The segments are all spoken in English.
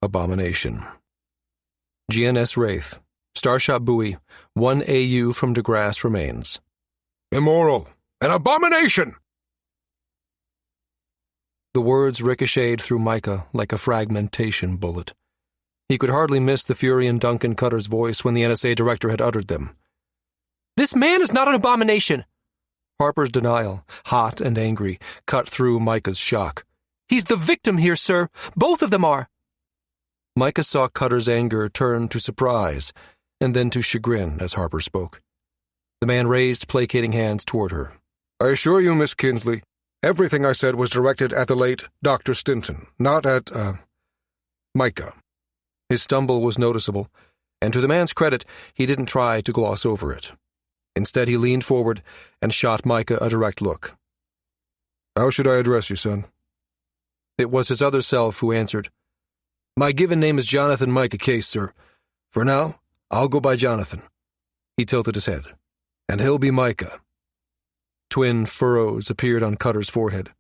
Abomination. GNS Wraith. Starshot buoy. 1 AU from DeGrasse remains. Immoral. An abomination! The words ricocheted through Micah like a fragmentation bullet. He could hardly miss the fury in Duncan Cutter's voice when the NSA director had uttered them. This man is not an abomination! Harper's denial, hot and angry, cut through Micah's shock. He's the victim here, sir. Both of them are. Micah saw Cutter's anger turn to surprise, and then to chagrin as Harper spoke. The man raised placating hands toward her. I assure you, Miss Kinsley, everything I said was directed at the late Dr. Stinton, not at, Micah. His stumble was noticeable, and to the man's credit, he didn't try to gloss over it. Instead, he leaned forward and shot Micah a direct look. How should I address you, son? It was his other self who answered. My given name is Jonathan Micah Case, sir. For now, I'll go by Jonathan. He tilted his head. And he'll be Micah. Twin furrows appeared on Cutter's forehead.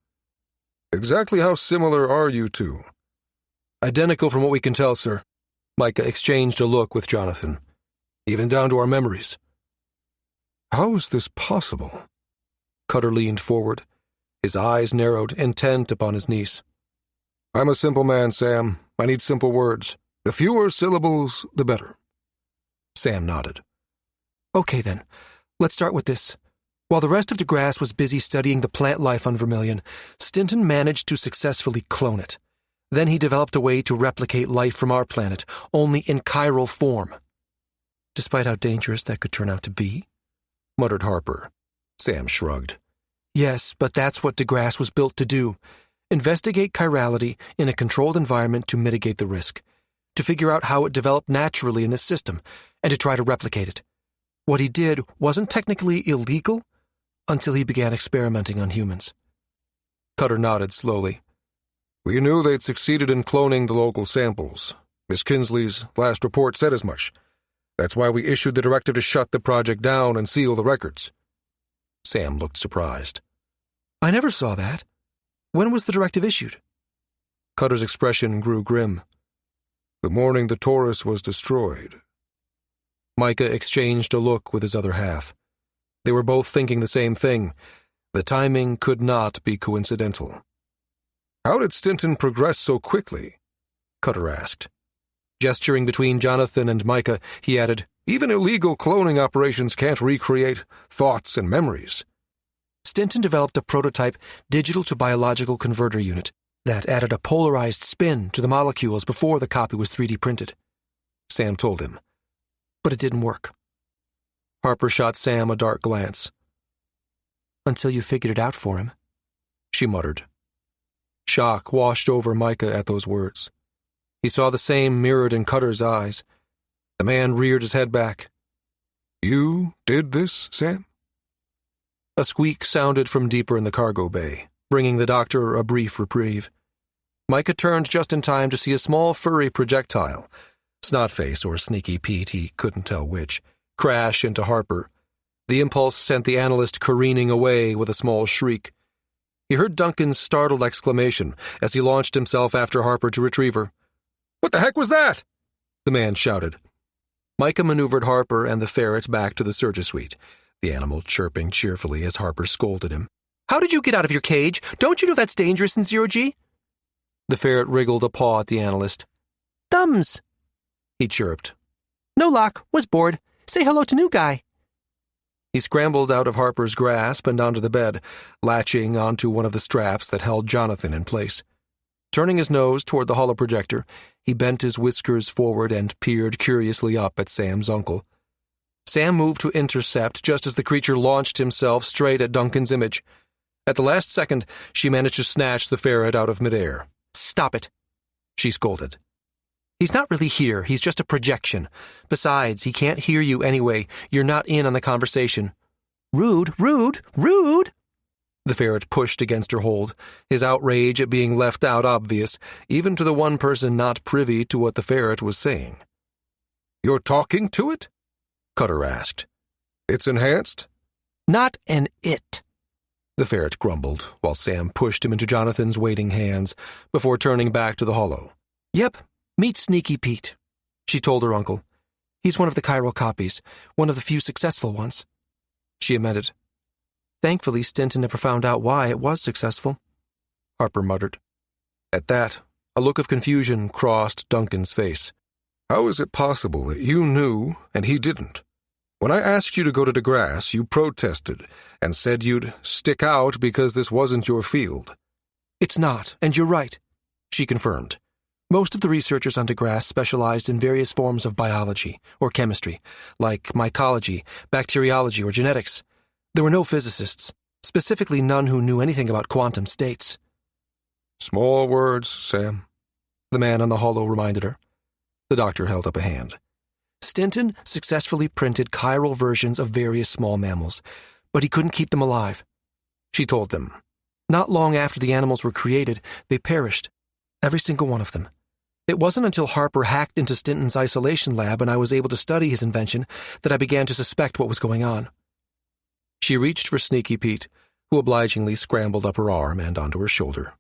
Exactly how similar are you two? Identical from what we can tell, sir. Micah exchanged a look with Jonathan. Even down to our memories. How is this possible? Cutter leaned forward, his eyes narrowed, intent upon his niece. I'm a simple man, Sam. I need simple words. The fewer syllables, the better. Sam nodded. Okay, then. Let's start with this. While the rest of DeGrasse was busy studying the plant life on Vermilion, Stinton managed to successfully clone it. Then he developed a way to replicate life from our planet, only in chiral form. Despite how dangerous that could turn out to be, muttered Harper. Sam shrugged. Yes, but that's what DeGrasse was built to do. Investigate chirality in a controlled environment to mitigate the risk, to figure out how it developed naturally in this system, and to try to replicate it. What he did wasn't technically illegal until he began experimenting on humans. Cutter nodded slowly. We knew they'd succeeded in cloning the local samples. Miss Kinsley's last report said as much. That's why we issued the directive to shut the project down and seal the records. Sam looked surprised. I never saw that. When was the directive issued? Cutter's expression grew grim. The morning the Taurus was destroyed. Micah exchanged a look with his other half. They were both thinking the same thing. The timing could not be coincidental. How did Stinton progress so quickly? Cutter asked. Gesturing between Jonathan and Micah, he added, Even illegal cloning operations can't recreate thoughts and memories. Stinton developed a prototype digital-to-biological converter unit that added a polarized spin to the molecules before the copy was 3D printed. Sam told him. But it didn't work. Harper shot Sam a dark glance. Until you figured it out for him, she muttered. Shock washed over Micah at those words. He saw the same mirrored in Cutter's eyes. The man reared his head back. You did this, Sam? A squeak sounded from deeper in the cargo bay, bringing the doctor a brief reprieve. Micah turned just in time to see a small furry projectile, Snotface or Sneaky Pete, he couldn't tell which, crash into Harper. The impulse sent the analyst careening away with a small shriek. He heard Duncan's startled exclamation as he launched himself after Harper to retrieve her. What the heck was that? The man shouted. Micah maneuvered Harper and the ferret back to the Surgi-Suite, the animal chirping cheerfully as Harper scolded him. How did you get out of your cage? Don't you know that's dangerous in zero-G? The ferret wriggled a paw at the analyst. Thumbs, he chirped. No lock, was bored. Say hello to new guy. He scrambled out of Harper's grasp and onto the bed, latching onto one of the straps that held Jonathan in place. Turning his nose toward the holoprojector, he bent his whiskers forward and peered curiously up at Sam's uncle. Sam moved to intercept just as the creature launched himself straight at Duncan's image. At the last second, she managed to snatch the ferret out of midair. Stop it, she scolded. He's not really here, he's just a projection. Besides, he can't hear you anyway. You're not in on the conversation. Rude, rude, rude! The ferret pushed against her hold, his outrage at being left out obvious, even to the one person not privy to what the ferret was saying. You're talking to it? Cutter asked. It's enhanced? Not an it, the ferret grumbled, while Sam pushed him into Jonathan's waiting hands before turning back to the holo. Yep, Meet Sneaky Pete, she told her uncle. He's one of the chiral copies, one of the few successful ones. She amended. Thankfully, Stinton never found out why it was successful, Harper muttered. At that, a look of confusion crossed Duncan's face. How is it possible that you knew and he didn't? When I asked you to go to DeGrasse, you protested and said you'd stick out because this wasn't your field. It's not, and you're right, she confirmed. Most of the researchers on DeGrasse specialized in various forms of biology or chemistry, like mycology, bacteriology, or genetics. There were no physicists, specifically none who knew anything about quantum states. Small words, Sam, the man on the hollow reminded her. The doctor held up a hand. Stinton successfully printed chiral versions of various small mammals, but he couldn't keep them alive. She told them. Not long after the animals were created, they perished. Every single one of them. It wasn't until Harper hacked into Stinton's isolation lab and I was able to study his invention that I began to suspect what was going on. She reached for Sneaky Pete, who obligingly scrambled up her arm and onto her shoulder.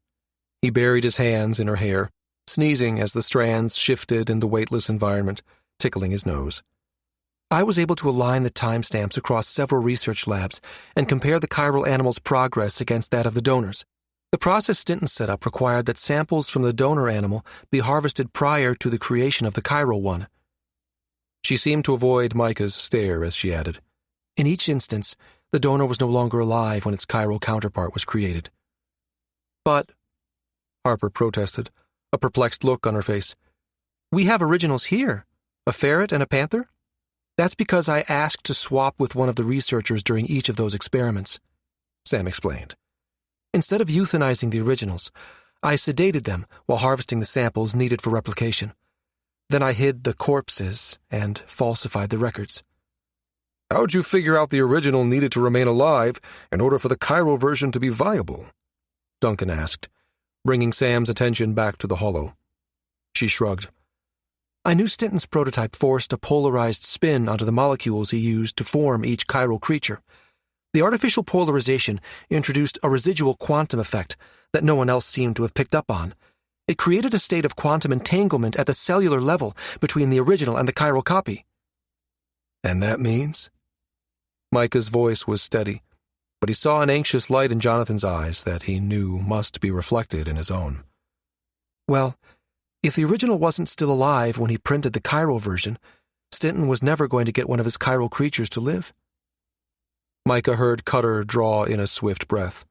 He buried his hands in her hair, sneezing as the strands shifted in the weightless environment, tickling his nose. I was able to align the timestamps across several research labs and compare the chiral animal's progress against that of the donors. The process Stinton set up required that samples from the donor animal be harvested prior to the creation of the chiral one. She seemed to avoid Micah's stare as she added, in each instance, the donor was no longer alive when its chiral counterpart was created. But, Harper protested, a perplexed look on her face, we have originals here, a ferret and a panther? That's because I asked to swap with one of the researchers during each of those experiments, Sam explained. Instead of euthanizing the originals, I sedated them while harvesting the samples needed for replication. Then I hid the corpses and falsified the records. How'd you figure out the original needed to remain alive in order for the chiral version to be viable? Duncan asked, bringing Sam's attention back to the hollow. She shrugged. I knew Stinton's prototype forced a polarized spin onto the molecules he used to form each chiral creature. The artificial polarization introduced a residual quantum effect that no one else seemed to have picked up on. It created a state of quantum entanglement at the cellular level between the original and the chiral copy. And that means? Micah's voice was steady, but he saw an anxious light in Jonathan's eyes that he knew must be reflected in his own. Well, if the original wasn't still alive when he printed the chiral version, Stinton was never going to get one of his chiral creatures to live. Micah heard Cutter draw in a swift breath.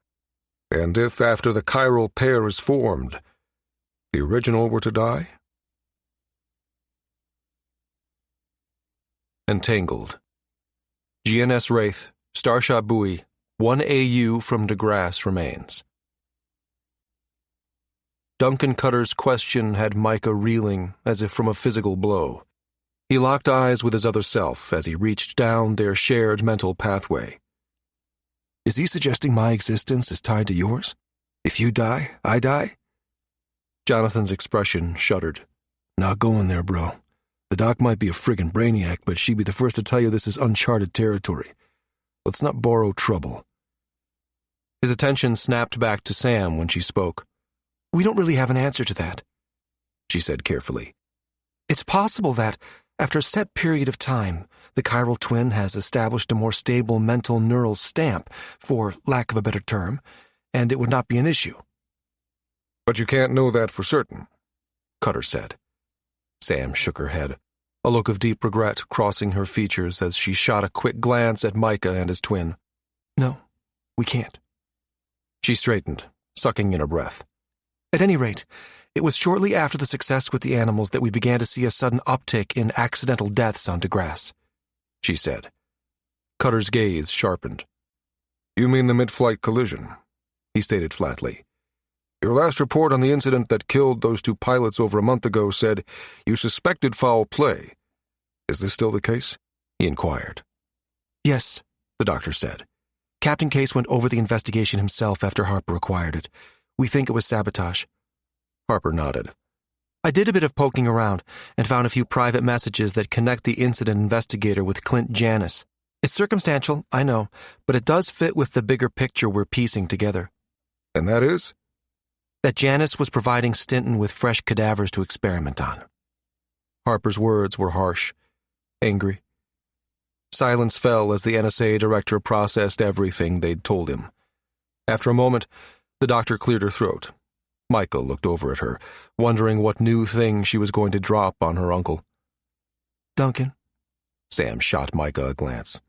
And if, after the chiral pair is formed, the original were to die? Entangled. GNS Wraith, Starshot Buoy, 1 AU from DeGrasse remains. Duncan Cutter's question had Micah reeling as if from a physical blow. He locked eyes with his other self as he reached down their shared mental pathway. Is he suggesting my existence is tied to yours? If you die, I die? Jonathan's expression shuddered. Not going there, bro. The doc might be a friggin' brainiac, but she'd be the first to tell you this is uncharted territory. Let's not borrow trouble. His attention snapped back to Sam when she spoke. We don't really have an answer to that, she said carefully. It's possible that, after a set period of time, the chiral twin has established a more stable mental neural stamp, for lack of a better term, and it would not be an issue. But you can't know that for certain, Cutter said. Sam shook her head, a look of deep regret crossing her features as she shot a quick glance at Micah and his twin. No, we can't. She straightened, sucking in her breath. At any rate, it was shortly after the success with the animals that we began to see a sudden uptick in accidental deaths on DeGrasse, she said. Cutter's gaze sharpened. You mean the mid-flight collision, he stated flatly. Your last report on the incident that killed those 2 pilots over a month ago said you suspected foul play. Is this still the case? He inquired. Yes, the doctor said. Captain Case went over the investigation himself after Harper acquired it. We think it was sabotage. Harper nodded. I did a bit of poking around and found a few private messages that connect the incident investigator with Clint Janis. It's circumstantial, I know, but it does fit with the bigger picture we're piecing together. And that is? That Janis was providing Stinton with fresh cadavers to experiment on. Harper's words were harsh, angry. Silence fell as the NSA director processed everything they'd told him. After a moment, the doctor cleared her throat. Micah looked over at her, wondering what new thing she was going to drop on her uncle. Duncan, Sam shot Micah a glance.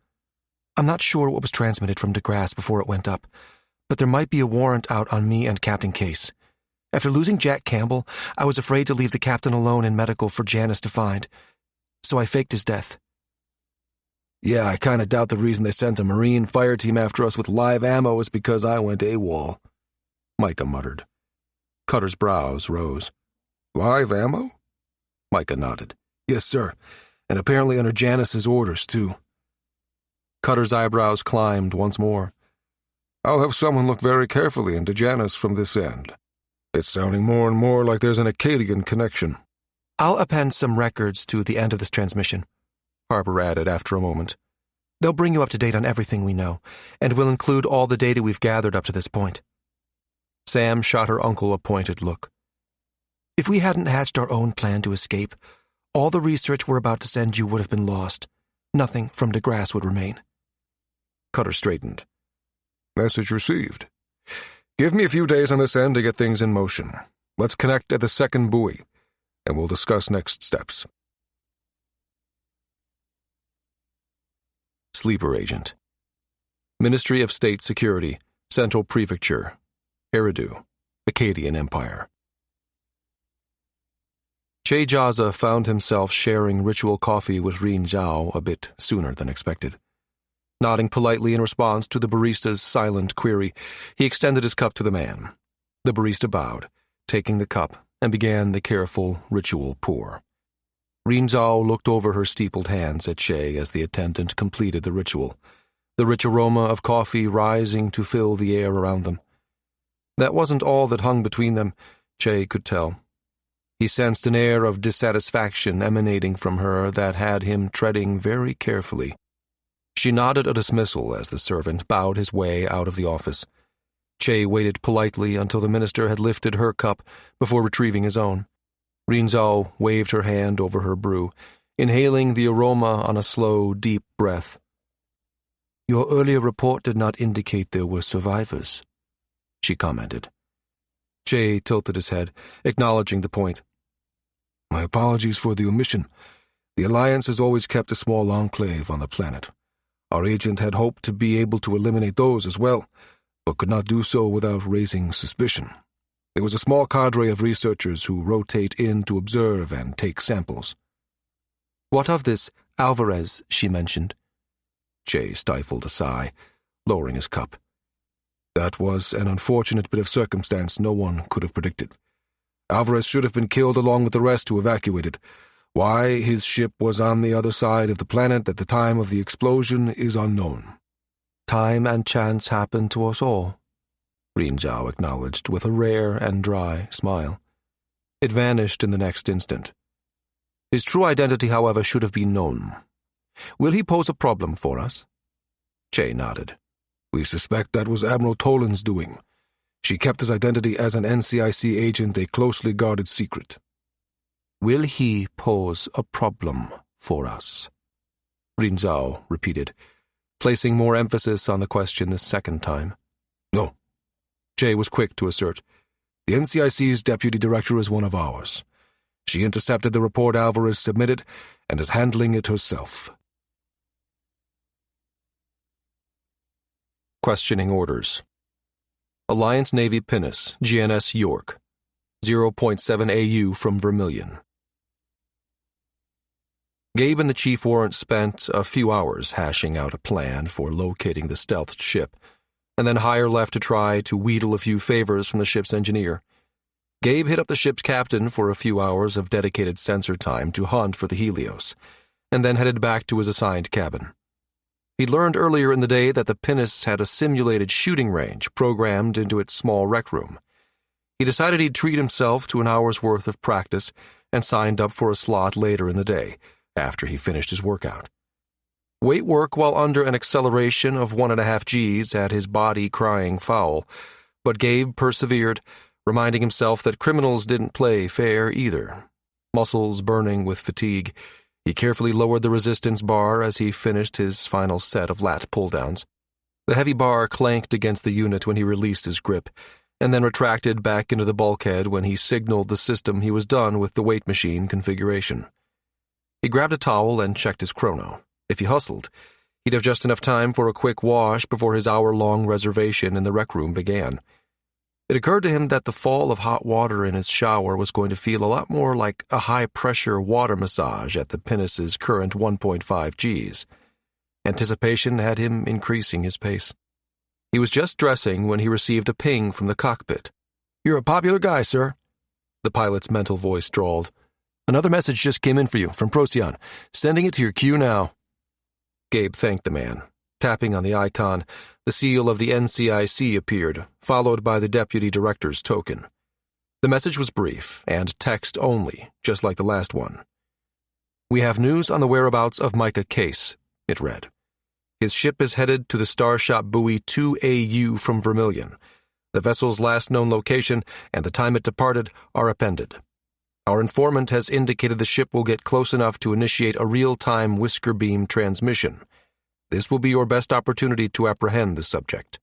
I'm not sure what was transmitted from DeGrasse before it went up, but there might be a warrant out on me and Captain Case. After losing Jack Campbell, I was afraid to leave the captain alone in medical for Janice to find, so I faked his death. Yeah, I kind of doubt the reason they sent a Marine fire team after us with live ammo is because I went AWOL, Micah muttered. Cutter's brows rose. Live ammo? Micah nodded. Yes, sir, and apparently under Janice's orders, too. Cutter's eyebrows climbed once more. I'll have someone look very carefully into Janice from this end. It's sounding more and more like there's an Acadian connection. I'll append some records to the end of this transmission, Harper added after a moment. They'll bring you up to date on everything we know, and will include all the data we've gathered up to this point. Sam shot her uncle a pointed look. If we hadn't hatched our own plan to escape, all the research we're about to send you would have been lost. Nothing from DeGrasse would remain. Cutter straightened. Message received. Give me a few days on this end to get things in motion. Let's connect at the second buoy, and we'll discuss next steps. Sleeper Agent. Ministry of State Security, Central Prefecture, Eridu, Acadian Empire. Che Jaza found himself sharing ritual coffee with Rin Zhao a bit sooner than expected. Nodding politely in response to the barista's silent query, he extended his cup to the man. The barista bowed, taking the cup, and began the careful ritual pour. Rin Zhao looked over her steepled hands at Che as the attendant completed the ritual, the rich aroma of coffee rising to fill the air around them. That wasn't all that hung between them, Che could tell. He sensed an air of dissatisfaction emanating from her that had him treading very carefully. She nodded a dismissal as the servant bowed his way out of the office. Che waited politely until the minister had lifted her cup before retrieving his own. Rin Zhao waved her hand over her brew, inhaling the aroma on a slow, deep breath. Your earlier report did not indicate there were survivors, she commented. Che tilted his head, acknowledging the point. My apologies for the omission. The Alliance has always kept a small enclave on the planet. Our agent had hoped to be able to eliminate those as well, but could not do so without raising suspicion. It was a small cadre of researchers who rotate in to observe and take samples. What of this Alvarez she mentioned? Che stifled a sigh, lowering his cup. That was an unfortunate bit of circumstance no one could have predicted. Alvarez should have been killed along with the rest who evacuated. Why his ship was on the other side of the planet at the time of the explosion is unknown. Time and chance happen to us all, Rin Zhao acknowledged with a rare and dry smile. It vanished in the next instant. His true identity, however, should have been known. Will he pose a problem for us? Che nodded. We suspect that was Admiral Tolan's doing. She kept his identity as an NCIC agent a closely guarded secret. Will he pose a problem for us? Rin Zhao repeated, placing more emphasis on the question this second time. No. Che was quick to assert. The NCIC's deputy director is one of ours. She intercepted the report Alvarez submitted and is handling it herself. Questioning orders. Alliance Navy pinnace, GNS York, 0.7 AU from Vermilion. Gabe and the chief warrant spent a few hours hashing out a plan for locating the stealthed ship, and then Hire left to try to wheedle a few favors from the ship's engineer. Gabe hit up the ship's captain for a few hours of dedicated sensor time to hunt for the Helios, and then headed back to his assigned cabin. He'd learned earlier in the day that the pinnace had a simulated shooting range programmed into its small rec room. He decided he'd treat himself to an hour's worth of practice and signed up for a slot later in the day, after he finished his workout. Weight work while under an acceleration of 1.5 Gs had his body crying foul, but Gabe persevered, reminding himself that criminals didn't play fair either. muscles burning with fatigue. He carefully lowered the resistance bar as he finished his final set of lat pull-downs. The heavy bar clanked against the unit when he released his grip, and then retracted back into the bulkhead when he signaled the system he was done with the weight machine configuration. He grabbed a towel and checked his chrono. If he hustled, he'd have just enough time for a quick wash before his hour-long reservation in the rec room began. It occurred to him that the fall of hot water in his shower was going to feel a lot more like a high-pressure water massage at the pinnace's current 1.5 Gs. Anticipation had him increasing his pace. He was just dressing when he received a ping from the cockpit. "You're a popular guy, sir," the pilot's mental voice drawled. "Another message just came in for you from Procyon. Sending it to your queue now." Gabe thanked the man. Tapping on the icon, the seal of the NCIC appeared, followed by the deputy director's token. The message was brief and text only, just like the last one. "We have news on the whereabouts of Micah Case," it read. "His ship is headed to the Starshot buoy 2AU from Vermilion. The vessel's last known location and the time it departed are appended. Our informant has indicated the ship will get close enough to initiate a real-time whisker beam transmission. This will be your best opportunity to apprehend the subject."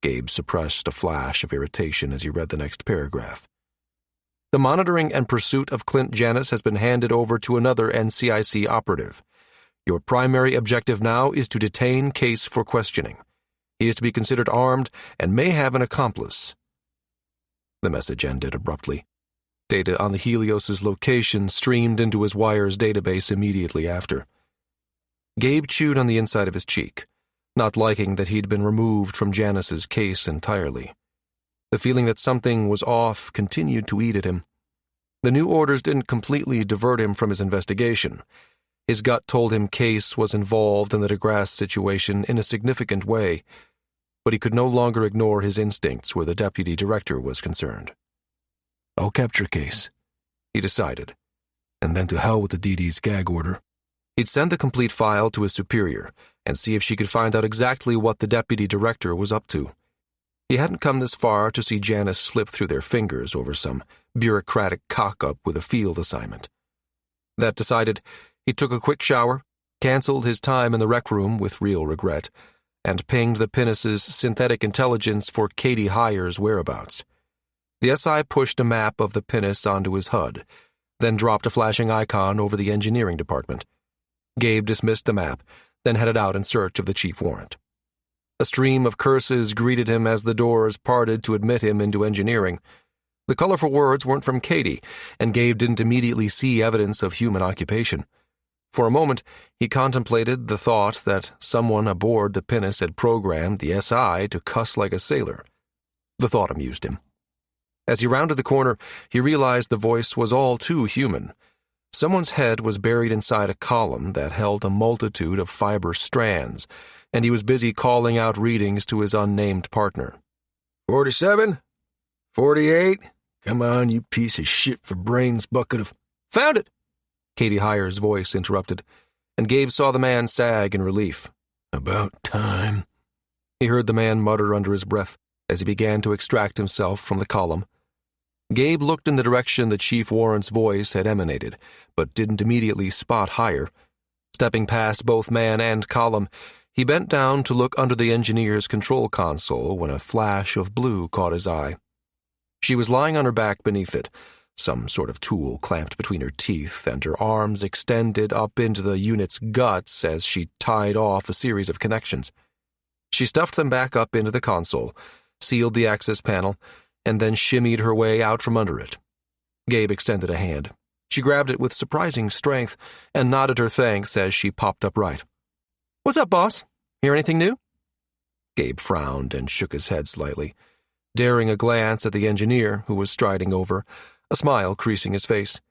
Gabe suppressed a flash of irritation as he read the next paragraph. "The monitoring and pursuit of Clint Janus has been handed over to another NCIC operative. Your primary objective now is to detain Case for questioning. He is to be considered armed and may have an accomplice." The message ended abruptly. Data on the Helios's location streamed into his wires database immediately after. Gabe chewed on the inside of his cheek, not liking that he'd been removed from Janus's case entirely. The feeling that something was off continued to eat at him. The new orders didn't completely divert him from his investigation. His gut told him Case was involved in the DeGrasse situation in a significant way, but he could no longer ignore his instincts where the deputy director was concerned. "I'll capture Case," he decided, "and then to hell with the DD's gag order." He'd send the complete file to his superior and see if she could find out exactly what the deputy director was up to. He hadn't come this far to see Janus slip through their fingers over some bureaucratic cock-up with a field assignment. That decided, he took a quick shower, canceled his time in the rec room with real regret, and pinged the pinnace's synthetic intelligence for Katie Heyer's whereabouts. The SI pushed a map of the pinnace onto his HUD, then dropped a flashing icon over the engineering department. Gabe dismissed the map, then headed out in search of the chief warrant. A stream of curses greeted him as the doors parted to admit him into engineering. The colorful words weren't from Katie, and Gabe didn't immediately see evidence of human occupation. For a moment, he contemplated the thought that someone aboard the pinnace had programmed the SI to cuss like a sailor. The thought amused him. As he rounded the corner, he realized the voice was all too human. Someone's head was buried inside a column that held a multitude of fiber strands, and he was busy calling out readings to his unnamed partner. 47? 48? Come on, you piece of shit for brains bucket of... Found it! Katie Heyer's voice interrupted, and Gabe saw the man sag in relief. About time, he heard the man mutter under his breath as he began to extract himself from the column. Gabe looked in the direction the chief warrant's voice had emanated, but didn't immediately spot Heyer. Stepping past both man and column, he bent down to look under the engineer's control console when a flash of blue caught his eye. She was lying on her back beneath it, some sort of tool clamped between her teeth, and her arms extended up into the unit's guts as she tied off a series of connections. She stuffed them back up into the console, sealed the access panel, and then shimmied her way out from under it. Gabe extended a hand. She grabbed it with surprising strength and nodded her thanks as she popped upright. "What's up, boss? Hear anything new?" Gabe frowned and shook his head slightly, daring a glance at the engineer who was striding over, a smile creasing his face.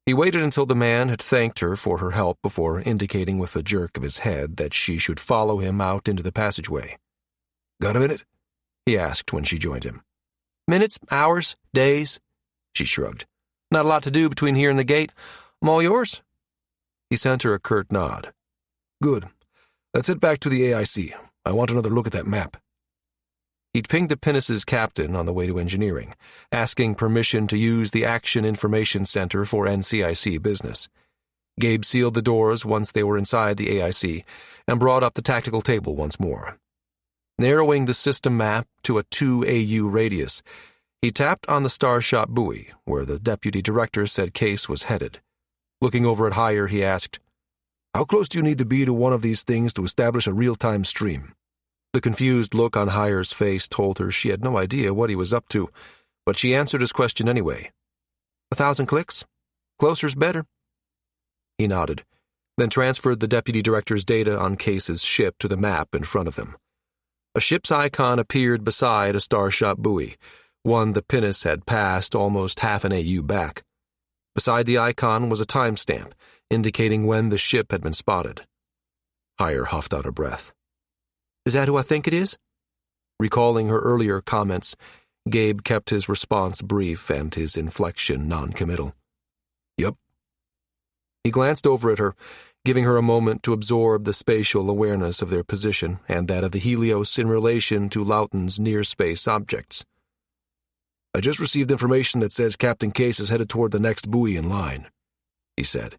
He waited until the man had thanked her for her help before indicating with a jerk of his head that she should follow him out into the passageway. "Got a minute?" he asked when she joined him. "Minutes, hours, days," she shrugged. "Not a lot to do between here and the gate. I'm all yours." He sent her a curt nod. "Good. Let's head back to the AIC. I want another look at that map." He'd pinged the pinnace's captain on the way to engineering, asking permission to use the Action Information Center for NCIC business. Gabe sealed the doors once they were inside the AIC and brought up the tactical table once more. Narrowing the system map to a 2 AU radius, he tapped on the Starshot buoy, where the deputy director said Case was headed. Looking over at Hire, he asked, "How close do you need to be to one of these things to establish a real-time stream?" The confused look on Hire's face told her she had no idea what he was up to, but she answered his question anyway. 1,000 clicks? Closer's better. He nodded, then transferred the deputy director's data on Case's ship to the map in front of them. A ship's icon appeared beside a Starshot buoy, one the pinnace had passed almost half an AU back. Beside the icon was a timestamp, indicating when the ship had been spotted. Hire huffed out a breath. "Is that who I think it is?" Recalling her earlier comments, Gabe kept his response brief and his inflection non-committal. "Yep." He glanced over at her, giving her a moment to absorb the spatial awareness of their position and that of the Helios in relation to Loughton's near-space objects. "I just received information that says Captain Case is headed toward the next buoy in line," he said,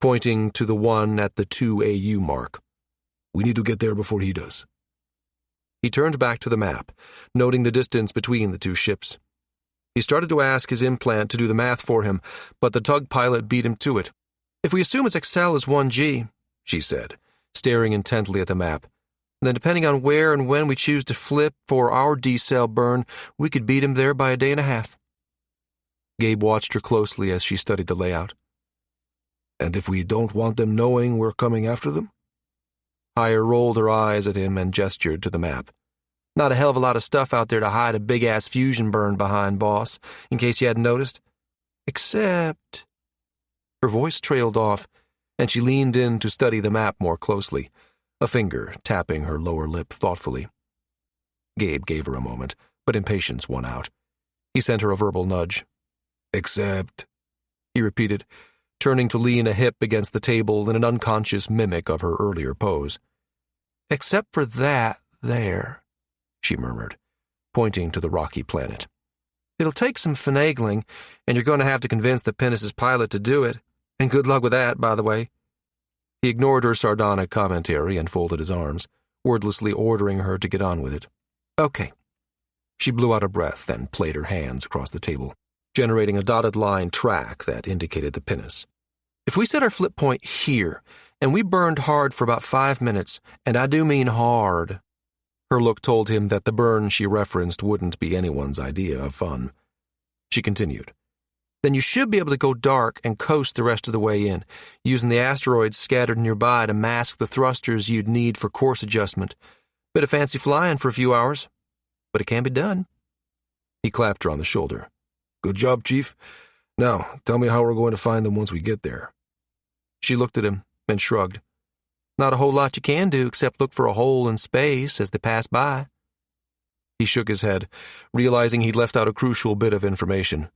pointing to the one at the 2 AU mark. "We need to get there before he does." He turned back to the map, noting the distance between the two ships. He started to ask his implant to do the math for him, but the tug pilot beat him to it. "If we assume its XL is 1G, she said, staring intently at the map, then depending on where and when we choose to flip for our D-cell burn, we could beat him there by a day and a half." Gabe watched her closely as she studied the layout. "And if we don't want them knowing we're coming after them?" Hire rolled her eyes at him and gestured to the map. "Not a hell of a lot of stuff out there to hide a big-ass fusion burn behind, boss, in case you hadn't noticed. Except—" Her voice trailed off, and she leaned in to study the map more closely, a finger tapping her lower lip thoughtfully. Gabe gave her a moment, but impatience won out. He sent her a verbal nudge. "Except," he repeated, turning to lean a hip against the table in an unconscious mimic of her earlier pose. "Except for that there," she murmured, pointing to the rocky planet. "It'll take some finagling, and you're going to have to convince the pinnace's pilot to do it. And good luck with that, by the way." He ignored her sardonic commentary and folded his arms, wordlessly ordering her to get on with it. "Okay." She blew out a breath and played her hands across the table, generating a dotted line track that indicated the pinnace. "If we set our flip point here, and we burned hard for about 5 minutes, and I do mean hard—" Her look told him that the burn she referenced wouldn't be anyone's idea of fun. She continued, "Then you should be able to go dark and coast the rest of the way in, using the asteroids scattered nearby to mask the thrusters you'd need for course adjustment. Bit of fancy flying for a few hours, but it can be done." He clapped her on the shoulder. "Good job, Chief. Now, tell me how we're going to find them once we get there." She looked at him and shrugged. "Not a whole lot you can do except look for a hole in space as they pass by." He shook his head, realizing he'd left out a crucial bit of information.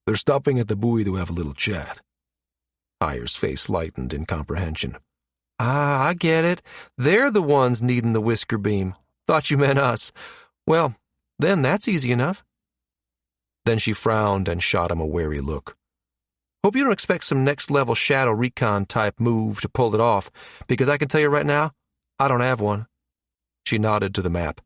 "They're stopping at the buoy to have a little chat." Hire's face lightened in comprehension. "Ah, I get it. They're the ones needing the whisker beam. Thought you meant us. Well, then that's easy enough." Then she frowned and shot him a wary look. "Hope you don't expect some next-level shadow recon type move to pull it off, because I can tell you right now, I don't have one." She nodded to the map.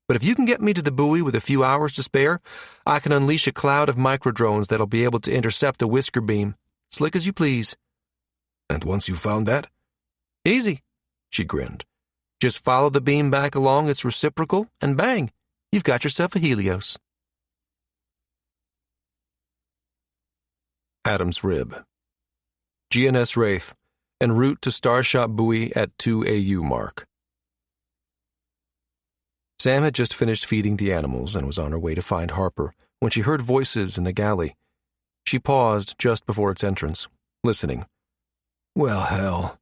"But if you can get me to the buoy with a few hours to spare, I can unleash a cloud of microdrones that'll be able to intercept a whisker beam. Slick as you please." "And once you've found that?" "Easy," she grinned. "Just follow the beam back along its reciprocal, and bang, you've got yourself a Helios." Adam's Rib. GNS Wraith, en route to Starshot buoy at 2 AU mark. Sam had just finished feeding the animals and was on her way to find Harper when she heard voices in the galley. She paused just before its entrance, listening. "Well, hell,"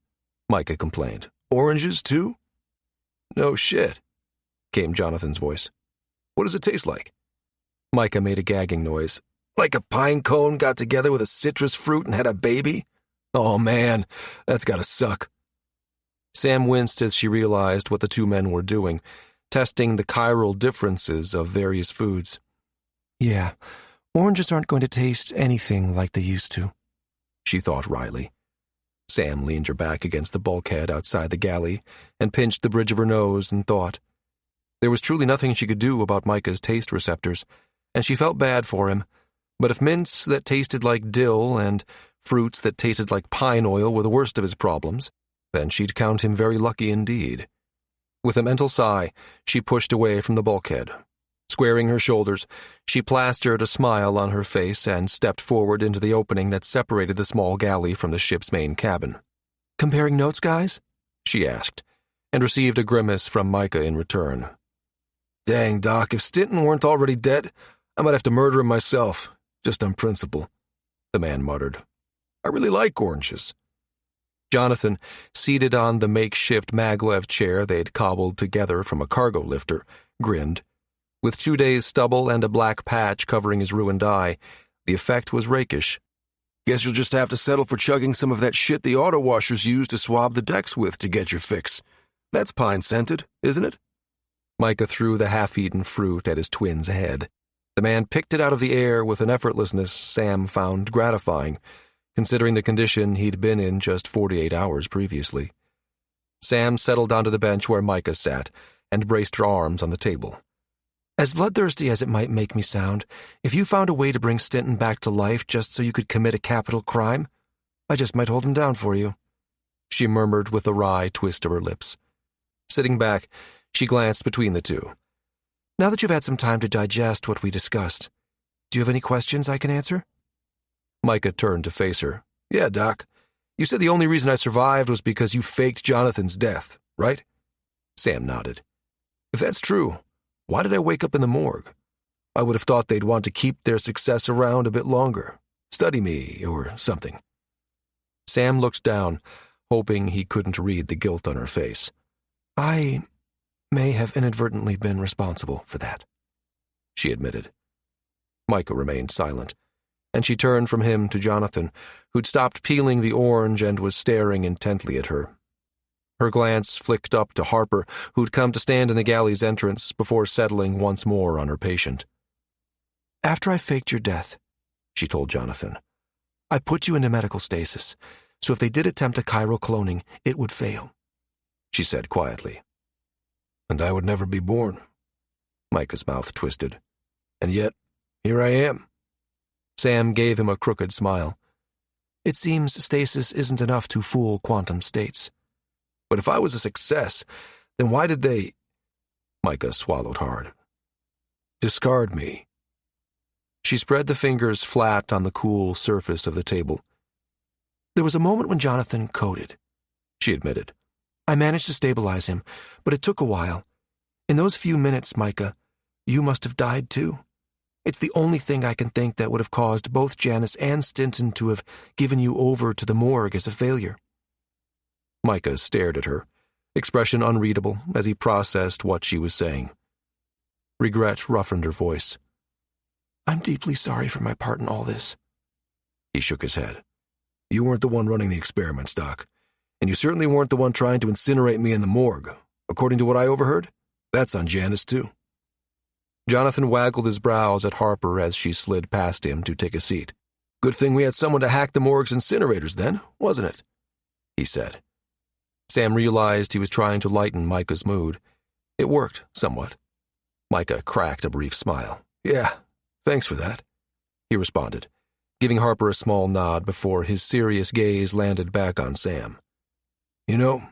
Micah complained. "Oranges, too?" "No shit," came Jonathan's voice. "What does it taste like?" Micah made a gagging noise. "Like a pine cone got together with a citrus fruit and had a baby? Oh, man, that's gotta suck." Sam winced as she realized what the two men were doing, testing the chiral differences of various foods. Yeah, oranges aren't going to taste anything like they used to, she thought wryly. Sam leaned her back against the bulkhead outside the galley and pinched the bridge of her nose and thought. There was truly nothing she could do about Micah's taste receptors, and she felt bad for him, but if mints that tasted like dill and fruits that tasted like pine oil were the worst of his problems, then she'd count him very lucky indeed. With a mental sigh, she pushed away from the bulkhead. Squaring her shoulders, she plastered a smile on her face and stepped forward into the opening that separated the small galley from the ship's main cabin. "Comparing notes, guys?" she asked, and received a grimace from Micah in return. Dang, Doc, if Stinton weren't already dead, I might have to murder him myself, just on principle, the man muttered. I really like oranges. Jonathan, seated on the makeshift maglev chair they'd cobbled together from a cargo lifter, grinned. With 2 days' stubble and a black patch covering his ruined eye, the effect was rakish. Guess you'll just have to settle for chugging some of that shit the auto washers use to swab the decks with to get your fix. That's pine-scented, isn't it? Micah threw the half-eaten fruit at his twin's head. The man picked it out of the air with an effortlessness Sam found gratifying, considering the condition he'd been in just 48 hours previously. Sam settled onto the bench where Micah sat and braced her arms on the table. As bloodthirsty as it might make me sound, if you found a way to bring Stinton back to life just so you could commit a capital crime, I just might hold him down for you, she murmured with a wry twist of her lips. Sitting back, she glanced between the two. Now that you've had some time to digest what we discussed, do you have any questions I can answer? Micah turned to face her. Yeah, Doc. You said the only reason I survived was because you faked Jonathan's death, right? Sam nodded. If that's true, why did I wake up in the morgue? I would have thought they'd want to keep their success around a bit longer. Study me, or something. Sam looked down, hoping he couldn't read the guilt on her face. I may have inadvertently been responsible for that, she admitted. Micah remained silent, and she turned from him to Jonathan, who'd stopped peeling the orange and was staring intently at her. Her glance flicked up to Harper, who'd come to stand in the galley's entrance before settling once more on her patient. After I faked your death, she told Jonathan, I put you into medical stasis, so if they did attempt a chiral cloning, it would fail, she said quietly. And I would never be born. Micah's mouth twisted. And yet, here I am. Sam gave him a crooked smile. It seems stasis isn't enough to fool quantum states. But if I was a success, then why did they... Micah swallowed hard. Discard me. She spread the fingers flat on the cool surface of the table. There was a moment when Jonathan coded, she admitted. I managed to stabilize him, but it took a while. In those few minutes, Micah, you must have died too. It's the only thing I can think that would have caused both Janice and Stinton to have given you over to the morgue as a failure. Micah stared at her, expression unreadable as he processed what she was saying. Regret roughened her voice. I'm deeply sorry for my part in all this. He shook his head. You weren't the one running the experiments, Doc. And you certainly weren't the one trying to incinerate me in the morgue. According to what I overheard, that's on Janice, too. Jonathan waggled his brows at Harper as she slid past him to take a seat. Good thing we had someone to hack the morgue's incinerators then, wasn't it? He said. Sam realized he was trying to lighten Micah's mood. It worked somewhat. Micah cracked a brief smile. Yeah, thanks for that, he responded, giving Harper a small nod before his serious gaze landed back on Sam. You know,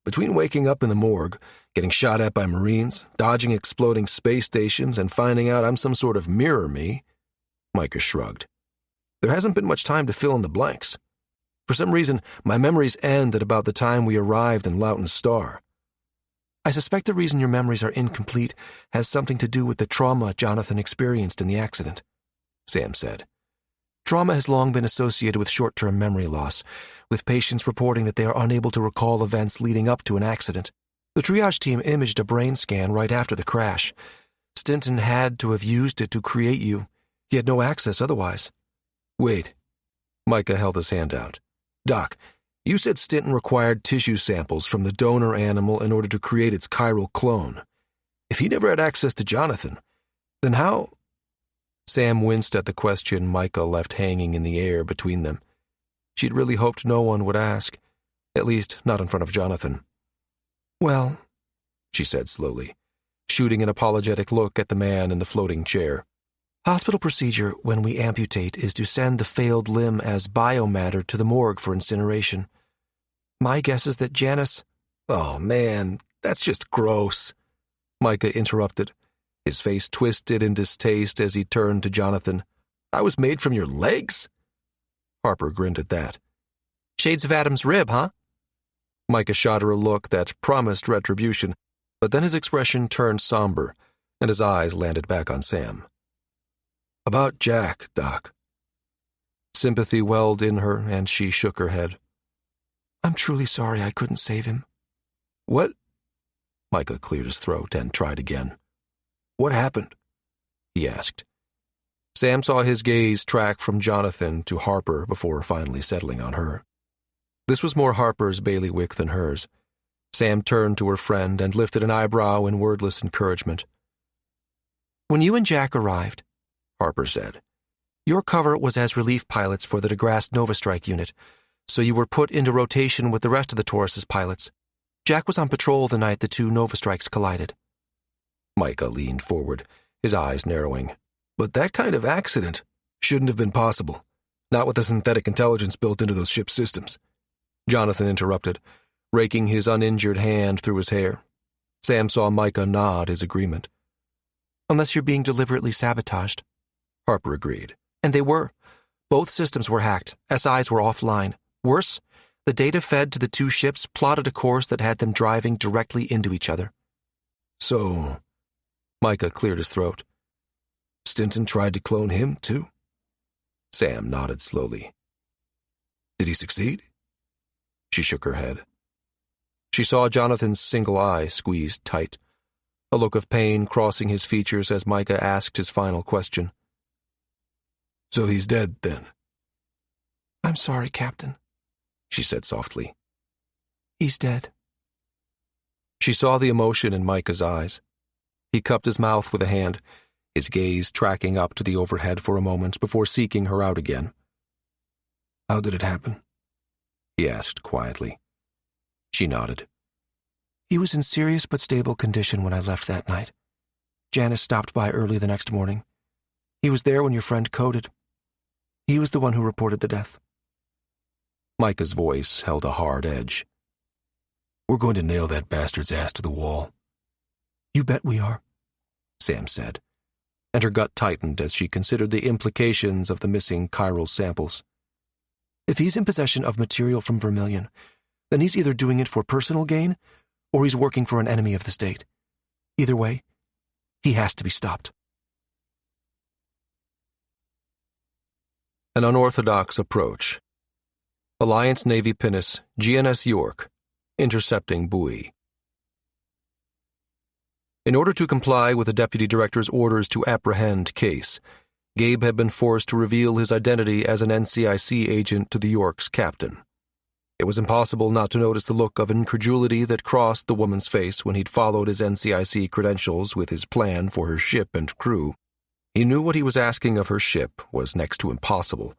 between waking up in the morgue, getting shot at by Marines, dodging exploding space stations, and finding out I'm some sort of mirror me, Micah shrugged. There hasn't been much time to fill in the blanks. For some reason, my memories end at about the time we arrived in Loughton's Star. I suspect the reason your memories are incomplete has something to do with the trauma Jonathan experienced in the accident, Sam said. Trauma has long been associated with short-term memory loss, with patients reporting that they are unable to recall events leading up to an accident. The triage team imaged a brain scan right after the crash. Stinton had to have used it to create you. He had no access otherwise. Wait. Micah held his hand out. Doc, you said Stinton required tissue samples from the donor animal in order to create its chiral clone. If he never had access to Jonathan, then how? Sam winced at the question Micah left hanging in the air between them. She'd really hoped no one would ask, at least not in front of Jonathan. Well, she said slowly, shooting an apologetic look at the man in the floating chair. Hospital procedure when we amputate is to send the failed limb as biomatter to the morgue for incineration. My guess is that Janice— Oh, man, that's just gross, Micah interrupted, his face twisted in distaste as he turned to Jonathan. I was made from your legs? Harper grinned at that. Shades of Adam's rib, huh? Micah shot her a look that promised retribution, but then his expression turned somber, and his eyes landed back on Sam. About Jack, Doc. Sympathy welled in her, and she shook her head. I'm truly sorry I couldn't save him. What? Micah cleared his throat and tried again. What happened? He asked. Sam saw his gaze track from Jonathan to Harper before finally settling on her. This was more Harper's bailiwick than hers. Sam turned to her friend and lifted an eyebrow in wordless encouragement. When you and Jack arrived, Harper said, your cover was as relief pilots for the DeGrasse Nova Strike unit, so you were put into rotation with the rest of the Taurus's pilots. Jack was on patrol the night the two Nova Strikes collided. Micah leaned forward, his eyes narrowing. But that kind of accident shouldn't have been possible, not with the synthetic intelligence built into those ship systems. Jonathan interrupted, raking his uninjured hand through his hair. Sam saw Micah nod his agreement. Unless you're being deliberately sabotaged, Harper agreed. And they were. Both systems were hacked. SIs were offline. Worse, the data fed to the two ships plotted a course that had them driving directly into each other. So, Micah cleared his throat. Stinton tried to clone him, too? Sam nodded slowly. Did he succeed? She shook her head. She saw Jonathan's single eye squeezed tight, a look of pain crossing his features as Micah asked his final question. So he's dead, then? I'm sorry, Captain, she said softly. He's dead. She saw the emotion in Micah's eyes. He cupped his mouth with a hand, his gaze tracking up to the overhead for a moment before seeking her out again. How did it happen? He asked quietly. She nodded. He was in serious but stable condition when I left that night. Janice stopped by early the next morning. He was there when your friend coded. He was the one who reported the death. Micah's voice held a hard edge. We're going to nail that bastard's ass to the wall. You bet we are, Sam said, and her gut tightened as she considered the implications of the missing chiral samples. If he's in possession of material from Vermilion, then he's either doing it for personal gain or he's working for an enemy of the state. Either way, he has to be stopped. An unorthodox approach. Alliance Navy pinnace GNS York, intercepting buoy. In order to comply with the deputy director's orders to apprehend Case, Gabe had been forced to reveal his identity as an NCIC agent to the York's captain. It was impossible not to notice the look of incredulity that crossed the woman's face when he'd followed his NCIC credentials with his plan for her ship and crew. He knew what he was asking of her ship was next to impossible.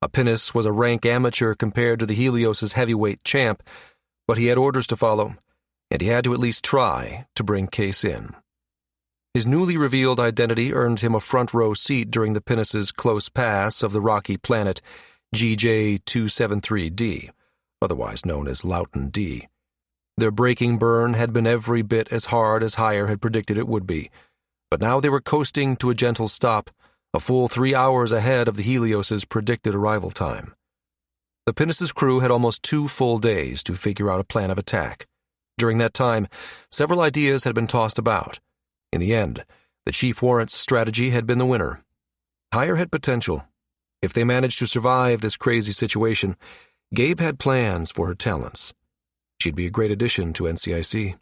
A pinnace was a rank amateur compared to the Helios's heavyweight champ, but he had orders to follow, and he had to at least try to bring Case in. His newly revealed identity earned him a front-row seat during the pinnace's close pass of the rocky planet GJ-273D, otherwise known as Loughton D. Their braking burn had been every bit as hard as Hire had predicted it would be, but now they were coasting to a gentle stop, a full 3 hours ahead of the Helios's predicted arrival time. The pinnace's crew had almost 2 full days to figure out a plan of attack. During that time, several ideas had been tossed about. In the end, the Chief Warrant's strategy had been the winner. Hire had potential. If they managed to survive this crazy situation, Gabe had plans for her talents. She'd be a great addition to NCIC.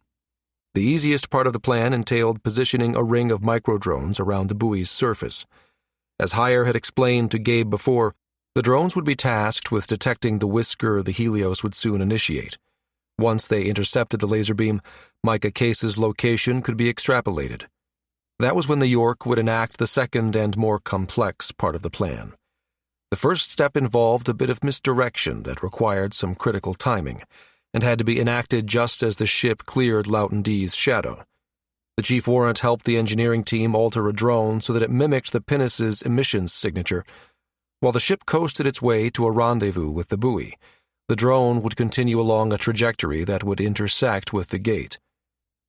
The easiest part of the plan entailed positioning a ring of microdrones around the buoy's surface. As Hire had explained to Gabe before, the drones would be tasked with detecting the whisker the Helios would soon initiate. Once they intercepted the laser beam, Micah Case's location could be extrapolated. That was when the York would enact the second and more complex part of the plan. The first step involved a bit of misdirection that required some critical timing, and had to be enacted just as the ship cleared Loughton D's shadow. The chief warrant helped the engineering team alter a drone so that it mimicked the pinnace's emissions signature. While the ship coasted its way to a rendezvous with the buoy, the drone would continue along a trajectory that would intersect with the gate.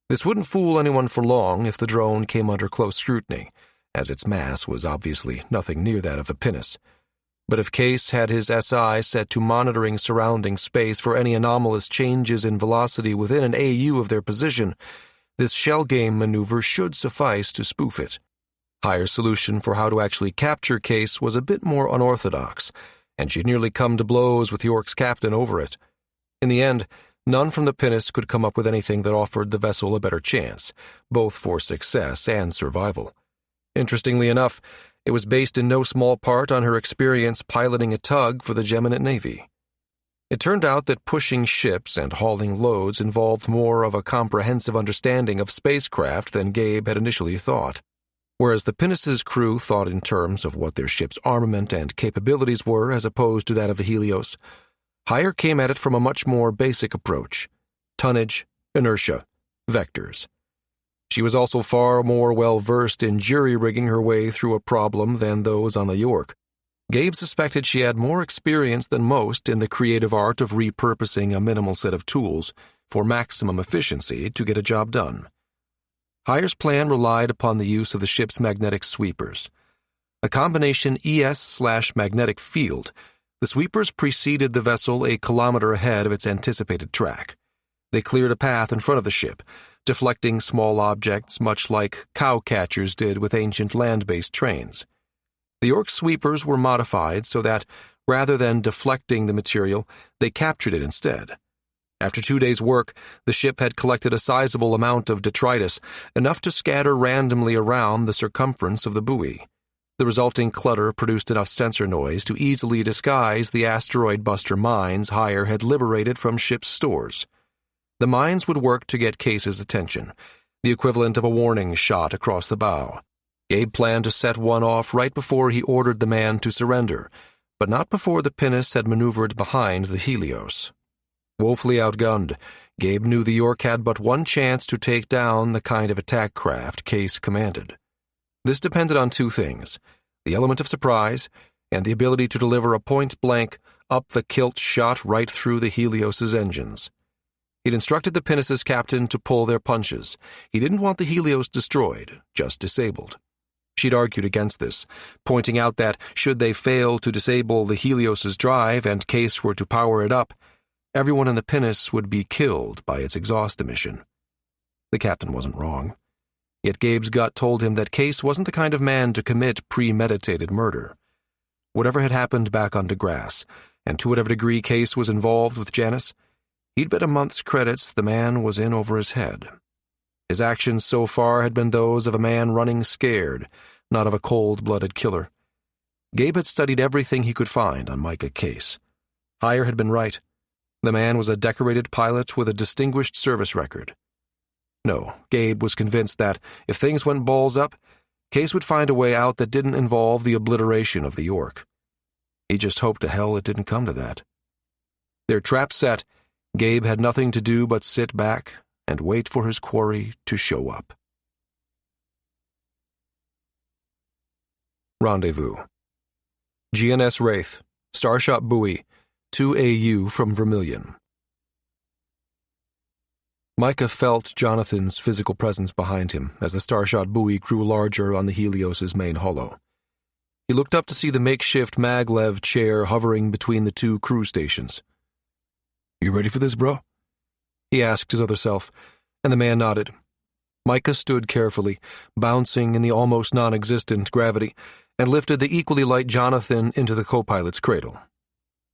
This wouldn't fool anyone for long if the drone came under close scrutiny, as its mass was obviously nothing near that of the pinnace. But if Case had his SI set to monitoring surrounding space for any anomalous changes in velocity within an AU of their position, this shell game maneuver should suffice to spoof it. Higher's solution for how to actually capture Case was a bit more unorthodox, and she'd nearly come to blows with York's captain over it. In the end, none from the pinnace could come up with anything that offered the vessel a better chance, both for success and survival. Interestingly enough, it was based in no small part on her experience piloting a tug for the Geminate Navy. It turned out that pushing ships and hauling loads involved more of a comprehensive understanding of spacecraft than Gabe had initially thought. Whereas the pinnace's crew thought in terms of what their ship's armament and capabilities were as opposed to that of the Helios, Higher came at it from a much more basic approach: tonnage, inertia, vectors. She was also far more well-versed in jury-rigging her way through a problem than those on the York. Gabe suspected she had more experience than most in the creative art of repurposing a minimal set of tools for maximum efficiency to get a job done. Higher's plan relied upon the use of the ship's magnetic sweepers. A combination ES/magnetic field, the sweepers preceded the vessel a kilometer ahead of its anticipated track. They cleared a path in front of the ship, deflecting small objects much like cow catchers did with ancient land-based trains. The York sweepers were modified so that, rather than deflecting the material, they captured it instead. After 2 days' work, the ship had collected a sizable amount of detritus, enough to scatter randomly around the circumference of the buoy. The resulting clutter produced enough sensor noise to easily disguise the asteroid buster mines Higher had liberated from ship's stores. The mines would work to get Case's attention, the equivalent of a warning shot across the bow. Gabe planned to set one off right before he ordered the man to surrender, but not before the pinnace had maneuvered behind the Helios. Woefully outgunned, Gabe knew the York had but one chance to take down the kind of attack craft Case commanded. This depended on two things: the element of surprise and the ability to deliver a point-blank, up-the-kilt shot right through the Helios's engines. He'd instructed the pinnace's captain to pull their punches. He didn't want the Helios destroyed, just disabled. She'd argued against this, pointing out that, should they fail to disable the Helios's drive and Case were to power it up, everyone in the pinnace would be killed by its exhaust emission. The captain wasn't wrong. Yet Gabe's gut told him that Case wasn't the kind of man to commit premeditated murder. Whatever had happened back on DeGrasse, and to whatever degree Case was involved with Janice, he'd bet a month's credits the man was in over his head. His actions so far had been those of a man running scared, not of a cold-blooded killer. Gabe had studied everything he could find on Micah Case. Higher had been right. The man was a decorated pilot with a distinguished service record. No, Gabe was convinced that, if things went balls up, Case would find a way out that didn't involve the obliteration of the York. He just hoped to hell it didn't come to that. Their trap set, Gabe had nothing to do but sit back and wait for his quarry to show up. Rendezvous. GNS Wraith, Starshot Buoy, 2 AU from Vermilion. Micah felt Jonathan's physical presence behind him as the Starshot buoy grew larger on the Helios's main hollow. He looked up to see the makeshift maglev chair hovering between the two crew stations. "You ready for this, bro?" he asked his other self, and the man nodded. Micah stood carefully, bouncing in the almost non-existent gravity, and lifted the equally light Jonathan into the co-pilot's cradle.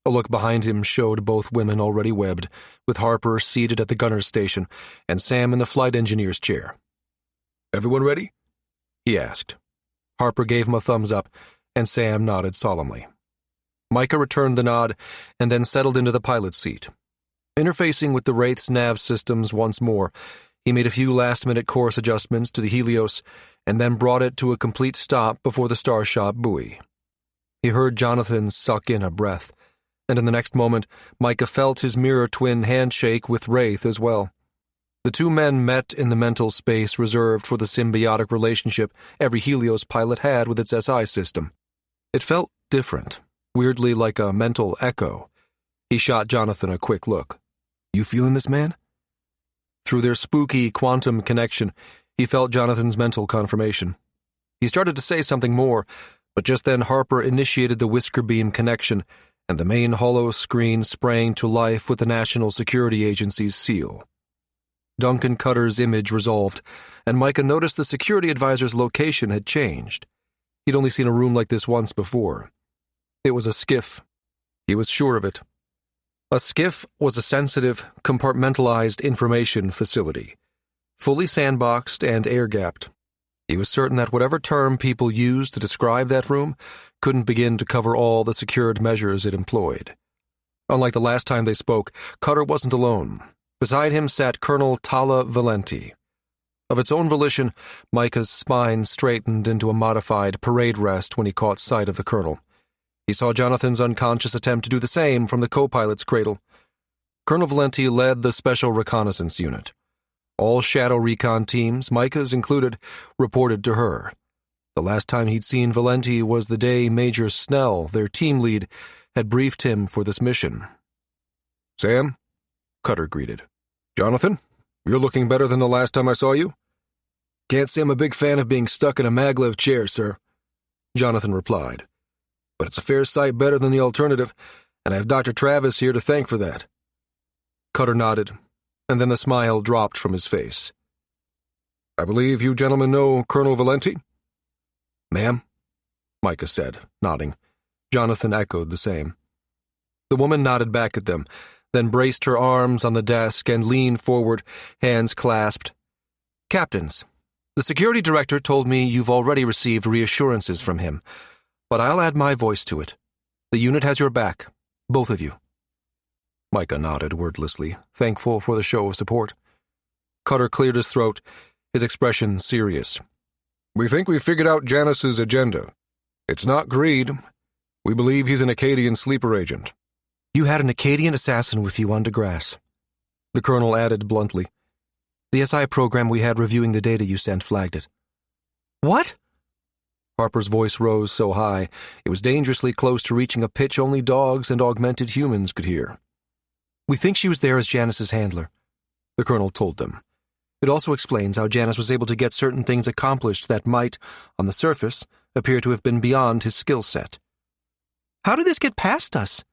A look behind him showed both women already webbed, with Harper seated at the gunner's station and Sam in the flight engineer's chair. "Everyone ready?" he asked. Harper gave him a thumbs up, and Sam nodded solemnly. Micah returned the nod and then settled into the pilot's seat. Interfacing with the Wraith's nav systems once more, he made a few last-minute course adjustments to the Helios and then brought it to a complete stop before the Starshot buoy. He heard Jonathan suck in a breath, and in the next moment, Micah felt his mirror twin handshake with Wraith as well. The two men met in the mental space reserved for the symbiotic relationship every Helios pilot had with its SI system. It felt different, weirdly like a mental echo. He shot Jonathan a quick look. "You feeling this, man?" Through their spooky quantum connection, he felt Jonathan's mental confirmation. He started to say something more, but just then Harper initiated the whisker beam connection, and the main holo screen sprang to life with the National Security Agency's seal. Duncan Cutter's image resolved, and Micah noticed the security advisor's location had changed. He'd only seen a room like this once before. It was a skiff. He was sure of it. A skiff was a sensitive, compartmentalized information facility, fully sandboxed and air-gapped. He was certain that whatever term people used to describe that room couldn't begin to cover all the secured measures it employed. Unlike the last time they spoke, Cutter wasn't alone. Beside him sat Colonel Tala Valenti. Of its own volition, Micah's spine straightened into a modified parade rest when he caught sight of the colonel. He saw Jonathan's unconscious attempt to do the same from the co-pilot's cradle. Colonel Valenti led the Special Reconnaissance Unit. All Shadow Recon teams, Micah's included, reported to her. The last time he'd seen Valenti was the day Major Snell, their team lead, had briefed him for this mission. "Sam?" Cutter greeted. "Jonathan, you're looking better than the last time I saw you?" "Can't say I'm a big fan of being stuck in a maglev chair, sir," Jonathan replied. "But it's a fair sight better than the alternative, and I have Dr. Travis here to thank for that." Cutter nodded, and then the smile dropped from his face. "I believe you gentlemen know Colonel Valenti?" "Ma'am," Micah said, nodding. Jonathan echoed the same. The woman nodded back at them, then braced her arms on the desk and leaned forward, hands clasped. "Captains, the security director told me you've already received reassurances from him, but I'll add my voice to it. The unit has your back, both of you." Micah nodded wordlessly, thankful for the show of support. Cutter cleared his throat, his expression serious. "We think we've figured out Janus's agenda. It's not greed. We believe he's an Acadian sleeper agent." "You had an Acadian assassin with you on DeGrasse," the colonel added bluntly. "The SI program we had reviewing the data you sent flagged it." "What?" Harper's voice rose so high, it was dangerously close to reaching a pitch only dogs and augmented humans could hear. "We think she was there as Janus's handler," the colonel told them. "It also explains how Janus was able to get certain things accomplished that might, on the surface, appear to have been beyond his skill set." "How did this get past us?"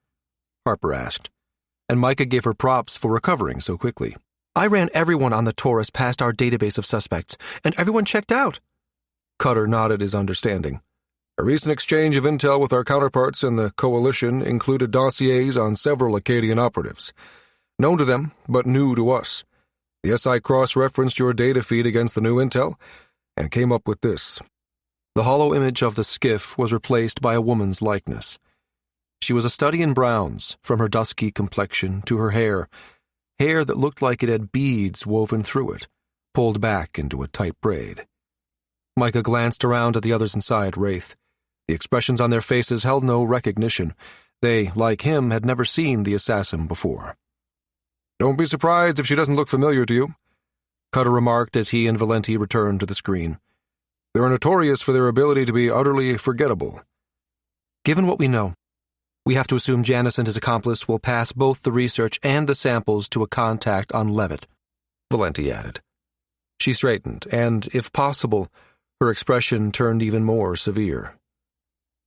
Harper asked, and Micah gave her props for recovering so quickly. "I ran everyone on the Taurus past our database of suspects, and everyone checked out." Cutter nodded his understanding. "A recent exchange of intel with our counterparts in the coalition included dossiers on several Acadian operatives. Known to them, but new to us. The SI cross-referenced your data feed against the new intel and came up with this." The hollow image of the skiff was replaced by a woman's likeness. She was a study in browns, from her dusky complexion to her hair that looked like it had beads woven through it, pulled back into a tight braid. Micah glanced around at the others inside Wraith. The expressions on their faces held no recognition. They, like him, had never seen the assassin before. "Don't be surprised if she doesn't look familiar to you," Cutter remarked as he and Valenti returned to the screen. "They're notorious for their ability to be utterly forgettable." "Given what we know, we have to assume Janus and his accomplice will pass both the research and the samples to a contact on Levitt," Valenti added. She straightened, and, if possible, her expression turned even more severe.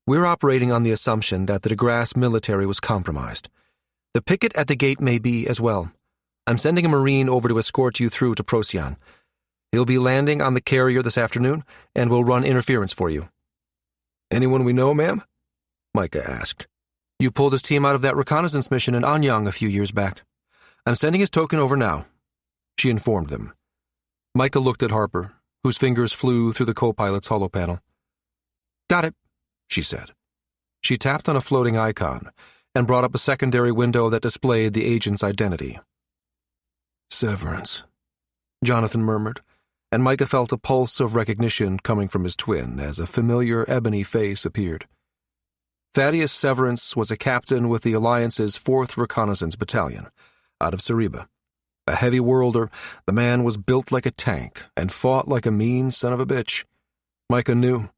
"We're operating on the assumption that the DeGrasse military was compromised. The picket at the gate may be as well. I'm sending a Marine over to escort you through to Procyon. He'll be landing on the carrier this afternoon, and will run interference for you." "Anyone we know, ma'am?" Micah asked. "You pulled his team out of that reconnaissance mission in Anyang a few years back. I'm sending his token over now," she informed them. Micah looked at Harper, whose fingers flew through the co-pilot's holopanel. "Got it," she said. She tapped on a floating icon, and brought up a secondary window that displayed the agent's identity. "Severance," Jonathan murmured, and Micah felt a pulse of recognition coming from his twin as a familiar ebony face appeared. Thaddeus Severance was a captain with the Alliance's 4th Reconnaissance Battalion, out of Cereba. A heavy worlder, the man was built like a tank and fought like a mean son of a bitch. Micah knew,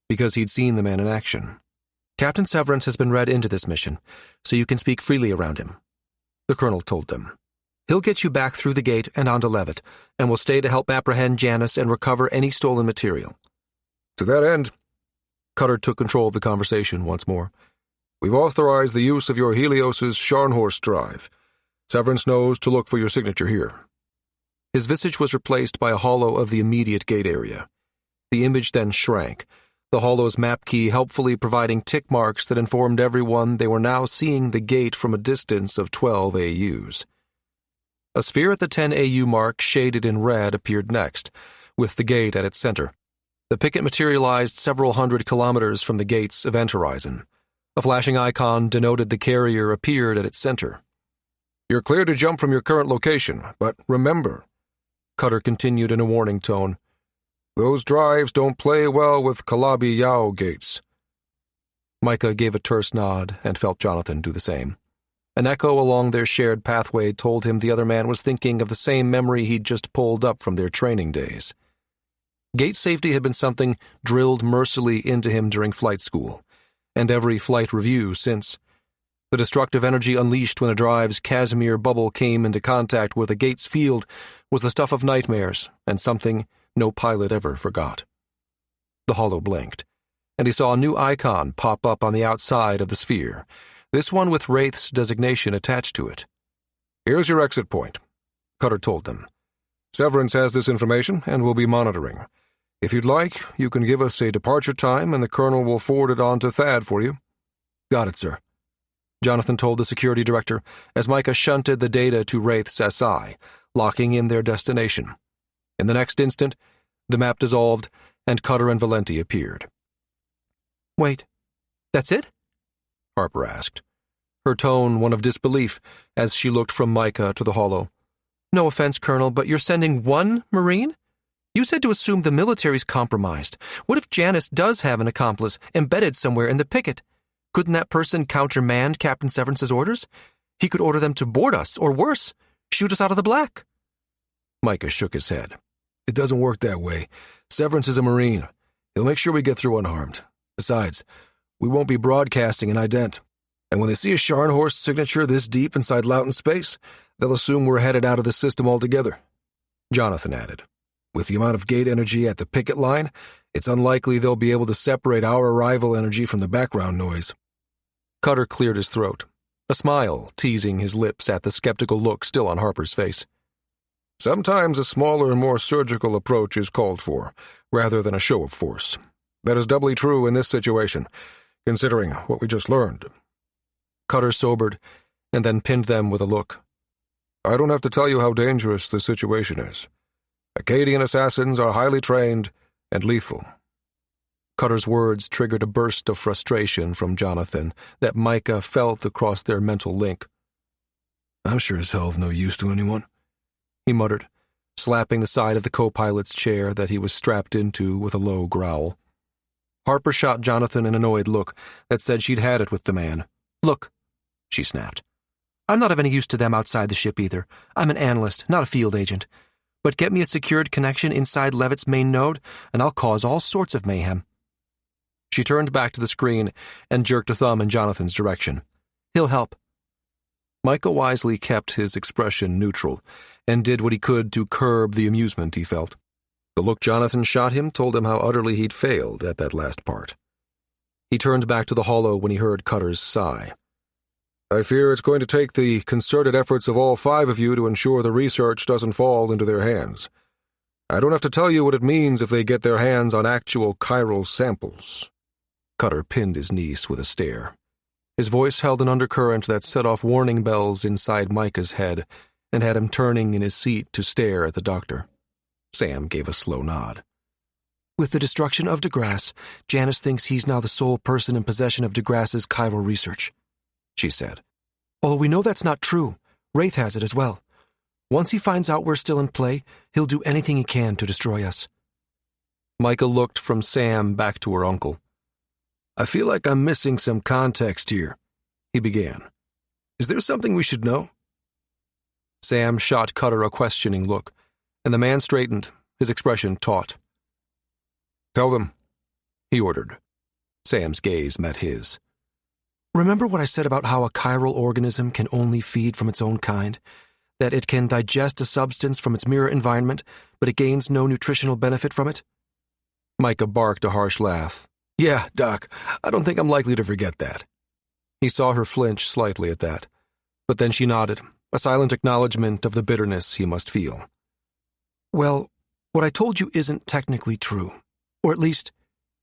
because he'd seen the man in action. "Captain Severance has been read into this mission, so you can speak freely around him," the colonel told them. "He'll get you back through the gate and onto Levitt, and will stay to help apprehend Janus and recover any stolen material." To that end, Cutter took control of the conversation once more. "We've authorized the use of your Helios's Scharnhorst drive. Severance knows to look for your signature here." His visage was replaced by a hollow of the immediate gate area. The image then shrank, the hollow's map key helpfully providing tick marks that informed everyone they were now seeing the gate from a distance of 12 AUs. A sphere at the 10 AU mark shaded in red appeared next, with the gate at its center. The picket materialized several hundred kilometers from the gate's event horizon. A flashing icon denoted the carrier appeared at its center. "You're clear to jump from your current location, but remember," Cutter continued in a warning tone, "those drives don't play well with Kalabi Yao gates." Micah gave a terse nod and felt Jonathan do the same. An echo along their shared pathway told him the other man was thinking of the same memory he'd just pulled up from their training days. Gate safety had been something drilled mercilessly into him during flight school, and every flight review since. The destructive energy unleashed when a drive's Casimir bubble came into contact with a gate's field was the stuff of nightmares and something no pilot ever forgot. The hollow blinked, and he saw a new icon pop up on the outside of the sphere, this one with Wraith's designation attached to it. "Here's your exit point," Cutter told them. "Severance has this information and will be monitoring. If you'd like, you can give us a departure time and the colonel will forward it on to Thad for you." "Got it, sir," Jonathan told the security director as Micah shunted the data to Wraith's SI, locking in their destination. In the next instant, the map dissolved and Cutter and Valenti appeared. "Wait, that's it?" Harper asked, her tone one of disbelief as she looked from Micah to the hollow. "No offense, Colonel, but you're sending one Marine? You said to assume the military's compromised. What if Janus does have an accomplice embedded somewhere in the picket? Couldn't that person countermand Captain Severance's orders? He could order them to board us, or worse, shoot us out of the black." Micah shook his head. "It doesn't work that way. Severance is a Marine. He'll make sure we get through unharmed. Besides, we won't be broadcasting an ident. And when they see a Scharnhorst signature this deep inside Loughton space, they'll assume we're headed out of the system altogether." Jonathan added, "With the amount of gate energy at the picket line, it's unlikely they'll be able to separate our arrival energy from the background noise." Cutter cleared his throat, a smile teasing his lips at the skeptical look still on Harper's face. "Sometimes a smaller and more surgical approach is called for, rather than a show of force. That is doubly true in this situation, considering what we just learned." Cutter sobered, and then pinned them with a look. "I don't have to tell you how dangerous the situation is. Akkadian assassins are highly trained and lethal." Cutter's words triggered a burst of frustration from Jonathan that Micah felt across their mental link. "I'm sure as hell of no use to anyone," he muttered, slapping the side of the co-pilot's chair that he was strapped into with a low growl. Harper shot Jonathan an annoyed look that said she'd had it with the man. "Look," she snapped. "I'm not of any use to them outside the ship either. I'm an analyst, not a field agent. But get me a secured connection inside Levitt's main node, and I'll cause all sorts of mayhem." She turned back to the screen and jerked a thumb in Jonathan's direction. "He'll help." Micah wisely kept his expression neutral and did what he could to curb the amusement he felt. The look Jonathan shot him told him how utterly he'd failed at that last part. He turned back to the hollow when he heard Cutter's sigh. "I fear it's going to take the concerted efforts of all 5 of you to ensure the research doesn't fall into their hands. I don't have to tell you what it means if they get their hands on actual chiral samples." Cutter pinned his niece with a stare. His voice held an undercurrent that set off warning bells inside Micah's head and had him turning in his seat to stare at the doctor. Sam gave a slow nod. "With the destruction of DeGrasse, Janus thinks he's now the sole person in possession of DeGrasse's chiral research." she said. Although we know that's not true, Wraith has it as well. Once he finds out we're still in play, he'll do anything he can to destroy us. Micah looked from Sam back to her uncle. I feel like I'm missing some context here, he began. Is there something we should know? Sam shot Cutter a questioning look, and the man straightened, his expression taut. Tell them, he ordered. Sam's gaze met his. Remember what I said about how a chiral organism can only feed from its own kind? That it can digest a substance from its mirror environment, but it gains no nutritional benefit from it? Micah barked a harsh laugh. Yeah, Doc, I don't think I'm likely to forget that. He saw her flinch slightly at that, but then she nodded, a silent acknowledgement of the bitterness he must feel. Well, what I told you isn't technically true. Or at least,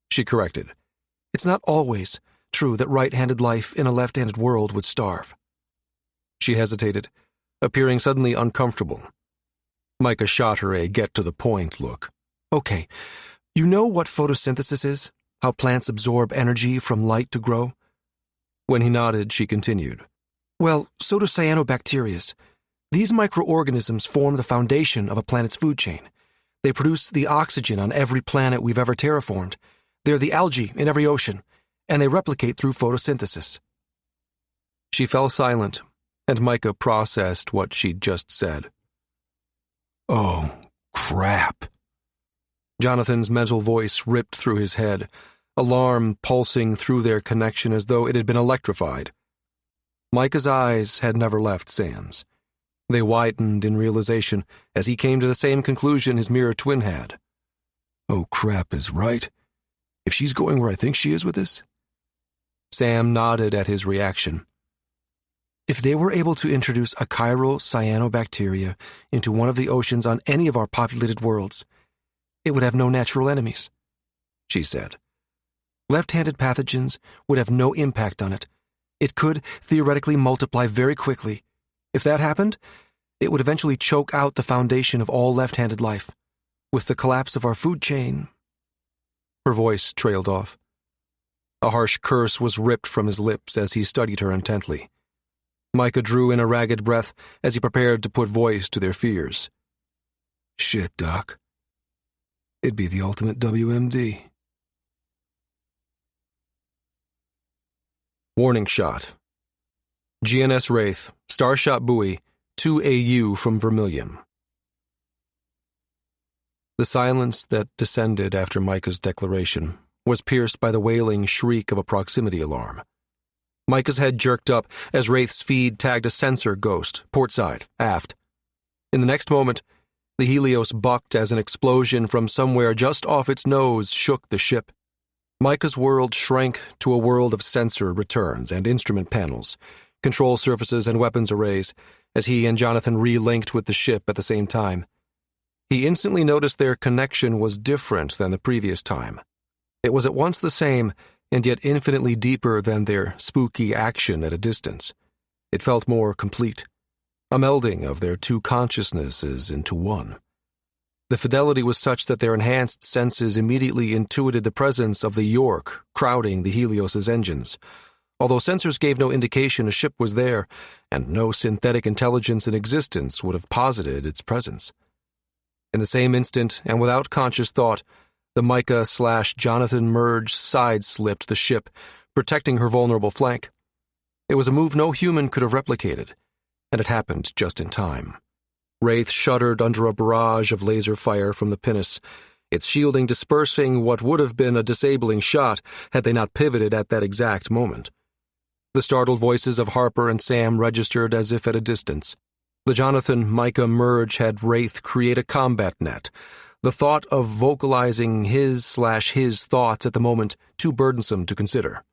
she corrected, it's not always true that right-handed life in a left-handed world would starve. She hesitated, appearing suddenly uncomfortable. Micah shot her a get-to-the-point look. Okay, you know what photosynthesis is? How plants absorb energy from light to grow? When he nodded, she continued. Well, so do cyanobacteria. These microorganisms form the foundation of a planet's food chain. They produce the oxygen on every planet we've ever terraformed. They're the algae in every ocean, and they replicate through photosynthesis. She fell silent, and Micah processed what she'd just said. Oh, crap. Jonathan's mental voice ripped through his head, alarm pulsing through their connection as though it had been electrified. Micah's eyes had never left Sam's. They widened in realization as he came to the same conclusion his mirror twin had. Oh, crap is right. If she's going where I think she is with this? Sam nodded at his reaction. If they were able to introduce a chiral cyanobacteria into one of the oceans on any of our populated worlds, it would have no natural enemies, she said. Left-handed pathogens would have no impact on it. It could theoretically multiply very quickly. If that happened, it would eventually choke out the foundation of all left-handed life. With the collapse of our food chain... Her voice trailed off. A harsh curse was ripped from his lips as he studied her intently. Micah drew in a ragged breath as he prepared to put voice to their fears. Shit, Doc. It'd be the ultimate WMD. Warning shot. GNS Wraith, Starshot Buoy, 2AU from Vermilion. The silence that descended after Micah's declaration was pierced by the wailing shriek of a proximity alarm. Micah's head jerked up as Wraith's feed tagged a sensor ghost, portside, aft. In the next moment, the Helios bucked as an explosion from somewhere just off its nose shook the ship. Micah's world shrank to a world of sensor returns and instrument panels, control surfaces and weapons arrays, as he and Jonathan re-linked with the ship at the same time. He instantly noticed their connection was different than the previous time. It was at once the same, and yet infinitely deeper than their spooky action at a distance. It felt more complete, a melding of their two consciousnesses into one. The fidelity was such that their enhanced senses immediately intuited the presence of the York crowding the Helios's engines, although sensors gave no indication a ship was there, and no synthetic intelligence in existence would have posited its presence. In the same instant, and without conscious thought, the Micah/Jonathan merge side-slipped the ship, protecting her vulnerable flank. It was a move no human could have replicated, and it happened just in time. Wraith shuddered under a barrage of laser fire from the pinnace, its shielding dispersing what would have been a disabling shot had they not pivoted at that exact moment. The startled voices of Harper and Sam registered as if at a distance. The Jonathan-Micah merge had Wraith create a combat net, the thought of vocalizing his thoughts at the moment too burdensome to consider.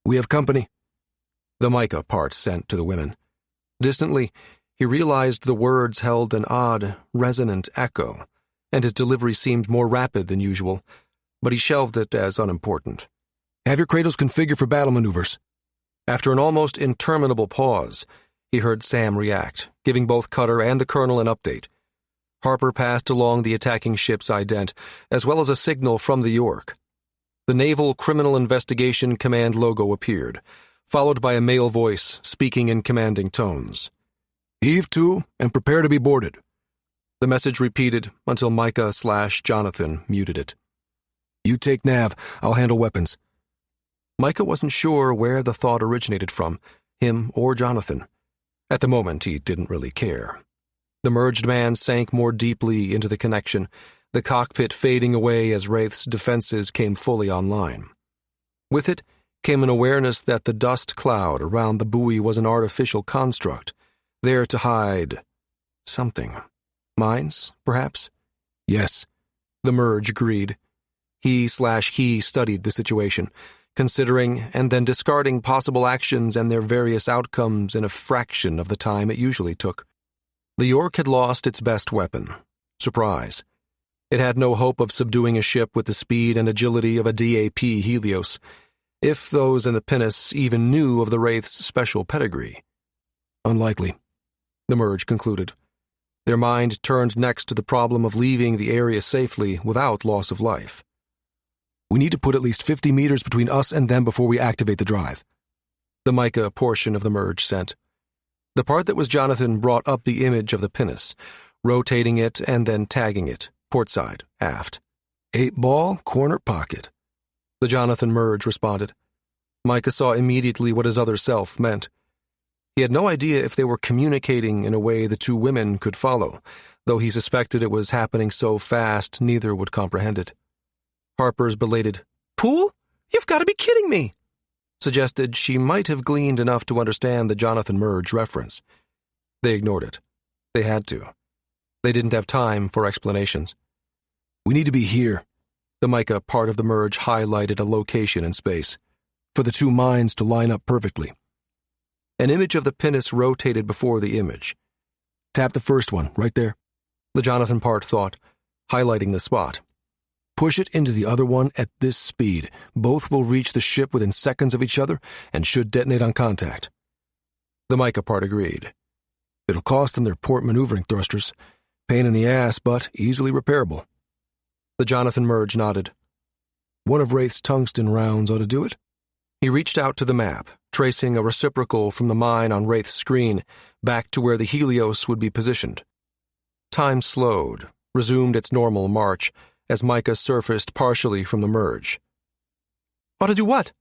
"We have company," the Micah part sent to the women. Distantly, he realized the words held an odd, resonant echo, and his delivery seemed more rapid than usual, but he shelved it as unimportant. "Have your cradles configured for battle maneuvers." After an almost interminable pause, he heard Sam react, giving both Cutter and the Colonel an update. Harper passed along the attacking ship's ident, as well as a signal from the York. The Naval Criminal Investigation Command logo appeared, followed by a male voice speaking in commanding tones. Heave to and prepare to be boarded. The message repeated until Micah/Jonathan muted it. You take nav, I'll handle weapons. Micah wasn't sure where the thought originated from, him or Jonathan. At the moment, he didn't really care. The merged man sank more deeply into the connection, the cockpit fading away as Wraith's defenses came fully online. With it came an awareness that the dust cloud around the buoy was an artificial construct, there to hide something. Mines, perhaps? Yes, the merge agreed. He studied the situation, considering and then discarding possible actions and their various outcomes in a fraction of the time it usually took. The York had lost its best weapon, surprise. It had no hope of subduing a ship with the speed and agility of a DAP Helios, if those in the pinnace even knew of the Wraith's special pedigree. Unlikely, the merge concluded. Their mind turned next to the problem of leaving the area safely without loss of life. We need to put at least 50 meters between us and them before we activate the drive. The Micah portion of the merge sent. The part that was Jonathan brought up the image of the pinnace, rotating it and then tagging it, portside, aft. 8-ball, corner pocket. The Jonathan merge responded. Micah saw immediately what his other self meant. He had no idea if they were communicating in a way the two women could follow, though he suspected it was happening so fast neither would comprehend it. Harper's belated, "Pool? You've got to be kidding me!" suggested she might have gleaned enough to understand the Jonathan merge reference. They ignored it. They had to. They didn't have time for explanations. We need to be here. The Micah part of the merge highlighted a location in space, for the two minds to line up perfectly. An image of the pinnace rotated before the image. Tap the first one, right there. The Jonathan part thought, highlighting the spot. Push it into the other one at this speed. Both will reach the ship within seconds of each other and should detonate on contact. The Micah part agreed. It'll cost them their port maneuvering thrusters. Pain in the ass, but easily repairable. The Jonathan merge nodded. One of Wraith's tungsten rounds ought to do it. He reached out to the map, tracing a reciprocal from the mine on Wraith's screen back to where the Helios would be positioned. Time slowed, resumed its normal march, as Micah surfaced partially from the merge. "Ought to do what?"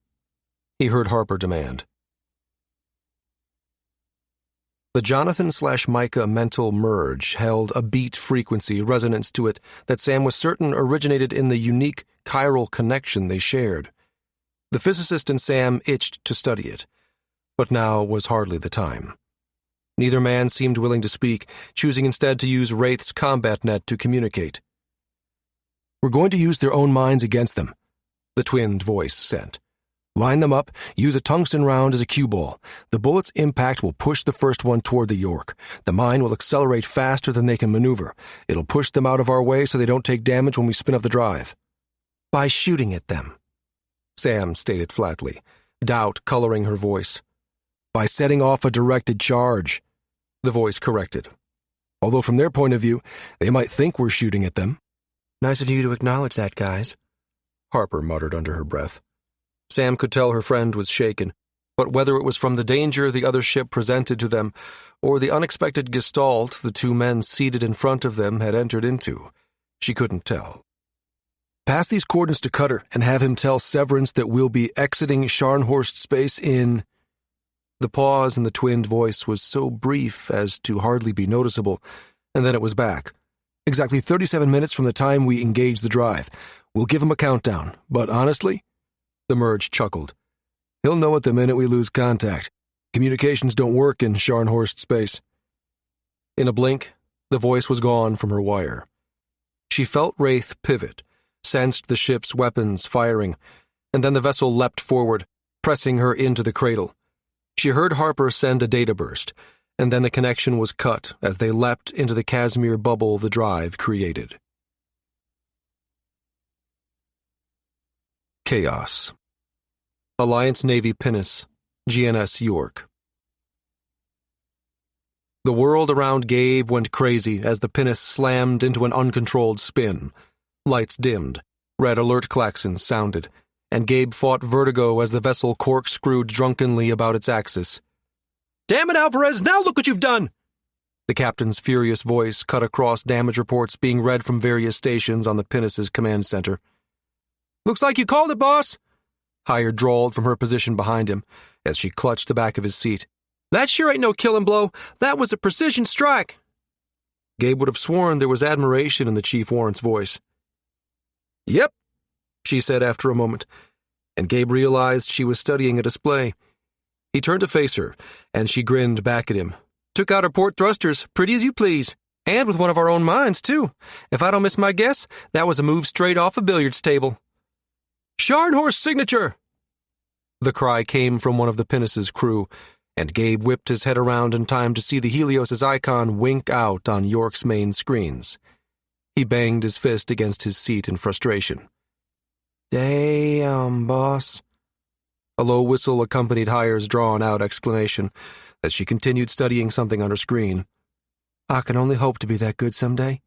he heard Harper demand. The Jonathan/Micah mental merge held a beat frequency resonance to it that Sam was certain originated in the unique chiral connection they shared. The physicist and Sam itched to study it, but now was hardly the time. Neither man seemed willing to speak, choosing instead to use Wraith's combat net to communicate. "We're going to use their own minds against them," the twinned voice sent. "Line them up, use a tungsten round as a cue ball. The bullet's impact will push the first one toward the York. The mine will accelerate faster than they can maneuver. It'll push them out of our way so they don't take damage when we spin up the drive." "By shooting at them," Sam stated flatly, doubt coloring her voice. "By setting off a directed charge," the voice corrected. "Although from their point of view, they might think we're shooting at them." "Nice of you to acknowledge that, guys," Harper muttered under her breath. Sam could tell her friend was shaken, but whether it was from the danger the other ship presented to them or the unexpected gestalt the two men seated in front of them had entered into, she couldn't tell. "Pass these coordinates to Cutter and have him tell Severance that we'll be exiting Scharnhorst space in—" The pause in the twinned voice was so brief as to hardly be noticeable, and then it was back. "Exactly 37 minutes from the time we engage the drive. We'll give him a countdown, but honestly," the merge chuckled, "he'll know it the minute we lose contact. Communications don't work in Scharnhorst space." In a blink, the voice was gone from her wire. She felt Wraith pivot, sensed the ship's weapons firing, and then the vessel leapt forward, pressing her into the cradle. She heard Harper send a data burst, and then the connection was cut as they leapt into the Casimir bubble the drive created. Chaos. Alliance Navy pinnace, GNS York. The world around Gabe went crazy as the pinnace slammed into an uncontrolled spin. Lights dimmed, red alert klaxons sounded, and Gabe fought vertigo as the vessel corkscrewed drunkenly about its axis. "Damn it, Alvarez, now look what you've done!" The captain's furious voice cut across damage reports being read from various stations on the pinnace's command center. "Looks like you called it, boss," Hire drawled from her position behind him as she clutched the back of his seat. "That sure ain't no killing blow. That was a precision strike." Gabe would have sworn there was admiration in the chief warrant's voice. "Yep," she said after a moment, and Gabe realized she was studying a display. He turned to face her, and she grinned back at him. "Took out her port thrusters, pretty as you please, and with one of our own mines, too. If I don't miss my guess, that was a move straight off a billiards table." "Scharnhorst signature!" The cry came from one of the pinnace's crew, and Gabe whipped his head around in time to see the Helios's icon wink out on York's main screens. He banged his fist against his seat in frustration. "Damn, boss." A low whistle accompanied Hire's drawn-out exclamation as she continued studying something on her screen. "I can only hope to be that good someday."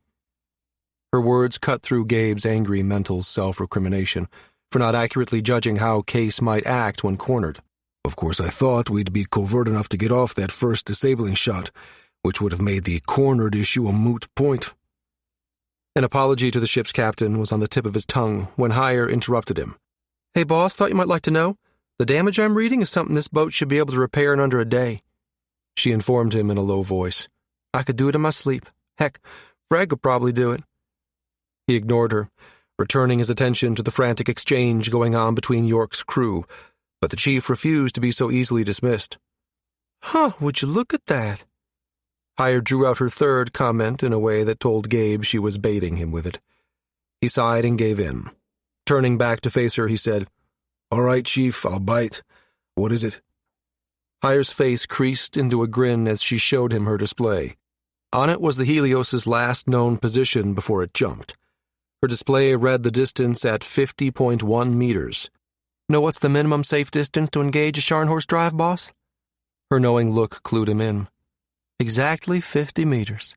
Her words cut through Gabe's angry mental self-recrimination for not accurately judging how Case might act when cornered. Of course, I thought we'd be covert enough to get off that first disabling shot, which would have made the cornered issue a moot point. An apology to the ship's captain was on the tip of his tongue when Hire interrupted him. "Hey, boss, thought you might like to know. The damage I'm reading is something this boat should be able to repair in under a day." She informed him in a low voice. "I could do it in my sleep. Heck, Fred could probably do it." He ignored her, returning his attention to the frantic exchange going on between York's crew, but the chief refused to be so easily dismissed. "Huh, would you look at that?" Hire drew out her third comment in a way that told Gabe she was baiting him with it. He sighed and gave in. Turning back to face her, he said, "All right, Chief, I'll bite. What is it?" Hire's face creased into a grin as she showed him her display. On it was the Helios's last known position before it jumped. Her display read the distance at 50.1 meters. "Know what's the minimum safe distance to engage a Scharnhorst drive, boss?" Her knowing look clued him in. "Exactly 50 meters.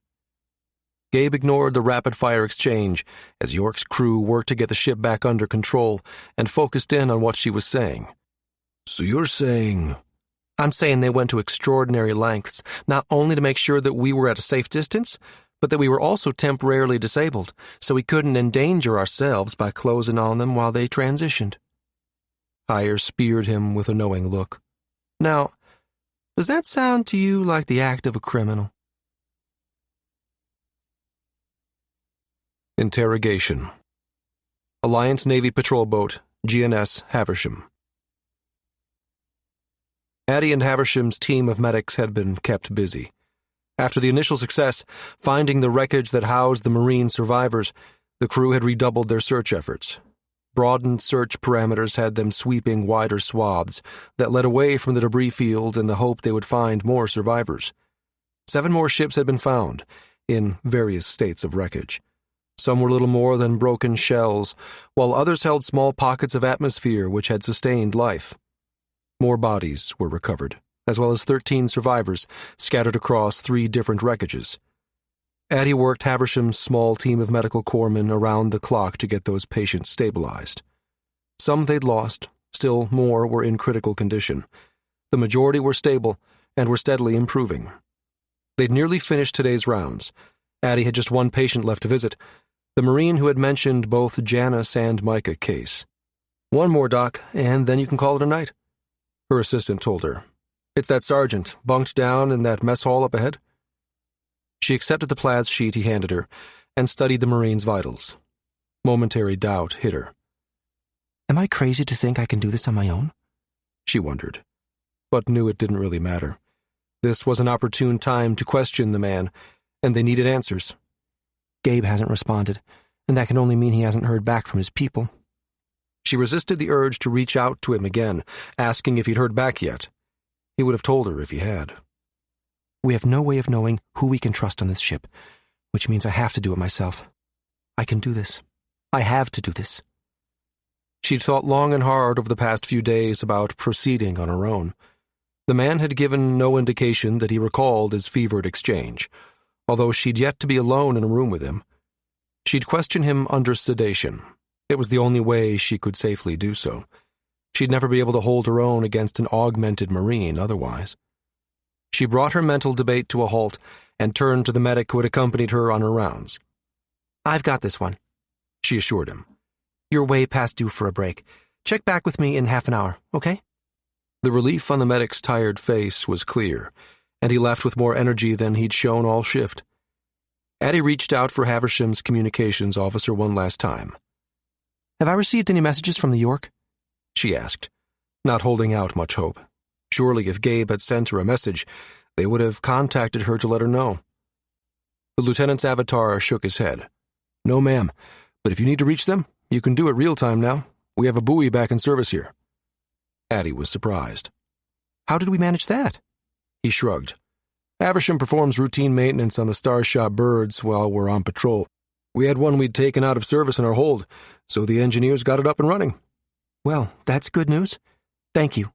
Gabe ignored the rapid-fire exchange as York's crew worked to get the ship back under control and focused in on what she was saying. "So you're saying—" "I'm saying they went to extraordinary lengths, not only to make sure that we were at a safe distance, but that we were also temporarily disabled, so we couldn't endanger ourselves by closing on them while they transitioned." Hire speared him with a knowing look. "Now, does that sound to you like the act of a criminal?" Interrogation. Alliance Navy patrol boat, GNS Haversham. Addie and Haversham's team of medics had been kept busy. After the initial success, finding the wreckage that housed the Marine survivors, the crew had redoubled their search efforts. Broadened search parameters had them sweeping wider swaths that led away from the debris field in the hope they would find more survivors. 7 more ships had been found, in various states of wreckage. Some were little more than broken shells, while others held small pockets of atmosphere which had sustained life. More bodies were recovered, as well as 13 survivors scattered across 3 different wreckages. Addie worked Haversham's small team of medical corpsmen around the clock to get those patients stabilized. Some they'd lost, still more were in critical condition. The majority were stable and were steadily improving. They'd nearly finished today's rounds. Addie had just 1 patient left to visit, the Marine who had mentioned both Janice and Micah Case. "1 more, Doc, and then you can call it a night," her assistant told her. "It's that sergeant, bunked down in that mess hall up ahead." She accepted the plaid sheet he handed her and studied the Marine's vitals. Momentary doubt hit her. "Am I crazy to think I can do this on my own?" she wondered, but knew it didn't really matter. This was an opportune time to question the man, and they needed answers. Gabe hasn't responded, and that can only mean he hasn't heard back from his people. She resisted the urge to reach out to him again, asking if he'd heard back yet. He would have told her if he had. "We have no way of knowing who we can trust on this ship, which means I have to do it myself. I can do this. I have to do this." She'd thought long and hard over the past few days about proceeding on her own. The man had given no indication that he recalled his fevered exchange, although she'd yet to be alone in a room with him. She'd question him under sedation, It was the only way she could safely do so. She'd never be able to hold her own against an augmented Marine otherwise. She brought her mental debate to a halt and turned to the medic who had accompanied her on her rounds. "I've got this one," she assured him. "You're way past due for a break. Check back with me in half an hour, okay?" The relief on the medic's tired face was clear, and he left with more energy than he'd shown all shift. Addie reached out for Haversham's communications officer one last time. "Have I received any messages from New York?" she asked, not holding out much hope. Surely if Gabe had sent her a message, they would have contacted her to let her know. The lieutenant's avatar shook his head. "No, ma'am, but if you need to reach them, you can do it real time now. We have a buoy back in service here." Addie was surprised. "How did we manage that?" He shrugged. "Haversham performs routine maintenance on the Starshot birds while we're on patrol. We had one we'd taken out of service in our hold, so the engineers got it up and running." "Well, that's good news. Thank you."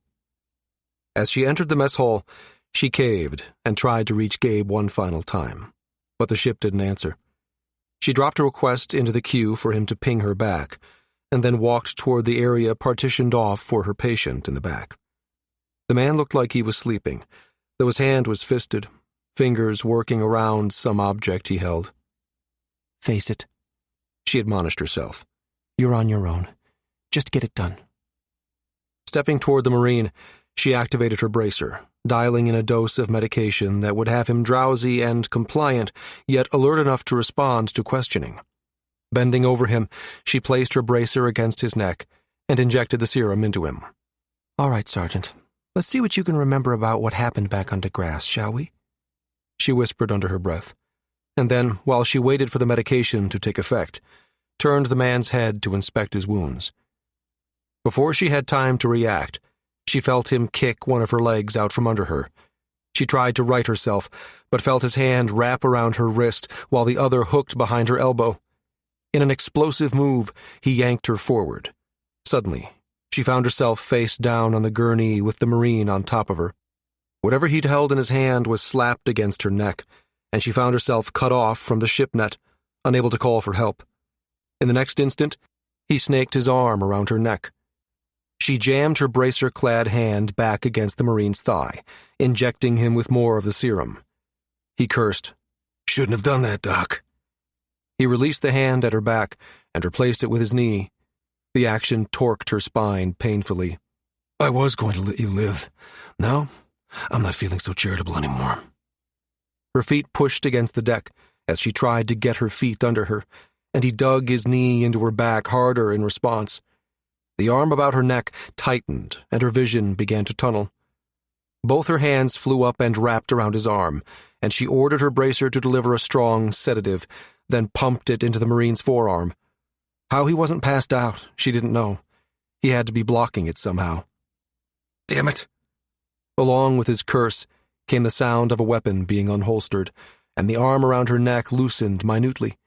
As she entered the mess hall, she caved and tried to reach Gabe one final time, but the ship didn't answer. She dropped a request into the queue for him to ping her back, and then walked toward the area partitioned off for her patient in the back. The man looked like he was sleeping, though his hand was fisted, fingers working around some object he held. "Face it," she admonished herself. "You're on your own. Just get it done." Stepping toward the Marine, she activated her bracer, dialing in a dose of medication that would have him drowsy and compliant, yet alert enough to respond to questioning. Bending over him, she placed her bracer against his neck and injected the serum into him. "All right, Sergeant. Let's see what you can remember about what happened back on DeGrasse, shall we?" she whispered under her breath, and then, while she waited for the medication to take effect, turned the man's head to inspect his wounds. Before she had time to react, she felt him kick one of her legs out from under her. She tried to right herself, but felt his hand wrap around her wrist while the other hooked behind her elbow. In an explosive move, he yanked her forward. Suddenly, she found herself face down on the gurney with the Marine on top of her. Whatever he'd held in his hand was slapped against her neck, and she found herself cut off from the ship net, unable to call for help. In the next instant, he snaked his arm around her neck. She jammed her bracer-clad hand back against the Marine's thigh, injecting him with more of the serum. He cursed. "Shouldn't have done that, Doc." He released the hand at her back and replaced it with his knee. The action torqued her spine painfully. "I was going to let you live. Now, I'm not feeling so charitable anymore." Her feet pushed against the deck as she tried to get her feet under her, and he dug his knee into her back harder in response. The arm about her neck tightened, and her vision began to tunnel. Both her hands flew up and wrapped around his arm, and she ordered her bracer to deliver a strong sedative, then pumped it into the Marine's forearm. How he wasn't passed out, she didn't know. He had to be blocking it somehow. "Damn it!" Along with his curse came the sound of a weapon being unholstered, and the arm around her neck loosened minutely.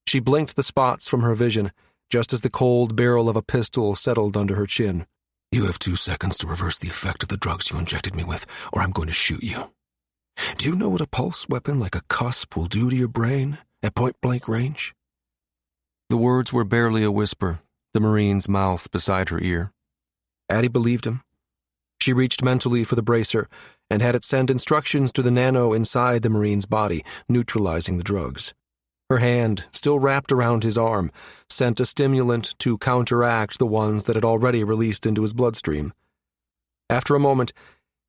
She blinked the spots from her vision, just as the cold barrel of a pistol settled under her chin. "You have 2 seconds to reverse the effect of the drugs you injected me with, or I'm going to shoot you. Do you know what a pulse weapon like a cusp will do to your brain at point-blank range?" The words were barely a whisper, the Marine's mouth beside her ear. Addie believed him. She reached mentally for the bracer and had it send instructions to the nano inside the Marine's body, neutralizing the drugs. Her hand, still wrapped around his arm, sent a stimulant to counteract the ones that had already released into his bloodstream. After a moment,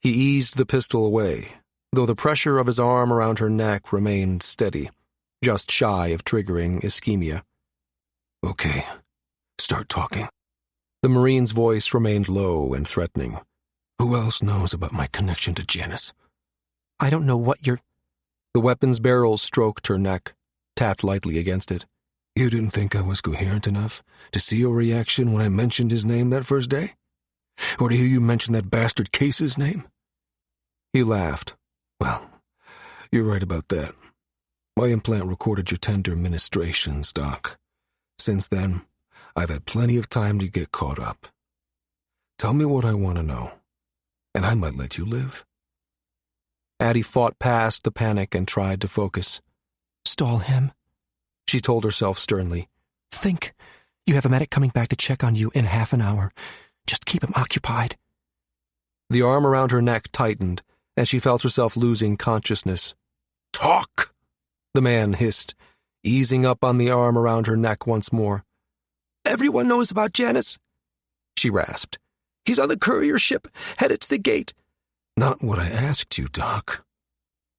he eased the pistol away, though the pressure of his arm around her neck remained steady, just shy of triggering ischemia. "Okay, start talking." The Marine's voice remained low and threatening. "Who else knows about my connection to Janice?" "I don't know what you're—" The weapon's barrel stroked her neck, tapped lightly against it. "You didn't think I was coherent enough to see your reaction when I mentioned his name that first day? Or to hear you mention that bastard Case's name?" He laughed. "Well, you're right about that. My implant recorded your tender ministrations, Doc. Since then, I've had plenty of time to get caught up. Tell me what I want to know, and I might let you live." Addie fought past the panic and tried to focus. "Stall him," she told herself sternly. "Think. You have a medic coming back to check on you in half an hour. Just keep him occupied. The arm around her neck tightened, and she felt herself losing consciousness. Talk! The man hissed, easing up on the arm around her neck once more. Everyone knows about Janice, she rasped. He's on the courier ship, headed to the gate. Not what I asked you, Doc.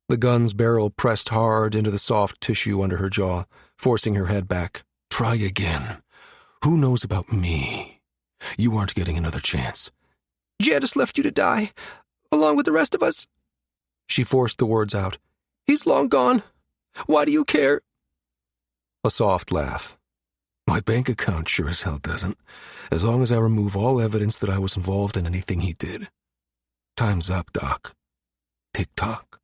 The gun's barrel pressed hard into the soft tissue under her jaw, forcing her head back. Try again. Who knows about me? You aren't getting another chance. Janice left you to die, along with the rest of us. She forced the words out. He's long gone. Why do you care? A soft laugh. My bank account sure as hell doesn't, as long as I remove all evidence that I was involved in anything he did. Time's up, Doc. Tick-tock.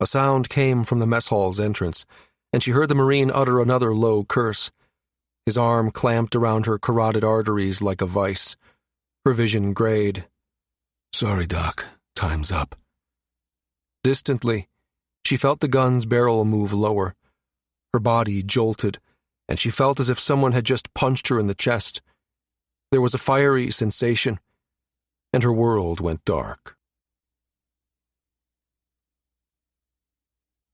A sound came from the mess hall's entrance, and she heard the Marine utter another low curse. His arm clamped around her carotid arteries like a vice. Her vision grayed. Sorry, Doc. Time's up. Distantly, she felt the gun's barrel move lower. Her body jolted, and she felt as if someone had just punched her in the chest. There was a fiery sensation, and her world went dark.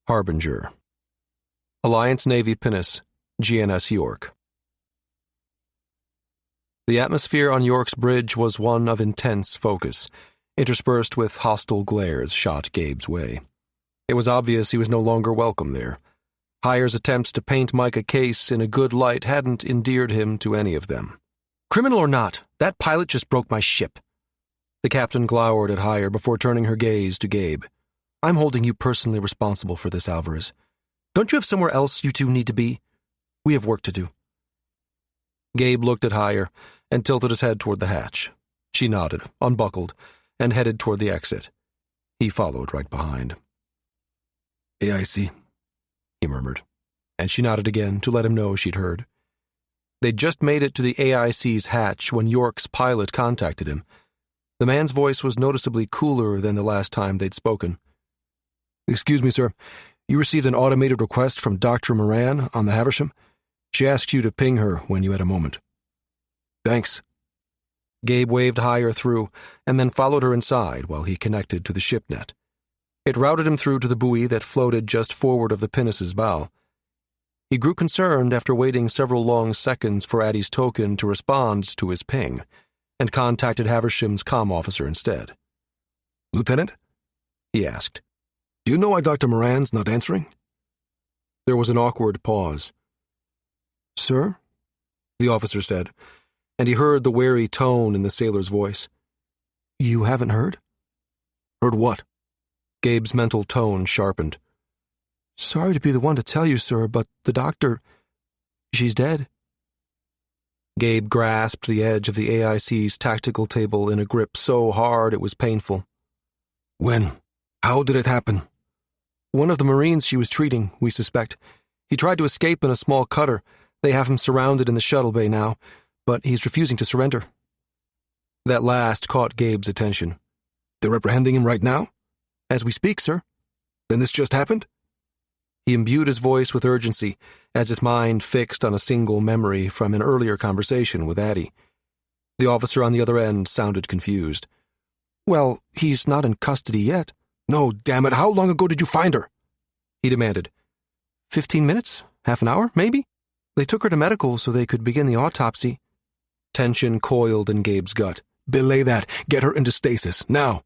Harbinger. Alliance Navy Pinnace, GNS York. The atmosphere on York's bridge was one of intense focus, interspersed with hostile glares shot Gabe's way. It was obvious he was no longer welcome there. Heyer's attempts to paint Micah Case in a good light hadn't endeared him to any of them. Criminal or not, that pilot just broke my ship. The captain glowered at Heyer before turning her gaze to Gabe. I'm holding you personally responsible for this, Alvarez. Don't you have somewhere else you two need to be? We have work to do. Gabe looked at Heyer and tilted his head toward the hatch. She nodded, unbuckled, and headed toward the exit. He followed right behind. AIC, he murmured, and she nodded again to let him know she'd heard. They'd just made it to the AIC's hatch when York's pilot contacted him. The man's voice was noticeably cooler than the last time they'd spoken. Excuse me, sir. You received an automated request from Dr. Moran on the Havisham. She asked you to ping her when you had a moment. Thanks. Gabe waved Heyer through and then followed her inside while he connected to the ship net. It routed him through to the buoy that floated just forward of the pinnace's bow. He grew concerned after waiting several long seconds for Addie's token to respond to his ping, and contacted Haversham's comm officer instead. Lieutenant? He asked. Do you know why Dr. Moran's not answering? There was an awkward pause. Sir? The officer said, and he heard the wary tone in the sailor's voice. You haven't heard? Heard what? Gabe's mental tone sharpened. Sorry to be the one to tell you, sir, but the doctor, she's dead. Gabe grasped the edge of the AIC's tactical table in a grip so hard it was painful. When? How did it happen? One of the Marines she was treating, we suspect. He tried to escape in a small cutter. They have him surrounded in the shuttle bay now, but he's refusing to surrender. That last caught Gabe's attention. They're apprehending him right now? As we speak, sir. Then this just happened? He imbued his voice with urgency as his mind fixed on a single memory from an earlier conversation with Addie. The officer on the other end sounded confused. Well, he's not in custody yet. No, damn it, how long ago did you find her? He demanded. 15 minutes? Half an hour, maybe? They took her to medical so they could begin the autopsy. Tension coiled in Gabe's gut. Belay that. Get her into stasis, now.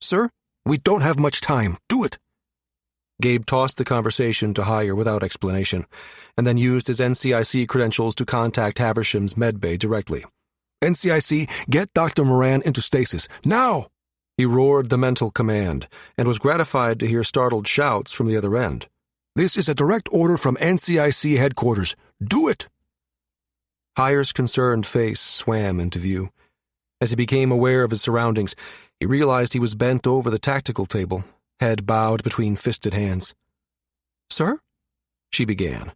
Sir? We don't have much time. Do it. Gabe tossed the conversation to Heyer without explanation, and then used his NCIC credentials to contact Haversham's medbay directly. NCIC, get Dr. Moran into stasis, now! He roared the mental command, and was gratified to hear startled shouts from the other end. This is a direct order from NCIC headquarters. Do it! Heyer's concerned face swam into view. As he became aware of his surroundings, he realized he was bent over the tactical table, head bowed between fisted hands. Sir? She began,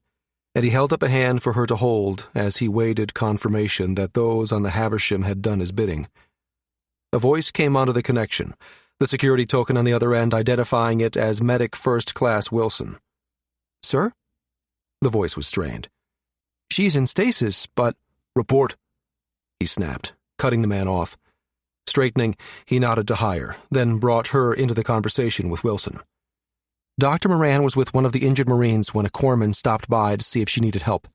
and he held up a hand for her to hold as he waited confirmation that those on the Havisham had done his bidding. A voice came onto the connection, the security token on the other end identifying it as Medic First Class Wilson. Sir? The voice was strained. She's in stasis, but... Report, he snapped, cutting the man off. Straightening, he nodded to Hire, then brought her into the conversation with Wilson. Dr. Moran was with one of the injured Marines when a corpsman stopped by to see if she needed help.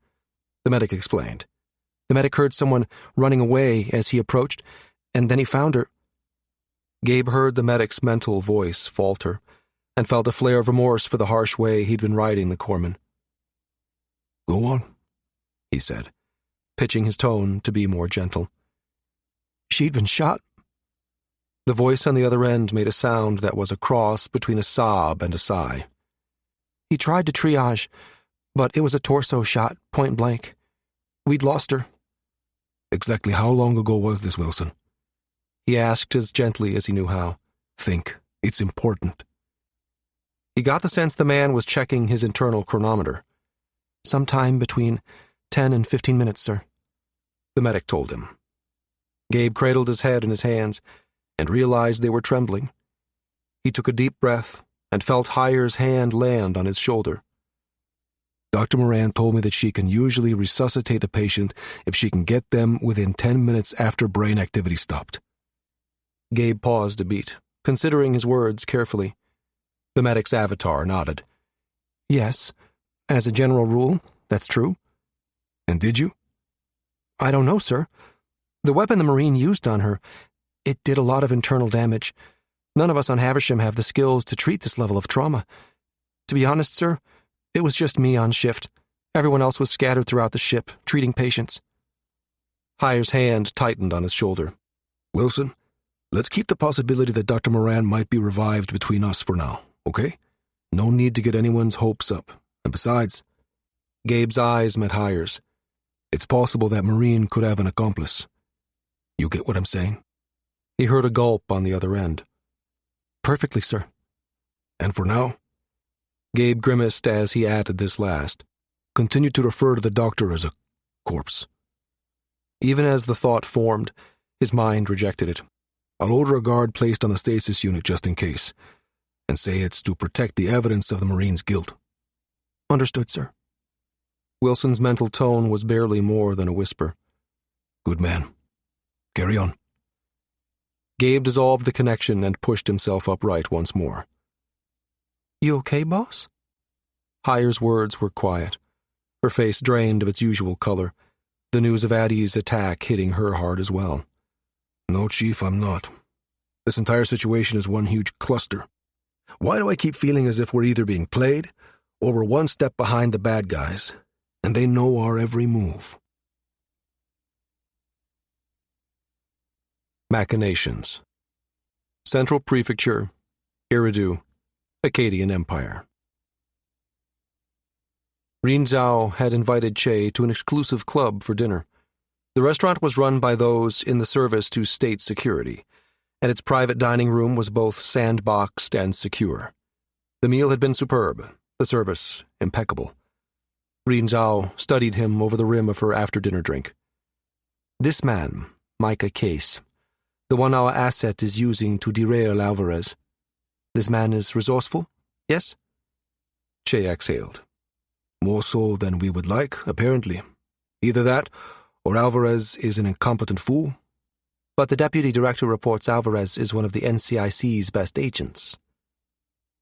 The medic explained. The medic heard someone running away as he approached, and then he found her. Gabe heard the medic's mental voice falter, and felt a flare of remorse for the harsh way he'd been riding the corpsman. Go on, he said, pitching his tone to be more gentle. She'd been shot. The voice on the other end made a sound that was a cross between a sob and a sigh. He tried to triage, but it was a torso shot, point blank. We'd lost her. Exactly how long ago was this, Wilson? He asked as gently as he knew how. Think. It's important. He got the sense the man was checking his internal chronometer. Sometime between 10 and 15 minutes, sir, the medic told him. Gabe cradled his head in his hands and realized they were trembling. He took a deep breath and felt Hire's hand land on his shoulder. Dr. Moran told me that she can usually resuscitate a patient if she can get them within 10 minutes after brain activity stopped. Gabe paused a beat, considering his words carefully. The medic's avatar nodded. Yes, as a general rule, that's true. And did you? I don't know, sir. The weapon the Marine used on her, it did a lot of internal damage. None of us on Haversham have the skills to treat this level of trauma. To be honest, sir, it was just me on shift. Everyone else was scattered throughout the ship, treating patients. Hire's hand tightened on his shoulder. Wilson, let's keep the possibility that Dr. Moran might be revived between us for now, okay? No need to get anyone's hopes up. And besides, Gabe's eyes met Hire's. It's possible that Marine could have an accomplice. You get what I'm saying? He heard a gulp on the other end. Perfectly, sir. And for now? Gabe grimaced as he added this last. Continue to refer to the doctor as a corpse. Even as the thought formed, his mind rejected it. I'll order a guard placed on the stasis unit just in case, and say it's to protect the evidence of the Marine's guilt. Understood, sir. Wilson's mental tone was barely more than a whisper. Good man. Carry on. Gabe dissolved the connection and pushed himself upright once more. You okay, boss? Hire's words were quiet, her face drained of its usual color, the news of Addie's attack hitting her hard as well. No, Chief, I'm not. This entire situation is one huge cluster. Why do I keep feeling as if we're either being played or we're one step behind the bad guys, and they know our every move? Machinations. Central Prefecture, Eridu, Akkadian Empire. Rin Zhao had invited Che to an exclusive club for dinner. The restaurant was run by those in the service to state security, and its private dining room was both sandboxed and secure. The meal had been superb, the service impeccable. Rin Zhao studied him over the rim of her after-dinner drink. This man, Micah Case, the one our asset is using to derail Alvarez. This man is resourceful, yes? Che exhaled. More so than we would like, apparently. Either that, or Alvarez is an incompetent fool. But the deputy director reports Alvarez is one of the NCIC's best agents.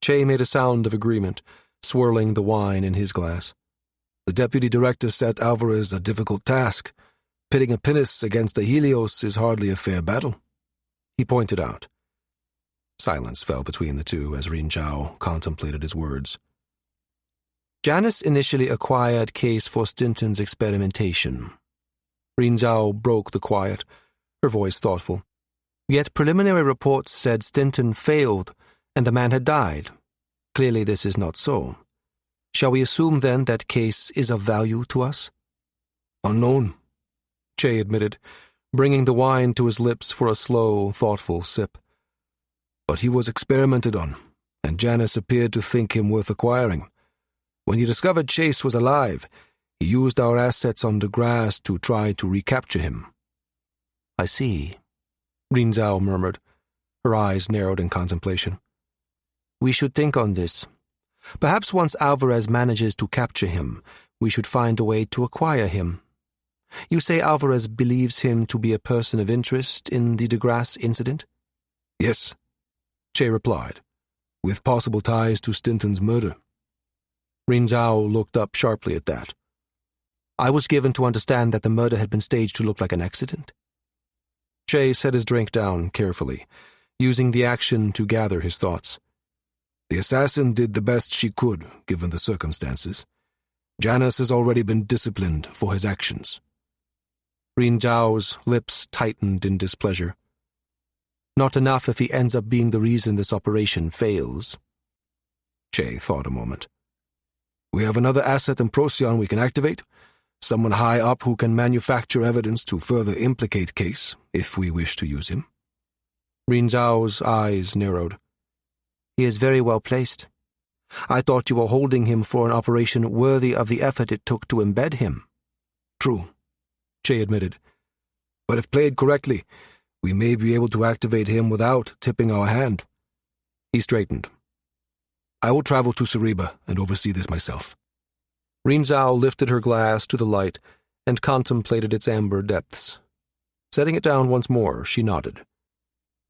Che made a sound of agreement, swirling the wine in his glass. The deputy director set Alvarez a difficult task. Pitting a pinnace against the Helios is hardly a fair battle, he pointed out. Silence fell between the two as Rin Zhao contemplated his words. Janice initially acquired Case for Stinton's experimentation. Rin Zhao broke the quiet, her voice thoughtful. Yet preliminary reports said Stinton failed and the man had died. Clearly this is not so. Shall we assume then that Case is of value to us? Unknown, Che admitted, bringing the wine to his lips for a slow, thoughtful sip. But he was experimented on, and Janice appeared to think him worth acquiring. When he discovered Chase was alive, he used our assets on the grass to try to recapture him. I see, Rin Zhao murmured, her eyes narrowed in contemplation. We should think on this. Perhaps once Alvarez manages to capture him, we should find a way to acquire him. You say Alvarez believes him to be a person of interest in the de Grasse incident? Yes, Che replied, with possible ties to Stinton's murder. Rin Zhao looked up sharply at that. I was given to understand that the murder had been staged to look like an accident. Che set his drink down carefully, using the action to gather his thoughts. The assassin did the best she could, given the circumstances. Janus has already been disciplined for his actions. Rin Zhao's lips tightened in displeasure. Not enough if he ends up being the reason this operation fails. Che thought a moment. We have another asset in Procyon we can activate. Someone high up who can manufacture evidence to further implicate Case, if we wish to use him. Rin Zhao's eyes narrowed. He is very well placed. I thought you were holding him for an operation worthy of the effort it took to embed him. True, Che admitted. But if played correctly, we may be able to activate him without tipping our hand. He straightened. I will travel to Cereba and oversee this myself. Rin Zhao lifted her glass to the light and contemplated its amber depths. Setting it down once more, she nodded.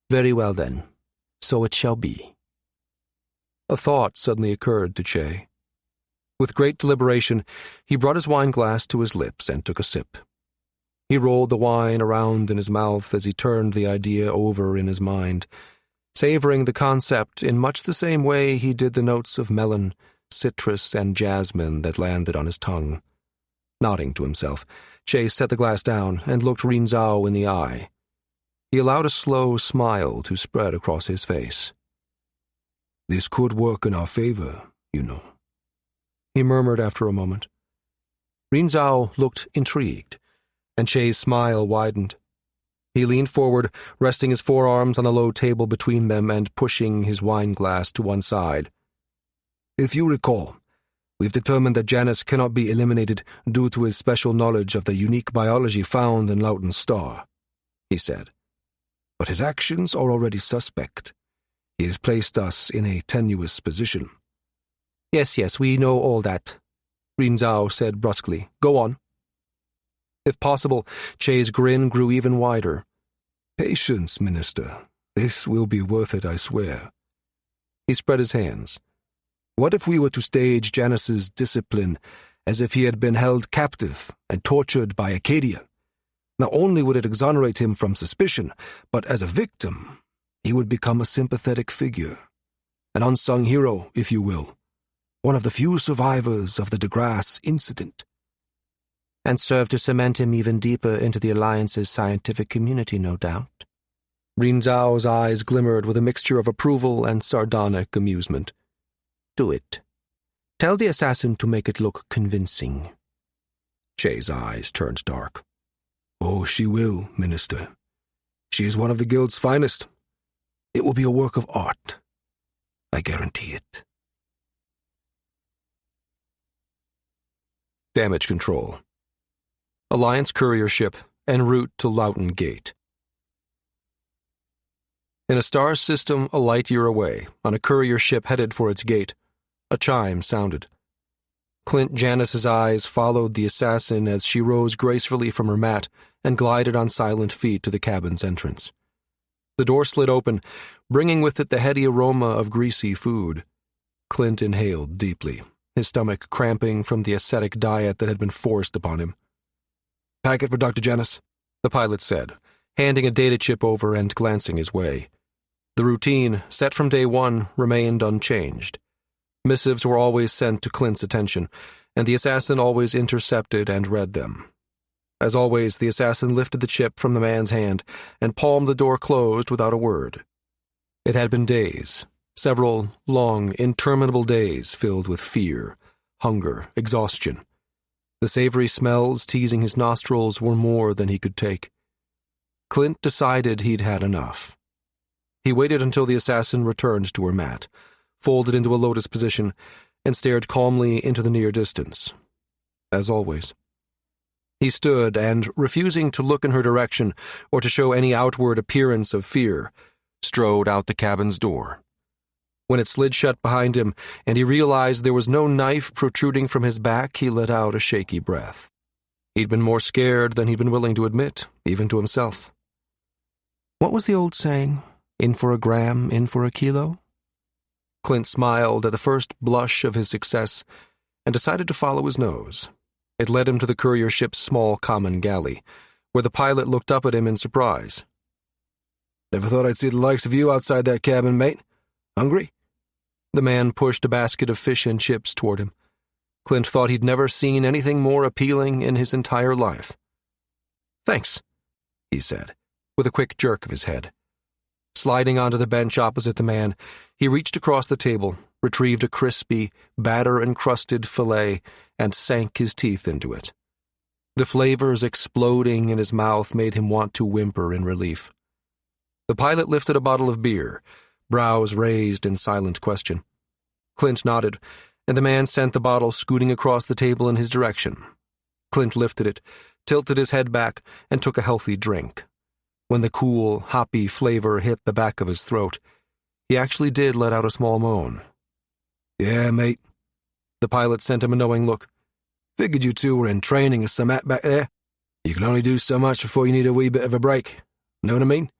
Very well, then. So it shall be. A thought suddenly occurred to Che. With great deliberation, he brought his wine glass to his lips and took a sip. He rolled the wine around in his mouth as he turned the idea over in his mind, savoring the concept in much the same way he did the notes of melon, citrus, and jasmine that landed on his tongue. Nodding to himself, Che set the glass down and looked Rin Zhao in the eye. He allowed a slow smile to spread across his face. This could work in our favor, you know, he murmured after a moment. Rin Zhao looked intrigued, and Che's smile widened. He leaned forward, resting his forearms on the low table between them and pushing his wine glass to one side. If you recall, we've determined that Janus cannot be eliminated due to his special knowledge of the unique biology found in Loughton's star, he said. But his actions are already suspect. He has placed us in a tenuous position. Yes, we know all that, Rin Zhao said brusquely. Go on. If possible, Che's grin grew even wider. Patience, Minister. This will be worth it, I swear. He spread his hands. What if we were to stage Janus's discipline as if he had been held captive and tortured by Acadia? Not only would it exonerate him from suspicion, but as a victim, he would become a sympathetic figure. An unsung hero, if you will. One of the few survivors of the de Grasse incident. And serve to cement him even deeper into the Alliance's scientific community, no doubt. Rin Zhao's eyes glimmered with a mixture of approval and sardonic amusement. Do it. Tell the assassin to make it look convincing. Che's eyes turned dark. Oh, she will, Minister. She is one of the Guild's finest. It will be a work of art. I guarantee it. Damage control. Alliance courier ship en route to Loughton Gate. In a star system a light year away, on a courier ship headed for its gate, a chime sounded. Clint Janus's eyes followed the assassin as she rose gracefully from her mat and glided on silent feet to the cabin's entrance. The door slid open, bringing with it the heady aroma of greasy food. Clint inhaled deeply, his stomach cramping from the ascetic diet that had been forced upon him. Packet for Dr. Janus, the pilot said, handing a data chip over and glancing his way. The routine, set from day one, remained unchanged. Missives were always sent to Clint's attention, and the assassin always intercepted and read them. As always, the assassin lifted the chip from the man's hand and palmed the door closed without a word. It had been days, several long, interminable days filled with fear, hunger, exhaustion. The savory smells teasing his nostrils were more than he could take. Clint decided he'd had enough. He waited until the assassin returned to her mat, folded into a lotus position, and stared calmly into the near distance. As always. He stood and, refusing to look in her direction or to show any outward appearance of fear, strode out the cabin's door. When it slid shut behind him and he realized there was no knife protruding from his back, he let out a shaky breath. He'd been more scared than he'd been willing to admit, even to himself. What was the old saying? In for a gram, in for a kilo? Clint smiled at the first blush of his success and decided to follow his nose. It led him to the courier ship's small common galley, where the pilot looked up at him in surprise. "Never thought I'd see the likes of you outside that cabin, mate. Hungry?" The man pushed a basket of fish and chips toward him. Clint thought he'd never seen anything more appealing in his entire life. "Thanks," he said, with a quick jerk of his head. Sliding onto the bench opposite the man, he reached across the table, retrieved a crispy, batter-encrusted fillet, and sank his teeth into it. The flavors exploding in his mouth made him want to whimper in relief. The pilot lifted a bottle of beer, brows raised in silent question. Clint nodded, and the man sent the bottle scooting across the table in his direction. Clint lifted it, tilted his head back, and took a healthy drink. When the cool, hoppy flavor hit the back of his throat, he actually did let out a small moan. "Yeah, mate." The pilot sent him a knowing look. "Figured you two were in training or some back there. You can only do so much before you need a wee bit of a break. Know what I mean?"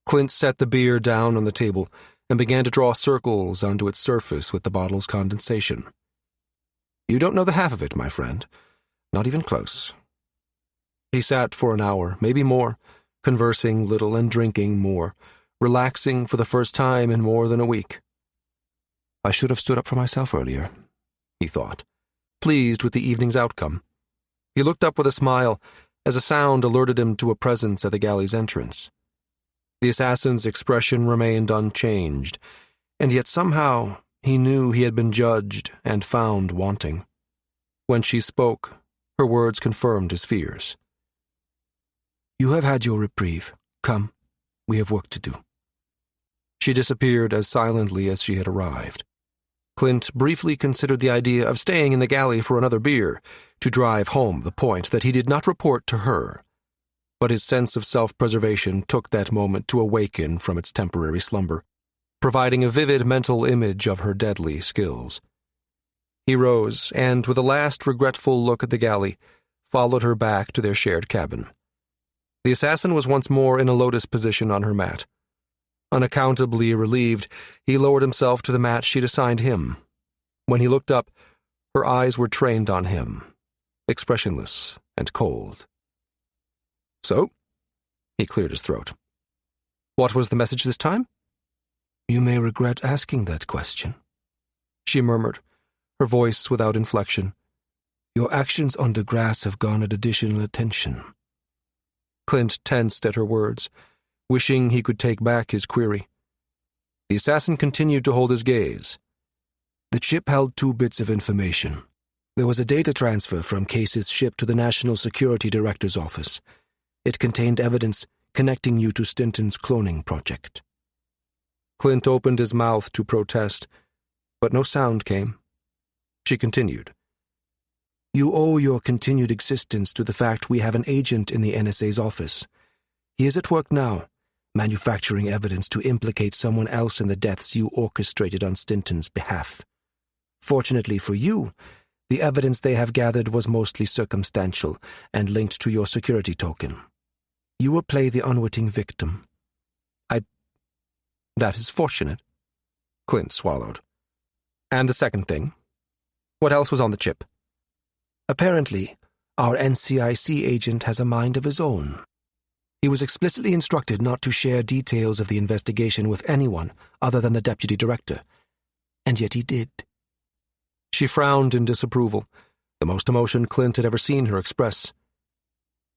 Clint set the beer down on the table and began to draw circles onto its surface with the bottle's condensation. "You don't know the half of it, my friend. Not even close." He sat for an hour, maybe more, conversing little and drinking more, relaxing for the first time in more than a week. I should have stood up for myself earlier, he thought, pleased with the evening's outcome. He looked up with a smile as a sound alerted him to a presence at the galley's entrance. The assassin's expression remained unchanged, and yet somehow he knew he had been judged and found wanting. When she spoke, her words confirmed his fears. "You have had your reprieve. Come, we have work to do." She disappeared as silently as she had arrived. Clint briefly considered the idea of staying in the galley for another beer, to drive home the point that he did not report to her. But his sense of self-preservation took that moment to awaken from its temporary slumber, providing a vivid mental image of her deadly skills. He rose and, with a last regretful look at the galley, followed her back to their shared cabin. The assassin was once more in a lotus position on her mat. Unaccountably relieved, he lowered himself to the mat she'd assigned him. When he looked up, her eyes were trained on him, expressionless and cold. "So?" He cleared his throat. "What was the message this time?" "You may regret asking that question," she murmured, her voice without inflection. "Your actions under grass have garnered additional attention." Clint tensed at her words, wishing he could take back his query. The assassin continued to hold his gaze. "The chip held 2 bits of information. There was a data transfer from cases shipped to the National Security Director's office. It contained evidence connecting you to Stinton's cloning project." Clint opened his mouth to protest, but no sound came. She continued. "You owe your continued existence to the fact we have an agent in the NSA's office. He is at work now, manufacturing evidence to implicate someone else in the deaths you orchestrated on Stinton's behalf. Fortunately for you, the evidence they have gathered was mostly circumstantial and linked to your security token. You will play the unwitting victim." "That is fortunate," Clint swallowed. "And the second thing? What else was on the chip?" "Apparently, our NCIC agent has a mind of his own. He was explicitly instructed not to share details of the investigation with anyone other than the deputy director, and yet he did." She frowned in disapproval, the most emotion Clint had ever seen her express.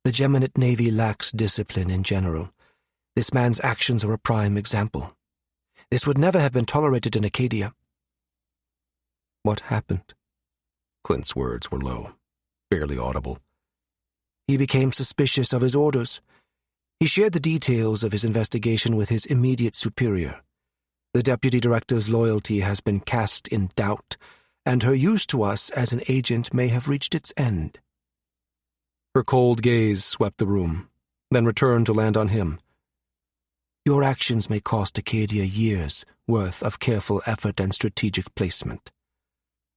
"The Geminate Navy lacks discipline in general. This man's actions are a prime example. This would never have been tolerated in Acadia." "What happened?" Clint's words were low, barely audible. "He became suspicious of his orders. He shared the details of his investigation with his immediate superior. The deputy director's loyalty has been cast in doubt, and her use to us as an agent may have reached its end." Her cold gaze swept the room, then returned to land on him. "Your actions may cost Acadia years' worth of careful effort and strategic placement.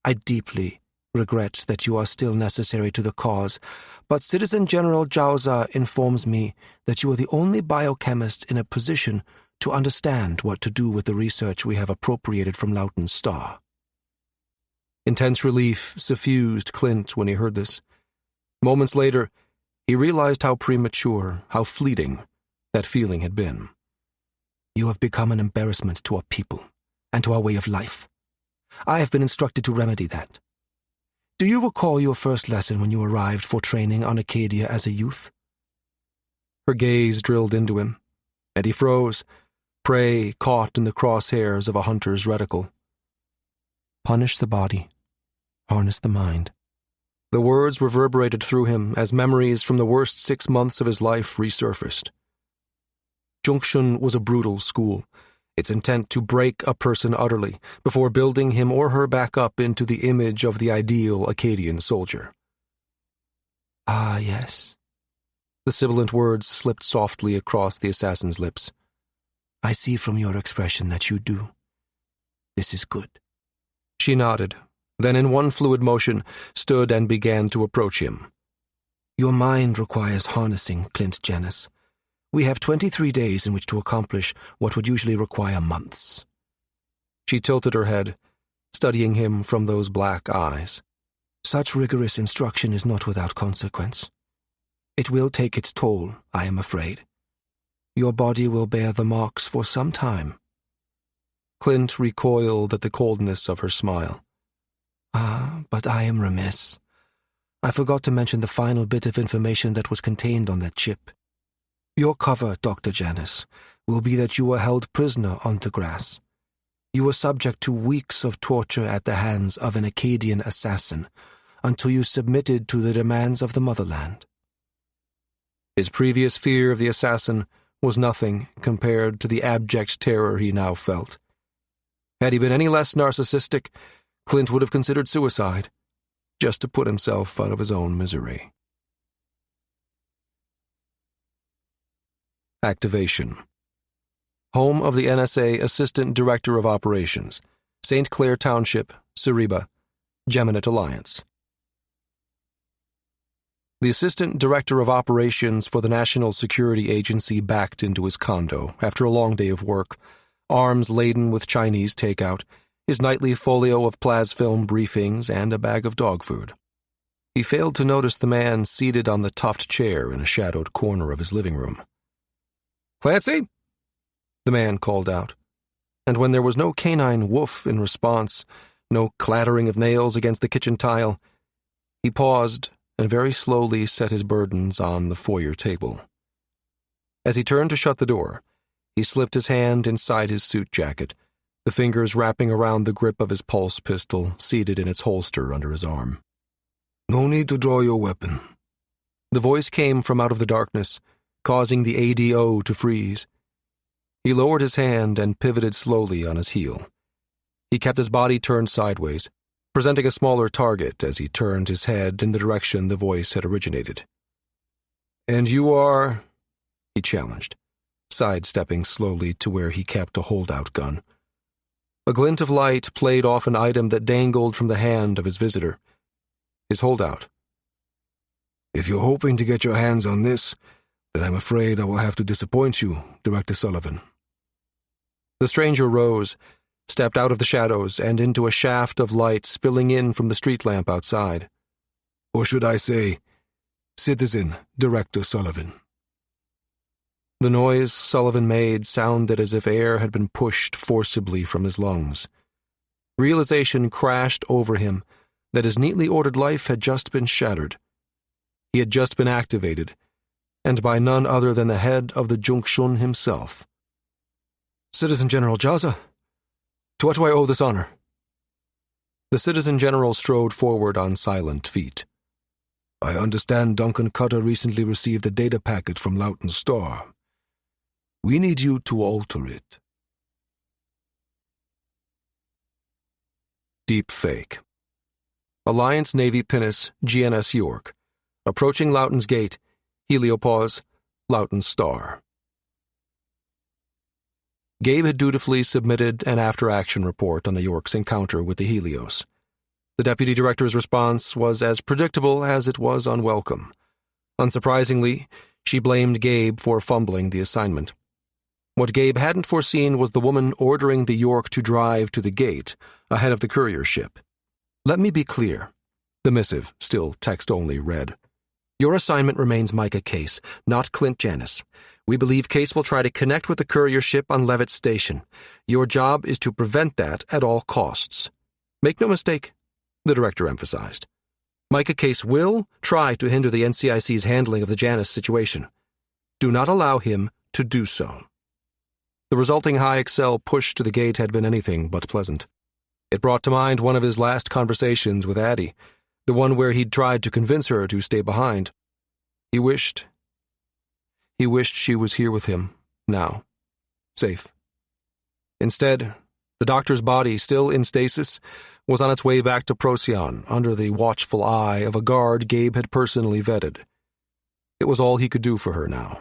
I deeply, regret that you are still necessary to the cause, but Citizen General Jauza informs me that you are the only biochemist in a position to understand what to do with the research we have appropriated from Lauten's star. Intense relief suffused Clint when he heard this. Moments later, he realized how premature, how fleeting, that feeling had been. You have become an embarrassment to our people and to our way of life. I have been instructed to remedy that. Do you recall your first lesson when you arrived for training on Acadia as a youth? Her gaze drilled into him, and he froze, prey caught in the crosshairs of a hunter's reticle. Punish the body, harness the mind. The words reverberated through him as memories from the worst 6 months of his life resurfaced. Junction was a brutal school, its intent to break a person utterly before building him or her back up into the image of the ideal Acadian soldier. Ah, yes. The sibilant words slipped softly across the assassin's lips. I see from your expression that you do. This is good. She nodded, then in one fluid motion stood and began to approach him. Your mind requires harnessing, Clint Janus. We have 23 days in which to accomplish what would usually require months. She tilted her head, studying him from those black eyes. Such rigorous instruction is not without consequence. It will take its toll, I am afraid. Your body will bear the marks for some time. Clint recoiled at the coldness of her smile. Ah, but I am remiss. I forgot to mention the final bit of information that was contained on that chip. Your cover, Dr. Janus, will be that you were held prisoner on Degrasse. You were subject to weeks of torture at the hands of an Acadian assassin until you submitted to the demands of the motherland. His previous fear of the assassin was nothing compared to the abject terror he now felt. Had he been any less narcissistic, Clint would have considered suicide, just to put himself out of his own misery. Activation. Home of the NSA Assistant Director of Operations, St. Clair Township, Cereba, Geminate Alliance. The Assistant Director of Operations for the National Security Agency backed into his condo after a long day of work, arms laden with Chinese takeout, his nightly folio of plasfilm briefings, and a bag of dog food. He failed to notice the man seated on the tuffed chair in a shadowed corner of his living room. "Clancy?" the man called out, and when there was no canine woof in response, no clattering of nails against the kitchen tile, he paused and very slowly set his burdens on the foyer table. As he turned to shut the door, he slipped his hand inside his suit jacket, the fingers wrapping around the grip of his pulse pistol seated in its holster under his arm. "No need to draw your weapon." The voice came from out of the darkness, causing the ADO to freeze. He lowered his hand and pivoted slowly on his heel. He kept his body turned sideways, presenting a smaller target as he turned his head in the direction the voice had originated. "And you are?" he challenged, sidestepping slowly to where he kept a holdout gun. A glint of light played off an item that dangled from the hand of his visitor. His holdout. "If you're hoping to get your hands on this, then I'm afraid I will have to disappoint you, Director Sullivan." The stranger rose, stepped out of the shadows and into a shaft of light spilling in from the street lamp outside. Or should I say, Citizen Director Sullivan. The noise Sullivan made sounded as if air had been pushed forcibly from his lungs. Realization crashed over him that his neatly ordered life had just been shattered. He had just been activated, and by none other than the head of the Junction himself. "Citizen General Jauza, to what do I owe this honor?" The Citizen General strode forward on silent feet. "I understand Duncan Cutter recently received a data packet from Lauten's star. We need you to alter it." Deep fake. Alliance Navy pinnace GNS York. Approaching Lauten's gate. Heliopause. Lauten's star. Gabe had dutifully submitted an after-action report on the York's encounter with the Helios. The deputy director's response was as predictable as it was unwelcome. Unsurprisingly, she blamed Gabe for fumbling the assignment. What Gabe hadn't foreseen was the woman ordering the York to drive to the gate ahead of the courier ship. "Let me be clear," the missive, still text-only, read. "Your assignment remains Micah Case, not Clint Janis. We believe Case will try to connect with the courier ship on Levitt Station. Your job is to prevent that at all costs. Make no mistake," the director emphasized. "Micah Case will try to hinder the NCIC's handling of the Janis situation. Do not allow him to do so." The resulting high Excel push to the gate had been anything but pleasant. It brought to mind one of his last conversations with Addie, the one where he'd tried to convince her to stay behind. He wished she was here with him, now, safe. Instead, the doctor's body, still in stasis, was on its way back to Procyon under the watchful eye of a guard Gabe had personally vetted. It was all he could do for her now.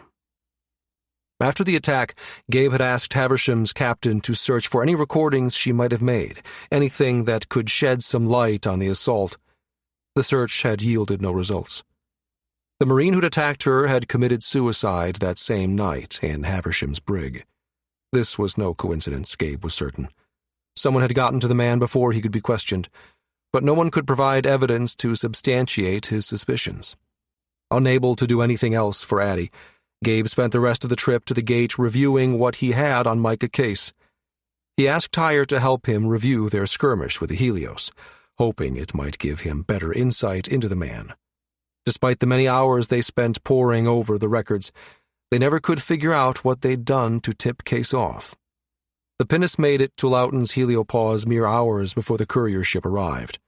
After the attack, Gabe had asked Haversham's captain to search for any recordings she might have made, anything that could shed some light on the assault. The search had yielded no results. The Marine who'd attacked her had committed suicide that same night in Haversham's brig. This was no coincidence, Gabe was certain. Someone had gotten to the man before he could be questioned, but no one could provide evidence to substantiate his suspicions. Unable to do anything else for Addie, Gabe spent the rest of the trip to the gate reviewing what he had on Micah Case. He asked Tyre to help him review their skirmish with the Helios, hoping it might give him better insight into the man. Despite the many hours they spent poring over the records, they never could figure out what they'd done to tip Case off. The pinnace made it to Loughton's heliopause mere hours before the courier ship arrived.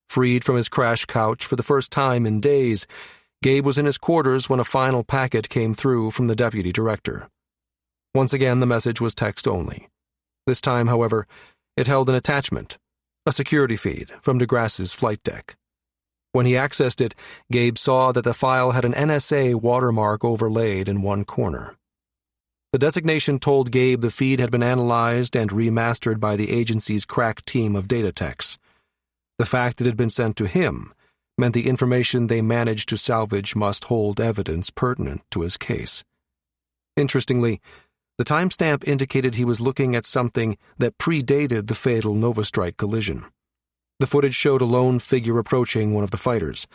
Freed from his crash couch for the first time in days, Gabe was in his quarters when a final packet came through from the deputy director. Once again, the message was text-only. This time, however, it held an attachment, a security feed from DeGrasse's flight deck. When he accessed it, Gabe saw that the file had an NSA watermark overlaid in one corner. The designation told Gabe the feed had been analyzed and remastered by the agency's crack team of data techs. The fact that it had been sent to him meant the information they managed to salvage must hold evidence pertinent to his case. Interestingly, the timestamp indicated he was looking at something that predated the fatal Nova Strike collision. The footage showed a lone figure approaching one of the fighters.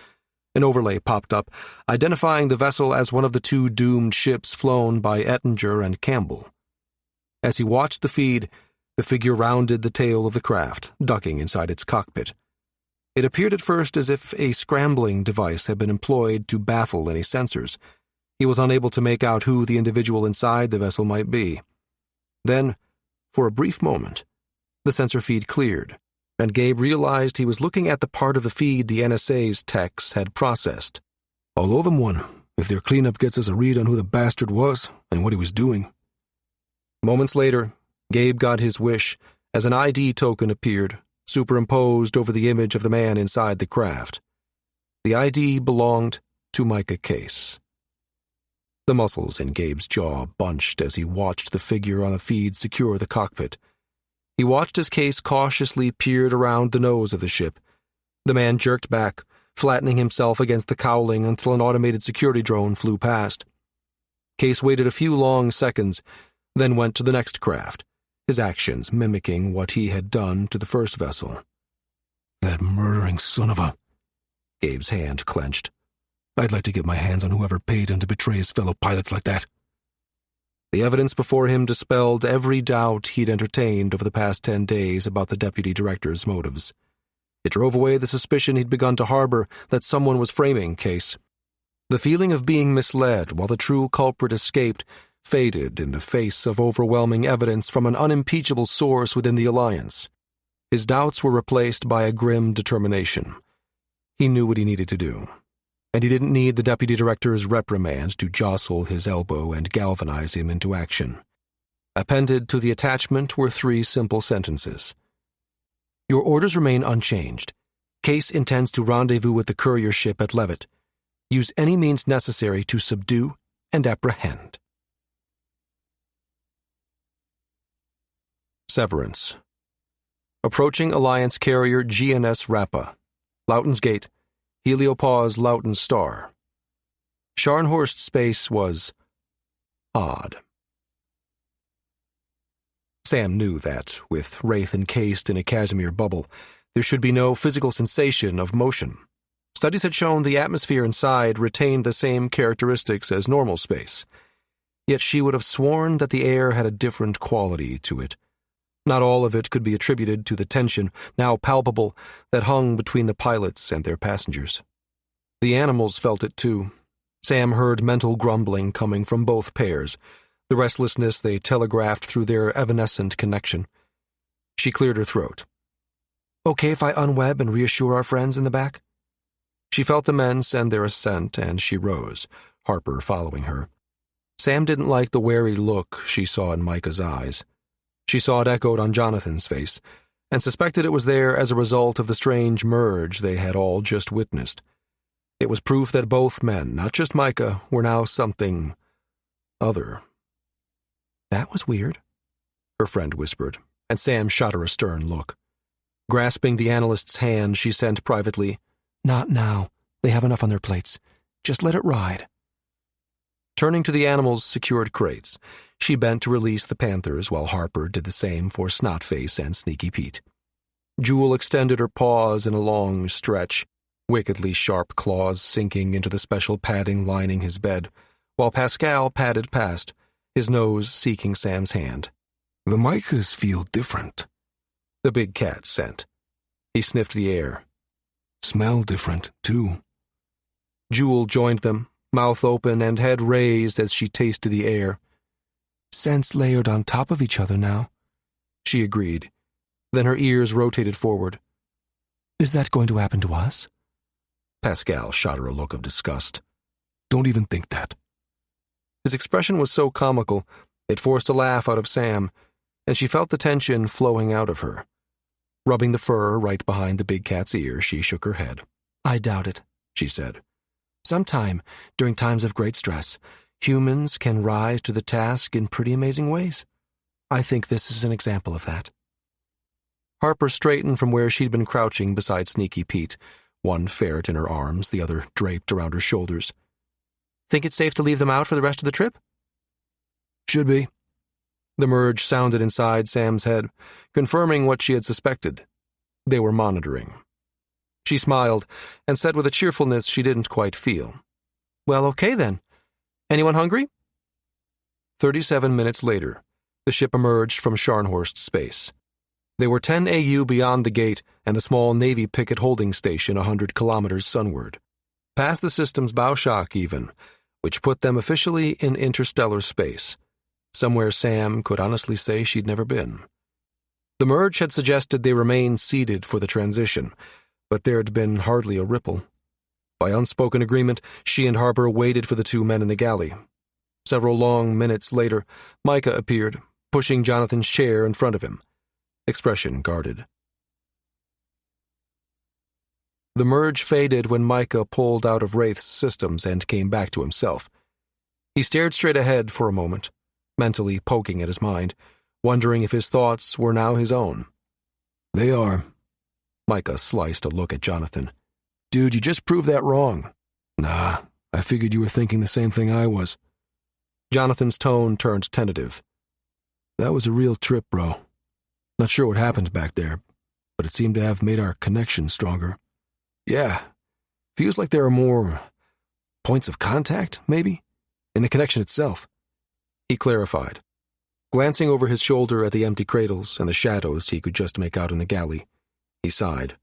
An overlay popped up, identifying the vessel as one of the two doomed ships flown by Ettinger and Campbell. As he watched the feed, the figure rounded the tail of the craft, ducking inside its cockpit. It appeared at first as if a scrambling device had been employed to baffle any sensors. He was unable to make out who the individual inside the vessel might be. Then, for a brief moment, the sensor feed cleared, and Gabe realized he was looking at the part of the feed the NSA's techs had processed. "I'll owe them one, if their cleanup gets us a read on who the bastard was and what he was doing." Moments later, Gabe got his wish as an ID token appeared, superimposed over the image of the man inside the craft. The ID belonged to Micah Case. The muscles in Gabe's jaw bunched as he watched the figure on the feed secure the cockpit. He watched as Case cautiously peered around the nose of the ship. The man jerked back, flattening himself against the cowling until an automated security drone flew past. Case waited a few long seconds, then went to the next craft, his actions mimicking what he had done to the first vessel. "That murdering son of a..." Gabe's hand clenched. "I'd like to get my hands on whoever paid him to betray his fellow pilots like that." The evidence before him dispelled every doubt he'd entertained over the past 10 days about the deputy director's motives. It drove away the suspicion he'd begun to harbor that someone was framing Case. The feeling of being misled while the true culprit escaped faded in the face of overwhelming evidence from an unimpeachable source within the Alliance. His doubts were replaced by a grim determination. He knew what he needed to do, and he didn't need the deputy director's reprimand to jostle his elbow and galvanize him into action. Appended to the attachment were 3 simple sentences. "Your orders remain unchanged. Case intends to rendezvous with the courier ship at Levitt. Use any means necessary to subdue and apprehend." Severance. Approaching Alliance carrier GNS Rappa. Loughton's Gate. Heliopause Loughton Star. Scharnhorst space was odd. Sam knew that, with Wraith encased in a cashmere bubble, there should be no physical sensation of motion. Studies had shown the atmosphere inside retained the same characteristics as normal space. Yet she would have sworn that the air had a different quality to it. Not all of it could be attributed to the tension, now palpable, that hung between the pilots and their passengers. The animals felt it too. Sam heard mental grumbling coming from both pairs, the restlessness they telegraphed through their evanescent connection. She cleared her throat. Okay if I unweb and reassure our friends in the back? She felt the men send their assent, and she rose, Harper following her. Sam didn't like the wary look she saw in Micah's eyes. She saw it echoed on Jonathan's face, and suspected it was there as a result of the strange merge they had all just witnessed. It was proof that both men, not just Micah, were now something other. That was weird, her friend whispered, and Sam shot her a stern look. Grasping the analyst's hand, she sent privately, Not now. They have enough on their plates. Just let it ride. Turning to the animals' secured crates, she bent to release the panthers while Harper did the same for Snotface and Sneaky Pete. Jewel extended her paws in a long stretch, wickedly sharp claws sinking into the special padding lining his bed, while Pascal padded past, his nose seeking Sam's hand. The Micahs feel different, the big cat sent. He sniffed the air. Smell different, too. Jewel joined them, mouth open and head raised as she tasted the air. Scents layered on top of each other now, she agreed. Then her ears rotated forward. Is that going to happen to us? Pascal shot her a look of disgust. Don't even think that. His expression was so comical, it forced a laugh out of Sam, and she felt the tension flowing out of her. Rubbing the fur right behind the big cat's ear, she shook her head. I doubt it, she said. Sometime, during times of great stress, humans can rise to the task in pretty amazing ways. I think this is an example of that. Harper straightened from where she'd been crouching beside Sneaky Pete, one ferret in her arms, the other draped around her shoulders. Think it's safe to leave them out for the rest of the trip? Should be. The merge sounded inside Sam's head, confirming what she had suspected. They were monitoring. She smiled and said with a cheerfulness she didn't quite feel, Well, okay then. Anyone hungry? 37 minutes later, the ship emerged from Scharnhorst space. They were 10 AU beyond the gate and the small Navy picket holding station 100 kilometers sunward. Past the system's bow shock even, which put them officially in interstellar space, somewhere Sam could honestly say she'd never been. The merge had suggested they remain seated for the transition, but there had been hardly a ripple. By unspoken agreement, she and Harper waited for the two men in the galley. Several long minutes later, Micah appeared, pushing Jonathan's chair in front of him, expression guarded. The merge faded when Micah pulled out of Wraith's systems and came back to himself. He stared straight ahead for a moment, mentally poking at his mind, wondering if his thoughts were now his own. They are. Micah sliced a look at Jonathan. Dude, you just proved that wrong. Nah, I figured you were thinking the same thing I was. Jonathan's tone turned tentative. That was a real trip, bro. Not sure what happened back there, but it seemed to have made our connection stronger. Yeah, feels like there are more points of contact, maybe, in the connection itself. He clarified, glancing over his shoulder at the empty cradles and the shadows he could just make out in the galley. He sighed.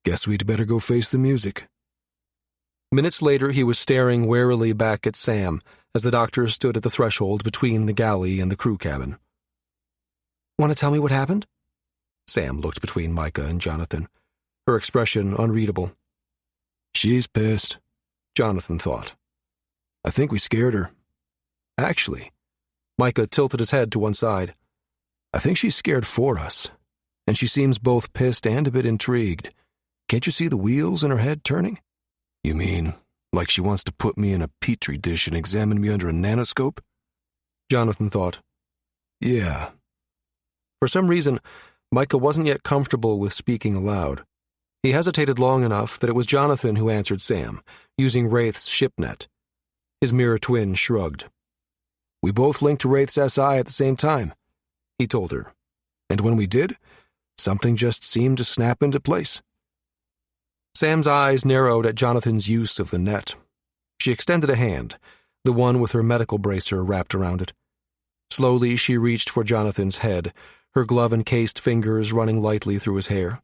Guess we'd better go face the music. Minutes later, he was staring warily back at Sam as the doctor stood at the threshold between the galley and the crew cabin. Want to tell me what happened? Sam looked between Micah and Jonathan, her expression unreadable. She's pissed, Jonathan thought. I think we scared her. Actually, Micah tilted his head to one side. I think she's scared for us, and she seems both pissed and a bit intrigued. Can't you see the wheels in her head turning? You mean, like she wants to put me in a petri dish and examine me under a nanoscope? Jonathan thought. Yeah. For some reason, Micah wasn't yet comfortable with speaking aloud. He hesitated long enough that it was Jonathan who answered Sam, using Wraith's shipnet. His mirror twin shrugged. "We both linked to Wraith's SI at the same time," he told her. "And when we did, something just seemed to snap into place." Sam's eyes narrowed at Jonathan's use of the net. She extended a hand, the one with her medical bracer wrapped around it. Slowly she reached for Jonathan's head, her glove-encased fingers running lightly through his hair.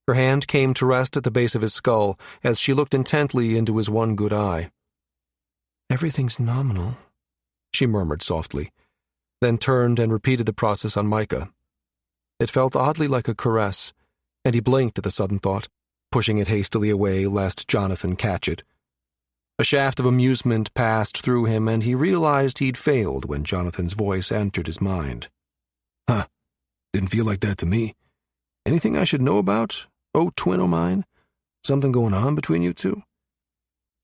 Her hand came to rest at the base of his skull as she looked intently into his one good eye. "Everything's nominal," she murmured softly, then turned and repeated the process on Micah. It felt oddly like a caress, and he blinked at the sudden thought, pushing it hastily away lest Jonathan catch it. A shaft of amusement passed through him, and he realized he'd failed when Jonathan's voice entered his mind. "Huh, didn't feel like that to me. Anything I should know about? Oh, twin o' mine? Something going on between you two?"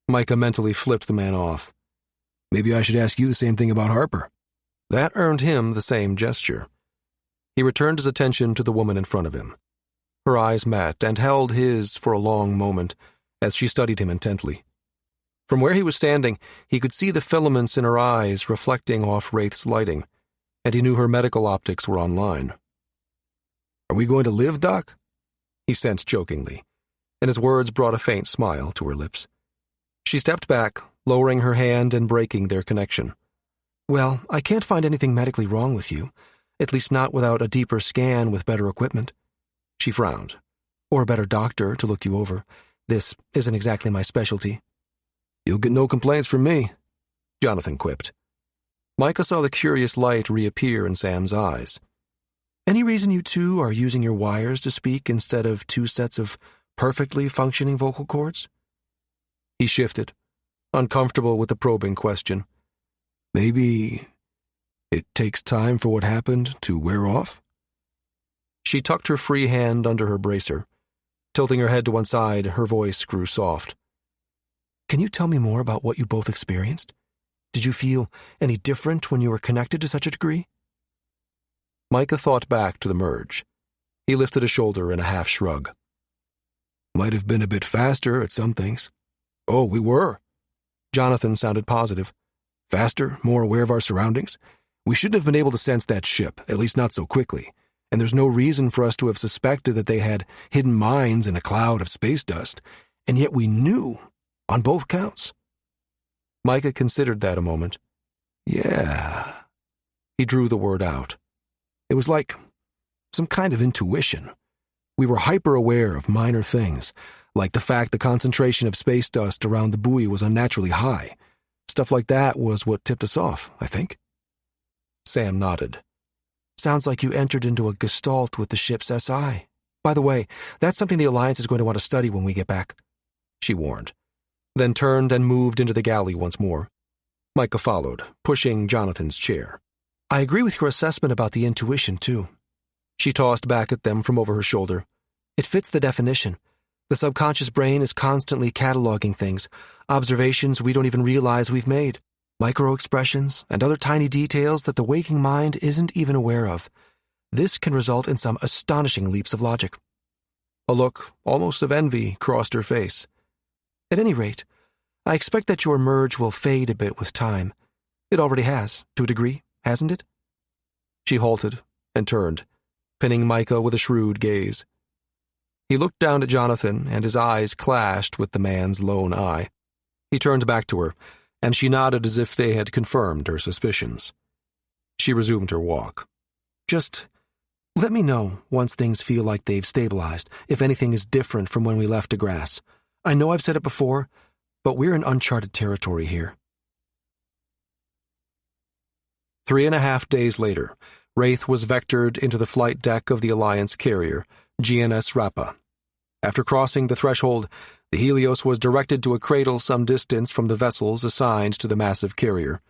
Micah mentally flipped the man off. "Maybe I should ask you the same thing about Harper." That earned him the same gesture. He returned his attention to the woman in front of him. Her eyes met and held his for a long moment as she studied him intently. From where he was standing, he could see the filaments in her eyes reflecting off Wraith's lighting, and he knew her medical optics were online. "Are we going to live, Doc?" he sent jokingly, and his words brought a faint smile to her lips. She stepped back, lowering her hand and breaking their connection. "Well, I can't find anything medically wrong with you, at least not without a deeper scan with better equipment." She frowned. "Or a better doctor to look you over. This isn't exactly my specialty." "You'll get no complaints from me," Jonathan quipped. Micah saw the curious light reappear in Sam's eyes. "Any reason you two are using your wires to speak instead of two sets of perfectly functioning vocal cords?" He shifted, uncomfortable with the probing question. "Maybe it takes time for what happened to wear off?" She tucked her free hand under her bracer. Tilting her head to one side, her voice grew soft. "Can you tell me more about what you both experienced? Did you feel any different when you were connected to such a degree?" Micah thought back to the merge. He lifted a shoulder in a half shrug. "Might have been a bit faster at some things." "Oh, we were." Jonathan sounded positive. "Faster, more aware of our surroundings. We shouldn't have been able to sense that ship, at least not so quickly, and there's no reason for us to have suspected that they had hidden mines in a cloud of space dust, and yet we knew, on both counts." Micah considered that a moment. "Yeah." He drew the word out. "It was like some kind of intuition. We were hyper-aware of minor things, like the fact the concentration of space dust around the buoy was unnaturally high. Stuff like that was what tipped us off, I think." Sam nodded. "Sounds like you entered into a gestalt with the ship's SI. By the way, that's something the Alliance is going to want to study when we get back," she warned, then turned and moved into the galley once more. Micah followed, pushing Jonathan's chair. "I agree with your assessment about the intuition, too." She tossed back at them from over her shoulder. "It fits the definition. The subconscious brain is constantly cataloging things, observations we don't even realize we've made, micro-expressions, and other tiny details that the waking mind isn't even aware of. This can result in some astonishing leaps of logic." A look, almost of envy, crossed her face. "At any rate, I expect that your merge will fade a bit with time. It already has, to a degree, hasn't it?" She halted and turned, pinning Micah with a shrewd gaze. He looked down at Jonathan, and his eyes clashed with the man's lone eye. He turned back to her, and she nodded as if they had confirmed her suspicions. She resumed her walk. "Just let me know once things feel like they've stabilized, if anything is different from when we left DeGrasse. I know I've said it before, but we're in uncharted territory here." 3.5 days later, Wraith was vectored into the flight deck of the Alliance carrier, GNS Rappa. After crossing the threshold, the Helios was directed to a cradle some distance from the vessels assigned to the massive carrier.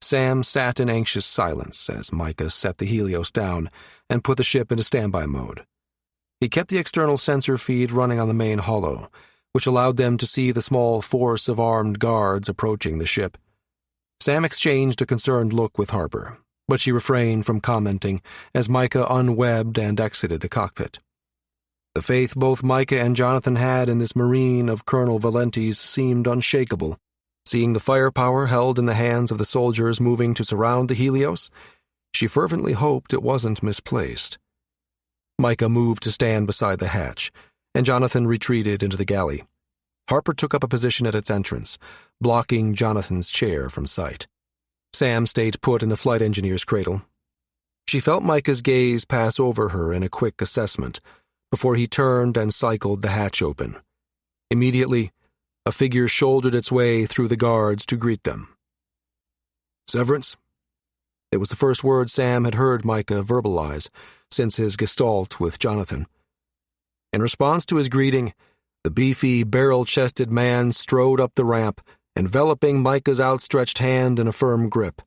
Sam sat in anxious silence as Micah set the Helios down and put the ship into standby mode. He kept the external sensor feed running on the main holo, which allowed them to see the small force of armed guards approaching the ship. Sam exchanged a concerned look with Harper, but she refrained from commenting as Micah unwebbed and exited the cockpit. The faith both Micah and Jonathan had in this Marine of Colonel Valenti's seemed unshakable. Seeing the firepower held in the hands of the soldiers moving to surround the Helios, she fervently hoped it wasn't misplaced. Micah moved to stand beside the hatch, and Jonathan retreated into the galley. Harper took up a position at its entrance, blocking Jonathan's chair from sight. Sam stayed put in the flight engineer's cradle. She felt Micah's gaze pass over her in a quick assessment before he turned and cycled the hatch open. Immediately, a figure shouldered its way through the guards to greet them. "Severance?" It was the first word Sam had heard Micah verbalize since his gestalt with Jonathan. In response to his greeting, the beefy, barrel-chested man strode up the ramp, enveloping Micah's outstretched hand in a firm grip.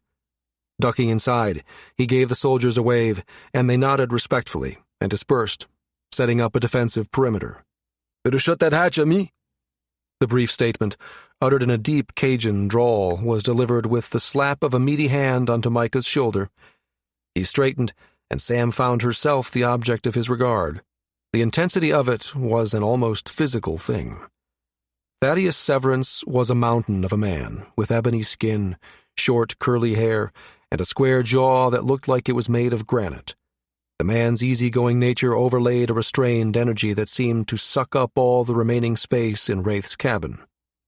Ducking inside, he gave the soldiers a wave, and they nodded respectfully and dispersed, setting up a defensive perimeter. "Better shut that hatch at me." The brief statement, uttered in a deep Cajun drawl, was delivered with the slap of a meaty hand onto Micah's shoulder. He straightened, and Sam found herself the object of his regard. The intensity of it was an almost physical thing. Thaddeus Severance was a mountain of a man, with ebony skin, short, curly hair, and a square jaw that looked like it was made of granite. The man's easygoing nature overlaid a restrained energy that seemed to suck up all the remaining space in Wraith's cabin.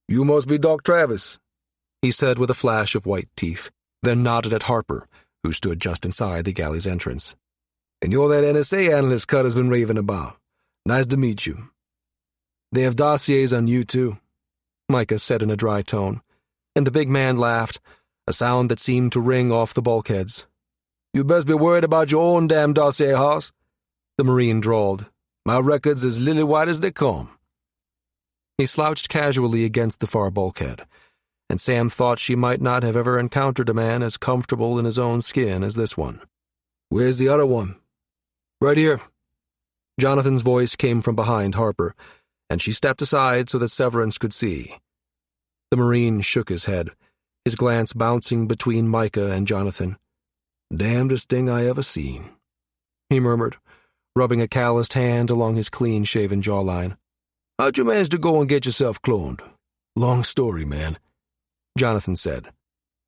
"You must be Doc Travis," he said with a flash of white teeth, then nodded at Harper, who stood just inside the galley's entrance. "And you're that NSA analyst Cut has been raving about. Nice to meet you." "They have dossiers on you, too," Micah said in a dry tone, and the big man laughed, a sound that seemed to ring off the bulkheads. "You best be worried about your own damn dossier, hoss," the Marine drawled. "My record's as lily white as they come." He slouched casually against the far bulkhead, and Sam thought she might not have ever encountered a man as comfortable in his own skin as this one. "Where's the other one?" "Right here." Jonathan's voice came from behind Harper, and she stepped aside so that Severance could see. The Marine shook his head, his glance bouncing between Micah and Jonathan. "Damnedest thing I ever seen," he murmured, rubbing a calloused hand along his clean-shaven jawline. "How'd you manage to go and get yourself cloned?" "Long story, man," Jonathan said.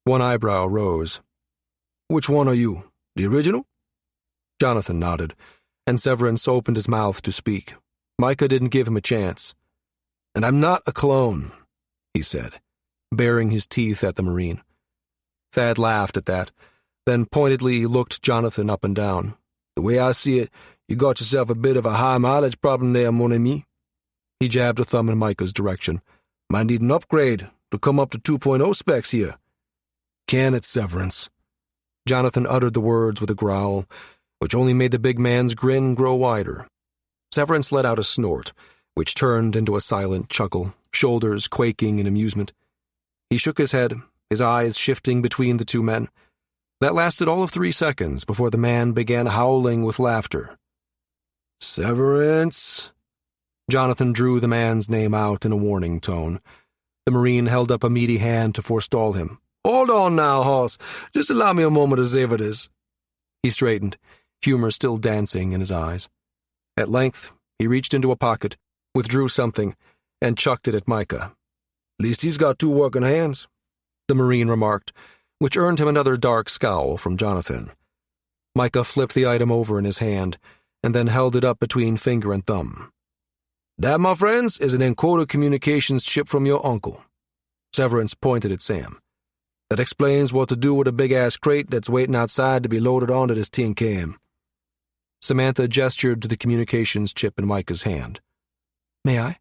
One eyebrow rose. "Which one are you, the original?" Jonathan nodded, and Severance opened his mouth to speak. Micah didn't give him a chance. "And I'm not a clone," he said, baring his teeth at the Marine. Thad laughed at that, then pointedly looked Jonathan up and down. "The way I see it, you got yourself a bit of a high-mileage problem there, mon ami." He jabbed a thumb in Micah's direction. "Might need an upgrade to come up to 2.0 specs here." "Can it, Severance?" Jonathan uttered the words with a growl, which only made the big man's grin grow wider. Severance let out a snort, which turned into a silent chuckle, shoulders quaking in amusement. He shook his head, his eyes shifting between the two men. That lasted all of 3 seconds before the man began howling with laughter. "Severance!" Jonathan drew the man's name out in a warning tone. The Marine held up a meaty hand to forestall him. "Hold on now, hoss. Just allow me a moment to savor this." He straightened, humor still dancing in his eyes. At length, he reached into a pocket, withdrew something, and chucked it at Micah. "Least he's got 2 working hands," the Marine remarked, which earned him another dark scowl from Jonathan. Micah flipped the item over in his hand, and then held it up between finger and thumb. "That, my friends, is an encoder communications chip from your uncle." Severance pointed at Sam. "That explains what to do with a big-ass crate that's waiting outside to be loaded onto this tin can." Samantha gestured to the communications chip in Micah's hand. "May I?"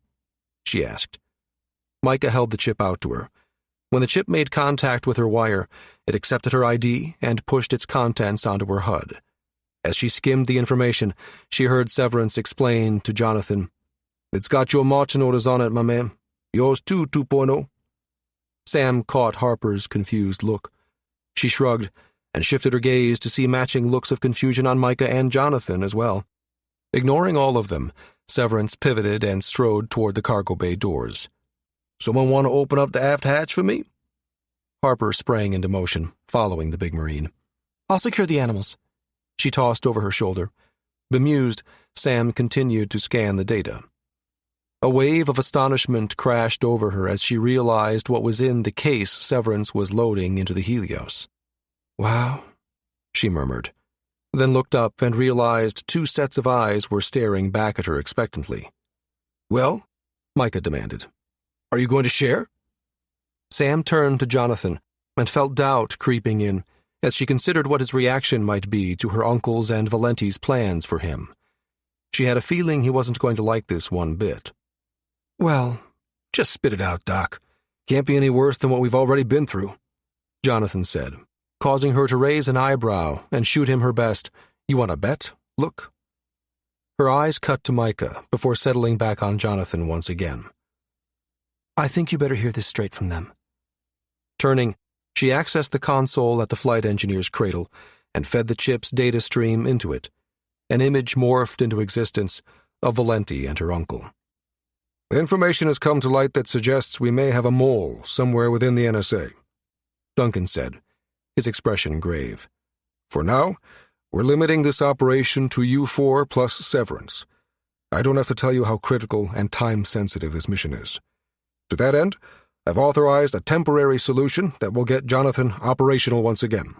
she asked. Micah held the chip out to her. When the chip made contact with her wire, it accepted her ID and pushed its contents onto her HUD. As she skimmed the information, she heard Severance explain to Jonathan, "It's got your marching orders on it, my man. Yours too, 2.0. Sam caught Harper's confused look. She shrugged and shifted her gaze to see matching looks of confusion on Micah and Jonathan as well. Ignoring all of them, Severance pivoted and strode toward the cargo bay doors. "Someone want to open up the aft hatch for me?" Harper sprang into motion, following the big Marine. I'll secure the animals. She tossed over her shoulder. Bemused, Sam continued to scan the data. A wave of astonishment crashed over her as she realized what was in the case Severance was loading into the Helios. Wow, she murmured, then looked up and realized 2 sets of eyes were staring back at her expectantly. Well? Micah demanded. Are you going to share? Sam turned to Jonathan and felt doubt creeping in as she considered what his reaction might be to her uncle's and Valenti's plans for him. She had a feeling he wasn't going to like this one bit. Well, just spit it out, Doc. Can't be any worse than what we've already been through, Jonathan said, causing her to raise an eyebrow and shoot him her best, "You want to bet? Look." Her eyes cut to Micah before settling back on Jonathan once again. "I think you better hear this straight from them." Turning, she accessed the console at the flight engineer's cradle and fed the chip's data stream into it. An image morphed into existence of Valenti and her uncle. Information has come to light that suggests we may have a mole somewhere within the NSA, Duncan said, his expression grave. For now, we're limiting this operation to you 4 plus Severance. I don't have to tell you how critical and time-sensitive this mission is. To that end, I've authorized a temporary solution that will get Jonathan operational once again.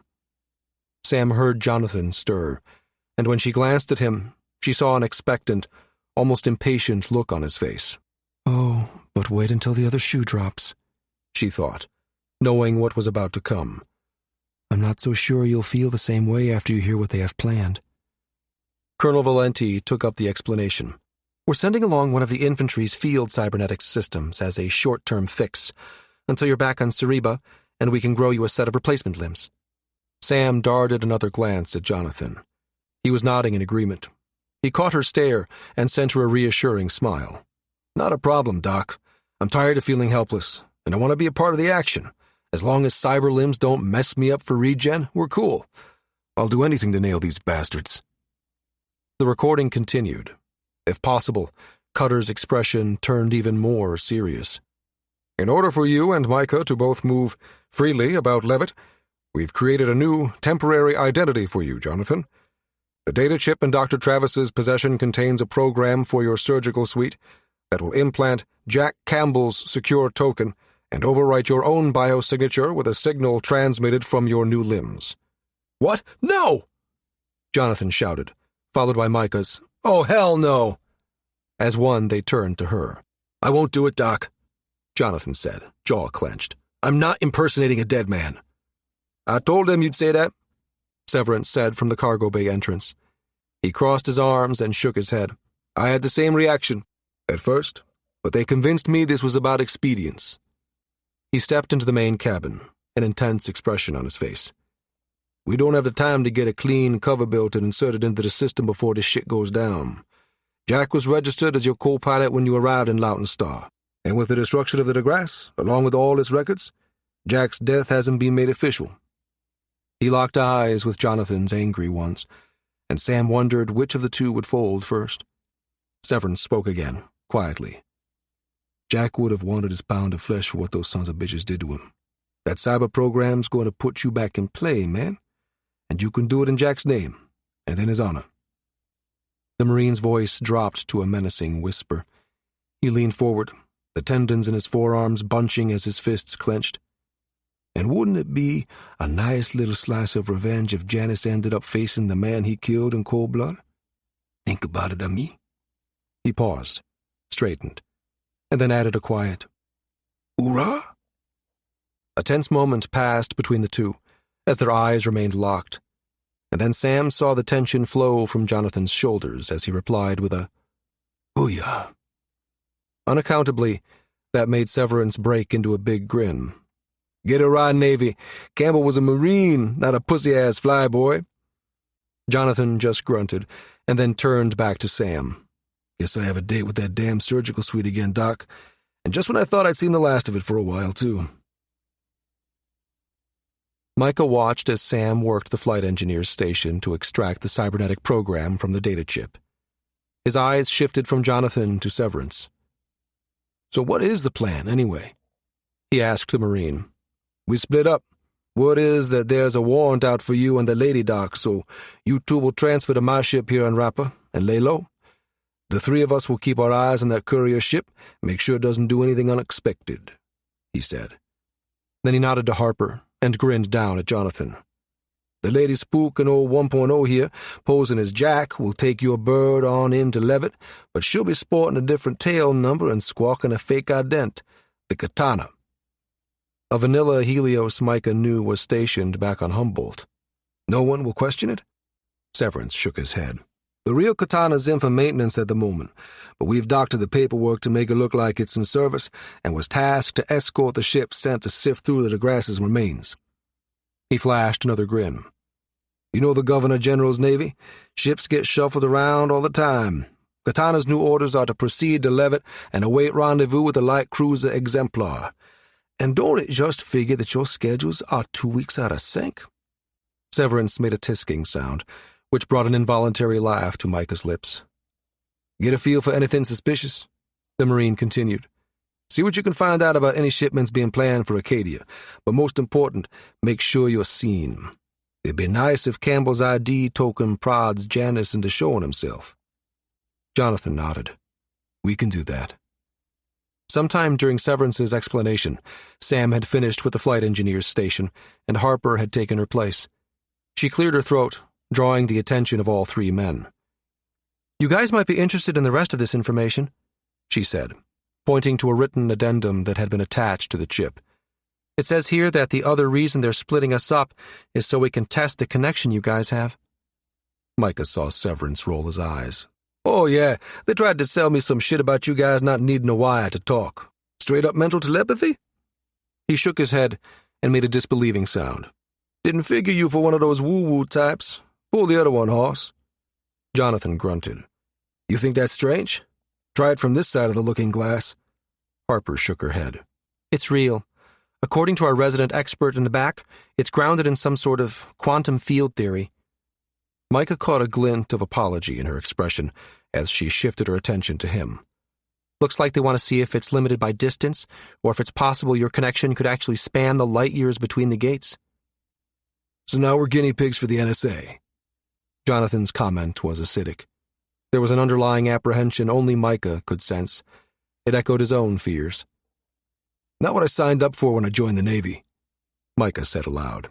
Sam heard Jonathan stir, and when she glanced at him, she saw an expectant, almost impatient look on his face. Oh, but wait until the other shoe drops, she thought, knowing what was about to come. I'm not so sure you'll feel the same way after you hear what they have planned. Colonel Valenti took up the explanation. We're sending along one of the infantry's field cybernetics systems as a short-term fix, until you're back on Cereba and we can grow you a set of replacement limbs. Sam darted another glance at Jonathan. He was nodding in agreement. He caught her stare and sent her a reassuring smile. Not a problem, Doc. I'm tired of feeling helpless, and I want to be a part of the action. As long as cyber limbs don't mess me up for regen, we're cool. I'll do anything to nail these bastards. The recording continued. If possible, Cutter's expression turned even more serious. In order for you and Micah to both move freely about Levitt, we've created a new, temporary identity for you, Jonathan. The data chip in Dr. Travis's possession contains a program for your surgical suite that will implant Jack Campbell's secure token and overwrite your own biosignature with a signal transmitted from your new limbs. What? No! Jonathan shouted, followed by Micah's, "Oh, hell no!" As one, they turned to her. I won't do it, Doc, Jonathan said, jaw clenched. I'm not impersonating a dead man. I told them you'd say that, Severance said from the cargo bay entrance. He crossed his arms and shook his head. I had the same reaction at first, but they convinced me this was about expedience. He stepped into the main cabin, an intense expression on his face. We don't have the time to get a clean cover built and inserted into the system before this shit goes down. Jack was registered as your co-pilot when you arrived in Loughton Star, and with the destruction of the DeGrasse, along with all its records, Jack's death hasn't been made official. He locked eyes with Jonathan's angry ones, and Sam wondered which of the two would fold first. Severance spoke again, quietly. Jack would have wanted his pound of flesh for what those sons of bitches did to him. That cyber program's going to put you back in play, man. And you can do it in Jack's name, and in his honor. The Marine's voice dropped to a menacing whisper. He leaned forward, the tendons in his forearms bunching as his fists clenched. And wouldn't it be a nice little slice of revenge if Janice ended up facing the man he killed in cold blood? Think about it, ami. He paused, straightened, and then added a quiet, "Hoorah!" A tense moment passed between the two, as their eyes remained locked, and then Sam saw the tension flow from Jonathan's shoulders as he replied with a, "Booyah." Unaccountably, that made Severance break into a big grin. Get it right, Navy. Campbell was a Marine, not a pussy-ass flyboy. Jonathan just grunted, and then turned back to Sam. Guess I have a date with that damn surgical suite again, Doc. And just when I thought I'd seen the last of it for a while, too. Micah watched as Sam worked the flight engineer's station to extract the cybernetic program from the data chip. His eyes shifted from Jonathan to Severance. So what is the plan, anyway? He asked the Marine. We split up. Word is that there's a warrant out for you and the lady doc, so you two will transfer to my ship here on Rappa and lay low. The three of us will keep our eyes on that courier ship, make sure it doesn't do anything unexpected," he said. Then he nodded to Harper and grinned down at Jonathan. "The lady spook and old 1.0 here, posing as Jack, will take your bird on into Levitt, but she'll be sporting a different tail number and squawking a fake ident, the katana." A vanilla Helios Micah knew was stationed back on Humboldt. "No one will question it?" Severance shook his head. "The real katana's in for maintenance at the moment, but we've doctored the paperwork to make it look like it's in service and was tasked to escort the ship sent to sift through the DeGrasse's remains." He flashed another grin. "You know the Governor General's Navy? Ships get shuffled around all the time. Katana's new orders are to proceed to Levitt and await rendezvous with the light cruiser Exemplar. And don't it just figure that your schedules are 2 weeks out of sync?" Severance made a tisking sound, which brought an involuntary laugh to Micah's lips. "Get a feel for anything suspicious?" the Marine continued. "See what you can find out about any shipments being planned for Acadia, but most important, make sure you're seen. It'd be nice if Campbell's ID token prods Janice into showing himself." Jonathan nodded. "We can do that." Sometime during Severance's explanation, Sam had finished with the flight engineer's station, and Harper had taken her place. She cleared her throat, drawing the attention of all three men. "You guys might be interested in the rest of this information," she said, pointing to a written addendum that had been attached to the chip. "It says here that the other reason they're splitting us up is so we can test the connection you guys have." Micah saw Severance roll his eyes. "Oh, yeah, they tried to sell me some shit about you guys not needing a wire to talk. Straight-up mental telepathy?" He shook his head and made a disbelieving sound. "Didn't figure you for one of those woo-woo types. Pull the other one, hoss." Jonathan grunted. "You think that's strange? Try it from this side of the looking glass." Harper shook her head. "It's real. According to our resident expert in the back, it's grounded in some sort of quantum field theory." Micah caught a glint of apology in her expression as she shifted her attention to him. "Looks like they want to see if it's limited by distance, or if it's possible your connection could actually span the light years between the gates." "So now we're guinea pigs for the NSA." Jonathan's comment was acidic. There was an underlying apprehension only Micah could sense. It echoed his own fears. "Not what I signed up for when I joined the Navy," Micah said aloud.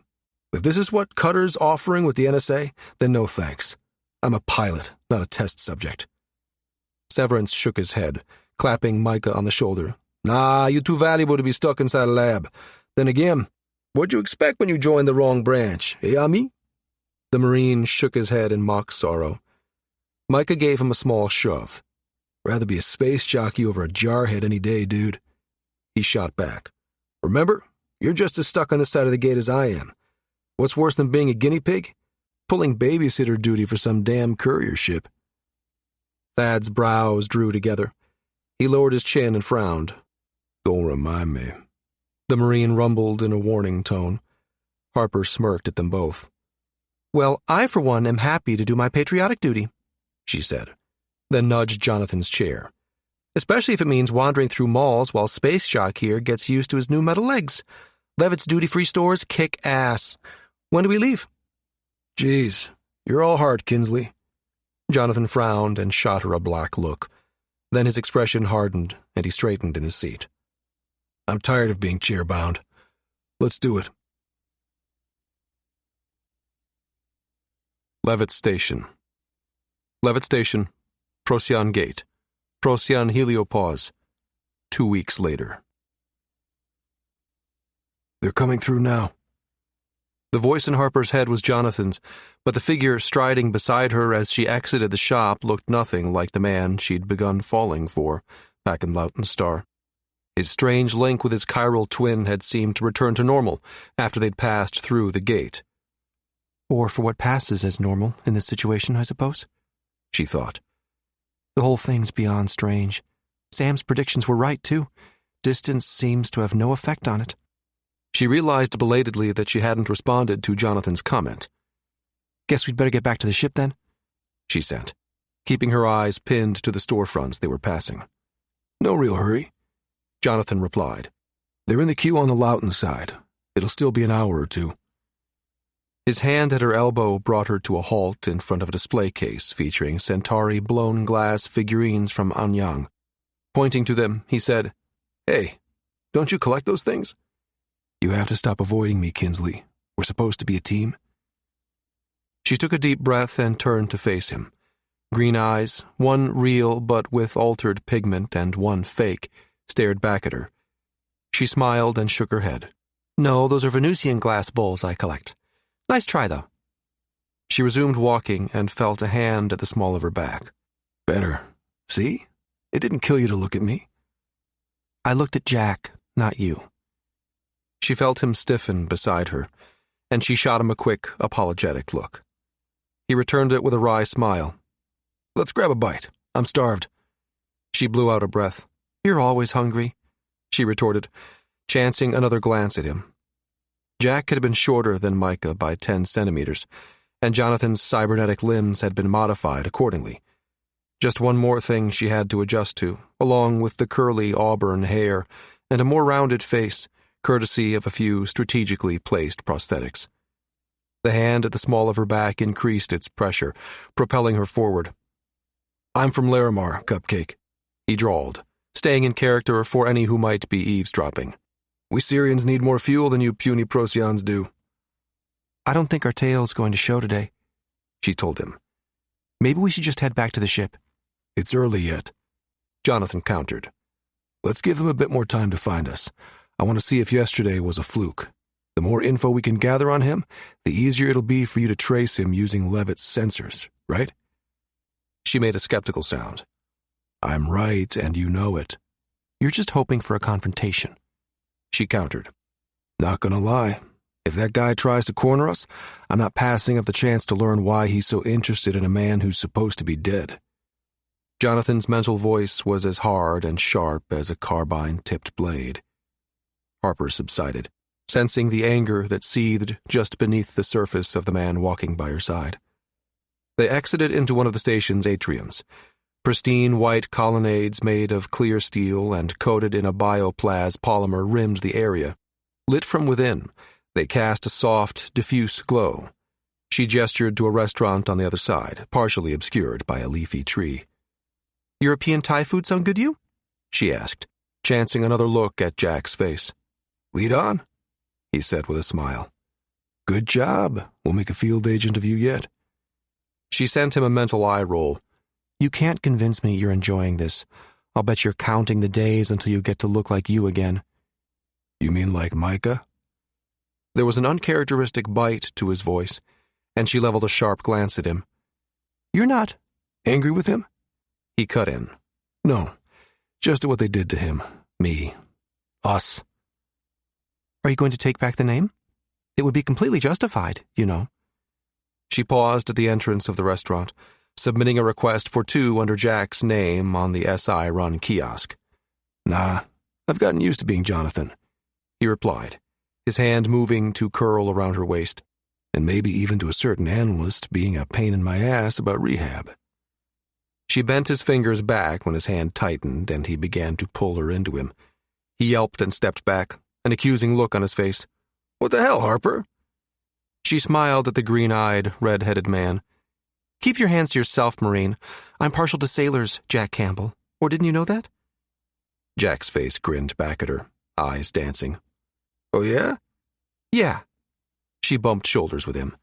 "If this is what Cutter's offering with the NSA, then no thanks. I'm a pilot, not a test subject." Severance shook his head, clapping Micah on the shoulder. "Nah, you're too valuable to be stuck inside a lab. Then again, what'd you expect when you joined the wrong branch, ami?" The Marine shook his head in mock sorrow. Micah gave him a small shove. "Rather be a space jockey over a jarhead any day, dude." He shot back. "Remember, you're just as stuck on this side of the gate as I am. What's worse than being a guinea pig? Pulling babysitter duty for some damn courier ship." Thad's brows drew together. He lowered his chin and frowned. "Don't remind me," the Marine rumbled in a warning tone. Harper smirked at them both. "Well, I, for one, am happy to do my patriotic duty," she said, then nudged Jonathan's chair. "Especially if it means wandering through malls while Space Shock here gets used to his new metal legs. Levitt's duty-free stores kick ass. When do we leave?" "Geez, you're all heart, Kinsley." Jonathan frowned and shot her a black look. Then his expression hardened, and he straightened in his seat. "I'm tired of being chair-bound. Let's do it." Levitt Station. Levitt Station, Procyon Gate, Procyon Heliopause. 2 weeks later. "They're coming through now." The voice in Harper's head was Jonathan's, but the figure striding beside her as she exited the shop looked nothing like the man she'd begun falling for back in Loughton Star. His strange link with his chiral twin had seemed to return to normal after they'd passed through the gate. Or for what passes as normal in this situation, I suppose, she thought. The whole thing's beyond strange. Sam's predictions were right, too. Distance seems to have no effect on it. She realized belatedly that she hadn't responded to Jonathan's comment. "Guess we'd better get back to the ship, then," she said, keeping her eyes pinned to the storefronts they were passing. "No real hurry," Jonathan replied. "They're in the queue on the Loughton side. It'll still be an hour or two. His hand at her elbow brought her to a halt in front of a display case featuring Centauri blown glass figurines from Anyang. Pointing to them, he said, "Hey, don't you collect those things?" You have to stop avoiding me, Kinsley. We're supposed to be a team. She took a deep breath and turned to face him. Green eyes, one real but with altered pigment and one fake, stared back at her. She smiled and shook her head. "No, those are Venusian glass bowls I collect. Nice try, though." She resumed walking and felt a hand at the small of her back. Better. See? It didn't kill you to look at me. "I looked at Jack, not you." She felt him stiffen beside her, and she shot him a quick, apologetic look. He returned it with a wry smile. Let's grab a bite. I'm starved. She blew out a breath. "You're always hungry," she retorted, chancing another glance at him. Jack had been shorter than Micah by 10 centimeters, and Jonathan's cybernetic limbs had been modified accordingly. Just one more thing she had to adjust to, along with the curly auburn hair and a more rounded face, courtesy of a few strategically placed prosthetics. The hand at the small of her back increased its pressure, propelling her forward. I'm from Larimar, Cupcake, he drawled, staying in character for any who might be eavesdropping. We Syrians need more fuel than you puny Procyons do. I don't think our tail's going to show today, she told him. Maybe we should just head back to the ship. It's early yet, Jonathan countered. Let's give them a bit more time to find us. I want to see if yesterday was a fluke. The more info we can gather on him, the easier it'll be for you to trace him using Levitt's sensors, right? She made a skeptical sound. I'm right, and you know it. You're just hoping for a confrontation, she countered. Not gonna lie. If that guy tries to corner us, I'm not passing up the chance to learn why he's so interested in a man who's supposed to be dead. Jonathan's mental voice was as hard and sharp as a carbine-tipped blade. Harper subsided, sensing the anger that seethed just beneath the surface of the man walking by her side. They exited into one of the station's atriums. Pristine white colonnades made of clear steel and coated in a bioplas polymer rimmed the area. Lit from within, they cast a soft, diffuse glow. She gestured to a restaurant on the other side, partially obscured by a leafy tree. European Thai food sound good to you? She asked, chancing another look at Jack's face. Lead on, he said with a smile. Good job. We'll make a field agent of you yet. She sent him a mental eye roll. You can't convince me you're enjoying this. I'll bet you're counting the days until you get to look like you again. You mean like Micah? There was an uncharacteristic bite to his voice, and she leveled a sharp glance at him. You're not angry with him? He cut in. No, just at what they did to him. Me. Us. Are you going to take back the name? It would be completely justified, you know. She paused at the entrance of the restaurant, submitting a request for 2 under Jack's name on the SI-run kiosk. Nah, I've gotten used to being Jonathan, he replied, his hand moving to curl around her waist. And maybe even to a certain analyst being a pain in my ass about rehab. She bent his fingers back when his hand tightened and he began to pull her into him. He yelped and stepped back, an accusing look on his face. What the hell, Harper? She smiled at the green-eyed, red-headed man. Keep your hands to yourself, Marine. I'm partial to sailors, Jack Campbell. Or didn't you know that? Jack's face grinned back at her, eyes dancing. Oh, yeah? Yeah. She bumped shoulders with him.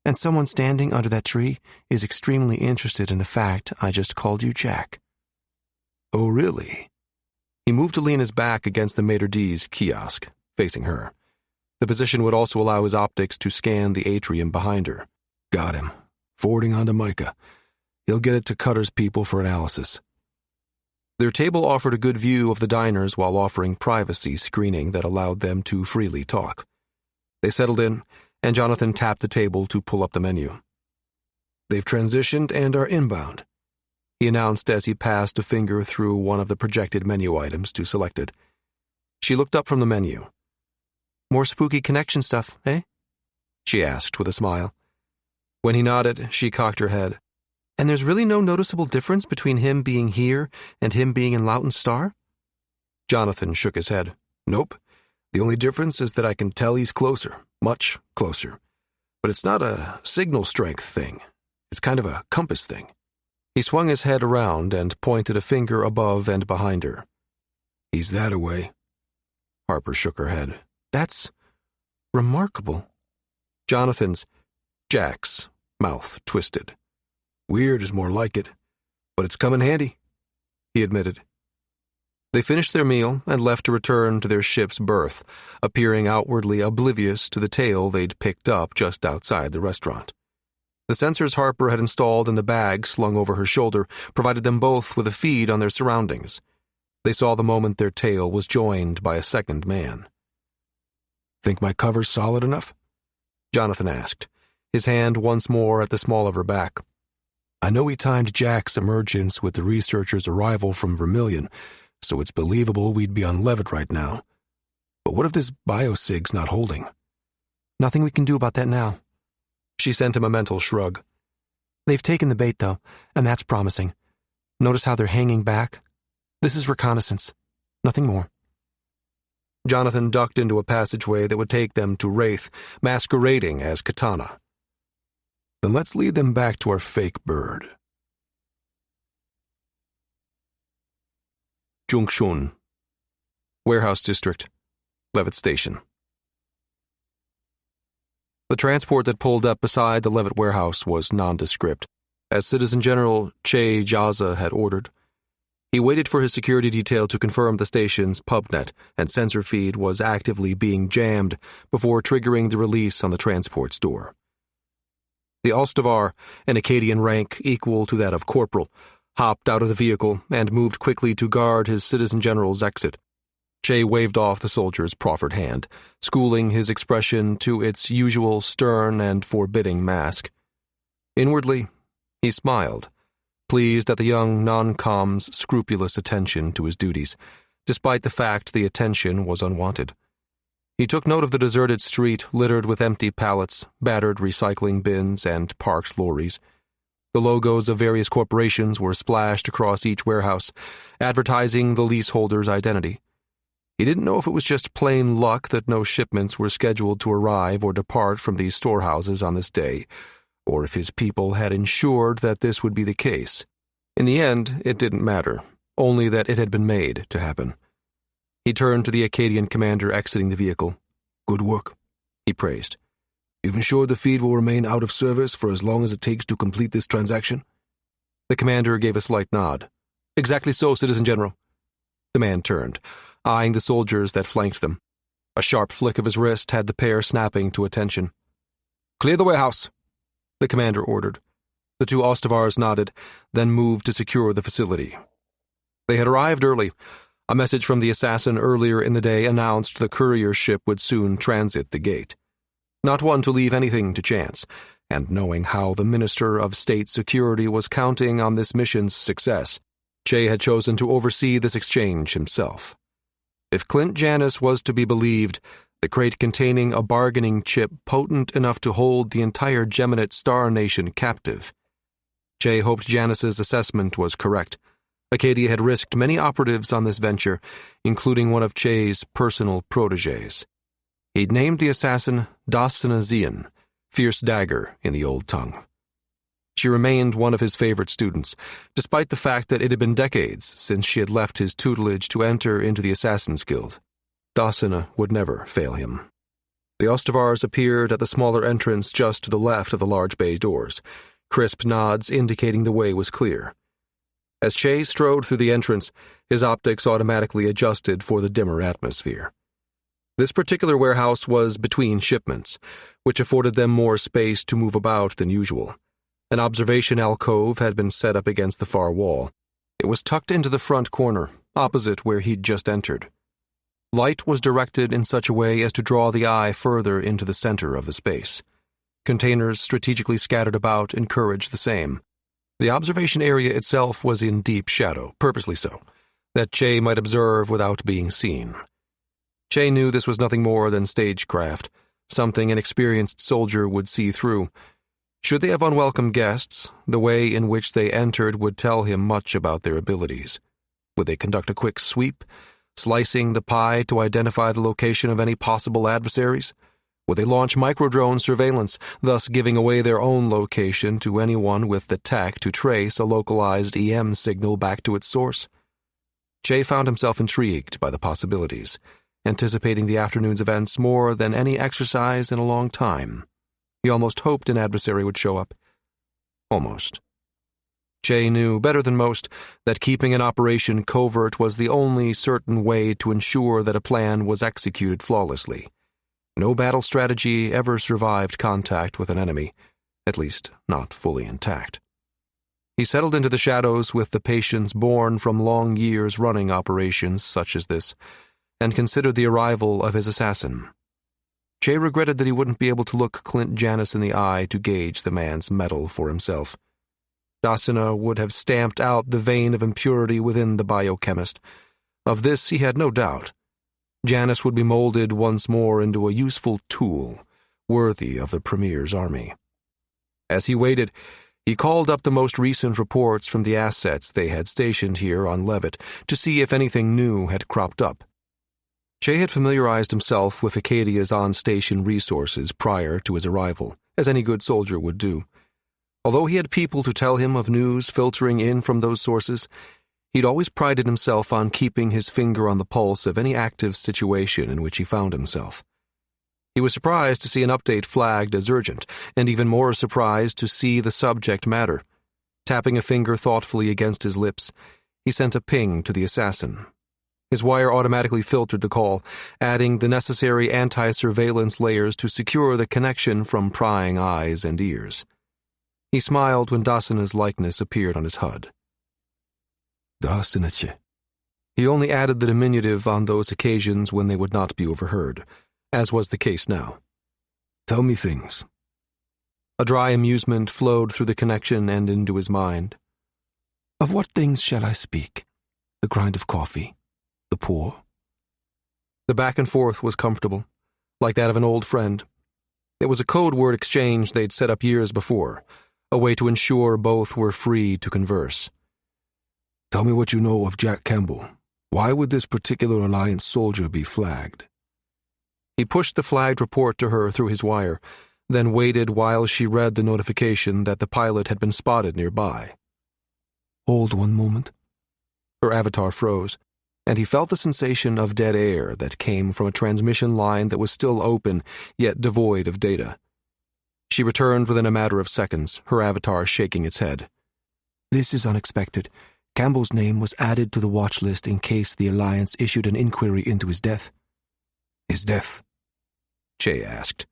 And someone standing under that tree is extremely interested in the fact I just called you Jack. Oh, really? He moved to lean his back against the Maitre D's kiosk, facing her. The position would also allow his optics to scan the atrium behind her. Got him. Forwarding on to Micah. He'll get it to Cutter's people for analysis. Their table offered a good view of the diners while offering privacy screening that allowed them to freely talk. They settled in, and Jonathan tapped the table to pull up the menu. They've transitioned and are inbound, he announced as he passed a finger through one of the projected menu items to select it. She looked up from the menu. More spooky connection stuff, eh? She asked with a smile. When he nodded, she cocked her head. And there's really no noticeable difference between him being here and him being in Loughton Star? Jonathan shook his head. Nope. The only difference is that I can tell he's closer, much closer. But it's not a signal strength thing. It's kind of a compass thing." He swung his head around and pointed a finger above and behind her. "He's that away." Harper shook her head. "That's remarkable." Jack's mouth twisted. "Weird is more like it, but it's come in handy," he admitted. They finished their meal and left to return to their ship's berth, appearing outwardly oblivious to the tale they'd picked up just outside the restaurant. The sensors Harper had installed in the bag slung over her shoulder provided them both with a feed on their surroundings. They saw the moment their tail was joined by a second man. "Think my cover's solid enough?" Jonathan asked, his hand once more at the small of her back. "I know he timed Jack's emergence with the researchers' arrival from Vermilion, so it's believable we'd be on Levitt right now. But what if this biosig's not holding?" "Nothing we can do about that now." She sent him a mental shrug. "They've taken the bait, though, and that's promising. Notice how they're hanging back? This is reconnaissance. Nothing more." Jonathan ducked into a passageway that would take them to Wraith, masquerading as Katana. "Then let's lead them back to our fake bird." Jungshun, Warehouse District, Levitt Station. The transport that pulled up beside the Levitt warehouse was nondescript, as Citizen General Che Jaza had ordered. He waited for his security detail to confirm the station's pubnet and sensor feed was actively being jammed before triggering the release on the transport's door. The Ostavar, an Acadian rank equal to that of corporal, hopped out of the vehicle and moved quickly to guard his Citizen General's exit. Che waved off the soldier's proffered hand, schooling his expression to its usual stern and forbidding mask. Inwardly, he smiled, pleased at the young non-com's scrupulous attention to his duties, despite the fact the attention was unwanted. He took note of the deserted street littered with empty pallets, battered recycling bins, and parked lorries. The logos of various corporations were splashed across each warehouse, advertising the leaseholder's identity. He didn't know if it was just plain luck that no shipments were scheduled to arrive or depart from these storehouses on this day, or if his people had ensured that this would be the case. In the end, it didn't matter, only that it had been made to happen. He turned to the Acadian commander exiting the vehicle. "Good work," he praised. "You've ensured the feed will remain out of service for as long as it takes to complete this transaction?" The commander gave a slight nod. "Exactly so, Citizen General." The man turned, eyeing the soldiers that flanked them. A sharp flick of his wrist had the pair snapping to attention. "Clear the warehouse," the commander ordered. The two Ostavars nodded, then moved to secure the facility. They had arrived early. A message from the assassin earlier in the day announced the courier ship would soon transit the gate. Not one to leave anything to chance, and knowing how the Minister of State Security was counting on this mission's success, Che had chosen to oversee this exchange himself. If Clint Janus was to be believed, the crate containing a bargaining chip potent enough to hold the entire Geminate Star Nation captive. Che hoped Janus's assessment was correct. Acadia had risked many operatives on this venture, including one of Che's personal protégés. He'd named the assassin Dasana Zian, Fierce Dagger in the old tongue. She remained one of his favorite students, despite the fact that it had been decades since she had left his tutelage to enter into the Assassin's Guild. Dasana would never fail him. The Ostavars appeared at the smaller entrance just to the left of the large bay doors, crisp nods indicating the way was clear. As Che strode through the entrance, his optics automatically adjusted for the dimmer atmosphere. This particular warehouse was between shipments, which afforded them more space to move about than usual. An observation alcove had been set up against the far wall. It was tucked into the front corner, opposite where he'd just entered. Light was directed in such a way as to draw the eye further into the center of the space. Containers strategically scattered about encouraged the same. The observation area itself was in deep shadow, purposely so, that Che might observe without being seen. Che knew this was nothing more than stagecraft, something an experienced soldier would see through. Should they have unwelcome guests, the way in which they entered would tell him much about their abilities. Would they conduct a quick sweep, Slicing the pie to identify the location of any possible adversaries? Would they launch microdrone surveillance, thus giving away their own location to anyone with the tech to trace a localized EM signal back to its source? Jay found himself intrigued by the possibilities, anticipating the afternoon's events more than any exercise in a long time. He almost hoped an adversary would show up. Almost. Jay knew, better than most, that keeping an operation covert was the only certain way to ensure that a plan was executed flawlessly. No battle strategy ever survived contact with an enemy, at least not fully intact. He settled into the shadows with the patience born from long years running operations such as this, and considered the arrival of his assassin. Jay regretted that he wouldn't be able to look Clint Janus in the eye to gauge the man's mettle for himself. Dasina would have stamped out the vein of impurity within the biochemist. Of this he had no doubt. Janus would be molded once more into a useful tool, worthy of the Premier's army. As he waited, he called up the most recent reports from the assets they had stationed here on Levitt to see if anything new had cropped up. Jay had familiarized himself with Acadia's on-station resources prior to his arrival, as any good soldier would do. Although he had people to tell him of news filtering in from those sources, he'd always prided himself on keeping his finger on the pulse of any active situation in which he found himself. He was surprised to see an update flagged as urgent, and even more surprised to see the subject matter. Tapping a finger thoughtfully against his lips, he sent a ping to the assassin. His wire automatically filtered the call, adding the necessary anti-surveillance layers to secure the connection from prying eyes and ears. He smiled when Dasina's likeness appeared on his HUD. Dasinache. He only added the diminutive on those occasions when they would not be overheard, as was the case now. Tell me things. A dry amusement flowed through the connection and into his mind. Of what things shall I speak? The grind of coffee? The poor? The back and forth was comfortable, like that of an old friend. It was a code word exchange they'd set up years before, a way to ensure both were free to converse. Tell me what you know of Jack Campbell. Why would this particular Alliance soldier be flagged? He pushed the flagged report to her through his wire, then waited while she read the notification that the pilot had been spotted nearby. Hold one moment. Her avatar froze, and he felt the sensation of dead air that came from a transmission line that was still open, yet devoid of data. She returned within a matter of seconds, her avatar shaking its head. This is unexpected. Campbell's name was added to the watch list in case the Alliance issued an inquiry into his death. His death? Jay asked,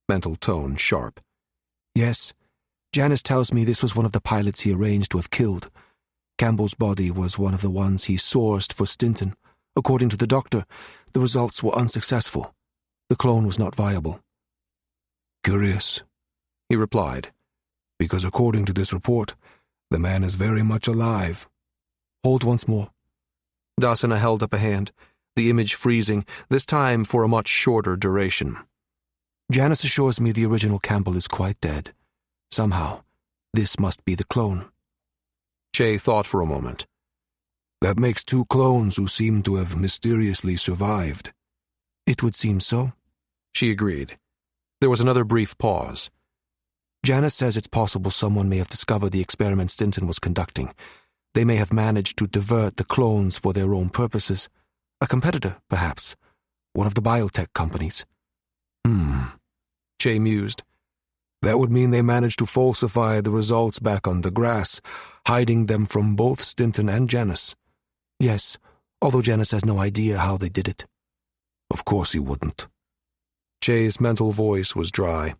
mental tone sharp. Yes. Janice tells me this was one of the pilots he arranged to have killed. Campbell's body was one of the ones he sourced for Stinton. According to the doctor, the results were unsuccessful. The clone was not viable. Curious, he replied, because according to this report, the man is very much alive. Hold once more. Dasina held up a hand, the image freezing, this time for a much shorter duration. Janice assures me the original Campbell is quite dead. Somehow, this must be the clone. Jay thought for a moment. That makes two clones who seem to have mysteriously survived. It would seem so, she agreed. There was another brief pause. Janice says it's possible someone may have discovered the experiment Stinton was conducting. They may have managed to divert the clones for their own purposes. A competitor, perhaps. One of the biotech companies. Jay mused. That would mean they managed to falsify the results back on the grass, hiding them from both Stinton and Janice. Yes, although Janice has no idea how they did it. Of course he wouldn't. Jay's mental voice was dry.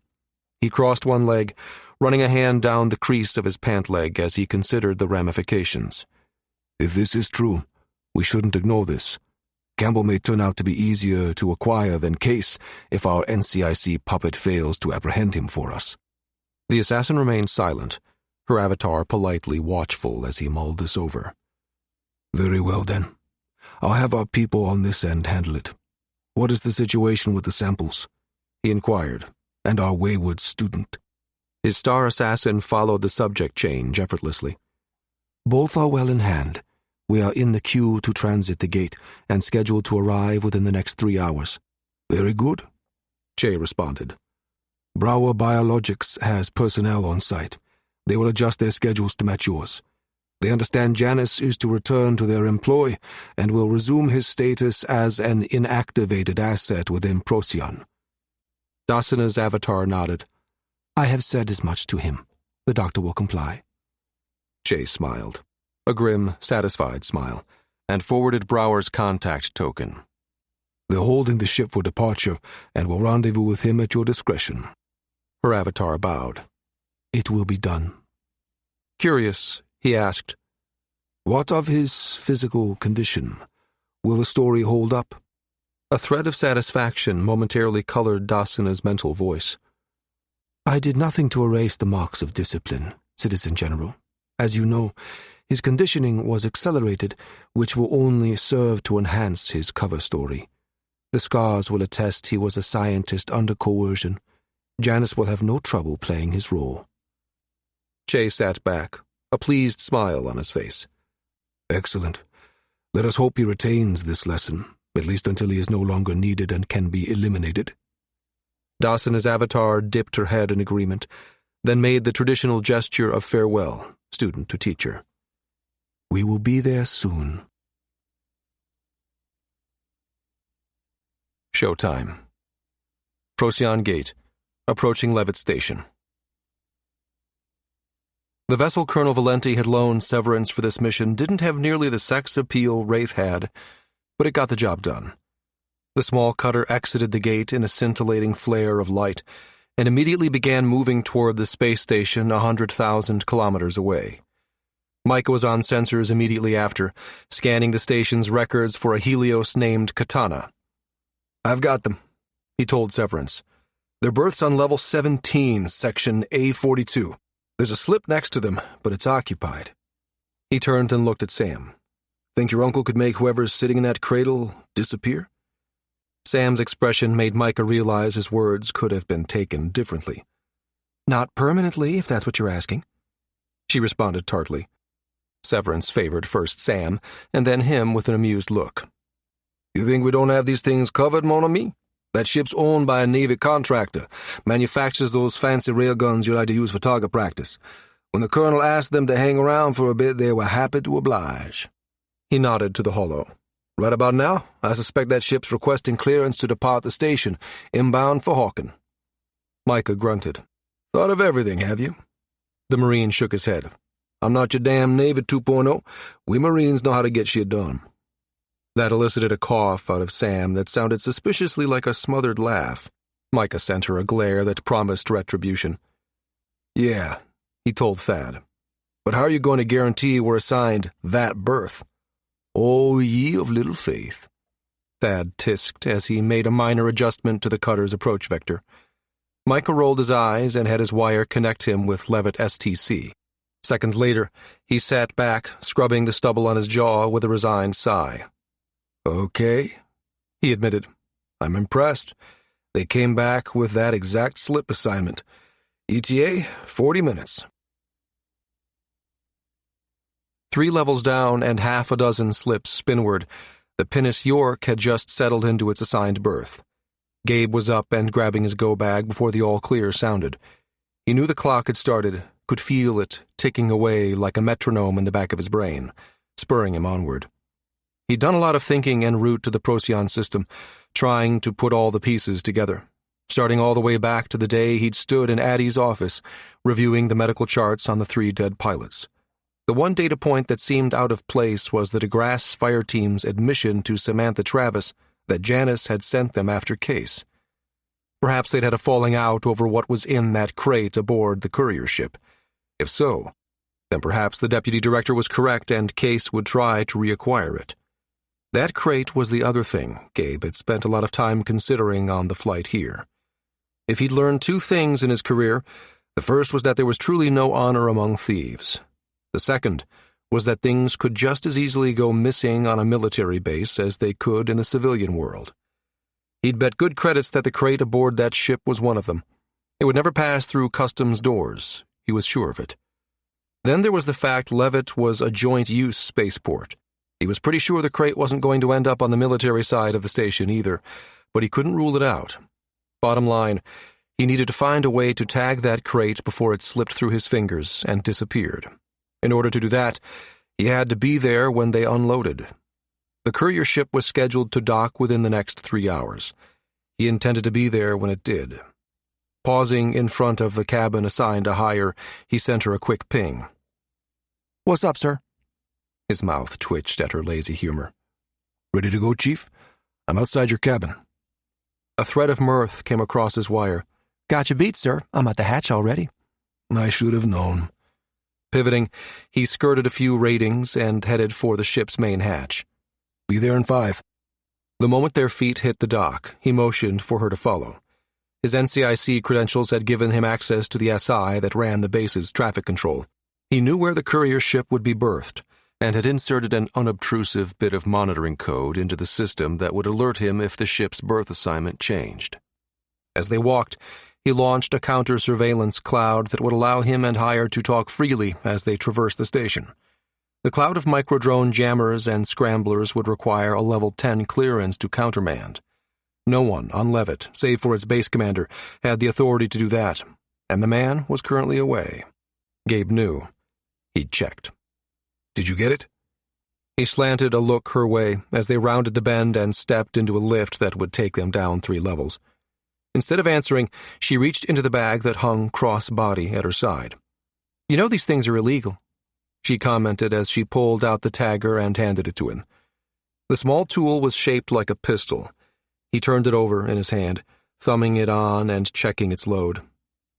He crossed one leg, running a hand down the crease of his pant leg as he considered the ramifications. If this is true, we shouldn't ignore this. Campbell may turn out to be easier to acquire than Case if our NCIC puppet fails to apprehend him for us. The assassin remained silent, her avatar politely watchful as he mulled this over. Very well, then. I'll have our people on this end handle it. What is the situation with the samples? He inquired, and our wayward student. His star assassin followed the subject change effortlessly. Both are well in hand. We are in the queue to transit the gate and scheduled to arrive within the next 3 hours. Very good, Che responded. Brower Biologics has personnel on site. They will adjust their schedules to match yours. They understand Janice is to return to their employ and will resume his status as an inactivated asset within Procyon. Dasana's avatar nodded. I have said as much to him. The doctor will comply. Che smiled, a grim, satisfied smile, and forwarded Brower's contact token. They're holding the ship for departure and will rendezvous with him at your discretion. Her avatar bowed. It will be done. Curious, he asked, What of his physical condition? Will the story hold up? A thread of satisfaction momentarily colored Dasana's mental voice. I did nothing to erase the marks of discipline, Citizen General. As you know, his conditioning was accelerated, which will only serve to enhance his cover story. The scars will attest he was a scientist under coercion. Janice will have no trouble playing his role. Che sat back, a pleased smile on his face. Excellent. Let us hope he retains this lesson, at least until he is no longer needed and can be eliminated. Dasana's avatar dipped her head in agreement, then made the traditional gesture of farewell, student to teacher. We will be there soon. Showtime. Procyon Gate, approaching Levitt Station. The vessel Colonel Valenti had loaned Severance for this mission didn't have nearly the sex appeal Rafe had, but it got the job done. The small cutter exited the gate in a scintillating flare of light and immediately began moving toward the space station 100,000 kilometers away. Micah was on sensors immediately after, scanning the station's records for a Helios named Katana. I've got them, he told Severance. Their berth's on level 17, section A42. There's a slip next to them, but it's occupied. He turned and looked at Sam. Think your uncle could make whoever's sitting in that cradle disappear? Sam's expression made Micah realize his words could have been taken differently. Not permanently, if that's what you're asking, she responded tartly. Severance favored first Sam, and then him with an amused look. You think we don't have these things covered, mon ami? That ship's owned by a Navy contractor, manufactures those fancy railguns you like to use for target practice. When the colonel asked them to hang around for a bit, they were happy to oblige. He nodded to the holo. Right about now, I suspect that ship's requesting clearance to depart the station, inbound for Hawken. Micah grunted. Thought of everything, have you? The Marine shook his head. I'm not your damn Navy 2.0. We Marines know how to get shit done. That elicited a cough out of Sam that sounded suspiciously like a smothered laugh. Micah sent her a glare that promised retribution. Yeah, he told Thad. But how are you going to guarantee we're assigned that berth? O ye of little faith. Thad tisked as he made a minor adjustment to the cutter's approach vector. Micah rolled his eyes and had his wire connect him with Levitt STC. Seconds later, he sat back, scrubbing the stubble on his jaw with a resigned sigh. Okay, he admitted. I'm impressed. They came back with that exact slip assignment. ETA, 40 minutes. 3 levels down and half a dozen slips spinward, the pinnace York had just settled into its assigned berth. Gabe was up and grabbing his go bag before the all-clear sounded. He knew the clock had started, could feel it ticking away like a metronome in the back of his brain, spurring him onward. He'd done a lot of thinking en route to the Procyon system, trying to put all the pieces together, starting all the way back to the day he'd stood in Addie's office, reviewing the medical charts on the 3 dead pilots. The one data point that seemed out of place was the DeGrasse fire team's admission to Samantha Travis that Janice had sent them after Case. Perhaps they'd had a falling out over what was in that crate aboard the courier ship. If so, then perhaps the deputy director was correct and Case would try to reacquire it. That crate was the other thing Gabe had spent a lot of time considering on the flight here. If he'd learned 2 things in his career, the first was that there was truly no honor among thieves. The second was that things could just as easily go missing on a military base as they could in the civilian world. He'd bet good credits that the crate aboard that ship was one of them. It would never pass through customs doors, he was sure of it. Then there was the fact Levitt was a joint-use spaceport. He was pretty sure the crate wasn't going to end up on the military side of the station either, but he couldn't rule it out. Bottom line, he needed to find a way to tag that crate before it slipped through his fingers and disappeared. In order to do that, he had to be there when they unloaded. The courier ship was scheduled to dock within the next 3 hours. He intended to be there when it did. Pausing in front of the cabin assigned to hire, he sent her a quick ping. "What's up, sir?" His mouth twitched at her lazy humor. "Ready to go, Chief? I'm outside your cabin." A thread of mirth came across his wire. "Got you beat, sir. I'm at the hatch already." "I should have known." Pivoting, he skirted a few ratings and headed for the ship's main hatch. "Be there in 5. The moment their feet hit the dock, he motioned for her to follow. His NCIC credentials had given him access to the SI that ran the base's traffic control. He knew where the courier ship would be berthed, and had inserted an unobtrusive bit of monitoring code into the system that would alert him if the ship's berth assignment changed. As they walked, he launched a counter-surveillance cloud that would allow him and Hire to talk freely as they traversed the station. The cloud of microdrone jammers and scramblers would require a level 10 clearance to countermand. No one on Levitt, save for its base commander, had the authority to do that, and the man was currently away. Gabe knew. He'd checked. "Did you get it?" He slanted a look her way as they rounded the bend and stepped into a lift that would take them down 3 levels. Instead of answering, she reached into the bag that hung cross-body at her side. "You know these things are illegal," she commented as she pulled out the tagger and handed it to him. The small tool was shaped like a pistol. He turned it over in his hand, thumbing it on and checking its load.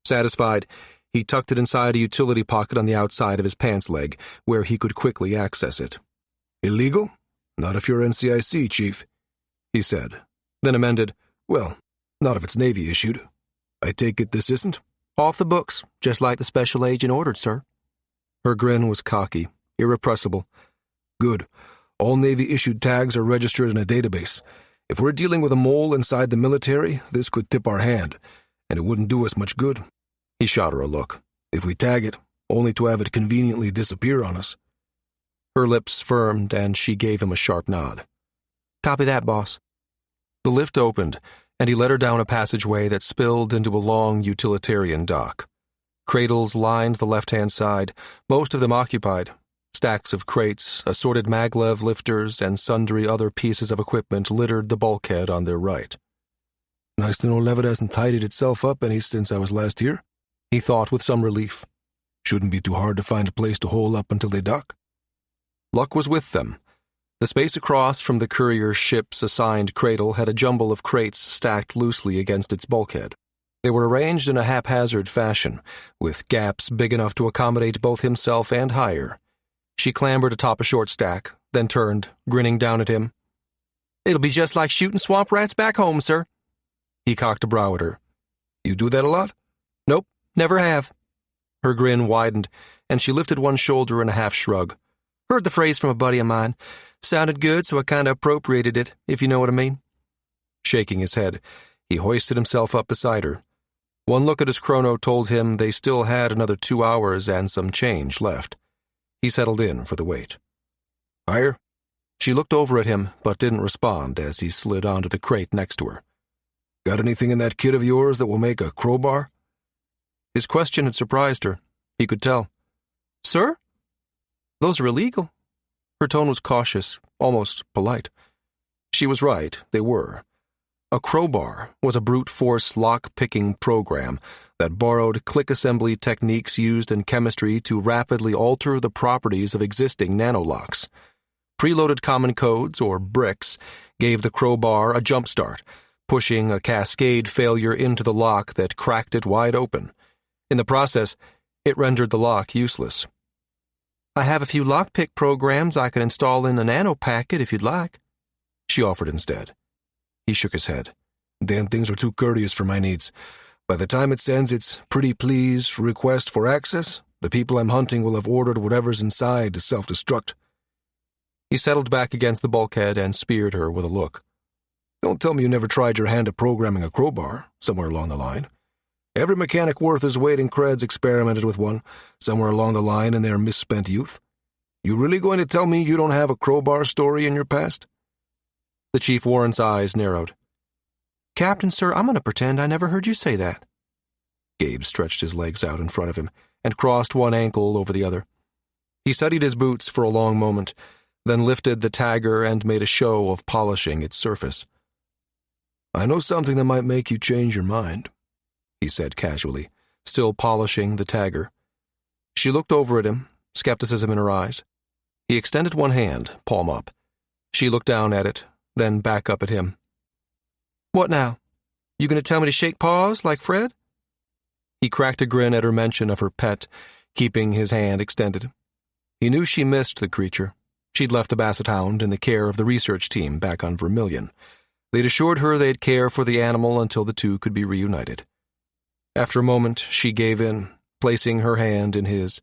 Satisfied, he tucked it inside a utility pocket on the outside of his pants leg, where he could quickly access it. "Illegal? Not if you're NCIC, Chief," he said, then amended, "Well, not if it's Navy issued. I take it this isn't?" "Off the books, just like the special agent ordered, sir." Her grin was cocky, irrepressible. "Good. All Navy-issued tags are registered in a database. If we're dealing with a mole inside the military, this could tip our hand, and it wouldn't do us much good." He shot her a look. "If we tag it, only to have it conveniently disappear on us." Her lips firmed, and she gave him a sharp nod. "Copy that, boss." The lift opened, and he led her down a passageway that spilled into a long utilitarian dock. Cradles lined the left-hand side, most of them occupied. Stacks of crates, assorted maglev lifters, and sundry other pieces of equipment littered the bulkhead on their right. "Nice to know Levitt hasn't tidied itself up any since I was last here," he thought with some relief. "Shouldn't be too hard to find a place to hole up until they dock." Luck was with them. The space across from the courier ship's assigned cradle had a jumble of crates stacked loosely against its bulkhead. They were arranged in a haphazard fashion, with gaps big enough to accommodate both himself and Hire. She clambered atop a short stack, then turned, grinning down at him. "It'll be just like shooting swamp rats back home, sir." He cocked a brow at her. "You do that a lot?" "Nope, never have." Her grin widened, and she lifted one shoulder in a half shrug. "Heard the phrase from a buddy of mine. Sounded good, so I kind of appropriated it, if you know what I mean." Shaking his head, he hoisted himself up beside her. One look at his chrono told him they still had another 2 hours and some change left. He settled in for the wait. "Hire?" She looked over at him, but didn't respond as he slid onto the crate next to her. "Got anything in that kit of yours that will make a crowbar?" His question had surprised her. He could tell. "Sir? Those are illegal." Her tone was cautious, almost polite. She was right, they were. A crowbar was a brute-force lock-picking program that borrowed click assembly techniques used in chemistry to rapidly alter the properties of existing nanolocks. Preloaded common codes, or bricks, gave the crowbar a jump start, pushing a cascade failure into the lock that cracked it wide open. In the process, it rendered the lock useless. "I have a few lockpick programs I can install in a nano packet if you'd like," she offered instead. He shook his head. "Damn things are too courteous for my needs. By the time it sends its pretty please request for access, the people I'm hunting will have ordered whatever's inside to self-destruct." He settled back against the bulkhead and speared her with a look. "Don't tell me you never tried your hand at programming a crowbar, somewhere along the line. Every mechanic worth his weight in creds experimented with one, somewhere along the line in their misspent youth." You really going to tell me you don't have a crowbar story in your past? The chief warrant's eyes narrowed. Captain, sir, I'm going to pretend I never heard you say that. Gabe stretched his legs out in front of him and crossed one ankle over the other. He studied his boots for a long moment, then lifted the tagger and made a show of polishing its surface. I know something that might make you change your mind, he said casually, still polishing the tagger. She looked over at him, skepticism in her eyes. He extended one hand, palm up. She looked down at it, then back up at him. What now? You going to tell me to shake paws like Fred? He cracked a grin at her mention of her pet, keeping his hand extended. He knew she missed the creature. She'd left the basset hound in the care of the research team back on Vermilion. They'd assured her they'd care for the animal until the two could be reunited. After a moment, she gave in, placing her hand in his.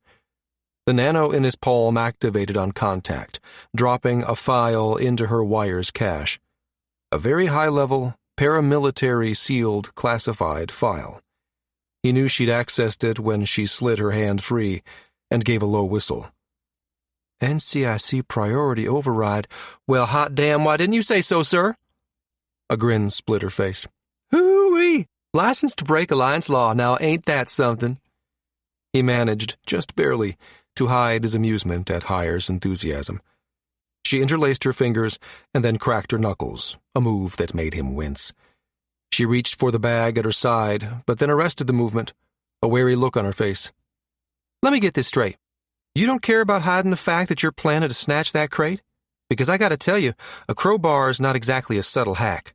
The nano in his palm activated on contact, dropping a file into her wires cache. A very high-level, paramilitary sealed classified file. He knew she'd accessed it when she slid her hand free and gave a low whistle. NCIC priority override. Well, hot damn, why didn't you say so, sir? A grin split her face. Hoo-wee! License to break Alliance law, now ain't that something? He managed, just barely, to hide his amusement at Hire's enthusiasm. She interlaced her fingers and then cracked her knuckles, a move that made him wince. She reached for the bag at her side, but then arrested the movement, a wary look on her face. Let me get this straight. You don't care about hiding the fact that you're planning to snatch that crate? Because I gotta tell you, a crowbar is not exactly a subtle hack.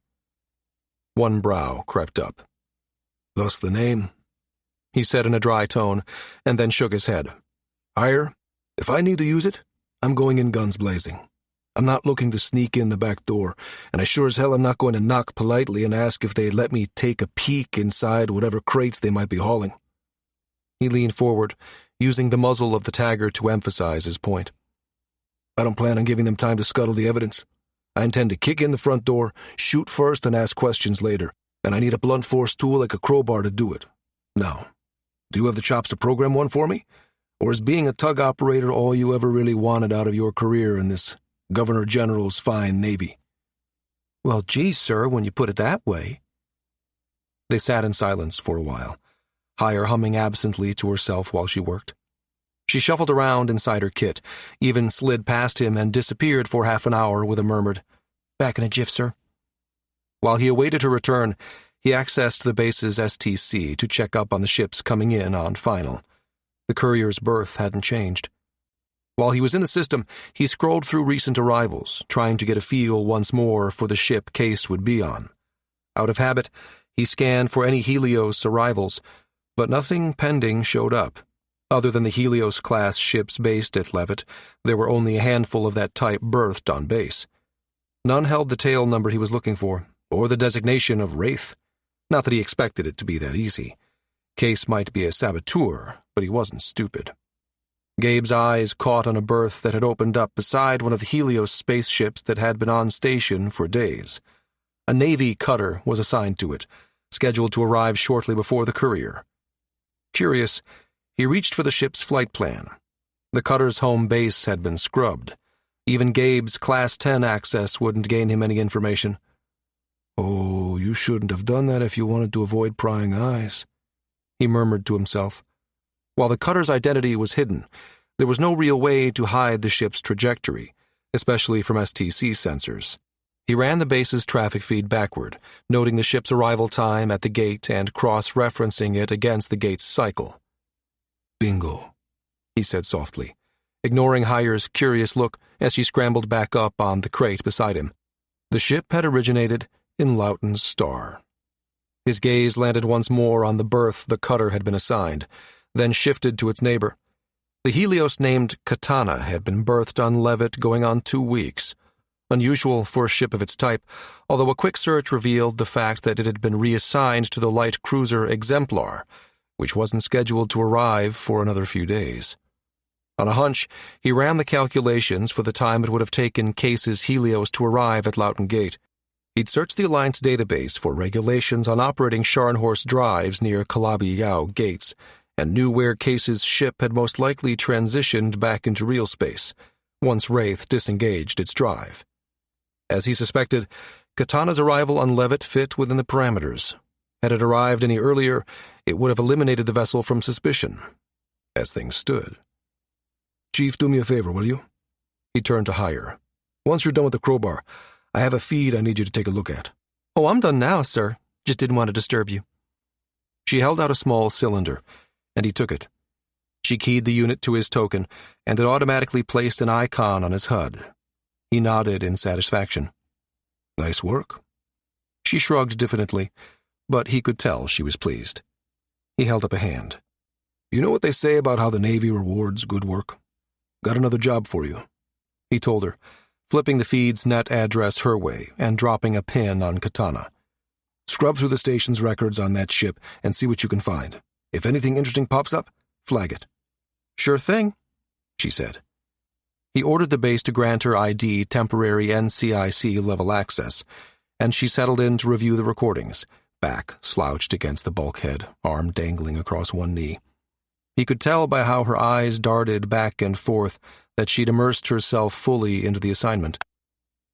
One brow crept up. Thus the name, he said in a dry tone, and then shook his head. Hire, if I need to use it, I'm going in guns blazing. I'm not looking to sneak in the back door, and I sure as hell am not going to knock politely and ask if they'd let me take a peek inside whatever crates they might be hauling. He leaned forward, using the muzzle of the tagger to emphasize his point. I don't plan on giving them time to scuttle the evidence. I intend to kick in the front door, shoot first and ask questions later, and I need a blunt force tool like a crowbar to do it. Now, do you have the chops to program one for me? Or is being a tug operator all you ever really wanted out of your career in this Governor General's fine Navy? Well, gee, sir, when you put it that way. They sat in silence for a while, Hire humming absently to herself while she worked. She shuffled around inside her kit, even slid past him and disappeared for half an hour with a murmured, "Back in a jiff, sir." While he awaited her return, he accessed the base's STC to check up on the ships coming in on final. The courier's berth hadn't changed. While he was in the system, he scrolled through recent arrivals, trying to get a feel once more for the ship Case would be on. Out of habit, he scanned for any Helios arrivals, but nothing pending showed up. Other than the Helios-class ships based at Levitt, there were only a handful of that type berthed on base. None held the tail number he was looking for, or the designation of Wraith. Not that he expected it to be that easy. Case might be a saboteur, but he wasn't stupid. Gabe's eyes caught on a berth that had opened up beside one of the Helios spaceships that had been on station for days. A Navy cutter was assigned to it, scheduled to arrive shortly before the courier. Curious, he reached for the ship's flight plan. The cutter's home base had been scrubbed. Even Gabe's Class 10 access wouldn't gain him any information. Oh, you shouldn't have done that if you wanted to avoid prying eyes, he murmured to himself. While the cutter's identity was hidden, there was no real way to hide the ship's trajectory, especially from STC sensors. He ran the base's traffic feed backward, noting the ship's arrival time at the gate and cross-referencing it against the gate's cycle. Bingo, he said softly, ignoring Hire's curious look as she scrambled back up on the crate beside him. The ship had originated in Loughton's star. His gaze landed once more on the berth the cutter had been assigned, then shifted to its neighbor. The Helios named Katana had been berthed on Levitt going on 2 weeks. Unusual for a ship of its type, although a quick search revealed the fact that it had been reassigned to the light cruiser Exemplar, which wasn't scheduled to arrive for another few days. On a hunch, he ran the calculations for the time it would have taken Case's Helios to arrive at Loughton Gate. He'd searched the Alliance database for regulations on operating Scharnhorst drives near Calabi-Yau gates, and knew where Case's ship had most likely transitioned back into real space, once Wraith disengaged its drive. As he suspected, Katana's arrival on Levitt fit within the parameters. Had it arrived any earlier, it would have eliminated the vessel from suspicion. As things stood. Chief, do me a favor, will you? He turned to Hire. Once you're done with the crowbar, I have a feed I need you to take a look at. Oh, I'm done now, sir. Just didn't want to disturb you. She held out a small cylinder, and he took it. She keyed the unit to his token, and it automatically placed an icon on his HUD. He nodded in satisfaction. Nice work. She shrugged diffidently, but he could tell she was pleased. He held up a hand. You know what they say about how the Navy rewards good work? Got another job for you, he told her, flipping the feed's net address her way and dropping a pin on Katana. Scrub through the station's records on that ship and see what you can find. If anything interesting pops up, flag it. Sure thing, she said. He ordered the base to grant her ID temporary NCIC level access, and she settled in to review the recordings, back slouched against the bulkhead, arm dangling across one knee. He could tell by how her eyes darted back and forth that she'd immersed herself fully into the assignment.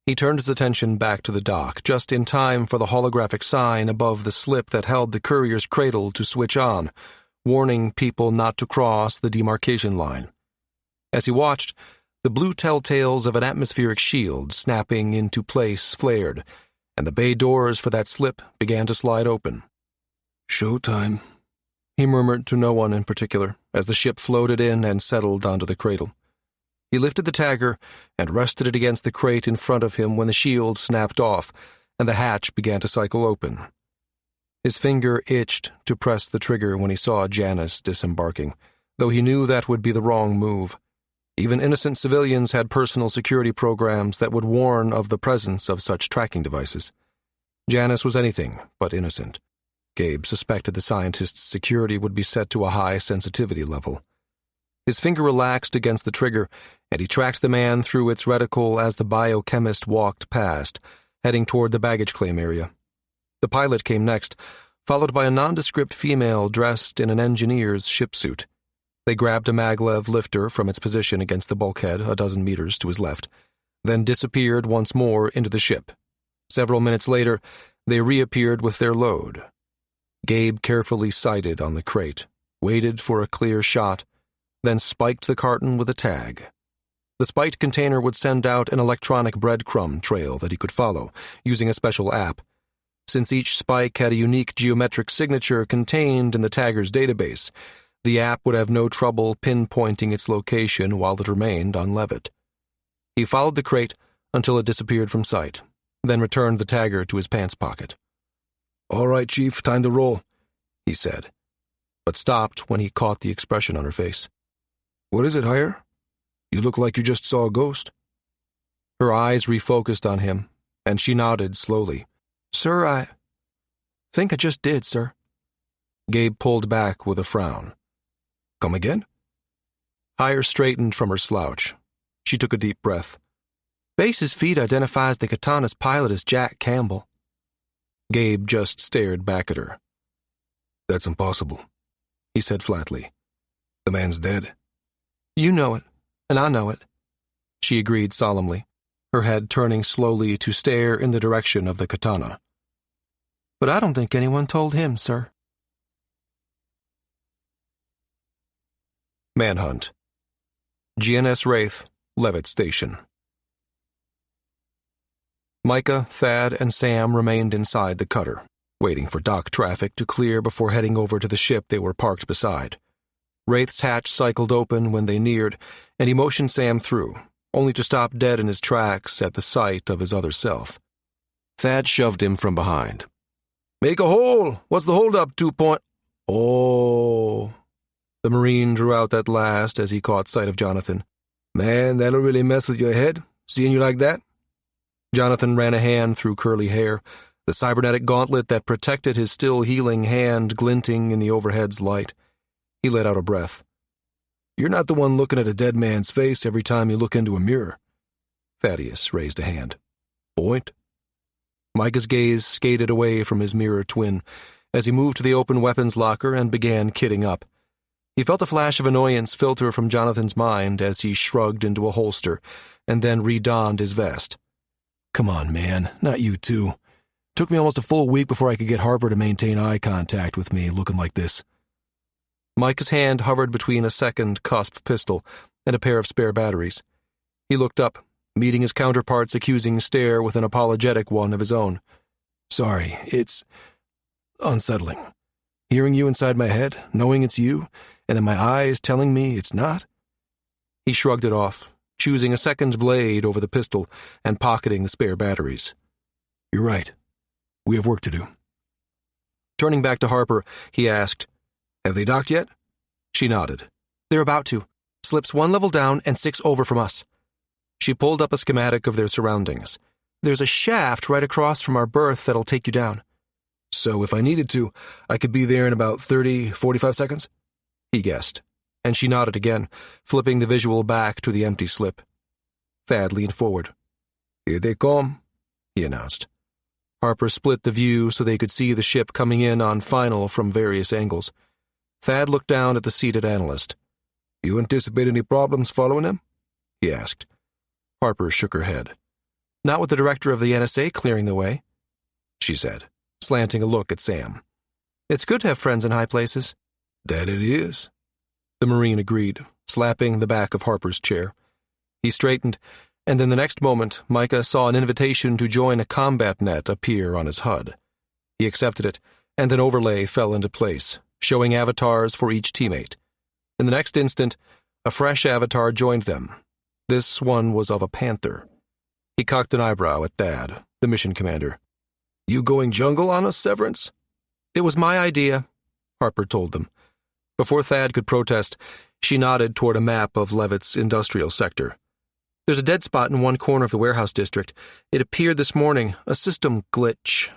He turned his attention back to the dock, just in time for the holographic sign above the slip that held the courier's cradle to switch on, warning people not to cross the demarcation line. As he watched, the blue telltales of an atmospheric shield snapping into place flared, and the bay doors for that slip began to slide open. Showtime, he murmured to no one in particular as the ship floated in and settled onto the cradle. He lifted the tagger and rested it against the crate in front of him when the shield snapped off and the hatch began to cycle open. His finger itched to press the trigger when he saw Janice disembarking, though he knew that would be the wrong move. Even innocent civilians had personal security programs that would warn of the presence of such tracking devices. Janice was anything but innocent. Gabe suspected the scientist's security would be set to a high sensitivity level. His finger relaxed against the trigger, and he tracked the man through its reticle as the biochemist walked past, heading toward the baggage claim area. The pilot came next, followed by a nondescript female dressed in an engineer's ship suit. They grabbed a maglev lifter from its position against the bulkhead a dozen meters to his left, then disappeared once more into the ship. Several minutes later, they reappeared with their load. Gabe carefully sighted on the crate, waited for a clear shot, then spiked the carton with a tag. The spiked container would send out an electronic breadcrumb trail that he could follow, using a special app. Since each spike had a unique geometric signature contained in the tagger's database, the app would have no trouble pinpointing its location while it remained on Levitt. He followed the crate until it disappeared from sight, then returned the tagger to his pants pocket. All right, Chief, time to roll, he said, but stopped when he caught the expression on her face. What is it, Hire? You look like you just saw a ghost. Her eyes refocused on him, and she nodded slowly. Sir, I think I just did, sir. Gabe pulled back with a frown. Come again? Hire straightened from her slouch. She took a deep breath. Base's feed identifies the Katana's pilot as Jack Campbell. Gabe just stared back at her. That's impossible, he said flatly. The man's dead. You know it, and I know it, she agreed solemnly, her head turning slowly to stare in the direction of the Katana. But I don't think anyone told him, sir. Manhunt. GNS Wraith, Levitt Station. Micah, Thad, and Sam remained inside the cutter, waiting for dock traffic to clear before heading over to the ship they were parked beside. Wraith's hatch cycled open when they neared, and he motioned Sam through, only to stop dead in his tracks at the sight of his other self. Thad shoved him from behind. Make a hole! What's the holdup, 2 point? Oh! The Marine drew out that last as he caught sight of Jonathan. Man, that'll really mess with your head, seeing you like that. Jonathan ran a hand through curly hair, the cybernetic gauntlet that protected his still healing hand glinting in the overhead's light. He let out a breath. You're not the one looking at a dead man's face every time you look into a mirror. Thaddeus raised a hand. Point. Micah's gaze skated away from his mirror twin as he moved to the open weapons locker and began kitting up. He felt a flash of annoyance filter from Jonathan's mind as he shrugged into a holster and then redonned his vest. Come on, man, not you too. Took me almost a full week before I could get Harper to maintain eye contact with me looking like this. Micah's hand hovered between a second cusp pistol and a pair of spare batteries. He looked up, meeting his counterpart's accusing stare with an apologetic one of his own. Sorry, it's unsettling. Hearing you inside my head, knowing it's you, and then my eyes telling me it's not. He shrugged it off, choosing a second blade over the pistol and pocketing the spare batteries. You're right. We have work to do. Turning back to Harper, he asked, Have they docked yet? She nodded. They're about to. Slips 1 level down and 6 over from us. She pulled up a schematic of their surroundings. There's a shaft right across from our berth that'll take you down. So if I needed to, I could be there in about 30, 45 seconds? He guessed, and she nodded again, flipping the visual back to the empty slip. Thad leaned forward. Here they come, he announced. Harper split the view so they could see the ship coming in on final from various angles. Thad looked down at the seated analyst. You anticipate any problems following them? He asked. Harper shook her head. Not with the director of the NSA clearing the way, she said, slanting a look at Sam. It's good to have friends in high places. That it is, the Marine agreed, slapping the back of Harper's chair. He straightened, and in the next moment, Micah saw an invitation to join a combat net appear on his HUD. He accepted it, and an overlay fell into place, showing avatars for each teammate. In the next instant, a fresh avatar joined them. This one was of a panther. He cocked an eyebrow at Thad, the mission commander. You going jungle on us, Severance? It was my idea, Harper told them. Before Thad could protest, she nodded toward a map of Levitt's industrial sector. There's a dead spot in one corner of the warehouse district. It appeared this morning, a system glitch.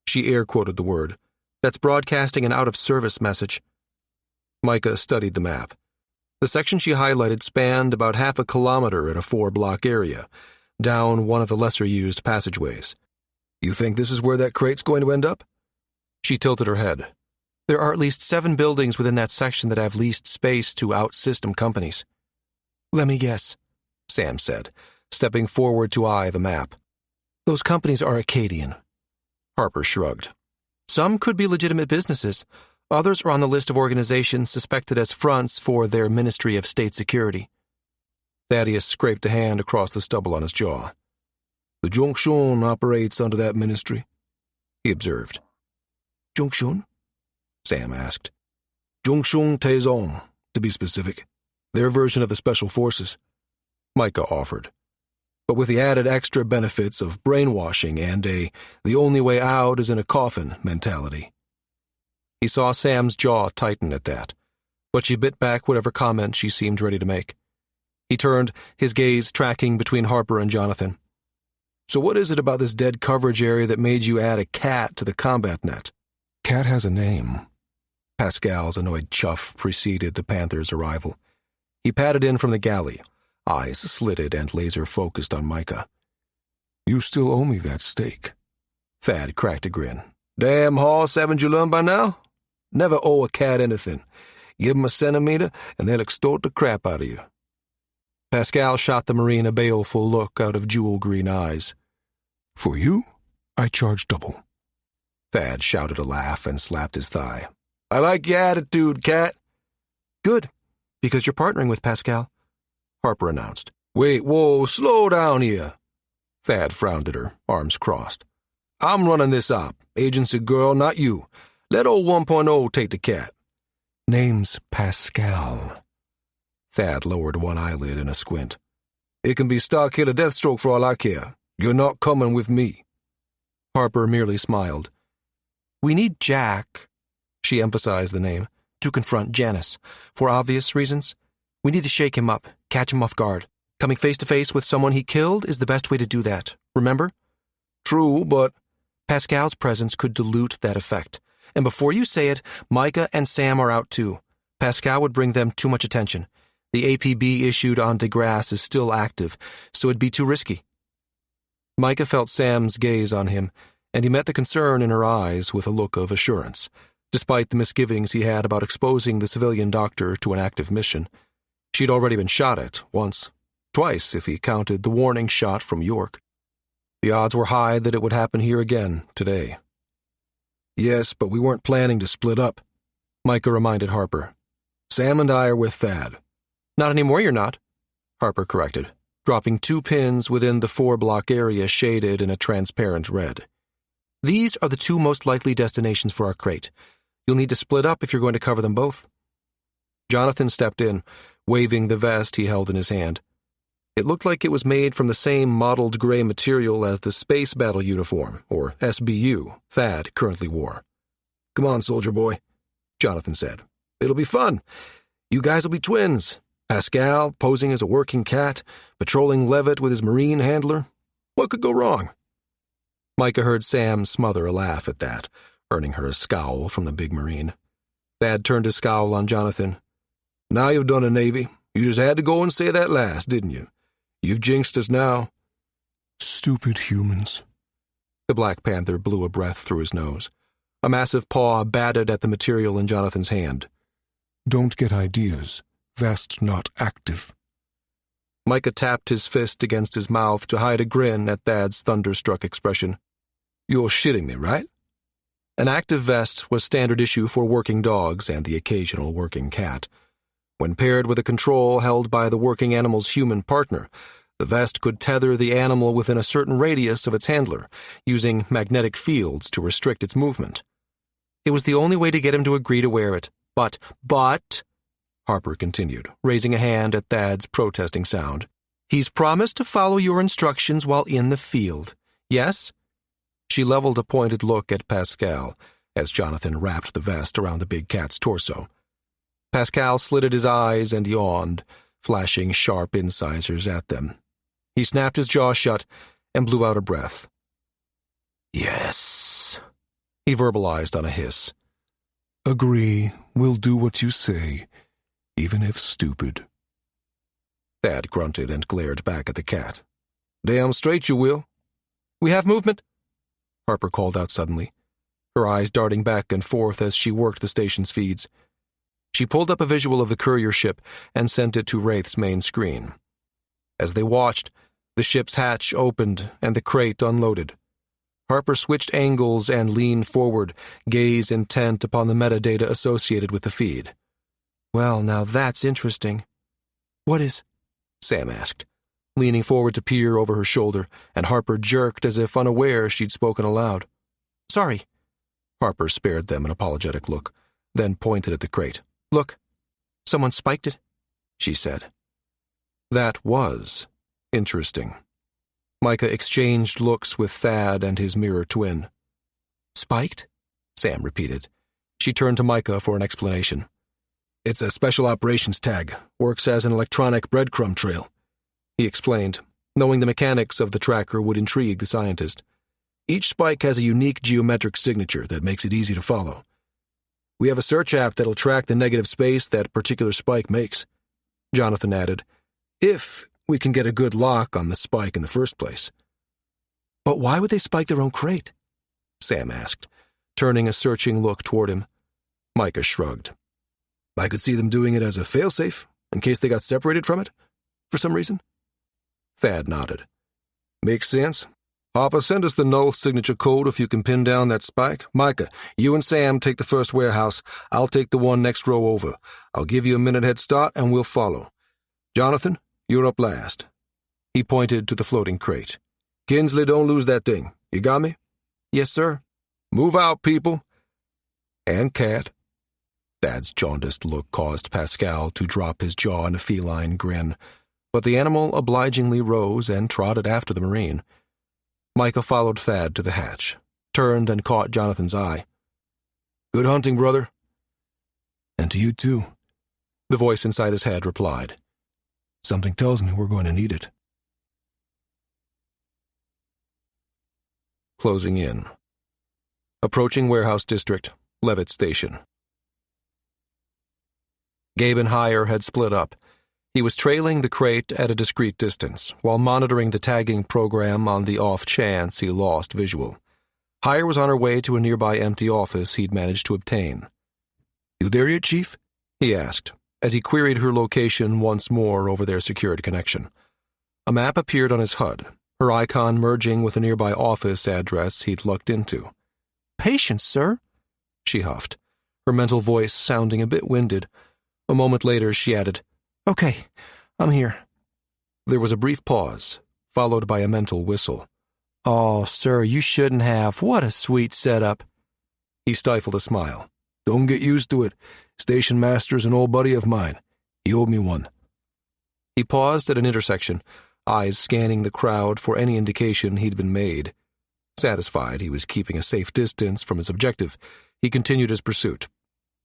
She air-quoted the word. That's broadcasting an out-of-service message. Micah studied the map. The section she highlighted spanned about half a kilometer in a 4-block area, down one of the lesser-used passageways. You think this is where that crate's going to end up? She tilted her head. There are at least 7 buildings within that section that have leased space to out-system companies. Let me guess, Sam said, stepping forward to eye the map. Those companies are Acadian. Harper shrugged. Some could be legitimate businesses. Others are on the list of organizations suspected as fronts for their Ministry of State Security. Thaddeus scraped a hand across the stubble on his jaw. The Junction operates under that ministry, he observed. Junction? Sam asked. Junction Taizong, to be specific. Their version of the Special Forces, Micah offered. But with the added extra benefits of brainwashing and the only way out is in a coffin mentality. He saw Sam's jaw tighten at that, but she bit back whatever comment she seemed ready to make. He turned, his gaze tracking between Harper and Jonathan. So what is it about this dead coverage area that made you add a cat to the combat net? Cat has a name. Pascal's annoyed chuff preceded the Panther's arrival. He padded in from the galley, eyes slitted and laser-focused on Micah. You still owe me that steak. Thad cracked a grin. Damn horse, haven't you learned by now? Never owe a cat anything. Give 'em a centimeter, and they'll extort the crap out of you. Pascal shot the Marine a baleful look out of jewel-green eyes. For you, I charge double. Thad shouted a laugh and slapped his thigh. I like your attitude, cat. Good, because you're partnering with Pascal, Harper announced. Wait, whoa, slow down here. Thad frowned at her, arms crossed. I'm running this op. Agency girl, not you. Let old 1.0 take the cat. Name's Pascal. Thad lowered one eyelid in a squint. It can be Starkiller Deathstroke for all I care. You're not coming with me. Harper merely smiled. We need Jack, she emphasized the name, to confront Janice. For obvious reasons. We need to shake him up, catch him off guard. Coming face-to-face with someone he killed is the best way to do that, remember? True, but Pascal's presence could dilute that effect. And before you say it, Micah and Sam are out too. Pascal would bring them too much attention. The APB issued on DeGrasse is still active, so it'd be too risky. Micah felt Sam's gaze on him, and he met the concern in her eyes with a look of assurance. despite the misgivings he had about exposing the civilian doctor to an active mission. She'd already been shot at once, twice if he counted the warning shot from York. The odds were high that it would happen here again today. Yes, but we weren't planning to split up, Micah reminded Harper. Sam and I are with Thad. Not anymore, you're not, Harper corrected, dropping 2 pins within the 4-block area shaded in a transparent red. These are the 2 most likely destinations for our crate. You'll need to split up if you're going to cover them both. Jonathan stepped in, waving the vest he held in his hand. It looked like it was made from the same mottled gray material as the Space Battle uniform, or SBU, Thad currently wore. Come on, soldier boy, Jonathan said. It'll be fun. You guys will be twins. Pascal posing as a working cat, patrolling Levitt with his marine handler. What could go wrong? Micah heard Sam smother a laugh at that, earning her a scowl from the big marine. Thad turned his scowl on Jonathan. Now you've done a Navy. You just had to go and say that last, didn't you? You've jinxed us now. Stupid humans. The Black Panther blew a breath through his nose. A massive paw batted at the material in Jonathan's hand. Don't get ideas. Vest not active. Micah tapped his fist against his mouth to hide a grin at Thad's thunderstruck expression. You're shitting me, right? An active vest was standard issue for working dogs and the occasional working cat. When paired with a control held by the working animal's human partner, the vest could tether the animal within a certain radius of its handler, using magnetic fields to restrict its movement. It was the only way to get him to agree to wear it. But, Harper continued, raising a hand at Thad's protesting sound. He's promised to follow your instructions while in the field. Yes? She leveled a pointed look at Pascal as Jonathan wrapped the vest around the big cat's torso. Pascal slitted his eyes and yawned, flashing sharp incisors at them. He snapped his jaw shut and blew out a breath. Yes, he verbalized on a hiss. Agree, we'll do what you say, even if stupid. Thad grunted and glared back at the cat. Damn straight you will. We have movement, Harper called out suddenly, her eyes darting back and forth as she worked the station's feeds. She pulled up a visual of the courier ship and sent it to Wraith's main screen. As they watched, the ship's hatch opened and the crate unloaded. Harper switched angles and leaned forward, gaze intent upon the metadata associated with the feed. Well, now that's interesting. What is? Sam asked, leaning forward to peer over her shoulder, and Harper jerked as if unaware she'd spoken aloud. Sorry. Harper spared them an apologetic look, then pointed at the crate. Look, someone spiked it, she said. That was interesting. Micah exchanged looks with Thad and his mirror twin. Spiked? Sam repeated. She turned to Micah for an explanation. It's a special operations tag. Works as an electronic breadcrumb trail, he explained, knowing the mechanics of the tracker would intrigue the scientist. Each spike has a unique geometric signature that makes it easy to follow. We have a search app that'll track the negative space that particular spike makes, Jonathan added, if we can get a good lock on the spike in the first place. But why would they spike their own crate? Sam asked, turning a searching look toward him. Micah shrugged. I could see them doing it as a failsafe, in case they got separated from it, for some reason. Thad nodded. Makes sense. Harper, send us the null signature code if you can pin down that spike. Micah, you and Sam take the first warehouse. I'll take the one next row over. I'll give you a minute head start and we'll follow. Jonathan, you're up last. He pointed to the floating crate. Kinsley, don't lose that thing. You got me? Yes, sir. Move out, people. And cat. Thad's jaundiced look caused Pascal to drop his jaw in a feline grin, but the animal obligingly rose and trotted after the Marine. Micah followed Thad to the hatch, turned and caught Jonathan's eye. Good hunting, brother. And to you too, the voice inside his head replied. Something tells me we're going to need it. Closing in. Approaching warehouse district, Levitt Station. Gabe and Heyer had split up. He was trailing the crate at a discreet distance, while monitoring the tagging program on the off chance he lost visual. Hire was on her way to a nearby empty office he'd managed to obtain. "You there yet, Chief?" he asked, as he queried her location once more over their secured connection. A map appeared on his HUD, her icon merging with a nearby office address he'd lucked into. "Patience, sir," she huffed, her mental voice sounding a bit winded. A moment later, she added, "Okay, I'm here." There was a brief pause, followed by a mental whistle. "Oh, sir, you shouldn't have. What a sweet setup." He stifled a smile. "Don't get used to it. Station master's an old buddy of mine. He owed me one." He paused at an intersection, eyes scanning the crowd for any indication he'd been made. Satisfied he was keeping a safe distance from his objective, he continued his pursuit.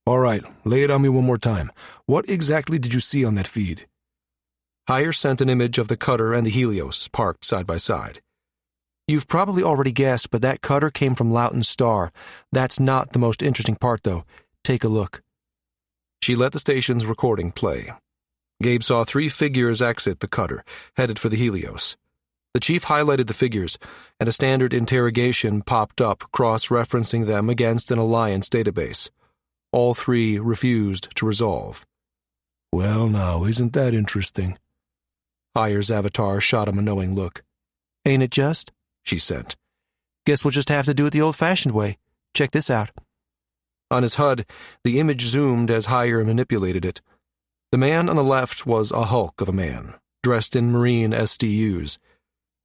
"All right, lay it on me one more time. What exactly did you see on that feed?" Hire sent an image of the cutter and the Helios parked side by side. "You've probably already guessed, but that cutter came from Loughton's Star. That's not the most interesting part, though. Take a look." She let the station's recording play. Gabe saw 3 figures exit the cutter, headed for the Helios. The chief highlighted the figures, and a standard interrogation popped up, cross-referencing them against an Alliance database. All 3 refused to resolve. "Well, now, isn't that interesting?" Hire's avatar shot him a knowing look. "Ain't it just?" she sent. "Guess we'll just have to do it the old-fashioned way. Check this out." On his HUD, the image zoomed as Hire manipulated it. The man on the left was a hulk of a man, dressed in Marine SDUs.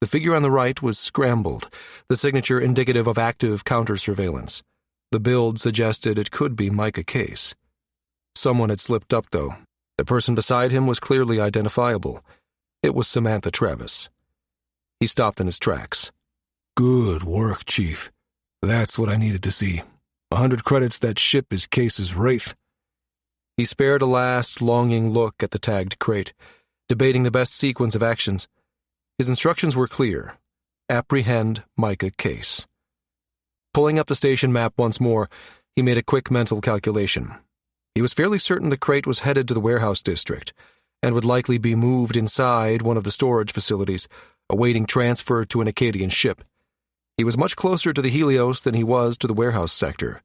The figure on the right was scrambled, the signature indicative of active counter-surveillance. The build suggested it could be Micah Case. Someone had slipped up, though. The person beside him was clearly identifiable. It was Samantha Travis. He stopped in his tracks. "Good work, Chief. That's what I needed to see. 100 credits that ship is Case's wraith." He spared a last, longing look at the tagged crate, debating the best sequence of actions. His instructions were clear. Apprehend Micah Case. Pulling up the station map once more, he made a quick mental calculation. He was fairly certain the crate was headed to the warehouse district, and would likely be moved inside one of the storage facilities, awaiting transfer to an Acadian ship. He was much closer to the Helios than he was to the warehouse sector.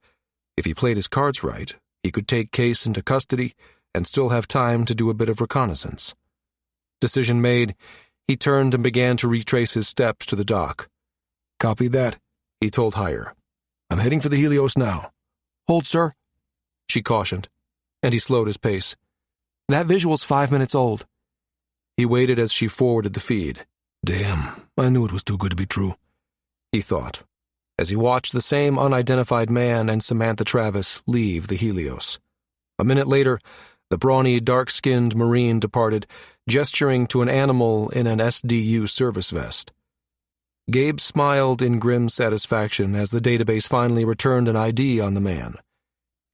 If he played his cards right, he could take Case into custody and still have time to do a bit of reconnaissance. Decision made, he turned and began to retrace his steps to the dock. "Copy that," he told Hire. "I'm heading for the Helios now." "Hold, sir," she cautioned, and he slowed his pace. "That visual's 5 minutes old." He waited as she forwarded the feed. "Damn, I knew it was too good to be true," he thought, as he watched the same unidentified man and Samantha Travis leave the Helios. A minute later, the brawny, dark-skinned Marine departed, gesturing to an animal in an SDU service vest. Gabe smiled in grim satisfaction as the database finally returned an ID on the man.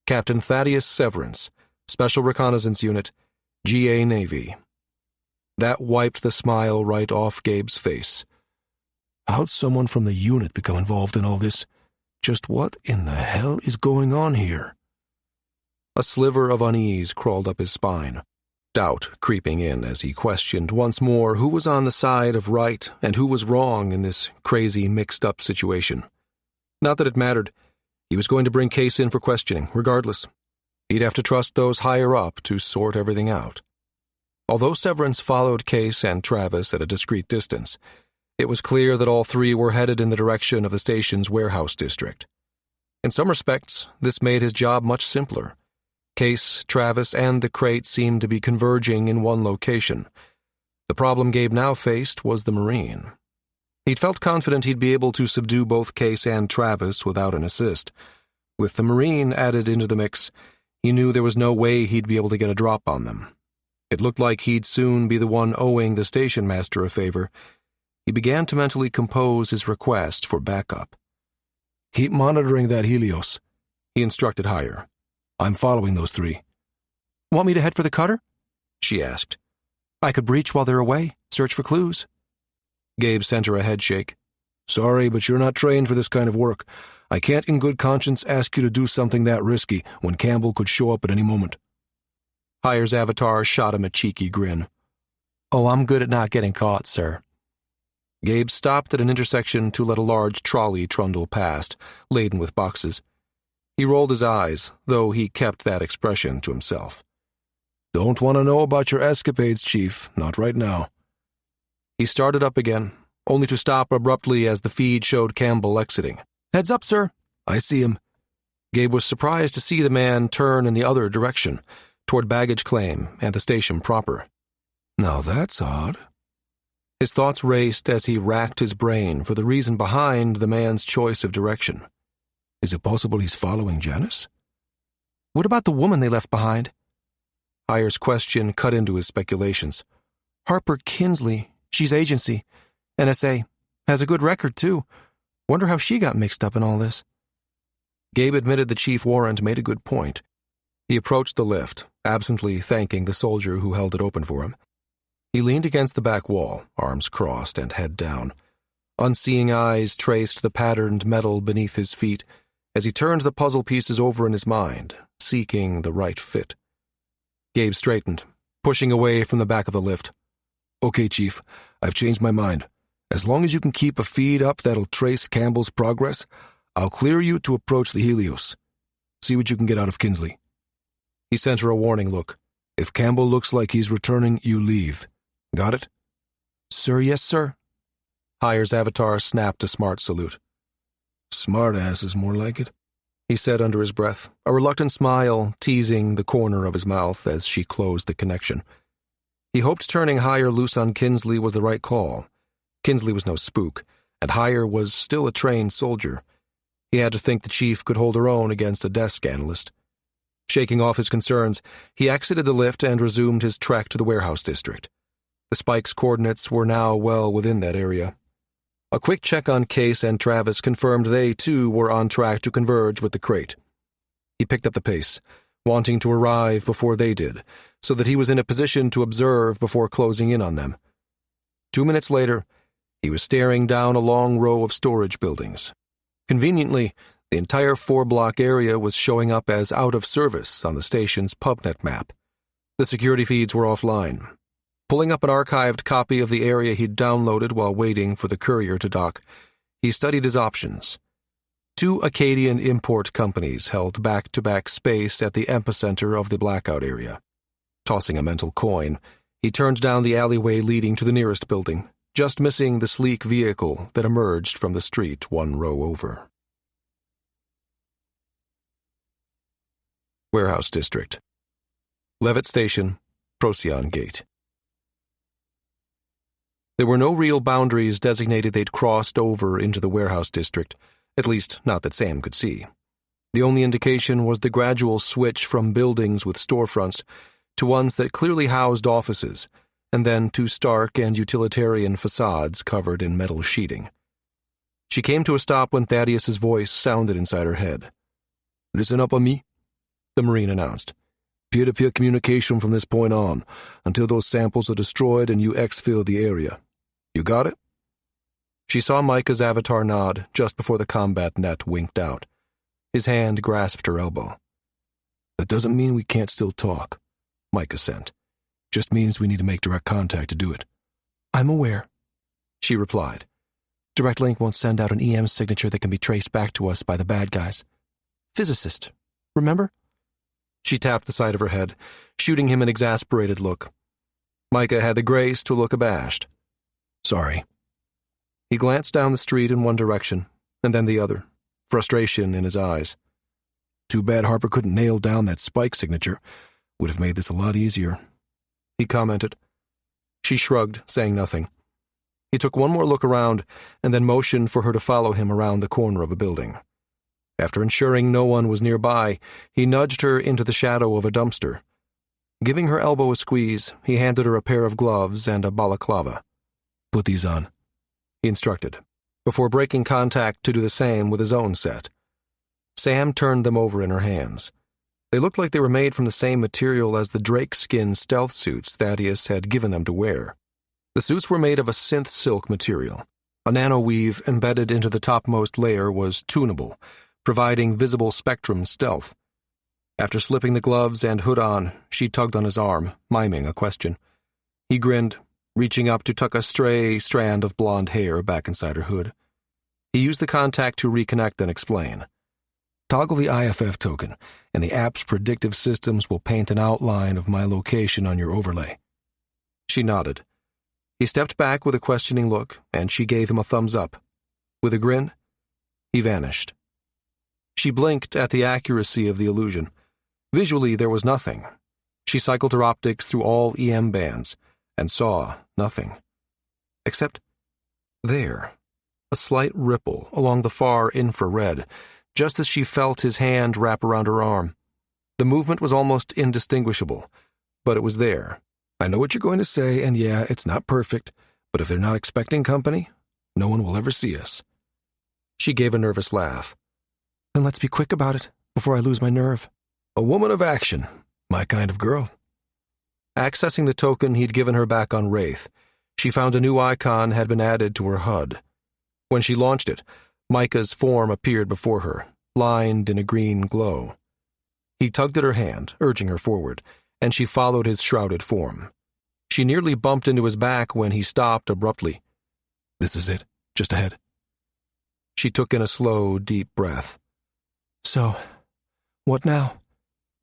Captain Thaddeus Severance, Special Reconnaissance Unit, GA Navy. That wiped the smile right off Gabe's face. How'd someone from the unit become involved in all this? Just what in the hell is going on here? A sliver of unease crawled up his spine, doubt creeping in as he questioned once more who was on the side of right and who was wrong in this crazy, mixed-up situation. Not that it mattered. He was going to bring Case in for questioning, regardless. He'd have to trust those higher up to sort everything out. Although Severance followed Case and Travis at a discreet distance, it was clear that all 3 were headed in the direction of the station's warehouse district. In some respects, this made his job much simpler. Case, Travis, and the crate seemed to be converging in one location. The problem Gabe now faced was the Marine. He'd felt confident he'd be able to subdue both Case and Travis without an assist. With the Marine added into the mix, he knew there was no way he'd be able to get a drop on them. It looked like he'd soon be the one owing the station master a favor. He began to mentally compose his request for backup. "Keep monitoring that Helios," he instructed Hire. "I'm following those 3. "Want me to head for the cutter?" she asked. "I could breach while they're away, search for clues." Gabe sent her a headshake. "Sorry, but you're not trained for this kind of work. I can't in good conscience ask you to do something that risky when Campbell could show up at any moment." Hire's avatar shot him a cheeky grin. "Oh, I'm good at not getting caught, sir." Gabe stopped at an intersection to let a large trolley trundle past, laden with boxes. He rolled his eyes, though he kept that expression to himself. Don't want to know about your escapades, Chief. Not right now. He started up again, only to stop abruptly as the feed showed Campbell exiting. Heads up, sir. I see him. Gabe was surprised to see the man turn in the other direction, toward baggage claim and the station proper. Now that's odd. His thoughts raced as he racked his brain for the reason behind the man's choice of direction. Is it possible he's following Janice? What about the woman they left behind? Heyer's question cut into his speculations. Harper Kinsley, she's agency. NSA. Has a good record, too. Wonder how she got mixed up in all this. Gabe admitted the chief warrant made a good point. He approached the lift, absently thanking the soldier who held it open for him. He leaned against the back wall, arms crossed and head down. Unseeing eyes traced the patterned metal beneath his feet as he turned the puzzle pieces over in his mind, seeking the right fit. Gabe straightened, pushing away from the back of the lift. Okay, Chief, I've changed my mind. As long as you can keep a feed up that'll trace Campbell's progress, I'll clear you to approach the Helios. See what you can get out of Kinsley. He sent her a warning look. If Campbell looks like he's returning, you leave. Got it? Sir, yes, sir. Heyer's avatar snapped a smart salute. Smart-ass is more like it, he said under his breath, a reluctant smile teasing the corner of his mouth as she closed the connection. He hoped turning Heyer loose on Kinsley was the right call. Kinsley was no spook, and Heyer was still a trained soldier. He had to think the chief could hold her own against a desk analyst. Shaking off his concerns, he exited the lift and resumed his trek to the warehouse district. The spike's coordinates were now well within that area. A quick check on Case and Travis confirmed they, too, were on track to converge with the crate. He picked up the pace, wanting to arrive before they did, so that he was in a position to observe before closing in on them. 2 minutes later, he was staring down a long row of storage buildings. Conveniently, the entire 4-block area was showing up as out of service on the station's PubNet map. The security feeds were offline. Pulling up an archived copy of the area he'd downloaded while waiting for the courier to dock, he studied his options. 2 Acadian import companies held back-to-back space at the epicenter of the blackout area. Tossing a mental coin, he turned down the alleyway leading to the nearest building, just missing the sleek vehicle that emerged from the street 1 row over. Warehouse District. Levitt Station, Procyon Gate. There were no real boundaries designated they'd crossed over into the warehouse district, at least not that Sam could see. The only indication was the gradual switch from buildings with storefronts to ones that clearly housed offices, and then to stark and utilitarian facades covered in metal sheeting. She came to a stop when Thaddeus's voice sounded inside her head. "Listen up on me," the Marine announced. "Peer-to-peer communication from this point on, until those samples are destroyed and you exfil the area. You got it?" She saw Micah's avatar nod just before the combat net winked out. His hand grasped her elbow. "That doesn't mean we can't still talk," Micah sent. "Just means we need to make direct contact to do it." "I'm aware," she replied. "Direct Link won't send out an EM signature that can be traced back to us by the bad guys. Physicist, remember?" She tapped the side of her head, shooting him an exasperated look. Micah had the grace to look abashed. "Sorry." He glanced down the street in one direction, and then the other, frustration in his eyes. "Too bad Harper couldn't nail down that spike signature. Would have made this a lot easier," he commented. She shrugged, saying nothing. He took one more look around, and then motioned for her to follow him around the corner of a building. After ensuring no one was nearby, he nudged her into the shadow of a dumpster. Giving her elbow a squeeze, he handed her a pair of gloves and a balaclava. "Put these on," he instructed, before breaking contact to do the same with his own set. Sam turned them over in her hands. They looked like they were made from the same material as the drakeskin stealth suits Thaddeus had given them to wear. The suits were made of a synth silk material. A nanoweave embedded into the topmost layer was tunable, providing visible spectrum stealth. After slipping the gloves and hood on, she tugged on his arm, miming a question. He grinned, reaching up to tuck a stray strand of blonde hair back inside her hood. He used the contact to reconnect and explain. Toggle the IFF token, and the app's predictive systems will paint an outline of my location on your overlay. She nodded. He stepped back with a questioning look, and she gave him a thumbs up. With a grin, he vanished. She blinked at the accuracy of the illusion. Visually, there was nothing. She cycled her optics through all EM bands, and saw nothing. Except there, a slight ripple along the far infrared, just as she felt his hand wrap around her arm. The movement was almost indistinguishable, but it was there. I know what you're going to say, and yeah, it's not perfect, but if they're not expecting company, no one will ever see us. She gave a nervous laugh. Then let's be quick about it, before I lose my nerve. A woman of action, my kind of girl. Accessing the token he'd given her back on Wraith, she found a new icon had been added to her HUD. When she launched it, Micah's form appeared before her, lined in a green glow. He tugged at her hand, urging her forward, and she followed his shrouded form. She nearly bumped into his back when he stopped abruptly. This is it, just ahead. She took in a slow, deep breath. So, what now?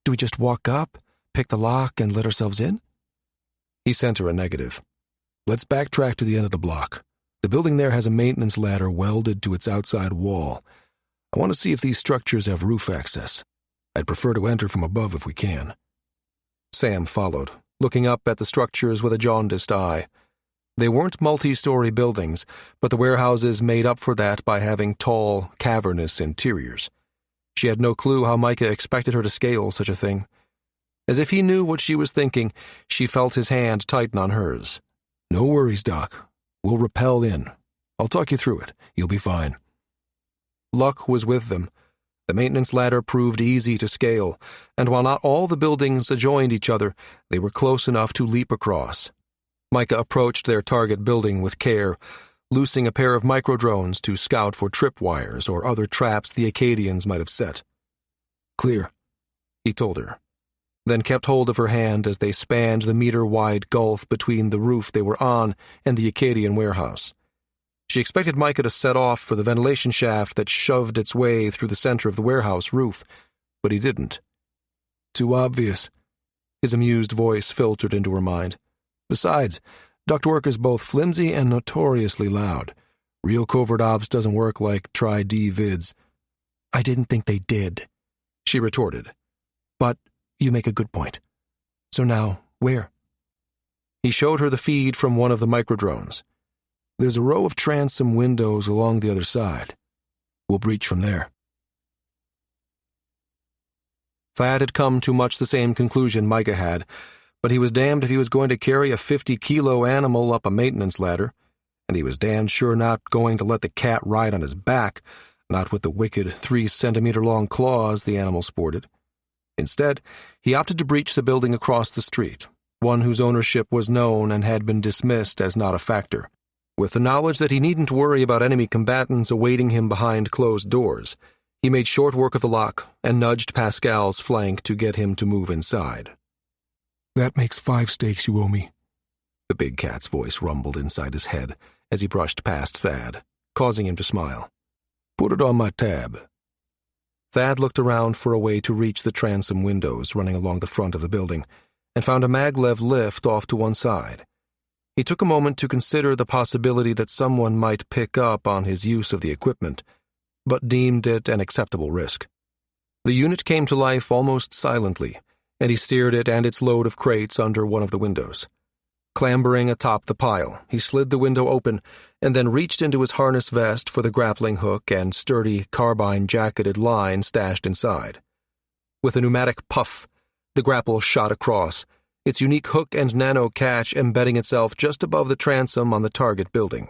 Do we just walk up, pick the lock, and let ourselves in? He sent her a negative. Let's backtrack to the end of the block. The building there has a maintenance ladder welded to its outside wall. I want to see if these structures have roof access. I'd prefer to enter from above if we can. Sam followed, looking up at the structures with a jaundiced eye. They weren't multi-story buildings, but the warehouses made up for that by having tall, cavernous interiors. She had no clue how Micah expected her to scale such a thing. As if he knew what she was thinking, she felt his hand tighten on hers. No worries, Doc. We'll rappel in. I'll talk you through it. You'll be fine. Luck was with them. The maintenance ladder proved easy to scale, and while not all the buildings adjoined each other, they were close enough to leap across. Micah approached their target building with care, loosing a pair of microdrones to scout for tripwires or other traps the Acadians might have set. Clear, he told her, then kept hold of her hand as they spanned the meter-wide gulf between the roof they were on and the Acadian warehouse. She expected Micah to set off for the ventilation shaft that shoved its way through the center of the warehouse roof, but he didn't. Too obvious. His amused voice filtered into her mind. Besides, ductwork is both flimsy and notoriously loud. Real covert ops doesn't work like tri-D-vids. I didn't think they did, she retorted. But you make a good point. So now, where? He showed her the feed from one of the microdrones. There's a row of transom windows along the other side. We'll breach from there. Thad had come to much the same conclusion Micah had, but he was damned if he was going to carry a 50-kilo animal up a maintenance ladder, and he was damned sure not going to let the cat ride on his back, not with the wicked 3-centimeter-long claws the animal sported. Instead, he opted to breach the building across the street, one whose ownership was known and had been dismissed as not a factor. With the knowledge that he needn't worry about enemy combatants awaiting him behind closed doors, he made short work of the lock and nudged Pascal's flank to get him to move inside. That makes 5 steaks you owe me. The big cat's voice rumbled inside his head as he brushed past Thad, causing him to smile. Put it on my tab. Thad looked around for a way to reach the transom windows running along the front of the building and found a maglev lift off to one side. He took a moment to consider the possibility that someone might pick up on his use of the equipment, but deemed it an acceptable risk. The unit came to life almost silently, and he steered it and its load of crates under one of the windows. Clambering atop the pile, he slid the window open and then reached into his harness vest for the grappling hook and sturdy carbine-jacketed line stashed inside. With a pneumatic puff, the grapple shot across, its unique hook and nano catch embedding itself just above the transom on the target building.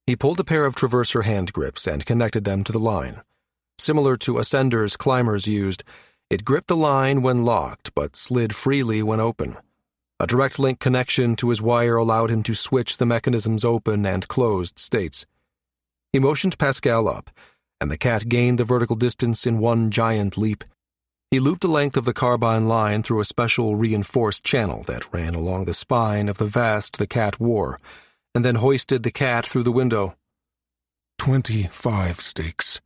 He pulled a pair of traverser hand grips and connected them to the line. Similar to Ascender's climbers used, it gripped the line when locked but slid freely when open. A direct link connection to his wire allowed him to switch the mechanism's open and closed states. He motioned Pascal up, and the cat gained the vertical distance in one giant leap. He looped the length of the carbine line through a special reinforced channel that ran along the spine of the vest the cat wore, and then hoisted the cat through the window. 25 stakes,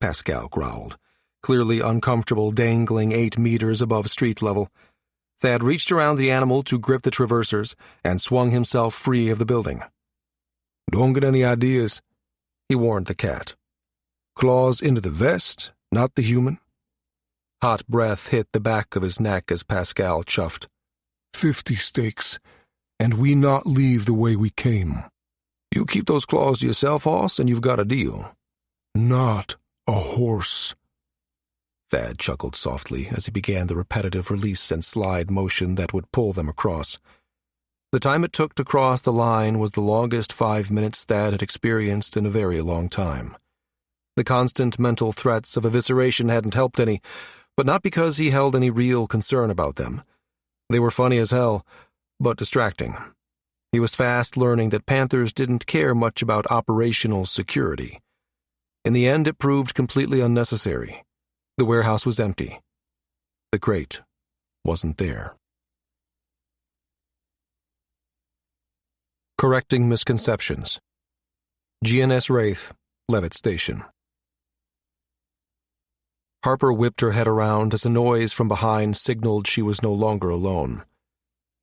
Pascal growled, clearly uncomfortable dangling 8 meters above street level. Thad reached around the animal to grip the traversers and swung himself free of the building. Don't get any ideas, he warned the cat. Claws into the vest, not the human. Hot breath hit the back of his neck as Pascal chuffed. 50 stakes, and we not leave the way we came. You keep those claws to yourself, hoss, and you've got a deal. Not a horse. Thad chuckled softly as he began the repetitive release and slide motion that would pull them across. The time it took to cross the line was the longest 5 minutes Thad had experienced in a very long time. The constant mental threats of evisceration hadn't helped any, but not because he held any real concern about them. They were funny as hell, but distracting. He was fast learning that Panthers didn't care much about operational security. In the end, it proved completely unnecessary. The warehouse was empty. The crate wasn't there. Correcting misconceptions. GNS Wraith, Levitt Station. Harper whipped her head around as a noise from behind signaled she was no longer alone.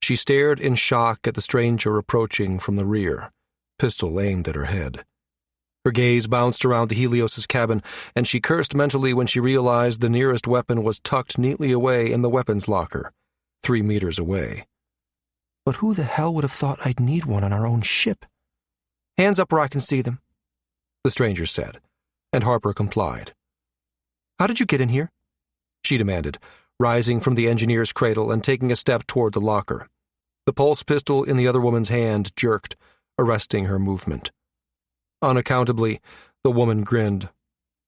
She stared in shock at the stranger approaching from the rear, pistol aimed at her head. Her gaze bounced around the Helios' cabin, and she cursed mentally when she realized the nearest weapon was tucked neatly away in the weapons locker, 3 meters away. But who the hell would have thought I'd need one on our own ship? Hands up where I can see them, the stranger said, and Harper complied. How did you get in here? She demanded, rising from the engineer's cradle and taking a step toward the locker. The pulse pistol in the other woman's hand jerked, arresting her movement. Unaccountably, the woman grinned.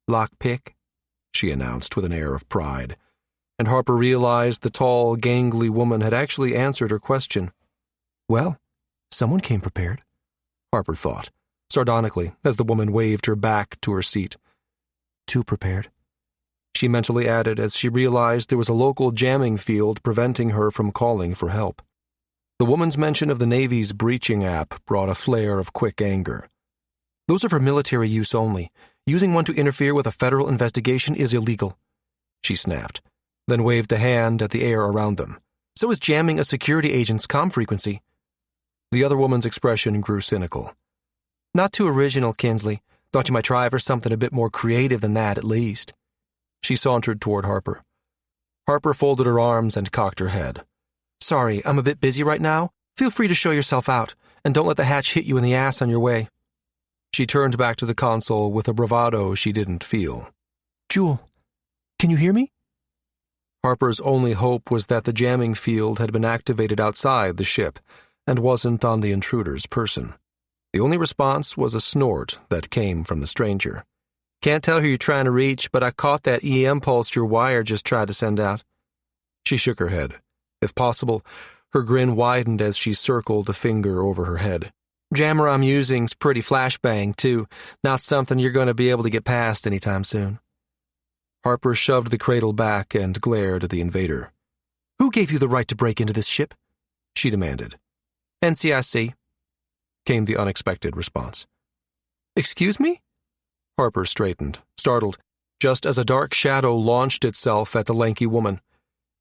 Lockpick, she announced with an air of pride, and Harper realized the tall, gangly woman had actually answered her question. Well, someone came prepared, Harper thought, sardonically, as the woman waved her back to her seat. Too prepared, she mentally added as she realized there was a local jamming field preventing her from calling for help. The woman's mention of the Navy's breaching app brought a flare of quick anger. Those are for military use only. Using one to interfere with a federal investigation is illegal, she snapped, then waved a hand at the air around them. So is jamming a security agent's comm frequency. The other woman's expression grew cynical. Not too original, Kinsley. Thought you might try for something a bit more creative than that, at least. She sauntered toward Harper. Harper folded her arms and cocked her head. Sorry, I'm a bit busy right now. Feel free to show yourself out, and don't let the hatch hit you in the ass on your way. She turned back to the console with a bravado she didn't feel. Jewel, can you hear me? Harper's only hope was that the jamming field had been activated outside the ship and wasn't on the intruder's person. The only response was a snort that came from the stranger. Can't tell who you're trying to reach, but I caught that EM pulse your wire just tried to send out. She shook her head. If possible, her grin widened as she circled a finger over her head. Jammer I'm using's pretty flashbang, too. Not something you're going to be able to get past anytime soon. Harper shoved the cradle back and glared at the invader. Who gave you the right to break into this ship? She demanded. NCIC, came the unexpected response. Excuse me? Harper straightened, startled, just as a dark shadow launched itself at the lanky woman.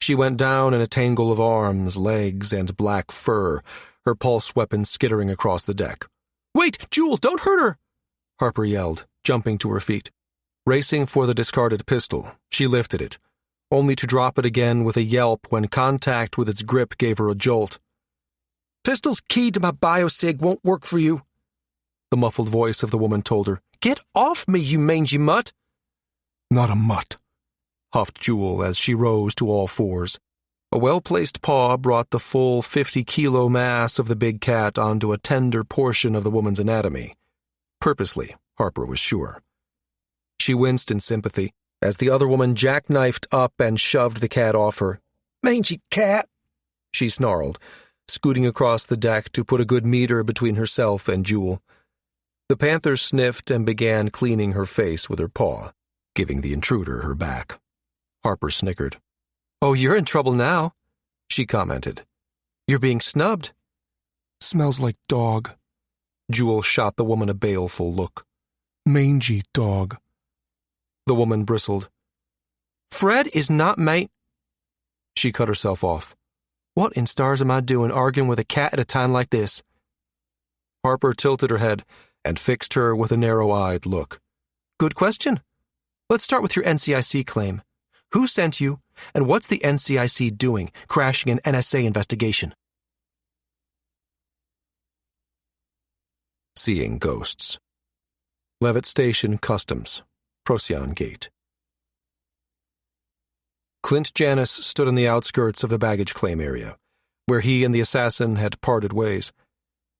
She went down in a tangle of arms, legs, and black fur, her pulse weapon skittering across the deck. Wait, Jewel, don't hurt her! Harper yelled, jumping to her feet. Racing for the discarded pistol, she lifted it, only to drop it again with a yelp when contact with its grip gave her a jolt. Pistol's keyed to my biosig won't work for you, the muffled voice of the woman told her. Get off me, you mangy mutt! Not a mutt, huffed Jewel as she rose to all fours. A well-placed paw brought the full 50-kilo mass of the big cat onto a tender portion of the woman's anatomy. Purposely, Harper was sure. She winced in sympathy as the other woman jackknifed up and shoved the cat off her. Mangy cat, she snarled, scooting across the deck to put a good meter between herself and Jewel. The panther sniffed and began cleaning her face with her paw, giving the intruder her back. Harper snickered. "Oh, you're in trouble now," she commented. "You're being snubbed." "Smells like dog." Jewel shot the woman a baleful look. "Mangy dog." The woman bristled. "Fred is not mate." She cut herself off. "What in stars am I doing arguing with a cat at a time like this?" Harper tilted her head and fixed her with a narrow-eyed look. "Good question. Let's start with your NCIC claim. Who sent you, and what's the NCIC doing, crashing an NSA investigation?" Seeing ghosts. Levitt Station Customs, Procyon Gate. Clint Janus stood on the outskirts of the baggage claim area, where he and the assassin had parted ways.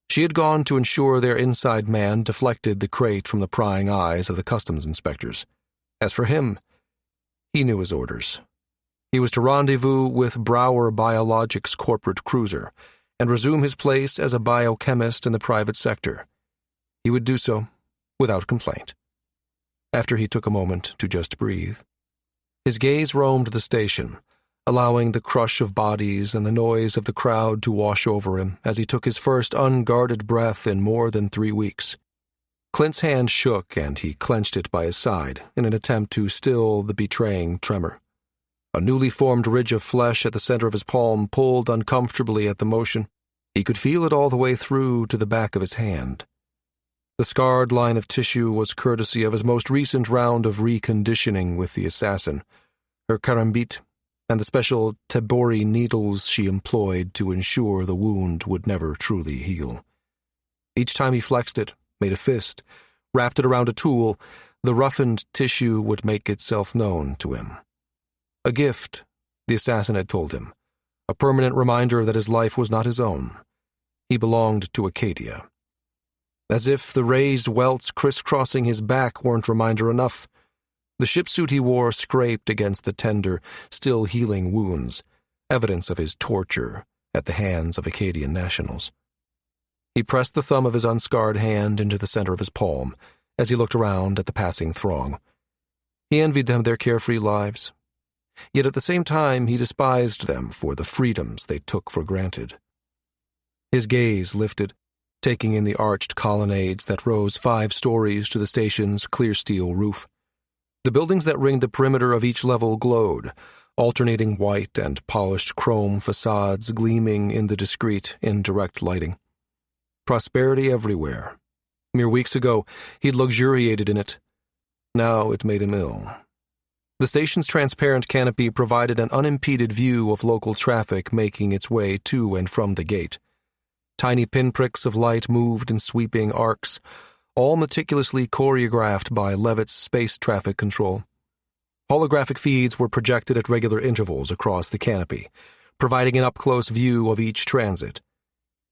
She had gone to ensure their inside man deflected the crate from the prying eyes of the customs inspectors. As for him, he knew his orders. He was to rendezvous with Brower Biologics' corporate cruiser and resume his place as a biochemist in the private sector. He would do so without complaint. After he took a moment to just breathe, his gaze roamed the station, allowing the crush of bodies and the noise of the crowd to wash over him as he took his first unguarded breath in more than 3 weeks. Clint's hand shook and he clenched it by his side in an attempt to still the betraying tremor. A newly formed ridge of flesh at the center of his palm pulled uncomfortably at the motion. He could feel it all the way through to the back of his hand. The scarred line of tissue was courtesy of his most recent round of reconditioning with the assassin, her karambit, and the special tabori needles she employed to ensure the wound would never truly heal. Each time he flexed it, made a fist, wrapped it around a tool, the roughened tissue would make itself known to him. A gift, the assassin had told him, a permanent reminder that his life was not his own. He belonged to Acadia. As if the raised welts crisscrossing his back weren't reminder enough, the shipsuit he wore scraped against the tender, still healing wounds, evidence of his torture at the hands of Acadian nationals. He pressed the thumb of his unscarred hand into the center of his palm as he looked around at the passing throng. He envied them their carefree lives, yet at the same time he despised them for the freedoms they took for granted. His gaze lifted, taking in the arched colonnades that rose 5 stories to the station's clear steel roof. The buildings that ringed the perimeter of each level glowed, alternating white and polished chrome facades gleaming in the discreet, indirect lighting. Prosperity everywhere. Mere weeks ago, he'd luxuriated in it. Now it made him ill. The station's transparent canopy provided an unimpeded view of local traffic making its way to and from the gate. Tiny pinpricks of light moved in sweeping arcs, all meticulously choreographed by Levitt's space traffic control. Holographic feeds were projected at regular intervals across the canopy, providing an up-close view of each transit.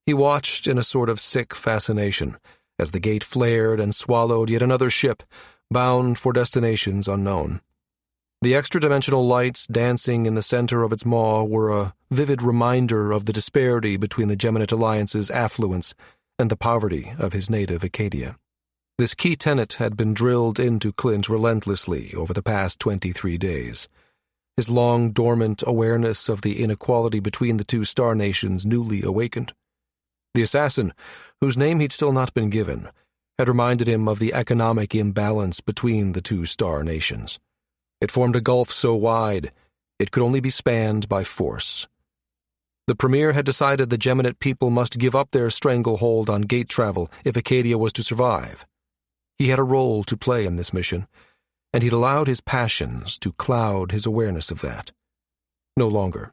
He watched in a sort of sick fascination as the gate flared and swallowed yet another ship, bound for destinations unknown. The extra-dimensional lights dancing in the center of its maw were a vivid reminder of the disparity between the Geminate Alliance's affluence and the poverty of his native Acadia. This key tenet had been drilled into Clint relentlessly over the past 23 days. His long-dormant awareness of the inequality between the 2 star nations newly awakened. The assassin, whose name he'd still not been given, had reminded him of the economic imbalance between the 2 star nations. It formed a gulf so wide, it could only be spanned by force. The Premier had decided the Geminate people must give up their stranglehold on gate travel if Acadia was to survive. He had a role to play in this mission, and he'd allowed his passions to cloud his awareness of that. No longer.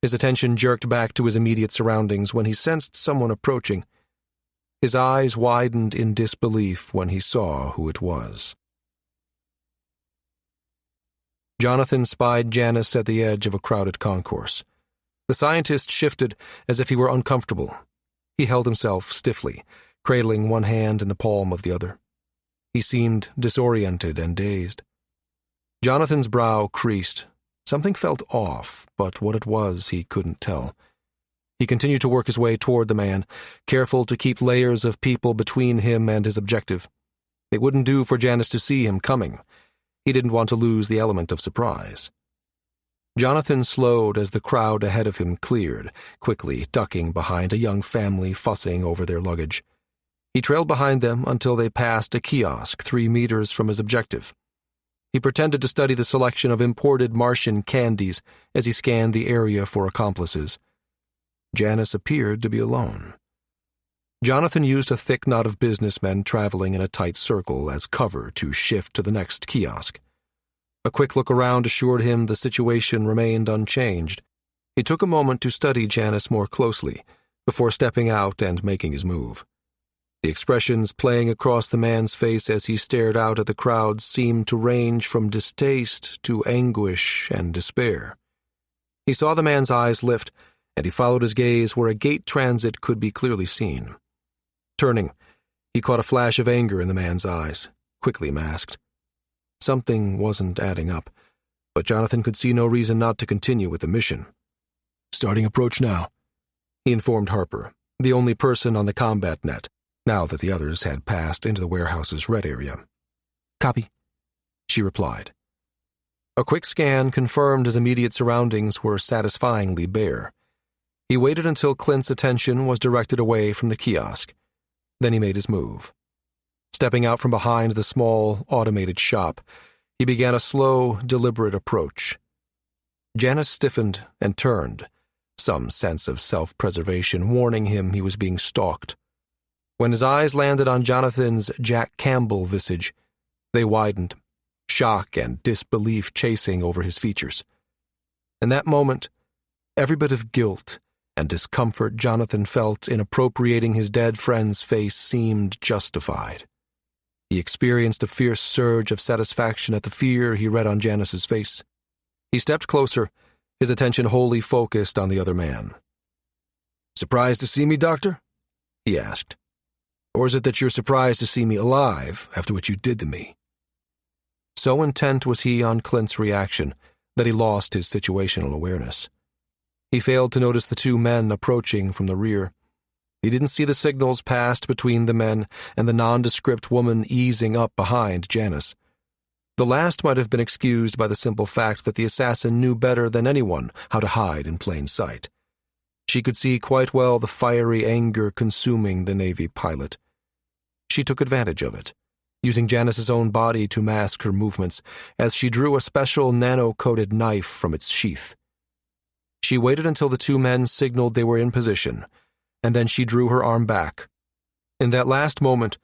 His attention jerked back to his immediate surroundings when he sensed someone approaching. His eyes widened in disbelief when he saw who it was. Jonathan spied Janus at the edge of a crowded concourse. The scientist shifted as if he were uncomfortable. He held himself stiffly, cradling one hand in the palm of the other. He seemed disoriented and dazed. Jonathan's brow creased. Something felt off, but what it was he couldn't tell. He continued to work his way toward the man, careful to keep layers of people between him and his objective. It wouldn't do for Janus to see him coming. He didn't want to lose the element of surprise. Jonathan slowed as the crowd ahead of him cleared, quickly ducking behind a young family fussing over their luggage. He trailed behind them until they passed a kiosk 3 meters from his objective. He pretended to study the selection of imported Martian candies as he scanned the area for accomplices. Janice appeared to be alone. Jonathan used a thick knot of businessmen traveling in a tight circle as cover to shift to the next kiosk. A quick look around assured him the situation remained unchanged. He took a moment to study Janice more closely before stepping out and making his move. The expressions playing across the man's face as he stared out at the crowd seemed to range from distaste to anguish and despair. He saw the man's eyes lift, and he followed his gaze where a gate transit could be clearly seen. Turning, he caught a flash of anger in the man's eyes, quickly masked. Something wasn't adding up, but Jonathan could see no reason not to continue with the mission. "Starting approach now," he informed Harper, the only person on the combat net, now that the others had passed into the warehouse's red area. "Copy," she replied. A quick scan confirmed his immediate surroundings were satisfyingly bare. He waited until Clint's attention was directed away from the kiosk. Then he made his move. Stepping out from behind the small, automated shop, he began a slow, deliberate approach. Janice stiffened and turned, some sense of self-preservation warning him he was being stalked. When his eyes landed on Jonathan's Jack Campbell visage, they widened, shock and disbelief chasing over his features. In that moment, every bit of guilt and discomfort Jonathan felt in appropriating his dead friend's face seemed justified. He experienced a fierce surge of satisfaction at the fear he read on Janice's face. He stepped closer, his attention wholly focused on the other man. "Surprised to see me, Doctor?" he asked. "Or is it that you're surprised to see me alive after what you did to me?" So intent was he on Clint's reaction that he lost his situational awareness. He failed to notice the 2 men approaching from the rear. He didn't see the signals passed between the men and the nondescript woman easing up behind Janice. The last might have been excused by the simple fact that the assassin knew better than anyone how to hide in plain sight. She could see quite well the fiery anger consuming the Navy pilot. She took advantage of it, using Janice's own body to mask her movements as she drew a special nano-coated knife from its sheath. She waited until the 2 men signaled they were in position, and then she drew her arm back. In that last moment,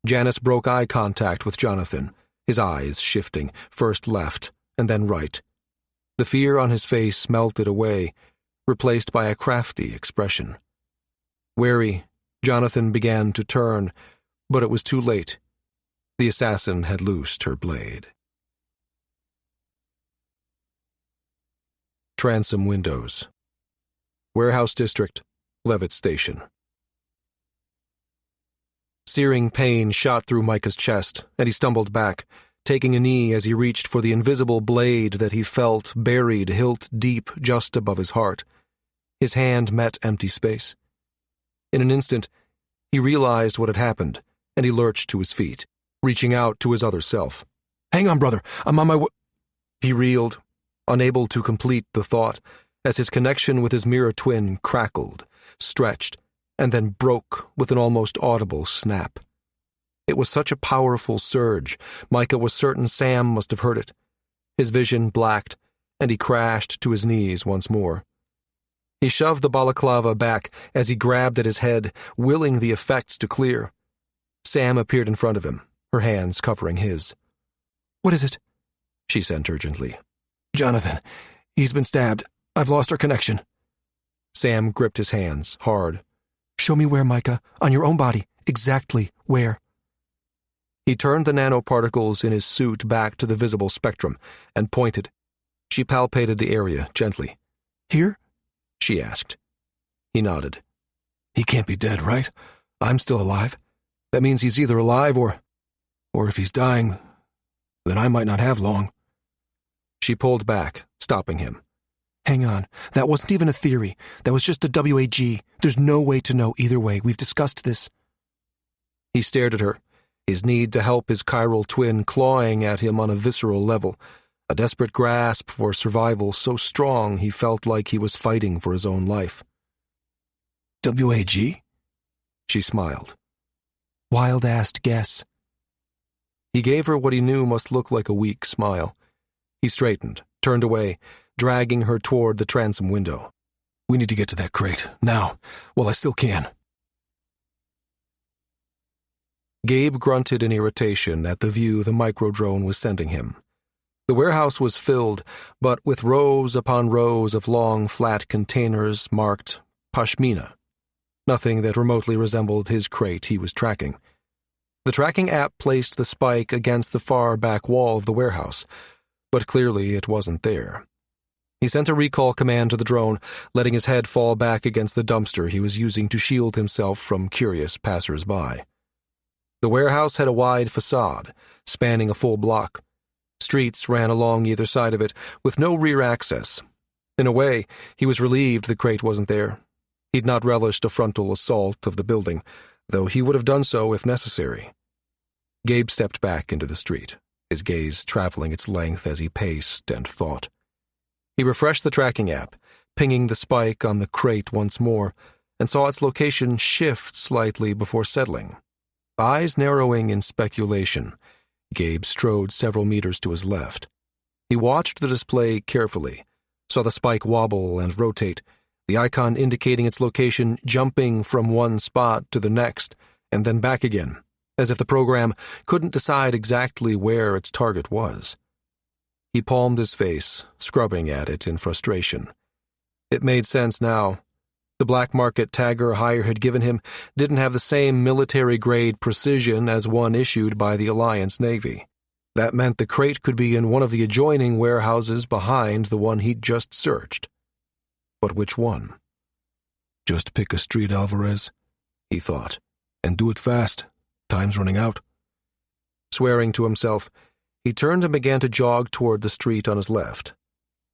Janice broke eye contact with Jonathan, his eyes shifting, first left and then right. The fear on his face melted away, replaced by a crafty expression. Wary, Jonathan began to turn, but it was too late. The assassin had loosed her blade. Transom windows. Warehouse District, Leavitt Station. Searing pain shot through Micah's chest, and he stumbled back, taking a knee as he reached for the invisible blade that he felt buried hilt deep just above his heart. His hand met empty space. In an instant, he realized what had happened, and he lurched to his feet, reaching out to his other self. "Hang on, brother, I'm on my way." He reeled, unable to complete the thought, as his connection with his mirror twin crackled, stretched, and then broke with an almost audible snap. It was such a powerful surge, Micah was certain Sam must have heard it. His vision blacked, and he crashed to his knees once more. He shoved the balaclava back as he grabbed at his head, willing the effects to clear. Sam appeared in front of him, her hands covering his. "What is it?" she sent urgently. "Jonathan, he's been stabbed. I've lost our connection." Sam gripped his hands, hard. "Show me where, Micah. On your own body. Exactly where." He turned the nanoparticles in his suit back to the visible spectrum and pointed. She palpated the area gently. "Here?" she asked. He nodded. "He can't be dead, right? I'm still alive. That means he's either alive or if he's dying, then I might not have long." She pulled back, stopping him. "Hang on. That wasn't even a theory. That was just a WAG. There's no way to know either way. We've discussed this." He stared at her, his need to help his chiral twin clawing at him on a visceral level, a desperate grasp for survival so strong he felt like he was fighting for his own life. WAG? She smiled. Wild-assed guess. He gave her what he knew must look like a weak smile. He straightened, turned away, dragging her toward the transom window. We need to get to that crate, now, while I still can. Gabe grunted in irritation at the view the microdrone was sending him. The warehouse was filled, but with rows upon rows of long, flat containers marked Pashmina, nothing that remotely resembled his crate he was tracking. The tracking app placed the spike against the far back wall of the warehouse, but clearly it wasn't there. He sent a recall command to the drone, letting his head fall back against the dumpster he was using to shield himself from curious passers-by. The warehouse had a wide facade, spanning a full block. Streets ran along either side of it, with no rear access. In a way, he was relieved the crate wasn't there. He'd not relished a frontal assault of the building, though he would have done so if necessary. Gabe stepped back into the street, his gaze traveling its length as he paced and thought. He refreshed the tracking app, pinging the spike on the crate once more, and saw its location shift slightly before settling. Eyes narrowing in speculation, Gabe strode several meters to his left. He watched the display carefully, saw the spike wobble and rotate, the icon indicating its location jumping from one spot to the next, and then back again, as if the program couldn't decide exactly where its target was. He palmed his face, scrubbing at it in frustration. It made sense now. The black market tagger Hire had given him didn't have the same military-grade precision as one issued by the Alliance Navy. That meant the crate could be in one of the adjoining warehouses behind the one he'd just searched. But which one? Just pick a street, Alvarez, he thought, and do it fast. Time's running out. Swearing to himself, he turned and began to jog toward the street on his left.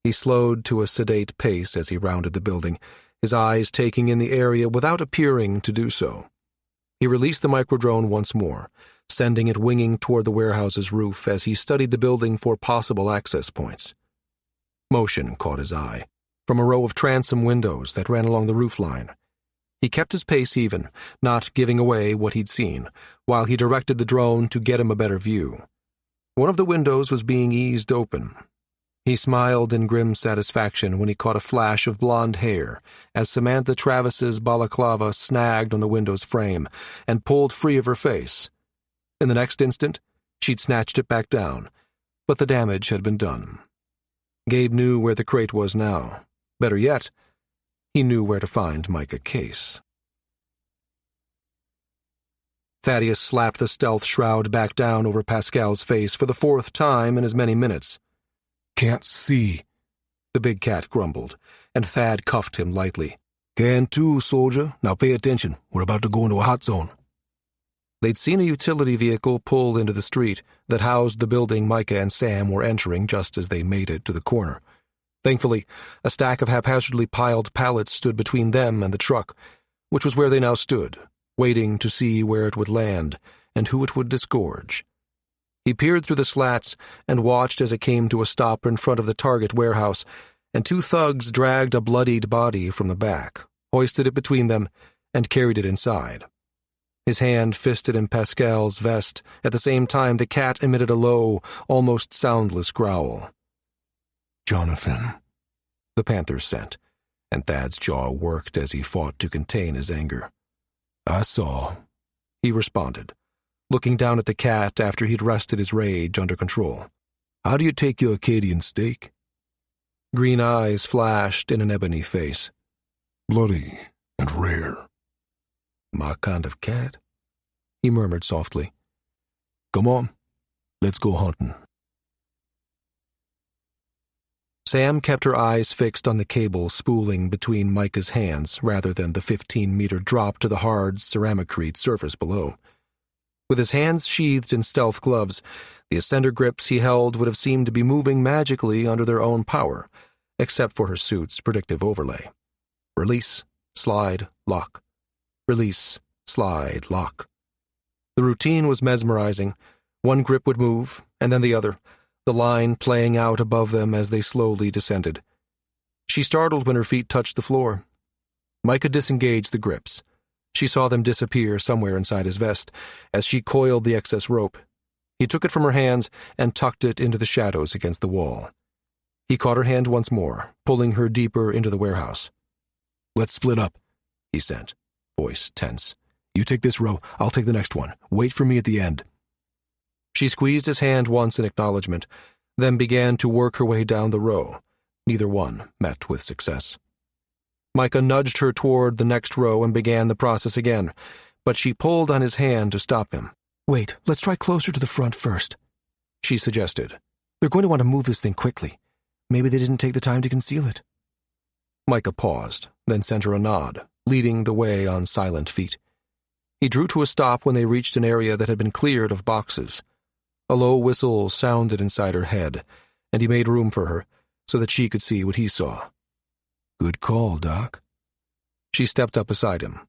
He slowed to a sedate pace as he rounded the building, his eyes taking in the area without appearing to do so. He released the microdrone once more, sending it winging toward the warehouse's roof as he studied the building for possible access points. Motion caught his eye, from a row of transom windows that ran along the roofline. He kept his pace even, not giving away what he'd seen, while he directed the drone to get him a better view. One of the windows was being eased open. He smiled in grim satisfaction when he caught a flash of blonde hair as Samantha Travis's balaclava snagged on the window's frame and pulled free of her face. In the next instant, she'd snatched it back down, but the damage had been done. Gabe knew where the crate was now. Better yet, he knew where to find Micah Case. Thaddeus slapped the stealth shroud back down over Pascal's face for the fourth time in as many minutes. Can't see, the big cat grumbled, and Thad cuffed him lightly. Can too, soldier. Now pay attention. We're about to go into a hot zone. They'd seen a utility vehicle pull into the street that housed the building Micah and Sam were entering just as they made it to the corner. Thankfully, a stack of haphazardly piled pallets stood between them and the truck, which was where they now stood, waiting to see where it would land and who it would disgorge. He peered through the slats and watched as it came to a stop in front of the target warehouse, and two thugs dragged a bloodied body from the back, hoisted it between them, and carried it inside. His hand fisted in Pascal's vest at the same time the cat emitted a low, almost soundless growl. Jonathan, the panther sent, and Thad's jaw worked as he fought to contain his anger. I saw, he responded, looking down at the cat after he'd wrested his rage under control. How do you take your Acadian steak? Green eyes flashed in an ebony face. Bloody and rare. My kind of cat, he murmured softly. Come on, let's go hunting. Sam kept her eyes fixed on the cable spooling between Micah's hands rather than the 15-meter drop to the hard ceramicrete surface below. With his hands sheathed in stealth gloves, the ascender grips he held would have seemed to be moving magically under their own power, except for her suit's predictive overlay. Release, slide, lock. Release, slide, lock. The routine was mesmerizing. One grip would move, and then the other, the line playing out above them as they slowly descended. She startled when her feet touched the floor. Micah disengaged the grips. She saw them disappear somewhere inside his vest as she coiled the excess rope. He took it from her hands and tucked it into the shadows against the wall. He caught her hand once more, pulling her deeper into the warehouse. "Let's split up," he said, voice tense. "You take this row, I'll take the next one. Wait for me at the end." She squeezed his hand once in acknowledgement, then began to work her way down the row. Neither one met with success. Micah nudged her toward the next row and began the process again, but she pulled on his hand to stop him. "Wait, let's try closer to the front first," she suggested. "They're going to want to move this thing quickly. Maybe they didn't take the time to conceal it." Micah paused, then sent her a nod, leading the way on silent feet. He drew to a stop when they reached an area that had been cleared of boxes. A low whistle sounded inside her head, and he made room for her so that she could see what he saw. "Good call, Doc." She stepped up beside him.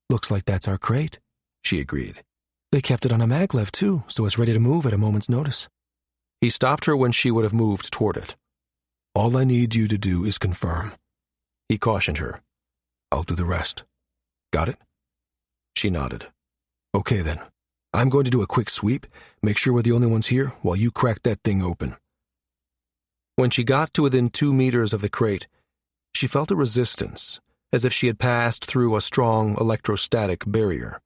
"Looks like that's our crate," she agreed. "They kept it on a maglev, too, so it's ready to move at a moment's notice." He stopped her when she would have moved toward it. "All I need you to do is confirm," he cautioned her. "I'll do the rest. Got it?" She nodded. "Okay, then. I'm going to do a quick sweep, make sure we're the only ones here, while you crack that thing open." When she got to within 2 meters of the crate, she felt a resistance, as if she had passed through a strong electrostatic barrier.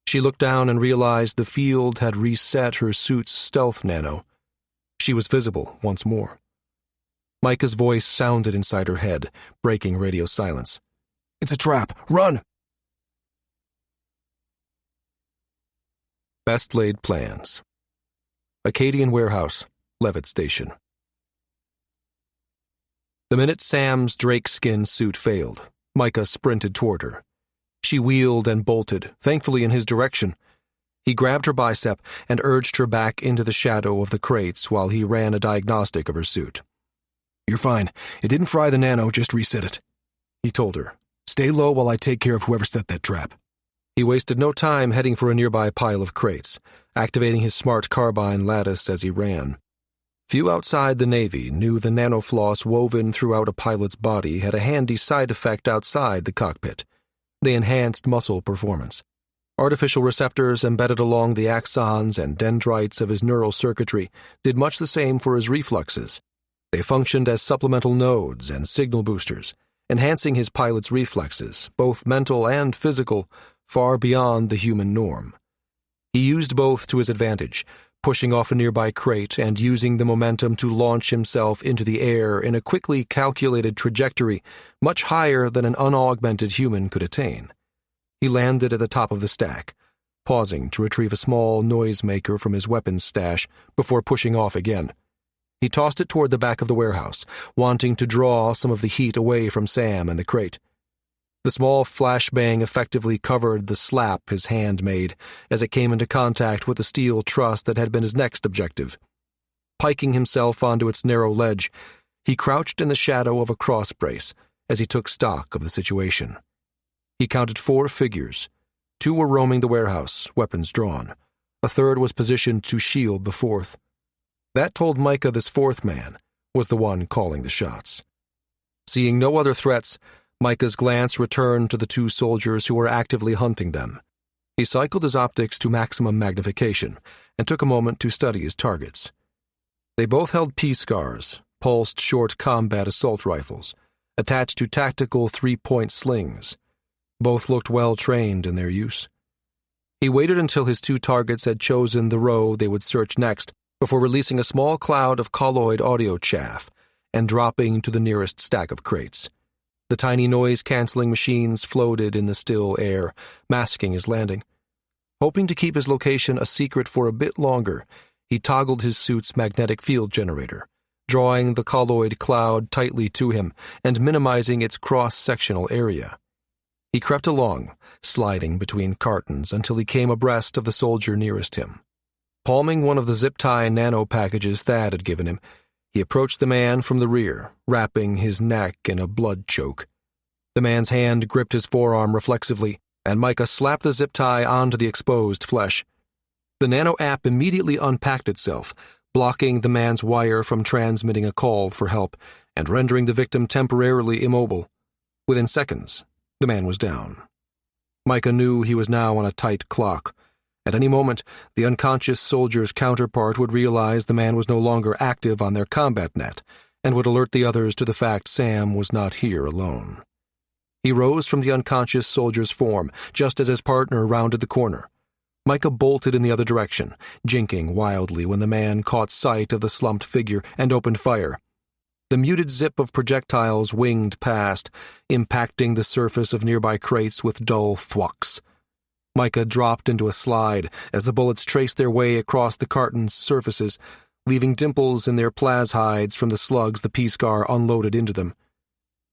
She looked down and realized the field had reset her suit's stealth nano. She was visible once more. Micah's voice sounded inside her head, breaking radio silence. "It's a trap! Run!" Best laid plans. Acadian Warehouse, Levitt Station. The minute Sam's drakeskin suit failed, Micah sprinted toward her. She wheeled and bolted, thankfully in his direction. He grabbed her bicep and urged her back into the shadow of the crates while he ran a diagnostic of her suit. "You're fine. It didn't fry the nano, just reset it," he told her. "Stay low while I take care of whoever set that trap." He wasted no time heading for a nearby pile of crates, activating his smart carbine lattice as he ran. Few outside the Navy knew the nanofloss woven throughout a pilot's body had a handy side effect outside the cockpit. They enhanced muscle performance. Artificial receptors embedded along the axons and dendrites of his neural circuitry did much the same for his reflexes. They functioned as supplemental nodes and signal boosters, enhancing his pilot's reflexes, both mental and physical, far beyond the human norm. He used both to his advantage, pushing off a nearby crate and using the momentum to launch himself into the air in a quickly calculated trajectory much higher than an unaugmented human could attain. He landed at the top of the stack, pausing to retrieve a small noisemaker from his weapons stash before pushing off again. He tossed it toward the back of the warehouse, wanting to draw some of the heat away from Sam and the crate. The small flashbang effectively covered the slap his hand made as it came into contact with the steel truss that had been his next objective. Piking himself onto its narrow ledge, he crouched in the shadow of a cross brace as he took stock of the situation. He counted 4 figures. 2 were roaming the warehouse, weapons drawn. A third was positioned to shield the 4th. That told Micah this 4th man was the one calling the shots. Seeing no other threats, Micah's glance returned to the 2 soldiers who were actively hunting them. He cycled his optics to maximum magnification and took a moment to study his targets. They both held P-SCARs, pulsed short combat assault rifles, attached to tactical 3-point slings. Both looked well trained in their use. He waited until his 2 targets had chosen the row they would search next before releasing a small cloud of colloid audio chaff and dropping to the nearest stack of crates. The tiny noise-canceling machines floated in the still air, masking his landing. Hoping to keep his location a secret for a bit longer, he toggled his suit's magnetic field generator, drawing the colloid cloud tightly to him and minimizing its cross-sectional area. He crept along, sliding between cartons until he came abreast of the soldier nearest him. Palming one of the zip-tie nano packages Thad had given him, he approached the man from the rear, wrapping his neck in a blood choke. The man's hand gripped his forearm reflexively, and Micah slapped the zip tie onto the exposed flesh. The nano app immediately unpacked itself, blocking the man's wire from transmitting a call for help and rendering the victim temporarily immobile. Within seconds, the man was down. Micah knew he was now on a tight clock. At any moment, the unconscious soldier's counterpart would realize the man was no longer active on their combat net and would alert the others to the fact Sam was not here alone. He rose from the unconscious soldier's form just as his partner rounded the corner. Micah bolted in the other direction, jinking wildly when the man caught sight of the slumped figure and opened fire. The muted zip of projectiles winged past, impacting the surface of nearby crates with dull thwacks. Micah dropped into a slide as the bullets traced their way across the carton's surfaces, leaving dimples in their plashides from the slugs the P-Scar unloaded into them.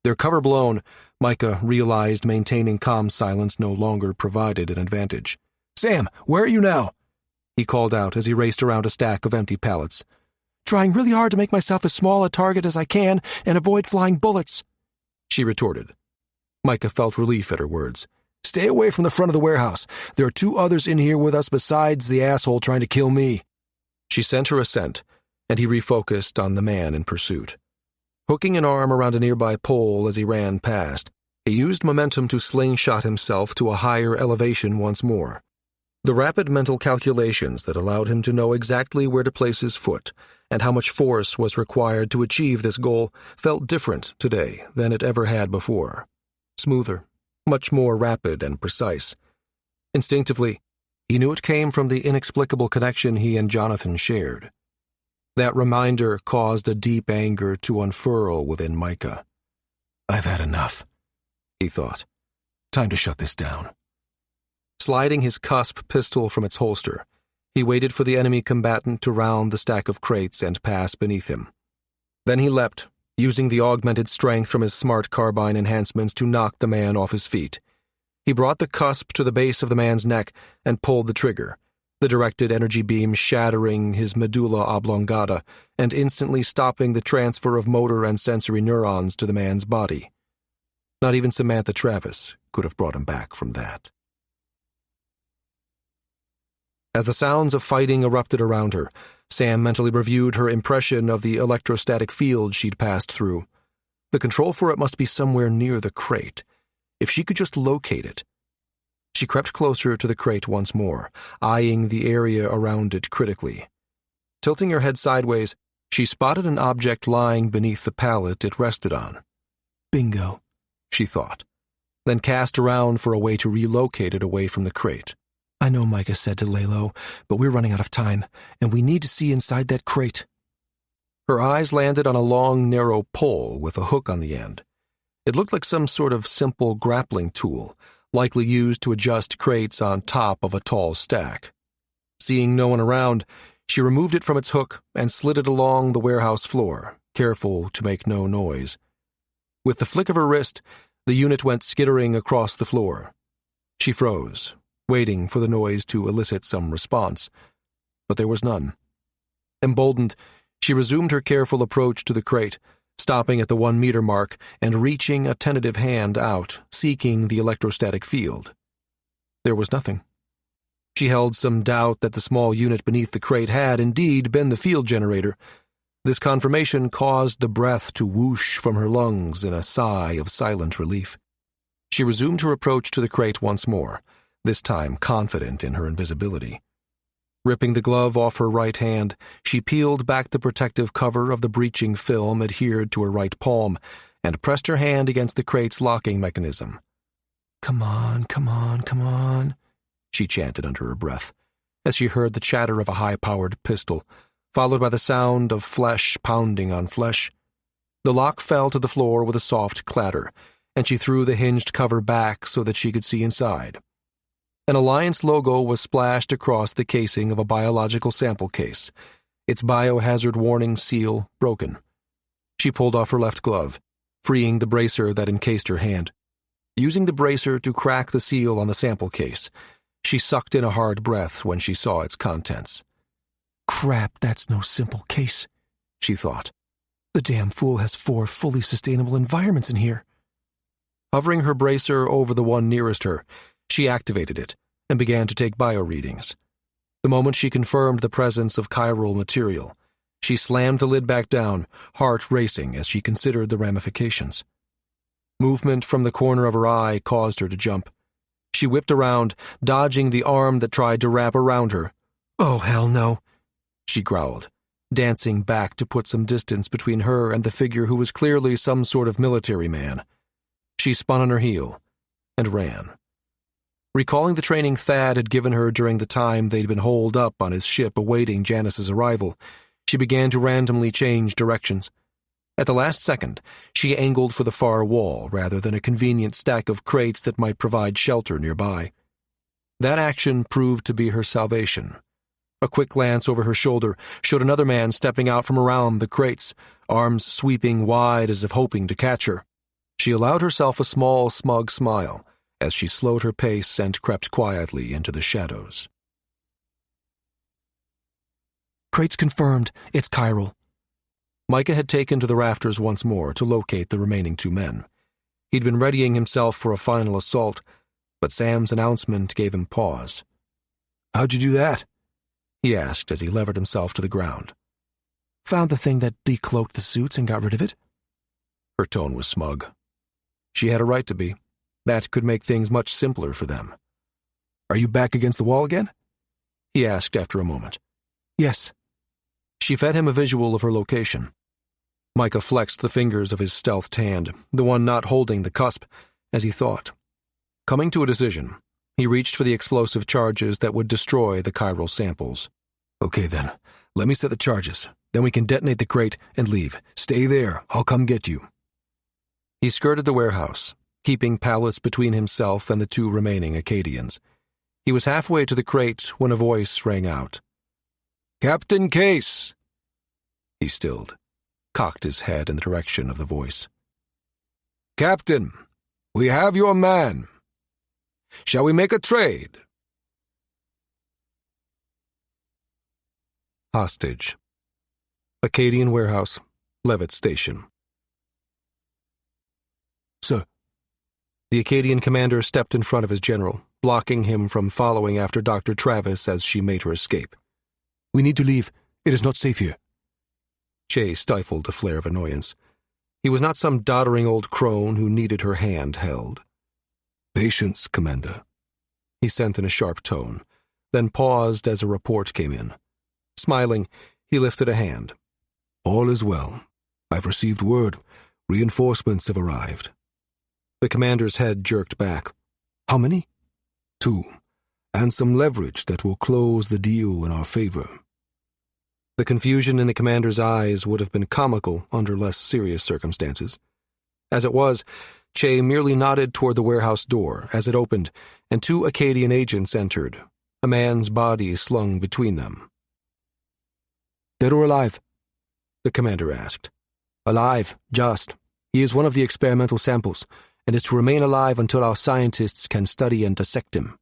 Their cover blown, Micah realized maintaining calm silence no longer provided an advantage. "Sam, where are you now?" he called out as he raced around a stack of empty pallets. "Trying really hard to make myself as small a target as I can and avoid flying bullets," she retorted. Micah felt relief at her words. "Stay away from the front of the warehouse. There are 2 others in here with us besides the asshole trying to kill me." She sent her assent, and he refocused on the man in pursuit. Hooking an arm around a nearby pole as he ran past, he used momentum to slingshot himself to a higher elevation once more. The rapid mental calculations that allowed him to know exactly where to place his foot and how much force was required to achieve this goal felt different today than it ever had before. Smoother, much more rapid and precise. Instinctively, he knew it came from the inexplicable connection he and Jonathan shared. That reminder caused a deep anger to unfurl within Micah. "I've had enough," he thought. "Time to shut this down." Sliding his cusp pistol from its holster, he waited for the enemy combatant to round the stack of crates and pass beneath him. Then he leapt, using the augmented strength from his smart carbine enhancements to knock the man off his feet. He brought the cusp to the base of the man's neck and pulled the trigger, the directed energy beam shattering his medulla oblongata and instantly stopping the transfer of motor and sensory neurons to the man's body. Not even Samantha Travis could have brought him back from that. As the sounds of fighting erupted around her, Sam mentally reviewed her impression of the electrostatic field she'd passed through. The control for it must be somewhere near the crate. If she could just locate it. She crept closer to the crate once more, eyeing the area around it critically. Tilting her head sideways, she spotted an object lying beneath the pallet it rested on. "Bingo," she thought, then cast around for a way to relocate it away from the crate. "I know Micah said to lay low, but we're running out of time, and we need to see inside that crate." Her eyes landed on a long, narrow pole with a hook on the end. It looked like some sort of simple grappling tool, likely used to adjust crates on top of a tall stack. Seeing no one around, she removed it from its hook and slid it along the warehouse floor, careful to make no noise. With the flick of her wrist, the unit went skittering across the floor. She froze, waiting for the noise to elicit some response, but there was none. Emboldened, she resumed her careful approach to the crate, stopping at the 1-meter mark and reaching a tentative hand out, seeking the electrostatic field. There was nothing. She held some doubt that the small unit beneath the crate had indeed been the field generator. This confirmation caused the breath to whoosh from her lungs in a sigh of silent relief. She resumed her approach to the crate once more, this time confident in her invisibility. Ripping the glove off her right hand, she peeled back the protective cover of the breaching film adhered to her right palm and pressed her hand against the crate's locking mechanism. "Come on, come on, come on," she chanted under her breath, as she heard the chatter of a high-powered pistol, followed by the sound of flesh pounding on flesh. The lock fell to the floor with a soft clatter, and she threw the hinged cover back so that she could see inside. An Alliance logo was splashed across the casing of a biological sample case, its biohazard warning seal broken. She pulled off her left glove, freeing the bracer that encased her hand. Using the bracer to crack the seal on the sample case, she sucked in a hard breath when she saw its contents. "Crap, that's no simple case," she thought. "The damn fool has 4 fully sustainable environments in here." Hovering her bracer over the one nearest her, she activated it and began to take bio-readings. The moment she confirmed the presence of chiral material, she slammed the lid back down, heart racing as she considered the ramifications. Movement from the corner of her eye caused her to jump. She whipped around, dodging the arm that tried to wrap around her. "Oh, hell no," she growled, dancing back to put some distance between her and the figure who was clearly some sort of military man. She spun on her heel and ran. Recalling the training Thad had given her during the time they'd been holed up on his ship awaiting Janice's arrival, she began to randomly change directions. At the last second, she angled for the far wall rather than a convenient stack of crates that might provide shelter nearby. That action proved to be her salvation. A quick glance over her shoulder showed another man stepping out from around the crates, arms sweeping wide as if hoping to catch her. She allowed herself a small, smug smile as she slowed her pace and crept quietly into the shadows. "Crates confirmed. It's chiral." Micah had taken to the rafters once more to locate the remaining two men. He'd been readying himself for a final assault, but Sam's announcement gave him pause. "How'd you do that?" he asked as he levered himself to the ground. "Found the thing that decloaked the suits and got rid of it." Her tone was smug. She had a right to be. That could make things much simpler for them. "Are you back against the wall again?" he asked after a moment. "Yes." She fed him a visual of her location. Micah flexed the fingers of his stealthed hand, the one not holding the cusp, as he thought. Coming to a decision, he reached for the explosive charges that would destroy the chiral samples. "Okay then, let me set the charges. Then we can detonate the crate and leave. Stay there, I'll come get you." He skirted the warehouse, keeping pallets between himself and the two remaining Acadians. He was halfway to the crate when a voice rang out. "Captain Case!" He stilled, cocked his head in the direction of the voice. "Captain, we have your man. Shall we make a trade?" Hostage. Acadian Warehouse, Levitt Station. "Sir." The Acadian commander stepped in front of his general, blocking him from following after Dr. Travis as she made her escape. "We need to leave. It is not safe here." Che stifled a flare of annoyance. He was not some doddering old crone who needed her hand held. "Patience, Commander," he sent in a sharp tone, then paused as a report came in. Smiling, he lifted a hand. "All is well. I've received word. Reinforcements have arrived." The commander's head jerked back. "How many?" "2, and some leverage that will close the deal in our favor." The confusion in the commander's eyes would have been comical under less serious circumstances. As it was, Che merely nodded toward the warehouse door as it opened, and 2 Acadian agents entered, a man's body slung between them. "Dead or alive?" the commander asked. "Alive, just. He is one of the experimental samples, and is to remain alive until our scientists can study and dissect him."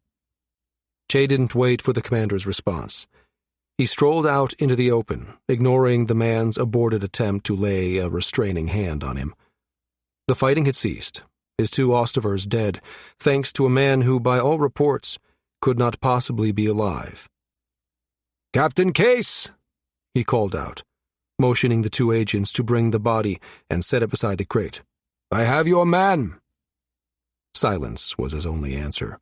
Che didn't wait for the commander's response. He strolled out into the open, ignoring the man's aborted attempt to lay a restraining hand on him. The fighting had ceased, his 2 Ostivers dead, thanks to a man who, by all reports, could not possibly be alive. "Captain Case!" he called out, motioning the 2 agents to bring the body and set it beside the crate. "I have your man." Silence was his only answer,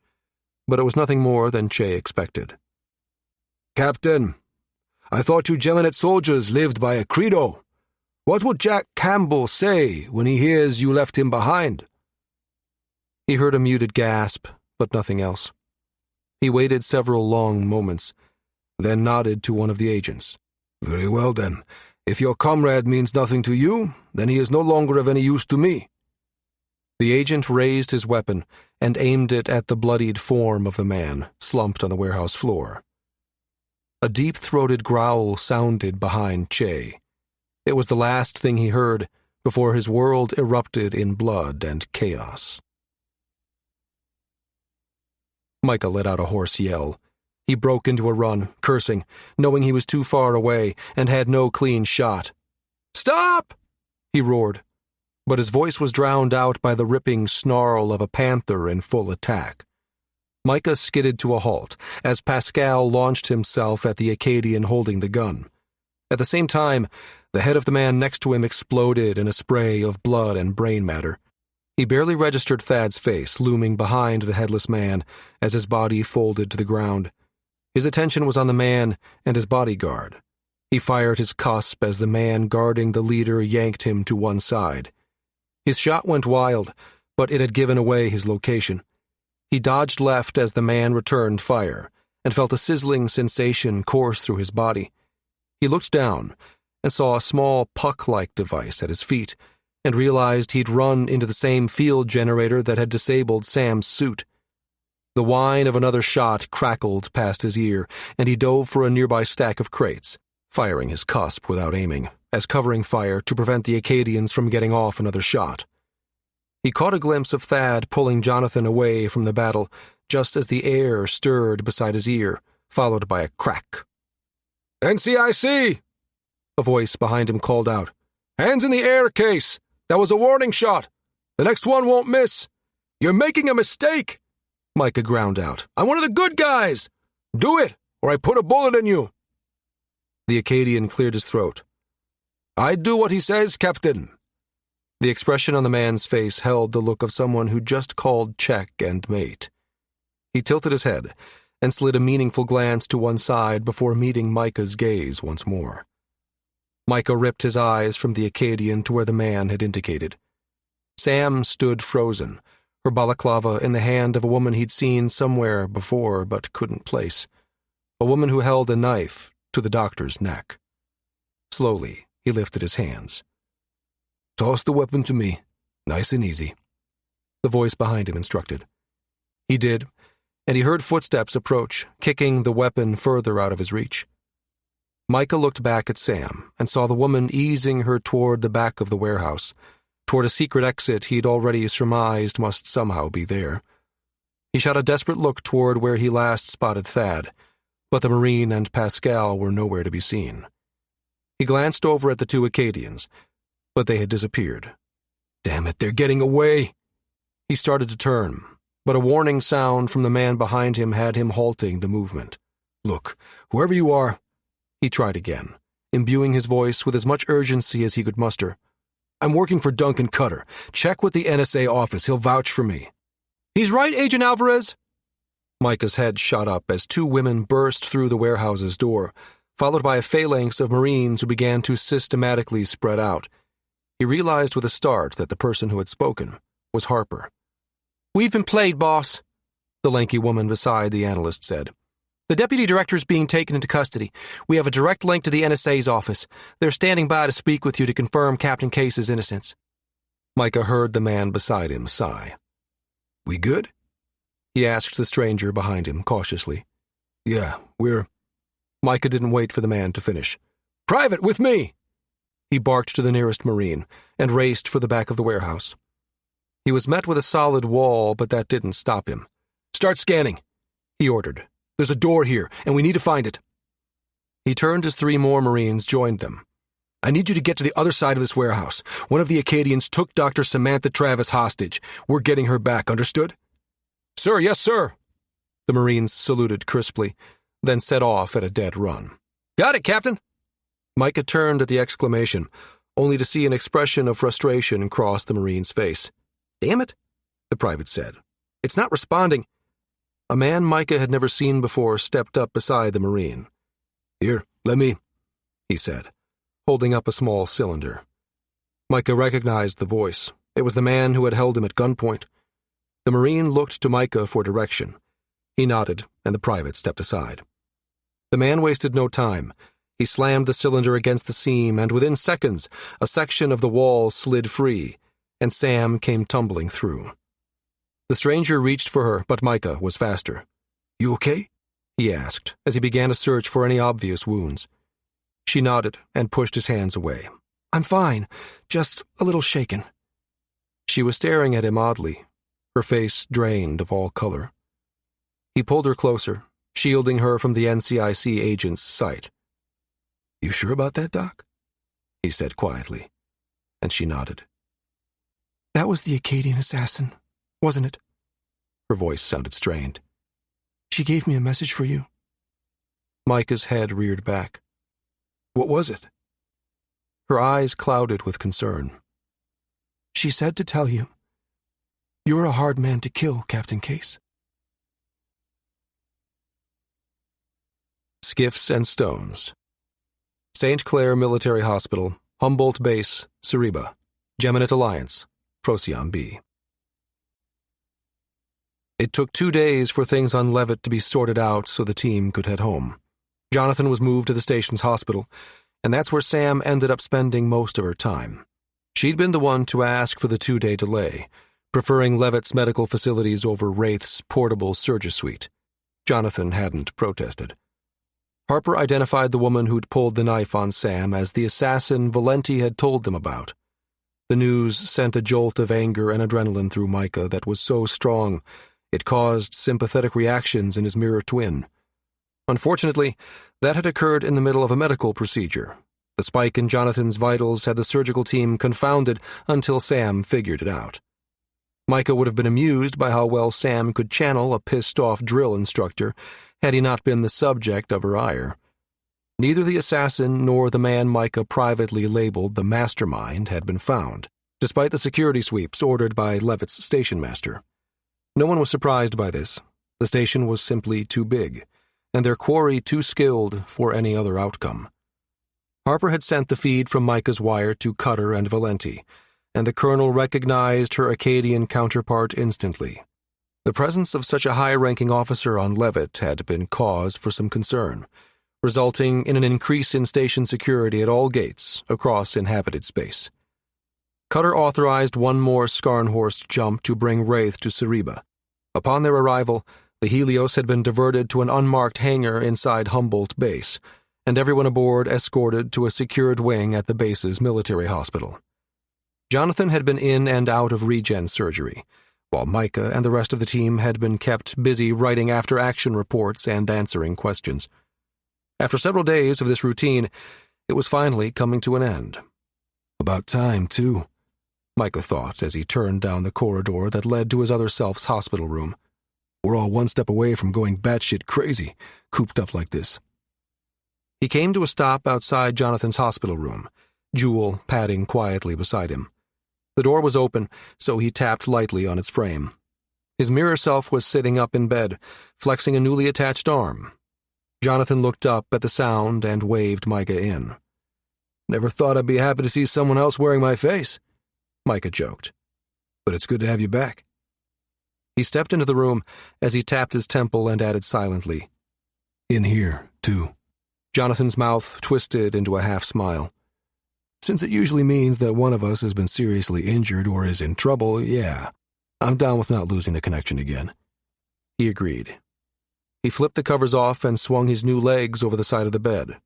but it was nothing more than Che expected. "Captain, I thought you Geminet soldiers lived by a credo. What would Jack Campbell say when he hears you left him behind?" He heard a muted gasp, but nothing else. He waited several long moments, then nodded to one of the agents. "Very well, then. If your comrade means nothing to you, then he is no longer of any use to me." The agent raised his weapon and aimed it at the bloodied form of the man, slumped on the warehouse floor. A deep-throated growl sounded behind Che. It was the last thing he heard before his world erupted in blood and chaos. Micah let out a hoarse yell. He broke into a run, cursing, knowing he was too far away and had no clean shot. "Stop!" he roared, but his voice was drowned out by the ripping snarl of a panther in full attack. Micah skidded to a halt as Pascal launched himself at the Acadian holding the gun. At the same time, the head of the man next to him exploded in a spray of blood and brain matter. He barely registered Thad's face looming behind the headless man as his body folded to the ground. His attention was on the man and his bodyguard. He fired his cusp as the man guarding the leader yanked him to one side. His shot went wild, but it had given away his location. He dodged left as the man returned fire and felt a sizzling sensation course through his body. He looked down and saw a small puck-like device at his feet and realized he'd run into the same field generator that had disabled Sam's suit. The whine of another shot crackled past his ear, and he dove for a nearby stack of crates, firing his cusp without aiming, as covering fire to prevent the Acadians from getting off another shot. He caught a glimpse of Thad pulling Jonathan away from the battle just as the air stirred beside his ear, followed by a crack. "NCIC!" a voice behind him called out. "Hands in the air, Case! That was a warning shot! The next one won't miss! You're making a mistake!" Micah ground out. "I'm one of the good guys! Do it, or I put a bullet in you!" The Acadian cleared his throat. "I do what he says, Captain." The expression on the man's face held the look of someone who just called check and mate. He tilted his head and slid a meaningful glance to one side before meeting Micah's gaze once more. Micah ripped his eyes from the Acadian to where the man had indicated. Sam stood frozen, her balaclava in the hand of a woman he'd seen somewhere before but couldn't place. A woman who held a knife to the doctor's neck. Slowly, he lifted his hands. "Toss the weapon to me, nice and easy," the voice behind him instructed. He did, and he heard footsteps approach, kicking the weapon further out of his reach. Micah looked back at Sam and saw the woman easing her toward the back of the warehouse, toward a secret exit he'd already surmised must somehow be there. He shot a desperate look toward where he last spotted Thad, but the Marine and Pascal were nowhere to be seen. He glanced over at the two Acadians, but they had disappeared. "Damn it, they're getting away!" He started to turn, but a warning sound from the man behind him had him halting the movement. "Look, whoever you are," he tried again, imbuing his voice with as much urgency as he could muster. "I'm working for Duncan Cutter. Check with the NSA office. He'll vouch for me." "He's right, Agent Alvarez." Micah's head shot up as two women burst through the warehouse's door, followed by a phalanx of Marines who began to systematically spread out. He realized with a start that the person who had spoken was Harper. "We've been played, boss," the lanky woman beside the analyst said. "The deputy director's being taken into custody. We have a direct link to the NSA's office. They're standing by to speak with you to confirm Captain Case's innocence." Micah heard the man beside him sigh. "We good?" he asked the stranger behind him cautiously. "Yeah, we're—" Micah didn't wait for the man to finish. "Private, with me!" He barked to the nearest Marine and raced for the back of the warehouse. He was met with a solid wall, but that didn't stop him. "Start scanning," he ordered. "There's a door here, and we need to find it." He turned as three more Marines joined them. "I need you to get to the other side of this warehouse. One of the Acadians took Dr. Samantha Travis hostage. We're getting her back, understood?" "Sir, yes, sir." The Marines saluted crisply, then set off at a dead run. "Got it, Captain." Micah turned at the exclamation, only to see an expression of frustration cross the Marine's face. "Damn it," the private said. "It's not responding." A man Micah had never seen before stepped up beside the Marine. "Here, let me," he said, holding up a small cylinder. Micah recognized the voice. It was the man who had held him at gunpoint. The Marine looked to Micah for direction. He nodded, and the private stepped aside. The man wasted no time. He slammed the cylinder against the seam, and within seconds, a section of the wall slid free, and Sam came tumbling through. The stranger reached for her, but Micah was faster. "You okay?" he asked, as he began a search for any obvious wounds. She nodded and pushed his hands away. "I'm fine, just a little shaken." She was staring at him oddly, her face drained of all color. He pulled her closer, shielding her from the NCIC agent's sight. "You sure about that, Doc?" he said quietly, and she nodded. "That was the Acadian assassin, wasn't it?" Her voice sounded strained. She gave me a message for you. Micah's head reared back. What was it? Her eyes clouded with concern. She said to tell you, you're a hard man to kill, Captain Case. Skiffs and Stones. St. Clair Military Hospital, Humboldt Base, Cereba, Geminate Alliance, Procyon B. It took 2 days for things on Levitt to be sorted out so the team could head home. Jonathan was moved to the station's hospital, and that's where Sam ended up spending most of her time. She'd been the one to ask for the 2-day delay, preferring Levitt's medical facilities over Wraith's portable surgery suite. Jonathan hadn't protested. Harper identified the woman who'd pulled the knife on Sam as the assassin Valenti had told them about. The news sent a jolt of anger and adrenaline through Micah that was so strong it caused sympathetic reactions in his mirror twin. Unfortunately, that had occurred in the middle of a medical procedure. The spike in Jonathan's vitals had the surgical team confounded until Sam figured it out. Micah would have been amused by how well Sam could channel a pissed-off drill instructor had he not been the subject of her ire. Neither the assassin nor the man Micah privately labeled the mastermind had been found, despite the security sweeps ordered by Levitt's station master. No one was surprised by this. The station was simply too big, and their quarry too skilled for any other outcome. Harper had sent the feed from Micah's wire to Cutter and Valenti, and the colonel recognized her Acadian counterpart instantly. The presence of such a high-ranking officer on Levitt had been cause for some concern, resulting in an increase in station security at all gates across inhabited space. Cutter authorized one more Skarnhorst jump to bring Wraith to Cereba. Upon their arrival, the Helios had been diverted to an unmarked hangar inside Humboldt Base, and everyone aboard escorted to a secured wing at the base's military hospital. Jonathan had been in and out of regen surgery, while Micah and the rest of the team had been kept busy writing after-action reports and answering questions. After several days of this routine, it was finally coming to an end. About time, too, Micah thought as he turned down the corridor that led to his other self's hospital room. We're all one step away from going batshit crazy, cooped up like this. He came to a stop outside Jonathan's hospital room, Jewel padding quietly beside him. The door was open, so he tapped lightly on its frame. His mirror self was sitting up in bed, flexing a newly attached arm. Jonathan looked up at the sound and waved Micah in. Never thought I'd be happy to see someone else wearing my face, Micah joked. But it's good to have you back. He stepped into the room as he tapped his temple and added silently, In here, too. Jonathan's mouth twisted into a half-smile. Since it usually means that one of us has been seriously injured or is in trouble, yeah, I'm down with not losing the connection again. He agreed. He flipped the covers off and swung his new legs over the side of the bed.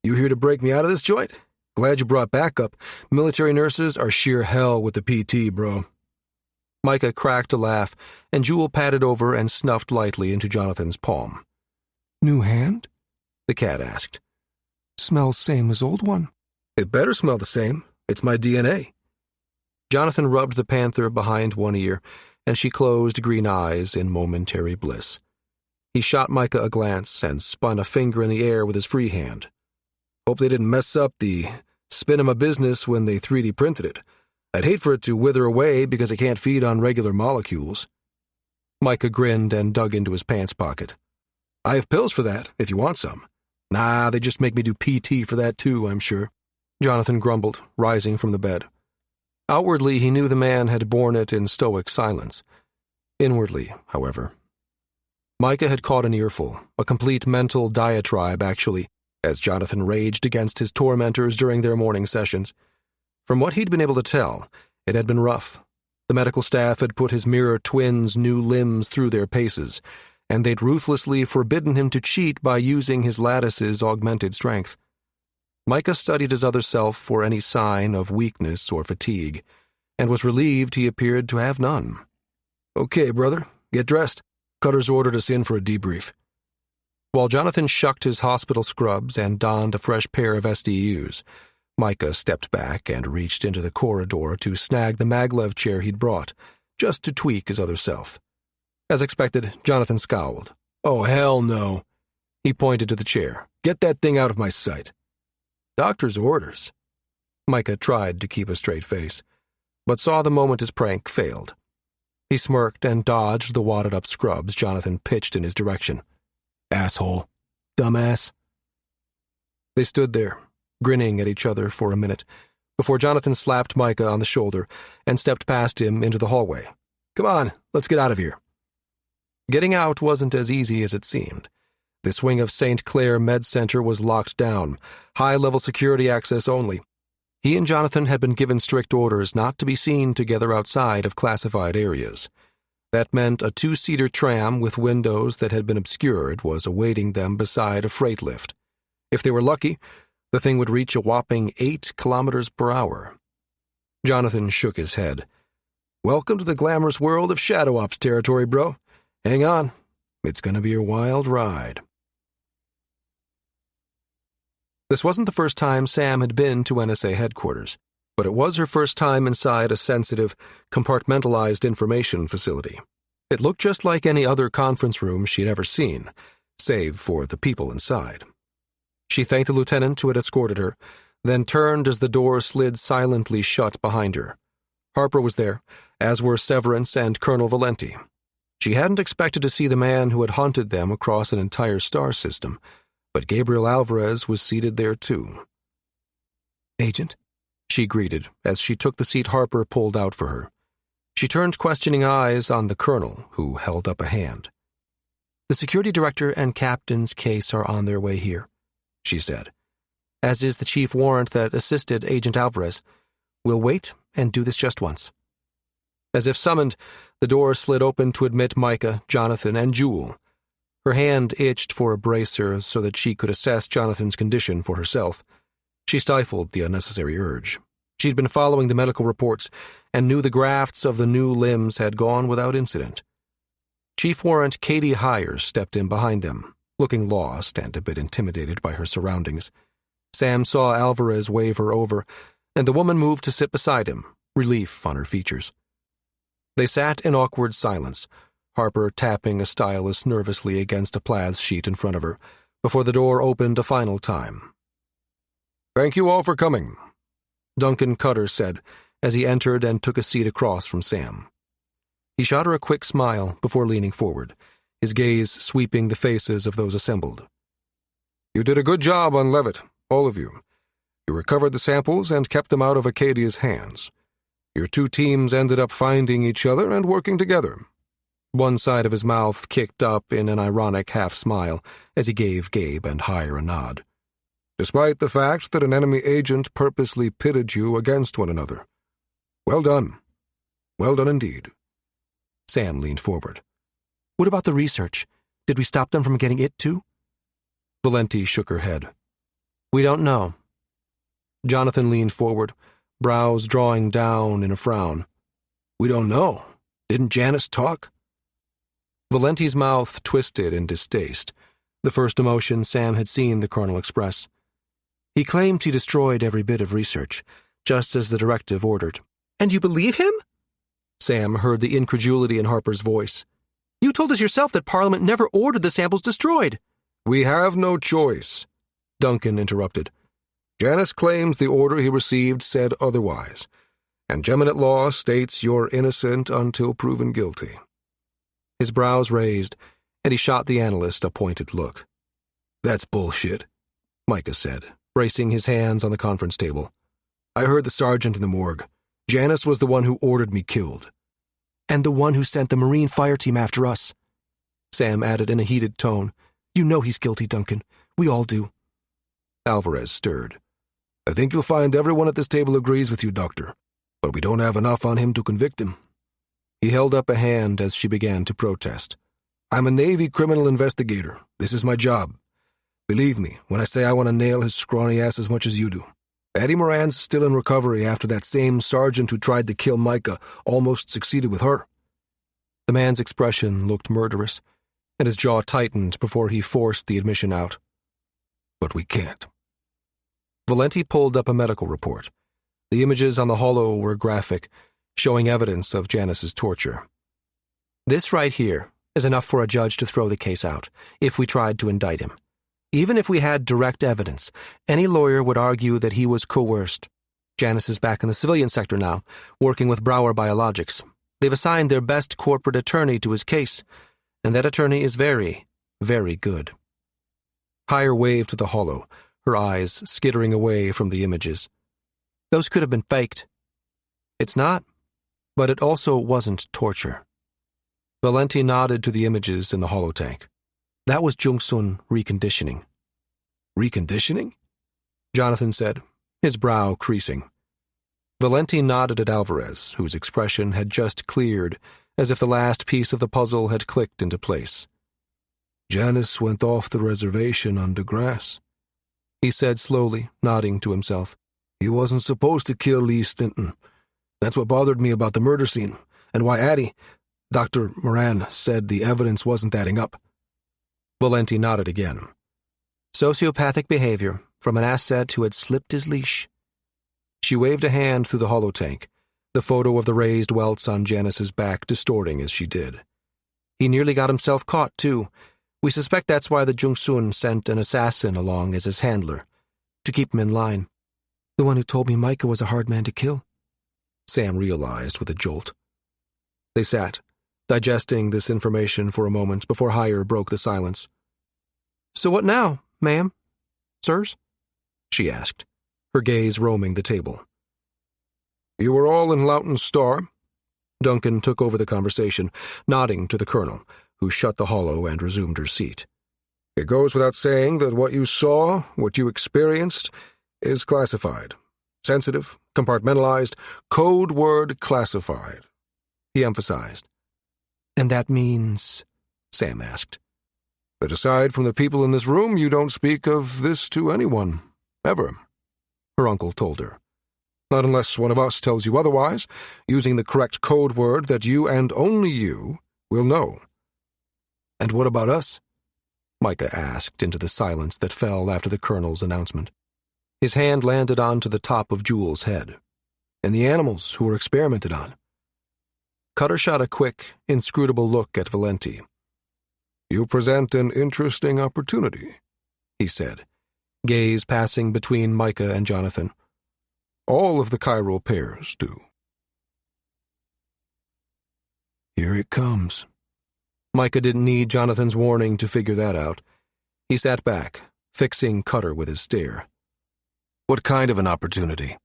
You here to break me out of this joint? Glad you brought backup. Military nurses are sheer hell with the PT, bro. Micah cracked a laugh, and Jewel patted over and snuffed lightly into Jonathan's palm. New hand? The cat asked. Smells same as old one. It better smell the same. It's my DNA. Jonathan rubbed the panther behind one ear, and she closed green eyes in momentary bliss. He shot Micah a glance and spun a finger in the air with his free hand. Hope they didn't mess up the spin of my business when they 3D printed it. I'd hate for it to wither away because it can't feed on regular molecules. Micah grinned and dug into his pants pocket. I have pills for that, if you want some. Nah, they just make me do PT for that too, I'm sure. Jonathan grumbled, rising from the bed. Outwardly, he knew the man had borne it in stoic silence. Inwardly, however, Micah had caught an earful, a complete mental diatribe, actually, as Jonathan raged against his tormentors during their morning sessions. From what he'd been able to tell, it had been rough. The medical staff had put his mirror twins' new limbs through their paces, and they'd ruthlessly forbidden him to cheat by using his lattice's augmented strength. Micah studied his other self for any sign of weakness or fatigue, and was relieved he appeared to have none. Okay, brother, get dressed. Cutter's ordered us in for a debrief. While Jonathan shucked his hospital scrubs and donned a fresh pair of SDUs, Micah stepped back and reached into the corridor to snag the maglev chair he'd brought, just to tweak his other self. As expected, Jonathan scowled. Oh, hell no. He pointed to the chair. Get that thing out of my sight. Doctor's orders. Micah tried to keep a straight face, but saw the moment his prank failed. He smirked and dodged the wadded-up scrubs Jonathan pitched in his direction. Asshole. Dumbass. They stood there, grinning at each other for a minute, before Jonathan slapped Micah on the shoulder and stepped past him into the hallway. Come on, let's get out of here. Getting out wasn't as easy as it seemed. This wing of St. Clair Med Center was locked down, high-level security access only. He and Jonathan had been given strict orders not to be seen together outside of classified areas. That meant a 2-seater tram with windows that had been obscured was awaiting them beside a freight lift. If they were lucky, the thing would reach a whopping 8 kilometers per hour. Jonathan shook his head. Welcome to the glamorous world of shadow ops territory, bro. Hang on. It's going to be a wild ride. This wasn't the first time Sam had been to NSA headquarters, but it was her first time inside a sensitive, compartmentalized information facility. It looked just like any other conference room she'd ever seen, save for the people inside. She thanked the lieutenant who had escorted her, then turned as the door slid silently shut behind her. Harper was there, as were Severance and Colonel Valenti. She hadn't expected to see the man who had hunted them across an entire star system, but Gabriel Alvarez was seated there too. "Agent?" she greeted as she took the seat Harper pulled out for her. She turned questioning eyes on the colonel, who held up a hand. "The security director and captain's case are on their way here," she said, "as is the chief warrant that assisted Agent Alvarez. We'll wait and do this just once." As if summoned, the door slid open to admit Micah, Jonathan, and Jewel. Her hand itched for a bracer so that she could assess Jonathan's condition for herself. She stifled the unnecessary urge. She'd been following the medical reports and knew the grafts of the new limbs had gone without incident. Chief Warrant Katie Hires stepped in behind them, looking lost and a bit intimidated by her surroundings. Sam saw Alvarez wave her over, and the woman moved to sit beside him, relief on her features. They sat in awkward silence, Harper tapping a stylus nervously against a plaid sheet in front of her, before the door opened a final time. "Thank you all for coming," Duncan Cutter said, as he entered and took a seat across from Sam. He shot her a quick smile before leaning forward, his gaze sweeping the faces of those assembled. "You did a good job on Levitt, all of you. You recovered the samples and kept them out of Acadia's hands. Your two teams ended up finding each other and working together." One side of his mouth kicked up in an ironic half-smile as he gave Gabe and Hire a nod. "Despite the fact that an enemy agent purposely pitted you against one another. Well done. Well done indeed." Sam leaned forward. "What about the research? Did we stop them from getting it too?" Valenti shook her head. "We don't know." Jonathan leaned forward, brows drawing down in a frown. "We don't know. Didn't Janice talk?" Valenti's mouth twisted in distaste, the first emotion Sam had seen the colonel express. "He claimed he destroyed every bit of research, just as the directive ordered." "And you believe him?" Sam heard the incredulity in Harper's voice. "You told us yourself that Parliament never ordered the samples destroyed." "We have no choice," Duncan interrupted. "Janice claims the order he received said otherwise, and Geminate law states you're innocent until proven guilty." His brows raised, and he shot the analyst a pointed look. "That's bullshit," Micah said, bracing his hands on the conference table. "I heard the sergeant in the morgue. Janice was the one who ordered me killed." "And the one who sent the Marine fire team after us," Sam added in a heated tone. "You know he's guilty, Duncan. We all do." Alvarez stirred. "I think you'll find everyone at this table agrees with you, Doctor, but we don't have enough on him to convict him." He held up a hand as she began to protest. "I'm a Navy criminal investigator. This is my job. Believe me when I say I want to nail his scrawny ass as much as you do. Eddie Moran's still in recovery after that same sergeant who tried to kill Micah almost succeeded with her." The man's expression looked murderous, and his jaw tightened before he forced the admission out. "But we can't." Valenti pulled up a medical report. The images on the holo were graphic, showing evidence of Janice's torture. "This right here," is enough for a judge to throw the case out, if we tried to indict him. Even if we had direct evidence, any lawyer would argue that he was coerced. Janice is back in the civilian sector now, working with Brower Biologics. They've assigned their best corporate attorney to his case, and that attorney is very, very good. Hire waved to the hollow, her eyes skittering away from the images. Those could have been faked. It's not, but it also wasn't torture. Valenti nodded to the images in the holotank. That was Jung-sun reconditioning. Reconditioning? Jonathan said, his brow creasing. Valenti nodded at Alvarez, whose expression had just cleared, as if the last piece of the puzzle had clicked into place. Janice went off the reservation on DeGrasse, he said slowly, nodding to himself. He wasn't supposed to kill Lee Stinton. That's what bothered me about the murder scene, and why Addie, Dr. Moran, said the evidence wasn't adding up. Valenti nodded again. Sociopathic behavior from an asset who had slipped his leash. She waved a hand through the holotank, the photo of the raised welts on Janice's back distorting as she did. He nearly got himself caught, too. We suspect that's why the Jung-sun sent an assassin along as his handler, to keep him in line. The one who told me Micah was a hard man to kill, Sam realized with a jolt. They sat, digesting this information for a moment before Hire broke the silence. So what now, ma'am? Sirs? She asked, her gaze roaming the table. You were all in Loughton's Star? Duncan took over the conversation, nodding to the colonel, who shut the hollow and resumed her seat. It goes without saying that what you saw, what you experienced, is classified. Sensitive, compartmentalized, code word classified, he emphasized. And that means? Sam asked. That aside from the people in this room, you don't speak of this to anyone, ever, her uncle told her. Not unless one of us tells you otherwise, using the correct code word that you and only you will know. And what about us? Micah asked into the silence that fell after the colonel's announcement. His hand landed onto the top of Jules' head. And the animals who were experimented on. Cutter shot a quick, inscrutable look at Valenti. You present an interesting opportunity, he said, gaze passing between Micah and Jonathan. All of the chiral pairs do. Here it comes. Micah didn't need Jonathan's warning to figure that out. He sat back, fixing Cutter with his stare. What kind of an opportunity?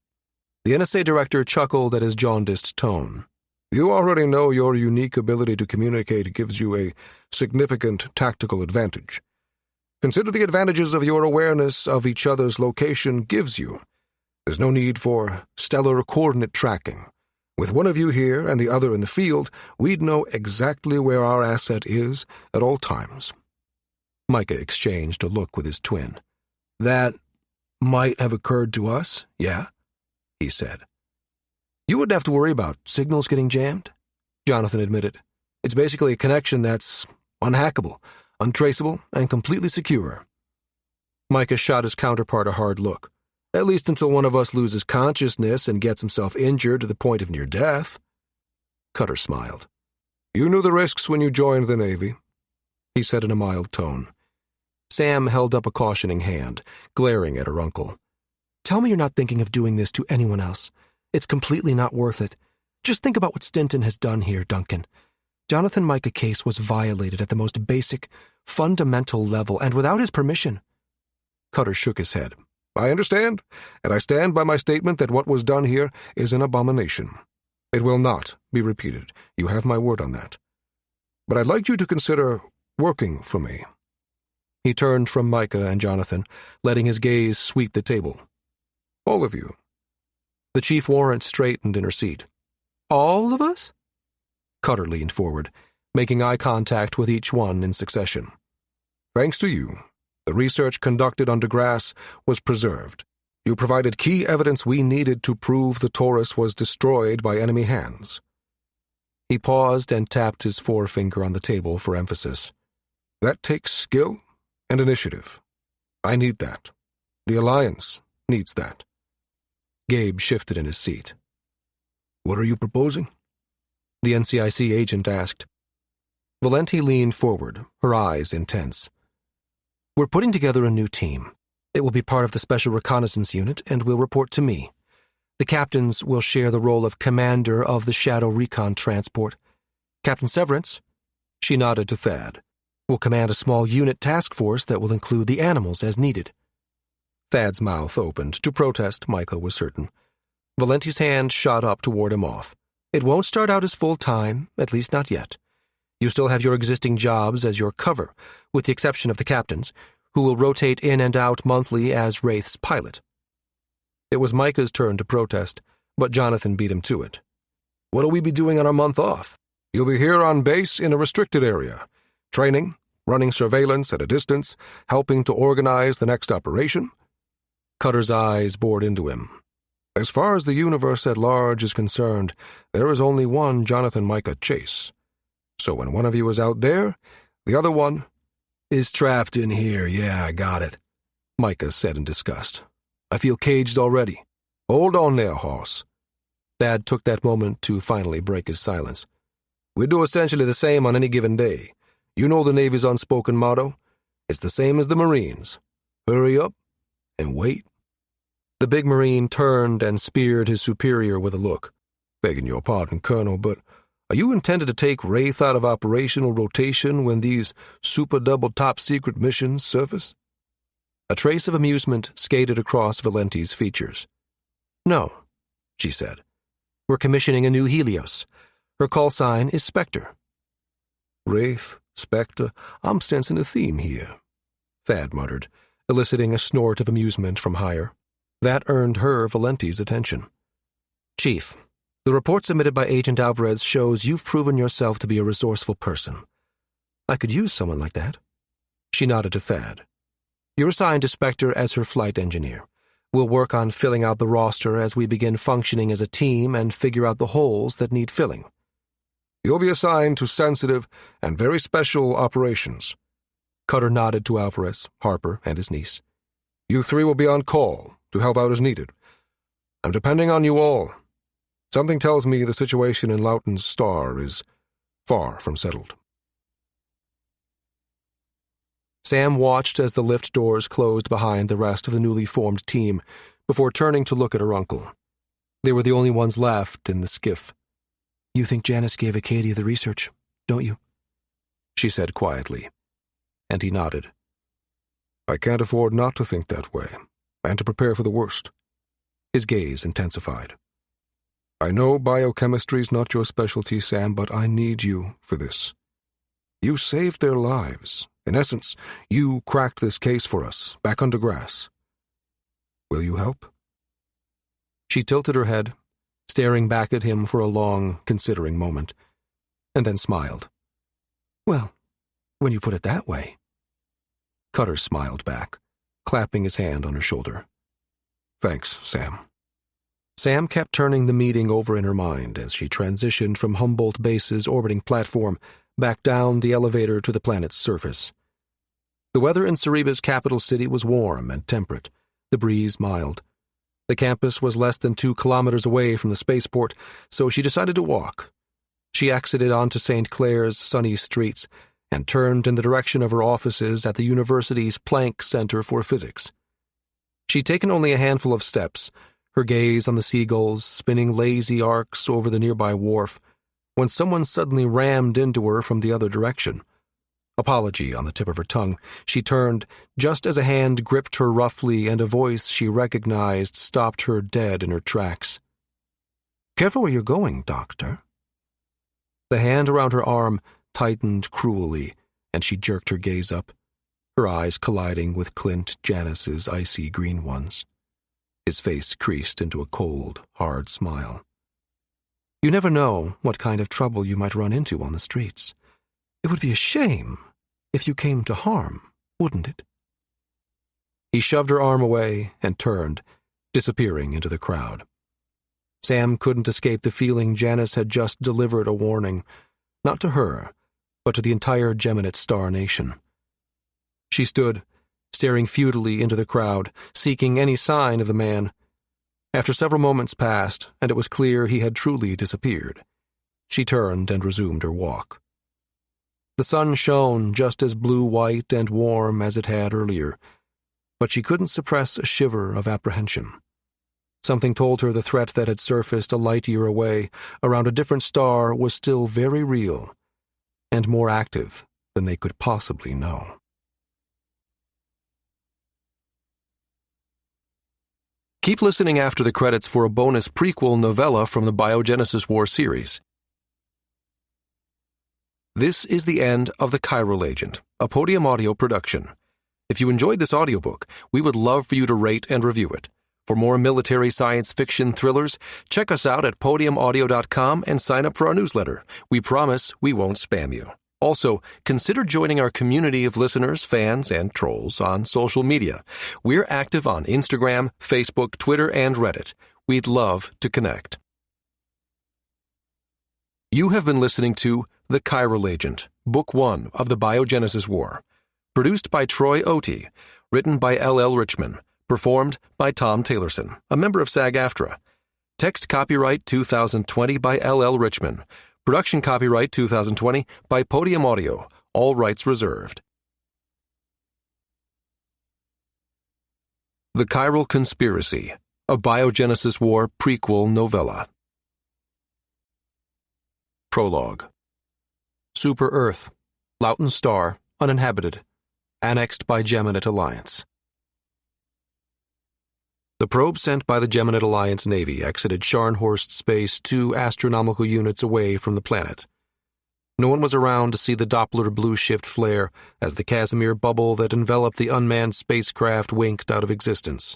The NSA director chuckled at his jaundiced tone. You already know your unique ability to communicate gives you a significant tactical advantage. Consider the advantages of your awareness of each other's location gives you. There's no need for stellar coordinate tracking. With one of you here and the other in the field, we'd know exactly where our asset is at all times. Micah exchanged a look with his twin. That might have occurred to us, yeah, he said. You wouldn't have to worry about signals getting jammed, Jonathan admitted. It's basically a connection that's unhackable, untraceable, and completely secure. Micah shot his counterpart a hard look. At least until one of us loses consciousness and gets himself injured to the point of near death. Cutter smiled. You knew the risks when you joined the Navy, he said in a mild tone. Sam held up a cautioning hand, glaring at her uncle. Tell me you're not thinking of doing this to anyone else. It's completely not worth it. Just think about what Stinton has done here, Duncan. Jonathan Micah case was violated at the most basic, fundamental level, and without his permission. Cutter shook his head. I understand, and I stand by my statement that what was done here is an abomination. It will not be repeated. You have my word on that. But I'd like you to consider working for me. He turned from Micah and Jonathan, letting his gaze sweep the table. All of you. The chief warrant straightened in her seat. All of us? Cutter leaned forward, making eye contact with each one in succession. Thanks to you, the research conducted on DeGrasse was preserved. You provided key evidence we needed to prove the Taurus was destroyed by enemy hands. He paused and tapped his forefinger on the table for emphasis. That takes skill and initiative. I need that. The Alliance needs that. Gabe shifted in his seat. What are you proposing? The NCIC agent asked. Valenti leaned forward, her eyes intense. "We're putting together a new team. It will be part of the Special Reconnaissance Unit and will report to me. The captains will share the role of commander of the Shadow Recon Transport. Captain Severance," she nodded to Thad, "will command a small unit task force that will include the animals as needed." Thad's mouth opened. To protest, Micah was certain. Valenti's hand shot up to ward him off. "It won't start out as full-time, at least not yet. You still have your existing jobs as your cover, with the exception of the captains, who will rotate in and out monthly as Wraith's pilot." It was Micah's turn to protest, but Jonathan beat him to it. "What'll we be doing on our month off? You'll be here on base in a restricted area, training, running surveillance at a distance, helping to organize the next operation?" Cutter's eyes bored into him. "As far as the universe at large is concerned, there is only one Jonathan Micah Chase. So when one of you is out there, the other one is trapped in here. Yeah, I got it," Micah said in disgust. "I feel caged already." "Hold on there, Hoss." Thad took that moment to finally break his silence. "We do essentially the same on any given day. You know the Navy's unspoken motto? It's the same as the Marines. Hurry up and wait." The big Marine turned and speared his superior with a look. "Begging your pardon, Colonel, but are you intended to take Wraith out of operational rotation when these super-double top-secret missions surface?" A trace of amusement skated across Valenti's features. "No," she said. "We're commissioning a new Helios. Her call sign is Spectre." "Wraith, Spectre, I'm sensing a theme here," Thad muttered, eliciting a snort of amusement from higher. That earned her Valenti's attention. "Chief, the report submitted by Agent Alvarez shows you've proven yourself to be a resourceful person. I could use someone like that." She nodded to Thad. "You're assigned to Spectre as her flight engineer. We'll work on filling out the roster as we begin functioning as a team and figure out the holes that need filling." "You'll be assigned to sensitive and very special operations." Cutter nodded to Alvarez, Harper, and his niece. "You three will be on call to help out as needed. I'm depending on you all. Something tells me the situation in Loughton's star is far from settled." Sam watched as the lift doors closed behind the rest of the newly formed team before turning to look at her uncle. They were the only ones left in the skiff. "You think Janice gave Acadia the research, don't you?" she said quietly, and he nodded. "I can't afford not to think that way, and to prepare for the worst." His gaze intensified. "I know biochemistry's not your specialty, Sam, but I need you for this. You saved their lives. In essence, you cracked this case for us, back under grass. Will you help?" She tilted her head, staring back at him for a long, considering moment, and then smiled. "Well, when you put it that way." Cutter smiled back, clapping his hand on her shoulder. "Thanks, Sam." Sam kept turning the meeting over in her mind as she transitioned from Humboldt Base's orbiting platform back down the elevator to the planet's surface. The weather in Cereba's capital city was warm and temperate, the breeze mild. The campus was less than 2 kilometers away from the spaceport, so she decided to walk. She exited onto St. Clair's sunny streets and turned in the direction of her offices at the university's Planck Center for Physics. She'd taken only a handful of steps, her gaze on the seagulls spinning lazy arcs over the nearby wharf, when someone suddenly rammed into her from the other direction. Apology on the tip of her tongue, she turned just as a hand gripped her roughly and a voice she recognized stopped her dead in her tracks. "Careful where you're going, Doctor." The hand around her arm tightened cruelly, and she jerked her gaze up, her eyes colliding with Clint Janice's icy green ones. His face creased into a cold, hard smile. "You never know what kind of trouble you might run into on the streets. It would be a shame if you came to harm, wouldn't it?" He shoved her arm away and turned, disappearing into the crowd. Sam couldn't escape the feeling Janice had just delivered a warning, not to her, but to the entire Geminate Star Nation. She stood, staring futilely into the crowd, seeking any sign of the man. After several moments passed, and it was clear he had truly disappeared, she turned and resumed her walk. The sun shone just as blue-white and warm as it had earlier, but she couldn't suppress a shiver of apprehension. Something told her the threat that had surfaced a light year away around a different star was still very real and more active than they could possibly know. Keep listening after the credits for a bonus prequel novella from the Biogenesis War series. This is the end of The Chiral Agent, a Podium Audio production. If you enjoyed this audiobook, we would love for you to rate and review it. For more military science fiction thrillers, check us out at podiumaudio.com and sign up for our newsletter. We promise we won't spam you. Also, consider joining our community of listeners, fans, and trolls on social media. We're active on Instagram, Facebook, Twitter, and Reddit. We'd love to connect. You have been listening to The Chiral Agent, Book 1 of the Biogenesis War. Produced by Troy Otey. Written by L.L. Richman. Performed by Tom Taylorson, a member of SAG-AFTRA. Text copyright 2020 by L.L. Richman. Production copyright 2020 by Podium Audio. All rights reserved. The Chiral Conspiracy, a Biogenesis War prequel novella. Prologue. Super Earth, Loughton Star, uninhabited, annexed by Geminate Alliance. The probe sent by the Geminate Alliance Navy exited Scharnhorst space 2 astronomical units away from the planet. No one was around to see the Doppler blue shift flare as the Casimir bubble that enveloped the unmanned spacecraft winked out of existence.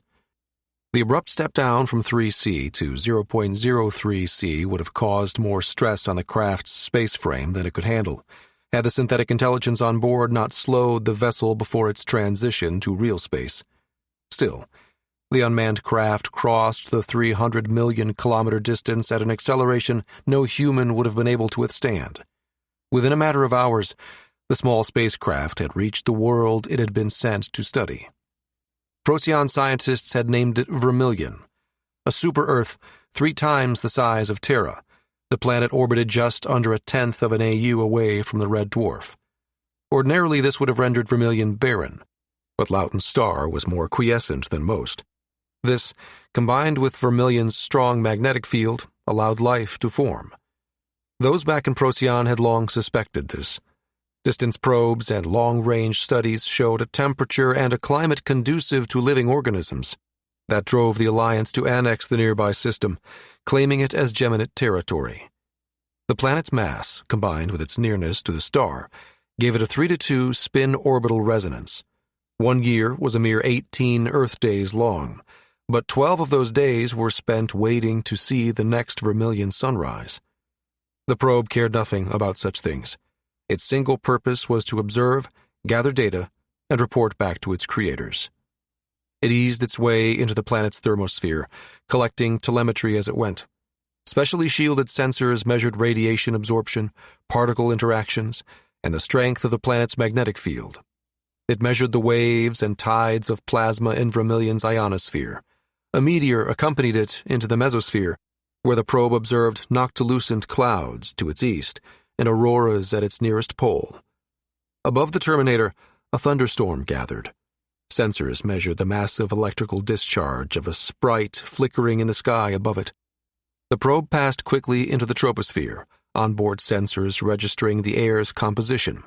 The abrupt step down from 3C to 0.03C would have caused more stress on the craft's space frame than it could handle, had the synthetic intelligence on board not slowed the vessel before its transition to real space. Still, the unmanned craft crossed the 300 million kilometer distance at an acceleration no human would have been able to withstand. Within a matter of hours, the small spacecraft had reached the world it had been sent to study. Procyon scientists had named it Vermilion, a super-Earth 3 times the size of Terra. The planet orbited just under 1/10 of an AU away from the red dwarf. Ordinarily, this would have rendered Vermilion barren, but Loughton Star was more quiescent than most. This, combined with Vermilion's strong magnetic field, allowed life to form. Those back in Procyon had long suspected this. Distance probes and long-range studies showed a temperature and a climate conducive to living organisms. That drove the Alliance to annex the nearby system, claiming it as Geminate territory. The planet's mass, combined with its nearness to the star, gave it a 3-to-2 spin orbital resonance. 1 year was a mere 18 Earth days long, but 12 of those days were spent waiting to see the next Vermilion sunrise. The probe cared nothing about such things. Its single purpose was to observe, gather data, and report back to its creators. It eased its way into the planet's thermosphere, collecting telemetry as it went. Specially shielded sensors measured radiation absorption, particle interactions, and the strength of the planet's magnetic field. It measured the waves and tides of plasma in Vermilion's ionosphere. A meteor accompanied it into the mesosphere, where the probe observed noctilucent clouds to its east and auroras at its nearest pole. Above the terminator, a thunderstorm gathered. Sensors measured the massive electrical discharge of a sprite flickering in the sky above it. The probe passed quickly into the troposphere, onboard sensors registering the air's composition: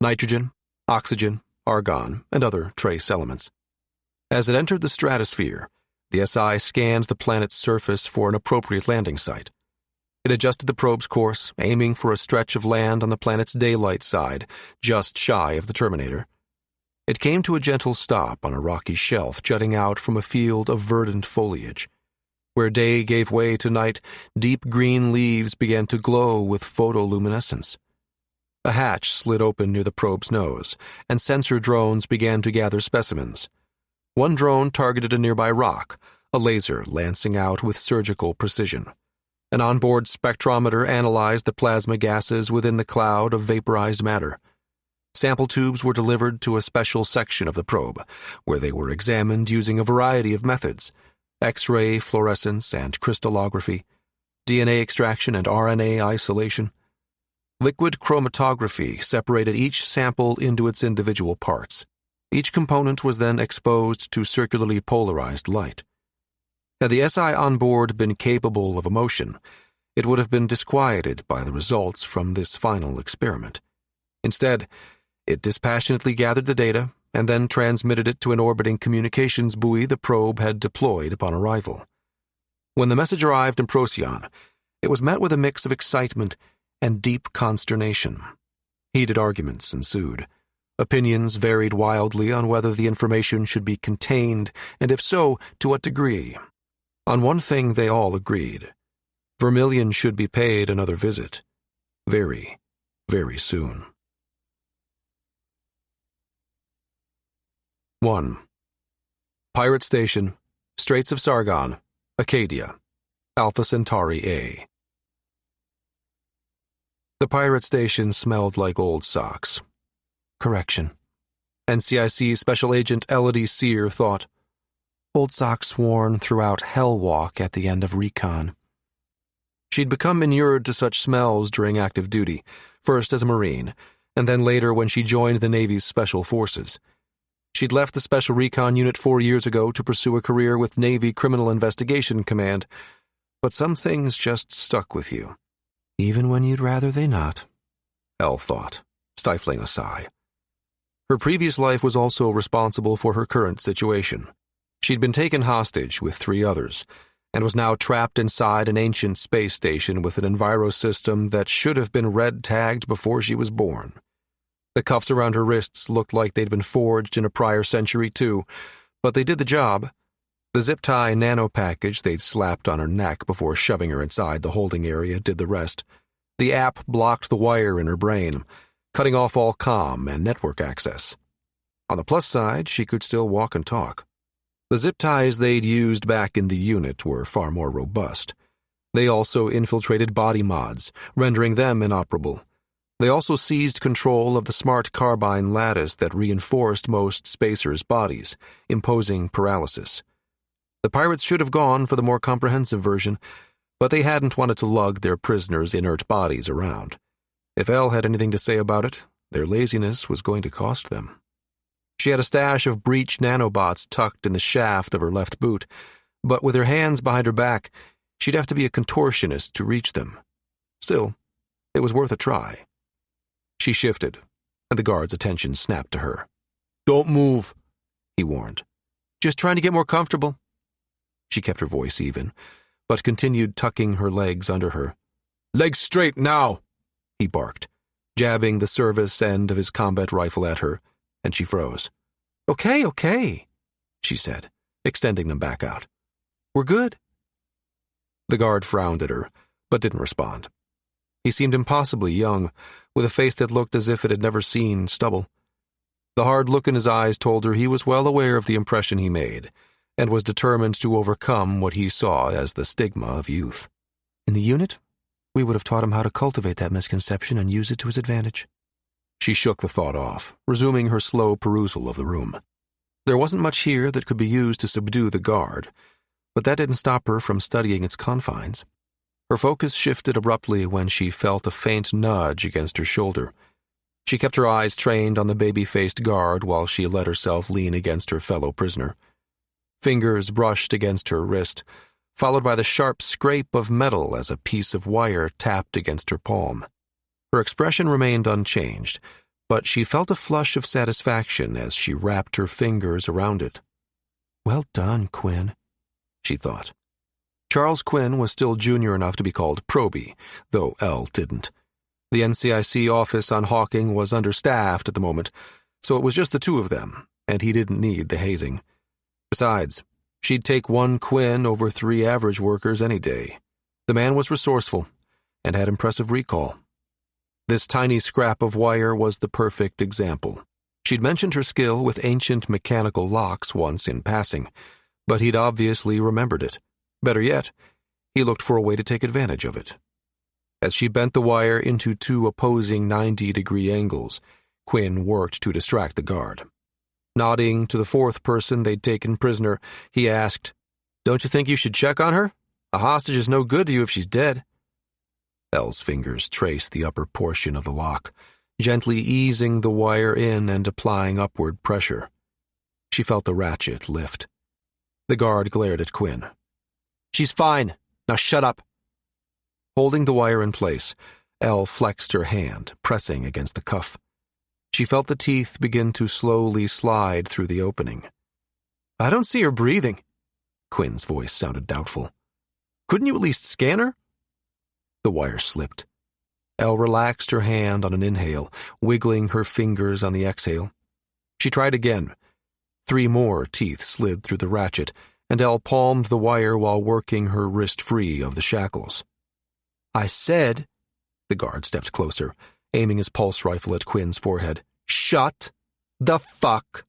nitrogen, oxygen, argon, and other trace elements. As it entered the stratosphere, the SI scanned the planet's surface for an appropriate landing site. It adjusted the probe's course, aiming for a stretch of land on the planet's daylight side, just shy of the terminator. It came to a gentle stop on a rocky shelf jutting out from a field of verdant foliage. Where day gave way to night, deep green leaves began to glow with photoluminescence. A hatch slid open near the probe's nose, and sensor drones began to gather specimens. One drone targeted a nearby rock, a laser lancing out with surgical precision. An onboard spectrometer analyzed the plasma gases within the cloud of vaporized matter. Sample tubes were delivered to a special section of the probe, where they were examined using a variety of methods: X-ray, fluorescence, and crystallography, DNA extraction and RNA isolation. Liquid chromatography separated each sample into its individual parts. Each component was then exposed to circularly polarized light. Had the SI on board been capable of emotion, it would have been disquieted by the results from this final experiment. Instead, it dispassionately gathered the data and then transmitted it to an orbiting communications buoy the probe had deployed upon arrival. When the message arrived in Procyon, it was met with a mix of excitement and deep consternation. Heated arguments ensued. Opinions varied wildly on whether the information should be contained, and if so, to what degree. On one thing they all agreed. Vermilion should be paid another visit. Very, very soon. 1. Pirate Station, Straits of Sargon, Acadia, Alpha Centauri A. The pirate station smelled like old socks. Correction. NCIC Special Agent Elodie Sear thought, old socks worn throughout Hell Walk at the end of recon. She'd become inured to such smells during active duty, first as a Marine, and then later when she joined the Navy's Special Forces. She'd left the Special Recon Unit 4 years ago to pursue a career with Navy Criminal Investigation Command, but some things just stuck with you. Even when you'd rather they not, Elle thought, stifling a sigh. Her previous life was also responsible for her current situation. She'd been taken hostage with 3 others, and was now trapped inside an ancient space station with an envirosystem that should have been red-tagged before she was born. The cuffs around her wrists looked like they'd been forged in a prior century, too, but they did the job. The zip-tie nano-package they'd slapped on her neck before shoving her inside the holding area did the rest. The app blocked the wire in her brain, cutting off all comm and network access. On the plus side, she could still walk and talk. The zip ties they'd used back in the unit were far more robust. They also infiltrated body mods, rendering them inoperable. They also seized control of the smart carbine lattice that reinforced most spacers' bodies, imposing paralysis. The pirates should have gone for the more comprehensive version, but they hadn't wanted to lug their prisoners' inert bodies around. If Elle had anything to say about it, their laziness was going to cost them. She had a stash of breech nanobots tucked in the shaft of her left boot, but with her hands behind her back, she'd have to be a contortionist to reach them. Still, it was worth a try. She shifted, and the guard's attention snapped to her. "Don't move," he warned. "Just trying to get more comfortable." She kept her voice even, but continued tucking her legs under her. "Legs straight now," he barked, jabbing the service end of his combat rifle at her, and she froze. Okay, she said, extending them back out. "We're good." The guard frowned at her, but didn't respond. He seemed impossibly young, with a face that looked as if it had never seen stubble. The hard look in his eyes told her he was well aware of the impression he made, and was determined to overcome what he saw as the stigma of youth. In the unit, we would have taught him how to cultivate that misconception and use it to his advantage. She shook the thought off, resuming her slow perusal of the room. There wasn't much here that could be used to subdue the guard, but that didn't stop her from studying its confines. Her focus shifted abruptly when she felt a faint nudge against her shoulder. She kept her eyes trained on the baby-faced guard while she let herself lean against her fellow prisoner. Fingers brushed against her wrist, followed by the sharp scrape of metal as a piece of wire tapped against her palm. Her expression remained unchanged, but she felt a flush of satisfaction as she wrapped her fingers around it. "Well done, Quinn," she thought. Charles Quinn was still junior enough to be called Proby, though Elle didn't. The NCIC office on Hawking was understaffed at the moment, so it was just the two of them, and he didn't need the hazing. Besides, she'd take one Quinn over 3 average workers any day. The man was resourceful and had impressive recall. This tiny scrap of wire was the perfect example. She'd mentioned her skill with ancient mechanical locks once in passing, but he'd obviously remembered it. Better yet, he looked for a way to take advantage of it. As she bent the wire into 2 opposing 90-degree angles, Quinn worked to distract the guard. Nodding to the 4th person they'd taken prisoner, he asked, "Don't you think you should check on her? A hostage is no good to you if she's dead." Elle's fingers traced the upper portion of the lock, gently easing the wire in and applying upward pressure. She felt the ratchet lift. The guard glared at Quinn. "She's fine. Now shut up." Holding the wire in place, Elle flexed her hand, pressing against the cuff. She felt the teeth begin to slowly slide through the opening. "I don't see her breathing." Quinn's voice sounded doubtful. "Couldn't you at least scan her?" The wire slipped. Elle relaxed her hand on an inhale, wiggling her fingers on the exhale. She tried again. 3 more teeth slid through the ratchet, and Elle palmed the wire while working her wrist free of the shackles. "I said," the guard stepped closer, aiming his pulse rifle at Quinn's forehead, "shut the fuck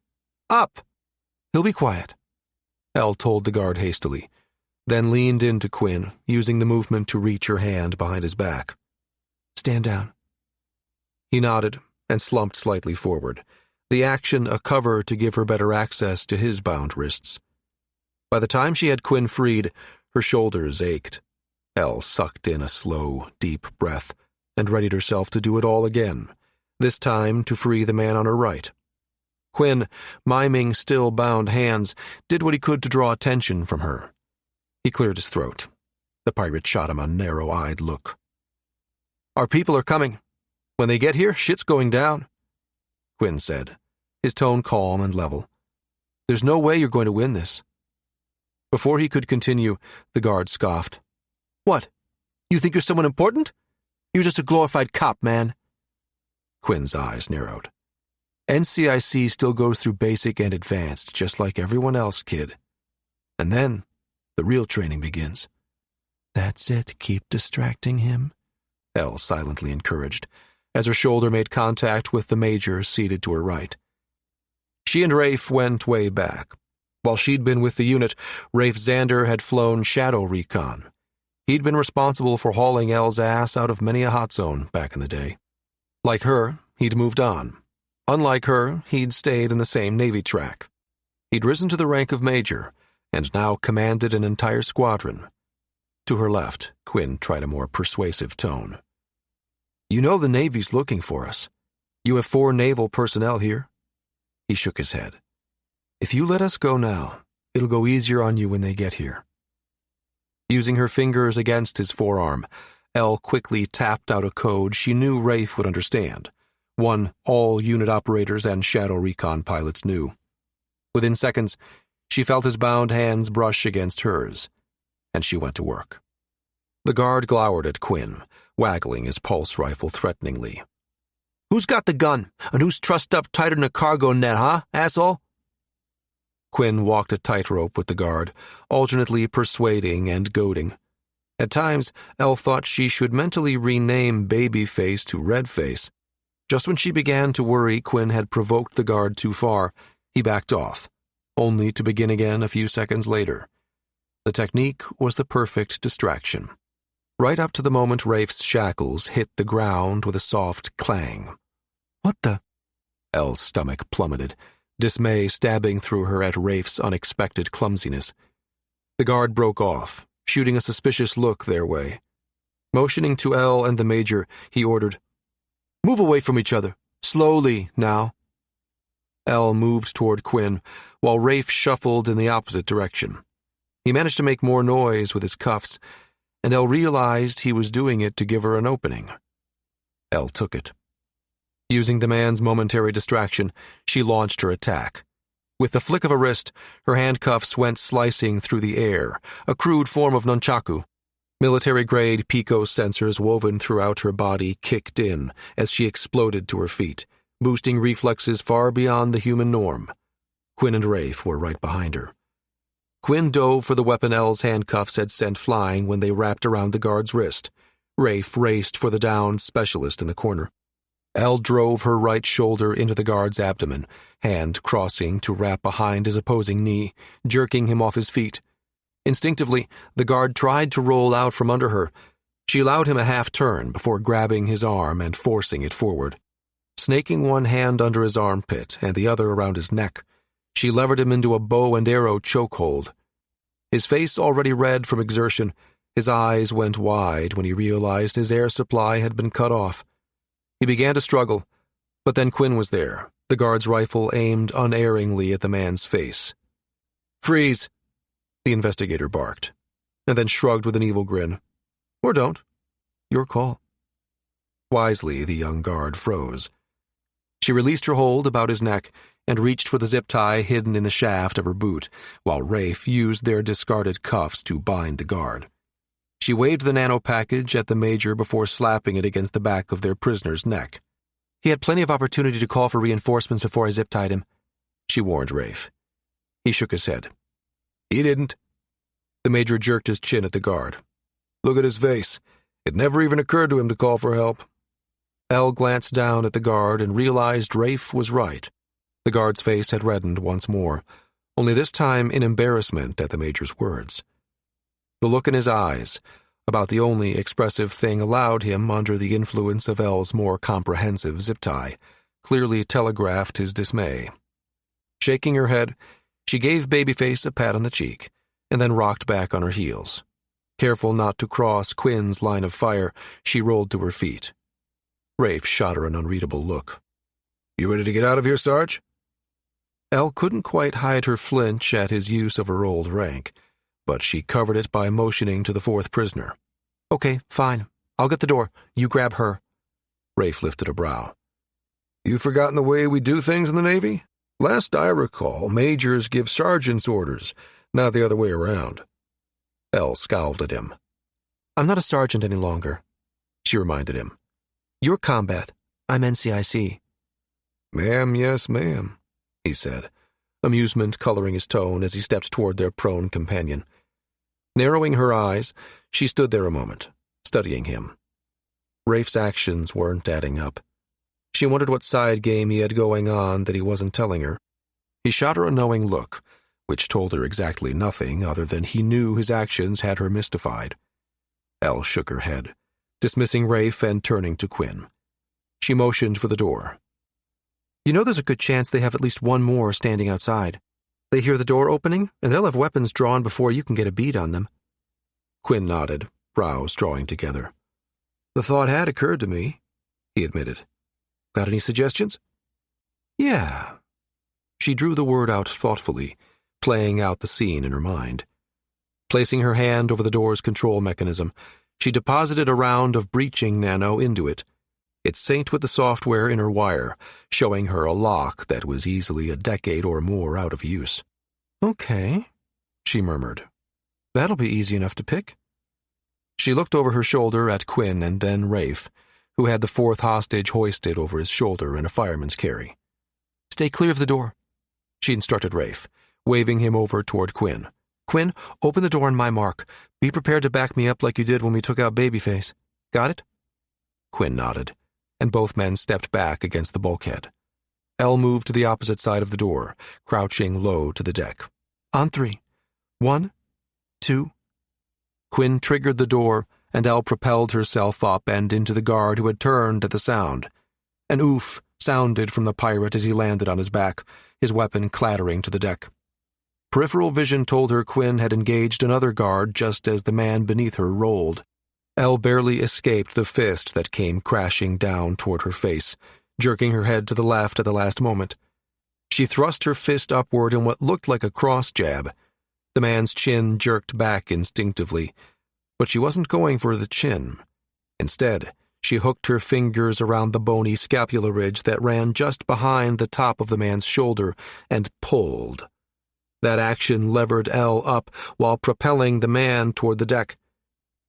up." "He'll be quiet," Elle told the guard hastily, then leaned into Quinn, using the movement to reach her hand behind his back. "Stand down." He nodded and slumped slightly forward, the action a cover to give her better access to his bound wrists. By the time she had Quinn freed, her shoulders ached. Elle sucked in a slow, deep breath and readied herself to do it all again, this time to free the man on her right. Quinn, miming still bound hands, did what he could to draw attention from her. He cleared his throat. The pirate shot him a narrow-eyed look. "Our people are coming. When they get here, shit's going down," Quinn said, his tone calm and level. "There's no way you're going to win this." Before he could continue, the guard scoffed. "What? You think you're someone important? You're just a glorified cop, man." Quinn's eyes narrowed. "NCIC still goes through basic and advanced, just like everyone else, kid. And then, the real training begins." "That's it, keep distracting him," Elle silently encouraged, as her shoulder made contact with the major seated to her right. She and Rafe went way back. While she'd been with the unit, Rafe Zander had flown Shadow Recon. He'd been responsible for hauling Elle's ass out of many a hot zone back in the day. Like her, he'd moved on. Unlike her, he'd stayed in the same Navy track. He'd risen to the rank of major, and now commanded an entire squadron. To her left, Quinn tried a more persuasive tone. "You know the Navy's looking for us. You have 4 naval personnel here." He shook his head. "If you let us go now, it'll go easier on you when they get here." Using her fingers against his forearm, Elle quickly tapped out a code she knew Rafe would understand, one all unit operators and Shadow Recon pilots knew. Within seconds, she felt his bound hands brush against hers, and she went to work. The guard glowered at Quinn, waggling his pulse rifle threateningly. "Who's got the gun, and who's trussed up tighter than a cargo net, huh, asshole?" Quinn walked a tightrope with the guard, alternately persuading and goading. At times, Elle thought she should mentally rename Babyface to Redface. Just when she began to worry Quinn had provoked the guard too far, he backed off, only to begin again a few seconds later. The technique was the perfect distraction. Right up to the moment Rafe's shackles hit the ground with a soft clang. "What the?" Elle's stomach plummeted, dismay stabbing through her at Rafe's unexpected clumsiness. The guard broke off, shooting a suspicious look their way. Motioning to Elle and the major, he ordered, "Move away from each other. Slowly, now." Elle moved toward Quinn, while Rafe shuffled in the opposite direction. He managed to make more noise with his cuffs, and Elle realized he was doing it to give her an opening. Elle took it. Using the man's momentary distraction, she launched her attack. With the flick of a wrist, her handcuffs went slicing through the air, a crude form of nunchaku. Military-grade pico sensors woven throughout her body kicked in as she exploded to her feet, boosting reflexes far beyond the human norm. Quinn and Rafe were right behind her. Quinn dove for the weapon Elle's handcuffs had sent flying when they wrapped around the guard's wrist. Rafe raced for the downed specialist in the corner. Elle drove her right shoulder into the guard's abdomen, hand crossing to wrap behind his opposing knee, jerking him off his feet. Instinctively, the guard tried to roll out from under her. She allowed him a half-turn before grabbing his arm and forcing it forward. Snaking one hand under his armpit and the other around his neck, she levered him into a bow and arrow chokehold. His face already red from exertion, His eyes went wide when he realized his air supply had been cut off. He began to struggle, but then Quinn was there, the guard's rifle aimed unerringly at the man's face. "Freeze!" the investigator barked, and then shrugged with an evil grin. "Or don't. Your call." Wisely, the young guard froze. She released her hold about his neck and reached for the zip tie hidden in the shaft of her boot, while Rafe used their discarded cuffs to bind the guard. She waved the nano package at the major before slapping it against the back of their prisoner's neck. "He had plenty of opportunity to call for reinforcements before I zip-tied him," she warned Rafe. He shook his head. "He didn't." The major jerked his chin at the guard. "Look at his face. It never even occurred to him to call for help." Elle glanced down at the guard and realized Rafe was right. The guard's face had reddened once more, only this time in embarrassment at the major's words. The look in his eyes, about the only expressive thing allowed him under the influence of Elle's more comprehensive zip-tie, clearly telegraphed his dismay. Shaking her head, she gave Babyface a pat on the cheek, and then rocked back on her heels. Careful not to cross Quinn's line of fire, she rolled to her feet. Rafe shot her an unreadable look. "You ready to get out of here, Sarge?" Elle couldn't quite hide her flinch at his use of her old rank, but she covered it by motioning to the fourth prisoner. "Okay, fine. I'll get the door. You grab her." Rafe lifted a brow. "You've forgotten the way we do things in the Navy? Last I recall, majors give sergeants orders, not the other way around." Elle scowled at him. "I'm not a sergeant any longer," she reminded him. "You're combat. I'm NCIC." "Ma'am, yes, ma'am," he said, amusement coloring his tone as he stepped toward their prone companion. Narrowing her eyes, she stood there a moment, studying him. Rafe's actions weren't adding up. She wondered what side game he had going on that he wasn't telling her. He shot her a knowing look, which told her exactly nothing other than he knew his actions had her mystified. Elle shook her head, dismissing Rafe and turning to Quinn. She motioned for the door. "You know there's a good chance they have at least one more standing outside. They hear the door opening, and they'll have weapons drawn before you can get a bead on them." Quinn nodded, brows drawing together. "The thought had occurred to me," he admitted. "Got any suggestions?" "Yeah." She drew the word out thoughtfully, playing out the scene in her mind. Placing her hand over the door's control mechanism, she deposited a round of breaching nano into it. It synced with the software in her wire, showing her a lock that was easily a decade or more out of use. "Okay," she murmured. "That'll be easy enough to pick." She looked over her shoulder at Quinn and then Rafe, who had the fourth hostage hoisted over his shoulder in a fireman's carry. "Stay clear of the door," she instructed Rafe, waving him over toward Quinn. "Quinn, open the door on my mark. Be prepared to back me up like you did when we took out Babyface. Got it?" Quinn nodded, and both men stepped back against the bulkhead. Elle moved to the opposite side of the door, crouching low to the deck. "On 3. 1, 2. Quinn triggered the door, and Elle propelled herself up and into the guard who had turned at the sound. An oof sounded from the pirate as he landed on his back, his weapon clattering to the deck. Peripheral vision told her Quinn had engaged another guard just as the man beneath her rolled. Elle barely escaped the fist that came crashing down toward her face, jerking her head to the left at the last moment. She thrust her fist upward in what looked like a cross jab. The man's chin jerked back instinctively, but she wasn't going for the chin. Instead, she hooked her fingers around the bony scapula ridge that ran just behind the top of the man's shoulder and pulled. That action levered Elle up while propelling the man toward the deck.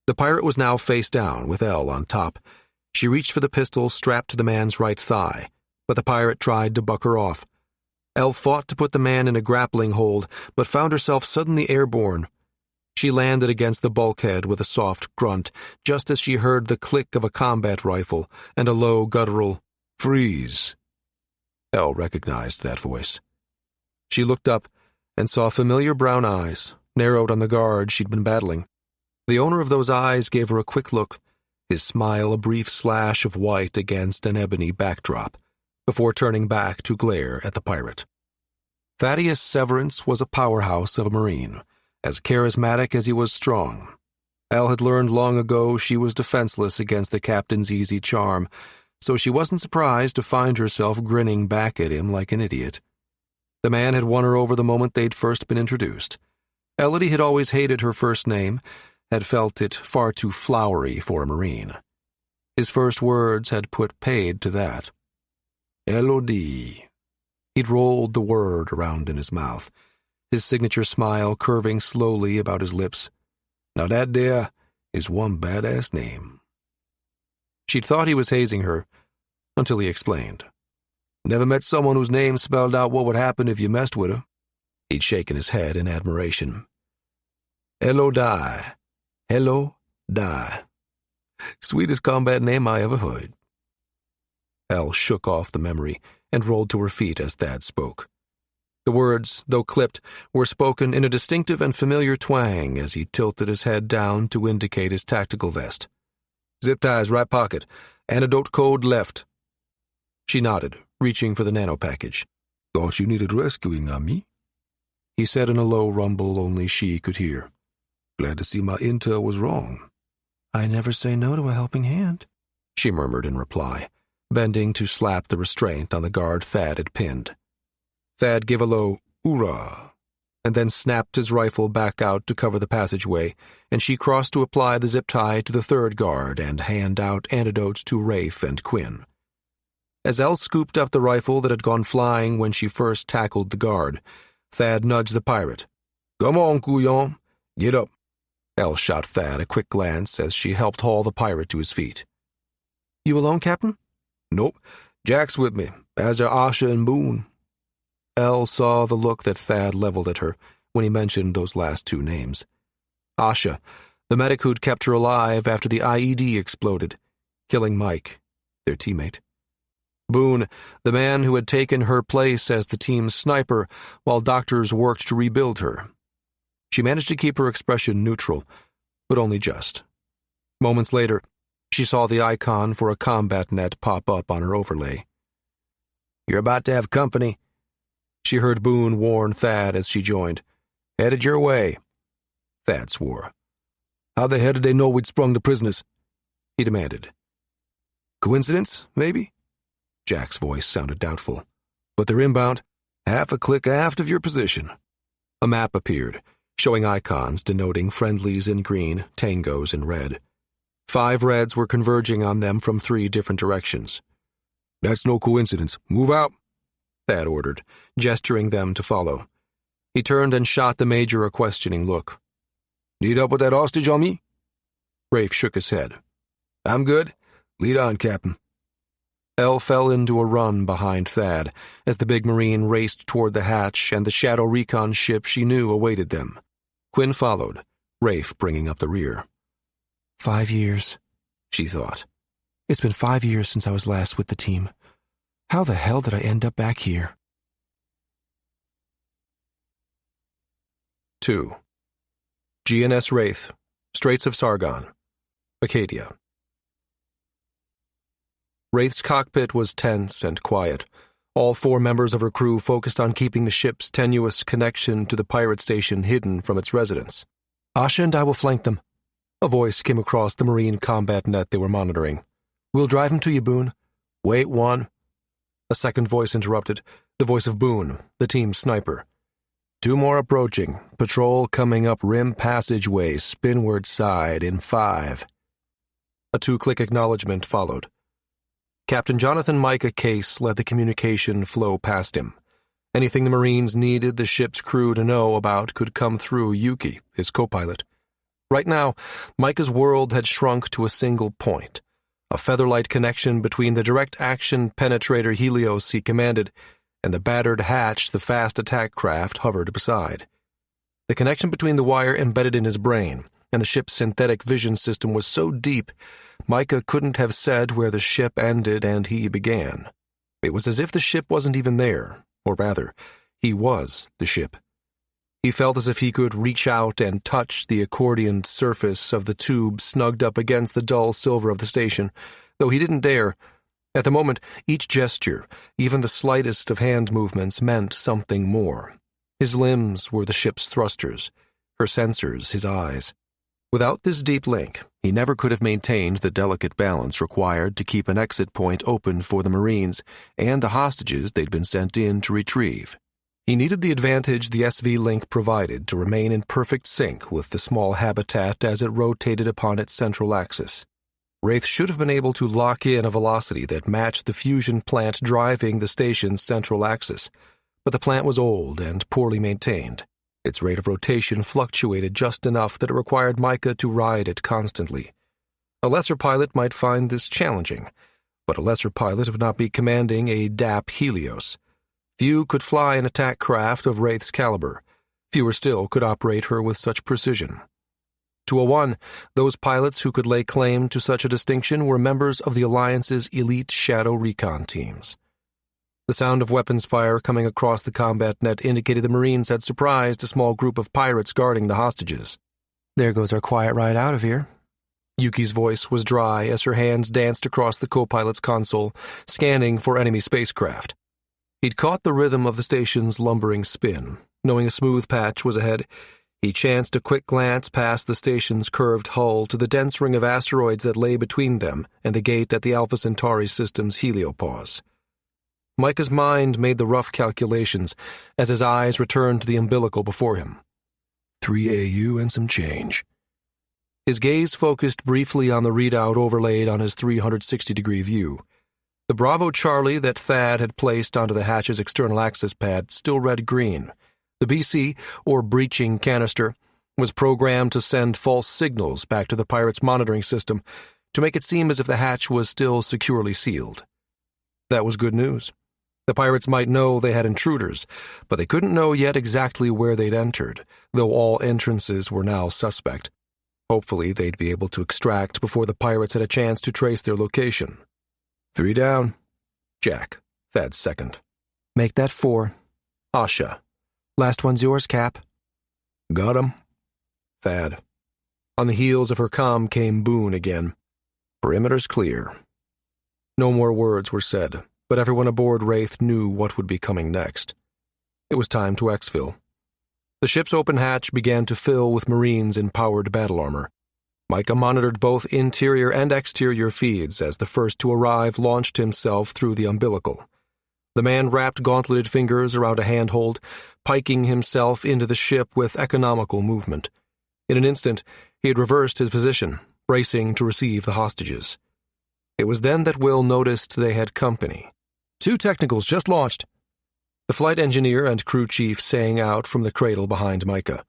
The pirate was now face down, with Elle on top. She reached for the pistol strapped to the man's right thigh, but the pirate tried to buck her off. Elle fought to put the man in a grappling hold, but found herself suddenly airborne. She landed against the bulkhead with a soft grunt, just as she heard the click of a combat rifle and a low guttural, "Freeze." Elle recognized that voice. She looked up and saw familiar brown eyes, narrowed on the guard she'd been battling. The owner of those eyes gave her a quick look, his smile a brief slash of white against an ebony backdrop, before turning back to glare at the pirate. Thaddeus Severance was a powerhouse of a Marine, as charismatic as he was strong. Al had learned long ago she was defenseless against the captain's easy charm, so she wasn't surprised to find herself grinning back at him like an idiot. The man had won her over the moment they'd first been introduced. Elodie had always hated her first name, had felt it far too flowery for a Marine. His first words had put paid to that. Elodie. He'd rolled the word around in his mouth, his signature smile curving slowly about his lips. Now that there is one badass name. She'd thought he was hazing her, until he explained. Never met someone whose name spelled out what would happen if you messed with her. He'd shaken his head in admiration. Elodie. Elodie. Sweetest combat name I ever heard. Elle shook off the memory and rolled to her feet as Thad spoke. The words, though clipped, were spoken in a distinctive and familiar twang as he tilted his head down to indicate his tactical vest. Zip ties right pocket. Antidote code left. She nodded, reaching for the nano package. Thought you needed rescuing, Ami? He said in a low rumble only she could hear. Glad to see my intel was wrong. I never say no to a helping hand, she murmured in reply, bending to slap the restraint on the guard Thad had pinned. Thad gave a low "oorah," and then snapped his rifle back out to cover the passageway, and she crossed to apply the zip tie to the third guard and hand out antidotes to Rafe and Quinn. As Elle scooped up the rifle that had gone flying when she first tackled the guard, Thad nudged the pirate. Come on, couillon. Get up. Elle shot Thad a quick glance as she helped haul the pirate to his feet. You alone, Captain? Nope. Jack's with me, as are Asha and Boone. Elle saw the look that Thad leveled at her when he mentioned those last two names. Asha, the medic who'd kept her alive after the IED exploded, killing Mike, their teammate. Boone, the man who had taken her place as the team's sniper while doctors worked to rebuild her. She managed to keep her expression neutral, but only just. Moments later, she saw the icon for a combat net pop up on her overlay. You're about to have company, she heard Boone warn Thad as she joined. Headed your way. Thad swore. How the hell did they know we'd sprung the prisoners? He demanded. Coincidence, maybe? Jack's voice sounded doubtful. But they're inbound, half a click aft of your position. A map appeared, showing icons denoting friendlies in green, tangos in red. 5 reds were converging on them from 3 different directions. That's no coincidence. Move out, Thad ordered, gesturing them to follow. He turned and shot the major a questioning look. Need help with that hostage on me? Rafe shook his head. I'm good. Lead on, Captain. Elle fell into a run behind Thad as the big Marine raced toward the hatch and the Shadow Recon ship she knew awaited them. Quinn followed, Rafe bringing up the rear. 5 years, she thought. It's been 5 years since I was last with the team. How the hell did I end up back here? 2. GNS Wraith, Straits of Sargon, Acadia. Wraith's cockpit was tense and quiet. All 4 members of her crew focused on keeping the ship's tenuous connection to the pirate station hidden from its residents. Asha and I will flank them. A voice came across the Marine combat net they were monitoring. We'll drive him to you, Boone. Wait, one. A second voice interrupted, the voice of Boone, the team's sniper. 2 more approaching. Patrol coming up rim passageway, spinward side in 5. A 2-click acknowledgement followed. Captain Jonathan Micah Case let the communication flow past him. Anything the Marines needed the ship's crew to know about could come through Yuki, his co-pilot. Right now, Micah's world had shrunk to a single point, a featherlight connection between the direct-action penetrator Helios he commanded and the battered hatch the fast attack craft hovered beside. The connection between the wire embedded in his brain and the ship's synthetic vision system was so deep, Micah couldn't have said where the ship ended and he began. It was as if the ship wasn't even there, or rather, he was the ship. He felt as if he could reach out and touch the accordioned surface of the tube snugged up against the dull silver of the station, though he didn't dare. At the moment, each gesture, even the slightest of hand movements, meant something more. His limbs were the ship's thrusters, her sensors his eyes. Without this deep link, he never could have maintained the delicate balance required to keep an exit point open for the Marines and the hostages they'd been sent in to retrieve. He needed the advantage the SV link provided to remain in perfect sync with the small habitat as it rotated upon its central axis. Wraith should have been able to lock in a velocity that matched the fusion plant driving the station's central axis, but the plant was old and poorly maintained. Its rate of rotation fluctuated just enough that it required Micah to ride it constantly. A lesser pilot might find this challenging, but a lesser pilot would not be commanding a DAP Helios. Few could fly an attack craft of Wraith's caliber. Fewer still could operate her with such precision. To a one, those pilots who could lay claim to such a distinction were members of the Alliance's elite Shadow Recon teams. The sound of weapons fire coming across the combat net indicated the Marines had surprised a small group of pirates guarding the hostages. There goes our quiet ride out of here. Yuki's voice was dry as her hands danced across the co-pilot's console, scanning for enemy spacecraft. He'd caught the rhythm of the station's lumbering spin. Knowing a smooth patch was ahead, he chanced a quick glance past the station's curved hull to the dense ring of asteroids that lay between them and the gate at the Alpha Centauri system's heliopause. Micah's mind made the rough calculations as his eyes returned to the umbilical before him. 3 AU and some change. His gaze focused briefly on the readout overlaid on his 360-degree view. The Bravo Charlie that Thad had placed onto the hatch's external access pad still read green. The BC, or breaching canister, was programmed to send false signals back to the pirate's monitoring system to make it seem as if the hatch was still securely sealed. That was good news. The pirates might know they had intruders, but they couldn't know yet exactly where they'd entered, though all entrances were now suspect. Hopefully they'd be able to extract before the pirates had a chance to trace their location. 3 down. Jack, Thad's second. Make that 4. Asha. Last one's yours, Cap. Got 'em. Thad. On the heels of her comm came Boone again. Perimeter's clear. No more words were said, but everyone aboard Wraith knew what would be coming next. It was time to exfil. The ship's open hatch began to fill with Marines in powered battle armor. Micah monitored both interior and exterior feeds as the first to arrive launched himself through the umbilical. The man wrapped gauntleted fingers around a handhold, piking himself into the ship with economical movement. In an instant, he had reversed his position, bracing to receive the hostages. It was then that Will noticed they had company. 2 technicals just launched. The flight engineer and crew chief sang out from the cradle behind Micah.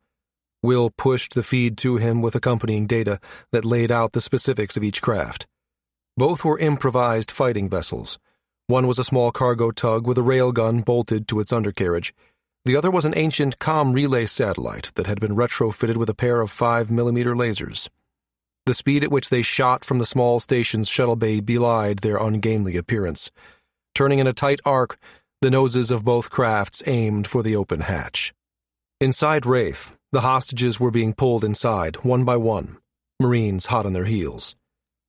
Will pushed the feed to him with accompanying data that laid out the specifics of each craft. Both were improvised fighting vessels. One was a small cargo tug with a railgun bolted to its undercarriage. The other was an ancient comm relay satellite that had been retrofitted with a pair of 5mm lasers. The speed at which they shot from the small station's shuttle bay belied their ungainly appearance. Turning in a tight arc, the noses of both crafts aimed for the open hatch. Inside Wraith, the hostages were being pulled inside, one by one, Marines hot on their heels.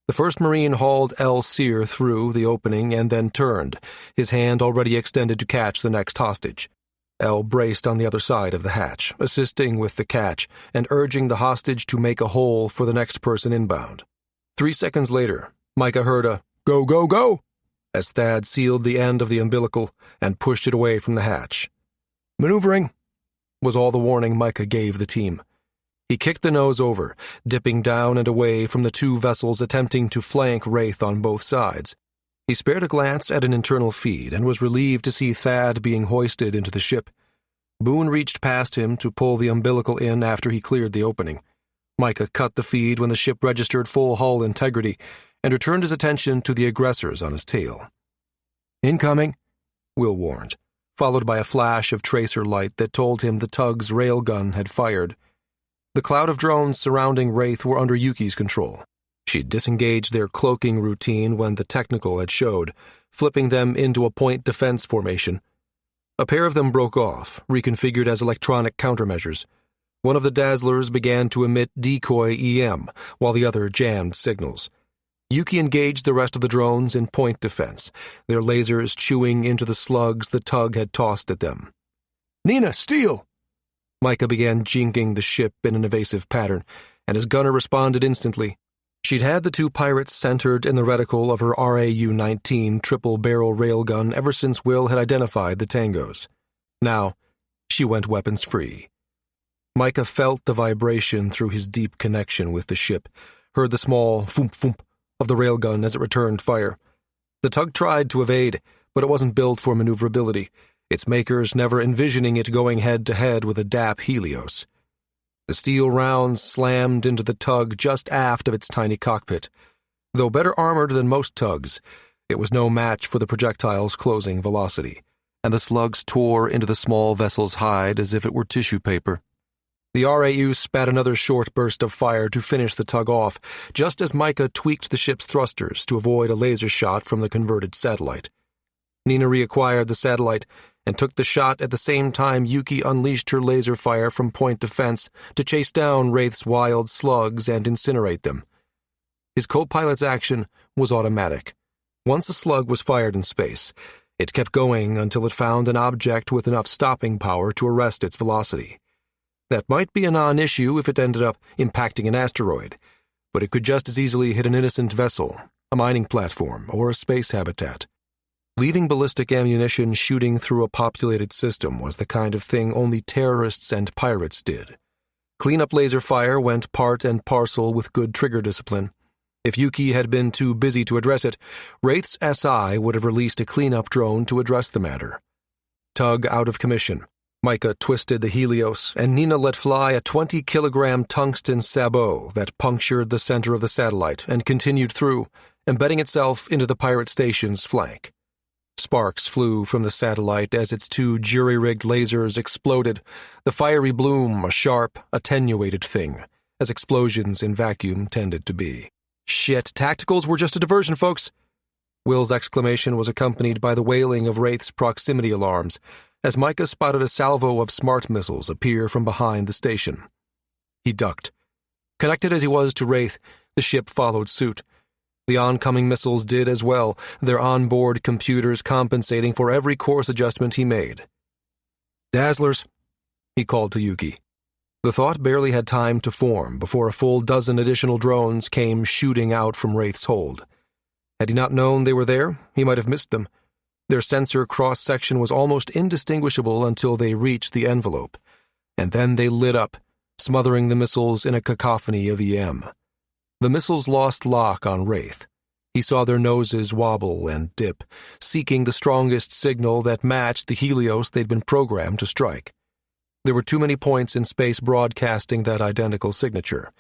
The first Marine hauled El Sear through the opening and then turned, his hand already extended to catch the next hostage. El braced on the other side of the hatch, assisting with the catch and urging the hostage to make a hole for the next person inbound. 3 seconds later, Micah heard a "Go, go, go!" as Thad sealed the end of the umbilical and pushed it away from the hatch. "Maneuvering," was all the warning Micah gave the team. He kicked the nose over, dipping down and away from the 2 vessels attempting to flank Wraith on both sides. He spared a glance at an internal feed and was relieved to see Thad being hoisted into the ship. Boone reached past him to pull the umbilical in after he cleared the opening. Micah cut the feed when the ship registered full hull integrity and returned his attention to the aggressors on his tail. "Incoming," Will warned, followed by a flash of tracer light that told him the tug's railgun had fired. The cloud of drones surrounding Wraith were under Yuki's control. She'd disengaged their cloaking routine when the technical had showed, flipping them into a point defense formation. A pair of them broke off, reconfigured as electronic countermeasures. One of the Dazzlers began to emit decoy EM, while the other jammed signals. Yuki engaged the rest of the drones in point defense, their lasers chewing into the slugs the tug had tossed at them. "Nina, steal!" Micah began jinking the ship in an evasive pattern, and his gunner responded instantly. She'd had the two pirates centered in the reticle of her RAU-19 triple-barrel railgun ever since Will had identified the tangos. Now, she went weapons-free. Micah felt the vibration through his deep connection with the ship, heard the small thump-thump of the railgun as it returned fire. The tug tried to evade, but it wasn't built for maneuverability, its makers never envisioning it going head-to-head with a DAP Helios. The steel rounds slammed into the tug just aft of its tiny cockpit. Though better armored than most tugs, it was no match for the projectile's closing velocity, and the slugs tore into the small vessel's hide as if it were tissue paper. The RAU spat another short burst of fire to finish the tug off, just as Micah tweaked the ship's thrusters to avoid a laser shot from the converted satellite. Nina reacquired the satellite and took the shot at the same time Yuki unleashed her laser fire from point defense to chase down Wraith's wild slugs and incinerate them. His co-pilot's action was automatic. Once a slug was fired in space, it kept going until it found an object with enough stopping power to arrest its velocity. That might be a non-issue if it ended up impacting an asteroid, but it could just as easily hit an innocent vessel, a mining platform, or a space habitat. Leaving ballistic ammunition shooting through a populated system was the kind of thing only terrorists and pirates did. Cleanup laser fire went part and parcel with good trigger discipline. If Yuki had been too busy to address it, Wraith's SI would have released a cleanup drone to address the matter. Tug out of commission. Micah twisted the Helios, and Nina let fly a 20-kilogram tungsten sabot that punctured the center of the satellite and continued through, embedding itself into the pirate station's flank. Sparks flew from the satellite as its two jury-rigged lasers exploded, the fiery bloom a sharp, attenuated thing, as explosions in vacuum tended to be. "Shit, tacticals were just a diversion, folks!" Will's exclamation was accompanied by the wailing of Wraith's proximity alarms, as Micah spotted a salvo of smart missiles appear from behind the station. He ducked. Connected as he was to Wraith, the ship followed suit. The oncoming missiles did as well, their onboard computers compensating for every course adjustment he made. "Dazzlers," he called to Yuki. The thought barely had time to form before a full dozen additional drones came shooting out from Wraith's hold. Had he not known they were there, he might have missed them. Their sensor cross-section was almost indistinguishable until they reached the envelope, and then they lit up, smothering the missiles in a cacophony of EM. The missiles lost lock on Wraith. He saw their noses wobble and dip, seeking the strongest signal that matched the Helios they'd been programmed to strike. There were too many points in space broadcasting that identical signature.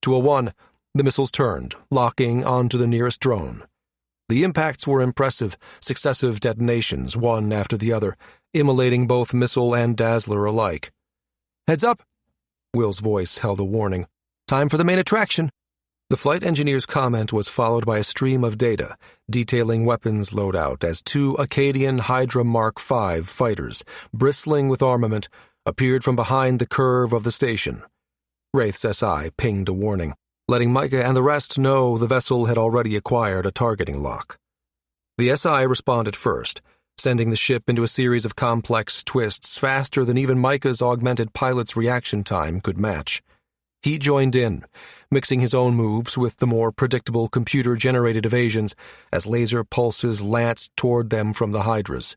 To a 1, the missiles turned, locking onto the nearest drone. The impacts were impressive, successive detonations, one after the other, immolating both missile and dazzler alike. "Heads up!" Will's voice held a warning. "Time for the main attraction." The flight engineer's comment was followed by a stream of data, detailing weapons loadout as 2 Acadian Hydra Mark V fighters, bristling with armament, appeared from behind the curve of the station. Wraith's SI pinged a warning, letting Micah and the rest know the vessel had already acquired a targeting lock. The SI responded first, sending the ship into a series of complex twists faster than even Micah's augmented pilot's reaction time could match. He joined in, mixing his own moves with the more predictable computer-generated evasions as laser pulses lanced toward them from the Hydras.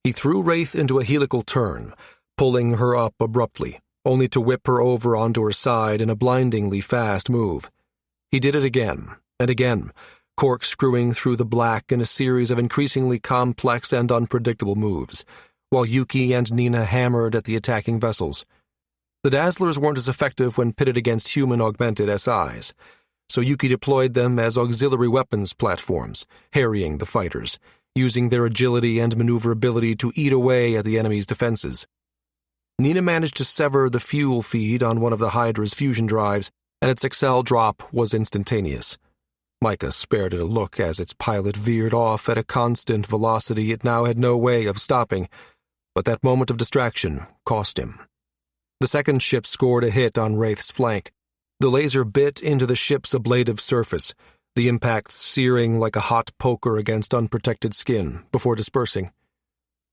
He threw Wraith into a helical turn, pulling her up abruptly, only to whip her over onto her side in a blindingly fast move. He did it again, and again, corkscrewing through the black in a series of increasingly complex and unpredictable moves, while Yuki and Nina hammered at the attacking vessels. The Dazzlers weren't as effective when pitted against human-augmented SIs, so Yuki deployed them as auxiliary weapons platforms, harrying the fighters, using their agility and maneuverability to eat away at the enemy's defenses. Nina managed to sever the fuel feed on one of the Hydra's fusion drives, and its Excel drop was instantaneous. Micah spared it a look as its pilot veered off at a constant velocity it now had no way of stopping, but that moment of distraction cost him. The second ship scored a hit on Wraith's flank. The laser bit into the ship's ablative surface, the impacts searing like a hot poker against unprotected skin, before dispersing.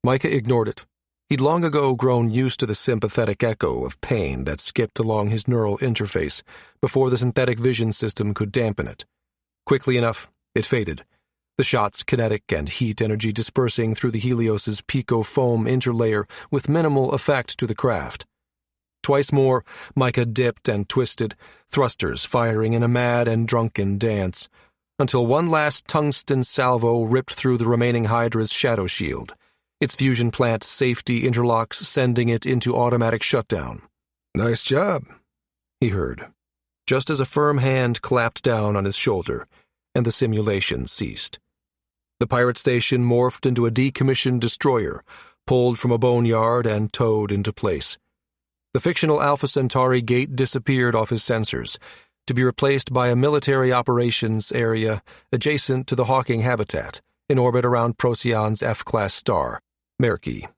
Micah ignored it. He'd long ago grown used to the sympathetic echo of pain that skipped along his neural interface before the synthetic vision system could dampen it. Quickly enough, it faded, the shot's kinetic and heat energy dispersing through the Helios's pico-foam interlayer with minimal effect to the craft. Twice more, Micah dipped and twisted, thrusters firing in a mad and drunken dance, until one last tungsten salvo ripped through the remaining Hydra's shadow shield, its fusion plant safety interlocks sending it into automatic shutdown. "Nice job," he heard, just as a firm hand clapped down on his shoulder, and the simulation ceased. The pirate station morphed into a decommissioned destroyer, pulled from a boneyard and towed into place. The fictional Alpha Centauri gate disappeared off his sensors, to be replaced by a military operations area adjacent to the Hawking habitat, in orbit around Procyon's F-class star, Merky.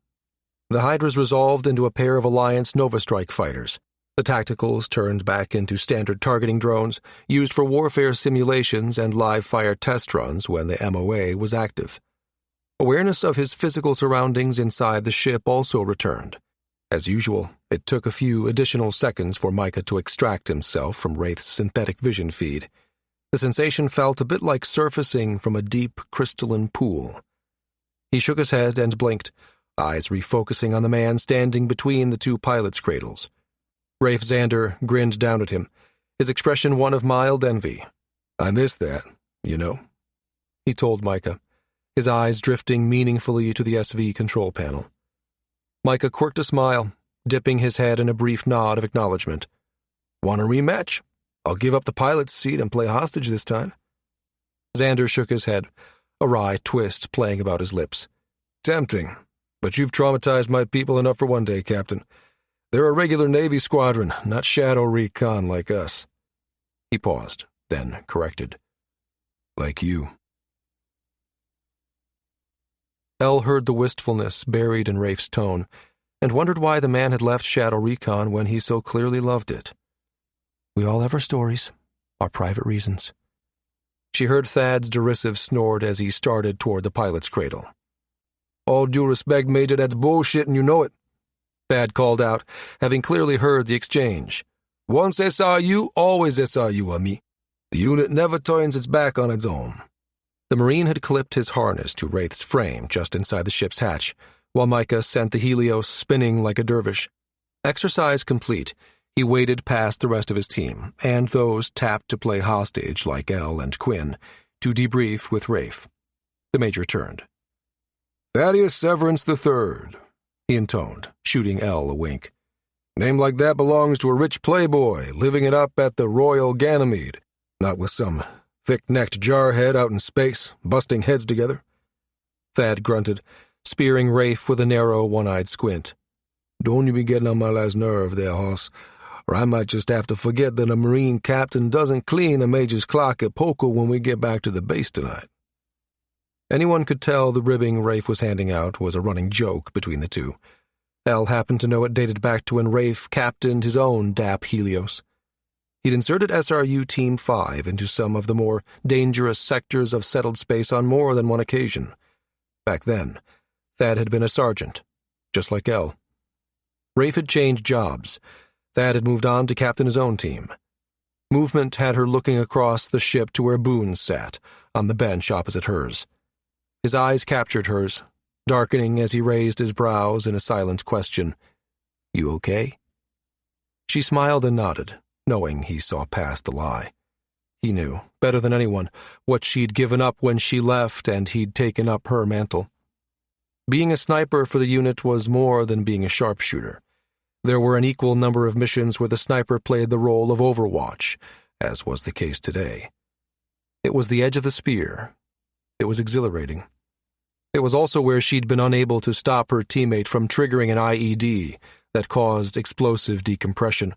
The Hydras resolved into a pair of Alliance Nova Strike fighters. The tacticals turned back into standard targeting drones, used for warfare simulations and live-fire test runs when the MOA was active. Awareness of his physical surroundings inside the ship also returned. As usual, it took a few additional seconds for Micah to extract himself from Wraith's synthetic vision feed. The sensation felt a bit like surfacing from a deep, crystalline pool. He shook his head and blinked, eyes refocusing on the man standing between the two pilots' cradles. Rafe Zander grinned down at him, his expression one of mild envy. "I missed that, you know," he told Micah, his eyes drifting meaningfully to the SV control panel. Micah quirked a smile, dipping his head in a brief nod of acknowledgement. "Want a rematch? I'll give up the pilot's seat and play hostage this time." Zander shook his head, a wry twist playing about his lips. "Tempting, but you've traumatized my people enough for one day, Captain. They're a regular Navy squadron, not shadow recon like us." He paused, then corrected. "Like you." Elle heard the wistfulness buried in Rafe's tone, and wondered why the man had left Shadow Recon when he so clearly loved it. "We all have our stories, our private reasons." She heard Thad's derisive snort as he started toward the pilot's cradle. "All due respect, Major, that's bullshit and you know it," Thad called out, having clearly heard the exchange. "Once SRU, always SRU, ami. The unit never turns its back on its own." The Marine had clipped his harness to Wraith's frame just inside the ship's hatch, while Micah sent the Helios spinning like a dervish. Exercise complete, he waded past the rest of his team, and those tapped to play hostage like Elle and Quinn, to debrief with Rafe. The Major turned. "Thaddeus Severance III," he intoned, shooting Elle a wink. "Name like that belongs to a rich playboy living it up at the Royal Ganymede, not with some thick-necked jarhead out in space, busting heads together." Thad grunted, spearing Rafe with a narrow, one-eyed squint. "Don't you be getting on my last nerve there, hoss, or I might just have to forget that a Marine captain doesn't clean the Major's clock at poker when we get back to the base tonight." Anyone could tell the ribbing Rafe was handing out was a running joke between the two. Elle happened to know it dated back to when Rafe captained his own DAP Helios. He'd inserted SRU Team 5 into some of the more dangerous sectors of settled space on more than one occasion. Back then, Thad had been a sergeant, just like Elle. Rafe had changed jobs. Thad had moved on to captain his own team. Movement had her looking across the ship to where Boone sat, on the bench opposite hers. His eyes captured hers, darkening as he raised his brows in a silent question. "You okay?" She smiled and nodded, knowing he saw past the lie. He knew, better than anyone, what she'd given up when she left and he'd taken up her mantle. Being a sniper for the unit was more than being a sharpshooter. There were an equal number of missions where the sniper played the role of Overwatch, as was the case today. It was the edge of the spear. It was exhilarating. It was also where she'd been unable to stop her teammate from triggering an IED that caused explosive decompression,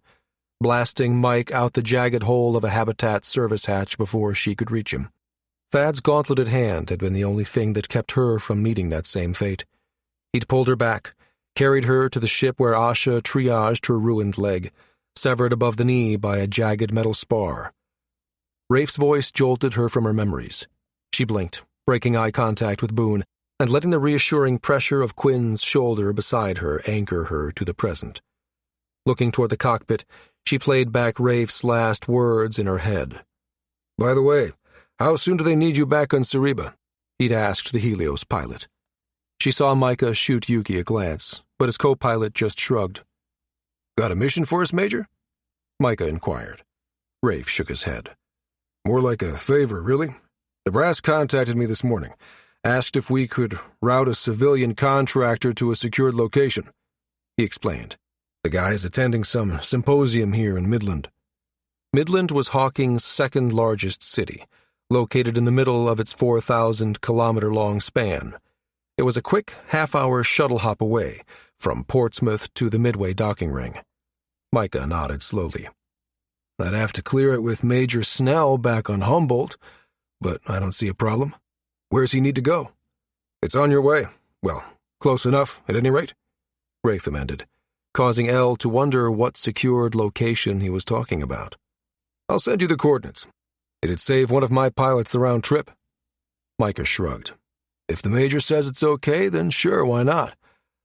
blasting Mike out the jagged hole of a habitat service hatch before she could reach him. Thad's gauntleted hand had been the only thing that kept her from meeting that same fate. He'd pulled her back, carried her to the ship where Asha triaged her ruined leg, severed above the knee by a jagged metal spar. Rafe's voice jolted her from her memories. She blinked, breaking eye contact with Boone, and letting the reassuring pressure of Quinn's shoulder beside her anchor her to the present. Looking toward the cockpit, she played back Rafe's last words in her head. By the way, how soon do they need you back on Cereba? He'd asked the Helios pilot. She saw Micah shoot Yuki a glance, but his co-pilot just shrugged. Got a mission for us, Major? Micah inquired. Rafe shook his head. More like a favor, really. The brass contacted me this morning, asked if we could route a civilian contractor to a secured location. He explained. The guy's attending some symposium here in Midland. Midland was Hawking's second largest city, located in the middle of its 4,000-kilometer-long span. It was a quick half-hour shuttle hop away from Portsmouth to the Midway docking ring. Micah nodded slowly. I'd have to clear it with Major Snell back on Humboldt, but I don't see a problem. Where's he need to go? It's on your way. Well, close enough, at any rate, Rafe amended, causing Elle to wonder what secured location he was talking about. I'll send you the coordinates. It'd save one of my pilots the round trip. Micah shrugged. If the Major says it's okay, then sure, why not?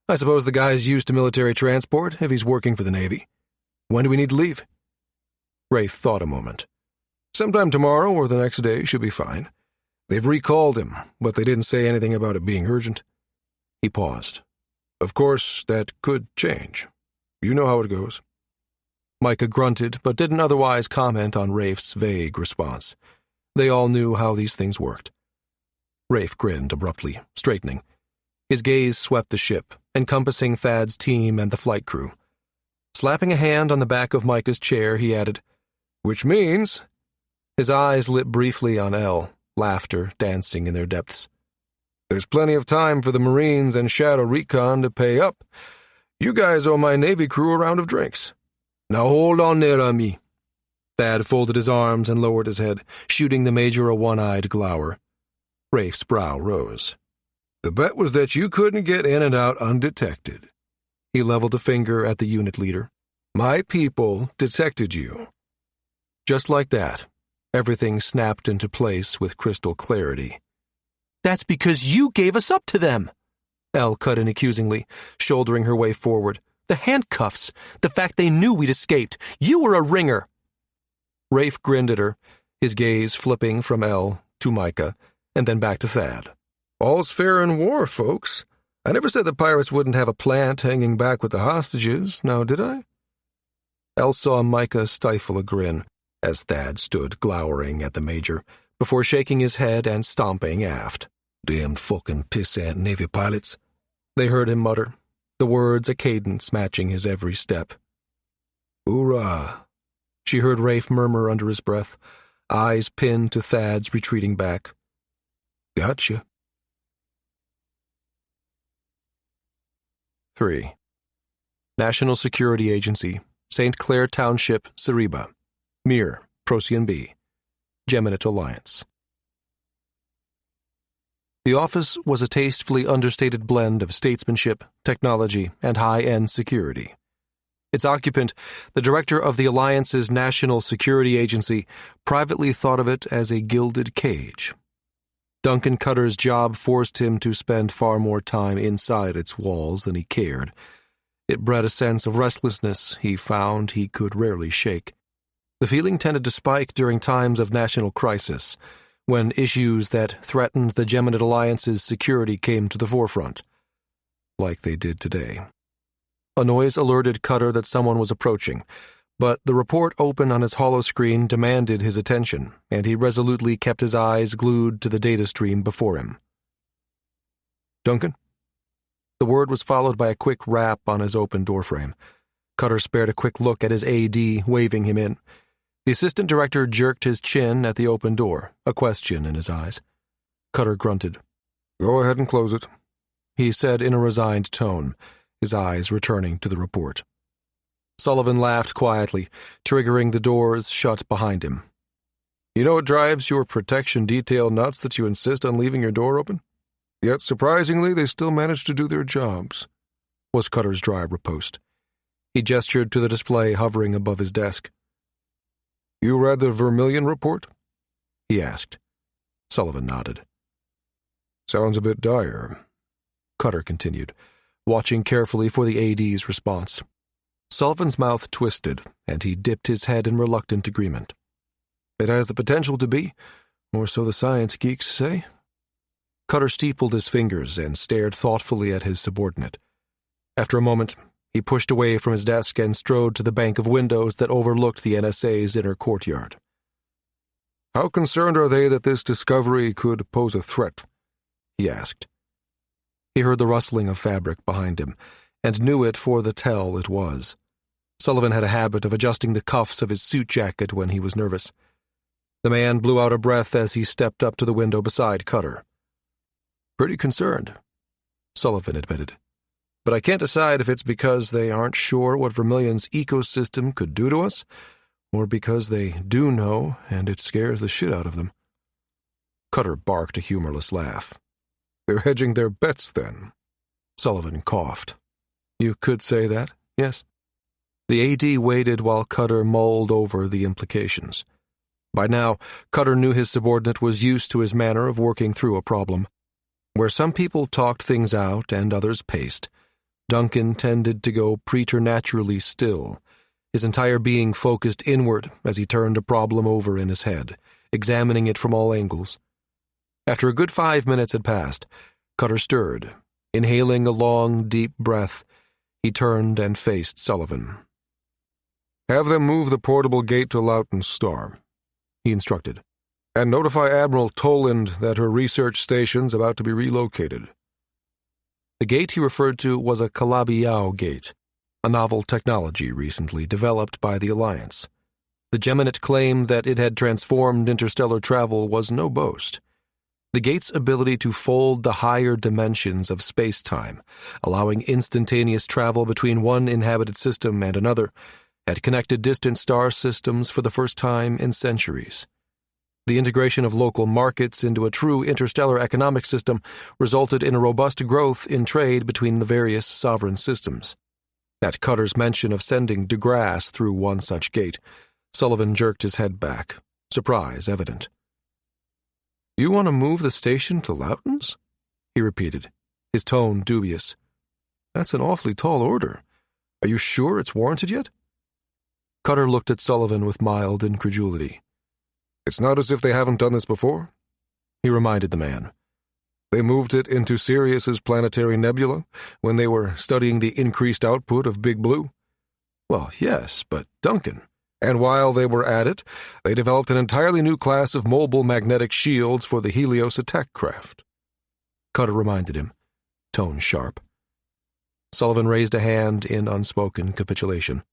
I suppose the guy's used to military transport if he's working for the Navy. When do we need to leave? Rafe thought a moment. Sometime tomorrow or the next day should be fine. They've recalled him, but they didn't say anything about it being urgent. He paused. Of course, that could change. You know how it goes. Micah grunted, but didn't otherwise comment on Rafe's vague response. They all knew how these things worked. Rafe grinned abruptly, straightening. His gaze swept the ship, encompassing Thad's team and the flight crew. Slapping a hand on the back of Micah's chair, he added, "Which means—" His eyes lit briefly on Elle, laughter dancing in their depths. "There's plenty of time for the Marines and Shadow Recon to pay up. You guys owe my Navy crew a round of drinks. Now hold on there, ami." Thad folded his arms and lowered his head, shooting the Major a one-eyed glower. Rafe's brow rose. "The bet was that you couldn't get in and out undetected." He leveled a finger at the unit leader. "My people detected you." Just like that, everything snapped into place with crystal clarity. "That's because you gave us up to them," Elle cut in accusingly, shouldering her way forward. "The handcuffs, the fact they knew we'd escaped. You were a ringer." Rafe grinned at her, his gaze flipping from Elle to Micah, and then back to Thad. "All's fair in war, folks. I never said the pirates wouldn't have a plant hanging back with the hostages, now did I?" Elle saw Micah stifle a grin as Thad stood glowering at the Major, before shaking his head and stomping aft. "Damned fucking pissant Navy pilots," they heard him mutter, the words a cadence matching his every step. "Hoorah," she heard Rafe murmur under his breath, eyes pinned to Thad's retreating back. "Gotcha." 3. National Security Agency, St. Clair Township, Cereba. Mir, Procyon B. Geminate Alliance. The office was a tastefully understated blend of statesmanship, technology, and high-end security. Its occupant, the director of the Alliance's National Security Agency, privately thought of it as a gilded cage. Duncan Cutter's job forced him to spend far more time inside its walls than he cared. It bred a sense of restlessness he found he could rarely shake. The feeling tended to spike during times of national crisis, when issues that threatened the Geminate Alliance's security came to the forefront, like they did today. A noise alerted Cutter that someone was approaching, but the report open on his holoscreen demanded his attention, and he resolutely kept his eyes glued to the data stream before him. "Duncan?" The word was followed by a quick rap on his open doorframe. Cutter spared a quick look at his AD, waving him in. The assistant director jerked his chin at the open door, a question in his eyes. Cutter grunted. "Go ahead and close it," he said in a resigned tone, his eyes returning to the report. Sullivan laughed quietly, triggering the doors shut behind him. "You know what drives your protection detail nuts that you insist on leaving your door open? Yet, surprisingly, they still manage to do their jobs," was Cutter's dry riposte. He gestured to the display hovering above his desk. "You read the Vermilion report?" he asked. Sullivan nodded. Sounds a bit dire, Cutter continued, watching carefully for the AD's response. Sullivan's mouth twisted, and he dipped his head in reluctant agreement. It has the potential to be, or so the science geeks say. Cutter steepled his fingers and stared thoughtfully at his subordinate. After a moment, he pushed away from his desk and strode to the bank of windows that overlooked the NSA's inner courtyard. How concerned are they that this discovery could pose a threat? He asked. He heard the rustling of fabric behind him, and knew it for the Teil it was. Sullivan had a habit of adjusting the cuffs of his suit jacket when he was nervous. The man blew out a breath as he stepped up to the window beside Cutter. Pretty concerned, Sullivan admitted. But I can't decide if it's because they aren't sure what Vermilion's ecosystem could do to us, or because they do know and it scares the shit out of them. Cutter barked a humorless laugh. They're hedging their bets, then. Sullivan coughed. You could say that, yes. The AD waited while Cutter mulled over the implications. By now, Cutter knew his subordinate was used to his manner of working through a problem. Where some people talked things out and others paced, Duncan tended to go preternaturally still, his entire being focused inward as he turned a problem over in his head, examining it from all angles. After a good 5 minutes had passed, Cutter stirred. Inhaling a long, deep breath, he turned and faced Sullivan. Have them move the portable gate to Loughton Star, he instructed, and notify Admiral Toland that her research station's about to be relocated. The gate he referred to was a Calabi-Yau gate, a novel technology recently developed by the Alliance. The Geminate claim that it had transformed interstellar travel was no boast. The gate's ability to fold the higher dimensions of space-time, allowing instantaneous travel between one inhabited system and another, had connected distant star systems for the first time in centuries. The integration of local markets into a true interstellar economic system resulted in a robust growth in trade between the various sovereign systems. At Cutter's mention of sending DeGrasse through one such gate, Sullivan jerked his head back, surprise evident. You want to move the station to Loughton's? He repeated, his tone dubious. That's an awfully tall order. Are you sure it's warranted yet? Cutter looked at Sullivan with mild incredulity. It's not as if they haven't done this before, he reminded the man. They moved it into Sirius's planetary nebula when they were studying the increased output of Big Blue. Well, yes, but Duncan. And while they were at it, they developed an entirely new class of mobile magnetic shields for the Helios attack craft. Cutter reminded him, tone sharp. Sullivan raised a hand in unspoken capitulation.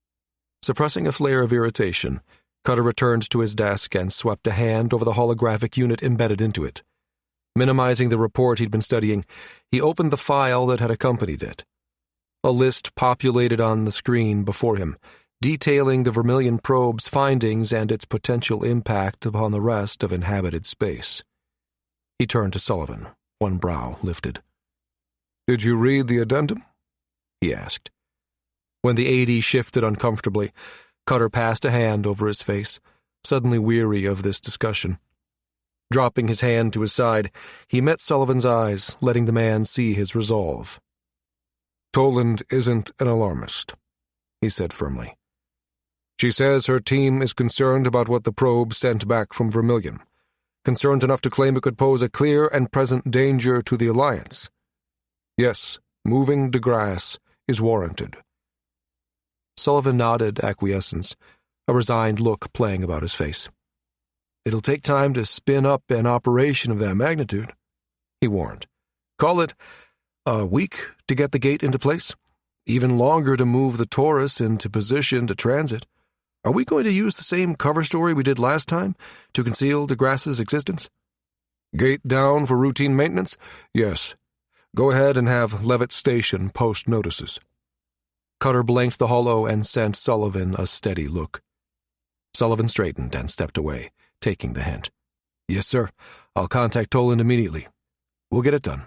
Suppressing a flare of irritation, Cutter returned to his desk and swept a hand over the holographic unit embedded into it. Minimizing the report he'd been studying, he opened the file that had accompanied it. A list populated on the screen before him, detailing the Vermilion probe's findings and its potential impact upon the rest of inhabited space. He turned to Sullivan, one brow lifted. Did you read the addendum? He asked. When the AD shifted uncomfortably, Cutter passed a hand over his face, suddenly weary of this discussion. Dropping his hand to his side, he met Sullivan's eyes, letting the man see his resolve. Toland isn't an alarmist, he said firmly. She says her team is concerned about what the probe sent back from Vermilion, concerned enough to claim it could pose a clear and present danger to the Alliance. Yes, moving DeGrasse is warranted. Sullivan nodded acquiescence, a resigned look playing about his face. It'll take time to spin up an operation of that magnitude, he warned. Call it a week to get the gate into place, even longer to move the Taurus into position to transit. Are we going to use the same cover story we did last time to conceal DeGrasse's existence? Gate down for routine maintenance? Yes. Go ahead and have Levitt Station post notices. Cutter blinked the holo and sent Sullivan a steady look. Sullivan straightened and stepped away, taking the hint. Yes, sir. I'll contact Toland immediately. We'll get it done.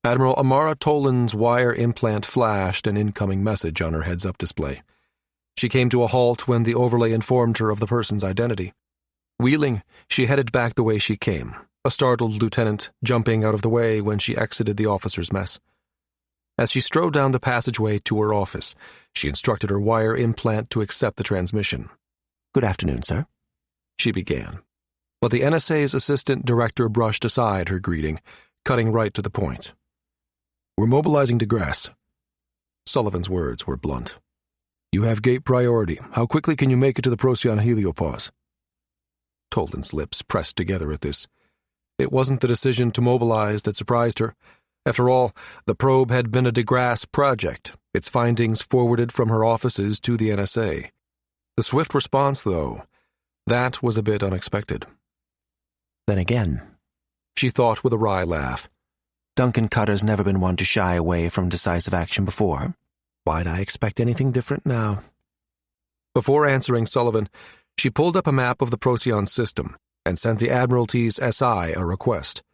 Admiral Amara Toland's wire implant flashed an incoming message on her heads-up display. She came to a halt when the overlay informed her of the person's identity. Wheeling, she headed back the way she came, a startled lieutenant jumping out of the way when she exited the officer's mess. As she strode down the passageway to her office, she instructed her wire implant to accept the transmission. "Good afternoon, sir," she began. But the NSA's assistant director brushed aside her greeting, cutting right to the point. "We're mobilizing to Grass." Sullivan's words were blunt. "You have gate priority. How quickly can you make it to the Procyon heliopause?" Toland's lips pressed together at this. It wasn't the decision to mobilize that surprised her. After all, the probe had been a DeGrasse project, its findings forwarded from her offices to the NSA. The swift response, though, that was a bit unexpected. Then again, she thought with a wry laugh, Duncan Cutter's never been one to shy away from decisive action before. Why'd I expect anything different now? Before answering Sullivan, she pulled up a map of the Procyon system and sent the Admiralty's SI a request.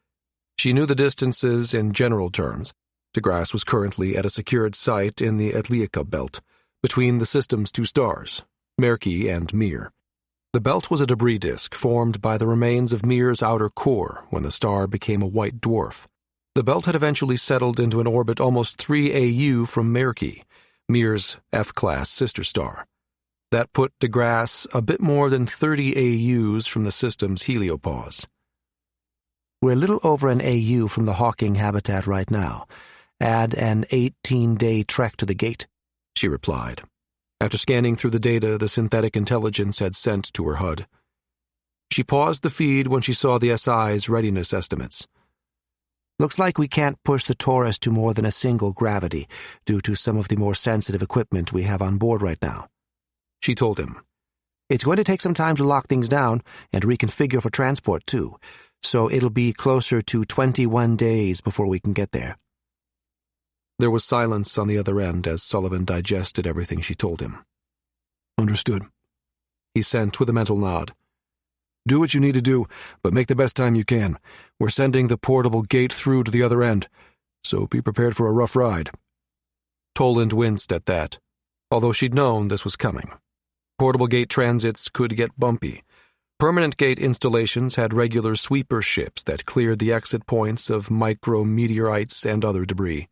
She knew the distances in general terms. DeGrasse was currently at a secured site in the Atliaka belt, between the system's two stars, Merki and Mir. The belt was a debris disk formed by the remains of Mir's outer core when the star became a white dwarf. The belt had eventually settled into an orbit almost 3 AU from Merki, Mir's F-class sister star. That put DeGrasse a bit more than 30 AUs from the system's heliopause. We're a little over an AU from the Hawking habitat right now. Add an 18-day trek to the gate, she replied, after scanning through the data the synthetic intelligence had sent to her HUD. She paused the feed when she saw the SI's readiness estimates. Looks like we can't push the Taurus to more than a single gravity due to some of the more sensitive equipment we have on board right now, she told him. It's going to take some time to lock things down and reconfigure for transport, too, so it'll be closer to 21 days before we can get there. There was silence on the other end as Sullivan digested everything she told him. "Understood," he sent with a mental nod. "Do what you need to do, but make the best time you can. We're sending the portable gate through to the other end, so be prepared for a rough ride." Toland winced at that, although she'd known this was coming. Portable gate transits could get bumpy. Permanent gate installations had regular sweeper ships that cleared the exit points of micro-meteorites and other debris.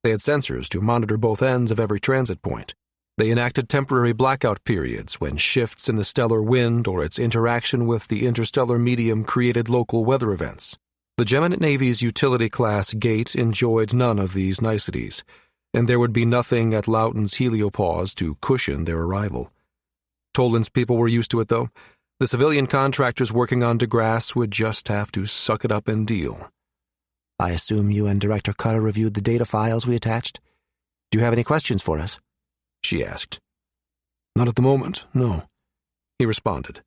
They had sensors to monitor both ends of every transit point. They enacted temporary blackout periods when shifts in the stellar wind or its interaction with the interstellar medium created local weather events. The Gemini Navy's utility-class gate enjoyed none of these niceties, and there would be nothing at Loughton's heliopause to cushion their arrival. Toland's people were used to it, though. The civilian contractors working on DeGrasse would just have to suck it up and deal. I assume you and Director Cutter reviewed the data files we attached? Do you have any questions for us? She asked. "Not at the moment, no," he responded.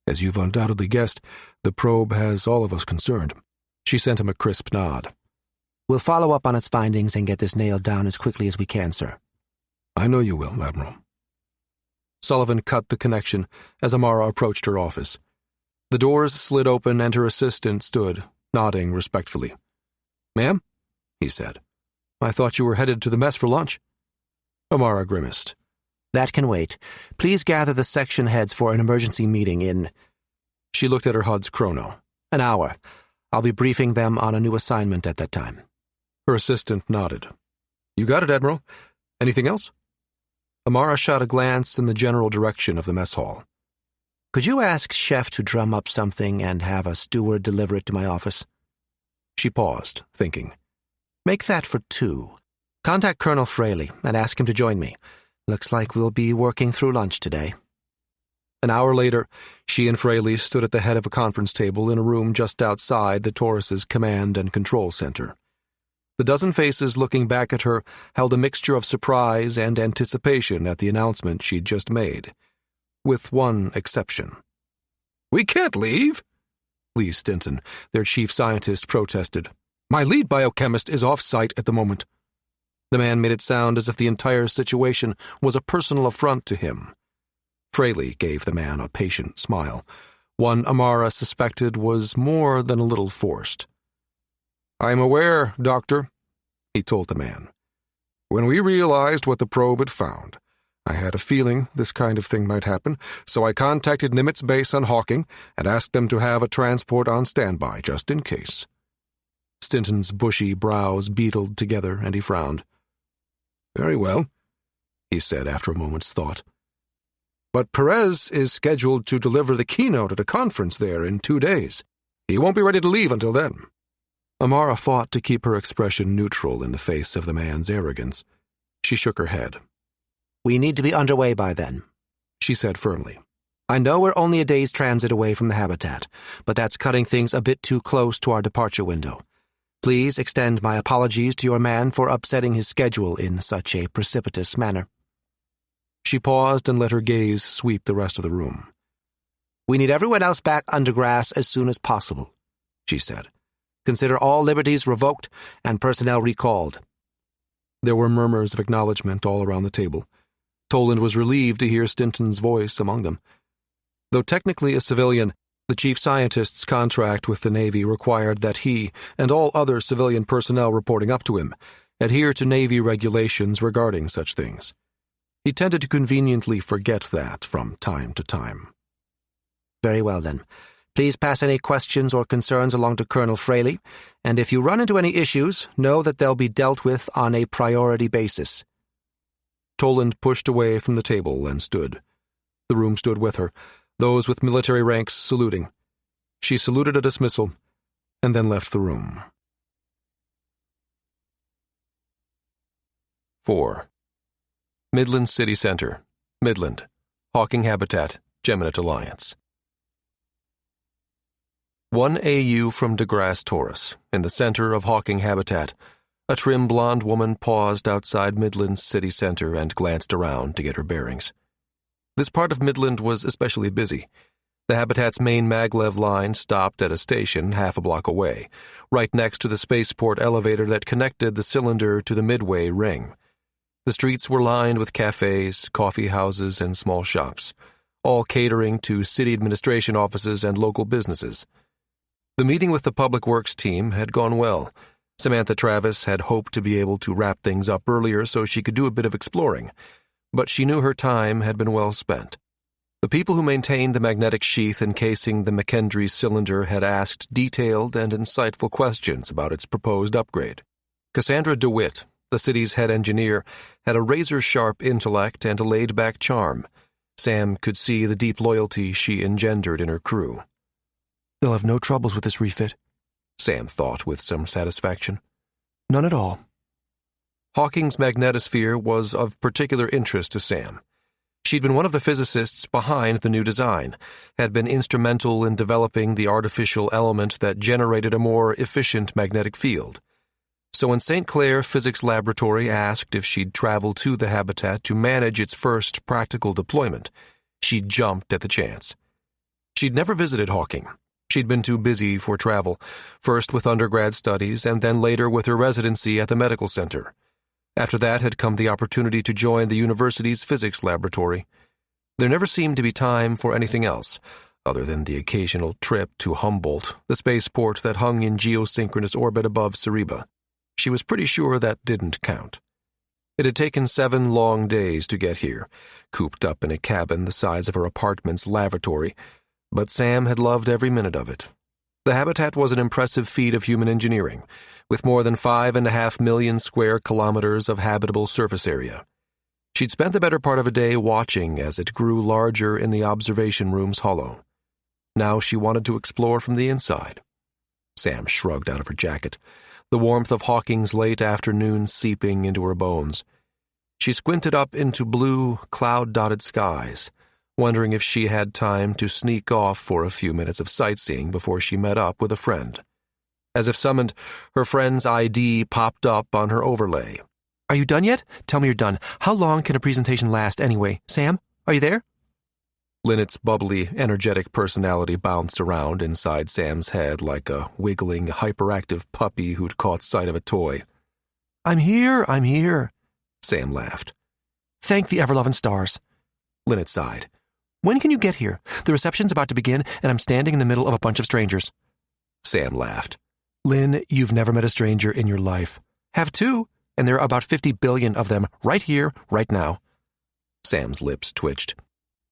"As you've undoubtedly guessed, the probe has all of us concerned." She sent him a crisp nod. "We'll follow up on its findings and get this nailed down as quickly as we can, sir." "I know you will, Admiral." Sullivan cut the connection as Amara approached her office. The doors slid open and her assistant stood, nodding respectfully. "Ma'am?" he said. "I thought you were headed to the mess for lunch." Amara grimaced. "That can wait. Please gather the section heads for an emergency meeting in..." She looked at her HUD's chrono. "An hour. I'll be briefing them on a new assignment at that time." Her assistant nodded. "You got it, Admiral. Anything else?" Amara shot a glance in the general direction of the mess hall. "Could you ask Chef to drum up something and have a steward deliver it to my office?" She paused, thinking. "Make that for 2. Contact Colonel Fraley and ask him to join me. Looks like we'll be working through lunch today." An hour later, she and Fraley stood at the head of a conference table in a room just outside the Taurus's command and control center. The dozen faces looking back at her held a mixture of surprise and anticipation at the announcement she'd just made, with one exception. "We can't leave," Lee Stinton, their chief scientist, protested. "My lead biochemist is off-site at the moment." The man made it sound as if the entire situation was a personal affront to him. Fraley gave the man a patient smile, one Amara suspected was more than a little forced. "I'm aware, Doctor," he told the man. "When we realized what the probe had found, I had a feeling this kind of thing might happen, so I contacted Nimitz Base on Hawking and asked them to have a transport on standby, just in case. Stinton's bushy brows beetled together, and he frowned. Very well, he said after a moment's thought. But Perez is scheduled to deliver the keynote at a conference there in 2 days. He won't be ready to leave until then. Amara fought to keep her expression neutral in the face of the man's arrogance. She shook her head. We need to be underway by then, she said firmly. I know we're only a day's transit away from the habitat, but that's cutting things a bit too close to our departure window. Please extend my apologies to your man for upsetting his schedule in such a precipitous manner. She paused and let her gaze sweep the rest of the room. We need everyone else back under grass as soon as possible, she said. Consider all liberties revoked and personnel recalled. There were murmurs of acknowledgement all around the table. Toland was relieved to hear Stinton's voice among them. Though technically a civilian, the chief scientist's contract with the Navy required that he, and all other civilian personnel reporting up to him, adhere to Navy regulations regarding such things. He tended to conveniently forget that from time to time. Very well, then. Please pass any questions or concerns along to Colonel Fraley, and if you run into any issues, know that they'll be dealt with on a priority basis. Toland pushed away from the table and stood. The room stood with her, those with military ranks saluting. She saluted a dismissal, and then left the room. 4. Midland City Center, Midland, Hawking Habitat, Geminate Alliance. 1 AU from DeGrasse Taurus, in the center of Hawking Habitat, a trim blonde woman paused outside Midland's city center and glanced around to get her bearings. This part of Midland was especially busy. The Habitat's main maglev line stopped at a station half a block away, right next to the spaceport elevator that connected the cylinder to the Midway ring. The streets were lined with cafes, coffee houses, and small shops, all catering to city administration offices and local businesses. The meeting with the Public Works team had gone well. Samantha Travis had hoped to be able to wrap things up earlier so she could do a bit of exploring, but she knew her time had been well spent. The people who maintained the magnetic sheath encasing the McKendree cylinder had asked detailed and insightful questions about its proposed upgrade. Cassandra DeWitt, the city's head engineer, had a razor-sharp intellect and a laid-back charm. Sam could see the deep loyalty she engendered in her crew. They'll have no troubles with this refit, Sam thought with some satisfaction. None at all. Hawking's magnetosphere was of particular interest to Sam. She'd been one of the physicists behind the new design, had been instrumental in developing the artificial element that generated a more efficient magnetic field. So when St. Clair Physics Laboratory asked if she'd travel to the habitat to manage its first practical deployment, she jumped at the chance. She'd never visited Hawking. She'd been too busy for travel, first with undergrad studies and then later with her residency at the medical center. After that had come the opportunity to join the university's physics laboratory. There never seemed to be time for anything else, other than the occasional trip to Humboldt, the spaceport that hung in geosynchronous orbit above Cereba. She was pretty sure that didn't count. It had taken 7 long days to get here, cooped up in a cabin the size of her apartment's lavatory, but Sam had loved every minute of it. The habitat was an impressive feat of human engineering, with more than 5.5 million square kilometers of habitable surface area. She'd spent the better part of a day watching as it grew larger in the observation room's hollow. Now she wanted to explore from the inside. Sam shrugged out of her jacket, the warmth of Hawking's late afternoon seeping into her bones. She squinted up into blue, cloud-dotted skies, wondering if she had time to sneak off for a few minutes of sightseeing before she met up with a friend. As if summoned, her friend's ID popped up on her overlay. Are you done yet? Tell me you're done. How long can a presentation last anyway? Sam, are you there? Linnet's bubbly, energetic personality bounced around inside Sam's head like a wiggling, hyperactive puppy who'd caught sight of a toy. I'm here, Sam laughed. Thank the ever-loving stars. Linnet sighed. When can you get here? The reception's about to begin, and I'm standing in the middle of a bunch of strangers. Sam laughed. Lynn, you've never met a stranger in your life. Have 2, and there are about 50 billion of them right here, right now. Sam's lips twitched.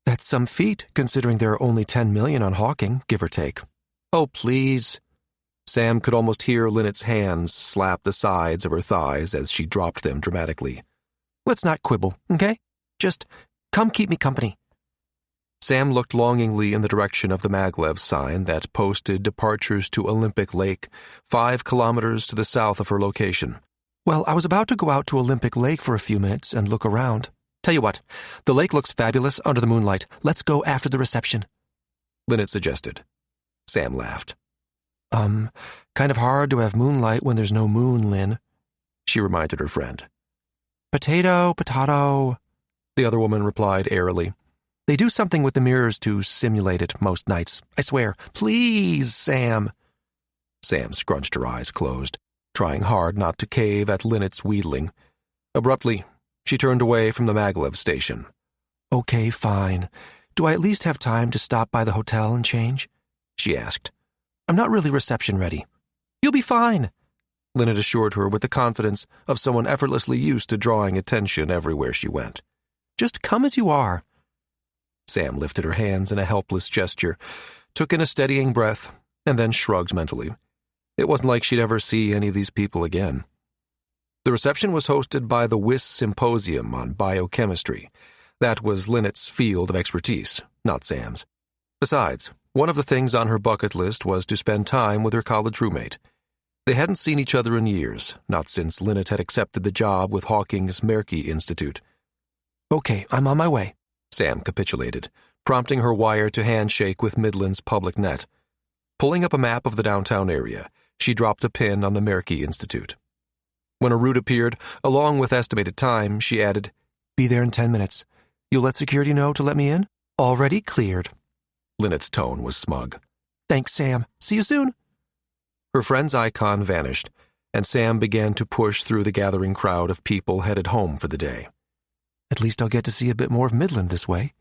That's some feat, considering there are only 10 million on Hawking, give or take. Oh, please. Sam could almost hear Lynette's hands slap the sides of her thighs as she dropped them dramatically. Let's not quibble, okay? Just come keep me company. Sam looked longingly in the direction of the maglev sign that posted departures to Olympic Lake, 5 kilometers to the south of her location. Well, I was about to go out to Olympic Lake for a few minutes and look around. Tell you what, the lake looks fabulous under the moonlight. Let's go after the reception. Lynette suggested. Sam laughed. Kind of hard to have moonlight when there's no moon, Lynn, she reminded her friend. Potato, potato, the other woman replied airily. They do something with the mirrors to simulate it most nights, I swear. Please, Sam. Sam scrunched her eyes closed, trying hard not to cave at Lynette's wheedling. Abruptly, she turned away from the maglev station. Okay, fine. Do I at least have time to stop by the hotel and change? She asked. I'm not really reception ready. You'll be fine, Lynette assured her with the confidence of someone effortlessly used to drawing attention everywhere she went. Just come as you are. Sam lifted her hands in a helpless gesture, took in a steadying breath, and then shrugged mentally. It wasn't like she'd ever see any of these people again. The reception was hosted by the WIS Symposium on Biochemistry. That was Lynette's field of expertise, not Sam's. Besides, one of the things on her bucket list was to spend time with her college roommate. They hadn't seen each other in years, not since Lynette had accepted the job with Hawking's Merki Institute. Okay, I'm on my way, Sam capitulated, prompting her wire-to-hand shake with Midland's public net. Pulling up a map of the downtown area, she dropped a pin on the Merki Institute. When a route appeared, along with estimated time, she added, Be there in 10 minutes. You'll let security know to let me in? Already cleared. Lynette's tone was smug. Thanks, Sam. See you soon. Her friend's icon vanished, and Sam began to push through the gathering crowd of people headed home for the day. At least I'll get to see a bit more of Midland this way.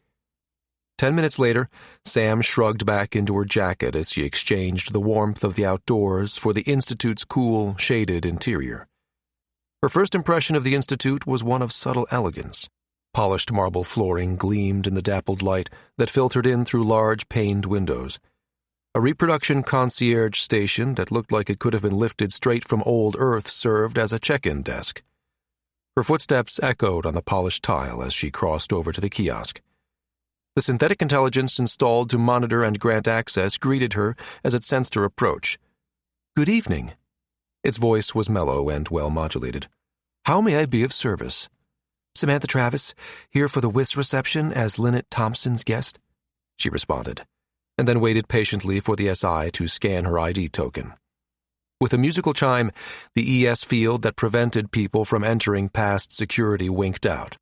10 minutes later, Sam shrugged back into her jacket as she exchanged the warmth of the outdoors for the Institute's cool, shaded interior. Her first impression of the Institute was one of subtle elegance. Polished marble flooring gleamed in the dappled light that filtered in through large paned windows. A reproduction concierge station that looked like it could have been lifted straight from old Earth served as a check-in desk. Her footsteps echoed on the polished tile as she crossed over to the kiosk. The synthetic intelligence installed to monitor and grant access greeted her as it sensed her approach. "Good evening." Its voice was mellow and well-modulated. "How may I be of service?" Samantha Travis, here for the WIS reception as Lynette Thompson's guest, she responded, and then waited patiently for the SI to scan her ID token. With a musical chime, the ES field that prevented people from entering past security winked out.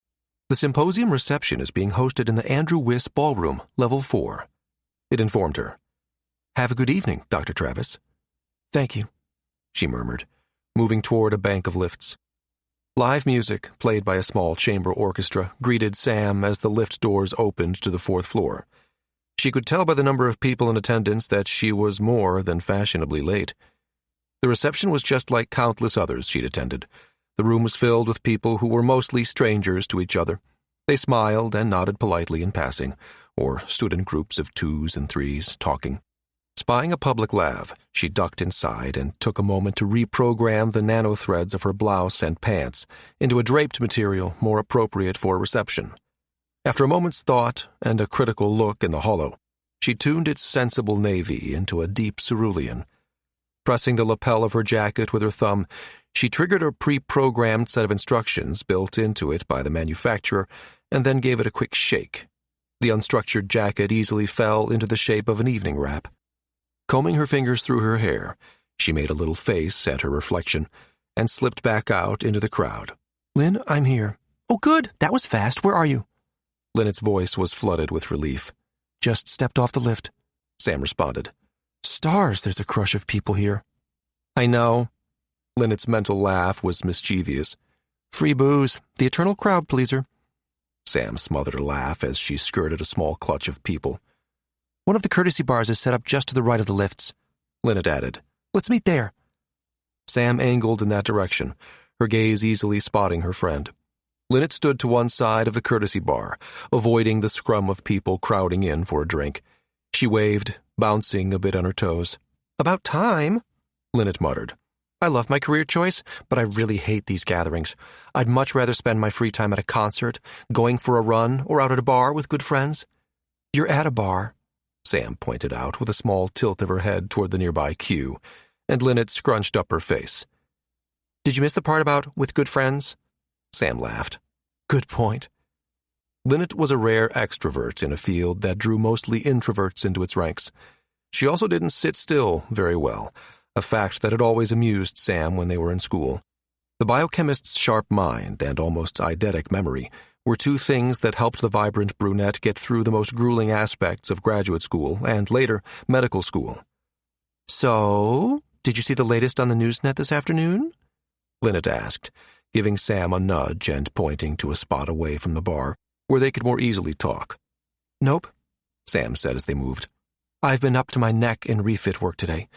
"The symposium reception is being hosted in the Andrew Wyss Ballroom, Level 4. It informed her. "Have a good evening, Dr. Travis." "Thank you," she murmured, moving toward a bank of lifts. Live music, played by a small chamber orchestra, greeted Sam as the lift doors opened to the 4th floor. She could tell by the number of people in attendance that she was more than fashionably late. The reception was just like countless others she'd attended. The room was filled with people who were mostly strangers to each other. They smiled and nodded politely in passing, or stood in groups of 2s and 3s, talking. Spying a public lav, she ducked inside and took a moment to reprogram the nanothreads of her blouse and pants into a draped material more appropriate for a reception. After a moment's thought and a critical look in the hollow, she tuned its sensible navy into a deep cerulean. Pressing the lapel of her jacket with her thumb, she triggered a pre-programmed set of instructions built into it by the manufacturer and then gave it a quick shake. The unstructured jacket easily fell into the shape of an evening wrap. Combing her fingers through her hair, she made a little face at her reflection and slipped back out into the crowd. "Lynn, I'm here." "Oh, good. That was fast. Where are you?" Lynette's voice was flooded with relief. "Just stepped off the lift," Sam responded. "Stars, there's a crush of people here." "I know." Lynette's mental laugh was mischievous. "Free booze. The eternal crowd pleaser." Sam smothered a laugh as she skirted a small clutch of people. "One of the courtesy bars is set up just to the right of the lifts," Lynette added. "Let's meet there." Sam angled in that direction, her gaze easily spotting her friend. Linnet stood to one side of the courtesy bar, avoiding the scrum of people crowding in for a drink. She waved, bouncing a bit on her toes. "About time," Linnet muttered. "I love my career choice, but I really hate these gatherings. I'd much rather spend my free time at a concert, going for a run, or out at a bar with good friends." "You're at a bar," Sam pointed out with a small tilt of her head toward the nearby queue, and Linnet scrunched up her face. "Did you miss the part about with good friends?" Sam laughed. "Good point." Linnet was a rare extrovert in a field that drew mostly introverts into its ranks. She also didn't sit still very well, a fact that had always amused Sam when they were in school. The biochemist's sharp mind and almost eidetic memory were two things that helped the vibrant brunette get through the most grueling aspects of graduate school and, later, medical school. "So, did you see the latest on the Newsnet this afternoon?" Linnet asked, giving Sam a nudge and pointing to a spot away from the bar where they could more easily talk. "Nope," Sam said as they moved. "I've been up to my neck in refit work today.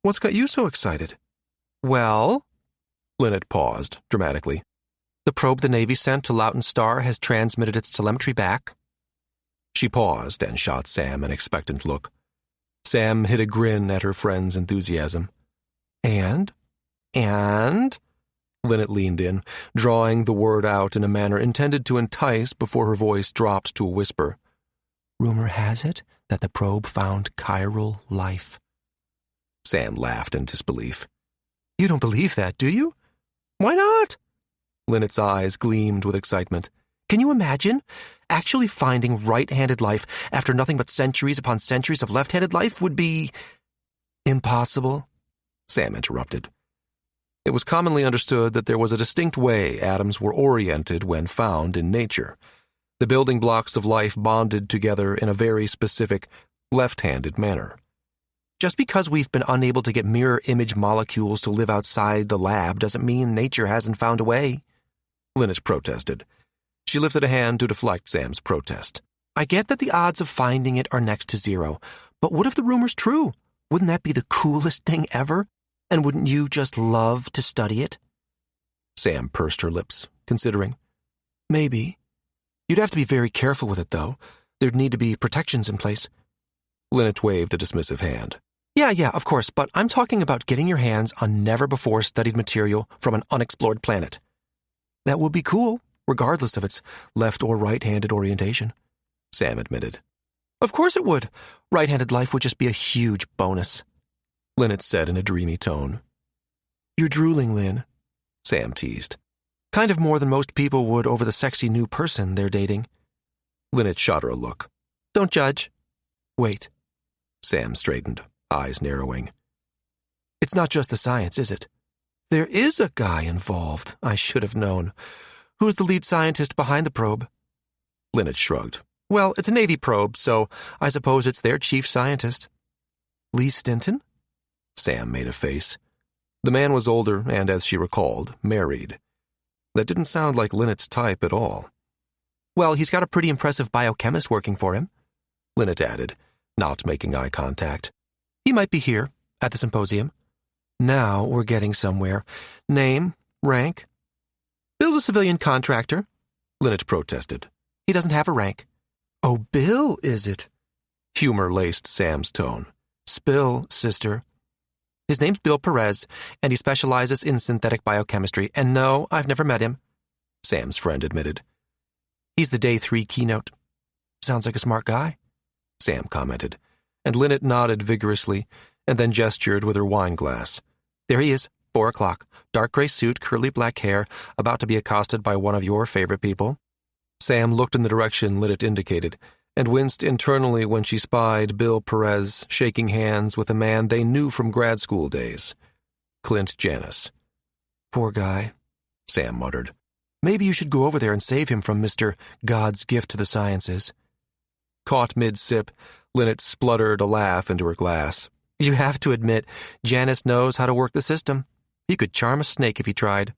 What's got you so excited?" "Well," Linnet paused dramatically. "The probe the Navy sent to Loughton Star has transmitted its telemetry back." She paused and shot Sam an expectant look. Sam hid a grin at her friend's enthusiasm. And? Linnet leaned in, drawing the word out in a manner intended to entice before her voice dropped to a whisper. "Rumor has it that the probe found chiral life." Sam laughed in disbelief. "You don't believe that, do you?" "Why not?" Linnet's eyes gleamed with excitement. "Can you imagine? Actually finding right-handed life after nothing but centuries upon centuries of left-handed life would be impossible," Sam interrupted. It was commonly understood that there was a distinct way atoms were oriented when found in nature. The building blocks of life bonded together in a very specific, left-handed manner. "Just because we've been unable to get mirror image molecules to live outside the lab doesn't mean nature hasn't found a way," Linnet protested. She lifted a hand to deflect Sam's protest. "I get that the odds of finding it are next to zero, but what if the rumor's true? Wouldn't that be the coolest thing ever? And wouldn't you just love to study it?" Sam pursed her lips, considering. "Maybe. You'd have to be very careful with it, though. There'd need to be protections in place." Linnet waved a dismissive hand. Yeah, of course, but I'm talking about getting your hands on never-before-studied material from an unexplored planet. That would be cool, regardless of its left or right-handed orientation," Sam admitted. "Of course it would. Right-handed life would just be a huge bonus," Linnet said in a dreamy tone. "You're drooling, Lynn," Sam teased. "Kind of more than most people would over the sexy new person they're dating." Linnet shot her a look. "Don't judge." "Wait." Sam straightened, eyes narrowing. "It's not just the science, is it? There is a guy involved, I should have known. Who's the lead scientist behind the probe?" Linnet shrugged. "Well, it's a Navy probe, so I suppose it's their chief scientist." "Lee Stinton?" Sam made a face. The man was older and, as she recalled, married. That didn't sound like Linnet's type at all. "Well, he's got a pretty impressive biochemist working for him," Linnet added, not making eye contact. "He might be here, at the symposium." "Now we're getting somewhere. Name, rank?" "Bill's a civilian contractor," Linnet protested. "He doesn't have a rank." "Oh, Bill, is it?" Humor laced Sam's tone. "Spill, sister." "His name's Bill Perez, and he specializes in synthetic biochemistry. And no, I've never met him," Sam's friend admitted. "He's the Day 3 keynote." "Sounds like a smart guy," Sam commented, and Linnet nodded vigorously and then gestured with her wine glass. "There he is, 4 o'clock, dark gray suit, curly black hair, about to be accosted by one of your favorite people." Sam looked in the direction Linnet indicated, and winced internally when she spied Bill Perez shaking hands with a man they knew from grad school days, Clint Janus. "Poor guy," Sam muttered. "Maybe you should go over there and save him from Mr. God's gift to the sciences." Caught mid-sip, Linnet spluttered a laugh into her glass. "You have to admit, Janus knows how to work the system. He could charm a snake if he tried."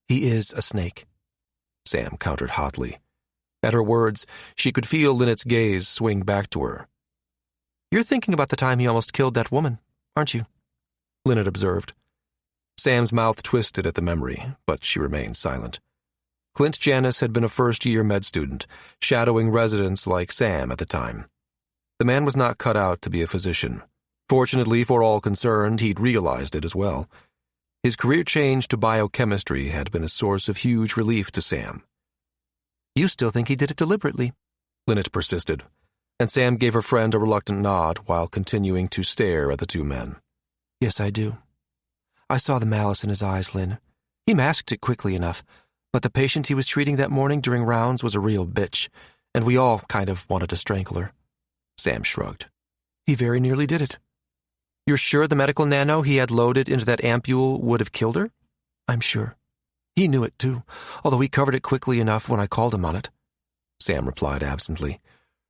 "He is a snake," Sam countered hotly. At her words, she could feel Linnet's gaze swing back to her. "You're thinking about the time he almost killed that woman, aren't you?" Linnet observed. Sam's mouth twisted at the memory, but she remained silent. Clint Janis had been a first-year med student, shadowing residents like Sam at the time. The man was not cut out to be a physician. Fortunately for all concerned, he'd realized it as well. His career change to biochemistry had been a source of huge relief to Sam. You still think he did it deliberately? Lynette persisted, and Sam gave her friend a reluctant nod while continuing to stare at the two men. Yes, I do. I saw the malice in his eyes, Lynn. He masked it quickly enough, but the patient he was treating that morning during rounds was a real bitch, and we all kind of wanted to strangle her. Sam shrugged. He very nearly did it. You're sure the medical nano he had loaded into that ampule would have killed her? I'm sure. He knew it, too, although he covered it quickly enough when I called him on it. Sam replied absently,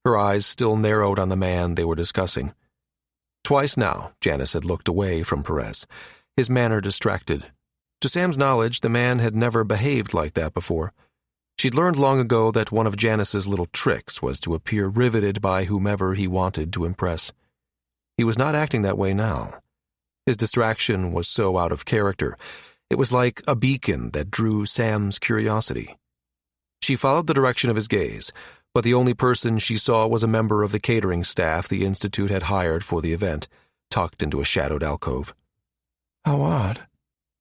her eyes still narrowed on the man they were discussing. Twice now, Janis had looked away from Perez, his manner distracted. To Sam's knowledge, the man had never behaved like that before. She'd learned long ago that one of Janis's little tricks was to appear riveted by whomever he wanted to impress. He was not acting that way now. His distraction was so out of character. It was like a beacon that drew Sam's curiosity. She followed the direction of his gaze, but the only person she saw was a member of the catering staff the Institute had hired for the event, tucked into a shadowed alcove. How odd.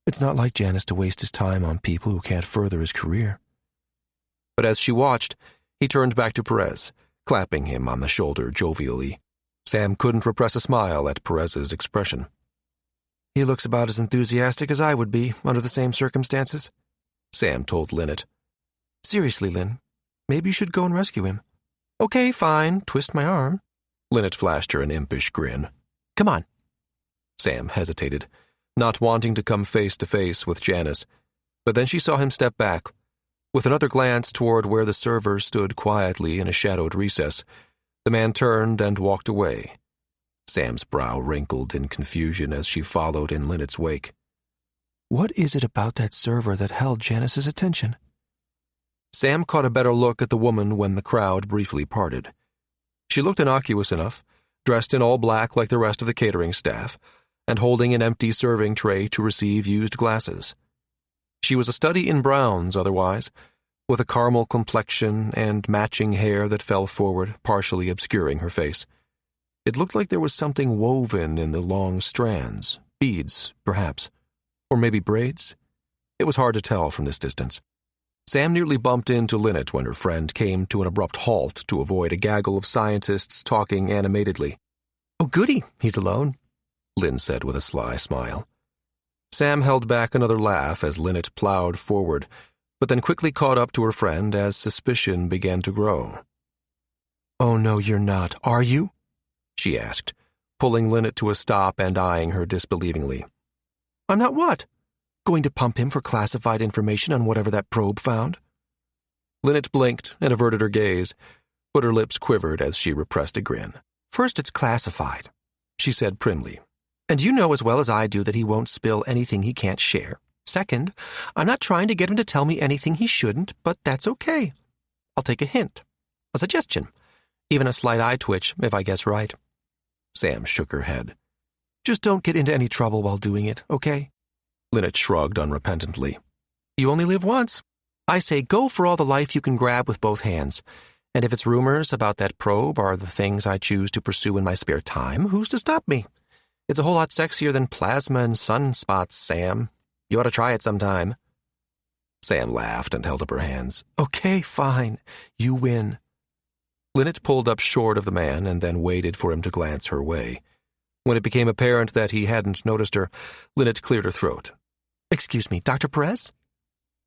It's not like Janis to waste his time on people who can't further his career. But as she watched, he turned back to Perez, clapping him on the shoulder jovially. Sam couldn't repress a smile at Perez's expression. He looks about as enthusiastic as I would be under the same circumstances, Sam told Lynette. Seriously, Lynn, maybe you should go and rescue him. Okay, fine, twist my arm. Lynette flashed her an impish grin. Come on. Sam hesitated, not wanting to come face to face with Janis, but then she saw him step back. With another glance toward where the server stood quietly in a shadowed recess, the man turned and walked away. Sam's brow wrinkled in confusion as she followed in Lynette's wake. What is it about that server that held Janis's attention? Sam caught a better look at the woman when the crowd briefly parted. She looked innocuous enough, dressed in all black like the rest of the catering staff, and holding an empty serving tray to receive used glasses. She was a study in browns otherwise, with a caramel complexion and matching hair that fell forward, partially obscuring her face. It looked like there was something woven in the long strands, beads, perhaps, or maybe braids. It was hard to tell from this distance. Sam nearly bumped into Lynette when her friend came to an abrupt halt to avoid a gaggle of scientists talking animatedly. Oh, goody, he's alone, Lynn said with a sly smile. Sam held back another laugh as Lynette plowed forward, but then quickly caught up to her friend as suspicion began to grow. Oh, no, you're not, are you? She asked, pulling Lynette to a stop and eyeing her disbelievingly. I'm not what? Going to pump him for classified information on whatever that probe found? Lynette blinked and averted her gaze, but her lips quivered as she repressed a grin. First, it's classified, she said primly. And you know as well as I do that he won't spill anything he can't share. Second, I'm not trying to get him to tell me anything he shouldn't, but that's okay. I'll take a hint, a suggestion, even a slight eye twitch if I guess right. Sam shook her head. Just don't get into any trouble while doing it, okay? Lynette shrugged unrepentantly. You only live once. I say go for all the life you can grab with both hands. And if it's rumors about that probe are the things I choose to pursue in my spare time, who's to stop me? It's a whole lot sexier than plasma and sunspots, Sam. You ought to try it sometime. Sam laughed and held up her hands. Okay, fine. You win. Lynette pulled up short of the man and then waited for him to glance her way. When it became apparent that he hadn't noticed her, Lynette cleared her throat. Excuse me, Dr. Perez?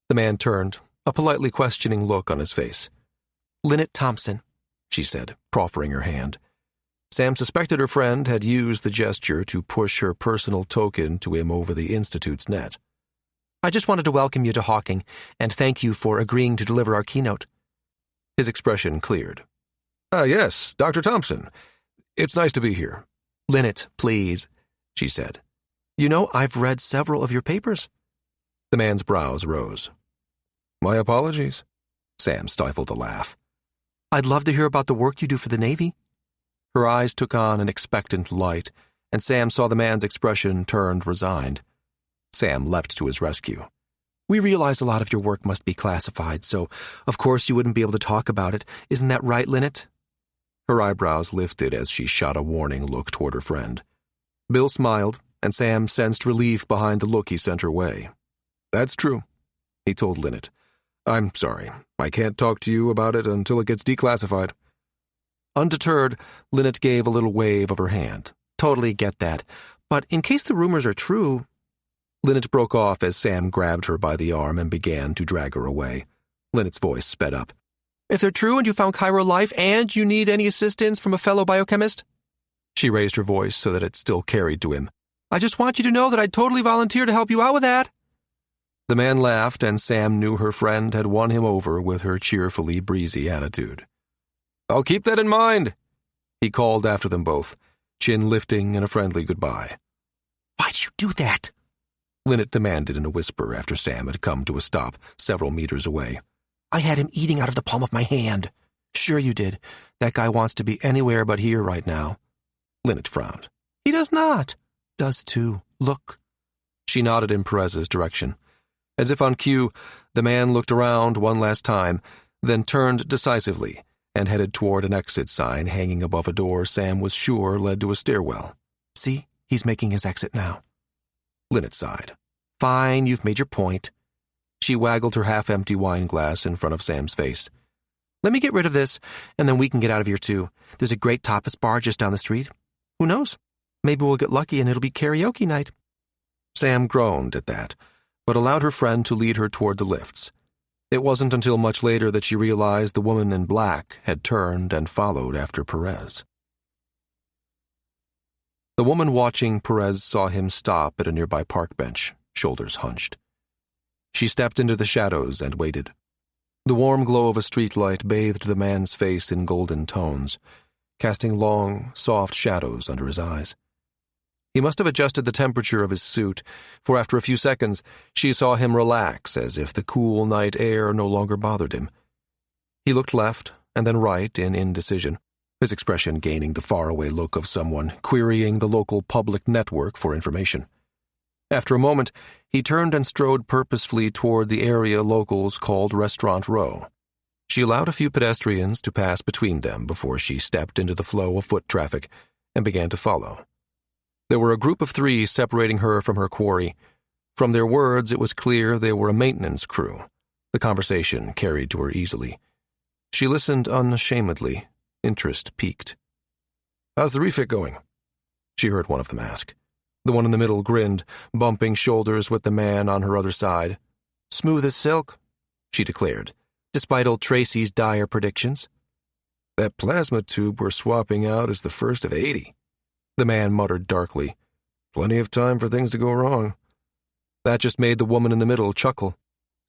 The man turned, a politely questioning look on his face. Lynette Thompson, she said, proffering her hand. Sam suspected her friend had used the gesture to push her personal token to him over the Institute's net. I just wanted to welcome you to Hawking and thank you for agreeing to deliver our keynote. His expression cleared. Yes, Dr. Thompson. It's nice to be here. Lynette, please, she said. You know, I've read several of your papers. The man's brows rose. My apologies. Sam stifled a laugh. I'd love to hear about the work you do for the Navy. Her eyes took on an expectant light, and Sam saw the man's expression turned resigned. Sam leapt to his rescue. We realize a lot of your work must be classified, so of course you wouldn't be able to talk about it. Isn't that right, Linnet?" Her eyebrows lifted as she shot a warning look toward her friend. Bill smiled, and Sam sensed relief behind the look he sent her way. "That's true," he told Linnet. "I'm sorry. I can't talk to you about it until it gets declassified." Undeterred, Linnet gave a little wave of her hand. "Totally get that. But in case the rumors are true—" Linnet broke off as Sam grabbed her by the arm and began to drag her away. Linnet's voice sped up. "If they're true and you found chiral life and you need any assistance from a fellow biochemist," she raised her voice so that it still carried to him, "I just want you to know that I'd totally volunteer to help you out with that." The man laughed, and Sam knew her friend had won him over with her cheerfully breezy attitude. "I'll keep that in mind," he called after them both, chin lifting in a friendly goodbye. "Why'd you do that?" Linnet demanded in a whisper after Sam had come to a stop several meters away. "I had him eating out of the palm of my hand." "Sure you did. That guy wants to be anywhere but here right now." Linnet frowned. "He does not." "Does too. Look." She nodded in Perez's direction. As if on cue, the man looked around one last time, then turned decisively and headed toward an exit sign hanging above a door Sam was sure led to a stairwell. "See, he's making his exit now." Linnet sighed. "Fine, you've made your point." She waggled her half-empty wine glass in front of Sam's face. "Let me get rid of this, and then we can get out of here too. There's a great tapas bar just down the street. Who knows? Maybe we'll get lucky and it'll be karaoke night." Sam groaned at that, but allowed her friend to lead her toward the lifts. It wasn't until much later that she realized the woman in black had turned and followed after Perez. The woman watching Perez saw him stop at a nearby park bench, shoulders hunched. She stepped into the shadows and waited. The warm glow of a streetlight bathed the man's face in golden tones, casting long, soft shadows under his eyes. He must have adjusted the temperature of his suit, for after a few seconds she saw him relax as if the cool night air no longer bothered him. He looked left and then right in indecision, his expression gaining the faraway look of someone querying the local public network for information. After a moment, he turned and strode purposefully toward the area locals called Restaurant Row. She allowed a few pedestrians to pass between them before she stepped into the flow of foot traffic and began to follow. There were a group of 3 separating her from her quarry. From their words, it was clear they were a maintenance crew. The conversation carried to her easily. She listened unashamedly, interest piqued. "How's the refit going?" she heard one of them ask. The one in the middle grinned, bumping shoulders with the man on her other side. "Smooth as silk," she declared, despite old Tracy's dire predictions. "That plasma tube we're swapping out is the first of 80. The man muttered darkly. "Plenty of time for things to go wrong." That just made the woman in the middle chuckle.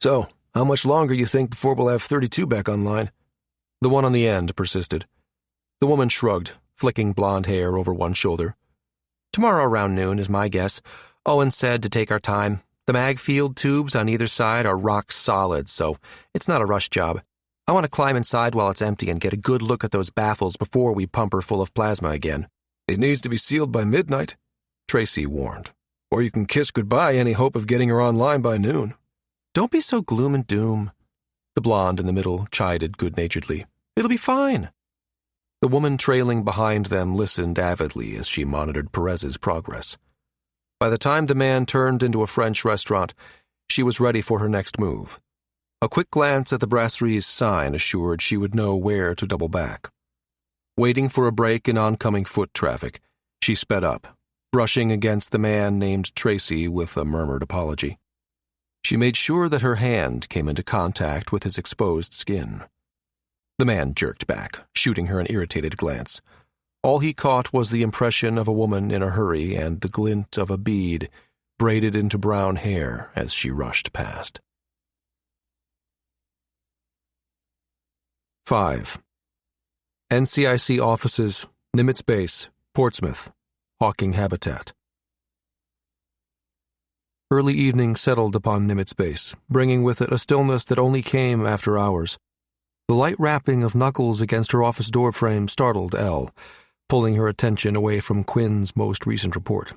"So, how much longer you think before we'll have 32 back online?" The one on the end persisted. The woman shrugged, flicking blonde hair over one shoulder. "Tomorrow around noon is my guess. Owen said to take our time. The mag field tubes on either side are rock solid, so it's not a rush job. I want to climb inside while it's empty and get a good look at those baffles before we pump her full of plasma again." "It needs to be sealed by midnight," Tracy warned. "Or you can kiss goodbye any hope of getting her online by noon." "Don't be so gloom and doom," the blonde in the middle chided good-naturedly. "It'll be fine." The woman trailing behind them listened avidly as she monitored Perez's progress. By the time the man turned into a French restaurant, she was ready for her next move. A quick glance at the brasserie's sign assured she would know where to double back. Waiting for a break in oncoming foot traffic, she sped up, brushing against the man named Tracy with a murmured apology. She made sure that her hand came into contact with his exposed skin. The man jerked back, shooting her an irritated glance. All he caught was the impression of a woman in a hurry and the glint of a bead braided into brown hair as she rushed past. 5. NCIC offices, Nimitz Base, Portsmouth, Hawking Habitat. Early evening settled upon Nimitz Base, bringing with it a stillness that only came after hours. The light rapping of knuckles against her office door frame startled Elle, pulling her attention away from Quinn's most recent report.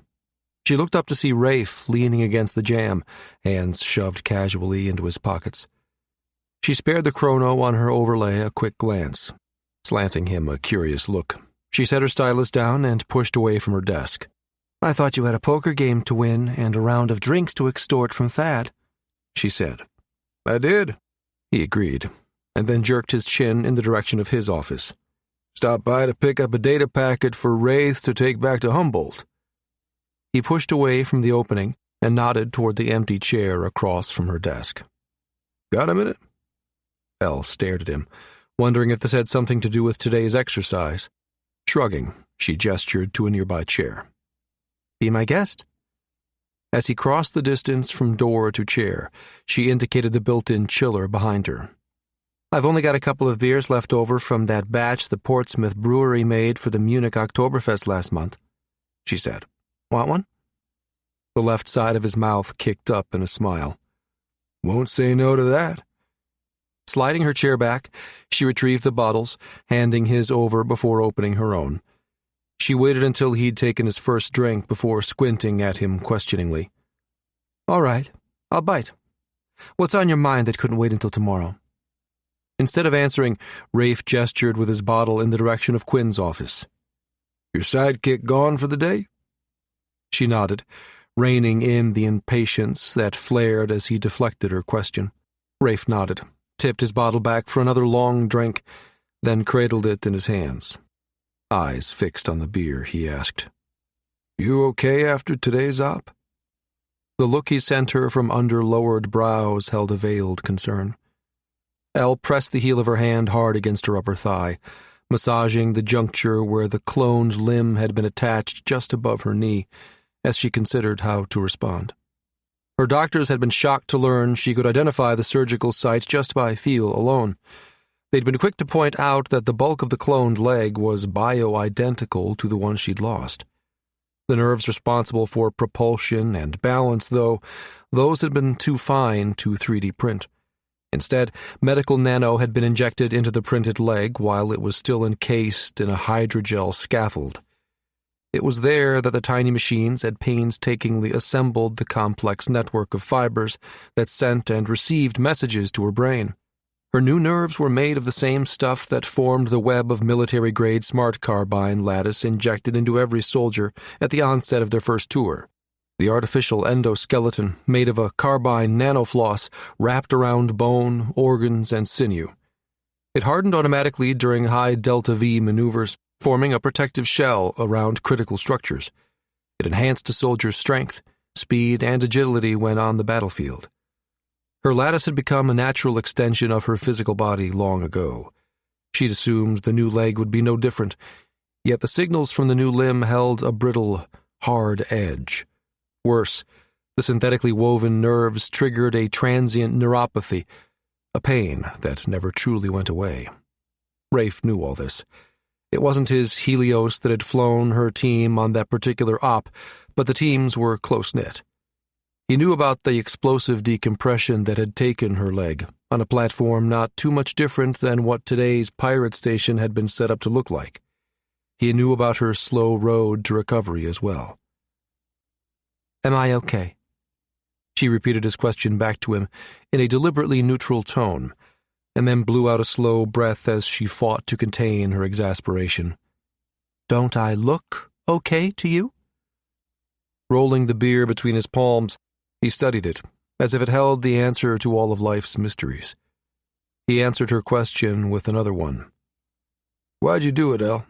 She looked up to see Rafe leaning against the jamb, hands shoved casually into his pockets. She spared the chrono on her overlay a quick glance, slanting him a curious look. She set her stylus down and pushed away from her desk. "I thought you had a poker game to win and a round of drinks to extort from Thad," she said. "I did," he agreed, and then jerked his chin in the direction of his office. "Stopped by to pick up a data packet for Wraith to take back to Humboldt." He pushed away from the opening and nodded toward the empty chair across from her desk. "Got a minute?" Elle stared at him, wondering if this had something to do with today's exercise. Shrugging, she gestured to a nearby chair. "Be my guest." As he crossed the distance from door to chair, she indicated the built-in chiller behind her. "I've only got a couple of beers left over from that batch the Portsmouth brewery made for the Munich Oktoberfest last month," she said. "Want one?" The left side of his mouth kicked up in a smile. "Won't say no to that." Sliding her chair back, she retrieved the bottles, handing his over before opening her own. She waited until he'd taken his first drink before squinting at him questioningly. "All right, I'll bite. What's on your mind that couldn't wait until tomorrow?" Instead of answering, Rafe gestured with his bottle in the direction of Quinn's office. "Your sidekick gone for the day?" She nodded, reining in the impatience that flared as he deflected her question. Rafe nodded, tipped his bottle back for another long drink, then cradled it in his hands. Eyes fixed on the beer, he asked, "You okay after today's op?" The look he sent her from under lowered brows held a veiled concern. Elle pressed the heel of her hand hard against her upper thigh, massaging the juncture where the cloned limb had been attached just above her knee, as she considered how to respond. Her doctors had been shocked to learn she could identify the surgical site just by feel alone. They'd been quick to point out that the bulk of the cloned leg was bio-identical to the one she'd lost. The nerves responsible for propulsion and balance, though, those had been too fine to 3D print. Instead, medical nano had been injected into the printed leg while it was still encased in a hydrogel scaffold. It was there that the tiny machines had painstakingly assembled the complex network of fibers that sent and received messages to her brain. Her new nerves were made of the same stuff that formed the web of military-grade smart carbine lattice injected into every soldier at the onset of their first tour. The artificial endoskeleton, made of a carbine nanofloss, wrapped around bone, organs, and sinew. It hardened automatically during high delta-V maneuvers, forming a protective shell around critical structures. It enhanced a soldier's strength, speed, and agility when on the battlefield. Her lattice had become a natural extension of her physical body long ago. She'd assumed the new leg would be no different, yet the signals from the new limb held a brittle, hard edge. Worse, the synthetically woven nerves triggered a transient neuropathy, a pain that never truly went away. Rafe knew all this. It wasn't his Helios that had flown her team on that particular op, but the teams were close-knit. He knew about the explosive decompression that had taken her leg, on a platform not too much different than what today's pirate station had been set up to look like. He knew about her slow road to recovery as well. "Am I okay?" She repeated his question back to him in a deliberately neutral tone, and then blew out a slow breath as she fought to contain her exasperation. "Don't I look okay to you?" Rolling the beer between his palms, he studied it, as if it held the answer to all of life's mysteries. He answered her question with another one. "Why'd you do it, Elle?"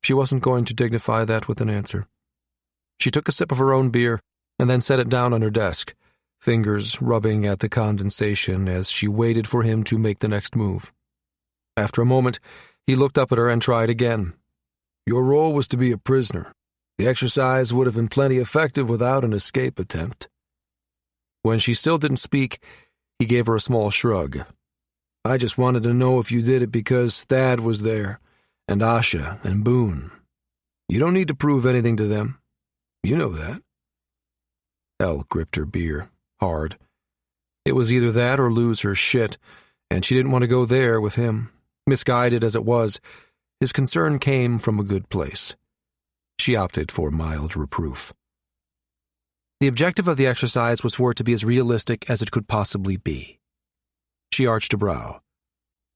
She wasn't going to dignify that with an answer. She took a sip of her own beer and then set it down on her desk, fingers rubbing at the condensation as she waited for him to make the next move. After a moment, he looked up at her and tried again. "Your role was to be a prisoner. The exercise would have been plenty effective without an escape attempt." When she still didn't speak, he gave her a small shrug. "I just wanted to know if you did it because Thad was there, and Asha, and Boone. You don't need to prove anything to them. You know that." Elle gripped her beer, hard. It was either that or lose her shit, and she didn't want to go there with him. Misguided as it was, his concern came from a good place. She opted for mild reproof. The objective of the exercise was for it to be as realistic as it could possibly be. She arched a brow.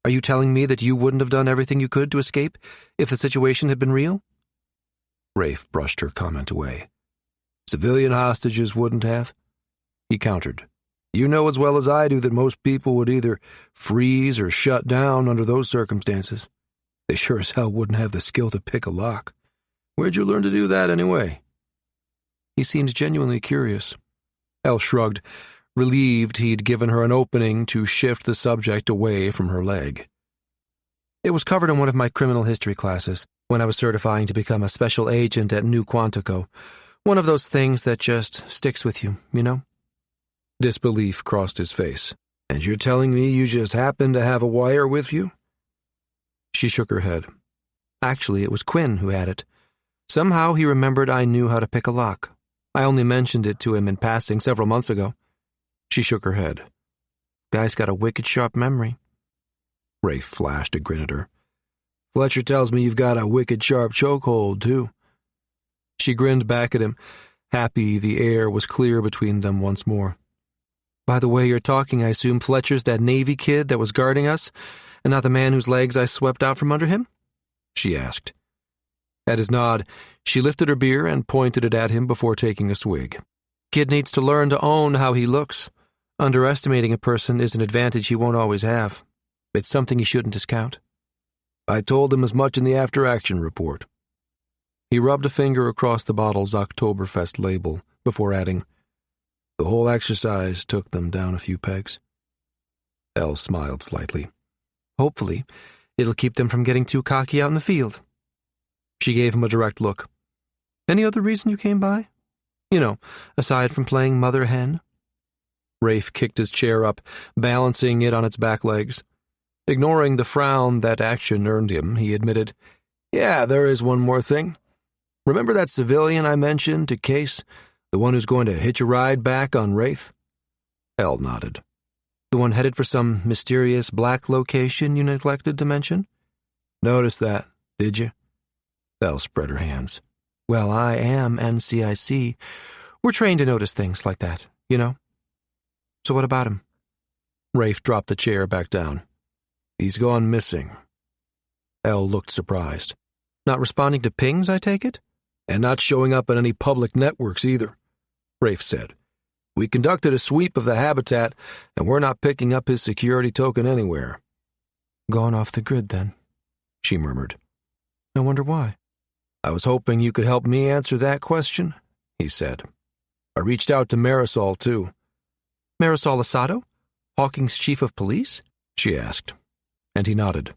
Are you telling me that you wouldn't have done everything you could to escape if the situation had been real? Rafe brushed her comment away. Civilian hostages wouldn't have. He countered. You know as well as I do that most people would either freeze or shut down under those circumstances. They sure as hell wouldn't have the skill to pick a lock. Where'd you learn to do that anyway? He seems genuinely curious. Elle shrugged, relieved he'd given her an opening to shift the subject away from her leg. It was covered in one of my criminal history classes when I was certifying to become a special agent at New Quantico. One of those things that just sticks with you, you know? Disbelief crossed his face. And you're telling me you just happened to have a wire with you? She shook her head. Actually, it was Quinn who had it. Somehow he remembered I knew how to pick a lock. I only mentioned it to him in passing several months ago. She shook her head. Guy's got a wicked sharp memory. Rafe flashed a grin at her. Fletcher tells me you've got a wicked sharp chokehold, too. She grinned back at him, happy the air was clear between them once more. By the way you're talking, I assume Fletcher's that Navy kid that was guarding us, and not the man whose legs I swept out from under him? She asked. At his nod, she lifted her beer and pointed it at him before taking a swig. Kid needs to learn to own how he looks. Underestimating a person is an advantage he won't always have. It's something he shouldn't discount. I told him as much in the after-action report. He rubbed a finger across the bottle's Oktoberfest label before adding, The whole exercise took them down a few pegs. Elle smiled slightly. Hopefully, it'll keep them from getting too cocky out in the field. She gave him a direct look. Any other reason you came by? You know, aside from playing mother hen? Rafe kicked his chair up, balancing it on its back legs. Ignoring the frown that action earned him, he admitted, Yeah, there is one more thing. Remember that civilian I mentioned to Case? The one who's going to hitch a ride back on Wraith? Elle nodded. The one headed for some mysterious black location you neglected to mention? Noticed that, did you? Elle spread her hands. Well, I am NCIC. We're trained to notice things like that, you know? So what about him? Rafe dropped the chair back down. He's gone missing. Elle looked surprised. Not responding to pings, I take it? And not showing up on any public networks either, Rafe said. We conducted a sweep of the habitat, and we're not picking up his security token anywhere. Gone off the grid, then, she murmured. I wonder why. I was hoping you could help me answer that question, he said. I reached out to Marisol, too. Marisol Asado? Hawking's chief of police? She asked. And he nodded.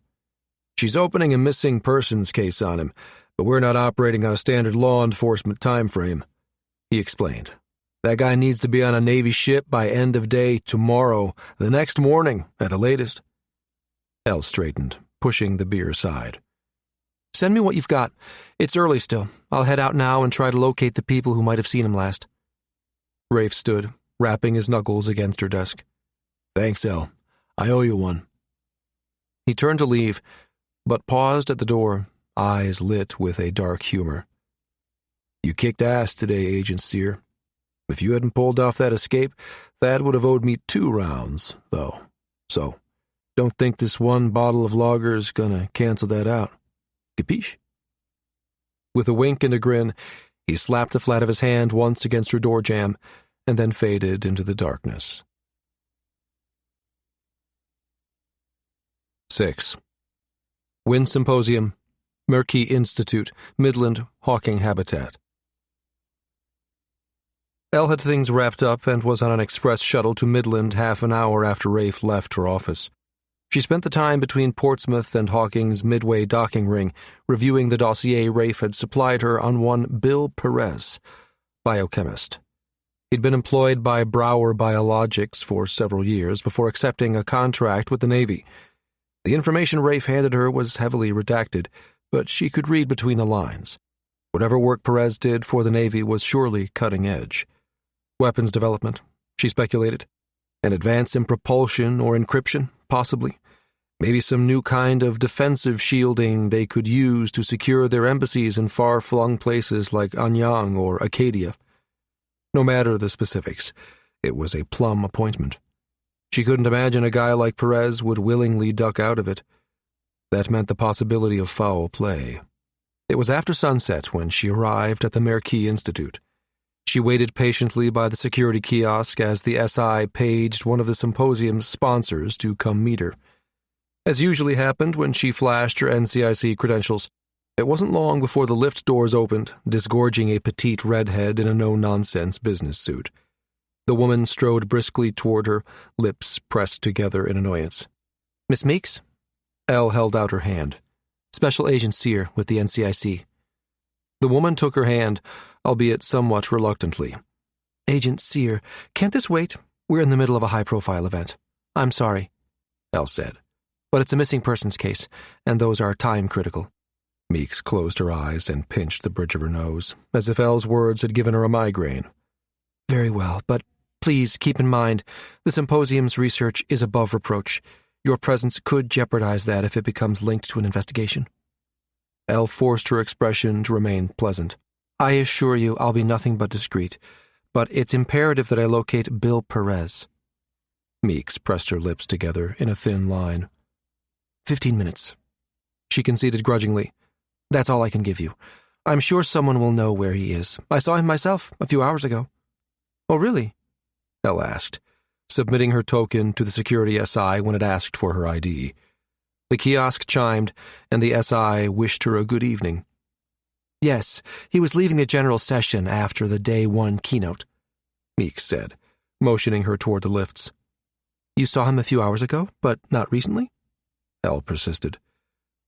She's opening a missing persons case on him, but we're not operating on a standard law enforcement time frame, he explained. That guy needs to be on a Navy ship by end of day tomorrow, the next morning at the latest. Elle straightened, pushing the beer aside. Send me what you've got. It's early still. I'll head out now and try to locate the people who might have seen him last. Rafe stood, rapping his knuckles against her desk. Thanks, Elle. I owe you one. He turned to leave, but paused at the door, eyes lit with a dark humor. You kicked ass today, Agent Sear. If you hadn't pulled off that escape, Thad would have owed me 2 rounds, though. So, don't think this one bottle of lager's gonna cancel that out. Capiche? With a wink and a grin, he slapped the flat of his hand once against her door jamb, and then faded into the darkness. 6. Wind Symposium, Merkey Institute, Midland, Hawking Habitat. Elle had things wrapped up and was on an express shuttle to Midland half an hour after Rafe left her office. She spent the time between Portsmouth and Hawking's Midway docking ring reviewing the dossier Rafe had supplied her on one Bill Perez, biochemist. He'd been employed by Brower Biologics for several years before accepting a contract with the Navy. The information Rafe handed her was heavily redacted, but she could read between the lines. Whatever work Perez did for the Navy was surely cutting edge. Weapons development, she speculated. An advance in propulsion or encryption, possibly. Maybe some new kind of defensive shielding they could use to secure their embassies in far-flung places like Anyang or Acadia. No matter the specifics, it was a plum appointment. She couldn't imagine a guy like Perez would willingly duck out of it. That meant the possibility of foul play. It was after sunset when she arrived at the Marquis Institute. She waited patiently by the security kiosk as the SI paged one of the symposium's sponsors to come meet her. As usually happened when she flashed her NCIC credentials, it wasn't long before the lift doors opened, disgorging a petite redhead in a no-nonsense business suit. The woman strode briskly toward her, lips pressed together in annoyance. Miss Meeks? Elle held out her hand. Special Agent Sear with the NCIC. The woman took her hand, albeit somewhat reluctantly. Agent Sear, can't this wait? We're in the middle of a high-profile event. I'm sorry, Elle said. But it's a missing persons case, and those are time-critical. Meeks closed her eyes and pinched the bridge of her nose, as if Elle's words had given her a migraine. Very well, but please keep in mind, the symposium's research is above reproach. Your presence could jeopardize that if it becomes linked to an investigation. Elle forced her expression to remain pleasant. I assure you I'll be nothing but discreet, but it's imperative that I locate Bill Perez. Meeks pressed her lips together in a thin line. 15 minutes. She conceded grudgingly. That's all I can give you. I'm sure someone will know where he is. I saw him myself a few hours ago. Oh, really? Elle asked, submitting her token to the security SI when it asked for her ID. The kiosk chimed, and the SI wished her a good evening. Yes, he was leaving the general session after the Day 1 keynote, Meeks said, motioning her toward the lifts. You saw him a few hours ago, but not recently? Elle persisted.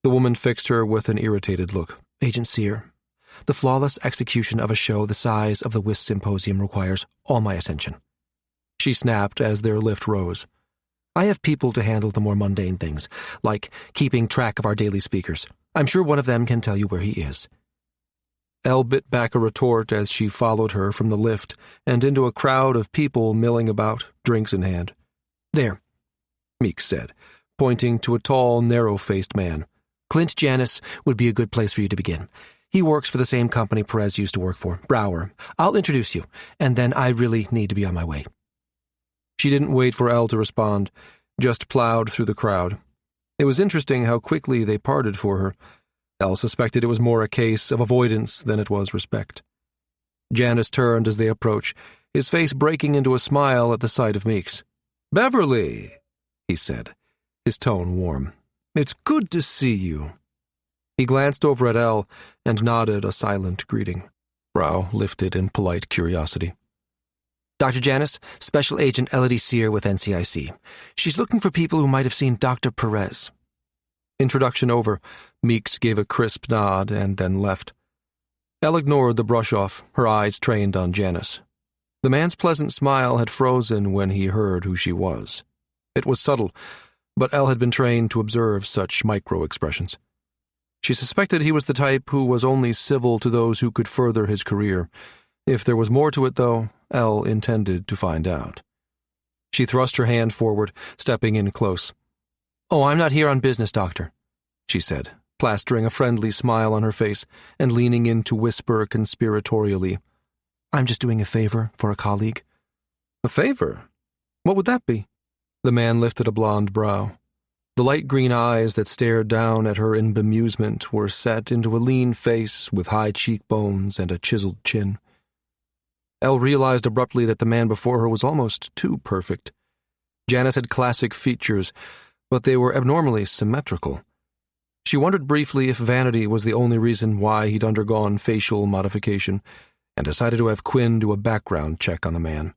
The woman fixed her with an irritated look. Agent Sear, the flawless execution of a show the size of the WIS Symposium requires all my attention. She snapped as their lift rose. I have people to handle the more mundane things, like keeping track of our daily speakers. I'm sure one of them can tell you where he is. Elle bit back a retort as she followed her from the lift and into a crowd of people milling about, drinks in hand. There, Meeks said, pointing to a tall, narrow-faced man. Clint Janis would be a good place for you to begin. He works for the same company Perez used to work for, Brower. I'll introduce you, and then I really need to be on my way. She didn't wait for Elle to respond, just plowed through the crowd. It was interesting how quickly they parted for her. Elle suspected it was more a case of avoidance than it was respect. Janis turned as they approached, his face breaking into a smile at the sight of Meeks. "Beverly," he said, his tone warm. "It's good to see you." He glanced over at Elle and nodded a silent greeting, brow lifted in polite curiosity. Dr. Janis, Special Agent Elodie Sear with NCIC. She's looking for people who might have seen Dr. Perez. Introduction over, Meeks gave a crisp nod and then left. Elle ignored the brush-off, her eyes trained on Janis. The man's pleasant smile had frozen when he heard who she was. It was subtle, but Elle had been trained to observe such micro-expressions. She suspected he was the type who was only civil to those who could further his career. If there was more to it, though, Elle intended to find out. She thrust her hand forward, stepping in close. "Oh, I'm not here on business, Doctor," she said, plastering a friendly smile on her face and leaning in to whisper conspiratorially. "I'm just doing a favor for a colleague." "A favor? What would that be?" The man lifted a blonde brow. The light green eyes that stared down at her in bemusement were set into a lean face with high cheekbones and a chiseled chin. Elle realized abruptly that the man before her was almost too perfect. Janis had classic features, but they were abnormally symmetrical. She wondered briefly if vanity was the only reason why he'd undergone facial modification, and decided to have Quinn do a background check on the man.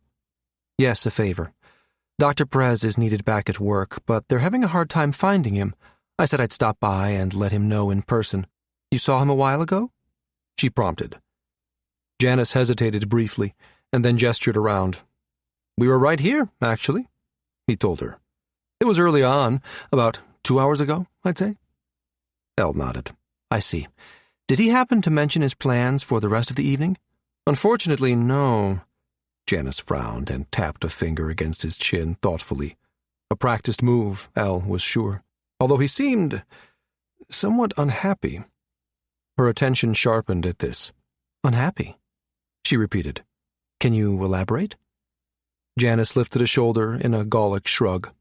"Yes, a favor. Dr. Perez is needed back at work, but they're having a hard time finding him. I said I'd stop by and let him know in person. You saw him a while ago?" she prompted. Janis hesitated briefly, and then gestured around. "We were right here, actually," he told her. "It was early on, about 2 hours ago, I'd say." Elle nodded. "I see. Did he happen to mention his plans for the rest of the evening?" "Unfortunately, no." Janis frowned and tapped a finger against his chin thoughtfully. A practiced move, Elle was sure, although he seemed somewhat unhappy. Her attention sharpened at this. "Unhappy?" she repeated. Can you elaborate? Janice lifted a shoulder in a Gallic shrug.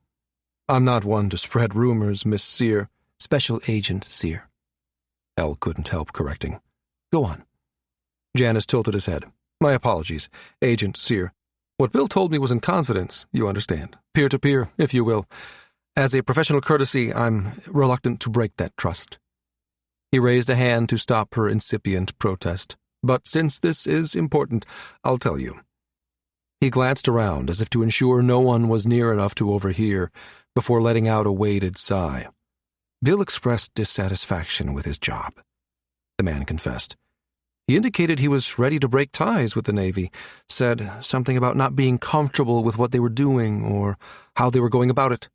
I'm not one to spread rumors, Miss Sear. Special Agent Sear. Elle couldn't help correcting. Go on. Janice tilted his head. My apologies, Agent Sear. What Bill told me was in confidence, you understand. Peer-to-peer, if you will. As a professional courtesy, I'm reluctant to break that trust. He raised a hand to stop her incipient protest. But since this is important, I'll tell you. He glanced around as if to ensure no one was near enough to overhear before letting out a weighted sigh. Bill expressed dissatisfaction with his job. The man confessed. He indicated he was ready to break ties with the Navy, said something about not being comfortable with what they were doing or how they were going about it.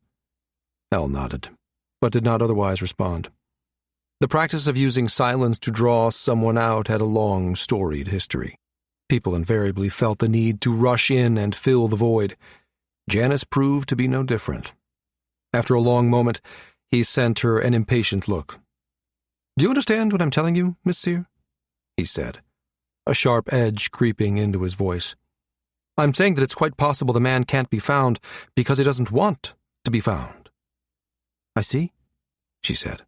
Elle nodded, but did not otherwise respond. The practice of using silence to draw someone out had a long, storied history. People invariably felt the need to rush in and fill the void. Janice proved to be no different. After a long moment, he sent her an impatient look. Do you understand what I'm telling you, Miss Sear? He said, a sharp edge creeping into his voice. I'm saying that it's quite possible the man can't be found because he doesn't want to be found. I see, she said.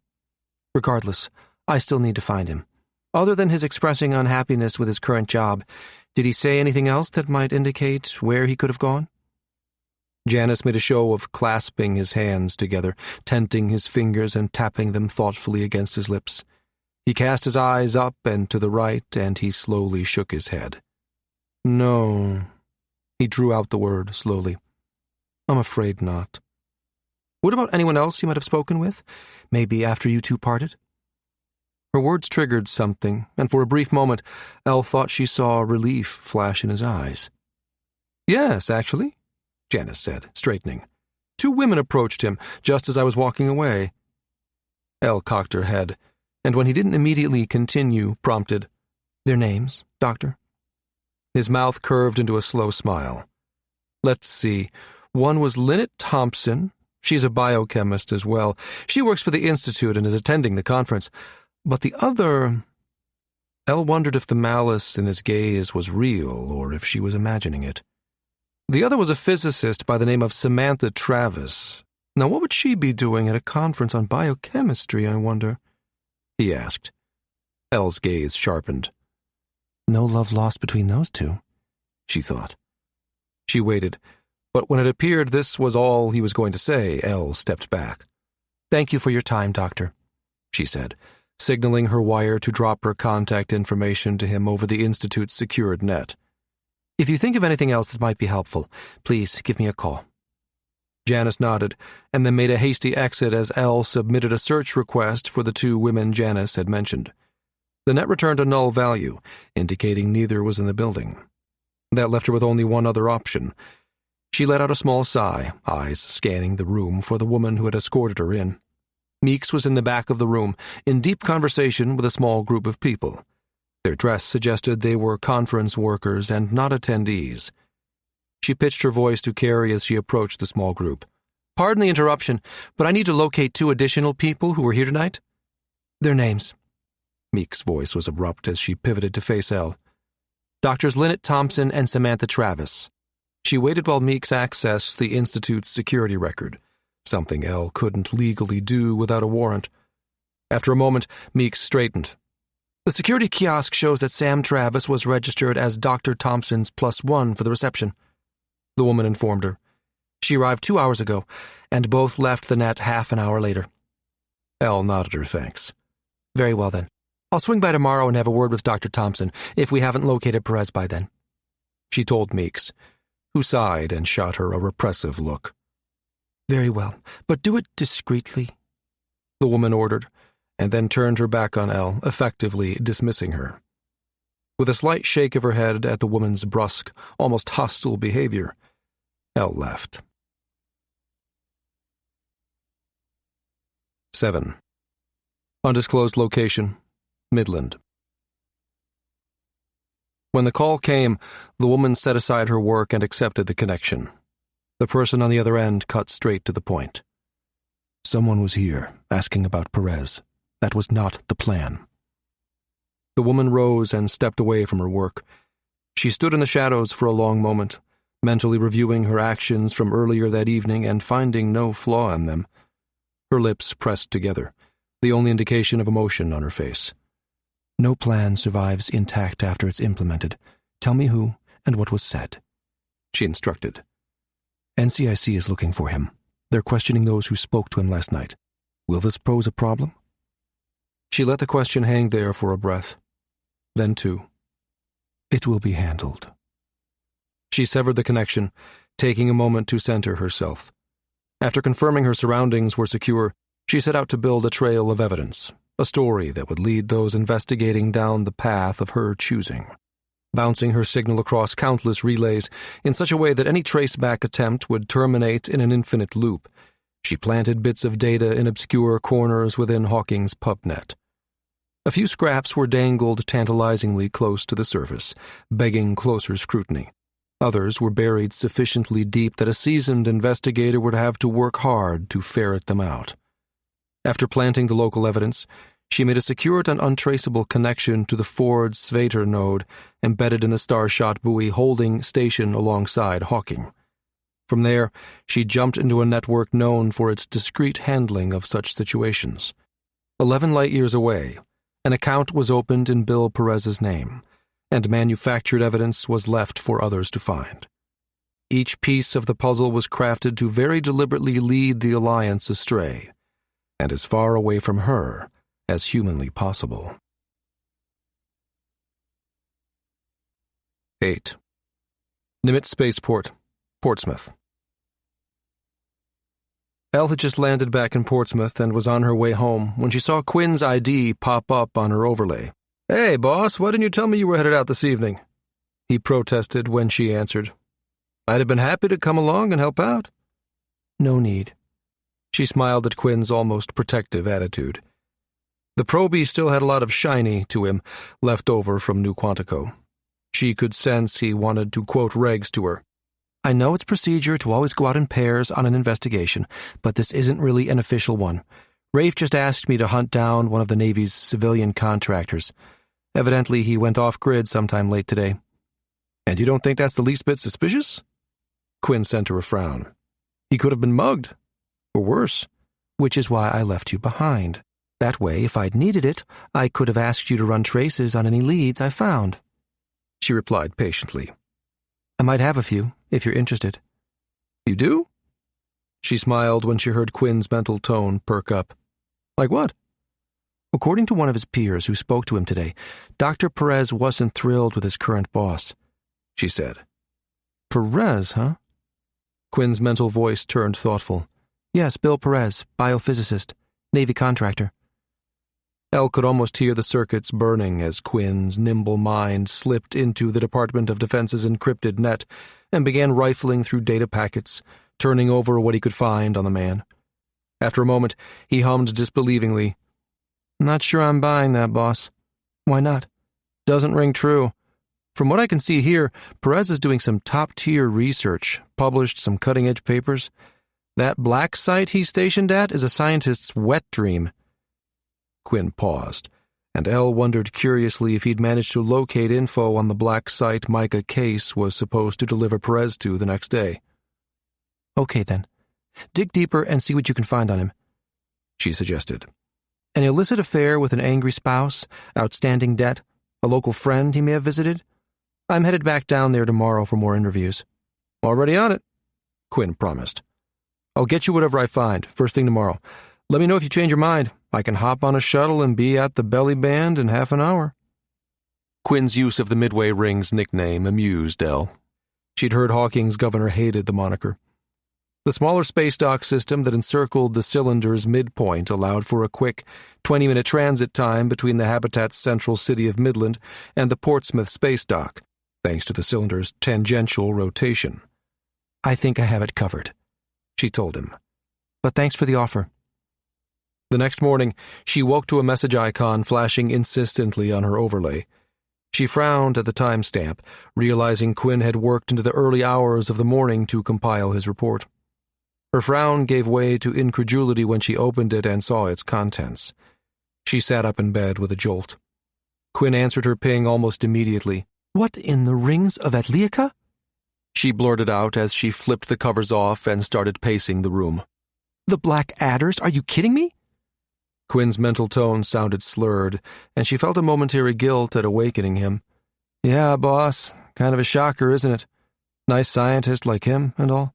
Regardless, I still need to find him. Other than his expressing unhappiness with his current job, did he say anything else that might indicate where he could have gone? Janice made a show of clasping his hands together, tenting his fingers and tapping them thoughtfully against his lips. He cast his eyes up and to the right, and he slowly shook his head. No. He drew out the word slowly. I'm afraid not. What about anyone else you might have spoken with? Maybe after you two parted? Her words triggered something, and for a brief moment, Elle thought she saw relief flash in his eyes. Yes, actually, Janice said, straightening. 2 women approached him just as I was walking away. Elle cocked her head, and when he didn't immediately continue, prompted, Their names, Doctor? His mouth curved into a slow smile. Let's see. One was Lynette Thompson. She's a biochemist as well. She works for the Institute and is attending the conference. But the other... Elle wondered if the malice in his gaze was real or if she was imagining it. The other was a physicist by the name of Samantha Travis. Now, what would she be doing at a conference on biochemistry, I wonder? He asked. Elle's gaze sharpened. No love lost between those two, she thought. She waited, but when it appeared this was all he was going to say, Elle stepped back. Thank you for your time, Doctor, she said, signaling her wire to drop her contact information to him over the Institute's secured net. If you think of anything else that might be helpful, please give me a call. Janice nodded, and then made a hasty exit as Elle submitted a search request for the 2 women Janice had mentioned. The net returned a null value, indicating neither was in the building. That left her with only one other option. She let out a small sigh, eyes scanning the room for the woman who had escorted her in. Meeks was in the back of the room, in deep conversation with a small group of people. Their dress suggested they were conference workers and not attendees. She pitched her voice to Carrie as she approached the small group. Pardon the interruption, but I need to locate 2 additional people who were here tonight. Their names. Meek's voice was abrupt as she pivoted to face Elle. Doctors Lynette Thompson and Samantha Travis. She waited while Meeks accessed the Institute's security record, something Elle couldn't legally do without a warrant. After a moment, Meeks straightened. The security kiosk shows that Sam Travis was registered as Dr. Thompson's +1 for the reception, the woman informed her. She arrived 2 hours ago, and both left the net half an hour later. Elle nodded her thanks. Very well, then. I'll swing by tomorrow and have a word with Dr. Thompson, if we haven't located Perez by then, she told Meeks, who sighed and shot her a repressive look. Very well, but do it discreetly, the woman ordered, and then turned her back on Elle, effectively dismissing her. With a slight shake of her head at the woman's brusque, almost hostile behavior, Elle left. 7. Undisclosed location, Midland. When the call came, the woman set aside her work and accepted the connection. The person on the other end cut straight to the point. Someone was here, asking about Perez. That was not the plan. The woman rose and stepped away from her work. She stood in the shadows for a long moment, mentally reviewing her actions from earlier that evening and finding no flaw in them. Her lips pressed together, the only indication of emotion on her face. No plan survives intact after it's implemented. Tell me who and what was said, she instructed. NCIC is looking for him. They're questioning those who spoke to him last night. Will this pose a problem? She let the question hang there for a breath. Then two. It will be handled. She severed the connection, taking a moment to center herself. After confirming her surroundings were secure, she set out to build a trail of evidence, a story that would lead those investigating down the path of her choosing. Bouncing her signal across countless relays in such a way that any traceback attempt would terminate in an infinite loop, she planted bits of data in obscure corners within Hawking's pubnet. A few scraps were dangled tantalizingly close to the surface, begging closer scrutiny. Others were buried sufficiently deep that a seasoned investigator would have to work hard to ferret them out. After planting the local evidence, she made a secured and untraceable connection to the Ford Sveter node embedded in the Starshot buoy holding station alongside Hawking. From there, she jumped into a network known for its discreet handling of such situations. 11 light-years away, an account was opened in Bill Perez's name, and manufactured evidence was left for others to find. Each piece of the puzzle was crafted to very deliberately lead the Alliance astray, and as far away from her as humanly possible. 8. Nimitz Spaceport, Portsmouth. Elle had just landed back in Portsmouth and was on her way home when she saw Quinn's ID pop up on her overlay. "Hey, boss, why didn't you tell me you were headed out this evening?" he protested when she answered. "I'd have been happy to come along and help out." No need. She smiled at Quinn's almost protective attitude. The probie still had a lot of shiny to him, left over from New Quantico. She could sense he wanted to quote regs to her. I know it's procedure to always go out in pairs on an investigation, but this isn't really an official one. Rafe just asked me to hunt down one of the Navy's civilian contractors. Evidently, he went off-grid sometime late today. And you don't think that's the least bit suspicious? Quinn sent her a frown. He could have been mugged. Or worse. Which is why I left you behind. That way, if I'd needed it, I could have asked you to run traces on any leads I found. She replied patiently. I might have a few, if you're interested. You do? She smiled when she heard Quinn's mental tone perk up. Like what? According to one of his peers who spoke to him today, Dr. Perez wasn't thrilled with his current boss, she said. Perez, huh? Quinn's mental voice turned thoughtful. Yes, Bill Perez, biophysicist, Navy contractor. Elle could almost hear the circuits burning as Quinn's nimble mind slipped into the Department of Defense's encrypted net and began rifling through data packets, turning over what he could find on the man. After a moment, he hummed disbelievingly, "Not sure I'm buying that, boss." Why not? Doesn't ring true. From what I can see here, Perez is doing some top-tier research, published some cutting-edge papers. That black site he's stationed at is a scientist's wet dream. Quinn paused, and Elle wondered curiously if he'd managed to locate info on the black site Micah Case was supposed to deliver Perez to the next day. Okay, then. Dig deeper and see what you can find on him, she suggested. An illicit affair with an angry spouse, outstanding debt, a local friend he may have visited? I'm headed back down there tomorrow for more interviews. Already on it, Quinn promised. I'll get you whatever I find, first thing tomorrow. Let me know if you change your mind. I can hop on a shuttle and be at the Belly Band in half an hour. Quinn's use of the Midway Ring's nickname amused Elle. She'd heard Hawking's governor hated the moniker. The smaller space dock system that encircled the cylinder's midpoint allowed for a quick 20-minute transit time between the habitat's central city of Midland and the Portsmouth space dock, thanks to the cylinder's tangential rotation. I think I have it covered, she told him. But thanks for the offer. The next morning, she woke to a message icon flashing insistently on her overlay. She frowned at the timestamp, realizing Quinn had worked into the early hours of the morning to compile his report. Her frown gave way to incredulity when she opened it and saw its contents. She sat up in bed with a jolt. Quinn answered her ping almost immediately, What in the rings of Atliaka? She blurted out as she flipped the covers off and started pacing the room. The Black Adders? Are you kidding me? Quinn's mental tone sounded slurred, and she felt a momentary guilt at awakening him. Yeah, boss. Kind of a shocker, isn't it? Nice scientist like him and all.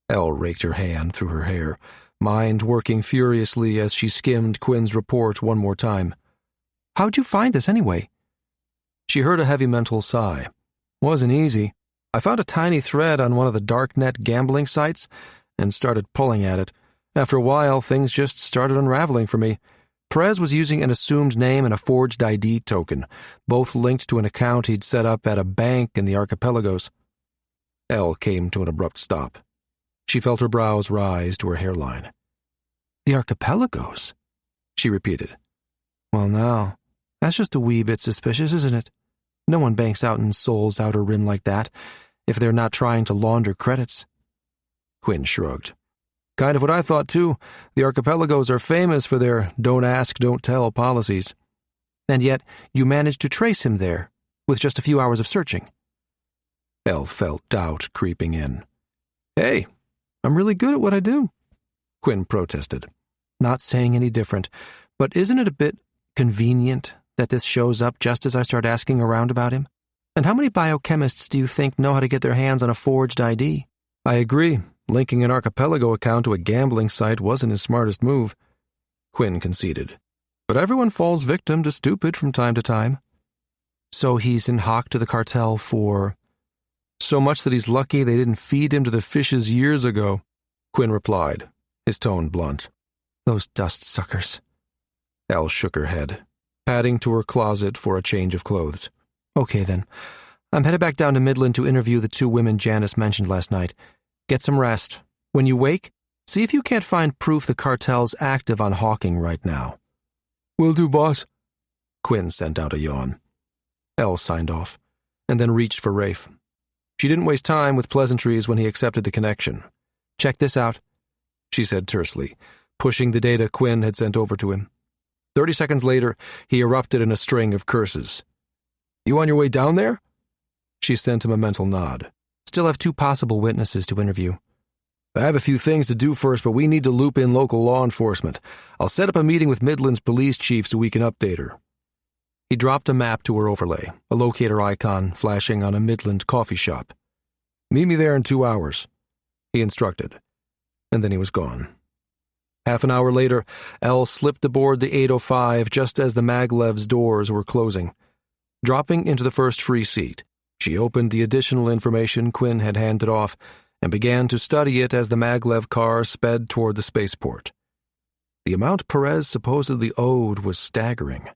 Elle raked her hand through her hair, mind working furiously as she skimmed Quinn's report one more time. How'd you find this anyway? She heard a heavy mental sigh. Wasn't easy. I found a tiny thread on one of the darknet gambling sites and started pulling at it. After a while, things just started unraveling for me. Perez was using an assumed name and a forged ID token, both linked to an account he'd set up at a bank in the archipelagos. Elle came to an abrupt stop. She felt her brows rise to her hairline. The archipelagos? She repeated. Well, now, that's just a wee bit suspicious, isn't it? No one banks out in Seoul's outer rim like that, if they're not trying to launder credits. Quinn shrugged. Kind of what I thought, too. The archipelagos are famous for their don't ask, don't tell policies. And yet, you managed to trace him there, with just a few hours of searching. Elle felt doubt creeping in. Hey, I'm really good at what I do, Quinn protested. Not saying any different, but isn't it a bit convenient that this shows up just as I start asking around about him? And how many biochemists do you think know how to get their hands on a forged ID? I agree. Linking an archipelago account to a gambling site wasn't his smartest move, Quinn conceded. But everyone falls victim to stupid from time to time. So he's in hock to the cartel for... So much that he's lucky they didn't feed him to the fishes years ago, Quinn replied, his tone blunt. Those dust suckers. Elle shook her head, padding to her closet for a change of clothes. Okay, then. I'm headed back down to Midland to interview the 2 women Janice mentioned last night. Get some rest. When you wake, see if you can't find proof the cartel's active on Hawking right now. Will do, boss. Quinn sent out a yawn. Elle signed off, and then reached for Rafe. She didn't waste time with pleasantries when he accepted the connection. Check this out, she said tersely, pushing the data Quinn had sent over to him. 30 seconds later, he erupted in a string of curses. You on your way down there? She sent him a mental nod. Still have 2 possible witnesses to interview. I have a few things to do first, but we need to loop in local law enforcement. I'll set up a meeting with Midland's police chief so we can update her. He dropped a map to her overlay, a locator icon flashing on a Midland coffee shop. Meet me there in 2 hours, he instructed, and then he was gone. Half an hour later, Elle slipped aboard the 805 just as the maglev's doors were closing. Dropping into the first free seat, she opened the additional information Quinn had handed off and began to study it as the maglev car sped toward the spaceport. The amount Perez supposedly owed was staggering.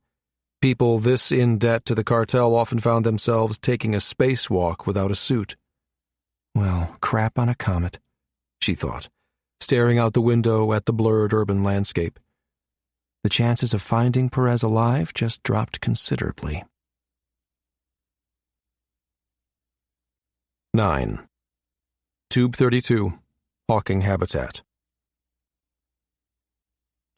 People this in debt to the cartel often found themselves taking a spacewalk without a suit. Well, crap on a comet, she thought, staring out the window at the blurred urban landscape. The chances of finding Perez alive just dropped considerably. 9. Tube 32, Hawking Habitat.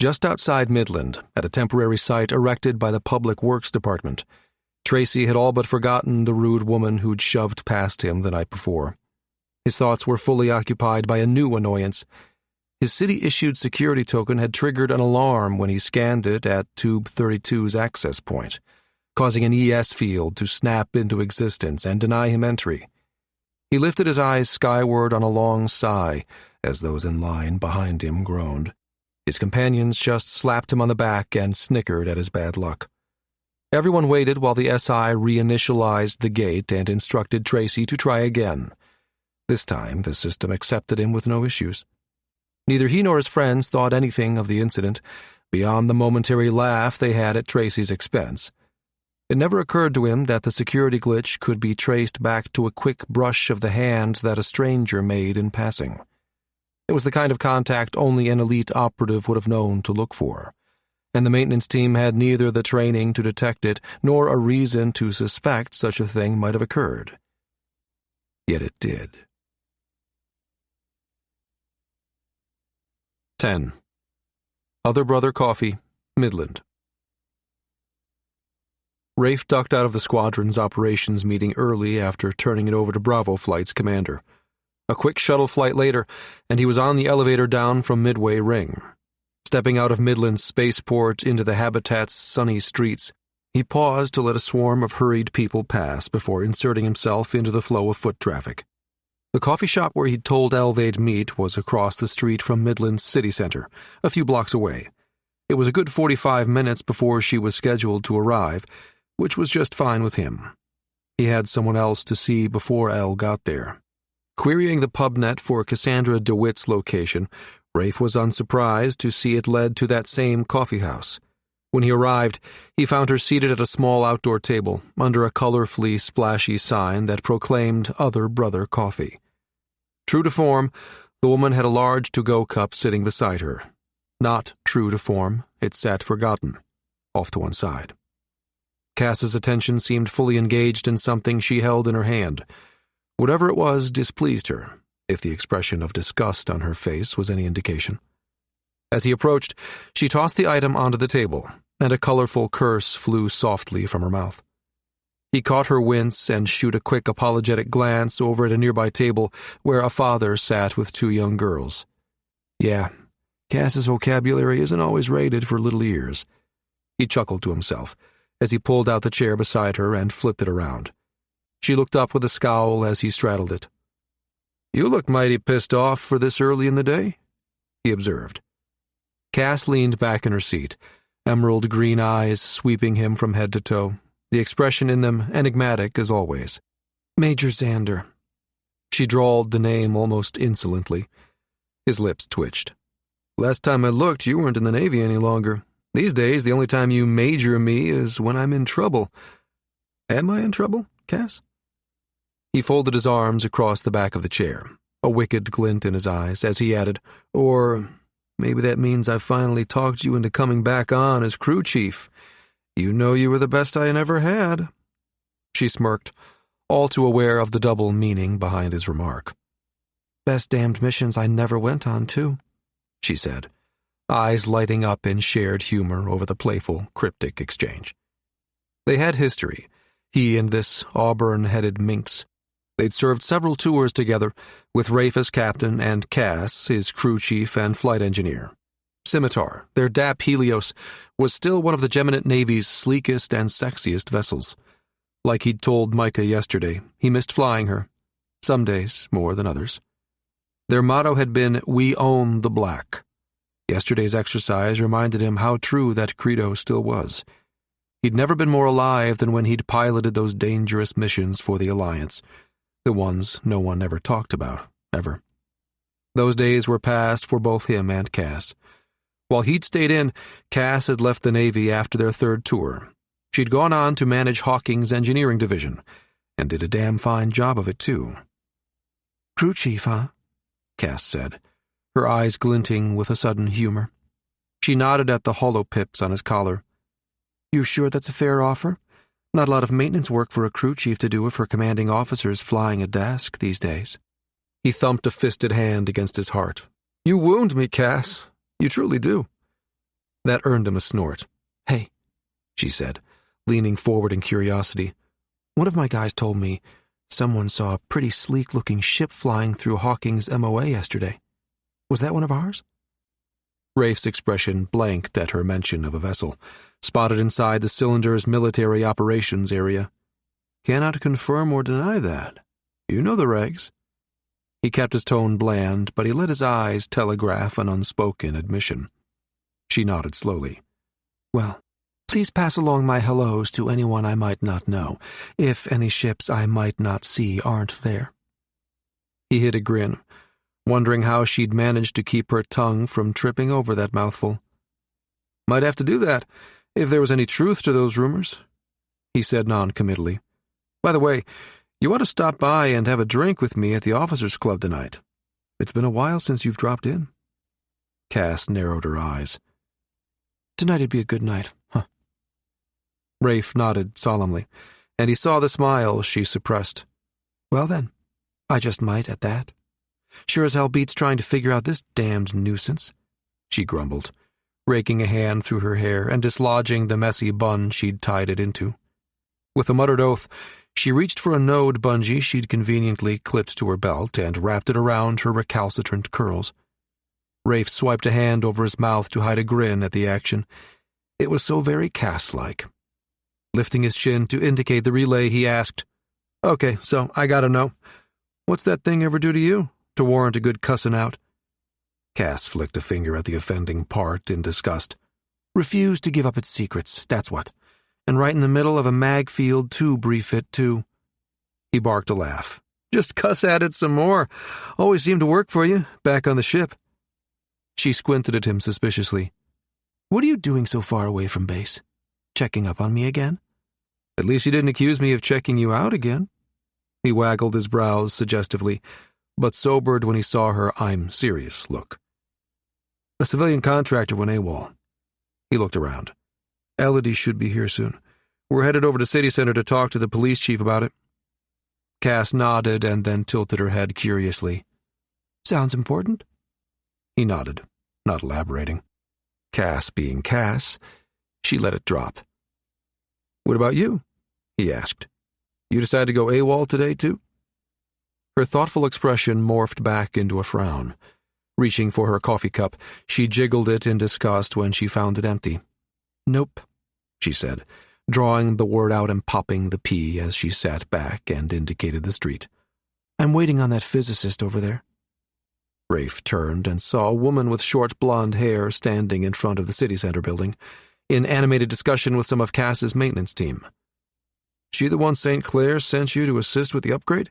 Just outside Midland, at a temporary site erected by the Public Works Department, Tracy had all but forgotten the rude woman who'd shoved past him the night before. His thoughts were fully occupied by a new annoyance. His city-issued security token had triggered an alarm when he scanned it at Tube 32's access point, causing an ES field to snap into existence and deny him entry. He lifted his eyes skyward on a long sigh as those in line behind him groaned. His companions just slapped him on the back and snickered at his bad luck. Everyone waited while the SI reinitialized the gate and instructed Tracy to try again. This time, the system accepted him with no issues. Neither he nor his friends thought anything of the incident, beyond the momentary laugh they had at Tracy's expense. It never occurred to him that the security glitch could be traced back to a quick brush of the hand that a stranger made in passing. It was the kind of contact only an elite operative would have known to look for, and the maintenance team had neither the training to detect it nor a reason to suspect such a thing might have occurred. Yet it did. 10. Other Brother Coffee, Midland. Rafe ducked out of the squadron's operations meeting early after turning it over to Bravo Flight's commander. A quick shuttle flight later, and he was on the elevator down from Midway Ring. Stepping out of Midland's spaceport into the habitat's sunny streets, he paused to let a swarm of hurried people pass before inserting himself into the flow of foot traffic. The coffee shop where he'd told Elle they'd meet was across the street from Midland's city center, a few blocks away. It was a good 45 minutes before she was scheduled to arrive, which was just fine with him. He had someone else to see before Elle got there. Querying the pubnet for Cassandra DeWitt's location, Rafe was unsurprised to see it led to that same coffee house. When he arrived, he found her seated at a small outdoor table under a colorfully splashy sign that proclaimed Other Brother Coffee. True to form, the woman had a large to-go cup sitting beside her. Not true to form, it sat forgotten, off to one side. Cass's attention seemed fully engaged in something she held in her hand. Whatever it was displeased her, if the expression of disgust on her face was any indication. As he approached, she tossed the item onto the table, and a colorful curse flew softly from her mouth. He caught her wince and shoot a quick apologetic glance over at a nearby table where a father sat with two young girls. Yeah, Cass's vocabulary isn't always rated for little ears. He chuckled to himself as he pulled out the chair beside her and flipped it around. She looked up with a scowl as he straddled it. "You look mighty pissed off for this early in the day," he observed. Cass leaned back in her seat, emerald green eyes sweeping him from head to toe, the expression in them enigmatic as always. "Major Xander." She drawled the name almost insolently. His lips twitched. "Last time I looked, you weren't in the Navy any longer. These days, the only time you major me is when I'm in trouble. Am I in trouble, Cass?" He folded his arms across the back of the chair, a wicked glint in his eyes, as he added, "Or maybe that means I've finally talked you into coming back on as crew chief. You know you were the best I ever had." She smirked, all too aware of the double meaning behind his remark. "Best damned missions I never went on, too," she said, eyes lighting up in shared humor over the playful, cryptic exchange. They had history, he and this auburn-headed minx. They'd served several tours together, with Rafe as captain and Cass, his crew chief and flight engineer. Scimitar, their DAP Helios, was still one of the Geminate Navy's sleekest and sexiest vessels. Like he'd told Micah yesterday, he missed flying her, some days more than others. Their motto had been, "We own the black." Yesterday's exercise reminded him how true that credo still was. He'd never been more alive than when he'd piloted those dangerous missions for the Alliance, the ones no one ever talked about, ever. Those days were past for both him and Cass. While he'd stayed in, Cass had left the Navy after their third tour. She'd gone on to manage Hawking's engineering division, and did a damn fine job of it, too. "Crew chief, huh?" Cass said, her eyes glinting with a sudden humor. She nodded at the hollow pips on his collar. "You sure that's a fair offer? Not a lot of maintenance work for a crew chief to do if her commanding officer's flying a desk these days." He thumped a fisted hand against his heart. "You wound me, Cass. You truly do." That earned him a snort. "Hey," she said, leaning forward in curiosity. "One of my guys told me someone saw a pretty sleek-looking ship flying through Hawking's MOA yesterday. Was that one of ours?" Rafe's expression blanked at her mention of a vessel, spotted inside the cylinder's military operations area. "Cannot confirm or deny that. You know the regs." He kept his tone bland, but he let his eyes telegraph an unspoken admission. She nodded slowly. "Well, please pass along my hellos to anyone I might not know, if any ships I might not see aren't there." He hid a grin, wondering how she'd managed to keep her tongue from tripping over that mouthful. "Might have to do that, if there was any truth to those rumors," he said noncommittally. "By the way, you ought to stop by and have a drink with me at the Officers' Club tonight. It's been a while since you've dropped in." Cass narrowed her eyes. "Tonight'd be a good night, huh?" Rafe nodded solemnly, and he saw the smile she suppressed. "Well then, I just might at that. Sure as hell beats trying to figure out this damned nuisance," she grumbled, raking a hand through her hair and dislodging the messy bun she'd tied it into. With a muttered oath, she reached for a node bungee she'd conveniently clipped to her belt and wrapped it around her recalcitrant curls. Rafe swiped a hand over his mouth to hide a grin at the action. It was so very Cass-like. Lifting his chin to indicate the relay, he asked, "Okay, so I gotta know. What's that thing ever do to you, to warrant a good cussin' out?" Cass flicked a finger at the offending part in disgust. "Refused to give up its secrets, that's what. And right in the middle of a mag-field tube refit, too." He barked a laugh. "Just cuss at it some more. Always seemed to work for you, back on the ship." She squinted at him suspiciously. "What are you doing so far away from base? Checking up on me again?" "At least you didn't accuse me of checking you out again." He waggled his brows suggestively, but sobered when he saw her "I'm serious" look. "A civilian contractor went AWOL." He looked around. "Elodie should be here soon. We're headed over to City Center to talk to the police chief about it." Cass nodded and then tilted her head curiously. "Sounds important?" He nodded, not elaborating. Cass being Cass, she let it drop. "What about you?" he asked. "You decided to go AWOL today, too?" Her thoughtful expression morphed back into a frown. Reaching for her coffee cup, she jiggled it in disgust when she found it empty. "Nope," she said, drawing the word out and popping the P as she sat back and indicated the street. "I'm waiting on that physicist over there." Rafe turned and saw a woman with short blonde hair standing in front of the city center building, in animated discussion with some of Cass's maintenance team. "She the one St. Clair sent you to assist with the upgrade?"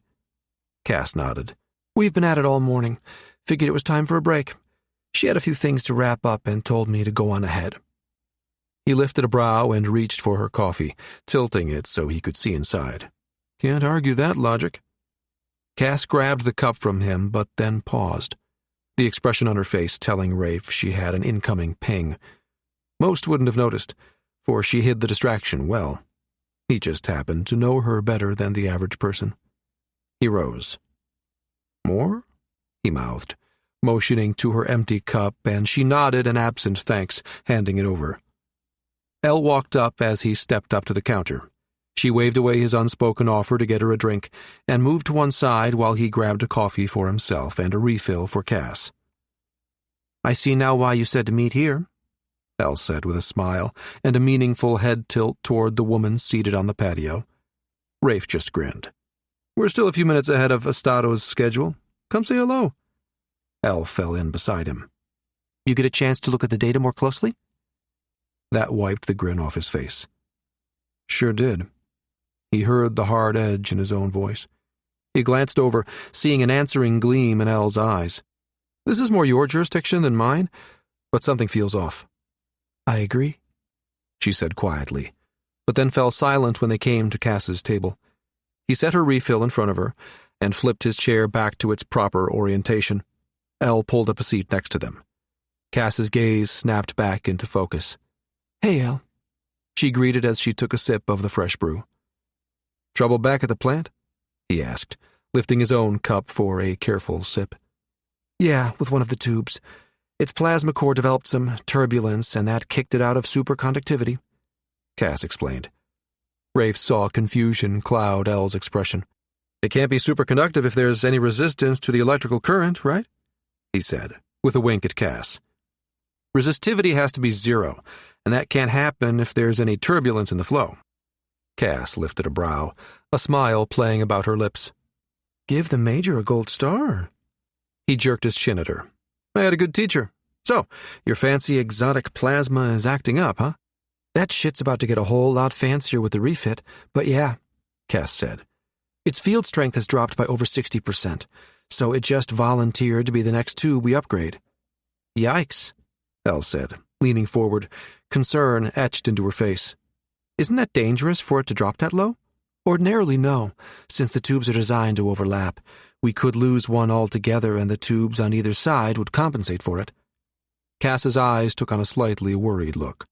Cass nodded. "We've been at it all morning. Figured it was time for a break. She had a few things to wrap up and told me to go on ahead." He lifted a brow and reached for her coffee, tilting it so he could see inside. "Can't argue that logic." Cass grabbed the cup from him, but then paused, the expression on her face telling Rafe she had an incoming ping. Most wouldn't have noticed, for she hid the distraction well. He just happened to know her better than the average person. He rose. "More?" he mouthed, motioning to her empty cup, and she nodded an absent thanks, handing it over. Elle walked up as he stepped up to the counter. She waved away his unspoken offer to get her a drink, and moved to one side while he grabbed a coffee for himself and a refill for Cass. "I see now why you said to meet here," Elle said with a smile and a meaningful head tilt toward the woman seated on the patio. Rafe just grinned. "We're still a few minutes ahead of Estado's schedule. Come say hello." Elle fell in beside him. "You get a chance to look at the data more closely?" That wiped the grin off his face. "Sure did." He heard the hard edge in his own voice. He glanced over, seeing an answering gleam in Elle's eyes. "This is more your jurisdiction than mine, but something feels off." "I agree," she said quietly, but then fell silent when they came to Cass's table. He set her refill in front of her and flipped his chair back to its proper orientation. Elle pulled up a seat next to them. Cass's gaze snapped back into focus. "Hey, Elle," she greeted as she took a sip of the fresh brew. "Trouble back at the plant?" he asked, lifting his own cup for a careful sip. "Yeah, with one of the tubes. Its plasma core developed some turbulence, and that kicked it out of superconductivity," Cass explained. Rafe saw confusion cloud Elle's expression. "It can't be superconductive if there's any resistance to the electrical current, right?" he said, with a wink at Cass. "Resistivity has to be zero, and that can't happen if there's any turbulence in the flow." Cass lifted a brow, a smile playing about her lips. "Give the Major a gold star." He jerked his chin at her. "I had a good teacher. So, your fancy exotic plasma is acting up, huh?" "That shit's about to get a whole lot fancier with the refit, but yeah," Cass said. "Its field strength has dropped by over 60%, so it just volunteered to be the next tube we upgrade." "Yikes," Elle said, leaning forward, concern etched into her face. "Isn't that dangerous for it to drop that low?" "Ordinarily, no, since the tubes are designed to overlap. We could lose one altogether and the tubes on either side would compensate for it." Cass's eyes took on a slightly worried look.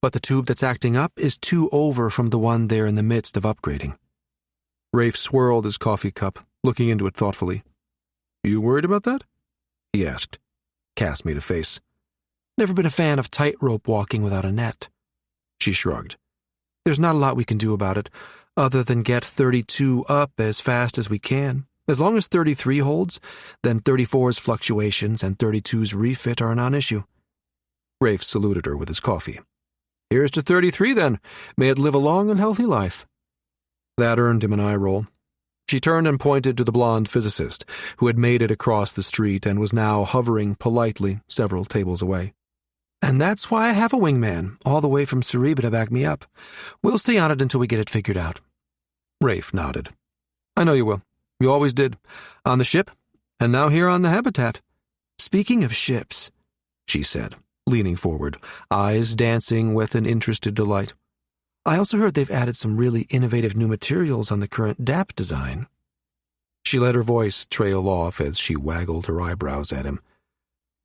"But the tube that's acting up is 2 over from the one they're in the midst of upgrading." Rafe swirled his coffee cup, looking into it thoughtfully. "You worried about that?" he asked. Cass made a face. "Never been a fan of tightrope walking without a net." She shrugged. "There's not a lot we can do about it, other than get 32 up as fast as we can. As long as 33 holds, then 34's fluctuations and 32's refit are a non-issue. Rafe saluted her with his coffee. Here's to 33, then. May it live a long and healthy life. That earned him an eye roll. She turned and pointed to the blonde physicist, who had made it across the street and was now hovering politely several tables away. And that's why I have a wingman, all the way from Cereba to back me up. We'll stay on it until we get it figured out. Rafe nodded. I know you will. You always did. On the ship, and now here on the habitat. Speaking of ships, she said, leaning forward, eyes dancing with an interested delight. I also heard they've added some really innovative new materials on the current DAP design. She let her voice trail off as she waggled her eyebrows at him.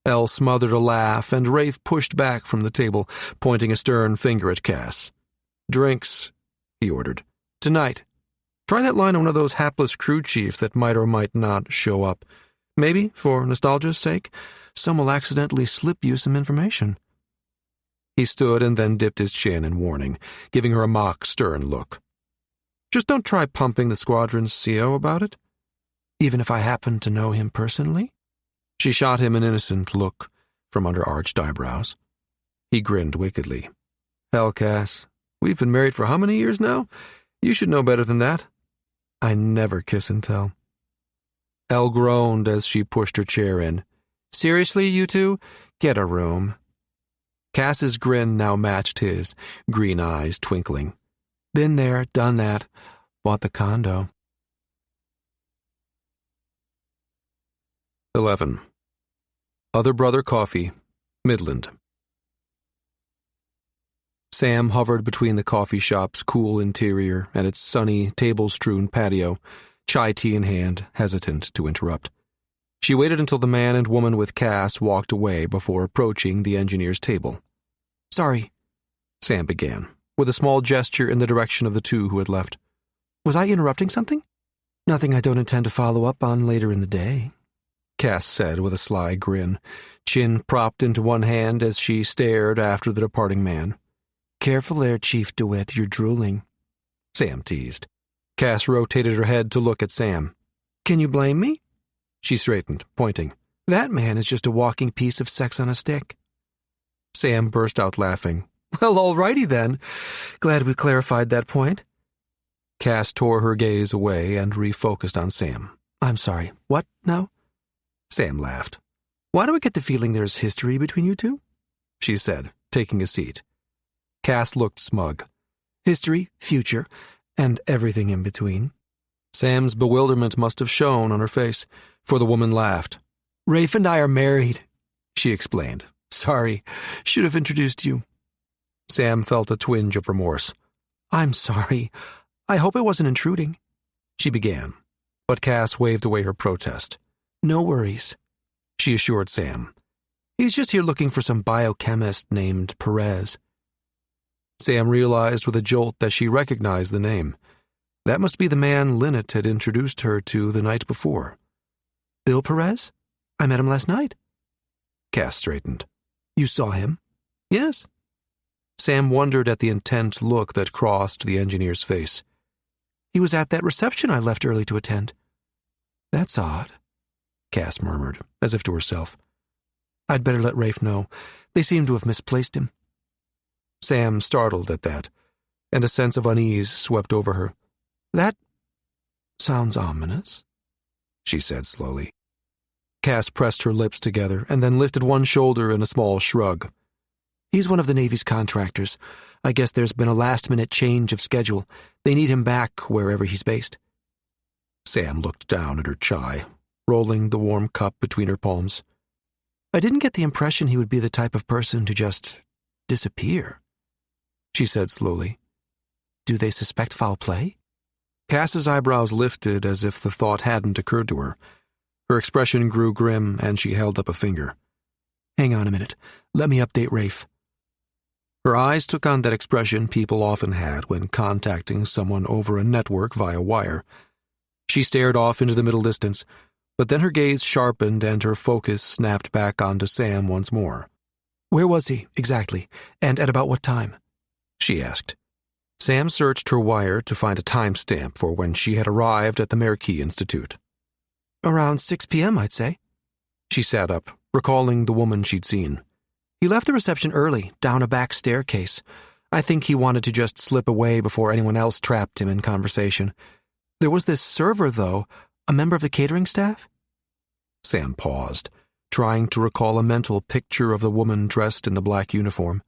Elle smothered a laugh, and Rafe pushed back from the table, pointing a stern finger at Cass. Drinks, he ordered. Tonight. Try that line on one of those hapless crew chiefs that might or might not show up. Maybe, for nostalgia's sake, some will accidentally slip you some information. He stood and then dipped his chin in warning, giving her a mock stern look. Just don't try pumping the squadron's CO about it. Even if I happen to know him personally? She shot him an innocent look from under arched eyebrows. He grinned wickedly. Hell, Cass, we've been married for how many years now? You should know better than that. I never kiss and tell. Elle groaned as she pushed her chair in. Seriously, you two? Get a room. Cass's grin now matched his, green eyes twinkling. Been there, done that. Bought the condo. 11. Other Brother Coffee, Midland. Sam hovered between the coffee shop's cool interior and its sunny, table-strewn patio, chai tea in hand, hesitant to interrupt. She waited until the man and woman with Cass walked away before approaching the engineer's table. Sorry, Sam began, with a small gesture in the direction of the two who had left. Was I interrupting something? Nothing I don't intend to follow up on later in the day, Cass said with a sly grin, chin propped into one hand as she stared after the departing man. Careful there, Chief DeWitt, you're drooling, Sam teased. Cass rotated her head to look at Sam. Can you blame me? She straightened, pointing. That man is just a walking piece of sex on a stick. Sam burst out laughing. Well, all righty then. Glad we clarified that point. Cass tore her gaze away and refocused on Sam. I'm sorry. What now? Sam laughed. Why do I get the feeling there's history between you two? She said, taking a seat. Cass looked smug. History, future, and everything in between. Sam's bewilderment must have shown on her face, for the woman laughed. Rafe and I are married, she explained. Sorry, should have introduced you. Sam felt a twinge of remorse. I'm sorry. I hope I wasn't intruding, she began, but Cass waved away her protest. No worries, she assured Sam. He's just here looking for some biochemist named Perez. Sam realized with a jolt that she recognized the name. That must be the man Lynette had introduced her to the night before. Bill Perez? I met him last night. Cass straightened. You saw him? Yes. Sam wondered at the intent look that crossed the engineer's face. He was at that reception I left early to attend. That's odd, Cass murmured, as if to herself. I'd better let Rafe know. They seem to have misplaced him. Sam startled at that, and a sense of unease swept over her. That sounds ominous, she said slowly. Cass pressed her lips together and then lifted one shoulder in a small shrug. He's one of the Navy's contractors. I guess there's been a last-minute change of schedule. They need him back wherever he's based. Sam looked down at her chai, rolling the warm cup between her palms. I didn't get the impression he would be the type of person to just disappear, she said slowly. Do they suspect foul play? Cass's eyebrows lifted as if the thought hadn't occurred to her. Her expression grew grim, and she held up a finger. Hang on a minute. Let me update Rafe. Her eyes took on that expression people often had when contacting someone over a network via wire. She stared off into the middle distance, but then her gaze sharpened and her focus snapped back onto Sam once more. Where was he, exactly, and at about what time? She asked. Sam searched her wire to find a timestamp for when she had arrived at the Marquis Institute. Around 6 p.m., I'd say. She sat up, recalling the woman she'd seen. He left the reception early, down a back staircase. I think he wanted to just slip away before anyone else trapped him in conversation. There was this server, though, a member of the catering staff. Sam paused, trying to recall a mental picture of the woman dressed in the black uniform.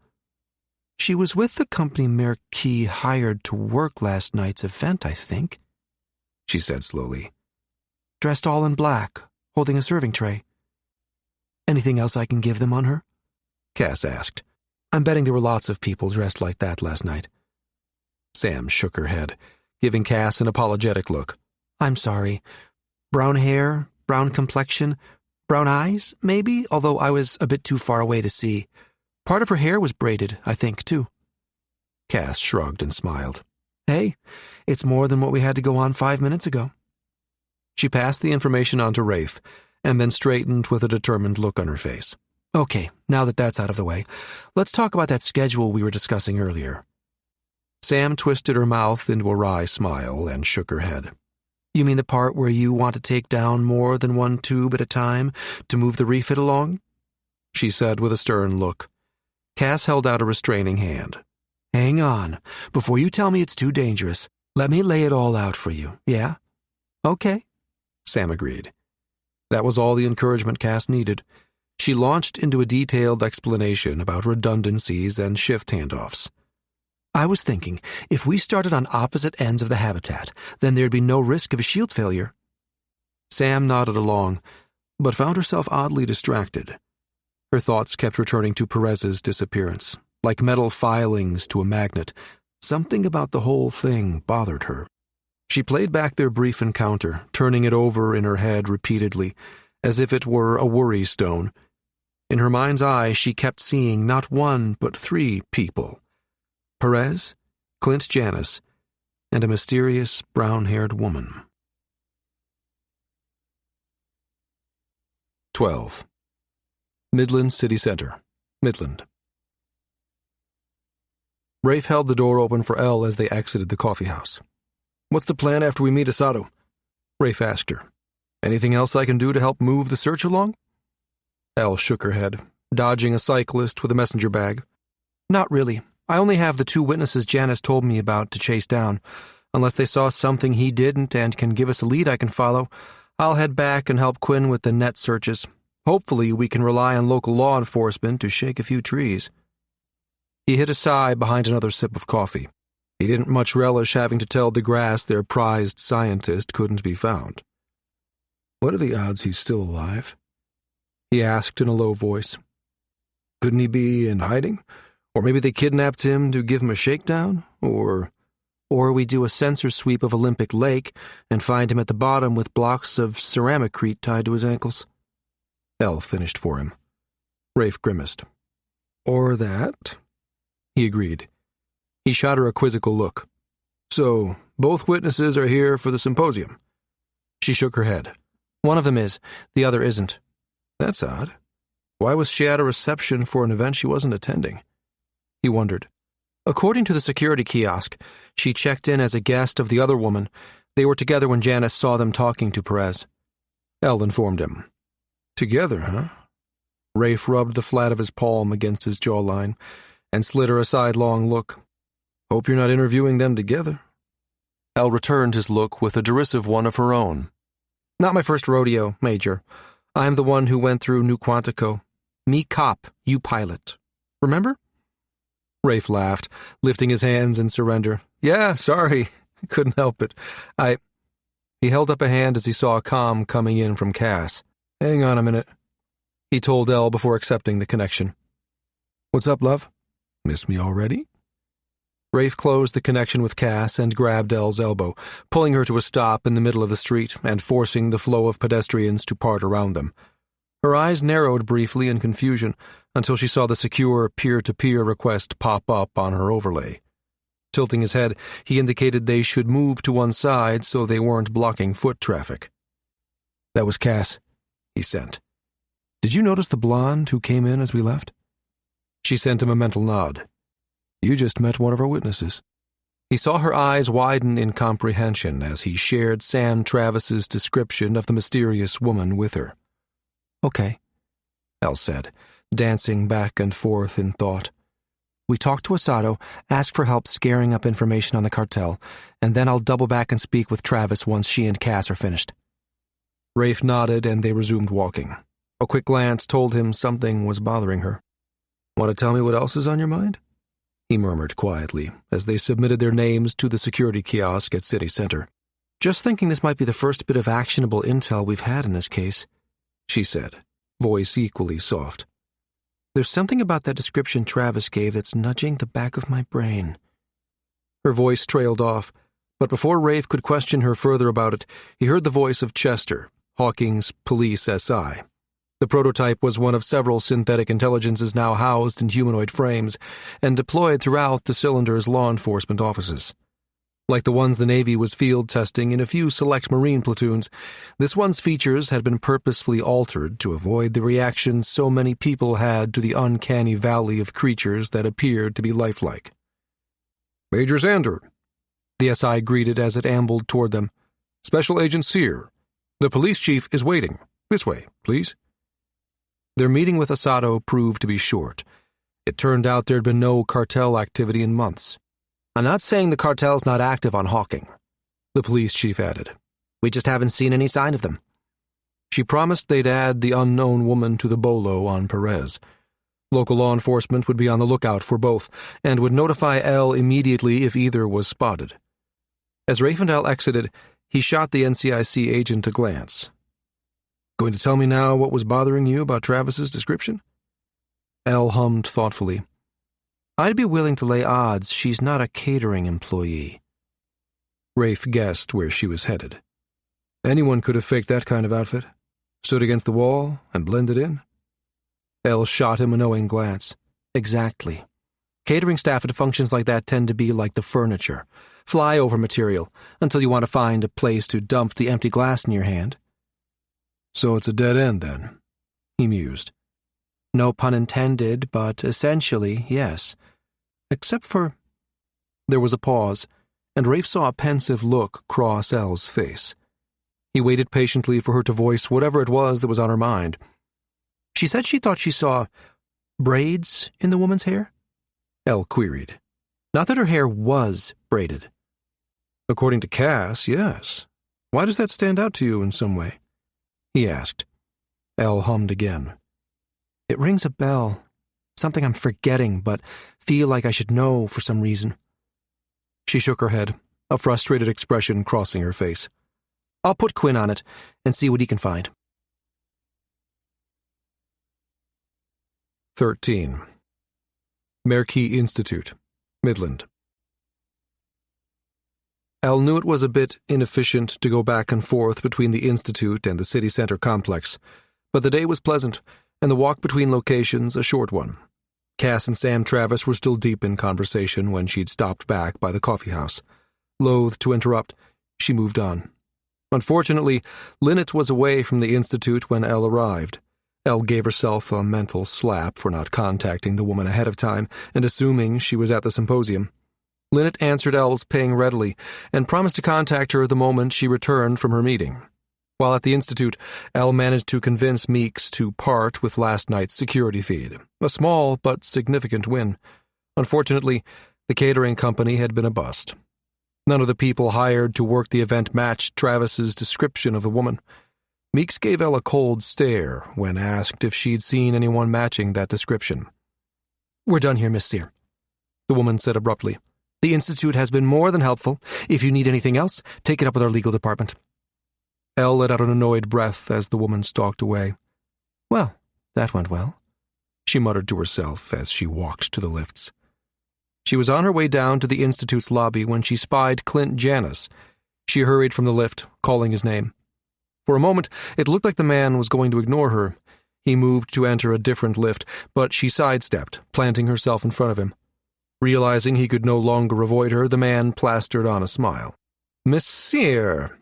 She was with the company Marquis hired to work last night's event, I think, she said slowly. Dressed all in black, holding a serving tray. Anything else I can give them on her? Cass asked. I'm betting there were lots of people dressed like that last night. Sam shook her head, giving Cass an apologetic look. I'm sorry. Brown hair, brown complexion, brown eyes, maybe, although I was a bit too far away to see. Part of her hair was braided, I think, too. Cass shrugged and smiled. Hey, it's more than what we had to go on 5 minutes ago. She passed the information on to Rafe, and then straightened with a determined look on her face. Okay, now that that's out of the way, let's talk about that schedule we were discussing earlier. Sam twisted her mouth into a wry smile and shook her head. You mean the part where you want to take down more than one tube at a time to move the refit along? She said with a stern look. Cass held out a restraining hand. Hang on. Before you tell me it's too dangerous, let me lay it all out for you, yeah? Okay, Sam agreed. That was all the encouragement Cass needed. She launched into a detailed explanation about redundancies and shift handoffs. I was thinking, if we started on opposite ends of the habitat, then there'd be no risk of a shield failure. Sam nodded along, but found herself oddly distracted. Her thoughts kept returning to Perez's disappearance, like metal filings to a magnet. Something about the whole thing bothered her. She played back their brief encounter, turning it over in her head repeatedly, as if it were a worry stone. In her mind's eye, she kept seeing not one but 3 people. Perez, Clint Janis, and a mysterious brown-haired woman. 12. Midland City Center, Midland. Rafe held the door open for Elle as they exited the coffee house. "What's the plan after we meet Asado?" Rafe asked her. "Anything else I can do to help move the search along?" Elle shook her head, dodging a cyclist with a messenger bag. Not really. I only have the 2 witnesses Janice told me about to chase down. Unless they saw something he didn't and can give us a lead I can follow, I'll head back and help Quinn with the net searches. Hopefully we can rely on local law enforcement to shake a few trees. He hit a sigh behind another sip of coffee. He didn't much relish having to tell DeGrasse their prized scientist couldn't be found. "What are the odds he's still alive?" he asked in a low voice. "Couldn't he be in hiding? Or maybe they kidnapped him to give him a shakedown? Or we do a sensor sweep of Olympic Lake and find him at the bottom with blocks of ceramicrete tied to his ankles." Elle finished for him. Rafe grimaced. "Or that," he agreed. He shot her a quizzical look. "So, both witnesses are here for the symposium?" She shook her head. "One of them is, the other isn't." "That's odd. Why was she at a reception for an event she wasn't attending?" He wondered. According to the security kiosk, she checked in as a guest of the other woman. They were together when Janice saw them talking to Perez. Elle informed him. "Together, huh?" Rafe rubbed the flat of his palm against his jawline and slid her a sidelong look. "Hope you're not interviewing them together." Elle returned his look with a derisive one of her own. "Not my first rodeo, Major. I'm the one who went through New Quantico. Me cop, you pilot. Remember?" Rafe laughed, lifting his hands in surrender. "Yeah, sorry. Couldn't help it. He held up a hand as he saw a comm coming in from Cass. "Hang on a minute," he told Elle before accepting the connection. "What's up, love? Miss me already?" Rafe closed the connection with Cass and grabbed Elle's elbow, pulling her to a stop in the middle of the street and forcing the flow of pedestrians to part around them. Her eyes narrowed briefly in confusion until she saw the secure peer-to-peer request pop up on her overlay. Tilting his head, he indicated they should move to one side so they weren't blocking foot traffic. "That was Cass," he sent. "Did you notice the blonde who came in as we left?" She sent him a mental nod. "You just met one of our witnesses." He saw her eyes widen in comprehension as he shared Sam Travis's description of the mysterious woman with her. Okay, Elle said, dancing back and forth in thought. We talk to Asado, ask for help scaring up information on the cartel, and then I'll double back and speak with Travis once she and Cass are finished. Rafe nodded and they resumed walking. A quick glance told him something was bothering her. Want to tell me what else is on your mind? He murmured quietly as they submitted their names to the security kiosk at City Center. Just thinking this might be the first bit of actionable intel we've had in this case, she said, voice equally soft. There's something about that description Travis gave that's nudging the back of my brain. Her voice trailed off, but before Rafe could question her further about it, he heard the voice of Chester, Hawking's police SI. The prototype was one of several synthetic intelligences now housed in humanoid frames and deployed throughout the cylinder's law enforcement offices. Like the ones the Navy was field testing in a few select Marine platoons, this one's features had been purposefully altered to avoid the reactions so many people had to the uncanny valley of creatures that appeared to be lifelike. Major Xander, the SI greeted as it ambled toward them. Special Agent Sear. The police chief is waiting. This way, please. Their meeting with Asado proved to be short. It turned out there'd been no cartel activity in months. I'm not saying the cartel's not active on Hawking, the police chief added. We just haven't seen any sign of them. She promised they'd add the unknown woman to the bolo on Perez. Local law enforcement would be on the lookout for both, and would notify Elle immediately if either was spotted. As Rafe and Elle exited, he shot the NCIC agent a glance. Going to tell me now what was bothering you about Travis's description? Elle hummed thoughtfully. I'd be willing to lay odds she's not a catering employee. Rafe guessed where she was headed. Anyone could have faked that kind of outfit, stood against the wall, and blended in. Elle shot him a knowing glance. Exactly. Catering staff at functions like that tend to be like the furniture, flyover material, until you want to find a place to dump the empty glass in your hand. So it's a dead end, then, he mused. No pun intended, but essentially, yes. Except for... There was a pause, and Rafe saw a pensive look cross Elle's face. He waited patiently for her to voice whatever it was that was on her mind. She said she thought she saw braids in the woman's hair? Elle queried. Not that her hair was braided. According to Cass, yes. Why does that stand out to you in some way? He asked. Elle hummed again. It rings a bell. Something I'm forgetting, but feel like I should know for some reason. She shook her head, a frustrated expression crossing her face. I'll put Quinn on it and see what he can find. 13. Marquis Institute, Midland. Elle knew it was a bit inefficient to go back and forth between the Institute and the city center complex, but the day was pleasant, and the walk between locations a short one. Cass and Sam Travis were still deep in conversation when she'd stopped back by the coffeehouse. Loath to interrupt, she moved on. Unfortunately, Linnet was away from the Institute when Elle arrived. Elle gave herself a mental slap for not contacting the woman ahead of time and assuming she was at the symposium. Linnet answered Elle's ping readily and promised to contact her the moment she returned from her meeting. While at the Institute, Elle managed to convince Meeks to part with last night's security feed, a small but significant win. Unfortunately, the catering company had been a bust. None of the people hired to work the event matched Travis's description of the woman. Meeks gave Elle a cold stare when asked if she'd seen anyone matching that description. We're done here, Miss Sear, the woman said abruptly. The Institute has been more than helpful. If you need anything else, take it up with our legal department. Elle let out an annoyed breath as the woman stalked away. Well, that went well, she muttered to herself as she walked to the lifts. She was on her way down to the Institute's lobby when she spied Clint Janus. She hurried from the lift, calling his name. For a moment, it looked like the man was going to ignore her. He moved to enter a different lift, but she sidestepped, planting herself in front of him. Realizing he could no longer avoid her, the man plastered on a smile. Miss Sear.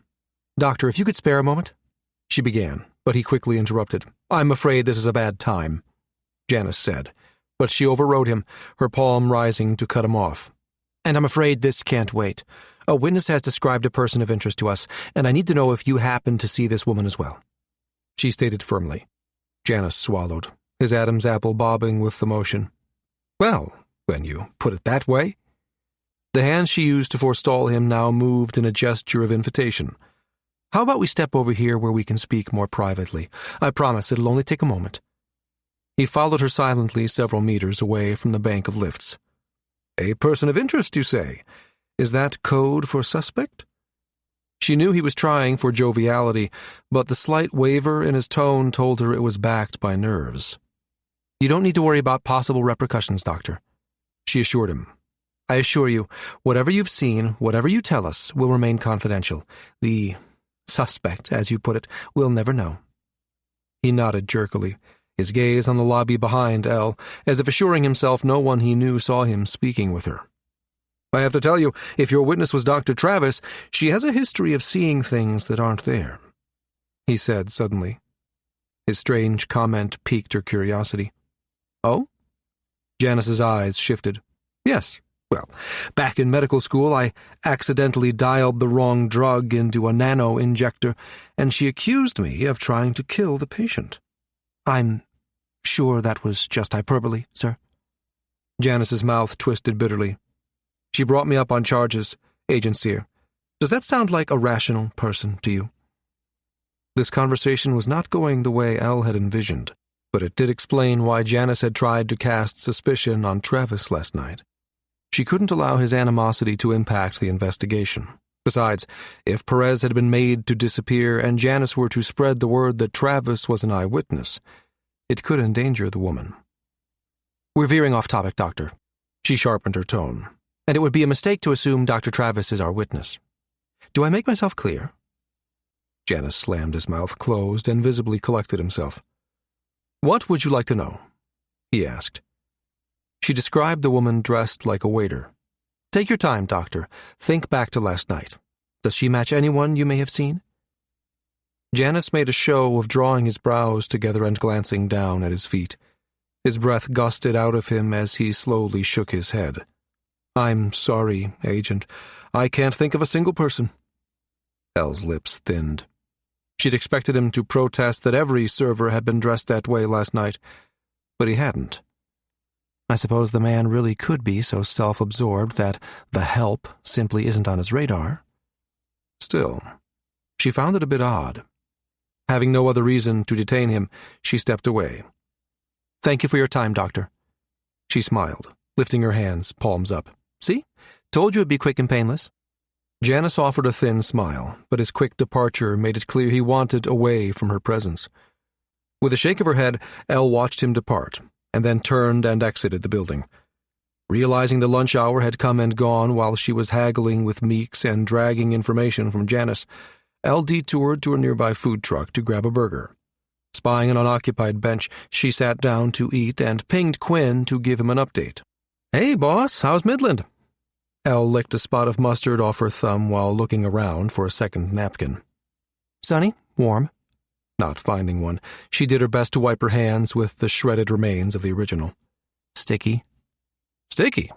Doctor, if you could spare a moment, she began, but he quickly interrupted. I'm afraid this is a bad time, Janus said, but she overrode him, her palm rising to cut him off. And I'm afraid this can't wait. A witness has described a person of interest to us, and I need to know if you happen to see this woman as well. She stated firmly. Janice swallowed, his Adam's apple bobbing with the motion. Well, when you put it that way. The hand she used to forestall him now moved in a gesture of invitation. How about we step over here where we can speak more privately? I promise it'll only take a moment. He followed her silently several meters away from the bank of lifts. A person of interest, you say? Is that code for suspect? She knew he was trying for joviality, but the slight waver in his tone told her it was backed by nerves. You don't need to worry about possible repercussions, Doctor, she assured him. I assure you, whatever you've seen, whatever you tell us, will remain confidential. The suspect, as you put it, will never know. He nodded jerkily, his gaze on the lobby behind Elle, as if assuring himself no one he knew saw him speaking with her. I have to tell you, if your witness was Dr. Travis, she has a history of seeing things that aren't there, he said suddenly. His strange comment piqued her curiosity. Oh? Janice's eyes shifted. Yes. Well, back in medical school, I accidentally dialed the wrong drug into a nano-injector, and she accused me of trying to kill the patient. I'm sure that was just hyperbole, sir. Janice's mouth twisted bitterly. She brought me up on charges, Agent Sear. Does that sound like a rational person to you? This conversation was not going the way Elle had envisioned, but it did explain why Janice had tried to cast suspicion on Travis last night. She couldn't allow his animosity to impact the investigation. Besides, if Perez had been made to disappear and Janice were to spread the word that Travis was an eyewitness, it could endanger the woman. We're veering off topic, Doctor. She sharpened her tone. And it would be a mistake to assume Dr. Travis is our witness. Do I make myself clear? Janice slammed his mouth closed and visibly collected himself. What would you like to know? He asked. She described the woman dressed like a waiter. Take your time, Doctor. Think back to last night. Does she match anyone you may have seen? Janice made a show of drawing his brows together and glancing down at his feet. His breath gusted out of him as he slowly shook his head. I'm sorry, Agent. I can't think of a single person. Elle's lips thinned. She'd expected him to protest that every server had been dressed that way last night, but he hadn't. I suppose the man really could be so self-absorbed that the help simply isn't on his radar. Still, she found it a bit odd. Having no other reason to detain him, she stepped away. Thank you for your time, Doctor. She smiled, lifting her hands, palms up. See? Told you it'd be quick and painless. Janice offered a thin smile, but his quick departure made it clear he wanted away from her presence. With a shake of her head, Elle watched him depart, and then turned and exited the building. Realizing the lunch hour had come and gone while she was haggling with Meeks and dragging information from Janice, Elle detoured to a nearby food truck to grab a burger. Spying an unoccupied bench, she sat down to eat and pinged Quinn to give him an update. Hey, boss, how's Midland? Elle licked a spot of mustard off her thumb while looking around for a second napkin. Sunny, warm. Not finding one, she did her best to wipe her hands with the shredded remains of the original. Sticky. Sticky?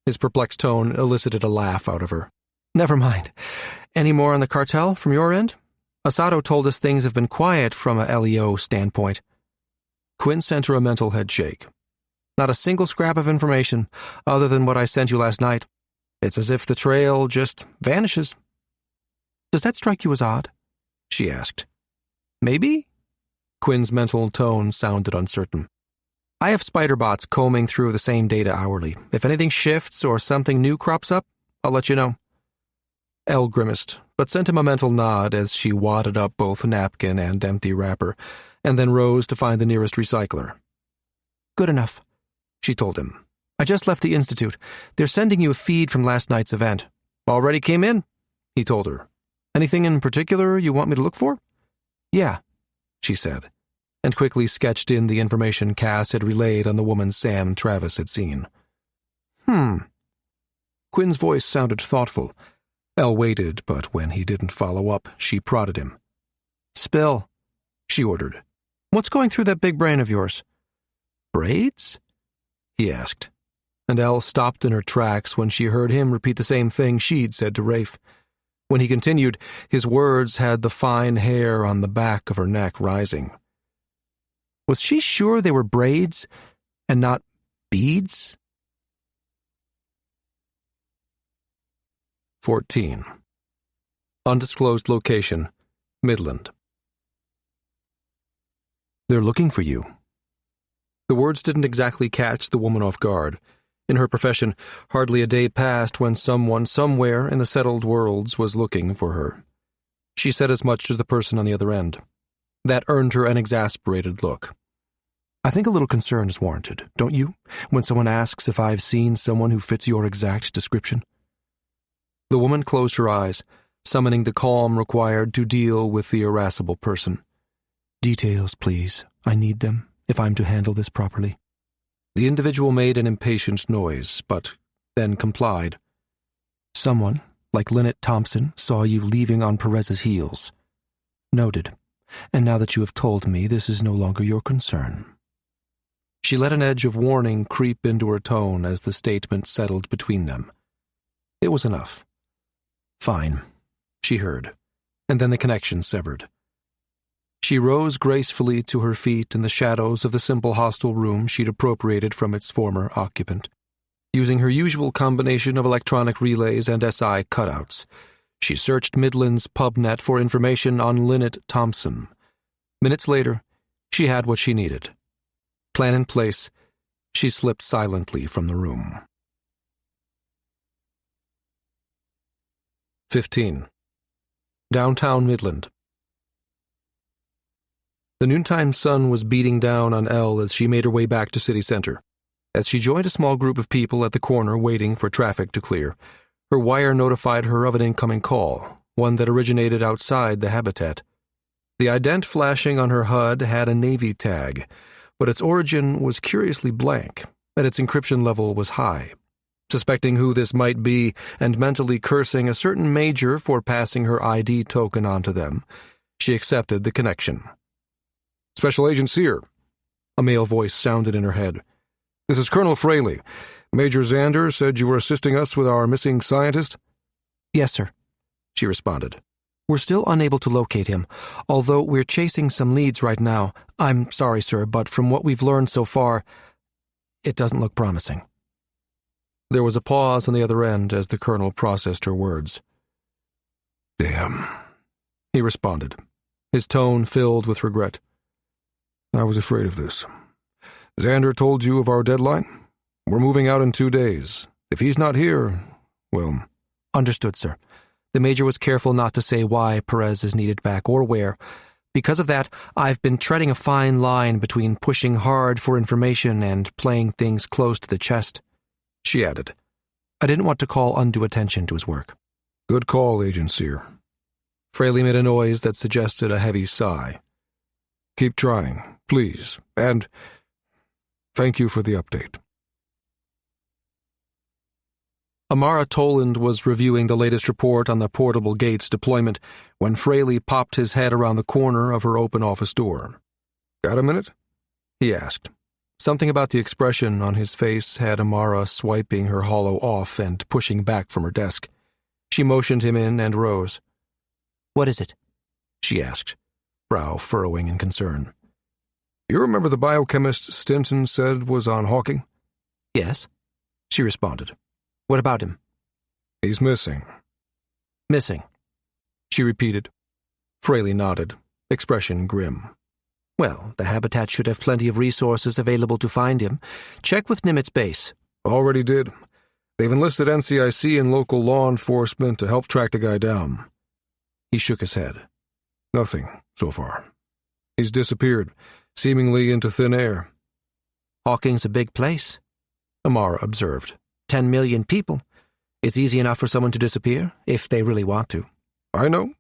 His perplexed tone elicited a laugh out of her. Never mind. Any more on the cartel from your end? Asado told us things have been quiet from a LEO standpoint. Quinn sent her a mental head shake. Not a single scrap of information, other than what I sent you last night. It's as if the trail just vanishes. Does that strike you as odd? She asked. Maybe? Quinn's mental tone sounded uncertain. I have spider bots combing through the same data hourly. If anything shifts or something new crops up, I'll let you know. Elle grimaced, but sent him a mental nod as she wadded up both napkin and empty wrapper, and then rose to find the nearest recycler. Good enough, she told him. I just left the Institute. They're sending you a feed from last night's event. Already came in, he told her. Anything in particular you want me to look for? Yeah, she said, and quickly sketched in the information Cass had relayed on the woman Sam Travis had seen. Quinn's voice sounded thoughtful. Elle waited, but when he didn't follow up, she prodded him. Spill, she ordered. What's going through that big brain of yours? Braids? He asked. and Elle stopped in her tracks when she heard him repeat the same thing she'd said to Rafe. When he continued, his words had the fine hair on the back of her neck rising. Was she sure they were braids and not beads? 14. Undisclosed location, Midland. They're looking for you. The words didn't exactly catch the woman off guard. In her profession, hardly a day passed when someone somewhere in the settled worlds was looking for her. She said as much to the person on the other end. That earned her an exasperated look. I think a little concern is warranted, don't you, when someone asks if I've seen someone who fits your exact description? The woman closed her eyes, summoning the calm required to deal with the irascible person. Details, please. I need them, if I'm to handle this properly. The individual made an impatient noise, but then complied. Someone, like Lynette Thompson, saw you leaving on Perez's heels. Noted. And now that you have told me, this is no longer your concern. She let an edge of warning creep into her tone as the statement settled between them. It was enough. Fine, she heard, and then the connection severed. She rose gracefully to her feet in the shadows of the simple hostel room she'd appropriated from its former occupant. Using her usual combination of electronic relays and SI cutouts, she searched Midland's PubNet for information on Lynette Thompson. Minutes later, she had what she needed. Plan in place, she slipped silently from the room. 15. Downtown Midland. The noontime sun was beating down on Elle as she made her way back to city center. As she joined a small group of people at the corner waiting for traffic to clear, her wire notified her of an incoming call, one that originated outside the habitat. The ident flashing on her HUD had a Navy tag, but its origin was curiously blank, and its encryption level was high. Suspecting who this might be and mentally cursing a certain major for passing her ID token on to them, she accepted the connection. Special Agent Sear, a male voice sounded in her head. This is Colonel Fraley. Major Xander said you were assisting us with our missing scientist? Yes, sir, she responded. We're still unable to locate him, although we're chasing some leads right now. I'm sorry, sir, but from what we've learned so far, it doesn't look promising. There was a pause on the other end as the colonel processed her words. Damn, he responded, his tone filled with regret. I was afraid of this. Xander told you of our deadline? We're moving out in 2 days. If he's not here, well... Understood, sir. The major was careful not to say why Perez is needed back or where. Because of that, I've been treading a fine line between pushing hard for information and playing things close to the chest. She added. I didn't want to call undue attention to his work. Good call, Agent Sear. Fraley made a noise that suggested a heavy sigh. Keep trying, please, and thank you for the update. Amara Toland was reviewing the latest report on the portable gates deployment when Fraley popped his head around the corner of her open office door. Got a minute? He asked. Something about the expression on his face had Amara swiping her hollow off and pushing back from her desk. She motioned him in and rose. What is it? She asked, brow furrowing in concern. You remember the biochemist Stinson said was on Hawking? Yes, she responded. What about him? He's missing. Missing, she repeated. Fraley nodded, expression grim. Well, the habitat should have plenty of resources available to find him. Check with Nimitz Base. Already did. They've enlisted NCIC and local law enforcement to help track the guy down. He shook his head. Nothing, so far. He's disappeared, seemingly into thin air. Hawking's a big place, Amara observed. 10 million people. It's easy enough for someone to disappear, if they really want to. I know,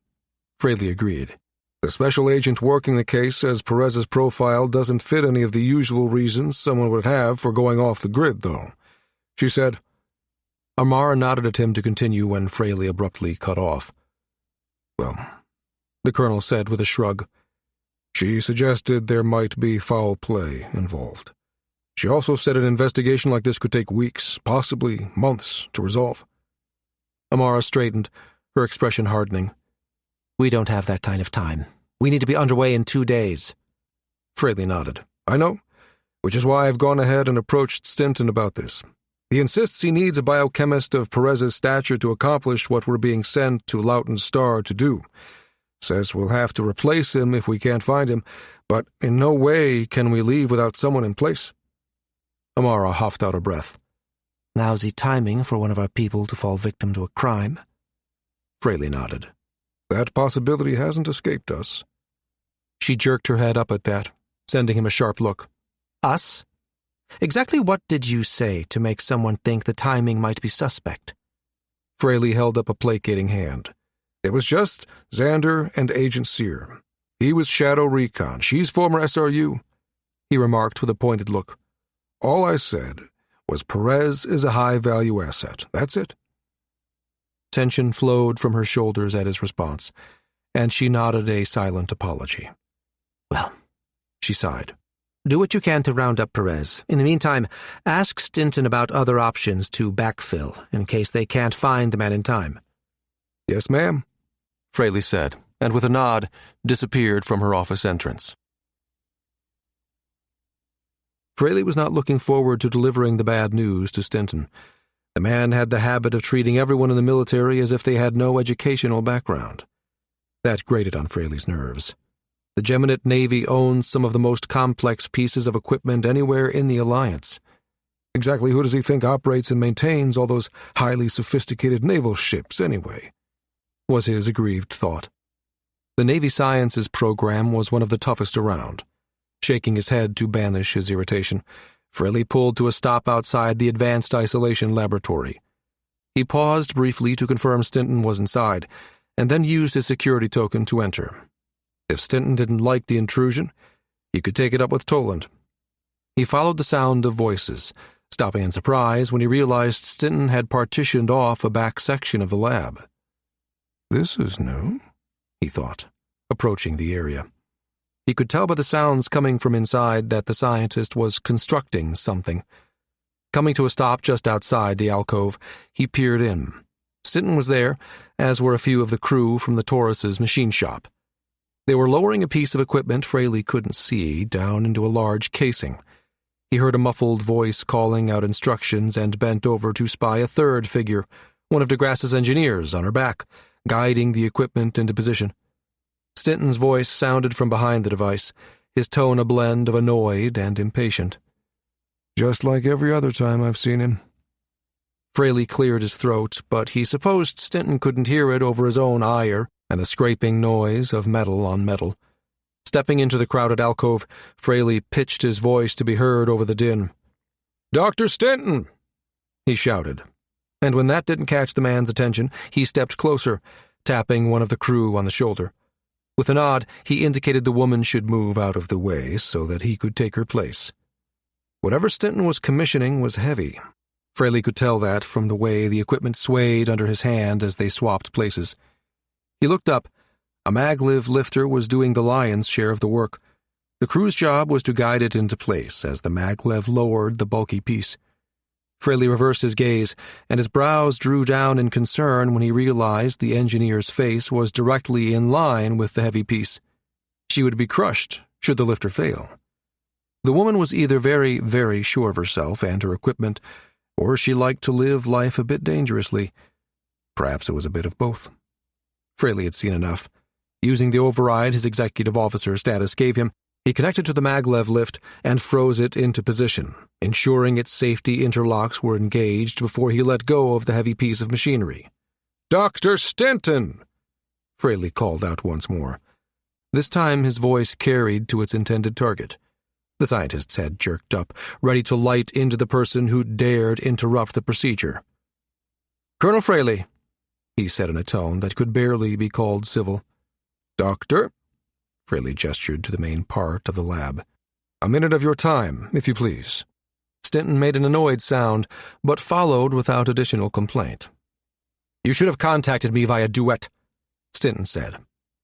Fraley agreed. The special agent working the case says Perez's profile doesn't fit any of the usual reasons someone would have for going off the grid, though. She said... Amara nodded at him to continue when Fraley abruptly cut off. Well, the colonel said with a shrug. She suggested there might be foul play involved. She also said an investigation like this could take weeks, possibly months, to resolve. Amara straightened, her expression hardening. We don't have that kind of time. We need to be underway in 2 days. Fraley nodded. I know, which is why I've gone ahead and approached Stinton about this. He insists he needs a biochemist of Perez's stature to accomplish what we're being sent to Loughton Star to do. Says we'll have to replace him if we can't find him, but in no way can we leave without someone in place. Amara huffed out a breath. Lousy timing for one of our people to fall victim to a crime. Fraley nodded. That possibility hasn't escaped us. She jerked her head up at that, sending him a sharp look. Us? Exactly what did you say to make someone think the timing might be suspect? Fraley held up a placating hand. It was just Xander and Agent Sear. He was Shadow Recon. She's former SRU, he remarked with a pointed look. All I said was Perez is a high-value asset. That's it. Tension flowed from her shoulders at his response, and she nodded a silent apology. Well, she sighed. Do what you can to round up Perez. In the meantime, ask Stinton about other options to backfill in case they can't find the man in time. Yes, ma'am, Fraley said, and with a nod, disappeared from her office entrance. Fraley was not looking forward to delivering the bad news to Stinton. The man had the habit of treating everyone in the military as if they had no educational background. That grated on Fraley's nerves. The Geminate Navy owns some of the most complex pieces of equipment anywhere in the Alliance. Exactly who does he think operates and maintains all those highly sophisticated naval ships, anyway? Was his aggrieved thought. The Navy Sciences program was one of the toughest around. Shaking his head to banish his irritation, Fraley pulled to a stop outside the Advanced Isolation Laboratory. He paused briefly to confirm Stinton was inside, and then used his security token to enter. If Stinton didn't like the intrusion, he could take it up with Toland. He followed the sound of voices, stopping in surprise when he realized Stinton had partitioned off a back section of the lab. This is new, he thought, approaching the area. He could tell by the sounds coming from inside that the scientist was constructing something. Coming to a stop just outside the alcove, he peered in. Stinton was there, as were a few of the crew from the Taurus's machine shop. They were lowering a piece of equipment Fraley couldn't see down into a large casing. He heard a muffled voice calling out instructions and bent over to spy a third figure, one of DeGrasse's engineers, on her back, guiding the equipment into position. Stinton's voice sounded from behind the device, his tone a blend of annoyed and impatient. Just like every other time I've seen him. Fraley cleared his throat, but he supposed Stinton couldn't hear it over his own ire and the scraping noise of metal on metal. Stepping into the crowded alcove, Fraley pitched his voice to be heard over the din. "Dr. Stinton!" he shouted. And when that didn't catch the man's attention, he stepped closer, tapping one of the crew on the shoulder. With a nod, he indicated the woman should move out of the way so that he could take her place. Whatever Stinton was commissioning was heavy. Fraley could tell that from the way the equipment swayed under his hand as they swapped places. He looked up. A maglev lifter was doing the lion's share of the work. The crew's job was to guide it into place as the maglev lowered the bulky piece. Fraley reversed his gaze, and his brows drew down in concern when he realized the engineer's face was directly in line with the heavy piece. She would be crushed should the lifter fail. The woman was either very, very sure of herself and her equipment, or she liked to live life a bit dangerously. Perhaps it was a bit of both. Fraley had seen enough. Using the override his executive officer status gave him, he connected to the maglev lift and froze it into position, ensuring its safety interlocks were engaged before he let go of the heavy piece of machinery. "Dr. Stinton!" Fraley called out once more. This time his voice carried to its intended target. The scientist's head jerked up, ready to light into the person who dared interrupt the procedure. "Colonel Fraley," he said in a tone that could barely be called civil. "Doctor?" Fraley gestured to the main part of the lab. "A minute of your time, if you please." Stinton made an annoyed sound, but followed without additional complaint. "You should have contacted me via duet," Stinton said.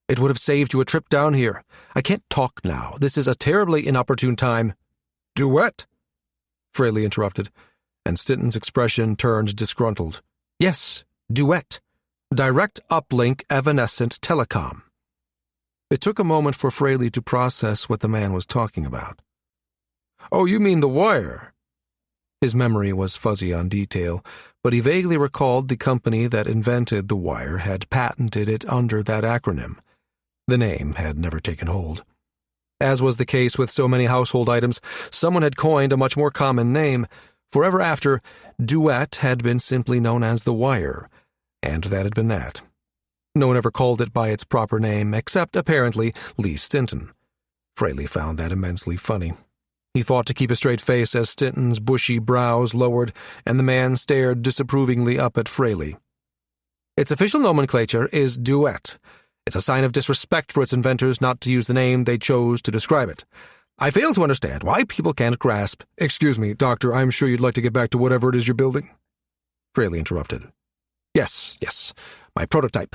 "It would have saved you a trip down here. I can't talk now. This is a terribly inopportune time." "Duet?" Fraley interrupted, and Stinton's expression turned disgruntled. Yes, duet. Direct uplink evanescent telecom. It took a moment for Fraley to process what the man was talking about. Oh, you mean the wire? His memory was fuzzy on detail, but he vaguely recalled the company that invented the wire had patented it under that acronym. The name had never taken hold. As was the case with so many household items, someone had coined a much more common name. Forever after, duet had been simply known as the wire, and that had been that. No one ever called it by its proper name, except, apparently, Lee Stinton. Fraley found that immensely funny. He fought to keep a straight face as Stinton's bushy brows lowered, and the man stared disapprovingly up at Fraley. Its official nomenclature is duet. It's a sign of disrespect for its inventors not to use the name they chose to describe it. I fail to understand why people can't grasp— Excuse me, Doctor, I'm sure you'd like to get back to whatever it is you're building. Fraley interrupted. Yes, my prototype.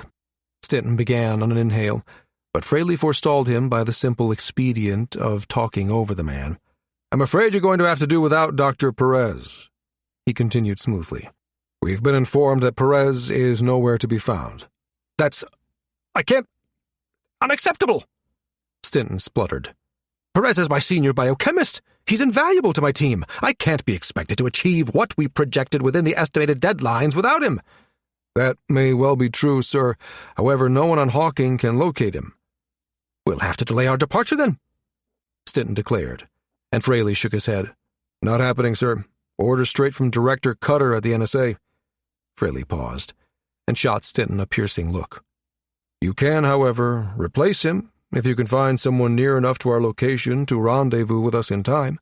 Stinton began on an inhale, but Fraley forestalled him by the simple expedient of talking over the man. I'm afraid you're going to have to do without Dr. Perez, he continued smoothly. We've been informed that Perez is nowhere to be found. I can't— Unacceptable! Stinton spluttered. Perez is my senior biochemist. He's invaluable to my team. I can't be expected to achieve what we projected within the estimated deadlines without him. That may well be true, sir. However, no one on Hawking can locate him. We'll have to delay our departure, then, Stinton declared, and Fraley shook his head. Not happening, sir. Orders straight from Director Cutter at the NSA. Fraley paused, and shot Stinton a piercing look. You can, however, replace him if you can find someone near enough to our location to rendezvous with us in time.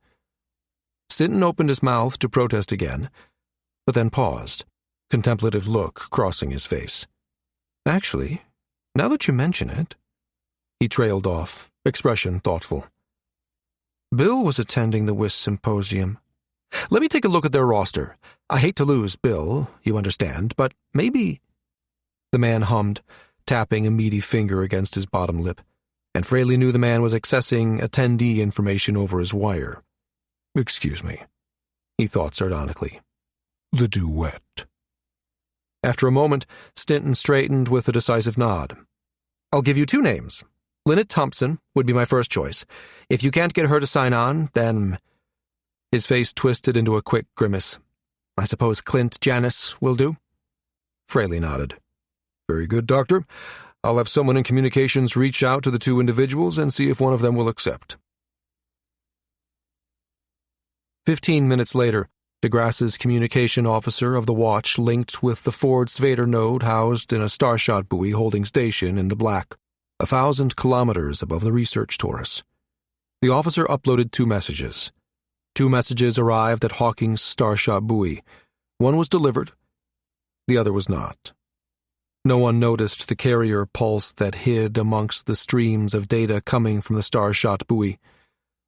Stinton opened his mouth to protest again, but then paused, contemplative look crossing his face. Actually, now that you mention it, he trailed off, expression thoughtful. Bill was attending the WIS symposium. Let me take a look at their roster. I hate to lose Bill, you understand, but maybe— The man hummed, tapping a meaty finger against his bottom lip, and Fraley knew the man was accessing attendee information over his wire. Excuse me, he thought sardonically. The duet. After a moment, Stinton straightened with a decisive nod. I'll give you two names. Lynette Thompson would be my first choice. If you can't get her to sign on, then— His face twisted into a quick grimace. I suppose Clint Janis will do? Fraley nodded. Very good, Doctor. I'll have someone in communications reach out to the two individuals and see if one of them will accept. 15 minutes later, DeGrasse's communication officer of the watch linked with the Ford Svater node housed in a starshot buoy holding station in the black, 1,000 kilometers above the research Taurus. The officer uploaded 2 messages. 2 messages arrived at Hawking's starshot buoy. One was delivered, the other was not. No one noticed the carrier pulse that hid amongst the streams of data coming from the starshot buoy.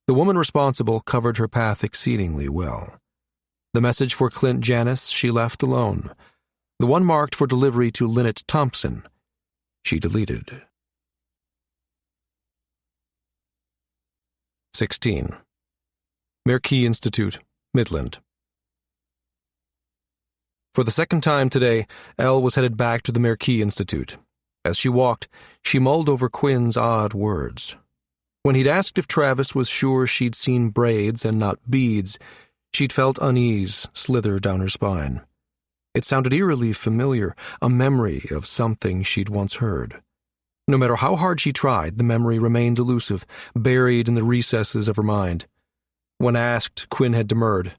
The woman responsible covered her path exceedingly well. The message for Clint Janis she left alone. The one marked for delivery to Lynette Thompson she deleted. 16. Merkey Institute, Midland. For the second time today, Elle was headed back to the Merkey Institute. As she walked, she mulled over Quinn's odd words. When he'd asked if Travis was sure she'd seen braids and not beads, she'd felt unease slither down her spine. It sounded eerily familiar, a memory of something she'd once heard. No matter how hard she tried, the memory remained elusive, buried in the recesses of her mind. When asked, Quinn had demurred.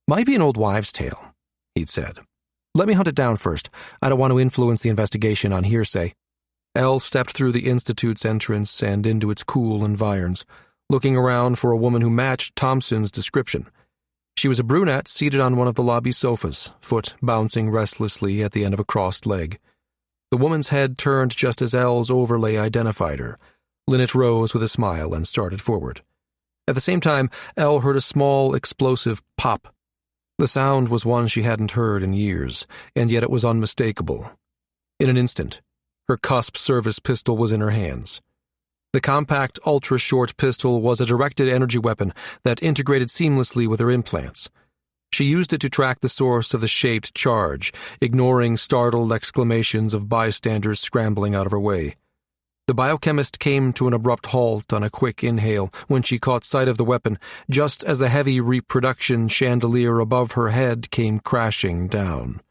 Might be an old wives' tale, he'd said. Let me hunt it down first. I don't want to influence the investigation on hearsay. Elle stepped through the Institute's entrance and into its cool environs, looking around for a woman who matched Thompson's description. She was a brunette seated on one of the lobby sofas, foot bouncing restlessly at the end of a crossed leg. The woman's head turned just as Elle's overlay identified her. Lynette rose with a smile and started forward. At the same time, Elle heard a small, explosive pop. The sound was one she hadn't heard in years, and yet it was unmistakable. In an instant, her cusp service pistol was in her hands. The compact, ultra-short pistol was a directed energy weapon that integrated seamlessly with her implants. She used it to track the source of the shaped charge, ignoring startled exclamations of bystanders scrambling out of her way. The biochemist came to an abrupt halt on a quick inhale when she caught sight of the weapon, just as the heavy reproduction chandelier above her head came crashing down.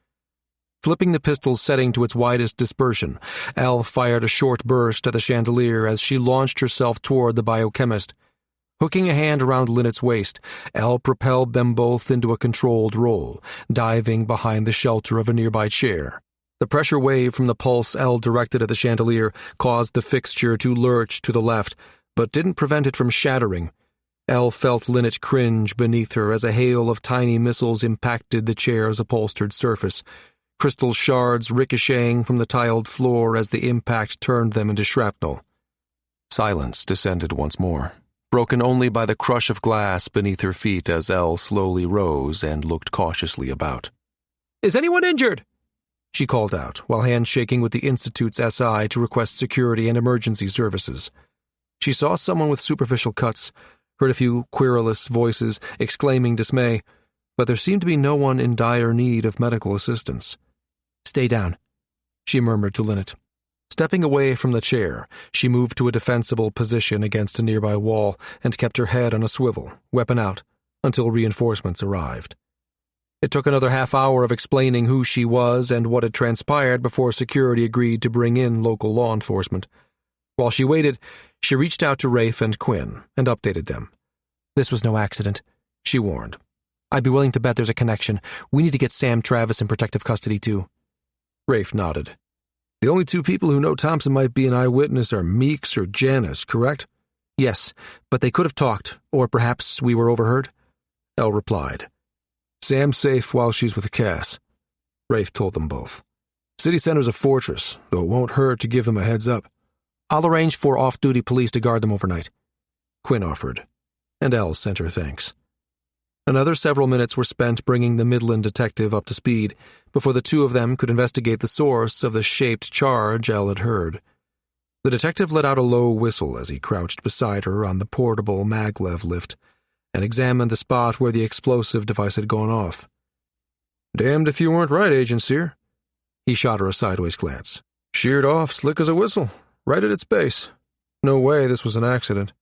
Flipping the pistol's setting to its widest dispersion, Elle fired a short burst at the chandelier as she launched herself toward the biochemist. Hooking a hand around Linnet's waist, Elle propelled them both into a controlled roll, diving behind the shelter of a nearby chair. The pressure wave from the pulse Elle directed at the chandelier caused the fixture to lurch to the left, but didn't prevent it from shattering. Elle felt Linnet cringe beneath her as a hail of tiny missiles impacted the chair's upholstered surface, crystal shards ricocheting from the tiled floor as the impact turned them into shrapnel. Silence descended once more, broken only by the crush of glass beneath her feet as Elle slowly rose and looked cautiously about. "Is anyone injured?" she called out, while handshaking with the Institute's SI to request security and emergency services. She saw someone with superficial cuts, heard a few querulous voices exclaiming dismay, but there seemed to be no one in dire need of medical assistance. "Stay down," she murmured to Linnet. Stepping away from the chair, she moved to a defensible position against a nearby wall and kept her head on a swivel, weapon out, until reinforcements arrived. It took another half-hour of explaining who she was and what had transpired before security agreed to bring in local law enforcement. While she waited, she reached out to Rafe and Quinn and updated them. "This was no accident," she warned. "I'd be willing to bet there's a connection. We need to get Sam Travis in protective custody, too." Rafe nodded. "The only two people who know Thompson might be an eyewitness are Meeks or Janice, correct?" "Yes, but they could have talked, or perhaps we were overheard." Elle replied. "Sam's safe while she's with Cass," Rafe told them both. "City Center's a fortress, though it won't hurt to give them a heads up." "I'll arrange for off-duty police to guard them overnight," Quinn offered, and Elle sent her thanks. Another several minutes were spent bringing the Midland detective up to speed before the two of them could investigate the source of the shaped charge Elle had heard. The detective let out a low whistle as he crouched beside her on the portable maglev lift and examined the spot where the explosive device had gone off. "Damned if you weren't right, Agent Sear." He shot her a sideways glance. "Sheared off, slick as a whistle, right at its base. No way this was an accident."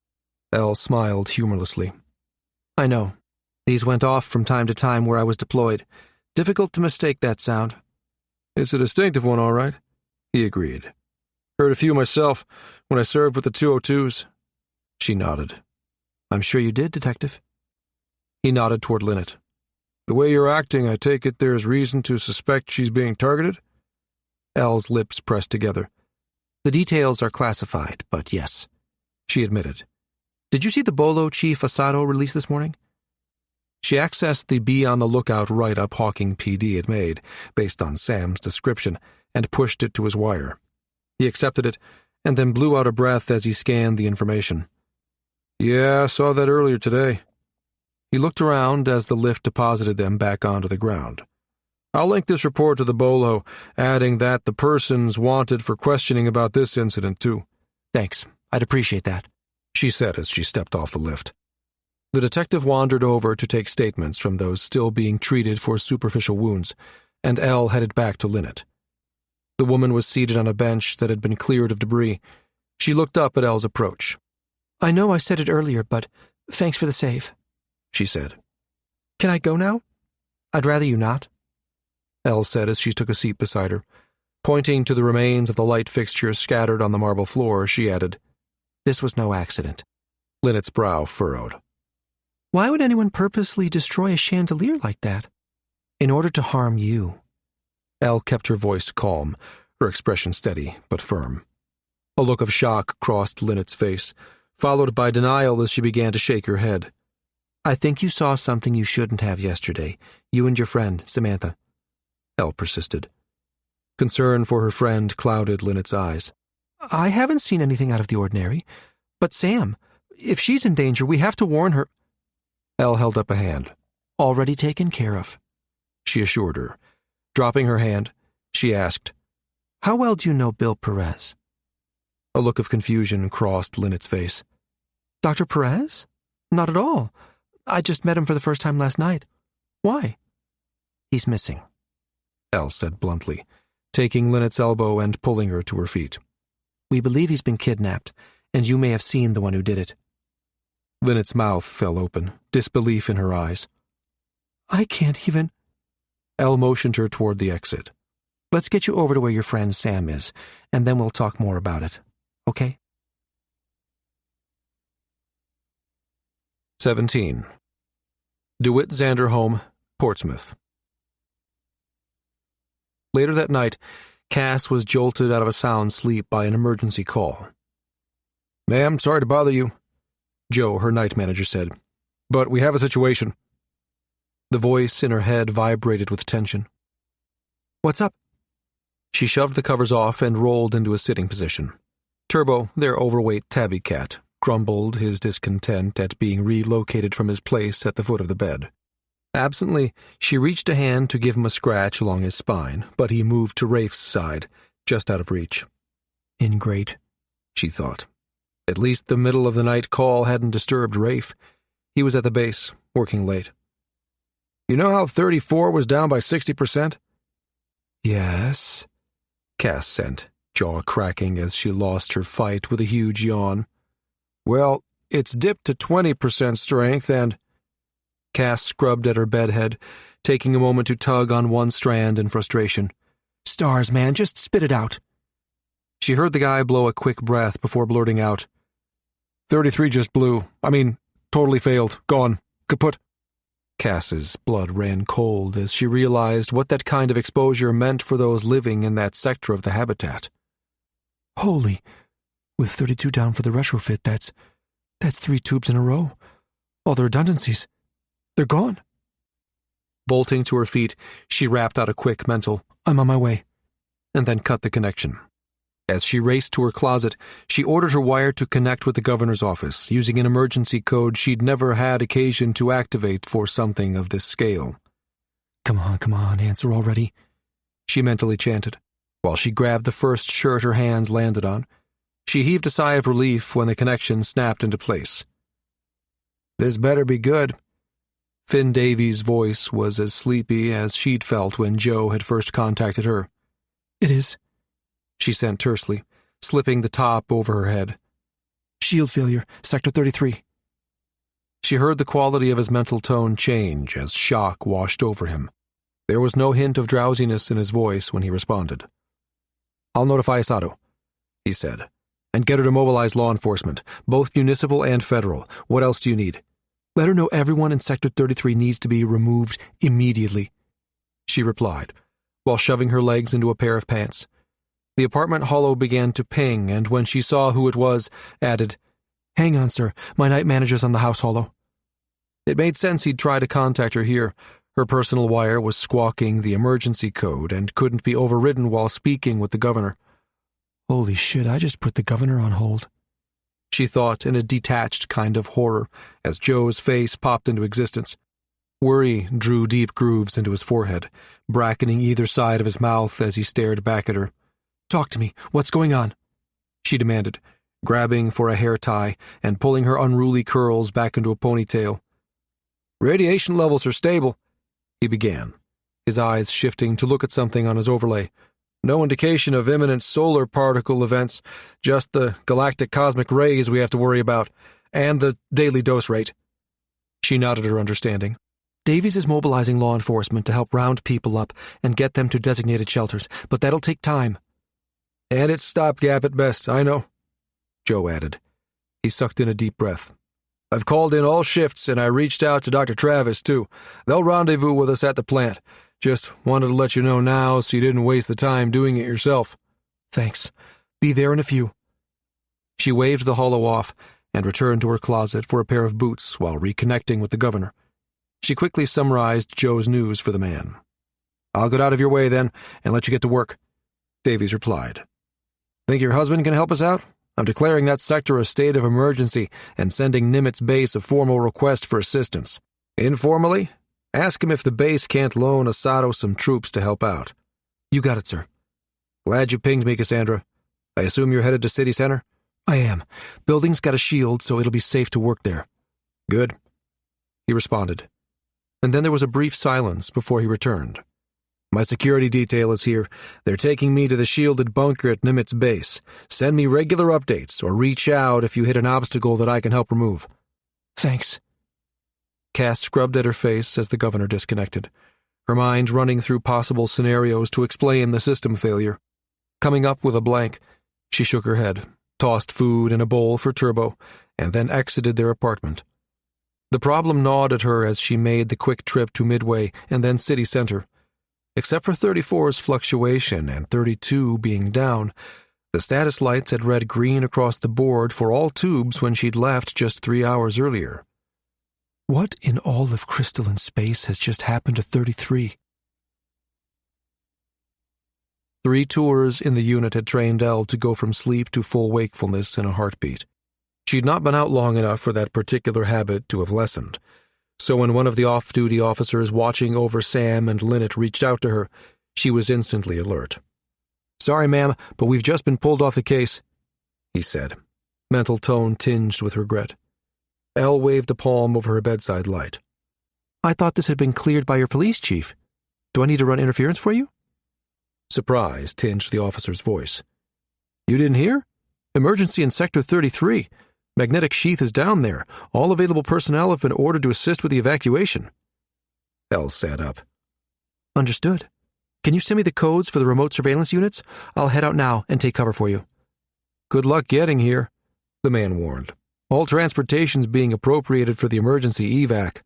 Elle smiled humorlessly. "I know. These went off from time to time where I was deployed. Difficult to mistake that sound." "It's a distinctive one, all right," he agreed. "Heard a few myself when I served with the 202s. She nodded. "I'm sure you did, Detective." He nodded toward Linnet. "The way you're acting, I take it there's reason to suspect she's being targeted?" Elle's lips pressed together. "The details are classified, but yes," she admitted. "Did you see the Bolo Chief Asado release this morning?" She accessed the Be on the Lookout write-up Hawking PD had made, based on Sam's description, and pushed it to his wire. He accepted it, and then blew out a breath as he scanned the information. "Yeah, I saw that earlier today." He looked around as the lift deposited them back onto the ground. "I'll link this report to the Bolo, adding that the person's wanted for questioning about this incident, too." "Thanks. I'd appreciate that," she said as she stepped off the lift. The detective wandered over to take statements from those still being treated for superficial wounds, and Elle headed back to Linnet. The woman was seated on a bench that had been cleared of debris. She looked up at Elle's approach. "I know I said it earlier, but thanks for the save," she said. "Can I go now?" "I'd rather you not," Elle said as she took a seat beside her. Pointing to the remains of the light fixtures scattered on the marble floor, she added, "This was no accident." Linnet's brow furrowed. "Why would anyone purposely destroy a chandelier like that?" "In order to harm you." Elle kept her voice calm, her expression steady but firm. A look of shock crossed Linnet's face, followed by denial as she began to shake her head. "I think you saw something you shouldn't have yesterday, you and your friend, Samantha," Elle persisted. Concern for her friend clouded Linnet's eyes. "I haven't seen anything out of the ordinary. But Sam, if she's in danger, we have to warn her." Elle held up a hand. "Already taken care of," she assured her. Dropping her hand, she asked, "How well do you know Bill Perez?" A look of confusion crossed Linnet's face. Dr. Perez? Not at all. I just met him for the first time last night. Why? He's missing, Elle said bluntly, taking Linnet's elbow and pulling her to her feet. We believe he's been kidnapped, and you may have seen the one who did it. Linnet's mouth fell open, disbelief in her eyes. I can't even... Elle motioned her toward the exit. Let's get you over to where your friend Sam is, and then we'll talk more about it. Okay? 17. DeWitt Zander home, Portsmouth. Later that night, Cass was jolted out of a sound sleep by an emergency call. "Ma'am, sorry to bother you," Joe, her night manager, said, "but we have a situation." The voice in her head vibrated with tension. What's up? She shoved the covers off and rolled into a sitting position. Turbo, their overweight tabby cat, grumbled his discontent at being relocated from his place at the foot of the bed. Absently, she reached a hand to give him a scratch along his spine, but he moved to Rafe's side, just out of reach. Ingrate, she thought. At least the middle of the night call hadn't disturbed Rafe. He was at the base, working late. "You know how 34 was down by 60%? "Yes," Cass sent, jaw cracking as she lost her fight with a huge yawn. "Well, it's dipped to 20% strength and—" Cass scrubbed at her bedhead, taking a moment to tug on one strand in frustration. Stars, man, just spit it out. She heard the guy blow a quick breath before blurting out, 33 just blew. Totally failed. Gone. Kaput. Cass's blood ran cold as she realized what that kind of exposure meant for those living in that sector of the habitat. Holy, with 32 down for the retrofit, that's 3 tubes in a row. All the redundancies. They're gone. Bolting to her feet, she rapped out a quick mental, I'm on my way, and then cut the connection. As she raced to her closet, she ordered her wire to connect with the governor's office, using an emergency code she'd never had occasion to activate for something of this scale. Come on, answer already, she mentally chanted, while she grabbed the first shirt her hands landed on. She heaved a sigh of relief when the connection snapped into place. This better be good. Finn Davies' voice was as sleepy as she'd felt when Joe had first contacted her. It is, she sent tersely, slipping the top over her head. Shield failure, Sector 33. She heard the quality of his mental tone change as shock washed over him. There was no hint of drowsiness in his voice when he responded. I'll notify Asado, he said, and get her to mobilize law enforcement, both municipal and federal. What else do you need? Let her know everyone in Sector 33 needs to be removed immediately, she replied, while shoving her legs into a pair of pants. The apartment holo began to ping, and when she saw who it was, added, Hang on, sir. My night manager's on the house holo. It made sense he'd try to contact her here. Her personal wire was squawking the emergency code and couldn't be overridden while speaking with the governor. Holy shit, I just put the governor on hold, she thought in a detached kind of horror as Joe's face popped into existence. Worry drew deep grooves into his forehead, bracketing either side of his mouth as he stared back at her. Talk to me. What's going on? She demanded, grabbing for a hair tie and pulling her unruly curls back into a ponytail. Radiation levels are stable, he began, his eyes shifting to look at something on his overlay. No indication of imminent solar particle events, just the galactic cosmic rays we have to worry about, and the daily dose rate. She nodded her understanding. Davies is mobilizing law enforcement to help round people up and get them to designated shelters, but that'll take time. And it's stopgap at best, I know, Joe added. He sucked in a deep breath. I've called in all shifts, and I reached out to Dr. Travis, too. They'll rendezvous with us at the plant. Just wanted to let you know now so you didn't waste the time doing it yourself. Thanks. Be there in a few. She waved the holo off and returned to her closet for a pair of boots while reconnecting with the governor. She quickly summarized Joe's news for the man. I'll get out of your way then and let you get to work, Davies replied. Think your husband can help us out? I'm declaring that sector a state of emergency and sending Nimitz Base a formal request for assistance. Informally, ask him if the base can't loan Asado some troops to help out. You got it, sir. Glad you pinged me, Cassandra. I assume you're headed to City Center? I am. Building's got a shield, so it'll be safe to work there. Good. He responded. And then there was a brief silence before he returned. My security detail is here. They're taking me to the shielded bunker at Nimitz base. Send me regular updates, or reach out if you hit an obstacle that I can help remove. Thanks. Cass scrubbed at her face as the governor disconnected, her mind running through possible scenarios to explain the system failure. Coming up with a blank, she shook her head, tossed food in a bowl for Turbo, and then exited their apartment. The problem gnawed at her as she made the quick trip to Midway and then City Center. Except for 34's fluctuation and 32 being down, the status lights had read green across the board for all tubes when she'd left just 3 hours earlier. What in all of crystalline space has just happened to 33? 3 tours in the unit had trained Elle to go from sleep to full wakefulness in a heartbeat. She'd not been out long enough for that particular habit to have lessened, so when one of the off-duty officers watching over Sam and Lynette reached out to her, she was instantly alert. "Sorry, ma'am, but we've just been pulled off the case," he said, mental tone tinged with regret. Elle waved a palm over her bedside light. "I thought this had been cleared by your police chief. Do I need to run interference for you?" Surprise tinged the officer's voice. "You didn't hear? Emergency in Sector 33. Magnetic sheath is down there. All available personnel have been ordered to assist with the evacuation." Elle sat up. "Understood. Can you send me the codes for the remote surveillance units? I'll head out now and take cover for you." "Good luck getting here," the man warned. "All transportation's being appropriated for the emergency evac."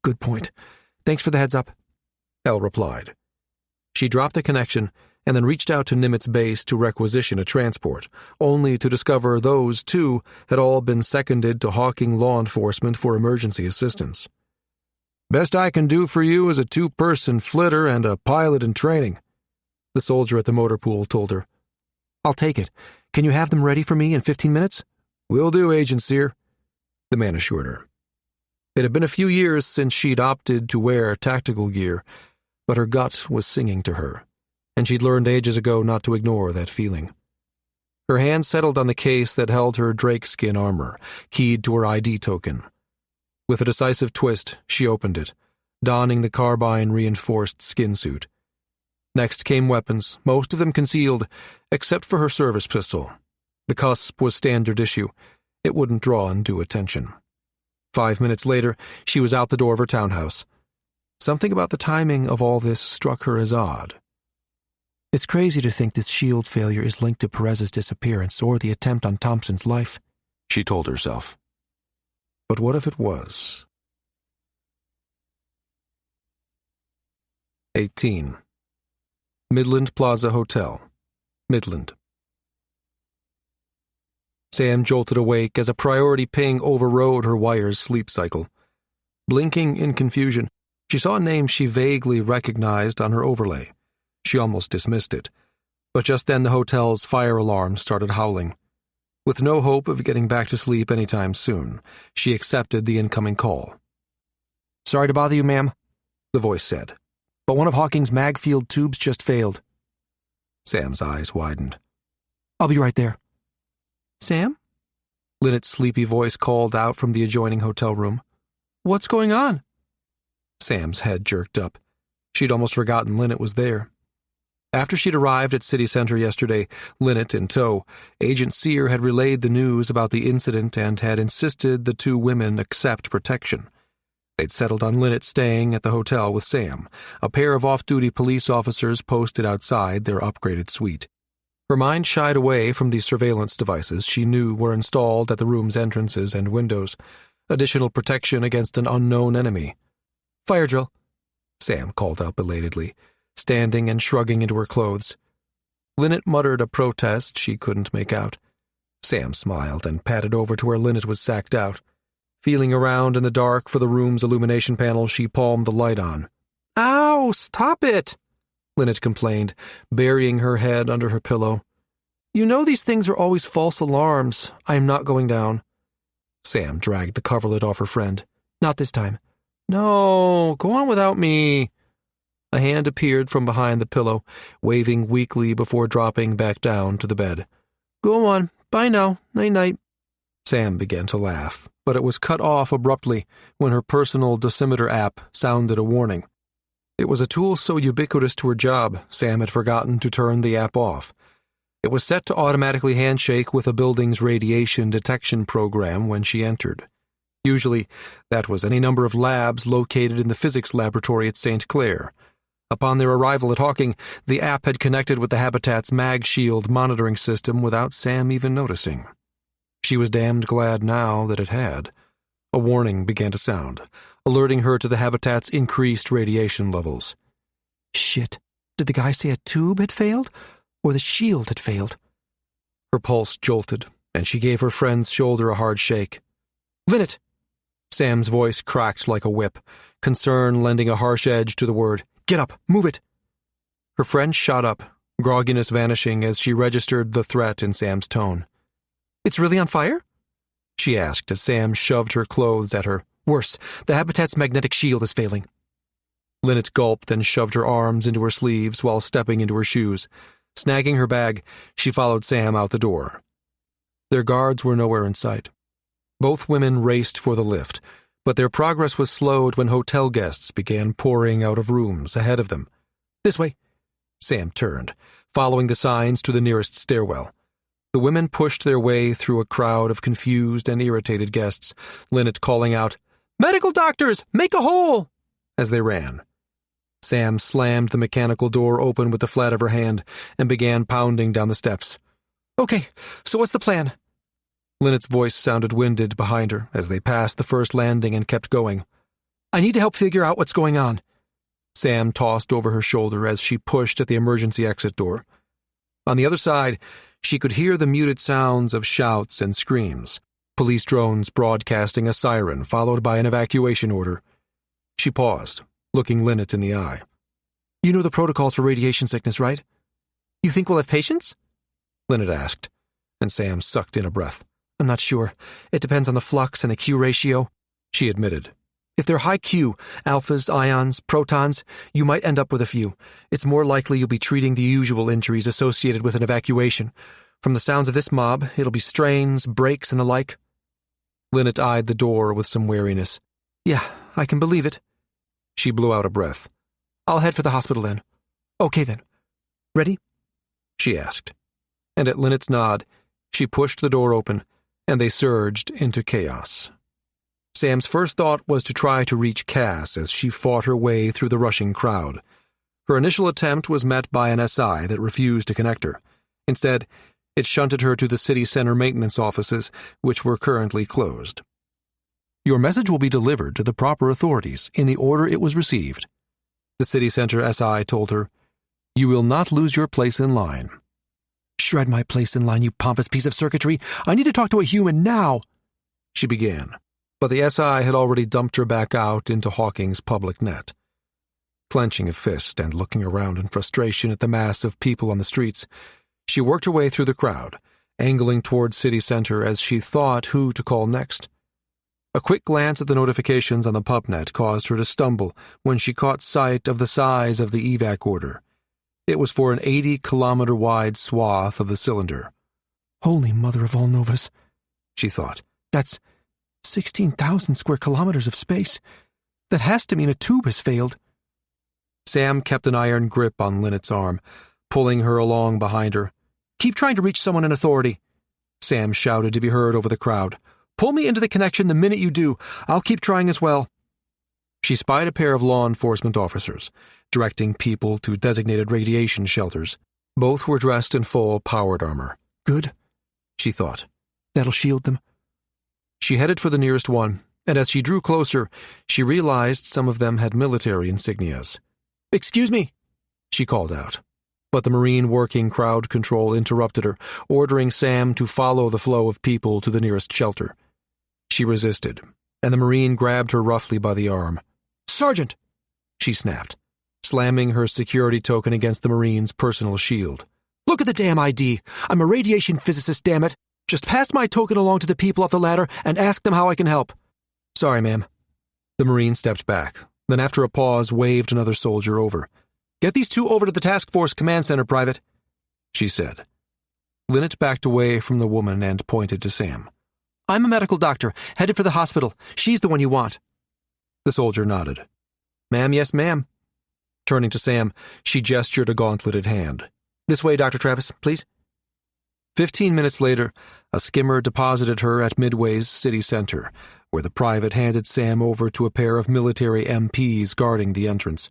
Good point. Thanks for the heads up," Elle replied. She dropped the connection and then reached out to Nimitz base to requisition a transport, only to discover those, too, had all been seconded to hawking law enforcement for emergency assistance. "Best I can do for you is a 2-person flitter and a pilot in training," the soldier at the motor pool told her. "I'll take it. Can you have them ready for me in 15 minutes? "Will do, Agent Sear," the man assured her. It had been a few years since she'd opted to wear tactical gear, but her gut was singing to her, and she'd learned ages ago not to ignore that feeling. Her hand settled on the case that held her drakeskin armor, keyed to her ID token. With a decisive twist, she opened it, donning the carbine-reinforced skin suit. Next came weapons, most of them concealed, except for her service pistol. The cusp was standard issue. It wouldn't draw undue attention. 5 minutes later, she was out the door of her townhouse. Something about the timing of all this struck her as odd. It's crazy to think this shield failure is linked to Perez's disappearance or the attempt on Thompson's life, she told herself. But what if it was? 18. Midland Plaza Hotel, Midland. Sam jolted awake as a priority ping overrode her wire's sleep cycle. Blinking in confusion, she saw a name she vaguely recognized on her overlay. She almost dismissed it, but just then the hotel's fire alarm started howling. With no hope of getting back to sleep anytime soon, she accepted the incoming call. "Sorry to bother you, ma'am," the voice said, "but one of Hawking's mag-field tubes just failed." Sam's eyes widened. "I'll be right there." "Sam?" Lynette's sleepy voice called out from the adjoining hotel room. "What's going on?" Sam's head jerked up. She'd almost forgotten Lynette was there. After she'd arrived at City Center yesterday, Lynette in tow, Agent Sear had relayed the news about the incident and had insisted the 2 women accept protection. They'd settled on Lynette staying at the hotel with Sam, a pair of off-duty police officers posted outside their upgraded suite. Her mind shied away from the surveillance devices she knew were installed at the room's entrances and windows, additional protection against an unknown enemy. "Fire drill," Sam called out belatedly, standing and shrugging into her clothes. Lynette muttered a protest she couldn't make out. Sam smiled and padded over to where Lynette was sacked out. Feeling around in the dark for the room's illumination panel, she palmed the light on. "Ow, stop it!" Lynette complained, burying her head under her pillow. "You know these things are always false alarms. I am not going down." Sam dragged the coverlet off her friend. "Not this time." "No, go on without me." A hand appeared from behind the pillow, waving weakly before dropping back down to the bed. "Go on. Bye now. Night-night." Sam began to laugh, but it was cut off abruptly when her personal dosimeter app sounded a warning. It was a tool so ubiquitous to her job, Sam had forgotten to turn the app off. It was set to automatically handshake with a building's radiation detection program when she entered. Usually, that was any number of labs located in the physics laboratory at St. Clair. Upon their arrival at Hawking, the app had connected with the Habitat's mag shield monitoring system without Sam even noticing. She was damned glad now that it had. A warning began to sound, alerting her to the Habitat's increased radiation levels. Shit. Did the guy say a tube had failed? Or the shield had failed? Her pulse jolted, and she gave her friend's shoulder a hard shake. "Linnet!" Sam's voice cracked like a whip, concern lending a harsh edge to the word. "Get up! Move it!" Her friend shot up, grogginess vanishing as she registered the threat in Sam's tone. "It's really on fire?" she asked as Sam shoved her clothes at her. "Worse, the Habitat's magnetic shield is failing." Linnet gulped and shoved her arms into her sleeves while stepping into her shoes. Snagging her bag, she followed Sam out the door. Their guards were nowhere in sight. Both women raced for the lift, but their progress was slowed when hotel guests began pouring out of rooms ahead of them. "This way." Sam turned, following the signs to the nearest stairwell. The women pushed their way through a crowd of confused and irritated guests, Linnet calling out, "Medical doctors, make a hole!" as they ran. Sam slammed the mechanical door open with the flat of her hand and began pounding down the steps. "Okay, so what's the plan?" Linnet's voice sounded winded behind her as they passed the first landing and kept going. "I need to help figure out what's going on." Sam tossed over her shoulder as she pushed at the emergency exit door. On the other side, she could hear the muted sounds of shouts and screams, police drones broadcasting a siren followed by an evacuation order. She paused, looking Linnet in the eye. "You know the protocols for radiation sickness, right?" "You think we'll have patients?" Linnet asked, and Sam sucked in a breath. "I'm not sure. It depends on the flux and the Q ratio," she admitted. "If they're high Q, alphas, ions, protons, you might end up with a few. It's more likely you'll be treating the usual injuries associated with an evacuation. From the sounds of this mob, it'll be strains, breaks, and the like." Linnet eyed the door with some wariness. "Yeah, I can believe it." She blew out a breath. "I'll head for the hospital then." "Okay then. Ready?" she asked. And at Linnet's nod, she pushed the door open, and they surged into chaos. Sam's first thought was to try to reach Cass as she fought her way through the rushing crowd. Her initial attempt was met by an SI that refused to connect her. Instead, it shunted her to the city center maintenance offices, which were currently closed. "Your message will be delivered to the proper authorities in the order it was received," the city center SI told her. "You will not lose your place in line." "Shred my place in line, you pompous piece of circuitry. I need to talk to a human now," she began, but the SI had already dumped her back out into Hawking's public net. Clenching a fist and looking around in frustration at the mass of people on the streets, she worked her way through the crowd, angling toward city center as she thought who to call next. A quick glance at the notifications on the pubnet caused her to stumble when she caught sight of the size of the evac order. It was for an 80-kilometer-wide swath of the cylinder. "Holy mother of all novas," she thought. "That's 16,000 square kilometers of space. That has to mean a tube has failed." Sam kept an iron grip on Linnet's arm, pulling her along behind her. "Keep trying to reach someone in authority," Sam shouted to be heard over the crowd. "Pull me into the connection the minute you do. I'll keep trying as well." She spied a pair of law enforcement officers, directing people to designated radiation shelters. Both were dressed in full powered armor. "Good," she thought. "That'll shield them." She headed for the nearest one, and as she drew closer, she realized some of them had military insignias. "Excuse me," she called out. But the Marine working crowd control interrupted her, ordering Sam to follow the flow of people to the nearest shelter. She resisted, and the Marine grabbed her roughly by the arm. "Sergeant!" she snapped, slamming her security token against the Marine's personal shield. "Look at the damn ID! I'm a radiation physicist, damn it! Just pass my token along to the people up the ladder and ask them how I can help." "Sorry, ma'am." The Marine stepped back, then after a pause waved another soldier over. Get these two over to the task force command center, Private, she said. Linnet backed away from the woman and pointed to Sam. I'm a medical doctor, headed for the hospital. She's the one you want. The soldier nodded. Ma'am, yes, ma'am. Turning to Sam, she gestured a gauntleted hand. This way, Dr. Travis, please. 15 minutes later, a skimmer deposited her at Midway's city center, where the private handed Sam over to a pair of military MPs guarding the entrance.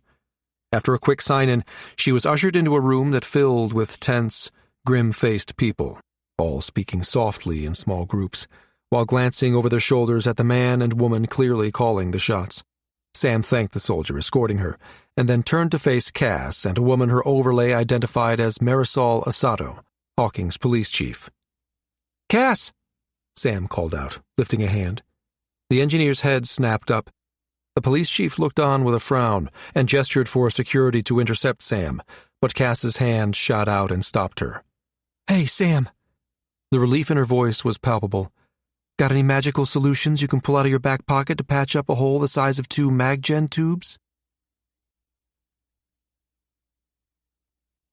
After a quick sign-in, she was ushered into a room that filled with tense, grim-faced people, all speaking softly in small groups, while glancing over their shoulders at the man and woman clearly calling the shots. Sam thanked the soldier escorting her, and then turned to face Cass and a woman her overlay identified as Marisol Asado, Hawking's police chief. Cass! Sam called out, lifting a hand. The engineer's head snapped up. The police chief looked on with a frown and gestured for security to intercept Sam, but Cass's hand shot out and stopped her. Hey, Sam! The relief in her voice was palpable. Got any magical solutions you can pull out of your back pocket to patch up a hole the size of 2 MagGen tubes?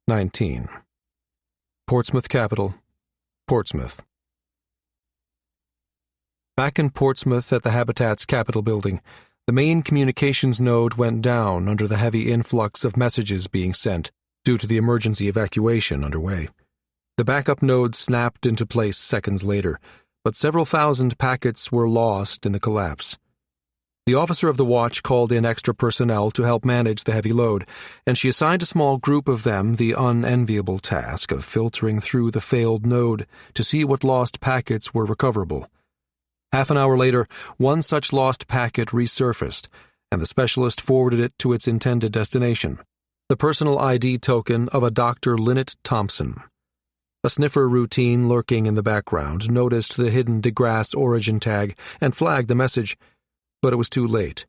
19. Portsmouth Capital, Portsmouth. Back in Portsmouth at the Habitat's Capitol building, the main communications node went down under the heavy influx of messages being sent due to the emergency evacuation underway. The backup node snapped into place seconds later, but several thousand packets were lost in the collapse. The officer of the watch called in extra personnel to help manage the heavy load, and she assigned a small group of them the unenviable task of filtering through the failed node to see what lost packets were recoverable. Half an hour later, one such lost packet resurfaced, and the specialist forwarded it to its intended destination, the personal ID token of a Dr. Linnet Thompson. A sniffer routine lurking in the background noticed the hidden DeGrasse origin tag and flagged the message, but it was too late.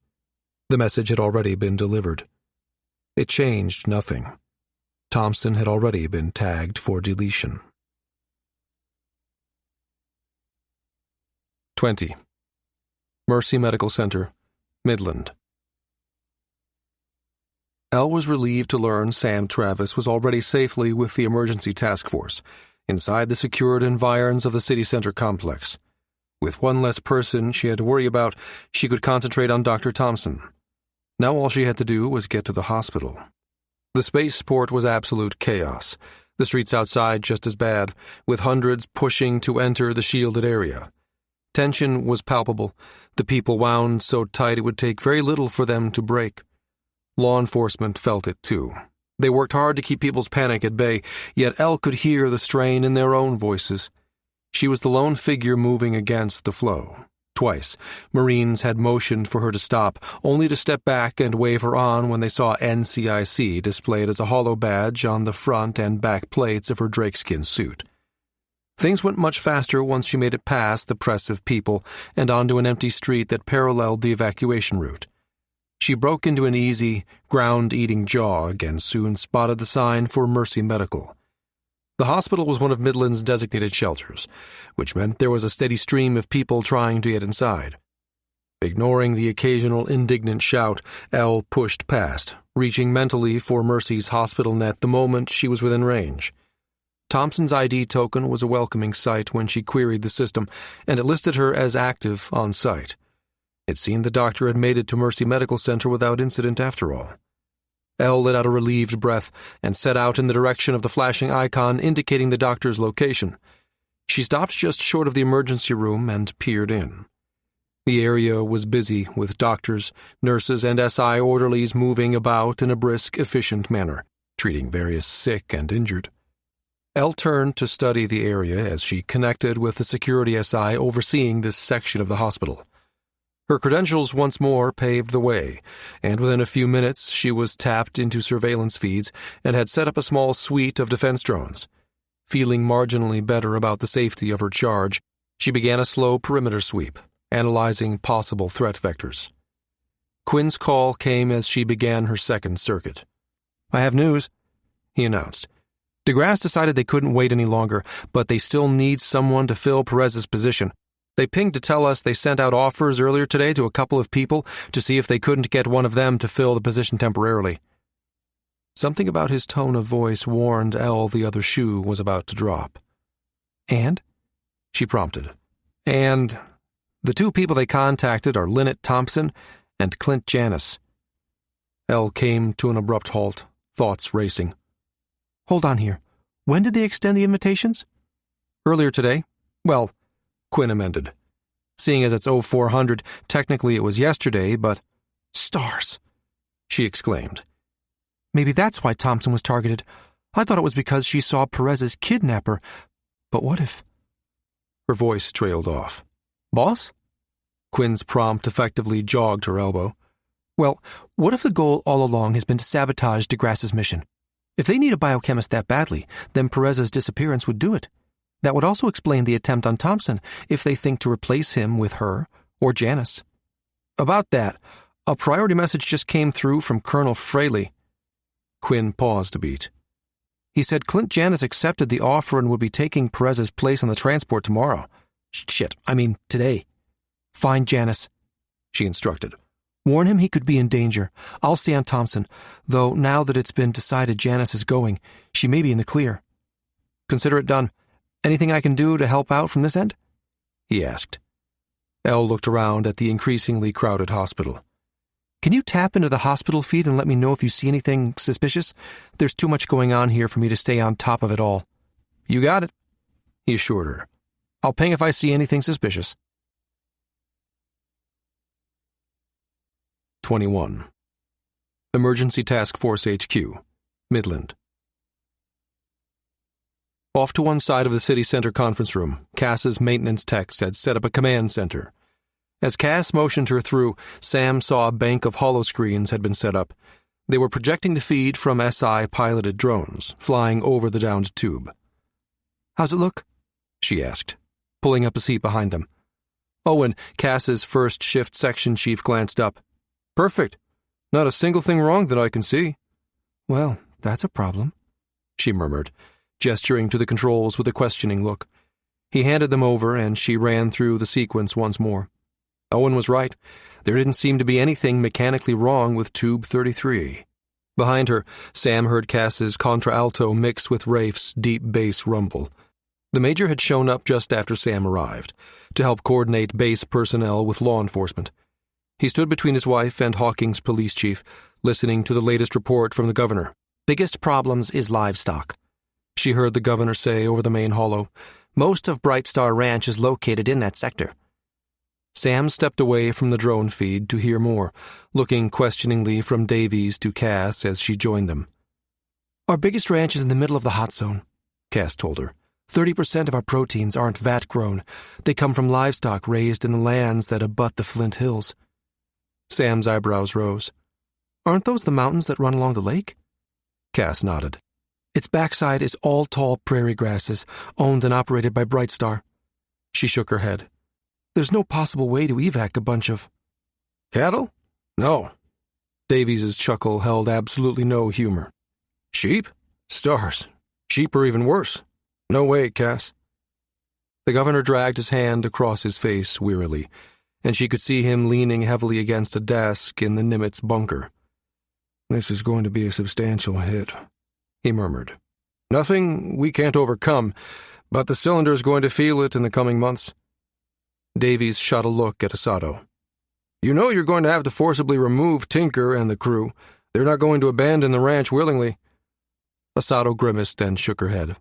The message had already been delivered. It changed nothing. Thompson had already been tagged for deletion. 20. Mercy Medical Center, Midland. Elle was relieved to learn Sam Travis was already safely with the emergency task force, inside the secured environs of the city center complex. With one less person she had to worry about, she could concentrate on Dr. Thompson. Now all she had to do was get to the hospital. The spaceport was absolute chaos, the streets outside just as bad, with hundreds pushing to enter the shielded area. Tension was palpable, the people wound so tight it would take very little for them to break. Law enforcement felt it too. They worked hard to keep people's panic at bay, yet Elle could hear the strain in their own voices. She was the lone figure moving against the flow. Twice, Marines had motioned for her to stop, only to step back and wave her on when they saw NCIC displayed as a hollow badge on the front and back plates of her drakeskin suit. Things went much faster once she made it past the press of people and onto an empty street that paralleled the evacuation route. She broke into an easy, ground-eating jog and soon spotted the sign for Mercy Medical. The hospital was one of Midland's designated shelters, which meant there was a steady stream of people trying to get inside. Ignoring the occasional indignant shout, Elle pushed past, reaching mentally for Mercy's hospital net the moment she was within range. Thompson's ID token was a welcoming sight when she queried the system, and it listed her as active on site. It seemed the doctor had made it to Mercy Medical Center without incident after all. Elle let out a relieved breath and set out in the direction of the flashing icon indicating the doctor's location. She stopped just short of the emergency room and peered in. The area was busy with doctors, nurses, and SI orderlies moving about in a brisk, efficient manner, treating various sick and injured. Elle turned to study the area as she connected with the security SI overseeing this section of the hospital. Her credentials once more paved the way, and within a few minutes she was tapped into surveillance feeds and had set up a small suite of defense drones. Feeling marginally better about the safety of her charge, she began a slow perimeter sweep, analyzing possible threat vectors. Quinn's call came as she began her second circuit. "I have news," he announced. DeGrasse decided they couldn't wait any longer, but they still need someone to fill Perez's position. They pinged to tell us they sent out offers earlier today to a couple of people to see if they couldn't get one of them to fill the position temporarily. Something about his tone of voice warned Elle the other shoe was about to drop. And? She prompted. And the two people they contacted are Lynette Thompson and Clint Janis. Elle came to an abrupt halt, thoughts racing. Hold on here. When did they extend the invitations? Earlier today. Well, Quinn amended. Seeing as it's 0400, technically it was yesterday, but... Stars! She exclaimed. Maybe that's why Thompson was targeted. I thought it was because she saw Perez's kidnapper. But what if... Her voice trailed off. Boss? Quinn's prompt effectively jogged her elbow. Well, what if the goal all along has been to sabotage DeGrasse's mission? If they need a biochemist that badly, then Perez's disappearance would do it. That would also explain the attempt on Thompson if they think to replace him with her or Janis. About that, a priority message just came through from Colonel Fraley. Quinn paused a beat. He said Clint Janis accepted the offer and would be taking Perez's place on the transport tomorrow. Today. Find Janis, she instructed. Warn him he could be in danger. I'll stay on Thompson, though now that it's been decided Janis is going, she may be in the clear. Consider it done. Anything I can do to help out from this end? He asked. Elle looked around at the increasingly crowded hospital. Can you tap into the hospital feed and let me know if you see anything suspicious? There's too much going on here for me to stay on top of it all. You got it, he assured her. I'll ping if I see anything suspicious. 21. Emergency Task Force HQ, Midland. Off to one side of the city center conference room, Cass's maintenance techs had set up a command center. As Cass motioned her through, Sam saw a bank of holoscreens had been set up. They were projecting the feed from SI-piloted drones, flying over the downed tube. How's it look? She asked, pulling up a seat behind them. Owen, Cass's first shift section chief, glanced up. Perfect. Not a single thing wrong that I can see. Well, that's a problem, she murmured, gesturing to the controls with a questioning look. He handed them over, and she ran through the sequence once more. Owen was right. There didn't seem to be anything mechanically wrong with Tube 33. Behind her, Sam heard Cass's contralto mix with Rafe's deep bass rumble. The Major had shown up just after Sam arrived, to help coordinate base personnel with law enforcement. He stood between his wife and Hawking's police chief, listening to the latest report from the governor. Biggest problems is livestock, she heard the governor say over the main holo. Most of Bright Star Ranch is located in that sector. Sam stepped away from the drone feed to hear more, looking questioningly from Davies to Cass as she joined them. Our biggest ranch is in the middle of the hot zone, Cass told her. 30% of our proteins aren't vat-grown. They come from livestock raised in the lands that abut the Flint Hills. Sam's eyebrows rose. Aren't those the mountains that run along the lake? Cass nodded. Its backside is all tall prairie grasses, owned and operated by Bright Star. She shook her head. There's no possible way to evac a bunch of... Cattle? No. Davies's chuckle held absolutely no humor. Sheep? Stars. Sheep are even worse. No way, Cass. The governor dragged his hand across his face wearily, and she could see him leaning heavily against a desk in the Nimitz bunker. This is going to be a substantial hit, he murmured. Nothing we can't overcome, but the cylinder's going to feel it in the coming months. Davies shot a look at Asado. You know you're going to have to forcibly remove Tinker and the crew. They're not going to abandon the ranch willingly. Asado grimaced and shook her head.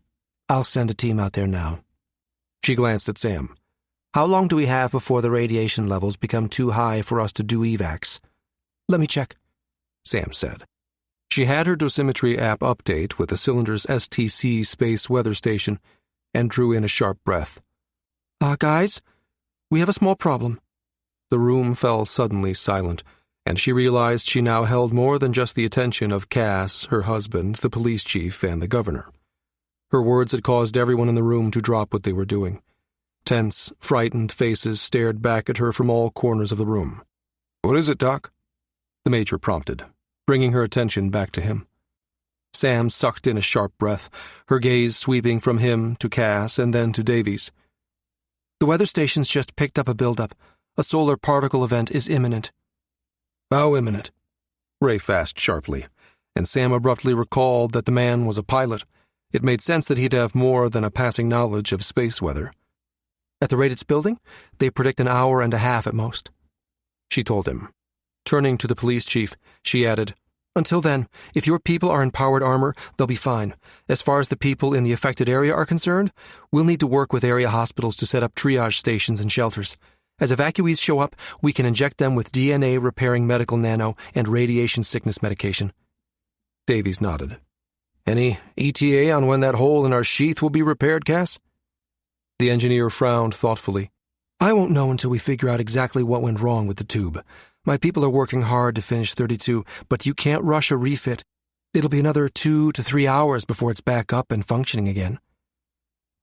I'll send a team out there now. She glanced at Sam. How long do we have before the radiation levels become too high for us to do evacs? Let me check, Sam said. She had her dosimetry app update with the cylinder's STC space weather station and drew in a sharp breath. Guys, we have a small problem. The room fell suddenly silent, and she realized she now held more than just the attention of Cass, her husband, the police chief, and the governor. Her words had caused everyone in the room to drop what they were doing. Tense, frightened faces stared back at her from all corners of the room. What is it, Doc? The Major prompted, bringing her attention back to him. Sam sucked in a sharp breath, her gaze sweeping from him to Cass and then to Davies. The weather station's just picked up a buildup. A solar particle event is imminent. How imminent? Rafe asked sharply, and Sam abruptly recalled that the man was a pilot. It made sense that he'd have more than a passing knowledge of space weather. At the rate it's building, they predict an hour and a half at most, she told him. Turning to the police chief, she added, "Until then, if your people are in powered armor, they'll be fine. As far as the people in the affected area are concerned, we'll need to work with area hospitals to set up triage stations and shelters. As evacuees show up, we can inject them with DNA-repairing medical nano and radiation sickness medication." Davies nodded. "Any ETA on when that hole in our sheath will be repaired, Cass?" The engineer frowned thoughtfully. "I won't know until we figure out exactly what went wrong with the tube. My people are working hard to finish 32, but you can't rush a refit. It'll be another 2 to 3 hours before it's back up and functioning again."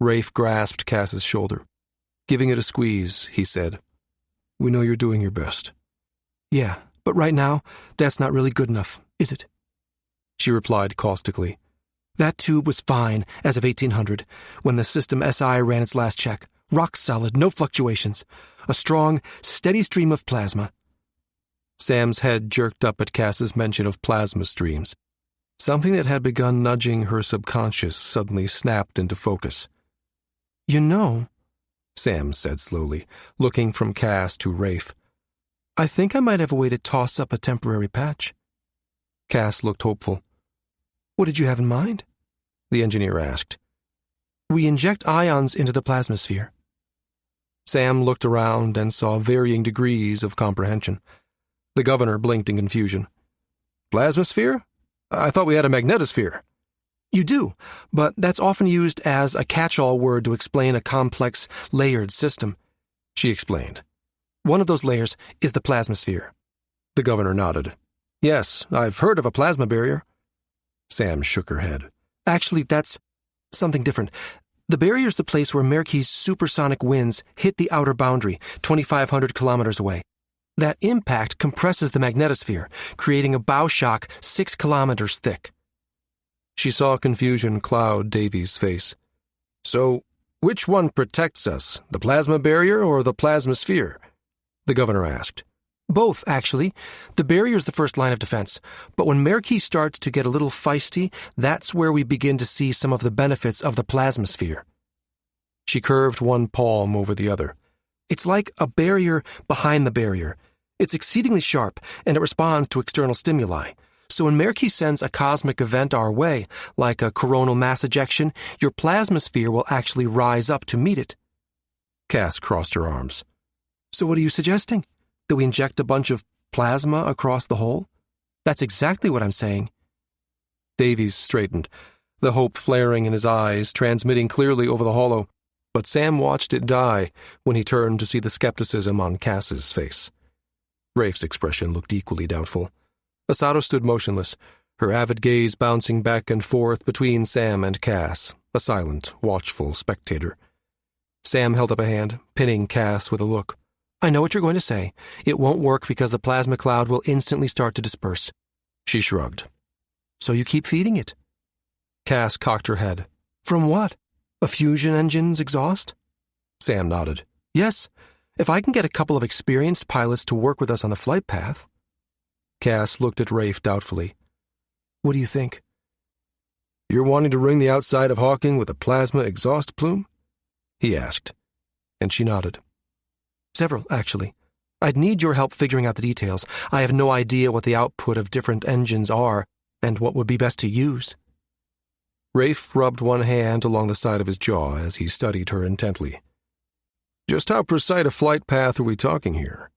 Rafe grasped Cass's shoulder. Giving it a squeeze, he said, "We know you're doing your best." "Yeah, but right now, that's not really good enough, is it?" She replied caustically. "That tube was fine as of 1800, when the System SI ran its last check. Rock solid, no fluctuations. A strong, steady stream of plasma." Sam's head jerked up at Cass's mention of plasma streams. Something that had begun nudging her subconscious suddenly snapped into focus. "You know," Sam said slowly, looking from Cass to Rafe, "I think I might have a way to toss up a temporary patch." Cass looked hopeful. "What did you have in mind?" the engineer asked. "We inject ions into the plasmasphere." Sam looked around and saw varying degrees of comprehension. The governor blinked in confusion. "Plasmasphere? I thought we had a magnetosphere." "You do, but that's often used as a catch-all word to explain a complex, layered system," she explained. "One of those layers is the plasmasphere." The governor nodded. "Yes, I've heard of a plasma barrier." Sam shook her head. "Actually, that's something different. The barrier's the place where Merkey's supersonic winds hit the outer boundary, 2,500 kilometers away. That impact compresses the magnetosphere, creating a bow shock 6 kilometers thick." She saw confusion cloud Davies' face. "So, which one protects us, the plasma barrier or the plasmasphere?" the governor asked. "Both, actually. The barrier's the first line of defense, but when Merkey starts to get a little feisty, that's where we begin to see some of the benefits of the plasmasphere." She curved one palm over the other. "It's like a barrier behind the barrier. It's exceedingly sharp, and it responds to external stimuli. So when Merkey sends a cosmic event our way, like a coronal mass ejection, your plasmasphere will actually rise up to meet it." Cass crossed her arms. "So what are you suggesting? That we inject a bunch of plasma across the hole?" "That's exactly what I'm saying." Davies straightened, the hope flaring in his eyes, transmitting clearly over the hollow, but Sam watched it die when he turned to see the skepticism on Cass's face. Rafe's expression looked equally doubtful. Asado stood motionless, her avid gaze bouncing back and forth between Sam and Cass, a silent, watchful spectator. Sam held up a hand, pinning Cass with a look. "I know what you're going to say. It won't work because the plasma cloud will instantly start to disperse." She shrugged. "So you keep feeding it?" Cass cocked her head. "From what? A fusion engine's exhaust?" Sam nodded. "Yes. If I can get a couple of experienced pilots to work with us on the flight path." Cass looked at Rafe doubtfully. "What do you think?" "You're wanting to ring the outside of Hawking with a plasma exhaust plume?" he asked, and she nodded. "Several, actually. I'd need your help figuring out the details. I have no idea what the output of different engines are and what would be best to use." Rafe rubbed one hand along the side of his jaw as he studied her intently. "Just how precise a flight path are we talking here?"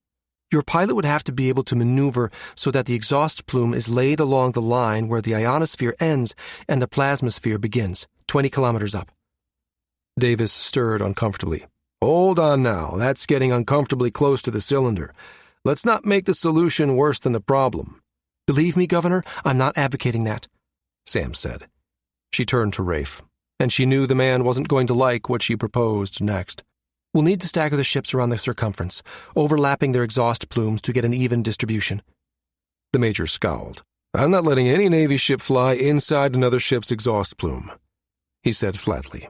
"Your pilot would have to be able to maneuver so that the exhaust plume is laid along the line where the ionosphere ends and the plasmasphere begins, 20 kilometers up." Davis stirred uncomfortably. "Hold on now, that's getting uncomfortably close to the cylinder. Let's not make the solution worse than the problem." "Believe me, Governor, I'm not advocating that," Sam said. She turned to Rafe, and she knew the man wasn't going to like what she proposed next. "We'll need to stagger the ships around their circumference, overlapping their exhaust plumes to get an even distribution." The major scowled. "I'm not letting any Navy ship fly inside another ship's exhaust plume," he said flatly.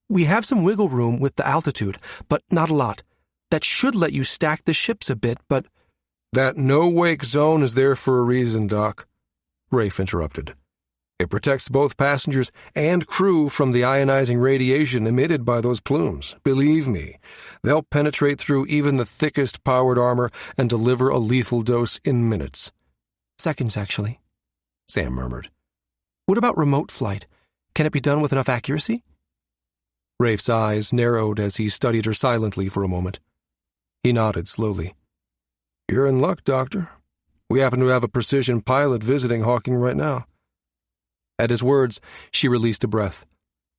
"We have some wiggle room with the altitude, but not a lot. That should let you stack the ships a bit, but—" "That no-wake zone is there for a reason, Doc," Rafe interrupted. It protects both passengers and crew from the ionizing radiation emitted by those plumes. Believe me, they'll penetrate through even the thickest powered armor and deliver a lethal dose in minutes. Seconds, actually, Sam murmured. What about remote flight? Can it be done with enough accuracy? Rafe's eyes narrowed as he studied her silently for a moment. He nodded slowly. You're in luck, Doctor. We happen to have a precision pilot visiting Hawking right now. At his words, she released a breath.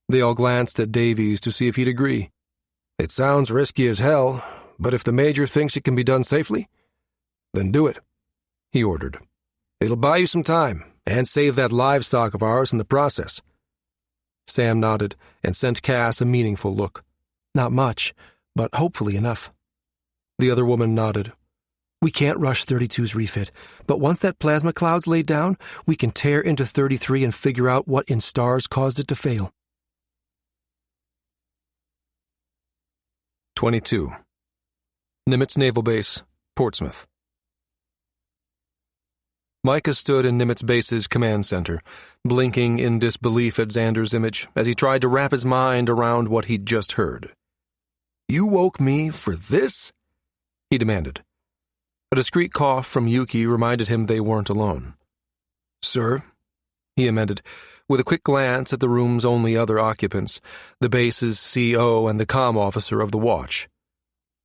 They all glanced at Davies to see if he'd agree. It sounds risky as hell, but if the Major thinks it can be done safely, then do it, he ordered. It'll buy you some time, and save that livestock of ours in the process. Sam nodded and sent Cass a meaningful look. Not much, but hopefully enough. The other woman nodded. We can't rush 32's refit, but once that plasma cloud's laid down, we can tear into 33 and figure out what in stars caused it to fail. 22. Nimitz Naval Base, Portsmouth. Micah stood in Nimitz Base's command center, blinking in disbelief at Xander's image as he tried to wrap his mind around what he'd just heard. You woke me for this? He demanded. A discreet cough from Yuki reminded him they weren't alone. Sir, he amended, with a quick glance at the room's only other occupants, the base's CO and the comm officer of the watch.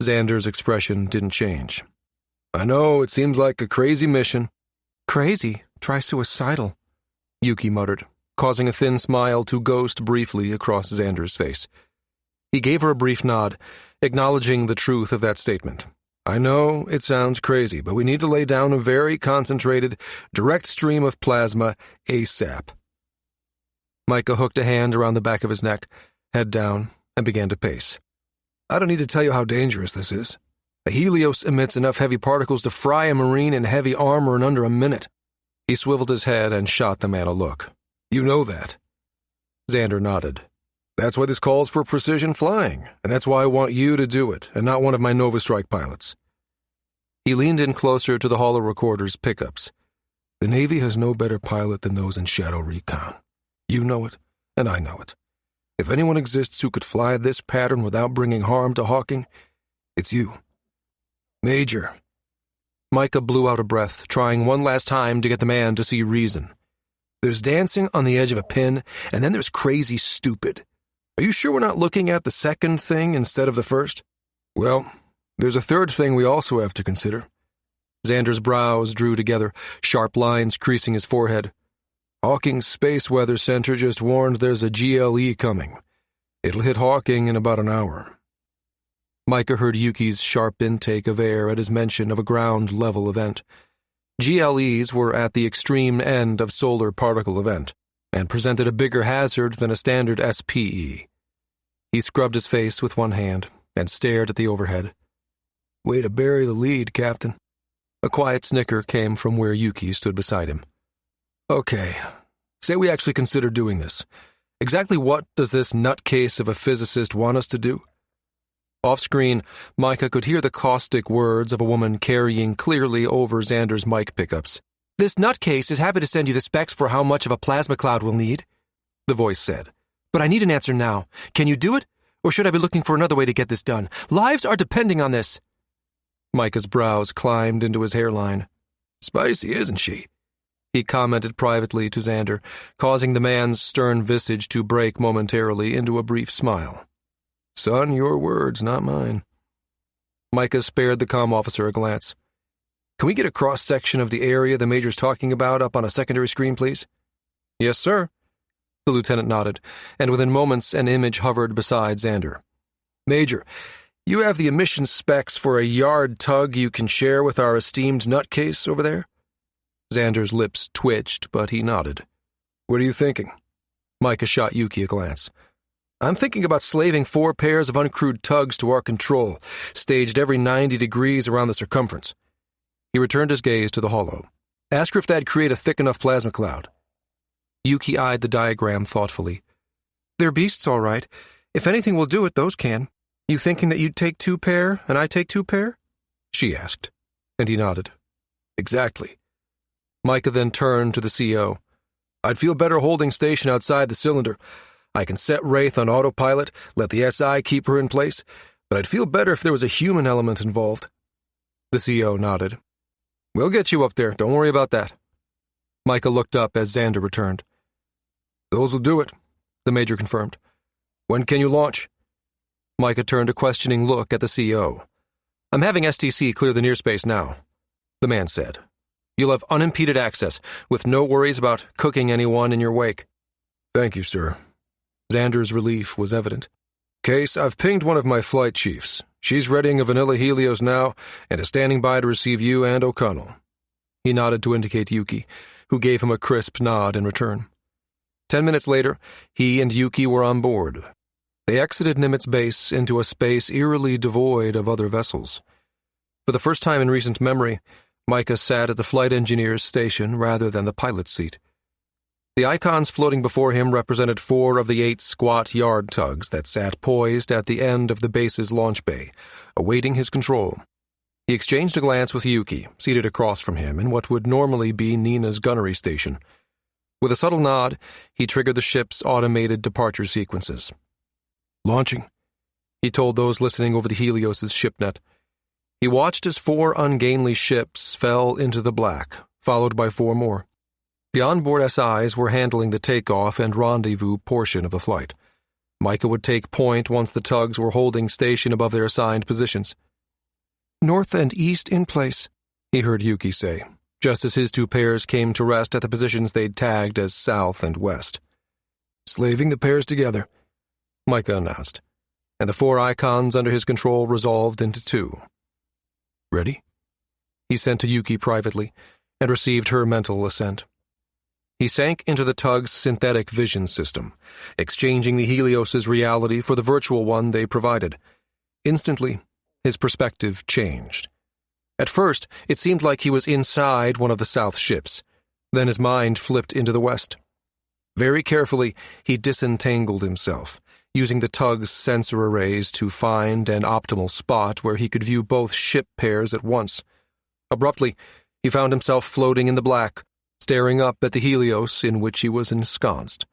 Xander's expression didn't change. I know, it seems like a crazy mission. Crazy? Try suicidal, Yuki muttered, causing a thin smile to ghost briefly across Xander's face. He gave her a brief nod, acknowledging the truth of that statement. I know it sounds crazy, but we need to lay down a very concentrated, direct stream of plasma ASAP. Micah hooked a hand around the back of his neck, head down, and began to pace. I don't need to tell you how dangerous this is. A Helios emits enough heavy particles to fry a Marine in heavy armor in under a minute. He swiveled his head and shot the man a look. You know that. Xander nodded. That's why this calls for precision flying, and that's why I want you to do it, and not one of my Nova Strike pilots. He leaned in closer to the holo recorder's pickups. The Navy has no better pilot than those in Shadow Recon. You know it, and I know it. If anyone exists who could fly this pattern without bringing harm to Hawking, it's you. Major. Micah blew out a breath, trying one last time to get the man to see reason. There's dancing on the edge of a pin, and then there's crazy stupid. Are you sure we're not looking at the second thing instead of the first? Well, there's a third thing we also have to consider. Xander's brows drew together, sharp lines creasing his forehead. Hawking's Space Weather Center just warned there's a GLE coming. It'll hit Hawking in about an hour. Micah heard Yuki's sharp intake of air at his mention of a ground-level event. GLEs were at the extreme end of solar particle event, and presented a bigger hazard than a standard SPE. He scrubbed his face with one hand and stared at the overhead. Way to bury the lead, Captain. A quiet snicker came from where Yuki stood beside him. Okay, say we actually consider doing this. Exactly what does this nutcase of a physicist want us to do? Off-screen, Micah could hear the caustic words of a woman carrying clearly over Xander's mic pickups. This nutcase is happy to send you the specs for how much of a plasma cloud we'll need, the voice said. But I need an answer now. Can you do it? Or should I be looking for another way to get this done? Lives are depending on this. Micah's brows climbed into his hairline. Spicy, isn't she? He commented privately to Xander, causing the man's stern visage to break momentarily into a brief smile. Son, your words, not mine. Micah spared the comm officer a glance. Can we get a cross-section of the area the Major's talking about up on a secondary screen, please? Yes, sir. The lieutenant nodded, and within moments an image hovered beside Xander. Major, you have the emission specs for a yard tug you can share with our esteemed nutcase over there? Xander's lips twitched, but he nodded. What are you thinking? Micah shot Yuki a glance. I'm thinking about slaving 4 pairs of uncrewed tugs to our control, staged every 90 degrees around the circumference. He returned his gaze to the holo. Ask her if that'd create a thick enough plasma cloud. Yuki eyed the diagram thoughtfully. They're beasts, all right. If anything will do it, those can. You thinking that you'd take 2 pair, and I take 2 pair? She asked, and he nodded. Exactly. Micah then turned to the CO. I'd feel better holding station outside the cylinder. I can set Wraith on autopilot, let the SI keep her in place, but I'd feel better if there was a human element involved. The CO nodded. We'll get you up there, don't worry about that. Micah looked up as Xander returned. Those will do it, the Major confirmed. When can you launch? Micah turned a questioning look at the CO. I'm having STC clear the near space now, the man said. You'll have unimpeded access, with no worries about cooking anyone in your wake. Thank you, sir. Xander's relief was evident. Case, I've pinged one of my flight chiefs. She's readying a vanilla Helios now and is standing by to receive you and O'Connell. He nodded to indicate Yuki, who gave him a crisp nod in return. 10 minutes later, he and Yuki were on board. They exited Nimitz base into a space eerily devoid of other vessels. For the first time in recent memory, Micah sat at the flight engineer's station rather than the pilot's seat. The icons floating before him represented 4 of the 8 squat yard tugs that sat poised at the end of the base's launch bay, awaiting his control. He exchanged a glance with Yuki, seated across from him in what would normally be Nina's gunnery station. With a subtle nod, he triggered the ship's automated departure sequences. Launching, he told those listening over the Helios' shipnet. He watched as 4 ungainly ships fell into the black, followed by 4 more. The onboard SIs were handling the takeoff and rendezvous portion of the flight. Micah would take point once the tugs were holding station above their assigned positions. North and east in place, he heard Yuki say, just as his 2 pairs came to rest at the positions they'd tagged as south and west. Slaving the pairs together, Micah announced, and the 4 icons under his control resolved into 2. Ready? He sent to Yuki privately, and received her mental assent. He sank into the tug's synthetic vision system, exchanging the Helios' reality for the virtual one they provided. Instantly, his perspective changed. At first, it seemed like he was inside one of the south ships. Then his mind flipped into the west. Very carefully, he disentangled himself, using the tug's sensor arrays to find an optimal spot where he could view both ship pairs at once. Abruptly, he found himself floating in the black, staring up at the Helios in which he was ensconced.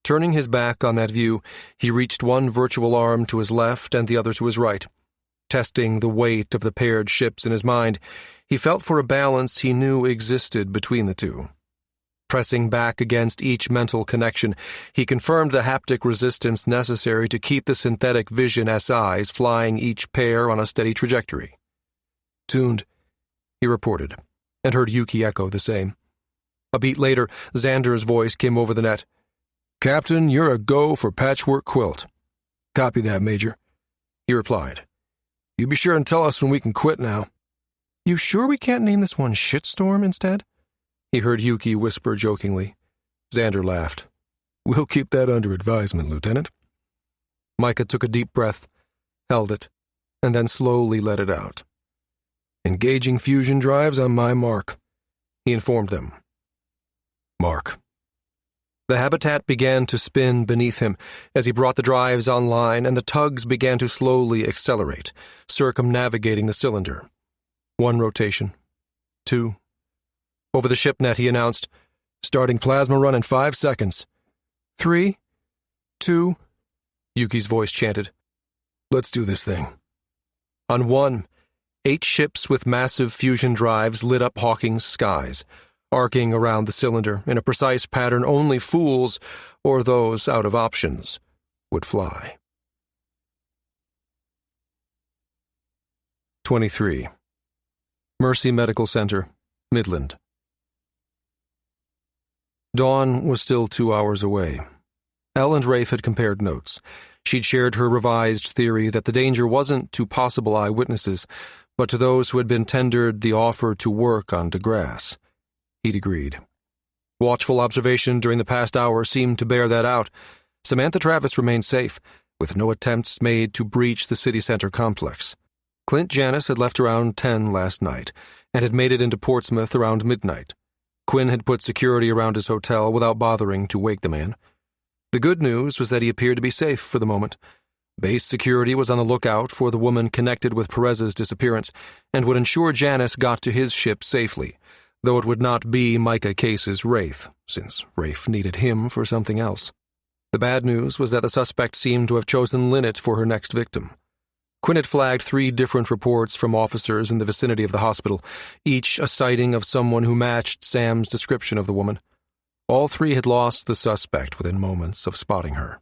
Turning his back on that view, he reached one virtual arm to his left and the other to his right. Testing the weight of the paired ships in his mind, he felt for a balance he knew existed between the 2. Pressing back against each mental connection, he confirmed the haptic resistance necessary to keep the synthetic vision SIs flying each pair on a steady trajectory. Tuned, he reported, and heard Yuki echo the same. A beat later, Xander's voice came over the net. Captain, you're a go for patchwork quilt. Copy that, Major, he replied. You be sure and tell us when we can quit now. You sure we can't name this one Shitstorm instead? He heard Yuki whisper jokingly. Xander laughed. We'll keep that under advisement, Lieutenant. Micah took a deep breath, held it, and then slowly let it out. Engaging fusion drives on my mark, he informed them. Mark. The habitat began to spin beneath him as he brought the drives online, and the tugs began to slowly accelerate, circumnavigating the cylinder. 1 rotation. 2. Over the shipnet, he announced, starting plasma run in 5 seconds. 3, 2, Yuki's voice chanted. Let's do this thing. On 1, 8 ships with massive fusion drives lit up Hawking's skies, arcing around the cylinder in a precise pattern only fools, or those out of options, would fly. 23. Mercy Medical Center, Midland. Dawn was still 2 hours away. Elle and Rafe had compared notes. She'd shared her revised theory that the danger wasn't to possible eyewitnesses, but to those who had been tendered the offer to work on DeGrasse. He'd agreed. Watchful observation during the past hour seemed to bear that out. Samantha Travis remained safe, with no attempts made to breach the city center complex. Clint Janis had left around 10 last night, and had made it into Portsmouth around midnight. Quinn had put security around his hotel without bothering to wake the man. The good news was that he appeared to be safe for the moment. Base security was on the lookout for the woman connected with Perez's disappearance, and would ensure Janis got to his ship safely, though it would not be Micah Case's Wraith, since Rafe needed him for something else. The bad news was that the suspect seemed to have chosen Lynette for her next victim. Quinn had flagged 3 different reports from officers in the vicinity of the hospital, each a sighting of someone who matched Sam's description of the woman. All 3 had lost the suspect within moments of spotting her.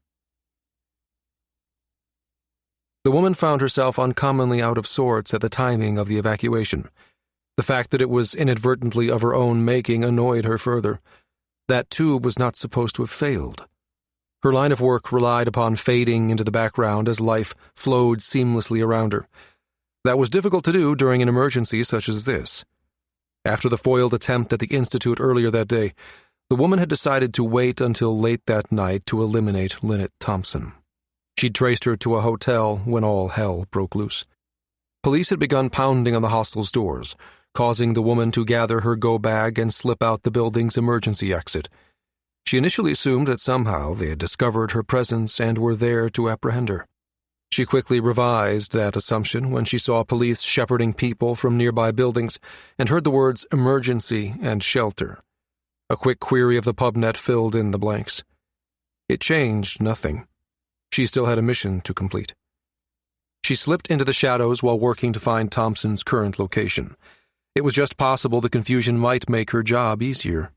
The woman found herself uncommonly out of sorts at the timing of the evacuation. The fact that it was inadvertently of her own making annoyed her further. That tube was not supposed to have failed. Her line of work relied upon fading into the background as life flowed seamlessly around her. That was difficult to do during an emergency such as this. After the foiled attempt at the Institute earlier that day, the woman had decided to wait until late that night to eliminate Lynette Thompson. She'd traced her to a hotel when all hell broke loose. Police had begun pounding on the hostel's doors, causing the woman to gather her go-bag and slip out the building's emergency exit. She initially assumed that somehow they had discovered her presence and were there to apprehend her. She quickly revised that assumption when she saw police shepherding people from nearby buildings and heard the words emergency and shelter. A quick query of the pubnet filled in the blanks. It changed nothing. She still had a mission to complete. She slipped into the shadows while working to find Thompson's current location. It was just possible the confusion might make her job easier.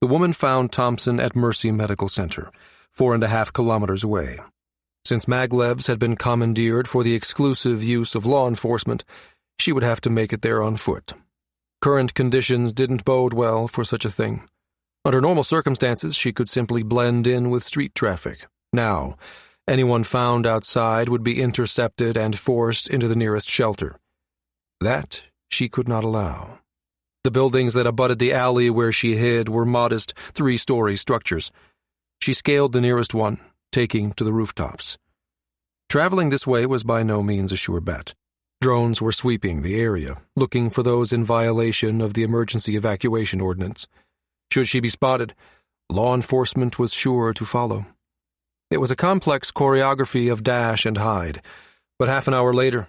The woman found Thompson at Mercy Medical Center, 4.5 kilometers away. Since maglevs had been commandeered for the exclusive use of law enforcement, she would have to make it there on foot. Current conditions didn't bode well for such a thing. Under normal circumstances, she could simply blend in with street traffic. Now, anyone found outside would be intercepted and forced into the nearest shelter. That she could not allow. The buildings that abutted the alley where she hid were modest 3-story structures. She scaled the nearest one, taking to the rooftops. Traveling this way was by no means a sure bet. Drones were sweeping the area, looking for those in violation of the emergency evacuation ordinance. Should she be spotted, law enforcement was sure to follow. It was a complex choreography of dash and hide, but half an hour later,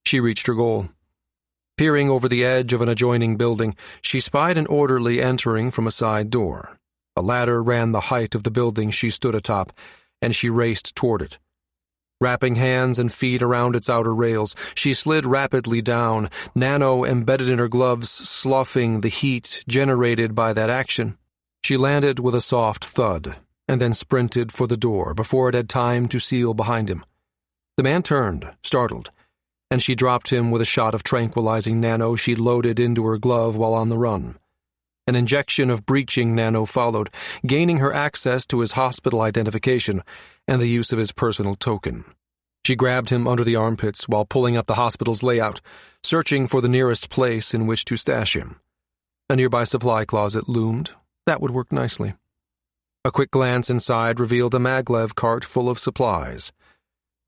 she reached her goal. Peering over the edge of an adjoining building, she spied an orderly entering from a side door. A ladder ran the height of the building she stood atop, and she raced toward it. Wrapping hands and feet around its outer rails, she slid rapidly down, nano embedded in her gloves, sloughing the heat generated by that action. She landed with a soft thud, and then sprinted for the door before it had time to seal behind him. The man turned, startled, and she dropped him with a shot of tranquilizing nano she'd loaded into her glove while on the run. An injection of breaching nano followed, gaining her access to his hospital identification and the use of his personal token. She grabbed him under the armpits while pulling up the hospital's layout, searching for the nearest place in which to stash him. A nearby supply closet loomed. That would work nicely. A quick glance inside revealed a maglev cart full of supplies.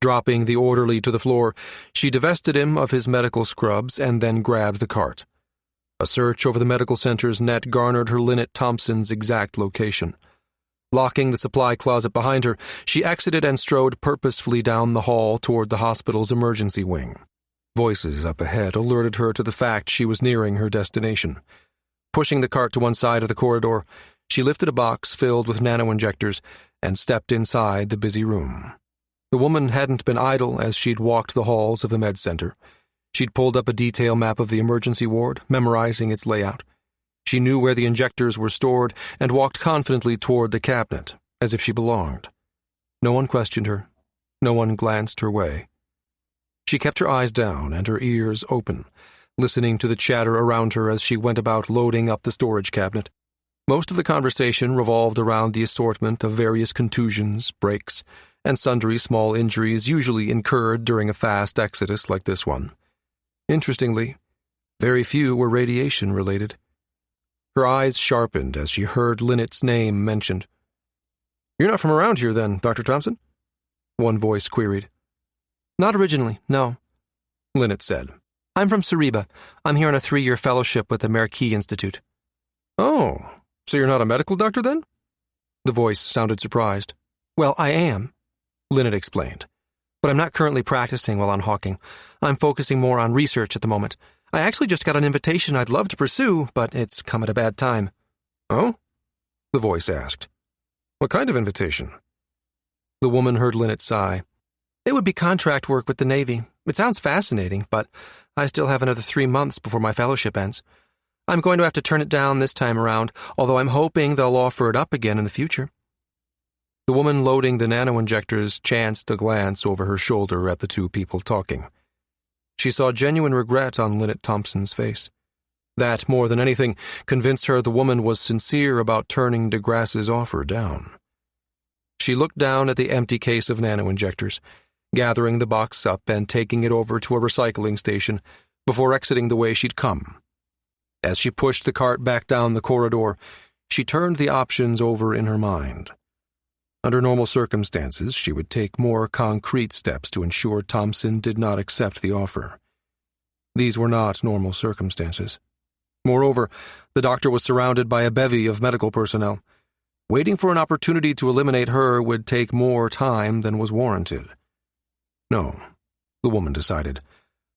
Dropping the orderly to the floor, she divested him of his medical scrubs and then grabbed the cart. A search over the medical center's net garnered her Lynette Thompson's exact location. Locking the supply closet behind her, she exited and strode purposefully down the hall toward the hospital's emergency wing. Voices up ahead alerted her to the fact she was nearing her destination. Pushing the cart to one side of the corridor, she lifted a box filled with nano-injectors and stepped inside the busy room. The woman hadn't been idle as she'd walked the halls of the med center. She'd pulled up a detail map of the emergency ward, memorizing its layout. She knew where the injectors were stored and walked confidently toward the cabinet, as if she belonged. No one questioned her. No one glanced her way. She kept her eyes down and her ears open, listening to the chatter around her as she went about loading up the storage cabinet. Most of the conversation revolved around the assortment of various contusions, breaks, and sundry small injuries usually incurred during a fast exodus like this one. Interestingly, very few were radiation-related. Her eyes sharpened as she heard Lynette's name mentioned. "You're not from around here, then, Dr. Thompson?" one voice queried. "Not originally, no," Lynette said. "I'm from Cereba. I'm here on a 3-year fellowship with the Marquis Institute." "Oh, so you're not a medical doctor, then?" The voice sounded surprised. "Well, I am," Lynette explained. "But I'm not currently practicing while on Hawking. I'm focusing more on research at the moment. I actually just got an invitation I'd love to pursue, but it's come at a bad time. Oh? The voice asked. What kind of invitation? The woman heard Lynette sigh. It would be contract work with the Navy. It sounds fascinating, but I still have another 3 months before my fellowship ends. I'm going to have to turn it down this time around, although I'm hoping they'll offer it up again in the future. The woman loading the nano-injectors chanced a glance over her shoulder at the two people talking. She saw genuine regret on Lynette Thompson's face. That, more than anything, convinced her the woman was sincere about turning DeGrasse's offer down. She looked down at the empty case of nano-injectors, gathering the box up and taking it over to a recycling station before exiting the way she'd come. As she pushed the cart back down the corridor, she turned the options over in her mind. Under normal circumstances, she would take more concrete steps to ensure Thompson did not accept the offer. These were not normal circumstances. Moreover, the doctor was surrounded by a bevy of medical personnel. Waiting for an opportunity to eliminate her would take more time than was warranted. No, the woman decided,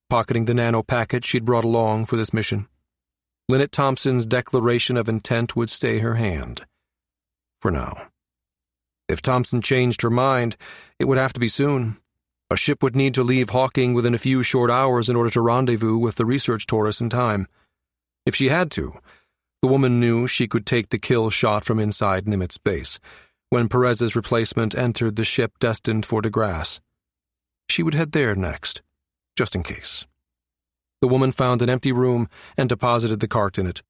pocketing the nano packet she'd brought along for this mission. Lynette Thompson's declaration of intent would stay her hand. For now. If Thompson changed her mind, it would have to be soon. A ship would need to leave Hawking within a few short hours in order to rendezvous with the research tourists in time. If she had to, the woman knew she could take the kill shot from inside Nimitz base when Perez's replacement entered the ship destined for DeGrasse. She would head there next, just in case. The woman found an empty room and deposited the cart in it,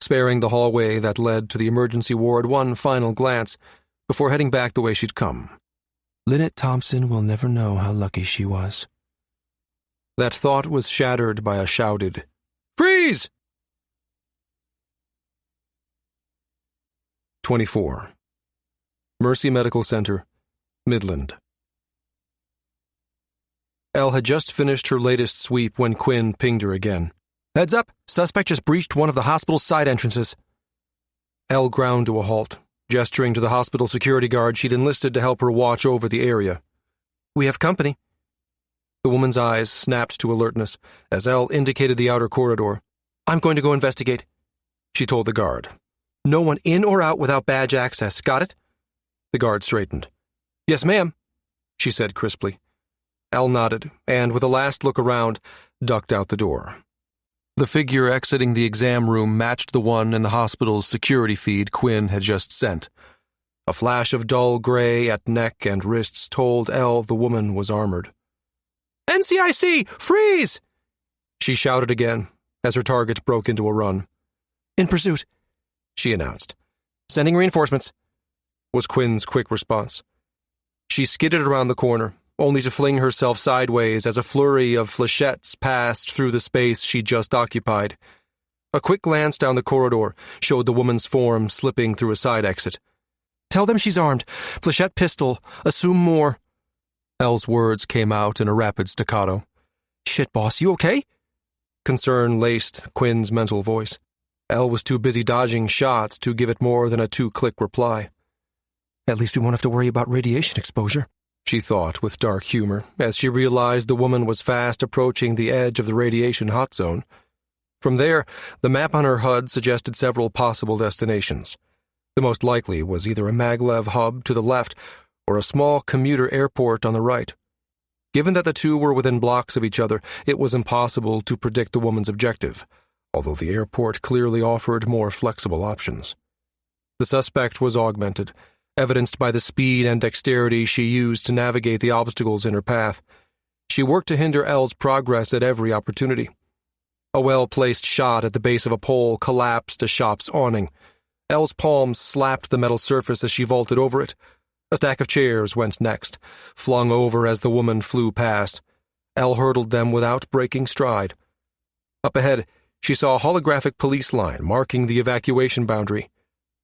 sparing the hallway that led to the emergency ward one final glance before heading back the way she'd come. Lynette Thompson will never know how lucky she was. That thought was shattered by a shouted, "Freeze!" 24. Mercy Medical Center, Midland. Elle had just finished her latest sweep when Quinn pinged her again. "Heads up, suspect just breached one of the hospital's side entrances." Elle ground to a halt, gesturing to the hospital security guard she'd enlisted to help her watch over the area. "We have company." The woman's eyes snapped to alertness as Elle indicated the outer corridor. "I'm going to go investigate," she told the guard. "No one in or out without badge access. Got it?" The guard straightened. "Yes, ma'am," she said crisply. Elle nodded, and with a last look around, ducked out the door. The figure exiting the exam room matched the one in the hospital's security feed Quinn had just sent. A flash of dull gray at neck and wrists told Elle the woman was armored. "NCIC! Freeze!" she shouted again as her target broke into a run. "In pursuit," she announced. "Sending reinforcements," was Quinn's quick response. She skidded around the corner, only to fling herself sideways as a flurry of flechettes passed through the space she'd just occupied. A quick glance down the corridor showed the woman's form slipping through a side exit. "Tell them she's armed. Flechette pistol. Assume more." Elle's words came out in a rapid staccato. "Shit, boss, you okay?" Concern laced Quinn's mental voice. Elle was too busy dodging shots to give it more than a 2-click reply. "At least we won't have to worry about radiation exposure," she thought with dark humor, as she realized the woman was fast approaching the edge of the radiation hot zone. From there, the map on her HUD suggested several possible destinations. The most likely was either a maglev hub to the left or a small commuter airport on the right. Given that the two were within blocks of each other, it was impossible to predict the woman's objective, although the airport clearly offered more flexible options. The suspect was augmented, evidenced by the speed and dexterity she used to navigate the obstacles in her path. She worked to hinder Elle's progress at every opportunity. A well-placed shot at the base of a pole collapsed a shop's awning. Elle's palms slapped the metal surface as she vaulted over it. A stack of chairs went next, flung over as the woman flew past. Elle hurdled them without breaking stride. Up ahead, she saw a holographic police line marking the evacuation boundary.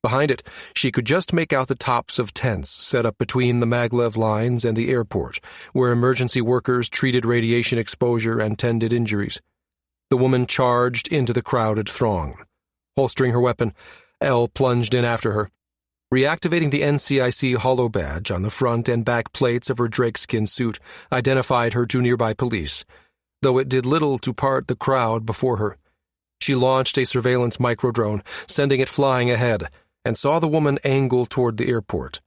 Behind it, she could just make out the tops of tents set up between the maglev lines and the airport, where emergency workers treated radiation exposure and tended injuries. The woman charged into the crowded throng. Holstering her weapon, Elle plunged in after her. Reactivating the NCIC holo badge on the front and back plates of her drakeskin suit identified her to nearby police. though it did little to part the crowd before her. She launched a surveillance microdrone, sending it flying ahead, and saw the woman angle toward the airport.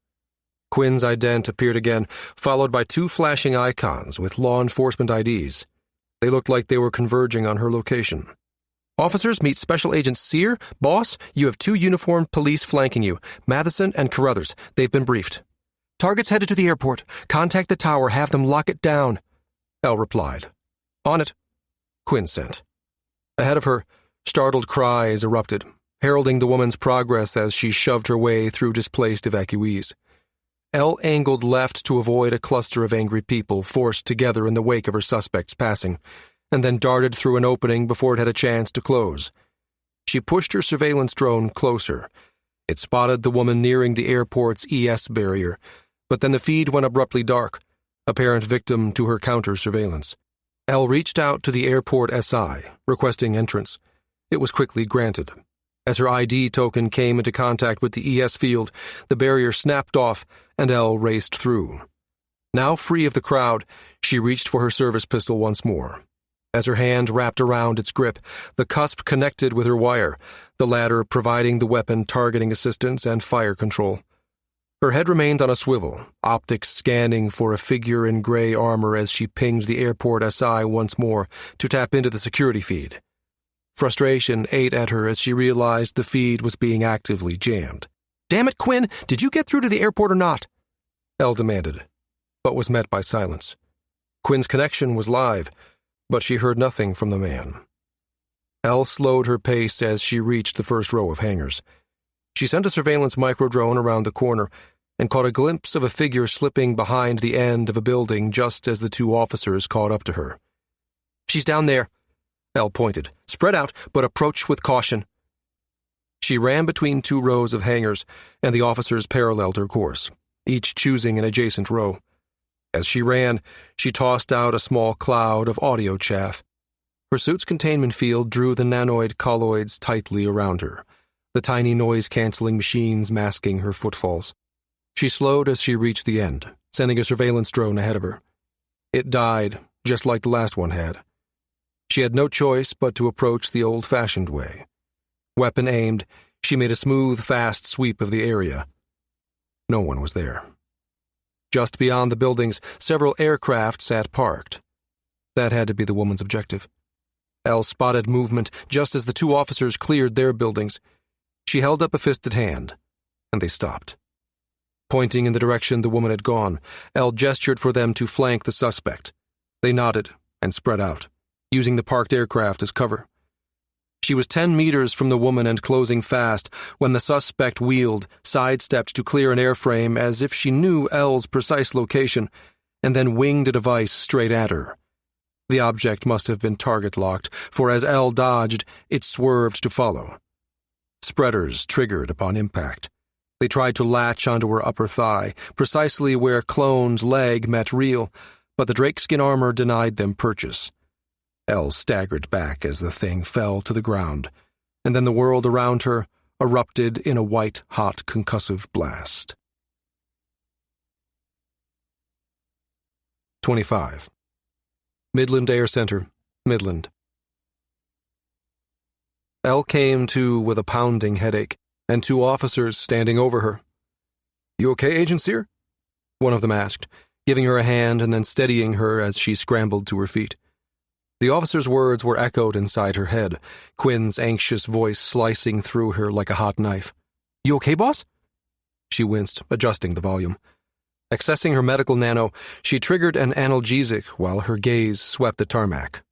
Quinn's ident appeared again, followed by 2 flashing icons with law enforcement IDs. They looked like they were converging on her location. Officers, meet Special Agent Sear. Boss, you have 2 uniformed police flanking you, Matheson and Carruthers. They've been briefed. Targets headed to the airport. Contact the tower, have them lock it down. Elle replied. On it. Quinn sent. Ahead of her, startled cries erupted, heralding the woman's progress as she shoved her way through displaced evacuees. Elle angled left to avoid a cluster of angry people forced together in the wake of her suspect's passing, and then darted through an opening before it had a chance to close. She pushed her surveillance drone closer. It spotted the woman nearing the airport's ES barrier, but then the feed went abruptly dark, apparent victim to her counter-surveillance. Elle reached out to the airport SI, requesting entrance. It was quickly granted. As her ID token came into contact with the ES field, the barrier snapped off, and Elle raced through. Now free of the crowd, she reached for her service pistol once more. As her hand wrapped around its grip, the cusp connected with her wire, the latter providing the weapon targeting assistance and fire control. Her head remained on a swivel, optics scanning for a figure in gray armor as she pinged the airport SI once more to tap into the security feed. Frustration ate at her as she realized the feed was being actively jammed. Damn it, Quinn, did you get through to the airport or not? Elle demanded, but was met by silence. Quinn's connection was live, but she heard nothing from the man. Elle slowed her pace as she reached the first row of hangars. She sent a surveillance microdrone around the corner and caught a glimpse of a figure slipping behind the end of a building just as the 2 officers caught up to her. She's down there. Elle pointed. Spread out, but approach with caution. She ran between 2 rows of hangars, and the officers paralleled her course, each choosing an adjacent row. As she ran, she tossed out a small cloud of audio chaff. Her suit's containment field drew the nanoid colloids tightly around her, the tiny noise-canceling machines masking her footfalls. She slowed as she reached the end, sending a surveillance drone ahead of her. It died, just like the last one had. She had no choice but to approach the old-fashioned way. Weapon aimed, she made a smooth, fast sweep of the area. No one was there. Just beyond the buildings, several aircraft sat parked. That had to be the woman's objective. Elle spotted movement just as the 2 officers cleared their buildings. She held up a fisted hand, and they stopped. Pointing in the direction the woman had gone, Elle gestured for them to flank the suspect. They nodded and spread out, using the parked aircraft as cover. She was 10 meters from the woman and closing fast when the suspect wheeled, sidestepped to clear an airframe as if she knew Elle's precise location, and then winged a device straight at her. The object must have been target-locked, for as Elle dodged, it swerved to follow. Spreaders triggered upon impact. They tried to latch onto her upper thigh, precisely where cloned leg met real, but the drakeskin armor denied them purchase. Elle staggered back as the thing fell to the ground, and then the world around her erupted in a white-hot concussive blast. 25. Midland Air Center, Midland. Elle came to with a pounding headache, and 2 officers standing over her. "You okay, Agent Sear?" one of them asked, giving her a hand and then steadying her as she scrambled to her feet. The officer's words were echoed inside her head, Quinn's anxious voice slicing through her like a hot knife. "You okay, boss?" She winced, adjusting the volume. Accessing her medical nano, she triggered an analgesic while her gaze swept the tarmac.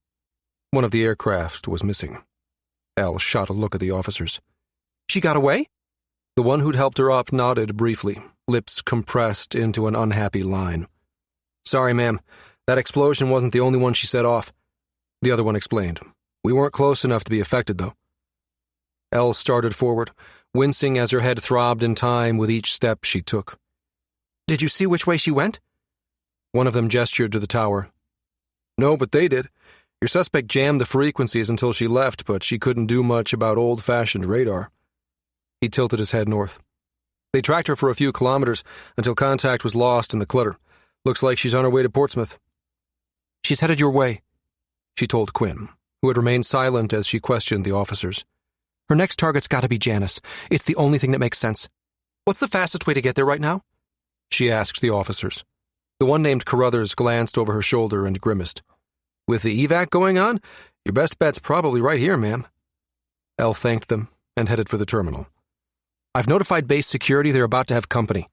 One of the aircraft was missing. Elle shot a look at the officers. "She got away?" The one who'd helped her up nodded briefly, lips compressed into an unhappy line. "Sorry, ma'am. That explosion wasn't the only one she set off." The other one explained. "We weren't close enough to be affected, though." Elle started forward, wincing as her head throbbed in time with each step she took. "Did you see which way she went?" One of them gestured to the tower. "No, but they did. Your suspect jammed the frequencies until she left, but she couldn't do much about old-fashioned radar." He tilted his head north. "They tracked her for a few kilometers until contact was lost in the clutter. Looks like she's on her way to Portsmouth." "She's headed your way." she told Quinn, who had remained silent as she questioned the officers. Her next target's gotta be Janice. It's the only thing that makes sense. What's the fastest way to get there right now? She asked the officers. The one named Carruthers glanced over her shoulder and grimaced. With the evac going on, your best bet's probably right here, ma'am. Elle thanked them and headed for the terminal. I've notified base security they're about to have company.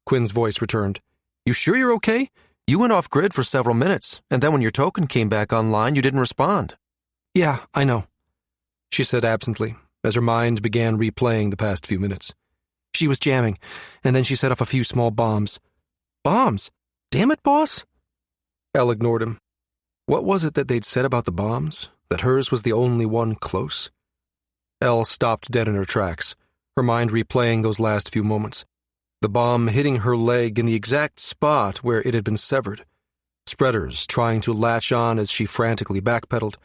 Quinn's voice returned. You sure you're okay? You went off grid for several minutes, and then when your token came back online, you didn't respond. Yeah, I know, she said absently, as her mind began replaying the past few minutes. She was jamming, and then she set off a few small bombs. Bombs? Damn it, boss? Elle ignored him. What was it that they'd said about the bombs? That hers was the only one close? Elle stopped dead in her tracks, her mind replaying those last few moments. The bomb hitting her leg in the exact spot where it had been severed. Spreaders trying to latch on as she frantically backpedaled.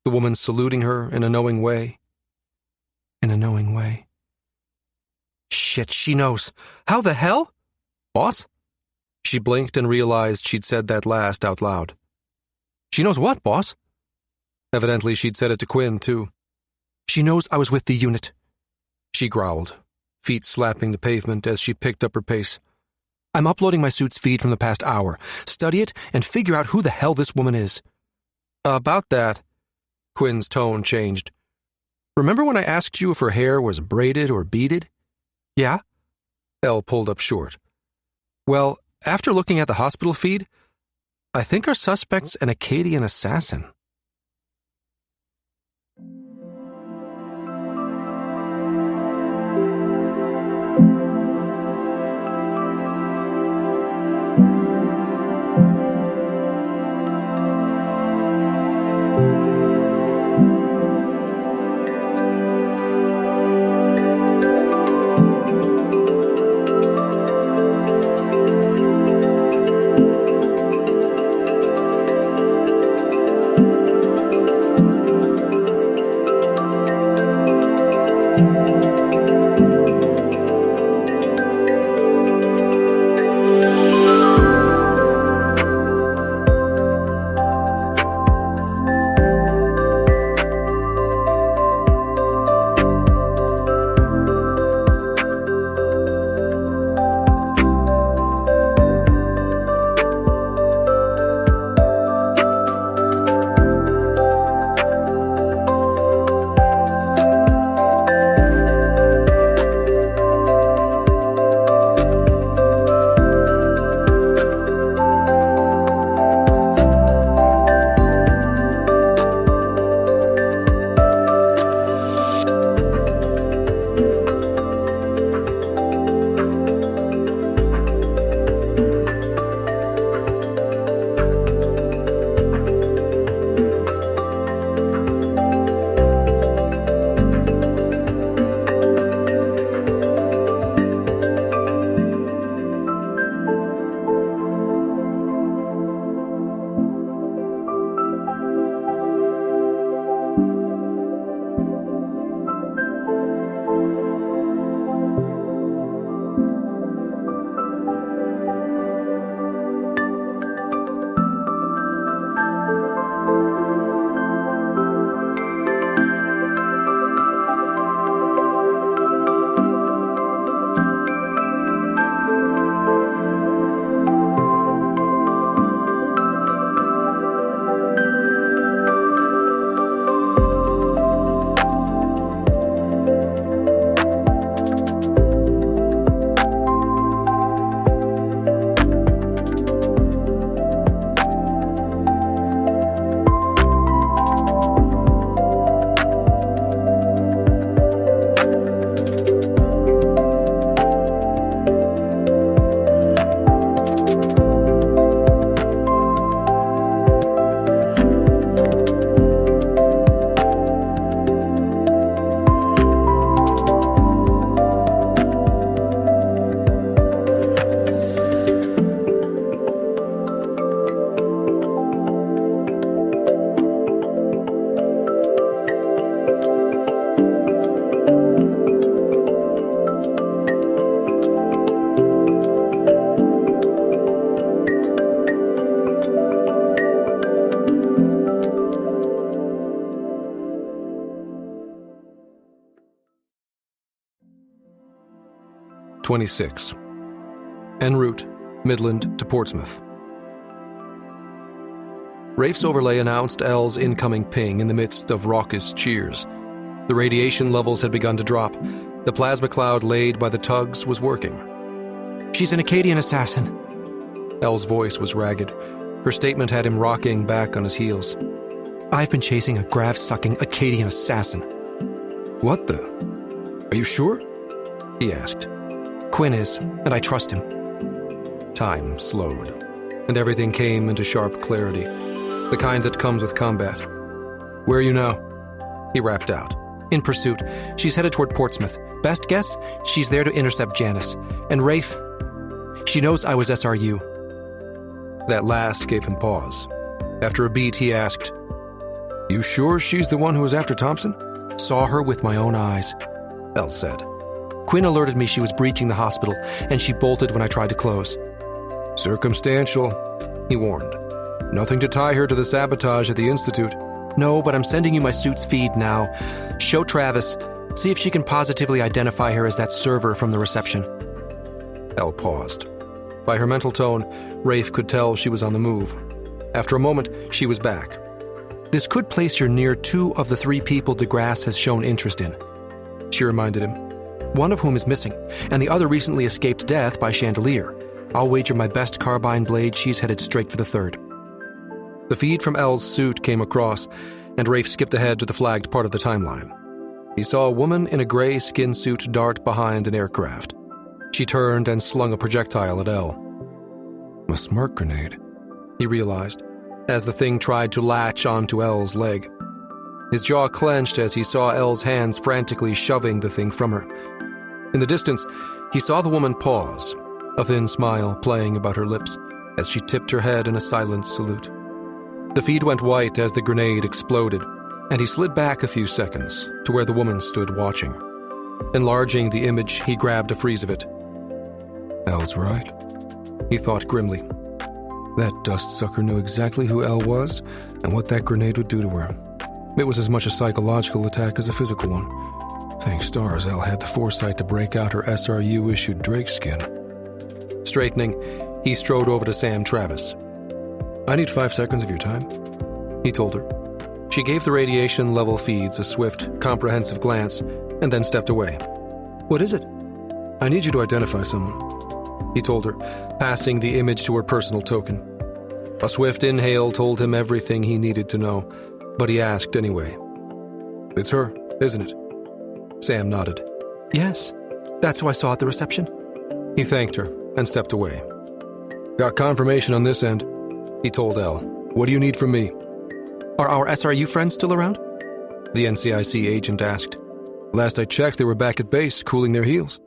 The woman saluting her in a knowing way. In a knowing way. Shit, she knows. How the hell? Boss? She blinked and realized she'd said that last out loud. She knows what, boss? Evidently, she'd said it to Quinn, too. She knows I was with the unit. She growled, feet slapping the pavement as she picked up her pace. I'm uploading my suit's feed from the past hour. Study it and figure out who the hell this woman is. About that, Quinn's tone changed. Remember when I asked you if her hair was braided or beaded? Yeah? Elle pulled up short. Well, after looking at the hospital feed, I think our suspect's an Acadian assassin. 26. En route, Midland to Portsmouth. Rafe's overlay announced Elle's incoming ping in the midst of raucous cheers. The radiation levels had begun to drop. The plasma cloud laid by the tugs was working. She's an Acadian assassin. Elle's voice was ragged. Her statement had him rocking back on his heels. I've been chasing a grav-sucking Acadian assassin. What the? Are you sure? He asked. Quinn is, and I trust him. Time slowed, and everything came into sharp clarity, the kind that comes with combat. Where are you now? He rapped out. In pursuit. She's headed toward Portsmouth. Best guess? She's there to intercept Janice. And Rafe, she knows I was SRU. That last gave him pause. After a beat, he asked, You sure she's the one who was after Thompson? Saw her with my own eyes, Elle said. Quinn alerted me she was breaching the hospital, and she bolted when I tried to close. Circumstantial, he warned. Nothing to tie her to the sabotage at the Institute. No, but I'm sending you my suit's feed now. Show Travis. See if she can positively identify her as that server from the reception. Elle paused. By her mental tone, Rafe could tell she was on the move. After a moment, she was back. This could place you near 2 of the 3 people DeGrasse has shown interest in, she reminded him. One of whom is missing, and the other recently escaped death by chandelier. I'll wager my best carbine blade she's headed straight for the 3rd. The feed from Elle's suit came across, and Rafe skipped ahead to the flagged part of the timeline. He saw a woman in a gray skin suit dart behind an aircraft. She turned and slung a projectile at Elle. A smart grenade, he realized, as the thing tried to latch onto Elle's leg. His jaw clenched as he saw Elle's hands frantically shoving the thing from her. In the distance, he saw the woman pause, a thin smile playing about her lips, as she tipped her head in a silent salute. The feed went white as the grenade exploded, and he slid back a few seconds to where the woman stood watching. Enlarging the image, he grabbed a freeze of it. Elle's right, he thought grimly. That dust sucker knew exactly who Elle was and what that grenade would do to her. It was as much a psychological attack as a physical one. Thank stars Elle had the foresight to break out her SRU-issued Drake skin. Straightening, he strode over to Sam Travis. I need 5 seconds of your time, he told her. She gave the radiation level feeds a swift, comprehensive glance, and then stepped away. What is it? I need you to identify someone, he told her, passing the image to her personal token. A swift inhale told him everything he needed to know, but he asked anyway. It's her, isn't it? Sam nodded. Yes, that's who I saw at the reception. He thanked her and stepped away. Got confirmation on this end, he told Elle. What do you need from me? Are our SRU friends still around? The NCIC agent asked. Last I checked, they were back at base, cooling their heels,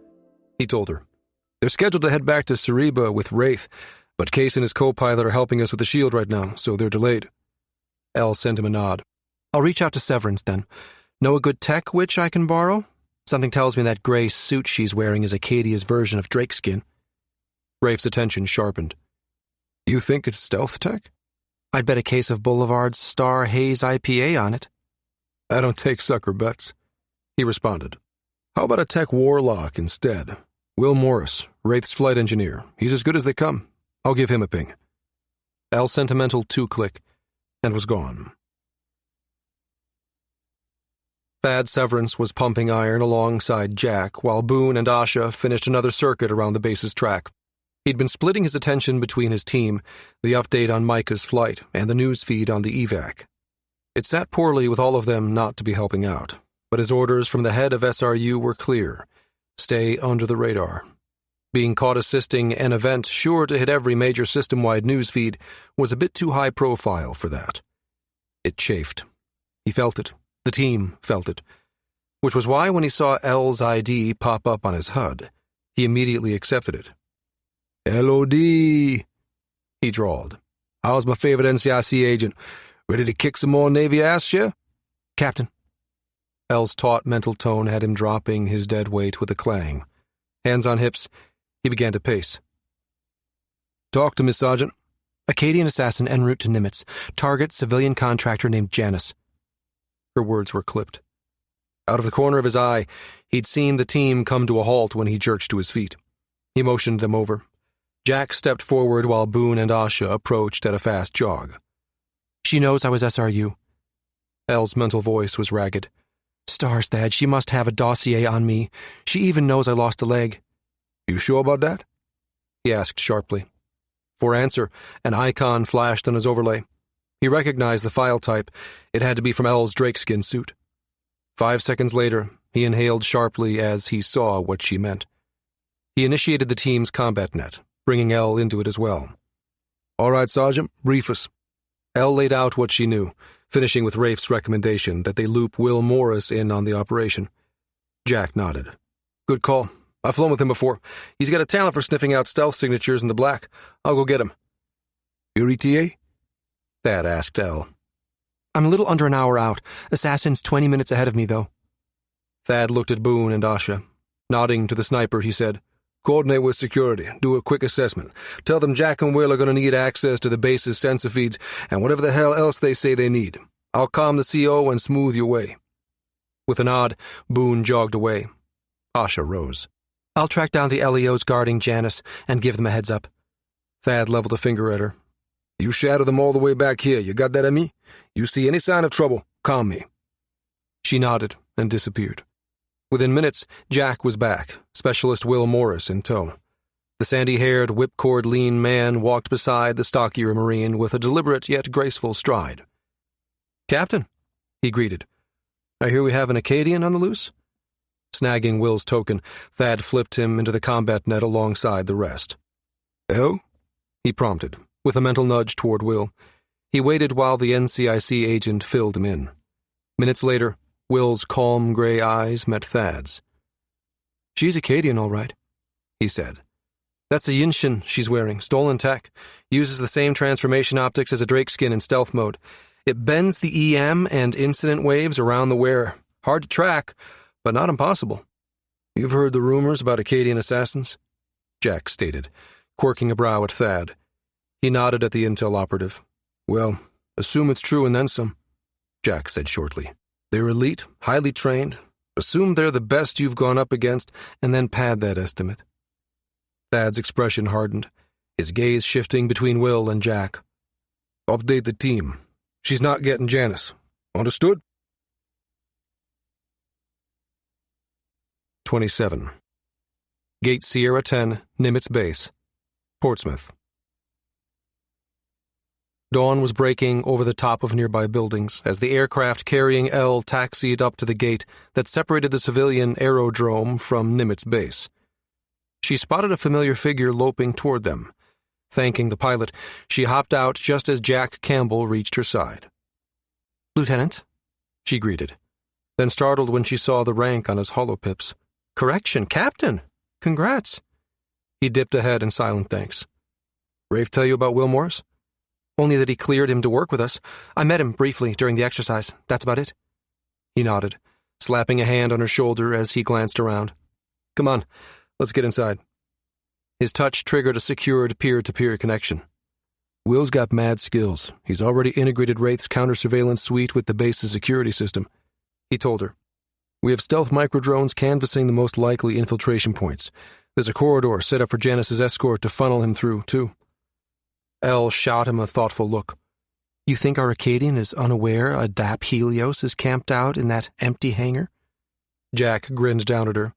he told her. They're scheduled to head back to Cereba with Wraith, but Case and his co-pilot are helping us with the shield right now, so they're delayed. Elle sent him a nod. I'll reach out to Severance then. Know a good tech witch I can borrow? Something tells me that gray suit she's wearing is Acadia's version of Drake skin. Rafe's attention sharpened. You think it's stealth tech? I'd bet a case of Boulevard's Star Haze IPA on it. I don't take sucker bets, he responded. How about a tech warlock instead? Will Morris, Wraith's flight engineer. He's as good as they come. I'll give him a ping. Elle sent a mental 2-click and was gone. Thad Severance was pumping iron alongside Jack while Boone and Asha finished another circuit around the base's track. He'd been splitting his attention between his team, the update on Micah's flight, and the news feed on the evac. It sat poorly with all of them not to be helping out, but his orders from the head of SRU were clear. Stay under the radar. Being caught assisting an event sure to hit every major system-wide news feed was a bit too high profile for that. It chafed. He felt it. The team felt it. Which was why when he saw Elle's ID pop up on his HUD, he immediately accepted it. LOD, he drawled. How's my favorite NCIC agent? Ready to kick some more Navy ass, yeah? Captain. Elle's taut mental tone had him dropping his dead weight with a clang. Hands on hips, he began to pace. Talk to me, Sergeant. Acadian assassin en route to Nimitz. Target civilian contractor named Janice. Her words were clipped. Out of the corner of his eye, he'd seen the team come to a halt when he jerked to his feet. He motioned them over. Jack stepped forward while Boone and Asha approached at a fast jog. She knows I was SRU. Elle's mental voice was ragged. Stars, Thad, she must have a dossier on me. She even knows I lost a leg. You sure about that? He asked sharply. For answer, an icon flashed on his overlay. He recognized the file type. It had to be from Elle's drakeskin suit. 5 seconds later, he inhaled sharply as he saw what she meant. He initiated the team's combat net, bringing Elle into it as well. All right, Sergeant, brief us. Elle laid out what she knew, finishing with Rafe's recommendation that they loop Will Morris in on the operation. Jack nodded. Good call. I've flown with him before. He's got a talent for sniffing out stealth signatures in the black. I'll go get him. Your ETA? Thad asked Elle. I'm a little under an hour out. Assassin's 20 minutes ahead of me, though. Thad looked at Boone and Asha. Nodding to the sniper, he said, Coordinate with security. Do a quick assessment. Tell them Jack and Will are going to need access to the base's sensor feeds and whatever the hell else they say they need. I'll calm the CO and smooth your way. With a nod, Boone jogged away. Asha rose. I'll track down the LEOs guarding Janice and give them a heads up. Thad leveled a finger at her. You shadow them all the way back here. You got that at me? You see any sign of trouble, calm me. She nodded and disappeared. Within minutes, Jack was back, Specialist Will Morris in tow. The sandy-haired, whipcord lean man walked beside the stockier Marine with a deliberate yet graceful stride. Captain, he greeted. I hear we have an Acadian on the loose? Snagging Will's token, Thad flipped him into the combat net alongside the rest. Oh? He prompted, with a mental nudge toward Will. He waited while the NCIC agent filled him in. Minutes later, Will's calm gray eyes met Thad's. She's Acadian, all right, he said. That's a yinshin she's wearing, stolen tech. Uses the same transformation optics as a drakeskin in stealth mode. It bends the EM and incident waves around the wearer. Hard to track, but not impossible. You've heard the rumors about Acadian assassins? Jack stated, quirking a brow at Thad. He nodded at the intel operative. Well, assume it's true and then some, Jack said shortly. They're elite, highly trained. Assume they're the best you've gone up against, and then pad that estimate. Thad's expression hardened, his gaze shifting between Will and Jack. Update the team. She's not getting Janice. Understood? 27. Gate Sierra 10, Nimitz Base, Portsmouth. Dawn was breaking over the top of nearby buildings as the aircraft carrying Elle taxied up to the gate that separated the civilian aerodrome from Nimitz Base. She spotted a familiar figure loping toward them. Thanking the pilot, she hopped out just as Jack Campbell reached her side. Lieutenant, she greeted, then startled when she saw the rank on his holopips. Correction, Captain! Congrats! He dipped a head in silent thanks. Rafe tell you about Will Morris? Only that he cleared him to work with us. I met him briefly during the exercise. That's about it. He nodded, slapping a hand on her shoulder as he glanced around. Come on, let's get inside. His touch triggered a secured peer-to-peer connection. Will's got mad skills. He's already integrated Wraith's counter-surveillance suite with the base's security system, he told her. We have stealth microdrones canvassing the most likely infiltration points. There's a corridor set up for Janice's escort to funnel him through, too. Elle shot him a thoughtful look. You think our Acadian is unaware a DAP Helios is camped out in that empty hangar? Jack grinned down at her.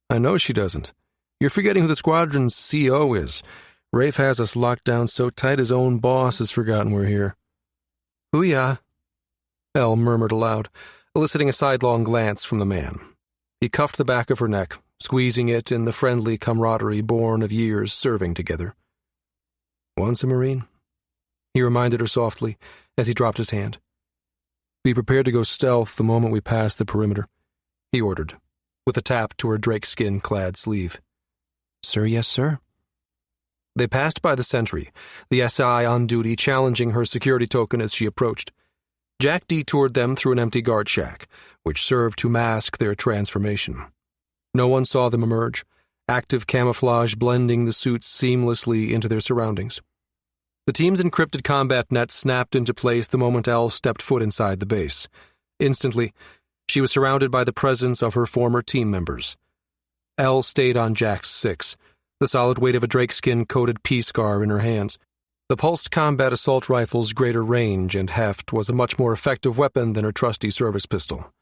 I know she doesn't. You're forgetting who the squadron's CO is. Rafe has us locked down so tight his own boss has forgotten we're here. Hoo-yah, Elle murmured aloud, eliciting a sidelong glance from the man. He cuffed the back of her neck, squeezing it in the friendly camaraderie born of years serving together. Once a Marine, he reminded her softly as he dropped his hand. Be prepared to go stealth the moment we pass the perimeter, he ordered, with a tap to her drakeskin-clad sleeve. Sir, yes, sir. They passed by the sentry, the SI on duty challenging her security token as she approached. Jack detoured them through an empty guard shack, which served to mask their transformation. No one saw them emerge, active camouflage blending the suits seamlessly into their surroundings. The team's encrypted combat net snapped into place the moment Elle stepped foot inside the base. Instantly, she was surrounded by the presence of her former team members. Elle stayed on Jack's 6, the solid weight of a drakeskin-coated pea-scar in her hands. The pulsed combat assault rifle's greater range and heft was a much more effective weapon than her trusty service pistol.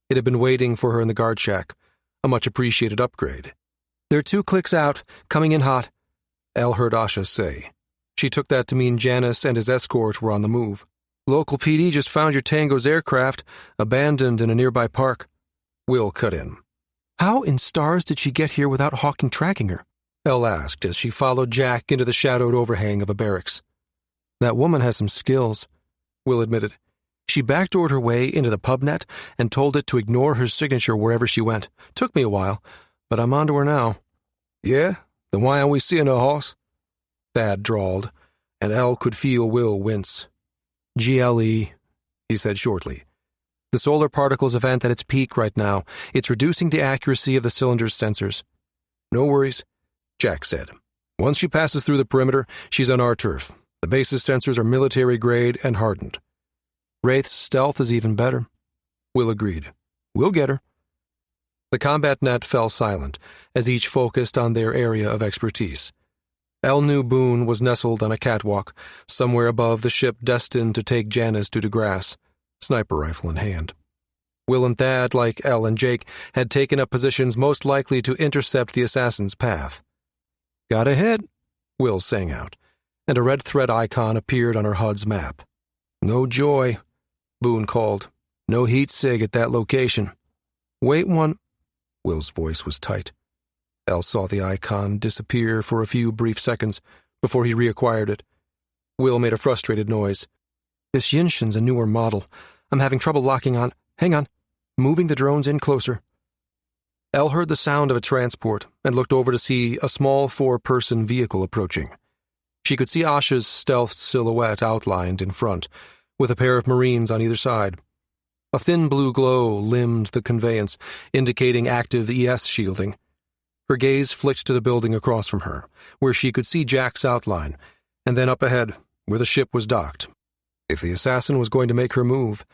It had been waiting for her in the guard shack, a much-appreciated upgrade. "They're 2 clicks out, coming in hot," Elle heard Asha say. She took that to mean Janice and his escort were on the move. "Local PD just found your Tango's aircraft, abandoned in a nearby park." Will cut in. "How in stars did she get here without Hawking tracking her?" Elle asked as she followed Jack into the shadowed overhang of a barracks. "That woman has some skills," Will admitted. "She backdoored her way into the pubnet and told it to ignore her signature wherever she went. Took me a while, but I'm onto her now." "Yeah? Then why aren't we seeing her hoss?" Thad drawled, and Elle could feel Will wince. "GLE," he said shortly. "The solar particles event at its peak right now. It's reducing the accuracy of the cylinder's sensors." "No worries," Jack said. "Once she passes through the perimeter, she's on our turf. The base's sensors are military-grade and hardened." "Wraith's stealth is even better," Will agreed. "We'll get her." The combat net fell silent, as each focused on their area of expertise. Elle knew Boone was nestled on a catwalk, somewhere above the ship destined to take Janice to DeGrasse, sniper rifle in hand. Will and Thad, like Elle and Jake, had taken up positions most likely to intercept the assassin's path. "Got ahead," Will sang out, and a red thread icon appeared on her HUD's map. "No joy," Boone called. "No heat sig at that location." "Wait one—" Will's voice was tight. Elle saw the icon disappear for a few brief seconds before he reacquired it. Will made a frustrated noise. "This Yinshin's a newer model. I'm having trouble locking on. Hang on. Moving the drones in closer." Elle heard the sound of a transport and looked over to see a small 4-person vehicle approaching. She could see Asha's stealth silhouette outlined in front, with a pair of Marines on either side. A thin blue glow limned the conveyance, indicating active ES shielding. Her gaze flicked to the building across from her, where she could see Jack's outline, and then up ahead, where the ship was docked. If the assassin was going to make her move,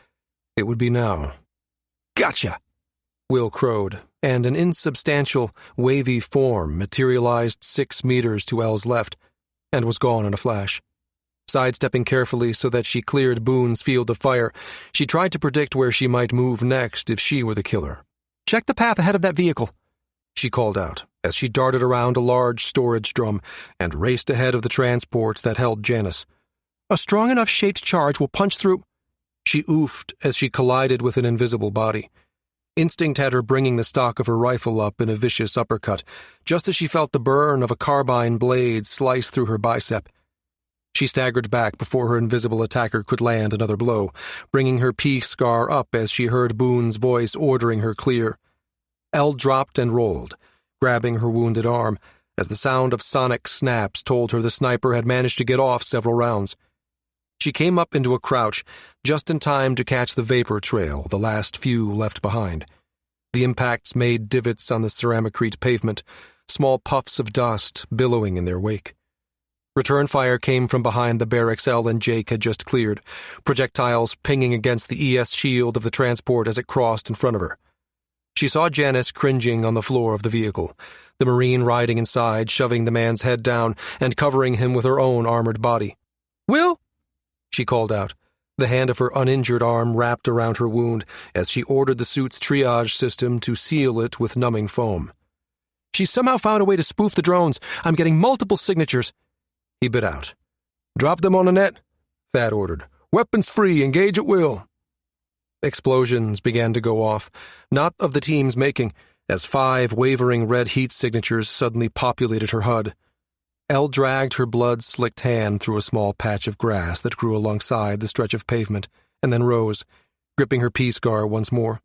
it would be now. "Gotcha!" Will crowed, and an insubstantial, wavy form materialized 6 meters to Elle's left, and was gone in a flash. Sidestepping carefully so that she cleared Boone's field of fire, she tried to predict where she might move next if she were the killer. "Check the path ahead of that vehicle," she called out, as she darted around a large storage drum and raced ahead of the transport that held Janice. "A strong enough shaped charge will punch through—" She oofed as she collided with an invisible body. Instinct had her bringing the stock of her rifle up in a vicious uppercut, just as she felt the burn of a carbine blade slice through her bicep. She staggered back before her invisible attacker could land another blow, bringing her pea-scar up as she heard Boone's voice ordering her clear. Elle dropped and rolled, grabbing her wounded arm, as the sound of sonic snaps told her the sniper had managed to get off several rounds. She came up into a crouch, just in time to catch the vapor trail, the last few left behind. The impacts made divots on the ceramicrete pavement, small puffs of dust billowing in their wake. Return fire came from behind the barracks Elle and Jake had just cleared, projectiles pinging against the ES shield of the transport as it crossed in front of her. She saw Janice cringing on the floor of the vehicle, the Marine riding inside, shoving the man's head down and covering him with her own armored body. "Will?" she called out, the hand of her uninjured arm wrapped around her wound as she ordered the suit's triage system to seal it with numbing foam. "She's somehow found a way to spoof the drones. I'm getting multiple signatures," he bit out. "Drop them on the net," Thad ordered. "Weapons free, engage at will." Explosions began to go off, not of the team's making, as 5 wavering red heat signatures suddenly populated her HUD. Elle dragged her blood-slicked hand through a small patch of grass that grew alongside the stretch of pavement, and then rose, gripping her pea-scar once more.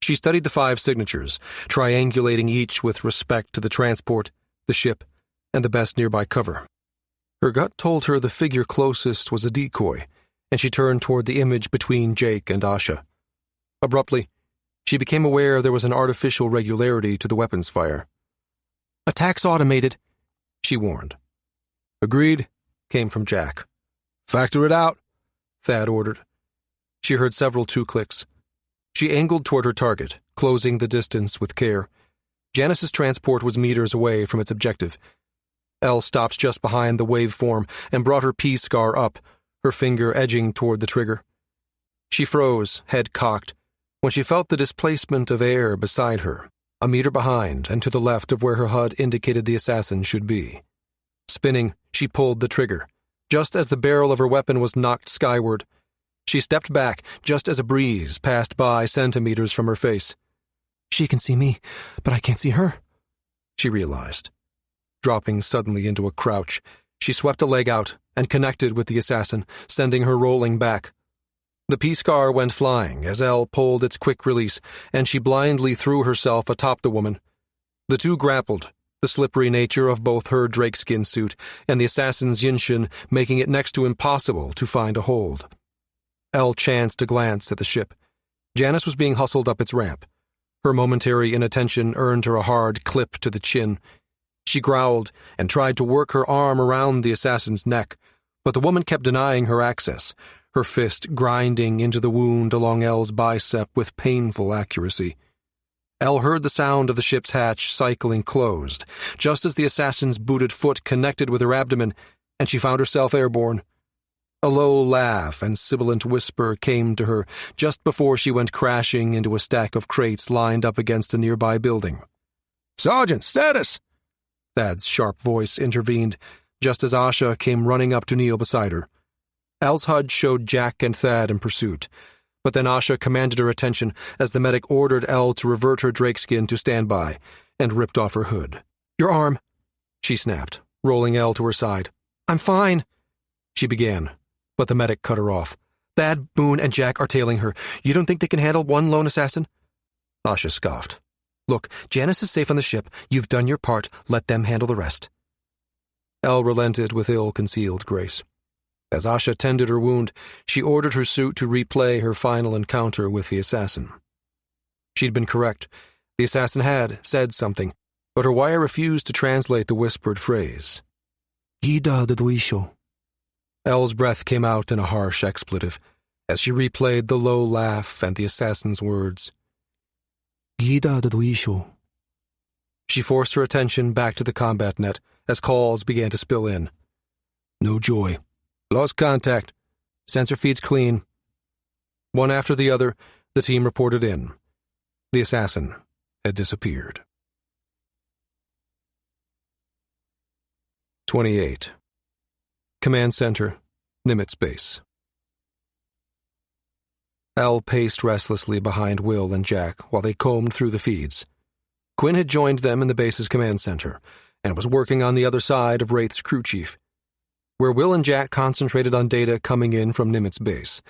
She studied the 5 signatures, triangulating each with respect to the transport, the ship, and the best nearby cover. Her gut told her the figure closest was a decoy, and she turned toward the image between Jake and Asha. Abruptly, she became aware there was an artificial regularity to the weapons fire. "Attack's automated," she warned. "Agreed," came from Jack. "Factor it out," Thad ordered. She heard several 2 clicks. She angled toward her target, closing the distance with care. Janice's transport was meters away from its objective. Elle stopped just behind the waveform and brought her P-scar up, her finger edging toward the trigger. She froze, head cocked, when she felt the displacement of air beside her, a meter behind and to the left of where her HUD indicated the assassin should be. Spinning, she pulled the trigger. Just as the barrel of her weapon was knocked skyward, she stepped back just as a breeze passed by centimeters from her face. She can see me, but I can't see her, she realized. Dropping suddenly into a crouch, she swept a leg out and connected with the assassin, sending her rolling back. The P-scar went flying as Elle pulled its quick release, and she blindly threw herself atop the woman. The two grappled, the slippery nature of both her drakeskin suit and the assassin's yinshin making it next to impossible to find a hold. Elle chanced a glance at the ship. Janice was being hustled up its ramp. Her momentary inattention earned her a hard clip to the chin. She growled and tried to work her arm around the assassin's neck, but the woman kept denying her access, her fist grinding into the wound along Elle's bicep with painful accuracy. Elle heard the sound of the ship's hatch cycling closed, just as the assassin's booted foot connected with her abdomen, and she found herself airborne. A low laugh and sibilant whisper came to her just before she went crashing into a stack of crates lined up against a nearby building. "Sergeant, status!" Thad's sharp voice intervened, just as Asha came running up to kneel beside her. Elle's HUD showed Jack and Thad in pursuit, but then Asha commanded her attention as the medic ordered Elle to revert her drakeskin to standby, and ripped off her hood. "Your arm," she snapped, rolling Elle to her side. "I'm fine," she began, but the medic cut her off. "Thad, Boone, and Jack are tailing her. You don't think they can handle one lone assassin?" Asha scoffed. "Look, Janice is safe on the ship. You've done your part. Let them handle the rest." Elle relented with ill-concealed grace. As Asha tended her wound, she ordered her suit to replay her final encounter with the assassin. She'd been correct. The assassin had said something, but her wire refused to translate the whispered phrase. Gida de duisho. Elle's breath came out in a harsh expletive, as she replayed the low laugh and the assassin's words. Gida de duisho. She forced her attention back to the combat net as calls began to spill in. "No joy. Lost contact. Sensor feeds clean." One after the other, the team reported in. The assassin had disappeared. 28. Command Center, Nimitz Base. Elle paced restlessly behind Will and Jack while they combed through the feeds. Quinn had joined them in the base's command center and was working on the other side of Wraith's crew chief. Where Will and Jack concentrated on data coming in from Nimitz Base,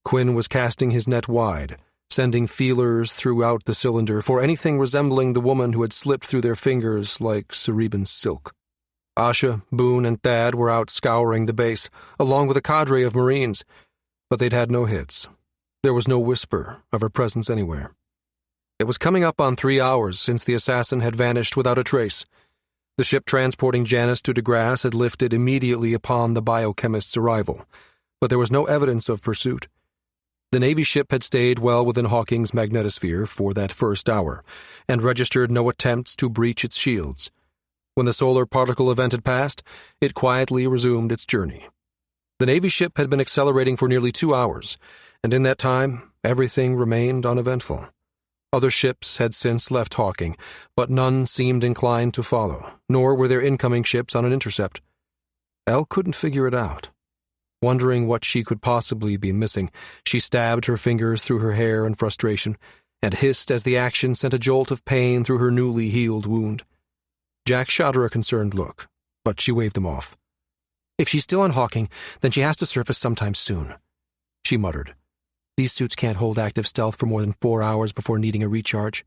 Quinn was casting his net wide, sending feelers throughout the cylinder for anything resembling the woman who had slipped through their fingers like cerebin silk. Asha, Boone, and Thad were out scouring the base, along with a cadre of Marines, but they'd had no hits. There was no whisper of her presence anywhere. It was coming up on 3 hours since the assassin had vanished without a trace. The ship transporting Janice to DeGrasse had lifted immediately upon the biochemist's arrival, but there was no evidence of pursuit. The Navy ship had stayed well within Hawking's magnetosphere for that first hour, and registered no attempts to breach its shields. When the solar particle event had passed, it quietly resumed its journey. The Navy ship had been accelerating for nearly 2 hours, and in that time, everything remained uneventful. Other ships had since left Hawking, but none seemed inclined to follow, nor were there incoming ships on an intercept. Elle couldn't figure it out. Wondering what she could possibly be missing, she stabbed her fingers through her hair in frustration, and hissed as the action sent a jolt of pain through her newly healed wound. Jack shot her a concerned look, but she waved him off. "If she's still on Hawking, then she has to surface sometime soon," she muttered. "These suits can't hold active stealth for more than 4 hours before needing a recharge."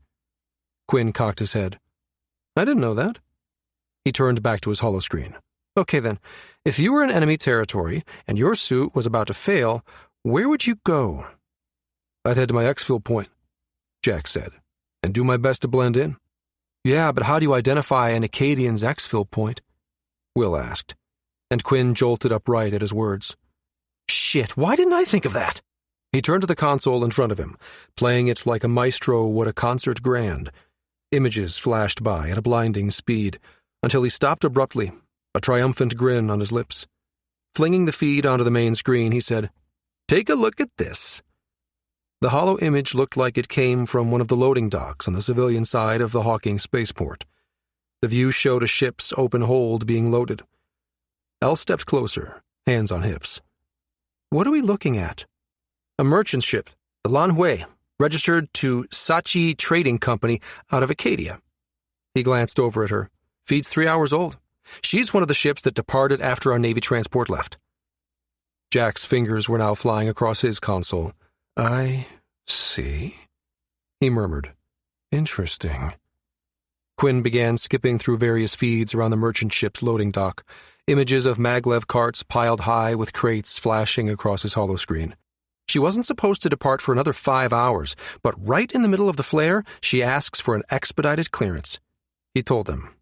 Quinn cocked his head. "I didn't know that." He turned back to his holoscreen. "Okay then, if you were in enemy territory and your suit was about to fail, where would you go?" "I'd head to my exfil point," Jack said, "and do my best to blend in." "Yeah, but how do you identify an Acadian's exfil point?" Will asked, and Quinn jolted upright at his words. "Shit, why didn't I think of that?" He turned to the console in front of him, playing it like a maestro would a concert grand. Images flashed by at a blinding speed, until he stopped abruptly, a triumphant grin on his lips. Flinging the feed onto the main screen, he said, "Take a look at this." The hollow image looked like it came from one of the loading docks on the civilian side of the Hawking spaceport. The view showed a ship's open hold being loaded. Elle stepped closer, hands on hips. "What are we looking at?" "A merchant ship, the Lan Hui, registered to Sachi Trading Company out of Acadia." He glanced over at her. "Feed's 3 hours old. She's one of the ships that departed after our Navy transport left." Jack's fingers were now flying across his console. "I see," he murmured. "Interesting." Quinn began skipping through various feeds around the merchant ship's loading dock, images of maglev carts piled high with crates flashing across his holoscreen. She wasn't supposed to depart for another 5 hours, but right in the middle of the flare, she asks for an expedited clearance. He told them.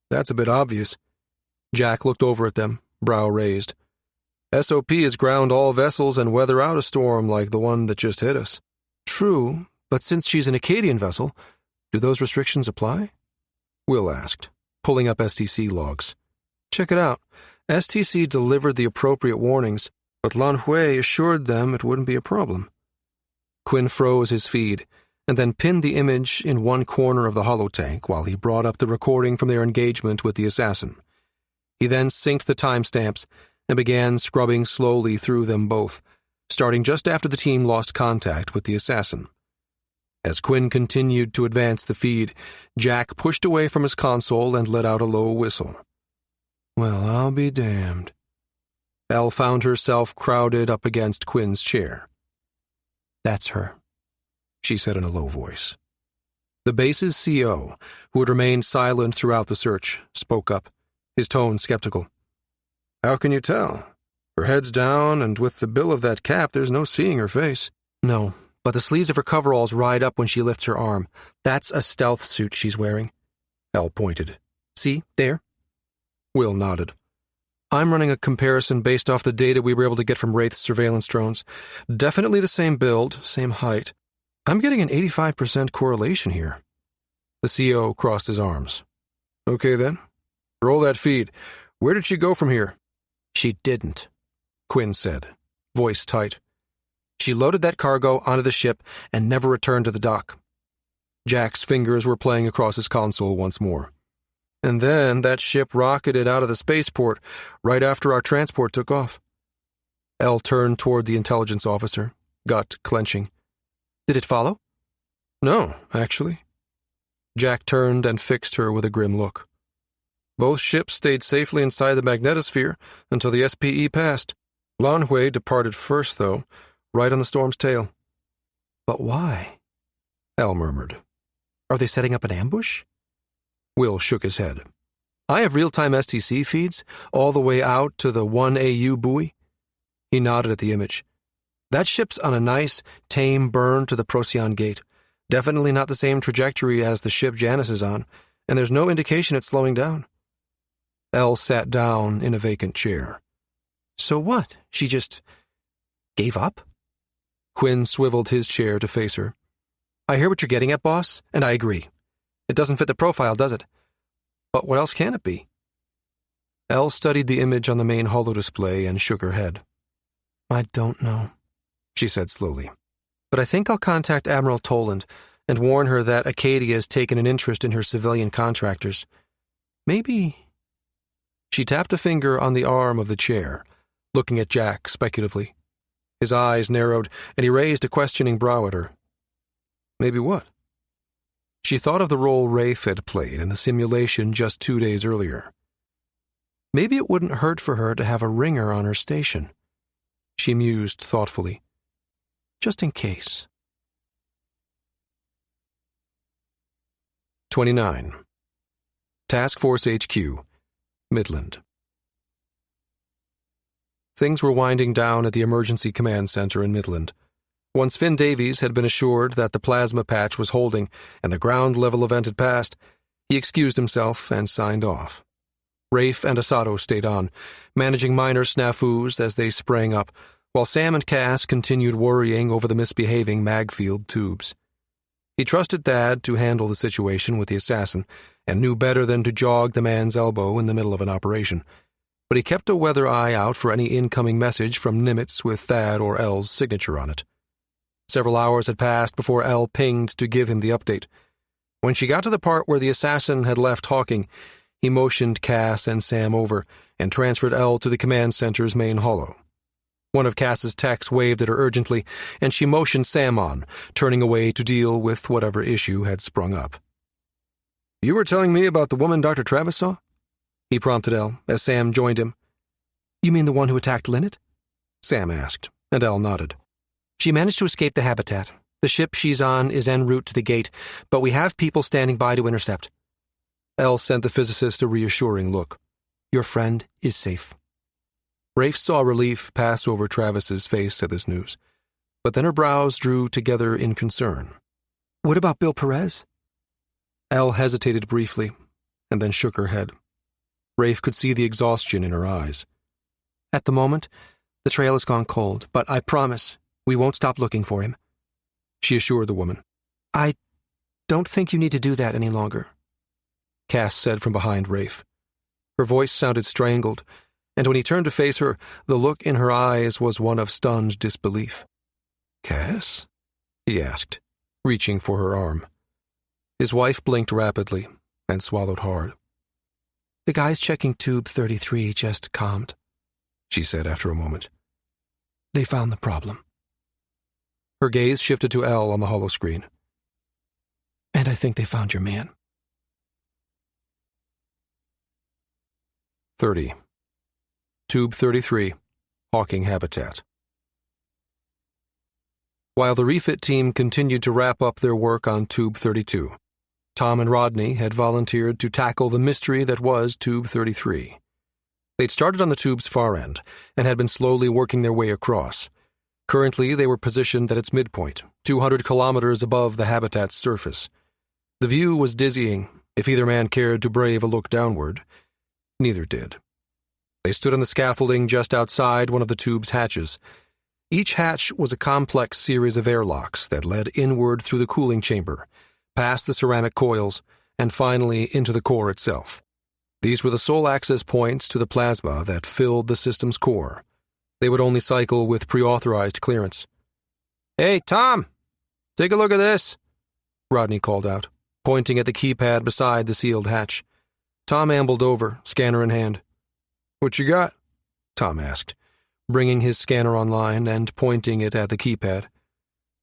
"That's a bit obvious." Jack looked over at them, brow raised. "SOP has ground all vessels and weather out a storm like the one that just hit us." "True, but since she's an Acadian vessel, do those restrictions apply?" Will asked, pulling up STC logs. "Check it out. STC delivered the appropriate warnings, but Lan Hui assured them it wouldn't be a problem." Quinn froze his feed, and then pinned the image in one corner of the holotank while he brought up the recording from their engagement with the assassin. He then synced the timestamps and began scrubbing slowly through them both, starting just after the team lost contact with the assassin. As Quinn continued to advance the feed, Jack pushed away from his console and let out a low whistle. "Well, I'll be damned." Elle found herself crowded up against Quinn's chair. "That's her," she said in a low voice. The base's CO, who had remained silent throughout the search, spoke up, his tone skeptical. "How can you tell? Her head's down, and with the bill of that cap, there's no seeing her face." "No, but the sleeves of her coveralls ride up when she lifts her arm. That's a stealth suit she's wearing." Elle pointed. "See, there?" Will nodded. "I'm running a comparison based off the data we were able to get from Wraith's surveillance drones. Definitely the same build, same height. I'm getting an 85% correlation here." The CO crossed his arms. "Okay then. Roll that feed. Where did she go from here?" "She didn't," Quinn said, voice tight. "She loaded that cargo onto the ship and never returned to the dock." Jack's fingers were playing across his console once more. "And then that ship rocketed out of the spaceport right after our transport took off." Elle turned toward the intelligence officer, gut clenching. "Did it follow?" "No, actually." Jack turned and fixed her with a grim look. "Both ships stayed safely inside the magnetosphere until the SPE passed. Lan Hui departed first, though, right on the storm's tail." "But why?" Elle murmured. "Are they setting up an ambush?" Will shook his head. "I have real-time STC feeds, all the way out to the 1AU buoy." He nodded at the image. "That ship's on a nice, tame burn to the Procyon Gate. Definitely not the same trajectory as the ship Janice is on, and there's no indication it's slowing down." Elle sat down in a vacant chair. "So what? She just gave up?" Quinn swiveled his chair to face her. "I hear what you're getting at, boss, and I agree. It doesn't fit the profile, does it? But what else can it be?" Elle studied the image on the main holodisplay and shook her head. "I don't know," she said slowly. "But I think I'll contact Admiral Toland and warn her that Acadia has taken an interest in her civilian contractors. Maybe..." She tapped a finger on the arm of the chair, looking at Jack speculatively. His eyes narrowed, and he raised a questioning brow at her. "Maybe what?" She thought of the role Rafe had played in the simulation just 2 days earlier. Maybe it wouldn't hurt for her to have a ringer on her station. She mused thoughtfully. Just in case. 29. Task Force HQ, Midland. Things were winding down at the Emergency Command Center in Midland. Once Finn Davies had been assured that the plasma patch was holding and the ground-level event had passed, he excused himself and signed off. Rafe and Asato stayed on, managing minor snafus as they sprang up, while Sam and Cass continued worrying over the misbehaving Magfield tubes. He trusted Thad to handle the situation with the assassin, and knew better than to jog the man's elbow in the middle of an operation. But he kept a weather eye out for any incoming message from Nimitz with Thad or L's signature on it. Several hours had passed before L pinged to give him the update. When she got to the part where the assassin had left talking, he motioned Cass and Sam over and transferred L to the command center's main holo. One of Cass's techs waved at her urgently, and she motioned Sam on, turning away to deal with whatever issue had sprung up. "You were telling me about the woman Dr. Travis saw?" he prompted L, as Sam joined him. "You mean the one who attacked Linnet?" Sam asked, and L nodded. "She managed to escape the habitat. The ship she's on is en route to the gate, but we have people standing by to intercept." L sent the physicist a reassuring look. "Your friend is safe." Rafe saw relief pass over Travis's face at this news, but then her brows drew together in concern. "What about Bill Perez?" L hesitated briefly, and then shook her head. Rafe could see the exhaustion in her eyes. "At the moment, the trail has gone cold, but I promise we won't stop looking for him," she assured the woman. "I don't think you need to do that any longer," Cass said from behind Rafe. Her voice sounded strangled, and when he turned to face her, the look in her eyes was one of stunned disbelief. "Cass?" he asked, reaching for her arm. His wife blinked rapidly and swallowed hard. "The guys checking tube 33 just calmed," she said after a moment. "They found the problem." Her gaze shifted to L on the holoscreen. "And I think they found your man." 30. Tube 33, Hawking Habitat. While the refit team continued to wrap up their work on Tube 32, Tom and Rodney had volunteered to tackle the mystery that was Tube 33. They'd started on the tube's far end and had been slowly working their way across. Currently, they were positioned at its midpoint, 200 kilometers above the habitat's surface. The view was dizzying, if either man cared to brave a look downward. Neither did. They stood on the scaffolding just outside one of the tube's hatches. Each hatch was a complex series of airlocks that led inward through the cooling chamber, past the ceramic coils, and finally into the core itself. These were the sole access points to the plasma that filled the system's core. They would only cycle with pre-authorized clearance. "Hey, Tom! Take a look at this!" Rodney called out, pointing at the keypad beside the sealed hatch. Tom ambled over, scanner in hand. "What you got?" Tom asked, bringing his scanner online and pointing it at the keypad.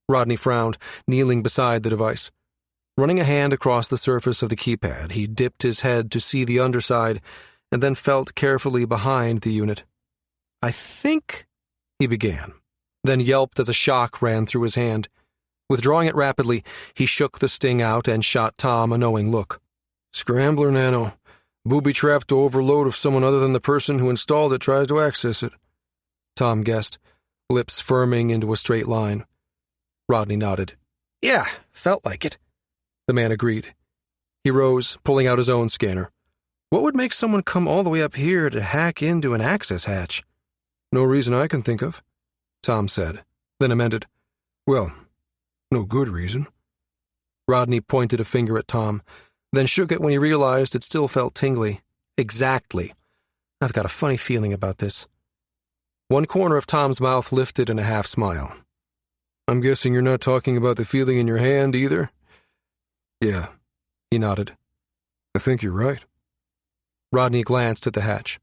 Rodney frowned, kneeling beside the device. Running a hand across the surface of the keypad, he dipped his head to see the underside and then felt carefully behind the unit. "I think," he began, then yelped as a shock ran through his hand. Withdrawing it rapidly, he shook the sting out and shot Tom a knowing look. "Scrambler nano. Booby-trapped to overload if someone other than the person who installed it tries to access it," Tom guessed, lips firming into a straight line. Rodney nodded. "Yeah, felt like it," the man agreed. He rose, pulling out his own scanner. "What would make someone come all the way up here to hack into an access hatch?" "No reason I can think of," Tom said, then amended. "Well, no good reason." Rodney pointed a finger at Tom, then shook it when he realized it still felt tingly. "Exactly. I've got a funny feeling about this." One corner of Tom's mouth lifted in a half smile. "I'm guessing you're not talking about the feeling in your hand either?" "Yeah," he nodded. "I think you're right." Rodney glanced at the hatch.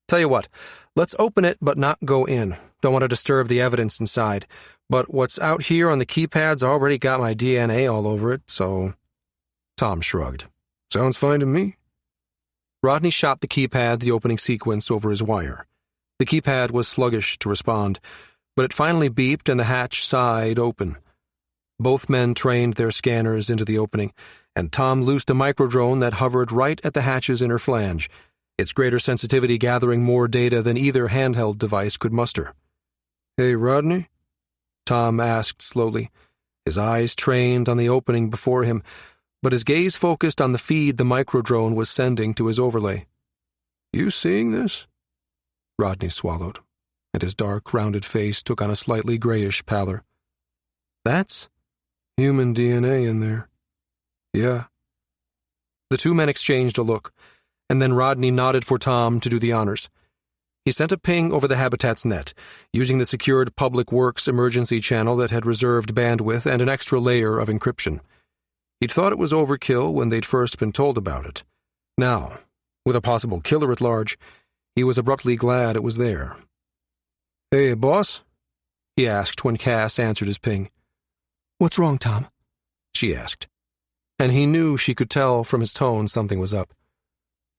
"Tell you what, let's open it but not go in. Don't want to disturb the evidence inside. But what's out here on the keypad's already got my DNA all over it, so..." Tom shrugged. "Sounds fine to me." Rodney shot the keypad the opening sequence over his wire. The keypad was sluggish to respond, but it finally beeped and the hatch sighed open. Both men trained their scanners into the opening, and Tom loosed a microdrone that hovered right at the hatch's inner flange, its greater sensitivity gathering more data than either handheld device could muster. "Hey, Rodney?" Tom asked slowly, his eyes trained on the opening before him, but his gaze focused on the feed the microdrone was sending to his overlay. "You seeing this?" Rodney swallowed, and his dark, rounded face took on a slightly grayish pallor. "That's..." Human DNA in there. Yeah. The two men exchanged a look, and then Rodney nodded for Tom to do the honors. He sent a ping over the Habitat's net, using the secured Public Works emergency channel that had reserved bandwidth and an extra layer of encryption. He'd thought it was overkill when they'd first been told about it. Now, with a possible killer at large, he was abruptly glad it was there. Hey, boss? He asked when Cass answered his ping. What's wrong, Tom? She asked. And he knew she could tell from his tone something was up.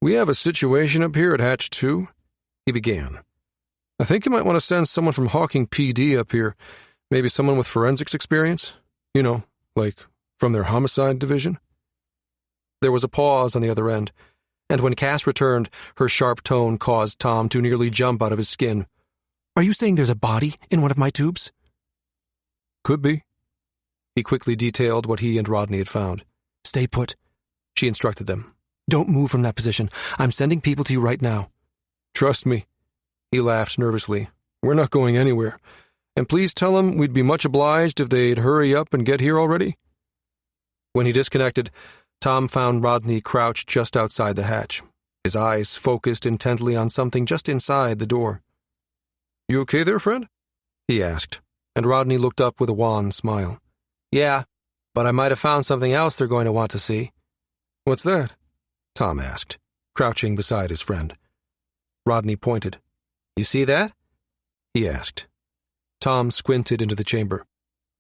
We have a situation up here at Hatch 2, he began. I think you might want to send someone from Hawking PD up here, maybe someone with forensics experience. You know, like from their homicide division. There was a pause on the other end, and when Cass returned, her sharp tone caused Tom to nearly jump out of his skin. Are you saying there's a body in one of my tubes? Could be. He quickly detailed what he and Rodney had found. Stay put, she instructed them. Don't move from that position. I'm sending people to you right now. Trust me. He laughed nervously. We're not going anywhere. And please tell them we'd be much obliged if they'd hurry up and get here already. When he disconnected, Tom found Rodney crouched just outside the hatch, his eyes focused intently on something just inside the door. You okay there, friend? He asked, and Rodney looked up with a wan smile. Yeah, but I might have found something else they're going to want to see. What's that? Tom asked, crouching beside his friend. Rodney pointed. You see that? He asked. Tom squinted into the chamber.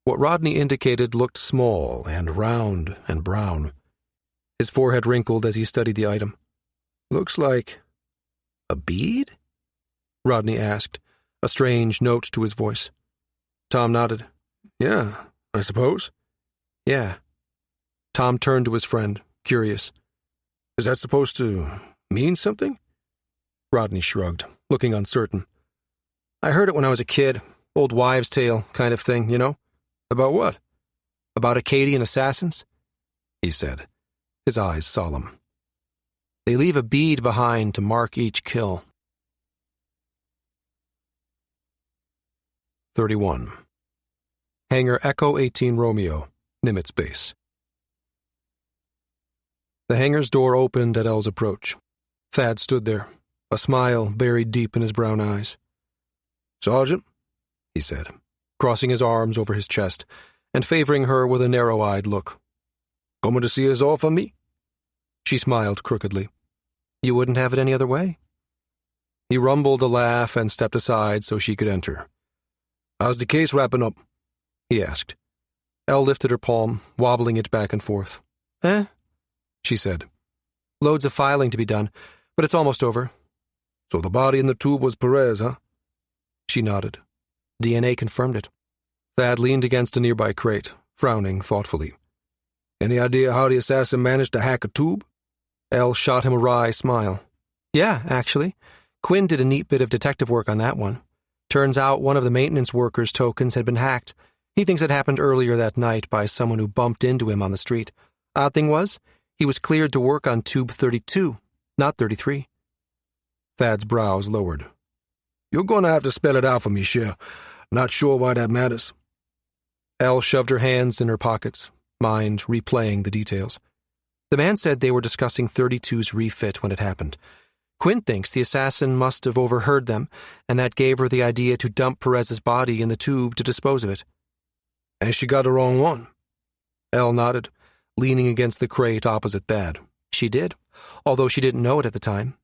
What Rodney indicated looked small and round and brown. His forehead wrinkled as he studied the item. Looks like a bead? Rodney asked, a strange note to his voice. Tom nodded. Yeah, I suppose. Yeah. Tom turned to his friend, curious. Is that supposed to mean something? Rodney shrugged, looking uncertain. I heard it when I was a kid. Old wives' tale kind of thing, you know? About what? About Akkadian assassins, he said, his eyes solemn. They leave a bead behind to mark each kill. 31. Hangar Echo 18 Romeo, Nimitz Base. The hangar's door opened at Elle's approach. Thad stood there, a smile buried deep in his brown eyes. Sergeant, he said, crossing his arms over his chest and favoring her with a narrow-eyed look. Coming to see us off on me? She smiled crookedly. You wouldn't have it any other way? He rumbled a laugh and stepped aside so she could enter. How's the case wrapping up? He asked. Elle lifted her palm, wobbling it back and forth. She said. Loads of filing to be done, but it's almost over. So the body in the tube was Perez, huh? She nodded. DNA confirmed it. Thad leaned against a nearby crate, frowning thoughtfully. Any idea how the assassin managed to hack a tube? Elle shot him a wry smile. Yeah, actually. Quinn did a neat bit of detective work on that one. Turns out one of the maintenance workers' tokens had been hacked. He thinks it happened earlier that night by someone who bumped into him on the street. Odd thing was, he was cleared to work on tube 32, not 33. Thad's brows lowered. You're going to have to spell it out for me, Cher. Not sure why that matters. Elle shoved her hands in her pockets, mind replaying the details. The man said they were discussing 32's refit when it happened. Quinn thinks the assassin must have overheard them, and that gave her the idea to dump Perez's body in the tube to dispose of it. And she got the wrong one. Elle nodded, leaning against the crate opposite Thad. She did, although she didn't know it at the time.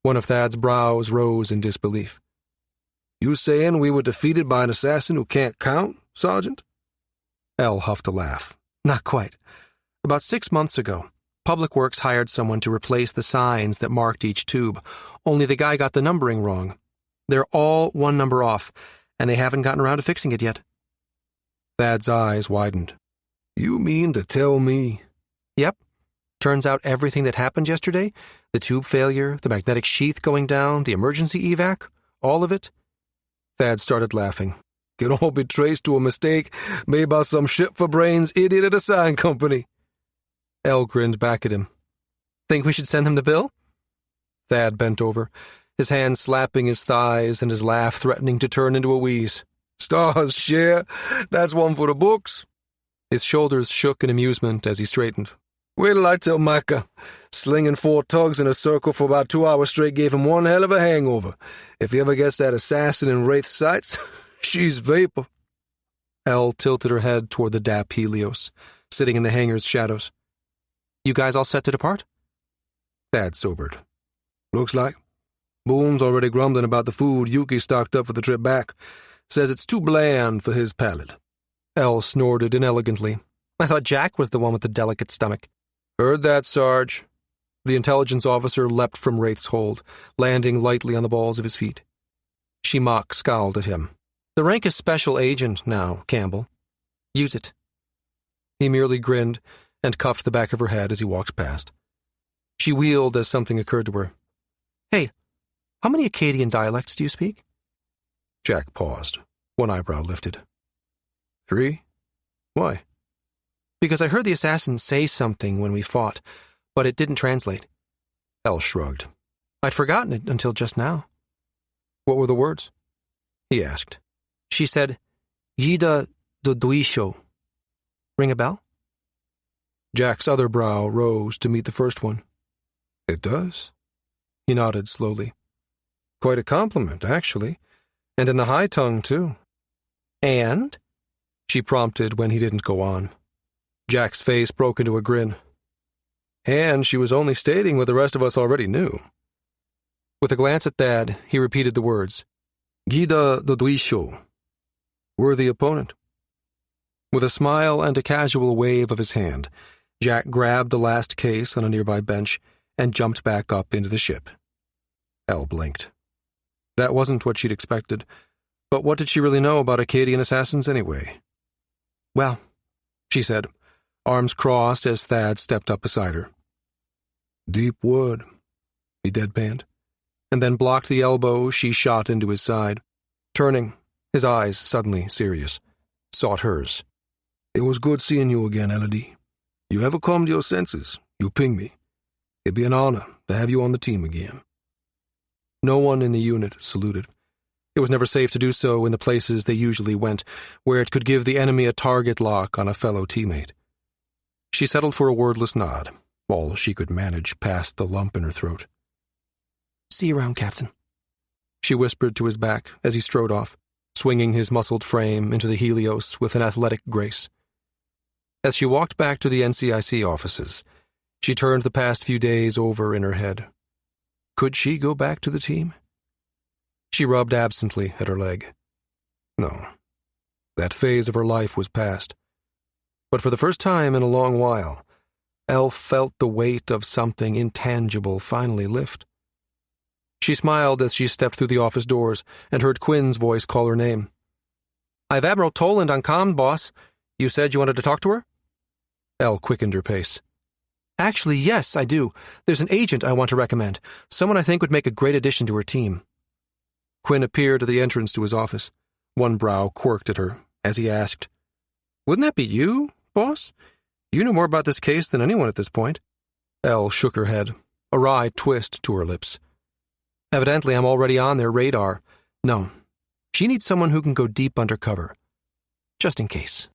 One of Thad's brows rose in disbelief. You saying we were defeated by an assassin who can't count, Sergeant? Elle huffed a laugh. Not quite. About 6 months ago, Public Works hired someone to replace the signs that marked each tube, only the guy got the numbering wrong. They're all one number off, and they haven't gotten around to fixing it yet. Thad's eyes widened. You mean to tell me? Yep. Turns out everything that happened yesterday, the tube failure, the magnetic sheath going down, the emergency evac, all of it. Thad started laughing. Can all be traced to a mistake made by some shit-for-brains idiot at a sign company. Elle grinned back at him. Think we should send him the bill? Thad bent over, his hands slapping his thighs and his laugh threatening to turn into a wheeze. Stars, Cher. That's one for the books. His shoulders shook in amusement as he straightened. Wait till I tell Micah. Slinging 4 tugs in a circle for about 2 hours straight gave him one hell of a hangover. If he ever gets that assassin in Wraith's sights, she's vapor. Elle tilted her head toward the dap Helios, sitting in the hangar's shadows. You guys all set to depart? Thad sobered. Looks like. Boone's already grumbling about the food Yuki stocked up for the trip back. Says it's too bland for his palate. Elle snorted inelegantly. I thought Jack was the one with the delicate stomach. Heard that, Sarge. The intelligence officer leapt from Wraith's hold, landing lightly on the balls of his feet. She mock scowled at him. The rank is special agent now, Campbell. Use it. He merely grinned and cuffed the back of her head as he walked past. She wheeled as something occurred to her. Hey, how many Acadian dialects do you speak? Jack paused, one eyebrow lifted. 3? Why? Because I heard the assassin say something when we fought, but it didn't translate. Elle shrugged. I'd forgotten it until just now. What were the words? He asked. She said, Yida do duisho. Ring a bell? Jack's other brow rose to meet the first one. It does. He nodded slowly. Quite a compliment, actually. And in the high tongue, too. And? She prompted when he didn't go on. Jack's face broke into a grin. And she was only stating what the rest of us already knew. With a glance at Thad, he repeated the words. Gida do duisho. Worthy opponent. With a smile and a casual wave of his hand, Jack grabbed the last case on a nearby bench and jumped back up into the ship. Elle blinked. That wasn't what she'd expected, but what did she really know about Acadian assassins anyway? Well, she said, arms crossed as Thad stepped up beside her. Deep wood, he deadpanned, and then blocked the elbow she shot into his side. Turning, his eyes suddenly serious, sought hers. It was good seeing you again, Elodie. You ever come to your senses, you ping me. It'd be an honor to have you on the team again. No one in the unit saluted. It was never safe to do so in the places they usually went, where it could give the enemy a target lock on a fellow teammate. She settled for a wordless nod, all she could manage past the lump in her throat. See you around, Captain, she whispered to his back as he strode off, swinging his muscled frame into the Helios with an athletic grace. As she walked back to the NCIC offices, she turned the past few days over in her head. Could she go back to the team? She rubbed absently at her leg. No, that phase of her life was past. But for the first time in a long while, Elle felt the weight of something intangible finally lift. She smiled as she stepped through the office doors and heard Quinn's voice call her name. I've Admiral Toland on comm, boss. You said you wanted to talk to her? Elle quickened her pace. Actually, yes, I do. There's an agent I want to recommend, someone I think would make a great addition to her team. Quinn appeared at the entrance to his office. One brow quirked at her as he asked, Wouldn't that be you, boss? You know more about this case than anyone at this point. Elle shook her head, a wry twist to her lips. Evidently, I'm already on their radar. No, she needs someone who can go deep undercover. Just in case.